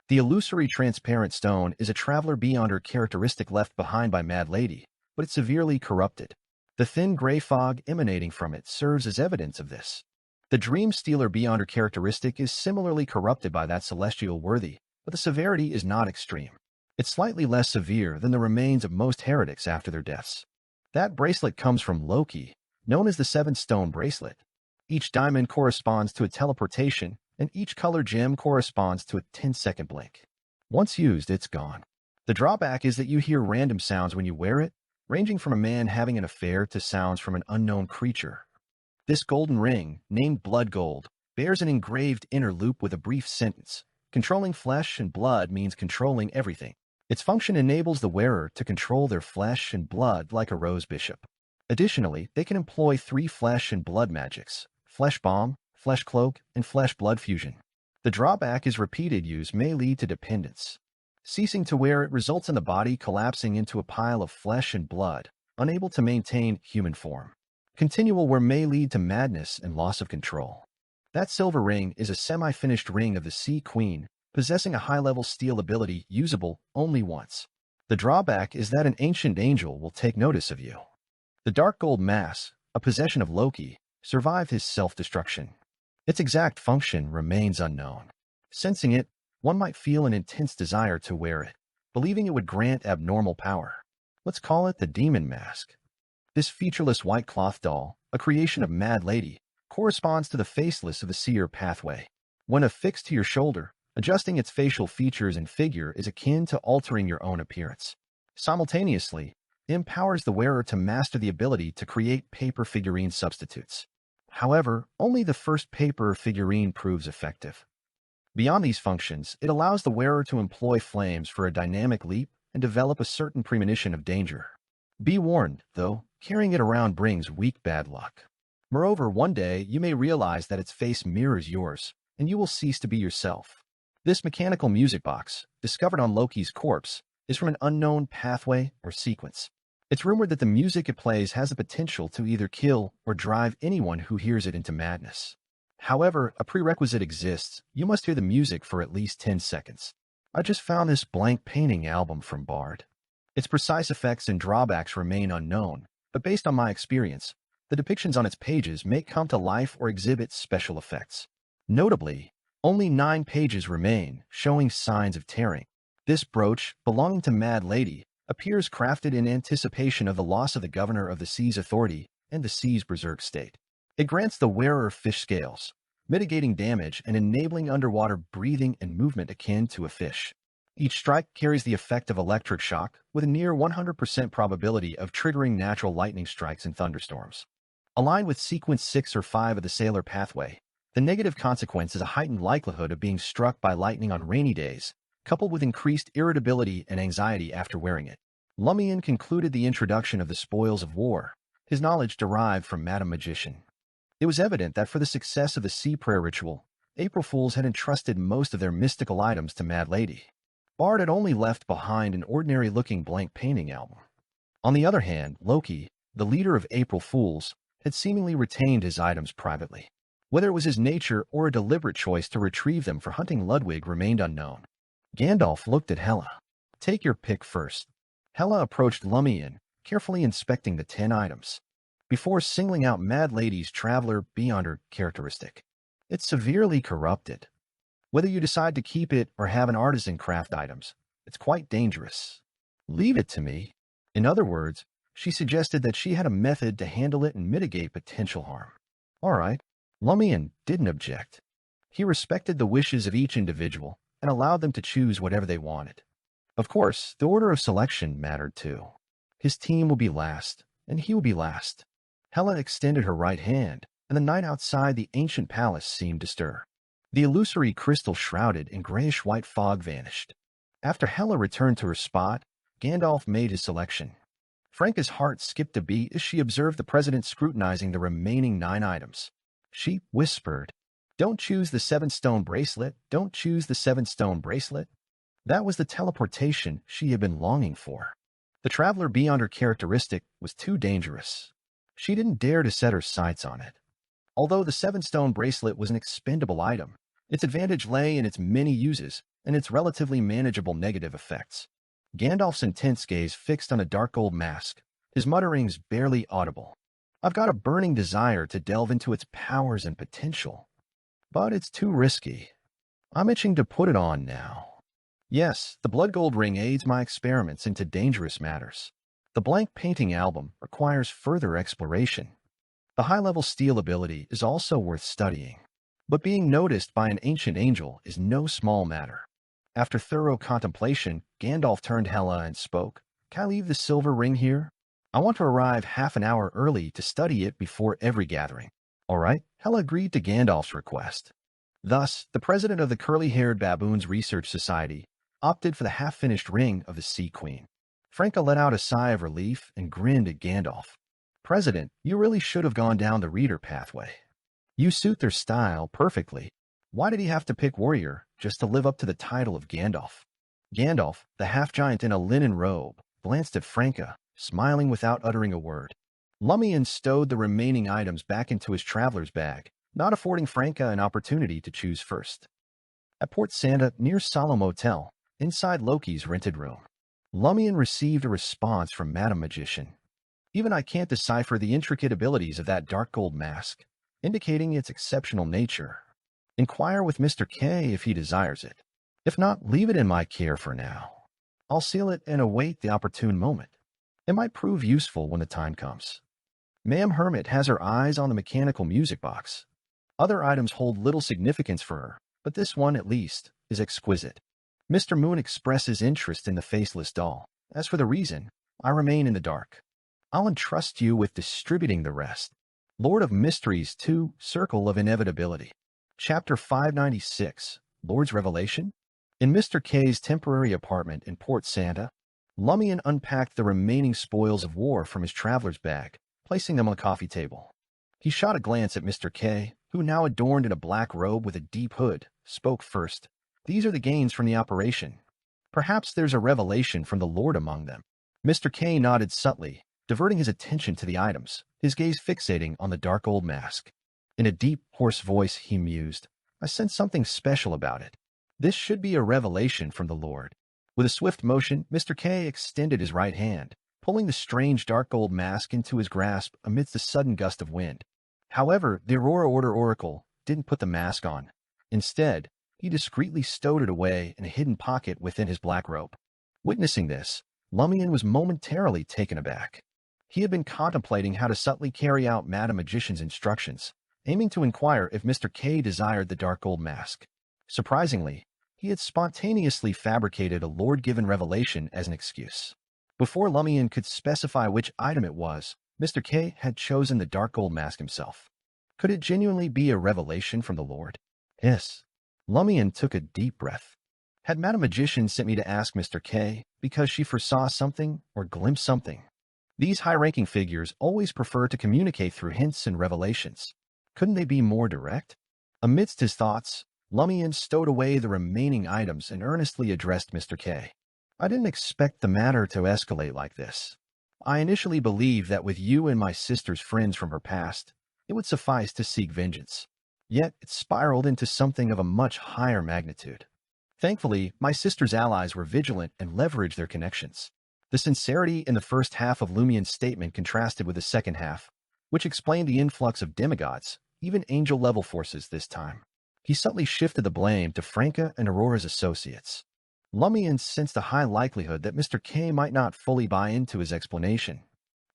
The illusory transparent stone is a traveler Beyonder characteristic left behind by Mad Lady, but it's severely corrupted. The thin gray fog emanating from it serves as evidence of this. The Dream Stealer Beyonder characteristic is similarly corrupted by that celestial worthy, but the severity is not extreme. It's slightly less severe than the remains of most heretics after their deaths. That bracelet comes from Loki, known as the Seven Stone Bracelet. Each diamond corresponds to a teleportation, and each color gem corresponds to a 10-second blink. Once used, it's gone. The drawback is that you hear random sounds when you wear it, ranging from a man having an affair to sounds from an unknown creature. This golden ring, named Blood Gold, bears an engraved inner loop with a brief sentence. Controlling flesh and blood means controlling everything. Its function enables the wearer to control their flesh and blood like a rose bishop. Additionally, they can employ 3 flesh and blood magics: Flesh Bomb, Flesh Cloak, and Flesh Blood Fusion. The drawback is repeated use may lead to dependence. Ceasing to wear it results in the body collapsing into a pile of flesh and blood, unable to maintain human form. Continual wear may lead to madness and loss of control. That silver ring is a semi-finished ring of the Sea Queen, possessing a high-level steel ability usable only once. The drawback is that an ancient angel will take notice of you. The Dark Gold Mass, a possession of Loki, survived his self-destruction. Its exact function remains unknown. Sensing it, one might feel an intense desire to wear it, believing it would grant abnormal power. Let's call it the Demon Mask. This featureless white cloth doll, a creation of Mad Lady, corresponds to the faceless of the seer pathway. When affixed to your shoulder, adjusting its facial features and figure is akin to altering your own appearance. Simultaneously, it empowers the wearer to master the ability to create paper figurine substitutes. However, only the first paper figurine proves effective. Beyond these functions, it allows the wearer to employ flames for a dynamic leap and develop a certain premonition of danger. Be warned, though, carrying it around brings weak bad luck. Moreover, one day you may realize that its face mirrors yours, and you will cease to be yourself. This mechanical music box, discovered on Loki's corpse, is from an unknown pathway or sequence. It's rumored that the music it plays has the potential to either kill or drive anyone who hears it into madness. However, a prerequisite exists: you must hear the music for at least 10 seconds. I just found this blank painting album from Bard. Its precise effects and drawbacks remain unknown, but based on my experience, the depictions on its pages may come to life or exhibit special effects. Notably, only 9 pages remain, showing signs of tearing. This brooch, belonging to Mad Lady, appears crafted in anticipation of the loss of the governor of the sea's authority and the sea's berserk state. It grants the wearer fish scales, mitigating damage and enabling underwater breathing and movement akin to a fish. Each strike carries the effect of electric shock, with a near 100% probability of triggering natural lightning strikes and thunderstorms. Aligned with sequence 6 or 5 of the Sailor Pathway, the negative consequence is a heightened likelihood of being struck by lightning on rainy days, coupled with increased irritability and anxiety after wearing it. Lumian concluded the introduction of the spoils of war, his knowledge derived from Madame Magician. It was evident that for the success of the sea prayer ritual, April Fools had entrusted most of their mystical items to Mad Lady. Bard had only left behind an ordinary-looking blank painting album. On the other hand, Loki, the leader of April Fools, had seemingly retained his items privately. Whether it was his nature or a deliberate choice to retrieve them for hunting Ludwig remained unknown. Gandalf looked at Hela. "Take your pick first." Hela approached Lumian, carefully inspecting the 10 items, before singling out Mad Lady's Traveler Beyonder characteristic. It's severely corrupted. Whether you decide to keep it or have an artisan craft items, it's quite dangerous. Leave it to me. In other words, she suggested that she had a method to handle it and mitigate potential harm. All right. Lumian didn't object. He respected the wishes of each individual and allowed them to choose whatever they wanted. Of course, the order of selection mattered too. His team will be last, and he will be last. Hela extended her right hand, and the night outside the ancient palace seemed to stir. The illusory crystal shrouded in grayish-white fog vanished. After Hela returned to her spot, Gandalf made his selection. Franca's heart skipped a beat as she observed the president scrutinizing the remaining 9 items. She whispered, "Don't choose the 7-stone bracelet. Don't choose the 7-stone bracelet." That was the teleportation she had been longing for. The traveler beyond her characteristic was too dangerous. She didn't dare to set her sights on it. Although the 7-stone bracelet was an expendable item, its advantage lay in its many uses and its relatively manageable negative effects. Gandalf's intense gaze fixed on a dark gold mask, his mutterings barely audible. "I've got a burning desire to delve into its powers and potential, but it's too risky. I'm itching to put it on now." Yes, the blood gold ring aids my experiments into dangerous matters. The blank painting album requires further exploration. The high-level steel ability is also worth studying. But being noticed by an ancient angel is no small matter. After thorough contemplation, Gandalf turned to Hela and spoke, "Can I leave the silver ring here? I want to arrive half an hour early to study it before every gathering." "All right," Hela agreed to Gandalf's request. Thus, the president of the Curly-Haired Baboons Research Society opted for the half-finished ring of the Sea Queen. Franca let out a sigh of relief and grinned at Gandalf. "President, you really should have gone down the reader pathway. You suit their style perfectly." Why did he have to pick warrior just to live up to the title of Gandalf? Gandalf, the half-giant in a linen robe, glanced at Franca, smiling without uttering a word. Lumian stowed the remaining items back into his traveler's bag, not affording Franca an opportunity to choose first. At Port Santa, near Solemn Motel, inside Loki's rented room, Lumian received a response from Madam Magician. "Even I can't decipher the intricate abilities of that dark gold mask, indicating its exceptional nature. Inquire with Mr. K if he desires it. If not, leave it in my care for now. I'll seal it and await the opportune moment. It might prove useful when the time comes." Ma'am Hermit has her eyes on the mechanical music box. Other items hold little significance for her, but this one, at least, is exquisite. Mr. Moon expresses interest in the faceless doll. As for the reason, I remain in the dark. I'll entrust you with distributing the rest. Lord of Mysteries 2, Circle of Inevitability. Chapter 596, Lord's Revelation? In Mr. K's temporary apartment in Port Santa, Lumian unpacked the remaining spoils of war from his traveler's bag, placing them on the coffee table. He shot a glance at Mr. K, who, now adorned in a black robe with a deep hood, spoke first. "These are the gains from the operation. Perhaps there's a revelation from the Lord among them." Mr. K nodded subtly, diverting his attention to the items, his gaze fixating on the dark gold mask. In a deep, hoarse voice, he mused, "I sense something special about it. This should be a revelation from the Lord." With a swift motion, Mr. K extended his right hand, pulling the strange dark gold mask into his grasp amidst a sudden gust of wind. However, the Aurora Order Oracle didn't put the mask on. Instead, he discreetly stowed it away in a hidden pocket within his black robe. Witnessing this, Lumian was momentarily taken aback. He had been contemplating how to subtly carry out Madam Magician's instructions, aiming to inquire if Mr. K desired the dark gold mask. Surprisingly, he had spontaneously fabricated a Lord-given revelation as an excuse. Before Lumian could specify which item it was, Mr. K had chosen the dark gold mask himself. Could it genuinely be a revelation from the Lord? Yes. Lumian took a deep breath. Had Madam Magician sent me to ask Mr. K because she foresaw something or glimpsed something? These high-ranking figures always prefer to communicate through hints and revelations. Couldn't they be more direct? Amidst his thoughts, Lumian stowed away the remaining items and earnestly addressed Mr. K. "I didn't expect the matter to escalate like this. I initially believed that with you and my sister's friends from her past, it would suffice to seek vengeance. Yet it spiraled into something of a much higher magnitude. Thankfully, my sister's allies were vigilant and leveraged their connections." The sincerity in the first half of Lumian's statement contrasted with the second half, which explained the influx of demigods, even angel-level forces this time. He subtly shifted the blame to Franca and Aurora's associates. Lumian sensed a high likelihood that Mr. K might not fully buy into his explanation.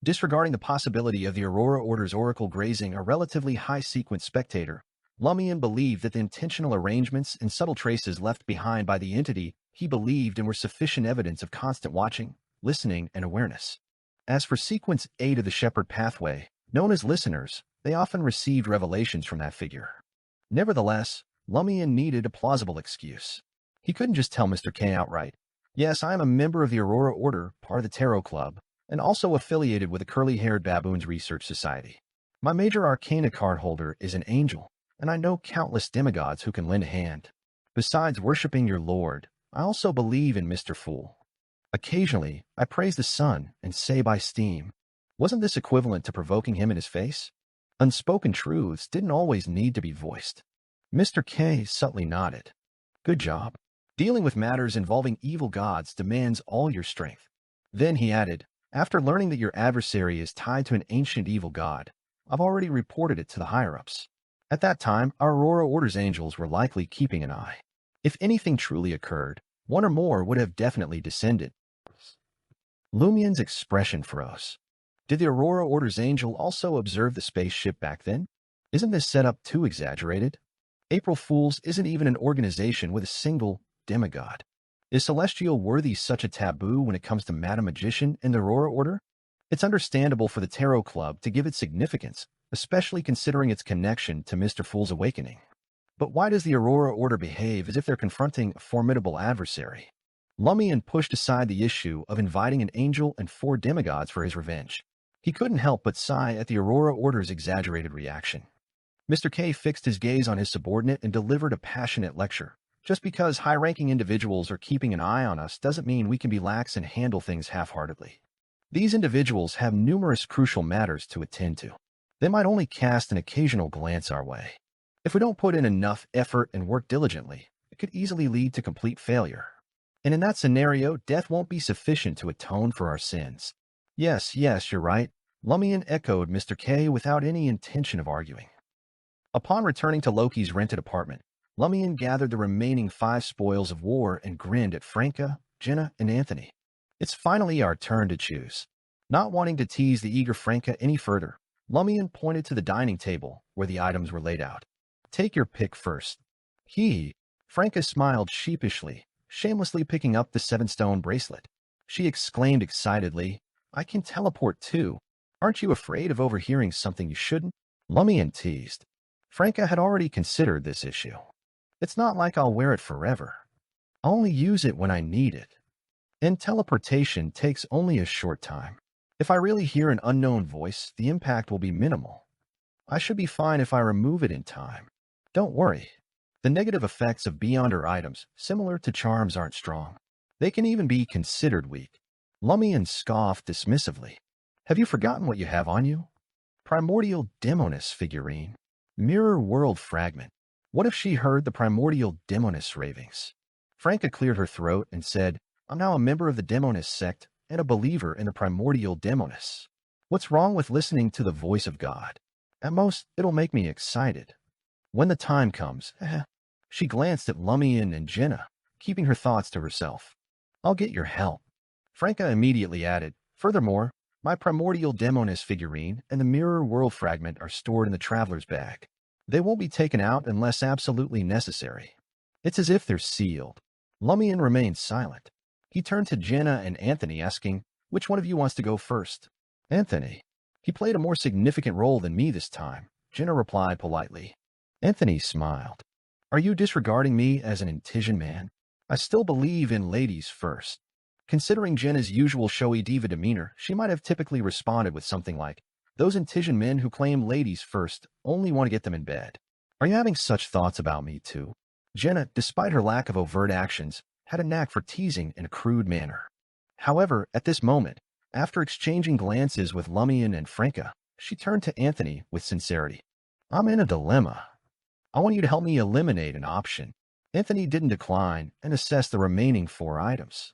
Disregarding the possibility of the Aurora Order's oracle grazing a relatively high-sequence spectator, Lumian believed that the intentional arrangements and subtle traces left behind by the entity he believed in were sufficient evidence of constant watching, listening, and awareness. As for Sequence 8 of the Shepherd Pathway, known as listeners, they often received revelations from that figure. Nevertheless, Lumian needed a plausible excuse. He couldn't just tell Mr. K outright, "Yes, I am a member of the Aurora Order, part of the Tarot Club, and also affiliated with the Curly-Haired Baboons Research Society. My major arcana card holder is an angel, and I know countless demigods who can lend a hand. Besides worshipping your lord, I also believe in Mr. Fool. Occasionally, I praise the sun and say by steam." Wasn't this equivalent to provoking him in his face? Unspoken truths didn't always need to be voiced. Mr. K subtly nodded. "Good job. Dealing with matters involving evil gods demands all your strength." Then he added, "After learning that your adversary is tied to an ancient evil god, I've already reported it to the higher-ups." At that time, our Aurora Order's angels were likely keeping an eye. If anything truly occurred, one or more would have definitely descended. Lumian's expression froze. Did the Aurora Order's angel also observe the spaceship back then? Isn't this setup too exaggerated? April Fools isn't even an organization with a single demigod. Is celestial worthy such a taboo when it comes to Madam Magician and the Aurora Order? It's understandable for the Tarot Club to give it significance, especially considering its connection to Mr. Fool's awakening. But why does the Aurora Order behave as if they're confronting a formidable adversary? Lumian pushed aside the issue of inviting an angel and 4 demigods for his revenge. He couldn't help but sigh at the Aurora Order's exaggerated reaction. Mr. K fixed his gaze on his subordinate and delivered a passionate lecture. "Just because high-ranking individuals are keeping an eye on us doesn't mean we can be lax and handle things half-heartedly. These individuals have numerous crucial matters to attend to. They might only cast an occasional glance our way. If we don't put in enough effort and work diligently, it could easily lead to complete failure. And in that scenario, death won't be sufficient to atone for our sins." Yes, you're right," Lumian echoed Mr. K without any intention of arguing. Upon returning to Loki's rented apartment, Lumian gathered the remaining 5 spoils of war and grinned at Franca, Jenna, and Anthony. "It's finally our turn to choose." Not wanting to tease the eager Franca any further, Lumian pointed to the dining table where the items were laid out. "Take your pick first." Franca smiled sheepishly, shamelessly picking up the 7-stone bracelet. She exclaimed excitedly, "I can teleport too. Aren't you afraid of overhearing something you shouldn't?" Lumian teased. Franca had already considered this issue. "It's not like I'll wear it forever. I'll only use it when I need it. And teleportation takes only a short time. If I really hear an unknown voice, the impact will be minimal. I should be fine if I remove it in time. Don't worry. The negative effects of beyonder items, similar to charms, aren't strong. They can even be considered weak." Lumian scoffed dismissively. "Have you forgotten what you have on you? Primordial Demoness figurine. Mirror world fragment. What if she heard the Primordial Demoness ravings?" Franca cleared her throat and said, "I'm now a member of the Demoness sect and a believer in the Primordial Demoness. What's wrong with listening to the voice of God? At most, it'll make me excited. When the time comes." She glanced at Lumian and Jenna, keeping her thoughts to herself. "I'll get your help." Franca immediately added, "Furthermore, my Primordial Demoness figurine and the Mirror World fragment are stored in the traveler's bag. They won't be taken out unless absolutely necessary. It's as if they're sealed." Lumian remained silent. He turned to Jenna and Anthony, asking, "Which one of you wants to go first?" "Anthony. He played a more significant role than me this time," Jenna replied politely. Anthony smiled. "Are you disregarding me as an Intision man? I still believe in ladies first." Considering Jenna's usual showy diva demeanor, she might have typically responded with something like, "Those Intision men who claim ladies first only want to get them in bed. Are you having such thoughts about me too?" Jenna, despite her lack of overt actions, had a knack for teasing in a crude manner. However, at this moment, after exchanging glances with Lumian and Franca, she turned to Anthony with sincerity. "I'm in a dilemma. I want you to help me eliminate an option." Anthony didn't decline and assessed the remaining 4 items.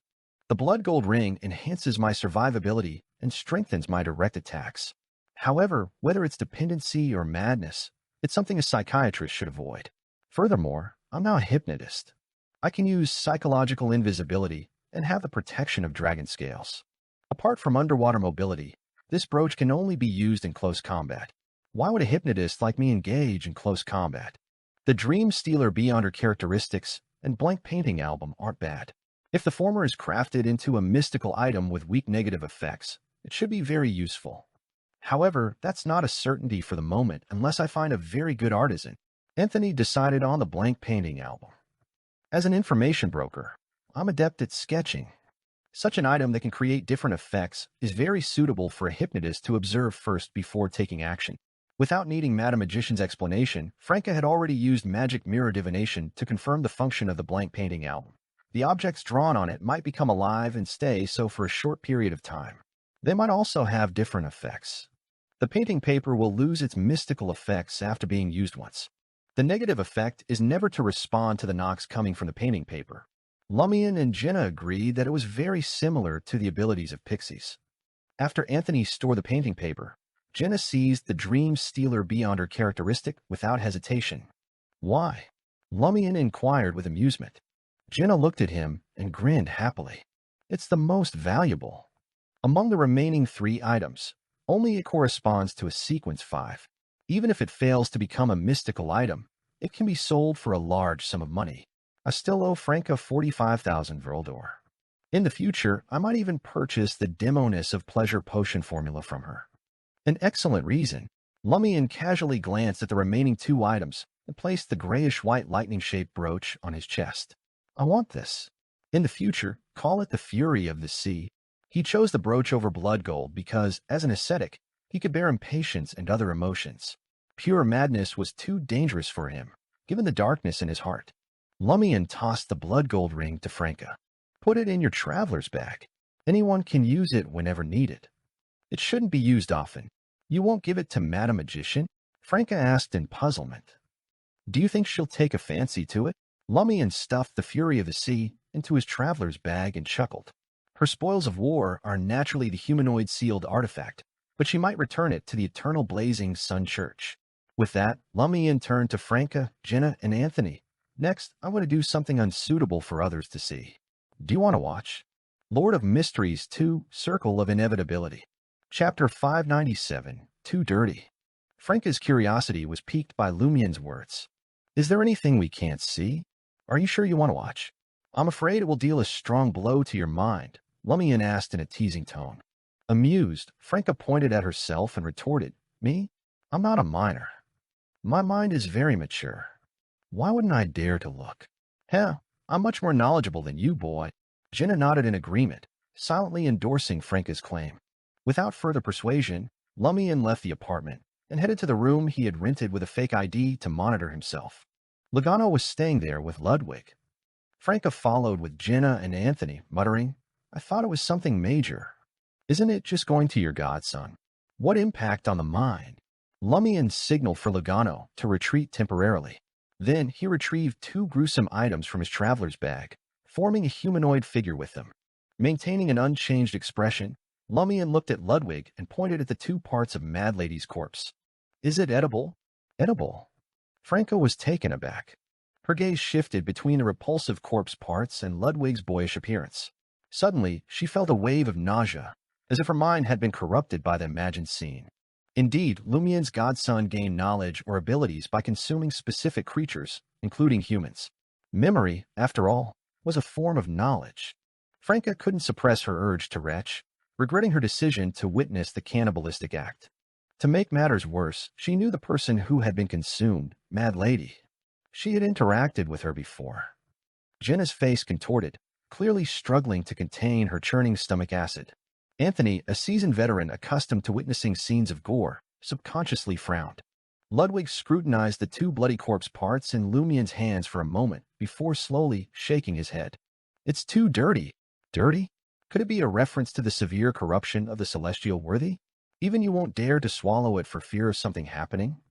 "The blood gold ring enhances my survivability and strengthens my direct attacks. However, whether it's dependency or madness, it's something a psychiatrist should avoid. Furthermore, I'm now a hypnotist. I can use psychological invisibility and have the protection of dragon scales. Apart from underwater mobility, this brooch can only be used in close combat. Why would a hypnotist like me engage in close combat? The Dream Stealer Beyonder characteristics and blank painting album aren't bad. If the former is crafted into a mystical item with weak negative effects, it should be very useful. However, that's not a certainty for the moment unless I find a very good artisan. Anthony decided on the blank painting album. As an information broker, I'm adept at sketching. Such an item that can create different effects is very suitable for a hypnotist to observe first before taking action. Without needing Madame Magician's explanation, Franca had already used magic mirror divination to confirm the function of the blank painting album. The objects drawn on it might become alive and stay so for a short period of time. They might also have different effects. The painting paper will lose its mystical effects after being used once. The negative effect is never to respond to the knocks coming from the painting paper. Lumian and Jenna agreed that it was very similar to the abilities of pixies. After Anthony stored the painting paper, Jenna seized the Dream Stealer beyond her characteristic without hesitation. Why? Lumian inquired with amusement. Jenna looked at him and grinned happily. It's the most valuable. Among the remaining 3 items, only it corresponds to a sequence 5. Even if it fails to become a mystical item, it can be sold for a large sum of money. I still owe Franca 45,000 Vrildor. In the future, I might even purchase the Demoness of Pleasure potion formula from her. An excellent reason. Lumian casually glanced at the remaining 2 items and placed the grayish-white lightning-shaped brooch on his chest. I want this. In the future, call it the Fury of the Sea. He chose the brooch over blood gold because, as an ascetic, he could bear impatience and other emotions. Pure madness was too dangerous for him, given the darkness in his heart. Lumian tossed the blood gold ring to Franca. Put it in your traveler's bag. Anyone can use it whenever needed. It shouldn't be used often. You won't give it to Madame Magician? Franca asked in puzzlement. Do you think she'll take a fancy to it? Lumian stuffed the Fury of the Sea into his traveler's bag and chuckled. Her spoils of war are naturally the humanoid sealed artifact, but she might return it to the eternal blazing Sun Church. With that, Lumian turned to Franca, Jenna, and Anthony. Next, I want to do something unsuitable for others to see. Do you want to watch? Lord of Mysteries 2, Circle of Inevitability. Chapter 597, Too Dirty. Franca's curiosity was piqued by Lumian's words. Is there anything we can't see? Are you sure you want to watch? I'm afraid it will deal a strong blow to your mind, Lumian asked in a teasing tone. Amused, Franca pointed at herself and retorted, Me? I'm not a minor. My mind is very mature. Why wouldn't I dare to look? Hell, I'm much more knowledgeable than you, boy. Jenna nodded in agreement, silently endorsing Franca's claim. Without further persuasion, Lumian left the apartment and headed to the room he had rented with a fake ID to monitor himself. Logano was staying there with Ludwig. Franca followed with Jenna and Anthony, muttering, I thought it was something major. Isn't it just going to your godson? What impact on the mind? Lumian signaled for Logano to retreat temporarily. Then he retrieved 2 gruesome items from his traveler's bag, forming a humanoid figure with them. Maintaining an unchanged expression, Lumian looked at Ludwig and pointed at the 2 parts of Mad Lady's corpse. Is it edible? Edible. Franca was taken aback. Her gaze shifted between the repulsive corpse parts and Ludwig's boyish appearance. Suddenly, she felt a wave of nausea, as if her mind had been corrupted by the imagined scene. Indeed, Lumian's godson gained knowledge or abilities by consuming specific creatures, including humans. Memory, after all, was a form of knowledge. Franca couldn't suppress her urge to retch, regretting her decision to witness the cannibalistic act. To make matters worse, she knew the person who had been consumed, Mad Lady. She had interacted with her before. Jenna's face contorted, clearly struggling to contain her churning stomach acid. Anthony, a seasoned veteran accustomed to witnessing scenes of gore, subconsciously frowned. Ludwig scrutinized the 2 bloody corpse parts in Lumian's hands for a moment before slowly shaking his head. It's too dirty. Dirty? Could it be a reference to the severe corruption of the celestial worthy? Even you won't dare to swallow it for fear of something happening?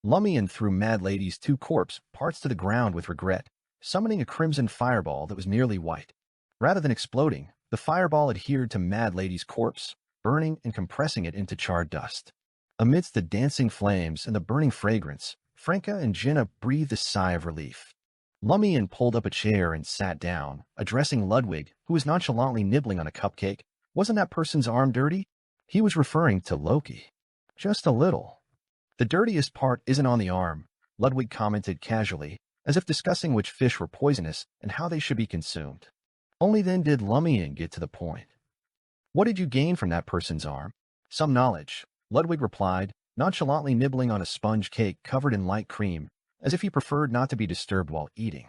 Lumian threw Mad Lady's 2 corpse parts to the ground with regret, summoning a crimson fireball that was nearly white. Rather than exploding, the fireball adhered to Mad Lady's corpse, burning and compressing it into charred dust. Amidst the dancing flames and the burning fragrance, Franca and Jenna breathed a sigh of relief. Lumian pulled up a chair and sat down, addressing Ludwig, who was nonchalantly nibbling on a cupcake. Wasn't that person's arm dirty? He was referring to Loki. Just a little. The dirtiest part isn't on the arm, Ludwig commented casually, as if discussing which fish were poisonous and how they should be consumed. Only then did Lumian get to the point. What did you gain from that person's arm? Some knowledge, Ludwig replied, nonchalantly nibbling on a sponge cake covered in light cream, as if he preferred not to be disturbed while eating.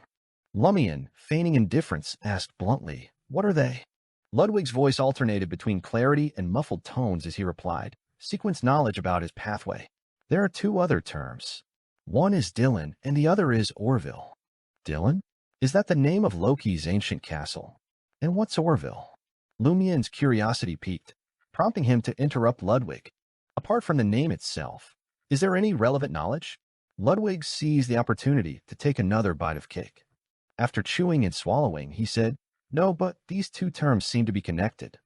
Lumian, feigning indifference, asked bluntly, "What are they?" Ludwig's voice alternated between clarity and muffled tones as he replied, sequence knowledge about his pathway. "There are two other terms. One is Dylan, and the other is Orville." "Dylan? Is that the name of Loki's ancient castle? And what's Orville?" Lumian's curiosity piqued, prompting him to interrupt Ludwig. "Apart from the name itself, is there any relevant knowledge?" Ludwig seized the opportunity to take another bite of cake. After chewing and swallowing, he said, "No, but these two terms seem to be connected.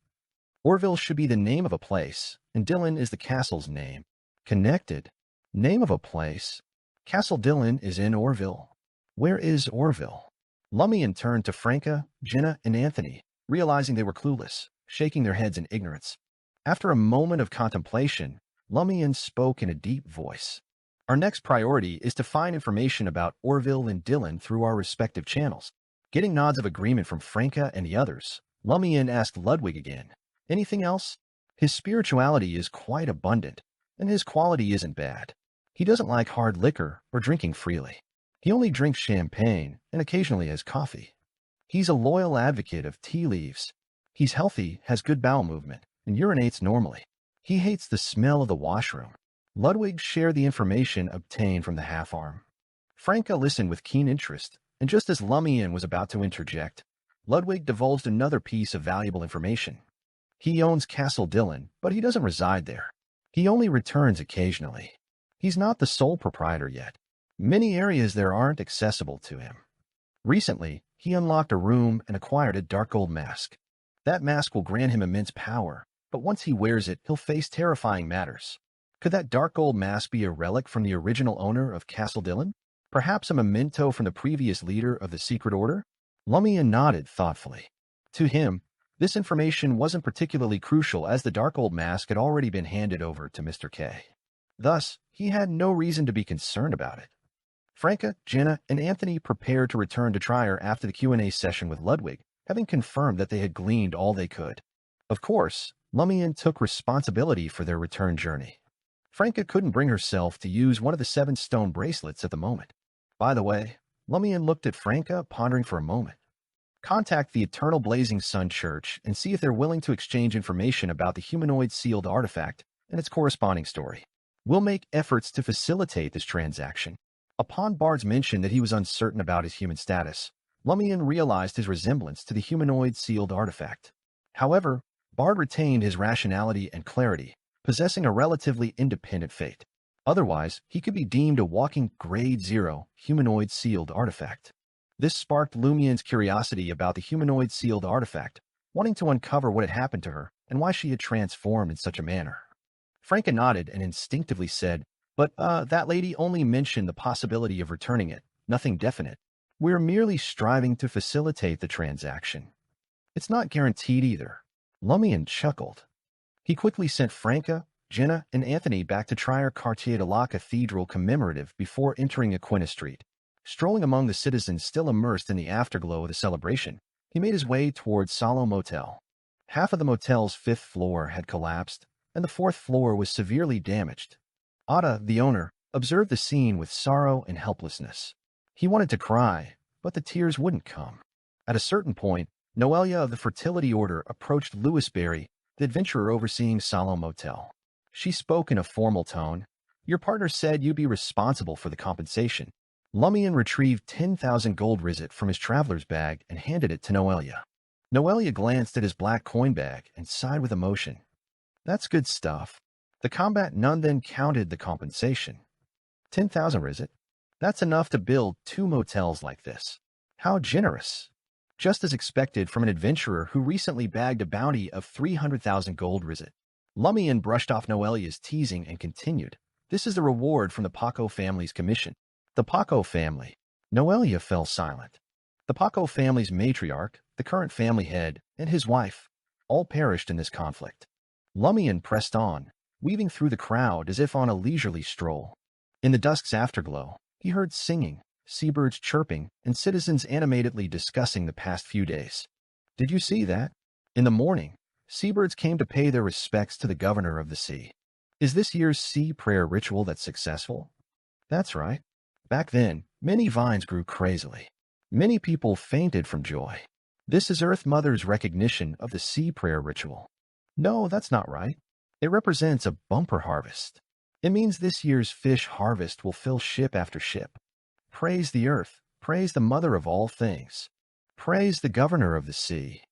Orville should be the name of a place, and Dylan is the castle's name." "Connected? Name of a place? Castle Dylan is in Orville. Where is Orville?" Lumian turned to Franca, Jenna, and Anthony, realizing they were clueless, shaking their heads in ignorance. After a moment of contemplation, Lumian spoke in a deep voice. "Our next priority is to find information about Orville and Dylan through our respective channels." Getting nods of agreement from Franca and the others, Lumian asked Ludwig again, "Anything else?" "His spirituality is quite abundant, and his quality isn't bad. He doesn't like hard liquor or drinking freely. He only drinks champagne and occasionally has coffee. He's a loyal advocate of tea leaves. He's healthy, has good bowel movement, and urinates normally. He hates the smell of the washroom." Ludwig shared the information obtained from the half-arm. Franca listened with keen interest, and just as Lumian was about to interject, Ludwig divulged another piece of valuable information. "He owns Castle Dylan, but he doesn't reside there. He only returns occasionally. He's not the sole proprietor yet. Many areas there aren't accessible to him. Recently, he unlocked a room and acquired a dark gold mask. That mask will grant him immense power, but once he wears it, he'll face terrifying matters. Could that dark gold mask be a relic from the original owner of Castle Dylan? Perhaps a memento from the previous leader of the Secret Order?" Lumian nodded thoughtfully. To him, this information wasn't particularly crucial as the dark gold mask had already been handed over to Mr. K. Thus, he had no reason to be concerned about it. Franca, Jenna, and Anthony prepared to return to Trier after the Q&A session with Ludwig, having confirmed that they had gleaned all they could. Of course, Lumian took responsibility for their return journey. Franca couldn't bring herself to use one of the 7 stone bracelets at the moment. By the way, Lumian looked at Franca, pondering for a moment. "Contact the Eternal Blazing Sun Church and see if they're willing to exchange information about the humanoid sealed artifact and its corresponding story. We'll make efforts to facilitate this transaction." Upon Bard's mention that he was uncertain about his human status, Lumian realized his resemblance to the humanoid sealed artifact. However, Bard retained his rationality and clarity, possessing a relatively independent fate. Otherwise, he could be deemed a walking Grade 0 humanoid sealed artifact. This sparked Lumian's curiosity about the humanoid sealed artifact, wanting to uncover what had happened to her and why she had transformed in such a manner. Franca nodded and instinctively said, "But, that lady only mentioned the possibility of returning it, nothing definite. We're merely striving to facilitate the transaction. It's not guaranteed either." Lumian chuckled. He quickly sent Franca, Jenna, and Anthony back to Trier Quartier de la Cathedral commemorative before entering Aquinas Street. Strolling among the citizens still immersed in the afterglow of the celebration, he made his way towards Salo Motel. Half of the motel's 5th floor had collapsed, and the 4th floor was severely damaged. Ada, the owner, observed the scene with sorrow and helplessness. He wanted to cry, but the tears wouldn't come. At a certain point, Noelia of the Fertility Order approached Louis Berry, the adventurer overseeing Salo Motel. She spoke in a formal tone. "Your partner said you'd be responsible for the compensation." Lumian retrieved 10,000 gold rizit from his traveler's bag and handed it to Noelia. Noelia glanced at his black coin bag and sighed with emotion. "That's good stuff." The combat nun then counted the compensation. 10,000 rizit? That's enough to build 2 motels like this. How generous. Just as expected from an adventurer who recently bagged a bounty of 300,000 gold rizit. Lumian brushed off Noelia's teasing and continued, "This is the reward from the Paco family's commission." The Paco family. Noelia fell silent. The Paco family's matriarch, the current family head, and his wife, all perished in this conflict. Lumian pressed on, weaving through the crowd as if on a leisurely stroll. In the dusk's afterglow, he heard singing, seabirds chirping, and citizens animatedly discussing the past few days. "Did you see that? In the morning, seabirds came to pay their respects to the governor of the sea. Is this year's sea prayer ritual that successful?" "That's right. Back then, many vines grew crazily. Many people fainted from joy. This is Earth Mother's recognition of the sea prayer ritual. No, that's not right. It represents a bumper harvest. It means this year's fish harvest will fill ship after ship. Praise the earth. Praise the mother of all things. Praise the governor of the sea.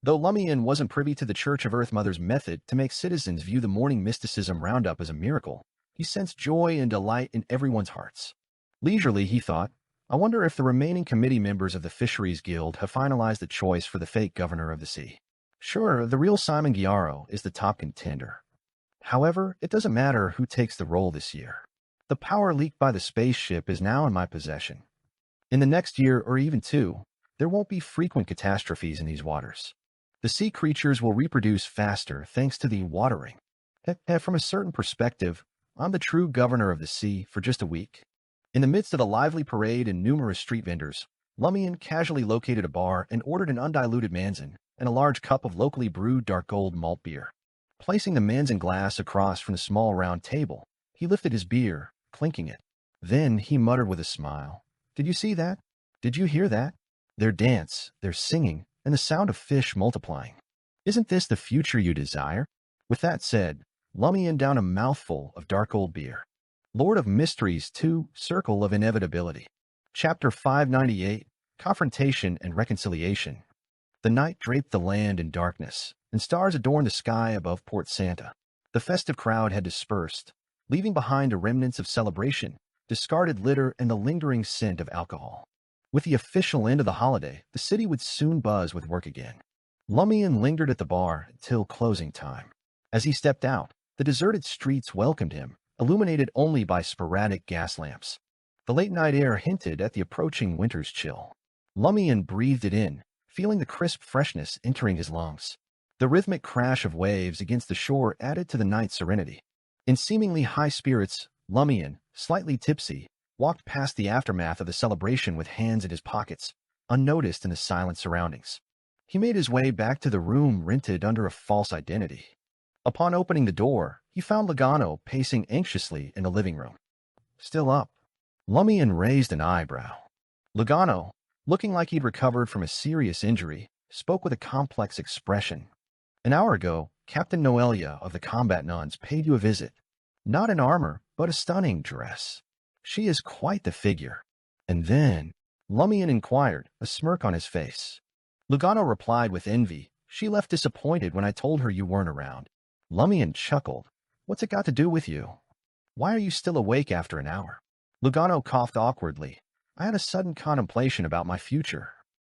Though Lumian wasn't privy to the Church of Earth Mother's method to make citizens view the morning mysticism roundup as a miracle, he sensed joy and delight in everyone's hearts. Leisurely, he thought, I wonder if the remaining committee members of the Fisheries Guild have finalized the choice for the fake governor of the sea. Sure, the real Simon Giaro is the top contender. However, it doesn't matter who takes the role this year. The power leaked by the spaceship is now in my possession. In the next year or even two, there won't be frequent catastrophes in these waters. The sea creatures will reproduce faster thanks to the watering. From a certain perspective, I'm the true governor of the sea for just a week. In the midst of a lively parade and numerous street vendors, Lumian casually located a bar and ordered an undiluted Manzan and a large cup of locally brewed dark gold malt beer. Placing the Manzan glass across from the small round table, he lifted his beer, clinking it. Then he muttered with a smile, Did you see that? Did you hear that? Their dance, their singing, and the sound of fish multiplying. Isn't this the future you desire? With that said, Lumian downed a mouthful of dark old beer. Lord of Mysteries 2, Circle of Inevitability. Chapter 598, Confrontation and Reconciliation. The night draped the land in darkness, and stars adorned the sky above Port Santa. The festive crowd had dispersed, leaving behind the remnants of celebration, discarded litter, and the lingering scent of alcohol. With the official end of the holiday, the city would soon buzz with work again. Lumian lingered at the bar until closing time. As he stepped out, the deserted streets welcomed him, illuminated only by sporadic gas lamps. The late-night air hinted at the approaching winter's chill. Lumian breathed it in, feeling the crisp freshness entering his lungs. The rhythmic crash of waves against the shore added to the night's serenity. In seemingly high spirits, Lumian, slightly tipsy, walked past the aftermath of the celebration with hands in his pockets, unnoticed in the silent surroundings. He made his way back to the room rented under a false identity. Upon opening the door, he found Logano pacing anxiously in the living room. Still up. Lumian raised an eyebrow. Logano, looking like he'd recovered from a serious injury, spoke with a complex expression. An hour ago, Captain Noelia of the Combat Nuns paid you a visit. Not in armor, but a stunning dress. She is quite the figure. And then, Lumian inquired, a smirk on his face. Lugano replied with envy, She left disappointed when I told her you weren't around. Lumian chuckled. What's it got to do with you? Why are you still awake after an hour? Lugano coughed awkwardly. I had a sudden contemplation about my future.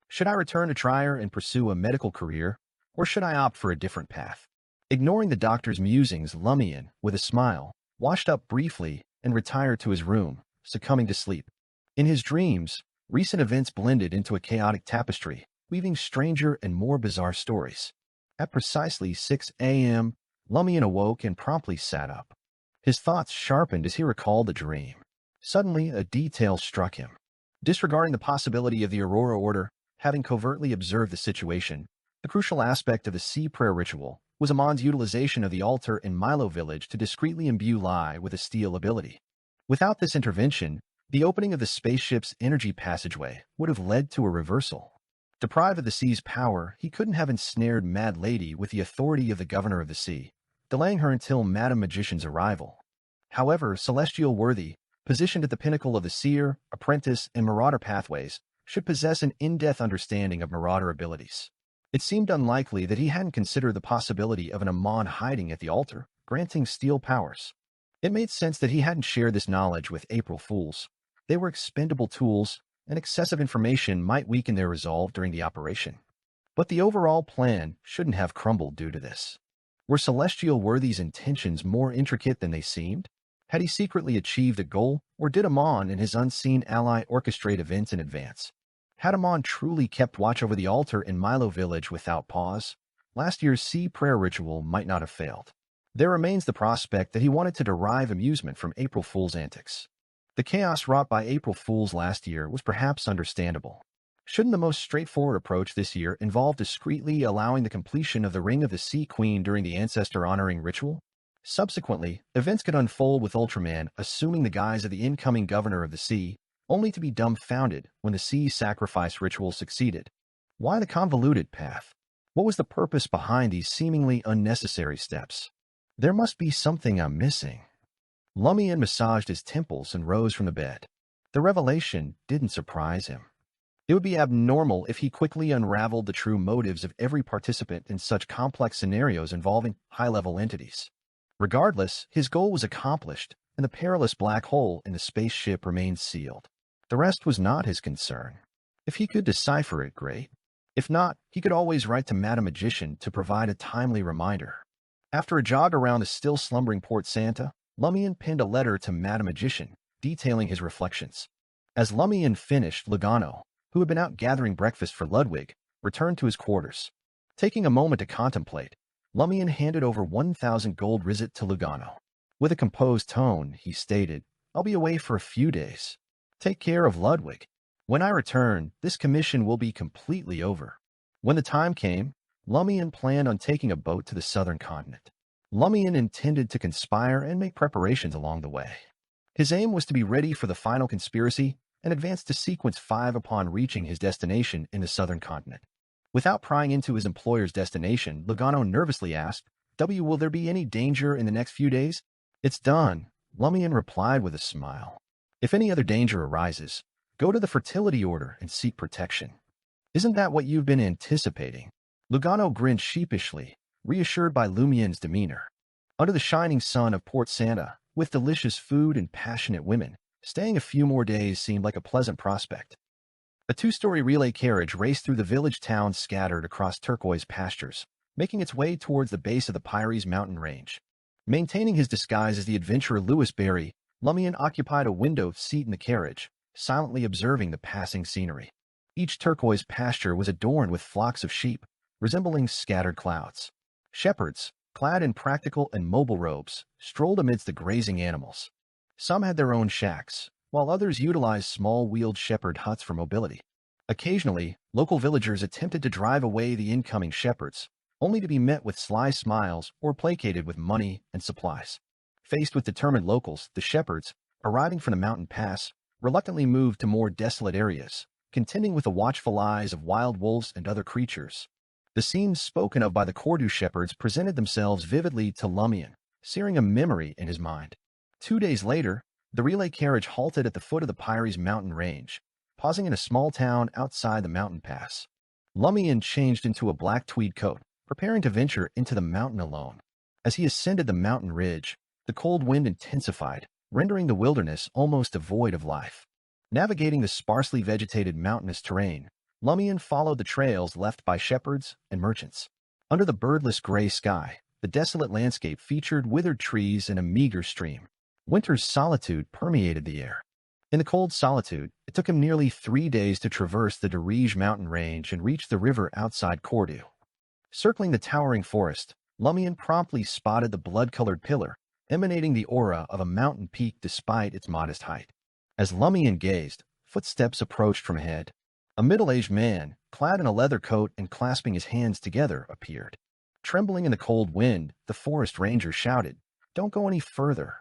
Should I return to Trier and pursue a medical career, or should I opt for a different path? Ignoring the doctor's musings, Lumian, with a smile, washed up briefly and retired to his room, succumbing to sleep. In his dreams, recent events blended into a chaotic tapestry, weaving stranger and more bizarre stories. At precisely 6 a.m., Lumian awoke and promptly sat up. His thoughts sharpened as he recalled the dream. Suddenly, a detail struck him. Disregarding the possibility of the Aurora Order, having covertly observed the situation, the crucial aspect of the sea prayer ritual was Amon's utilization of the altar in Milo Village to discreetly imbue Lai with a steel ability. Without this intervention, the opening of the spaceship's energy passageway would have led to a reversal. Deprived of the sea's power, he couldn't have ensnared Mad Lady with the authority of the governor of the sea, delaying her until Madam Magician's arrival. However, Celestial Worthy, positioned at the pinnacle of the seer, apprentice, and marauder pathways, should possess an in-depth understanding of marauder abilities. It seemed unlikely that he hadn't considered the possibility of an Amon hiding at the altar, granting steel powers. It made sense that he hadn't shared this knowledge with April Fools. They were expendable tools, and excessive information might weaken their resolve during the operation. But the overall plan shouldn't have crumbled due to this. Were Celestial Worthy's intentions more intricate than they seemed? Had he secretly achieved a goal, or did Amon and his unseen ally orchestrate events in advance? Had Amon truly kept watch over the altar in Milo Village without pause, last year's sea prayer ritual might not have failed. There remains the prospect that he wanted to derive amusement from April Fool's antics. The chaos wrought by April Fools last year was perhaps understandable. Shouldn't the most straightforward approach this year involve discreetly allowing the completion of the Ring of the Sea Queen during the ancestor-honoring ritual? Subsequently, events could unfold with Ultraman assuming the guise of the incoming governor of the sea, only to be dumbfounded when the sea sacrifice ritual succeeded. Why the convoluted path? What was the purpose behind these seemingly unnecessary steps? There must be something I'm missing. Lumian massaged his temples and rose from the bed. The revelation didn't surprise him. It would be abnormal if he quickly unraveled the true motives of every participant in such complex scenarios involving high-level entities. Regardless, his goal was accomplished, and the perilous black hole in the spaceship remained sealed. The rest was not his concern. If he could decipher it, great. If not, he could always write to Madame Magician to provide a timely reminder. After a jog around the still slumbering Port Santa, Lumian penned a letter to Madame Magician, detailing his reflections. As Lumian finished, Lugano, who had been out gathering breakfast for Ludwig, returned to his quarters. Taking a moment to contemplate, Lumian handed over 1,000 gold rizit to Lugano. With a composed tone, he stated, "I'll be away for a few days. Take care of Ludwig. When I return, this commission will be completely over." When the time came, Lumian planned on taking a boat to the southern continent. Lumian intended to conspire and make preparations along the way. His aim was to be ready for the final conspiracy and advance to Sequence 5 upon reaching his destination in the southern continent. Without prying into his employer's destination, Lugano nervously asked, "Will there be any danger in the next few days?" "It's done," Lumian replied with a smile. "If any other danger arises, go to the Fertility Order and seek protection." "Isn't that what you've been anticipating?" Lugano grinned sheepishly, reassured by Lumian's demeanor. Under the shining sun of Port Santa, with delicious food and passionate women, staying a few more days seemed like a pleasant prospect. A two-story relay carriage raced through the village towns scattered across turquoise pastures, making its way towards the base of the Pyres mountain range. Maintaining his disguise as the adventurer Louis Berry, Lumian occupied a windowed seat in the carriage, silently observing the passing scenery. Each turquoise pasture was adorned with flocks of sheep, resembling scattered clouds. Shepherds, clad in practical and mobile robes, strolled amidst the grazing animals. Some had their own shacks, while others utilized small wheeled shepherd huts for mobility. Occasionally, local villagers attempted to drive away the incoming shepherds, only to be met with sly smiles or placated with money and supplies. Faced with determined locals, the shepherds, arriving from the mountain pass, reluctantly moved to more desolate areas, contending with the watchful eyes of wild wolves and other creatures. The scenes spoken of by the Cordu shepherds presented themselves vividly to Lumian, searing a memory in his mind. 2 days later, the relay carriage halted at the foot of the Pyres mountain range, pausing in a small town outside the mountain pass. Lumian changed into a black tweed coat, preparing to venture into the mountain alone. As he ascended the mountain ridge, the cold wind intensified, rendering the wilderness almost devoid of life. Navigating the sparsely vegetated mountainous terrain, Lumian followed the trails left by shepherds and merchants. Under the birdless gray sky, the desolate landscape featured withered trees and a meager stream. Winter's solitude permeated the air. In the cold solitude, it took him nearly 3 days to traverse the Dirige mountain range and reach the river outside Cordu. Circling the towering forest, Lumian promptly spotted the blood-colored pillar, emanating the aura of a mountain peak despite its modest height. As Lumian gazed, footsteps approached from ahead. A middle-aged man, clad in a leather coat and clasping his hands together, appeared. Trembling in the cold wind, the forest ranger shouted, "Don't go any further.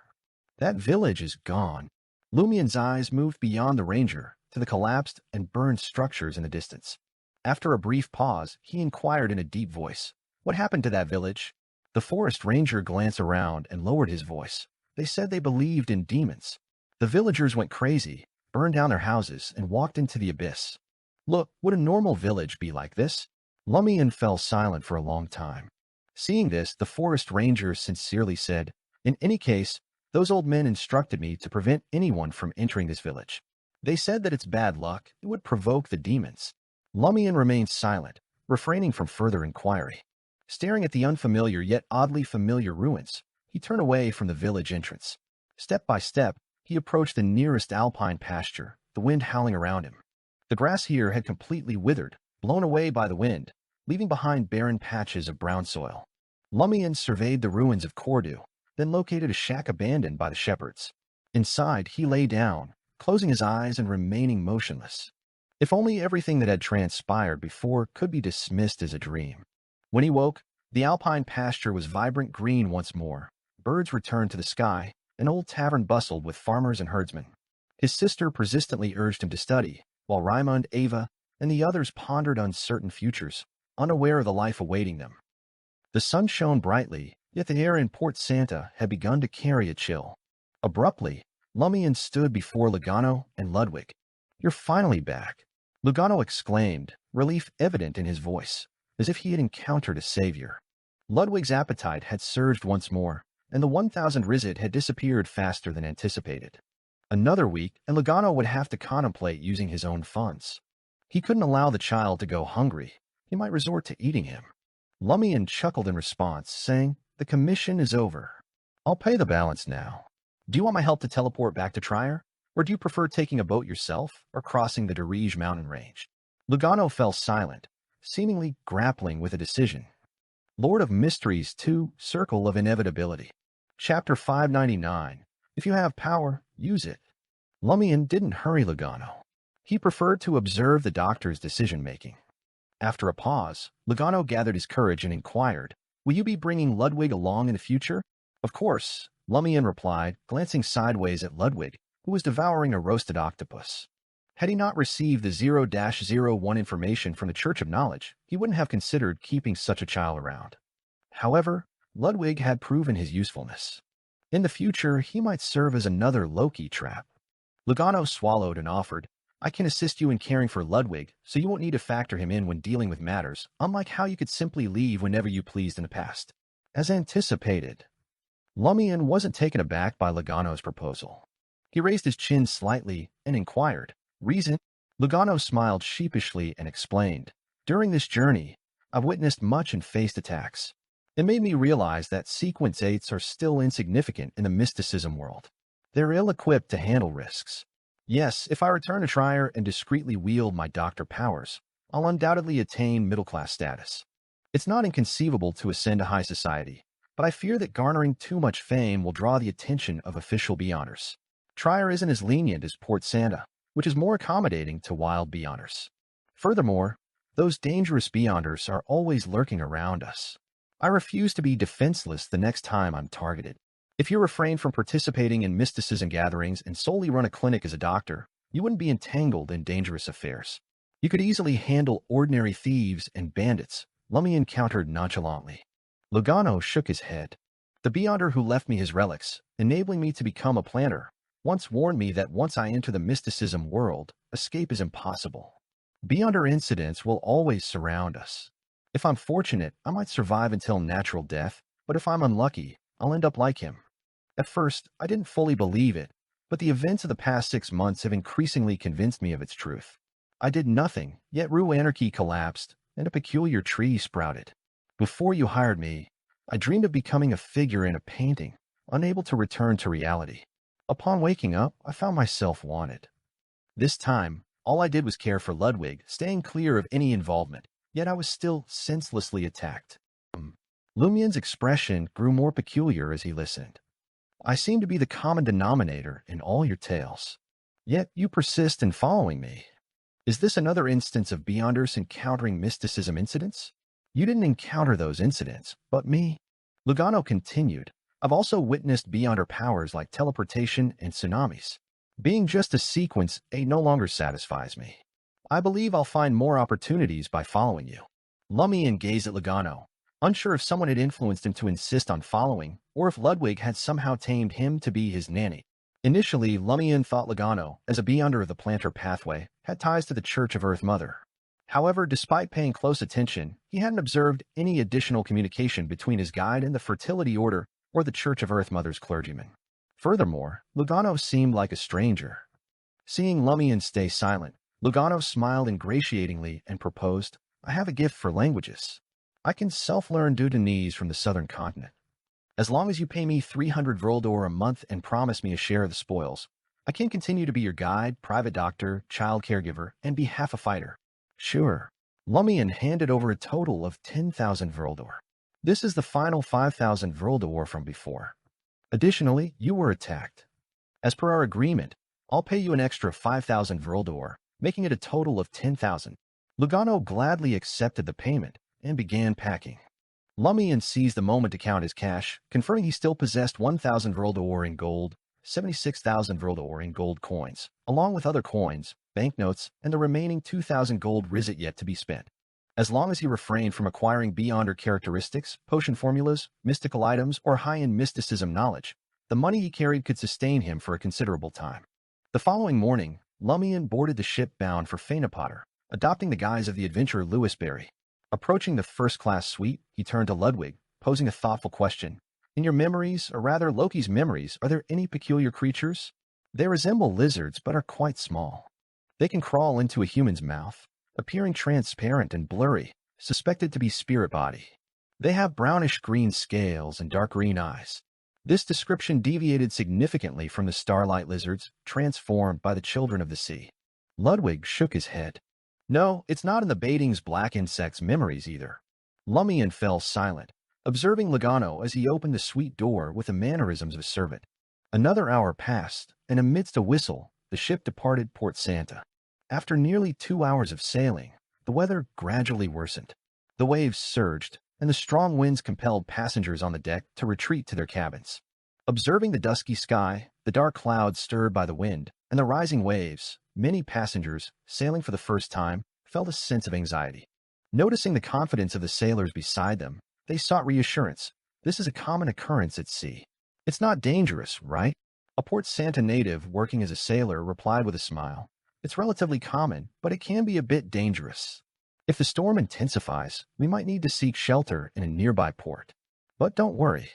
That village is gone." Lumian's eyes moved beyond the ranger to the collapsed and burned structures in the distance. After a brief pause, he inquired in a deep voice, "What happened to that village?" The forest ranger glanced around and lowered his voice. "They said they believed in demons. The villagers went crazy, burned down their houses, and walked into the abyss." "Look, would a normal village be like this?" Lumian fell silent for a long time. Seeing this, the forest ranger sincerely said, "In any case, those old men instructed me to prevent anyone from entering this village. They said that it's bad luck, it would provoke the demons." Lumian remained silent, refraining from further inquiry. Staring at the unfamiliar yet oddly familiar ruins, he turned away from the village entrance. Step by step, he approached the nearest alpine pasture, the wind howling around him. The grass here had completely withered, blown away by the wind, leaving behind barren patches of brown soil. Lumian surveyed the ruins of Cordu, then located a shack abandoned by the shepherds. Inside, he lay down, closing his eyes and remaining motionless. If only everything that had transpired before could be dismissed as a dream. When he woke, the alpine pasture was vibrant green once more, birds returned to the sky, an old tavern bustled with farmers and herdsmen. His sister persistently urged him to study, while Raimund, Ava, and the others pondered uncertain futures, unaware of the life awaiting them. The sun shone brightly, yet the air in Port Santa had begun to carry a chill. Abruptly, Lumian stood before Lugano and Ludwig. "You're finally back," Lugano exclaimed, relief evident in his voice, as if he had encountered a savior. Ludwig's appetite had surged once more, and the 1,000 rizit had disappeared faster than anticipated. Another week, and Lugano would have to contemplate using his own funds. He couldn't allow the child to go hungry. He might resort to eating him. Lumian chuckled in response, saying, "The commission is over. I'll pay the balance now. Do you want my help to teleport back to Trier? Or do you prefer taking a boat yourself or crossing the Darige mountain range?" Lugano fell silent, seemingly grappling with a decision. Lord of Mysteries 2, Circle of Inevitability. Chapter 599. If you have power, use it. Lumian didn't hurry Lugano. He preferred to observe the doctor's decision-making. After a pause, Lugano gathered his courage and inquired, "Will you be bringing Ludwig along in the future?" "Of course," Lumian replied, glancing sideways at Ludwig, who was devouring a roasted octopus. Had he not received the 0-01 information from the Church of Knowledge, he wouldn't have considered keeping such a child around. However, Ludwig had proven his usefulness. In the future, he might serve as another Loki trap. Lugano swallowed and offered, "I can assist you in caring for Ludwig, so you won't need to factor him in when dealing with matters, unlike how you could simply leave whenever you pleased in the past." As anticipated, Lumian wasn't taken aback by Lugano's proposal. He raised his chin slightly and inquired, "Reason?" Lugano smiled sheepishly and explained, "During this journey, I've witnessed much and faced attacks. It made me realize that sequence 8s are still insignificant in the mysticism world. They're ill-equipped to handle risks. Yes, if I return to Trier and discreetly wield my doctor powers, I'll undoubtedly attain middle-class status. It's not inconceivable to ascend to high society, but I fear that garnering too much fame will draw the attention of official Beyonders. Trier isn't as lenient as Port Santa, which is more accommodating to wild Beyonders. Furthermore, those dangerous Beyonders are always lurking around us. I refuse to be defenseless the next time I'm targeted. If you refrain from participating in mysticism gatherings and solely run a clinic as a doctor, you wouldn't be entangled in dangerous affairs. You could easily handle ordinary thieves and bandits," Lumian countered nonchalantly. Lugano shook his head. "The Beyonder who left me his relics, enabling me to become a planter, once warned me that once I enter the mysticism world, escape is impossible. Beyonder incidents will always surround us. If I'm fortunate, I might survive until natural death, but if I'm unlucky, I'll end up like him." At first, I didn't fully believe it, but the events of the past 6 months have increasingly convinced me of its truth. I did nothing, yet Rue Anarchy collapsed, and a peculiar tree sprouted. Before you hired me, I dreamed of becoming a figure in a painting, unable to return to reality. Upon waking up, I found myself wanted. This time, all I did was care for Ludwig, staying clear of any involvement, yet I was still senselessly attacked. Lumian's expression grew more peculiar as he listened. "I seem to be the common denominator in all your tales. Yet you persist in following me. Is this another instance of Beyonders encountering mysticism incidents? You didn't encounter those incidents, but me." Lugano continued, "I've also witnessed Beyonder powers like teleportation and tsunamis. Being just a sequence 8 no longer satisfies me. I believe I'll find more opportunities by following you." Lumian gazed at Lugano, unsure if someone had influenced him to insist on following, or if Ludwig had somehow tamed him to be his nanny. Initially, Lumian thought Lugano, as a Beyonder of the Planter pathway, had ties to the Church of Earth Mother. However, despite paying close attention, he hadn't observed any additional communication between his guide and the Fertility Order or the Church of Earth Mother's clergyman. Furthermore, Lugano seemed like a stranger. Seeing Lumian stay silent, Lugano smiled ingratiatingly and proposed, "I have a gift for languages. I can self-learn Dudanese from the southern continent. As long as you pay me 300 Vroldor a month and promise me a share of the spoils, I can continue to be your guide, private doctor, child caregiver, and be half a fighter." "Sure." Lumian handed over a total of 10,000 Vroldor. "This is the final 5,000 Vroldor from before. Additionally, you were attacked. As per our agreement, I'll pay you an extra 5,000 Vroldor, making it a total of 10,000. Lugano gladly accepted the payment and began packing. Lumian seized the moment to count his cash, confirming he still possessed 1,000 Vril d'Or in gold, 76,000 Vril d'Or in gold coins, along with other coins, banknotes, and the remaining 2,000 gold rizit yet to be spent. As long as he refrained from acquiring beyonder characteristics, potion formulas, mystical items, or high-end mysticism knowledge, the money he carried could sustain him for a considerable time. The following morning, Lumian boarded the ship bound for Phaenopotter, adopting the guise of the adventurer Lewis Berry. Approaching the first-class suite, he turned to Ludwig, posing a thoughtful question. In your memories, or rather Loki's memories, are there any peculiar creatures? They resemble lizards but are quite small. They can crawl into a human's mouth, appearing transparent and blurry, suspected to be spirit body. They have brownish-green scales and dark green eyes. This description deviated significantly from the starlight lizards transformed by the children of the sea. Ludwig shook his head. No, it's not in the Baiting's black insect's memories either. Lumian fell silent, observing Logano as he opened the suite door with the mannerisms of a servant. Another hour passed, and amidst a whistle, the ship departed Port Santa. After nearly 2 hours of sailing, the weather gradually worsened. The waves surged, and the strong winds compelled passengers on the deck to retreat to their cabins. Observing the dusky sky, the dark clouds stirred by the wind, and the rising waves, many passengers, sailing for the first time, felt a sense of anxiety. Noticing the confidence of the sailors beside them, they sought reassurance. This is a common occurrence at sea. It's not dangerous, right? A Port Santa native working as a sailor replied with a smile. It's relatively common, but it can be a bit dangerous. If the storm intensifies, we might need to seek shelter in a nearby port. But don't worry.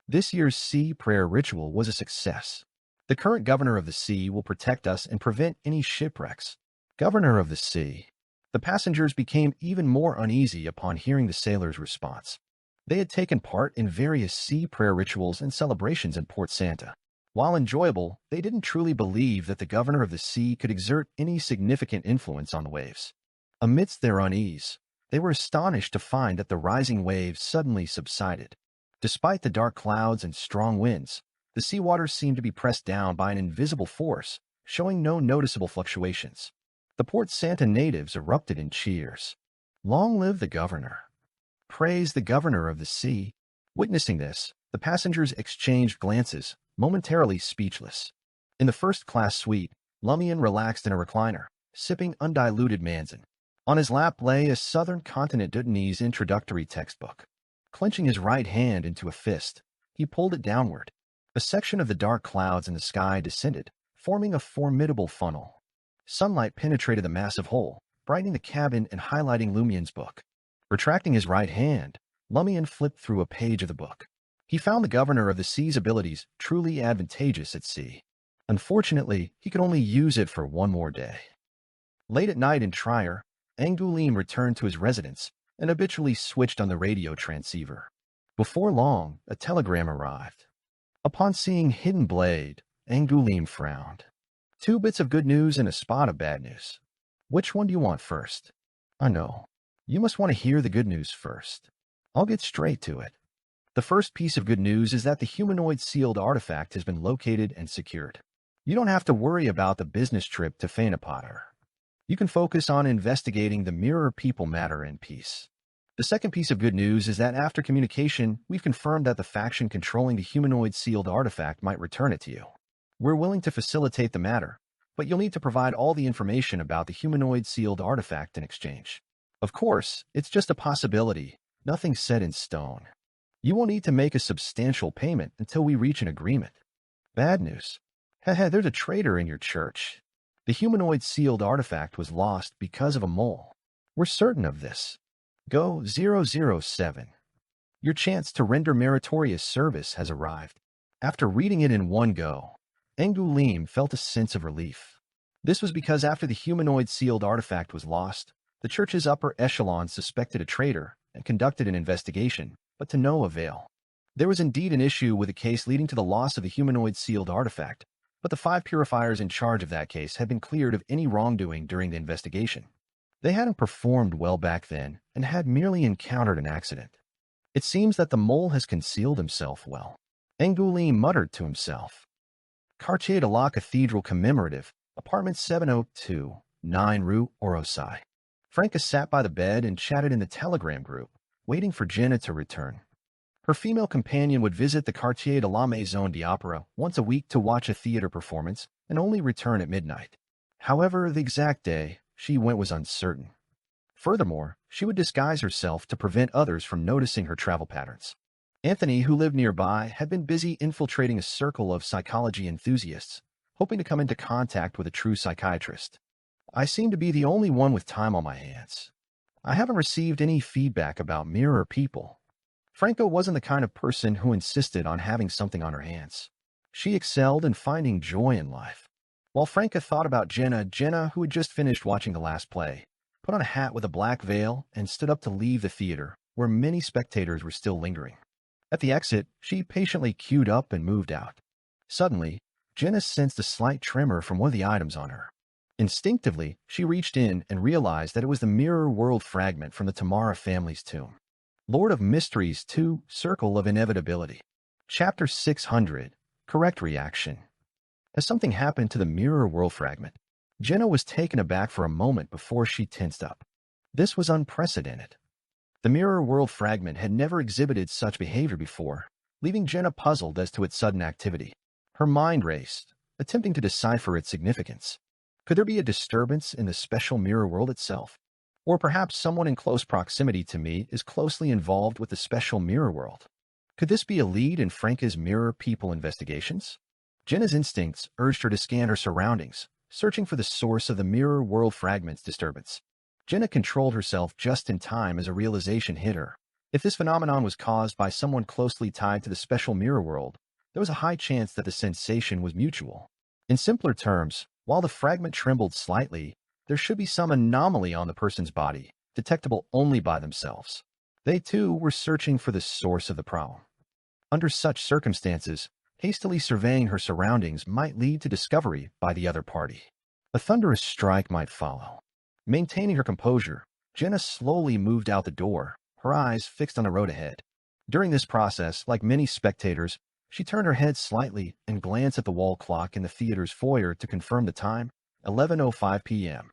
This year's sea prayer ritual was a success. The current governor of the sea will protect us and prevent any shipwrecks. Governor of the sea. The passengers became even more uneasy upon hearing the sailors' response. They had taken part in various sea prayer rituals and celebrations in Port Santa. While enjoyable, they didn't truly believe that the governor of the sea could exert any significant influence on the waves. Amidst their unease, they were astonished to find that the rising waves suddenly subsided. Despite the dark clouds and strong winds, the seawater seemed to be pressed down by an invisible force, showing no noticeable fluctuations. The Port Santa natives erupted in cheers. Long live the governor! Praise the governor of the sea! Witnessing this, the passengers exchanged glances, momentarily speechless. In the first-class suite, Lumian relaxed in a recliner, sipping undiluted Manzan. On his lap lay a Southern Continent Dutanese introductory textbook. Clenching his right hand into a fist, he pulled it downward. A section of the dark clouds in the sky descended, forming a formidable funnel. Sunlight penetrated the massive hole, brightening the cabin and highlighting Lumian's book. Retracting his right hand, Lumian flipped through a page of the book. He found the governor of the sea's abilities truly advantageous at sea. Unfortunately, he could only use it for one more day. Late at night in Trier, Angoulême returned to his residence and habitually switched on the radio transceiver. Before long, a telegram arrived. Upon seeing Hidden Blade, Angoulême frowned. 2 bits of good news and a spot of bad news. Which one do you want first? I know. You must want to hear the good news first. I'll get straight to it. The first piece of good news is that the humanoid sealed artifact has been located and secured. You don't have to worry about the business trip to Phaenopotter. You can focus on investigating the Mirror People matter in peace. The second piece of good news is that after communication, we've confirmed that the faction controlling the humanoid sealed artifact might return it to you. We're willing to facilitate the matter, but you'll need to provide all the information about the humanoid sealed artifact in exchange. Of course, it's just a possibility, nothing set in stone. You won't need to make a substantial payment until we reach an agreement. Bad news. There's a traitor in your church. The humanoid sealed artifact was lost because of a mole. We're certain of this. Go 007. Your chance to render meritorious service has arrived. After reading it in one go, Angoulême felt a sense of relief. This was because after the humanoid sealed artifact was lost, the church's upper echelon suspected a traitor and conducted an investigation, but to no avail. There was indeed an issue with a case leading to the loss of the humanoid sealed artifact, but the 5 purifiers in charge of that case had been cleared of any wrongdoing during the investigation. They hadn't performed well back then and had merely encountered an accident. It seems that the mole has concealed himself well. Angoulême muttered to himself. Quartier de la Cathedral Commemorative, apartment 702, 9 Rue Orosai. Franca sat by the bed and chatted in the Telegram group, waiting for Jenna to return. Her female companion would visit the Quartier de la Maison d'Opéra once a week to watch a theater performance and only return at midnight. However, the exact day she went was uncertain. Furthermore, she would disguise herself to prevent others from noticing her travel patterns. Anthony, who lived nearby, had been busy infiltrating a circle of psychology enthusiasts, hoping to come into contact with a true psychiatrist. I seem to be the only one with time on my hands. I haven't received any feedback about mirror people. Franca wasn't the kind of person who insisted on having something on her hands. She excelled in finding joy in life. While Franca thought about Jenna, who had just finished watching the last play, put on a hat with a black veil and stood up to leave the theater, where many spectators were still lingering. At the exit, she patiently queued up and moved out. Suddenly, Jenna sensed a slight tremor from one of the items on her. Instinctively, she reached in and realized that it was the mirror world fragment from the Tamara family's tomb. Lord of Mysteries 2, Circle of Inevitability. Chapter 600, Correct Reaction. As something happened to the mirror world fragment, Jenna was taken aback for a moment before she tensed up. This was unprecedented. The mirror world fragment had never exhibited such behavior before, leaving Jenna puzzled as to its sudden activity. Her mind raced, attempting to decipher its significance. Could there be a disturbance in the special mirror world itself? Or perhaps someone in close proximity to me is closely involved with the special mirror world? Could this be a lead in Franca's mirror people investigations? Jenna's instincts urged her to scan her surroundings, searching for the source of the mirror world fragment's disturbance. Jenna controlled herself just in time as a realization hit her. If this phenomenon was caused by someone closely tied to the special mirror world, there was a high chance that the sensation was mutual. In simpler terms, while the fragment trembled slightly, there should be some anomaly on the person's body, detectable only by themselves. They too were searching for the source of the problem. Under such circumstances, hastily surveying her surroundings might lead to discovery by the other party. A thunderous strike might follow. Maintaining her composure, Jenna slowly moved out the door, her eyes fixed on the road ahead. During this process, like many spectators, she turned her head slightly and glanced at the wall clock in the theater's foyer to confirm the time, 11:05 p.m.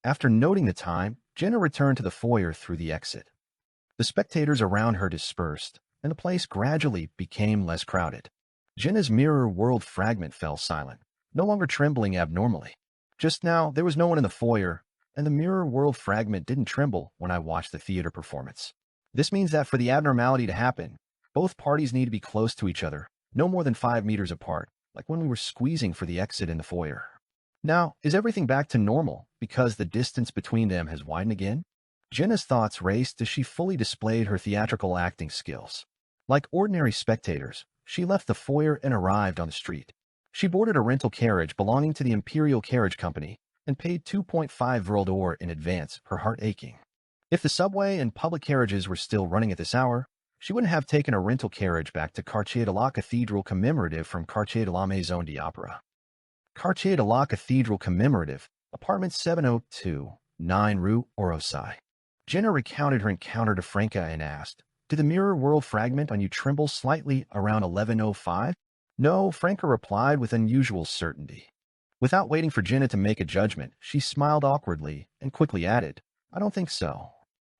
After noting the time, Jenna returned to the foyer through the exit. The spectators around her dispersed, and the place gradually became less crowded. Jenna's mirror world fragment fell silent, no longer trembling abnormally. Just now, there was no one in the foyer, and the mirror world fragment didn't tremble when I watched the theater performance. This means that for the abnormality to happen, both parties need to be close to each other, no more than 5 meters apart, like when we were squeezing for the exit in the foyer. Now, is everything back to normal because the distance between them has widened again? Jenna's thoughts raced as she fully displayed her theatrical acting skills. Like ordinary spectators, she left the foyer and arrived on the street. She boarded a rental carriage belonging to the Imperial Carriage Company and paid 2.5 vril d'or in advance, her heart aching. If the subway and public carriages were still running at this hour, she wouldn't have taken a rental carriage back to Quartier de la Cathedral Commemorative from Quartier de la Maison d'Opéra. Quartier de la Cathedral Commemorative, apartment 702, 9 Rue Orosai. Jenna recounted her encounter to Franca and asked, "Did the mirror world fragment on you tremble slightly around 11:05? No, Franca replied with unusual certainty. Without waiting for Jenna to make a judgment, she smiled awkwardly and quickly added, "I don't think so.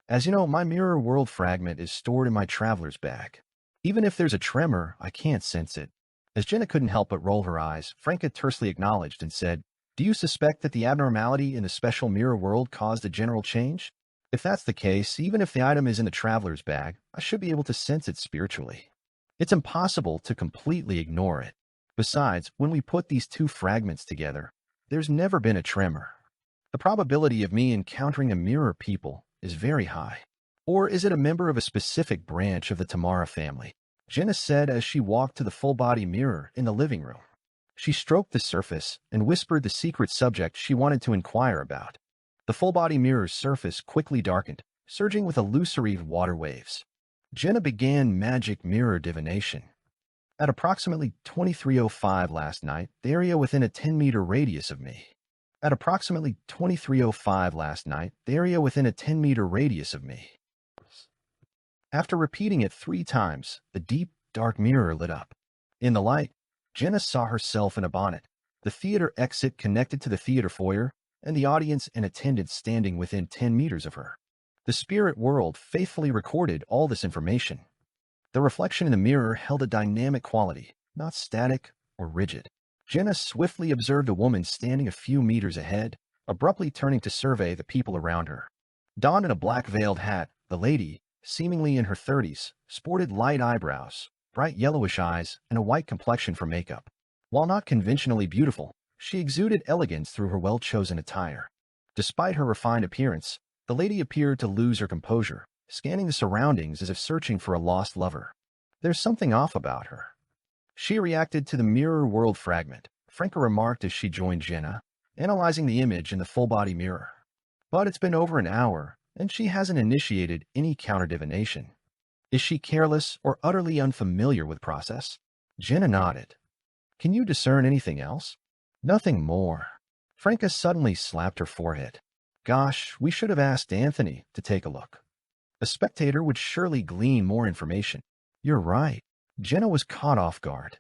As you know, my mirror world fragment is stored in my traveler's bag. Even if there's a tremor, I can't sense it." As Jenna couldn't help but roll her eyes, Franca tersely acknowledged and said, "Do you suspect that the abnormality in the special mirror world caused a general change? If that's the case, even if the item is in the traveler's bag, I should be able to sense it spiritually. It's impossible to completely ignore it. Besides, when we put these two fragments together, there's never been a tremor. The probability of me encountering a mirror people is very high. Or is it a member of a specific branch of the Tamara family?" Jenna said as she walked to the full-body mirror in the living room. She stroked the surface and whispered the secret subject she wanted to inquire about. The full-body mirror's surface quickly darkened, surging with illusory water waves. Jenna began magic mirror divination. At approximately 23:05 last night, the area within a 10-meter radius of me. At approximately 23:05 last night, the area within a 10-meter radius of me. After repeating it 3 times, the deep, dark mirror lit up. In the light, Jenna saw herself in a bonnet, the theater exit connected to the theater foyer, and the audience and attendants standing within 10 meters of her. The spirit world faithfully recorded all this information. The reflection in the mirror held a dynamic quality, not static or rigid. Jenna swiftly observed a woman standing a few meters ahead, abruptly turning to survey the people around her. Donned in a black veiled hat, the lady, seemingly in her 30s, sported light eyebrows, bright yellowish eyes, and a white complexion for makeup. While not conventionally beautiful, she exuded elegance through her well-chosen attire. Despite her refined appearance, the lady appeared to lose her composure, scanning the surroundings as if searching for a lost lover. There's something off about her. She reacted to the mirror world fragment, Franca remarked as she joined Jenna, analyzing the image in the full-body mirror. But it's been over an hour, and she hasn't initiated any counter-divination. Is she careless or utterly unfamiliar with process? Jenna nodded. Can you discern anything else? Nothing more. Franca suddenly slapped her forehead. Gosh, we should have asked Anthony to take a look. A spectator would surely glean more information. You're right. Jenna was caught off guard.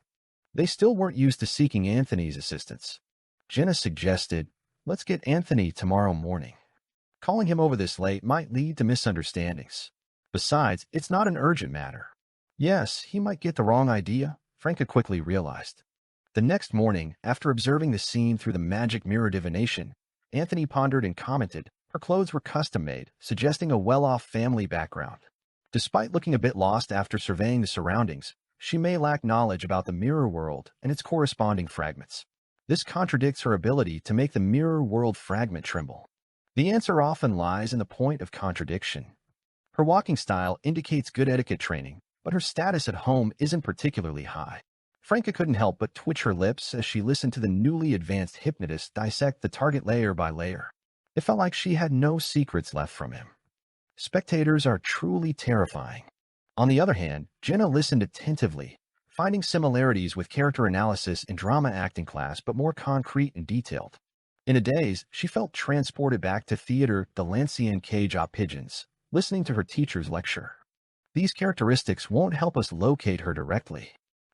They still weren't used to seeking Anthony's assistance. Jenna suggested, let's get Anthony tomorrow morning. Calling him over this late might lead to misunderstandings. Besides, it's not an urgent matter. Yes, he might get the wrong idea, Franca quickly realized. The next morning, after observing the scene through the magic mirror divination, Anthony pondered and commented, her clothes were custom-made, suggesting a well-off family background. Despite looking a bit lost after surveying the surroundings, she may lack knowledge about the mirror world and its corresponding fragments. This contradicts her ability to make the mirror world fragment tremble. The answer often lies in the point of contradiction. Her walking style indicates good etiquette training, but her status at home isn't particularly high. Franca couldn't help but twitch her lips as she listened to the newly advanced hypnotist dissect the target layer by layer. It felt like she had no secrets left from him. Spectators are truly terrifying. On the other hand, Jenna listened attentively, finding similarities with character analysis in drama acting class but more concrete and detailed. In a daze, she felt transported back to theater The Lancian Cage aux Pigeons, listening to her teacher's lecture. These characteristics won't help us locate her directly.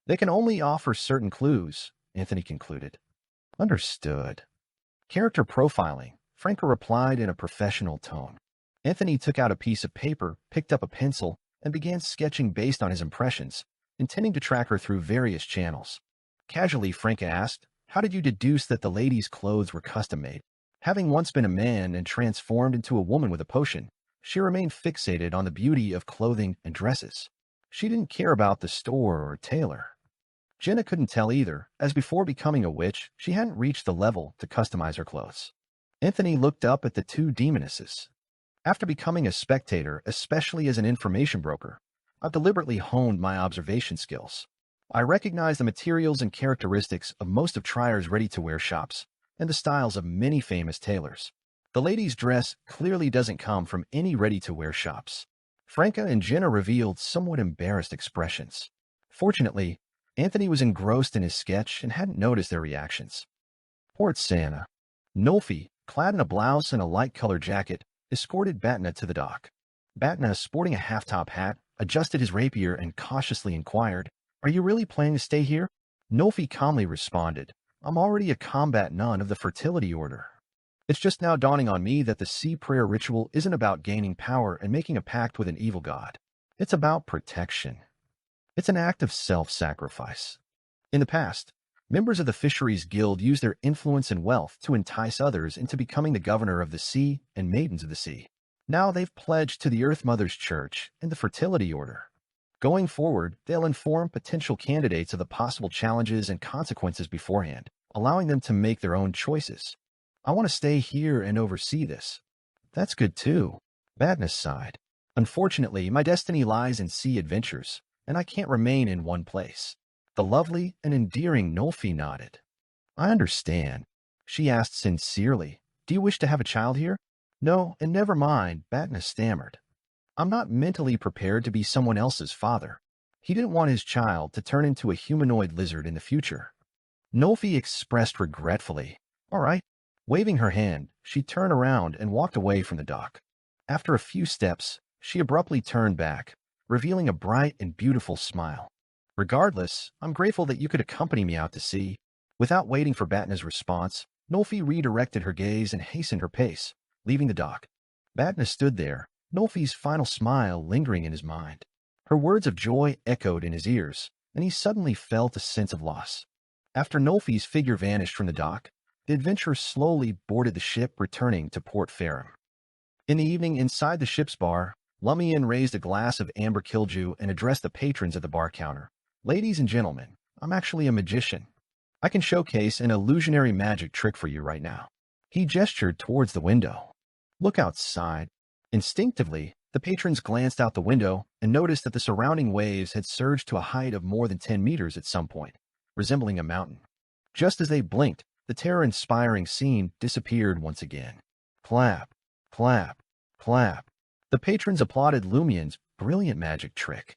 They can only offer certain clues, Anthony concluded. Understood. Character profiling, Franca replied in a professional tone. Anthony took out a piece of paper, picked up a pencil, and began sketching based on his impressions, intending to track her through various channels. Casually, Franca asked, how did you deduce that the lady's clothes were custom-made? Having once been a man and transformed into a woman with a potion, she remained fixated on the beauty of clothing and dresses. She didn't care about the store or tailor. Jenna couldn't tell either, as before becoming a witch, she hadn't reached the level to customize her clothes. Anthony looked up at the two demonesses. After becoming a spectator, especially as an information broker, I've deliberately honed my observation skills. I recognize the materials and characteristics of most of Trier's ready-to-wear shops and the styles of many famous tailors. The lady's dress clearly doesn't come from any ready-to-wear shops. Franca and Jenna revealed somewhat embarrassed expressions. Fortunately, Anthony was engrossed in his sketch and hadn't noticed their reactions. Port Santa. Nolfi, clad in a blouse and a light-colored jacket, escorted Batna to the dock. Batna, sporting a half-top hat, adjusted his rapier and cautiously inquired, "Are you really planning to stay here?" Nolfi calmly responded, "I'm already a combat nun of the Fertility Order. It's just now dawning on me that the sea prayer ritual isn't about gaining power and making a pact with an evil god. It's about protection. It's an act of self-sacrifice." In the past, members of the Fisheries Guild used their influence and wealth to entice others into becoming the governor of the sea and maidens of the sea. Now they've pledged to the Earth Mother's Church and the Fertility Order. Going forward, they'll inform potential candidates of the possible challenges and consequences beforehand, allowing them to make their own choices. I want to stay here and oversee this. That's good too. Badness sighed. Unfortunately, my destiny lies in sea adventures, and I can't remain in one place. The lovely and endearing Nolfi nodded. I understand. She asked sincerely, "Do you wish to have a child here?" "No, and never mind," Batna stammered. "I'm not mentally prepared to be someone else's father." He didn't want his child to turn into a humanoid lizard in the future. Nolfi expressed regretfully, "All right." Waving her hand, she turned around and walked away from the dock. After a few steps, she abruptly turned back, revealing a bright and beautiful smile. "Regardless, I'm grateful that you could accompany me out to sea." Without waiting for Batna's response, Nolfi redirected her gaze and hastened her pace, leaving the dock. Batna stood there, Nolfi's final smile lingering in his mind. Her words of joy echoed in his ears, and he suddenly felt a sense of loss. After Nolfi's figure vanished from the dock, the adventurers slowly boarded the ship, returning to Port Farum. In the evening, inside the ship's bar, Lumian raised a glass of amber kilju and addressed the patrons at the bar counter. "Ladies and gentlemen, I'm actually a magician. I can showcase an illusionary magic trick for you right now." He gestured towards the window. "Look outside." Instinctively, the patrons glanced out the window and noticed that the surrounding waves had surged to a height of more than 10 meters at some point, resembling a mountain. Just as they blinked, the terror-inspiring scene disappeared once again. Clap, clap, clap. The patrons applauded Lumian's brilliant magic trick.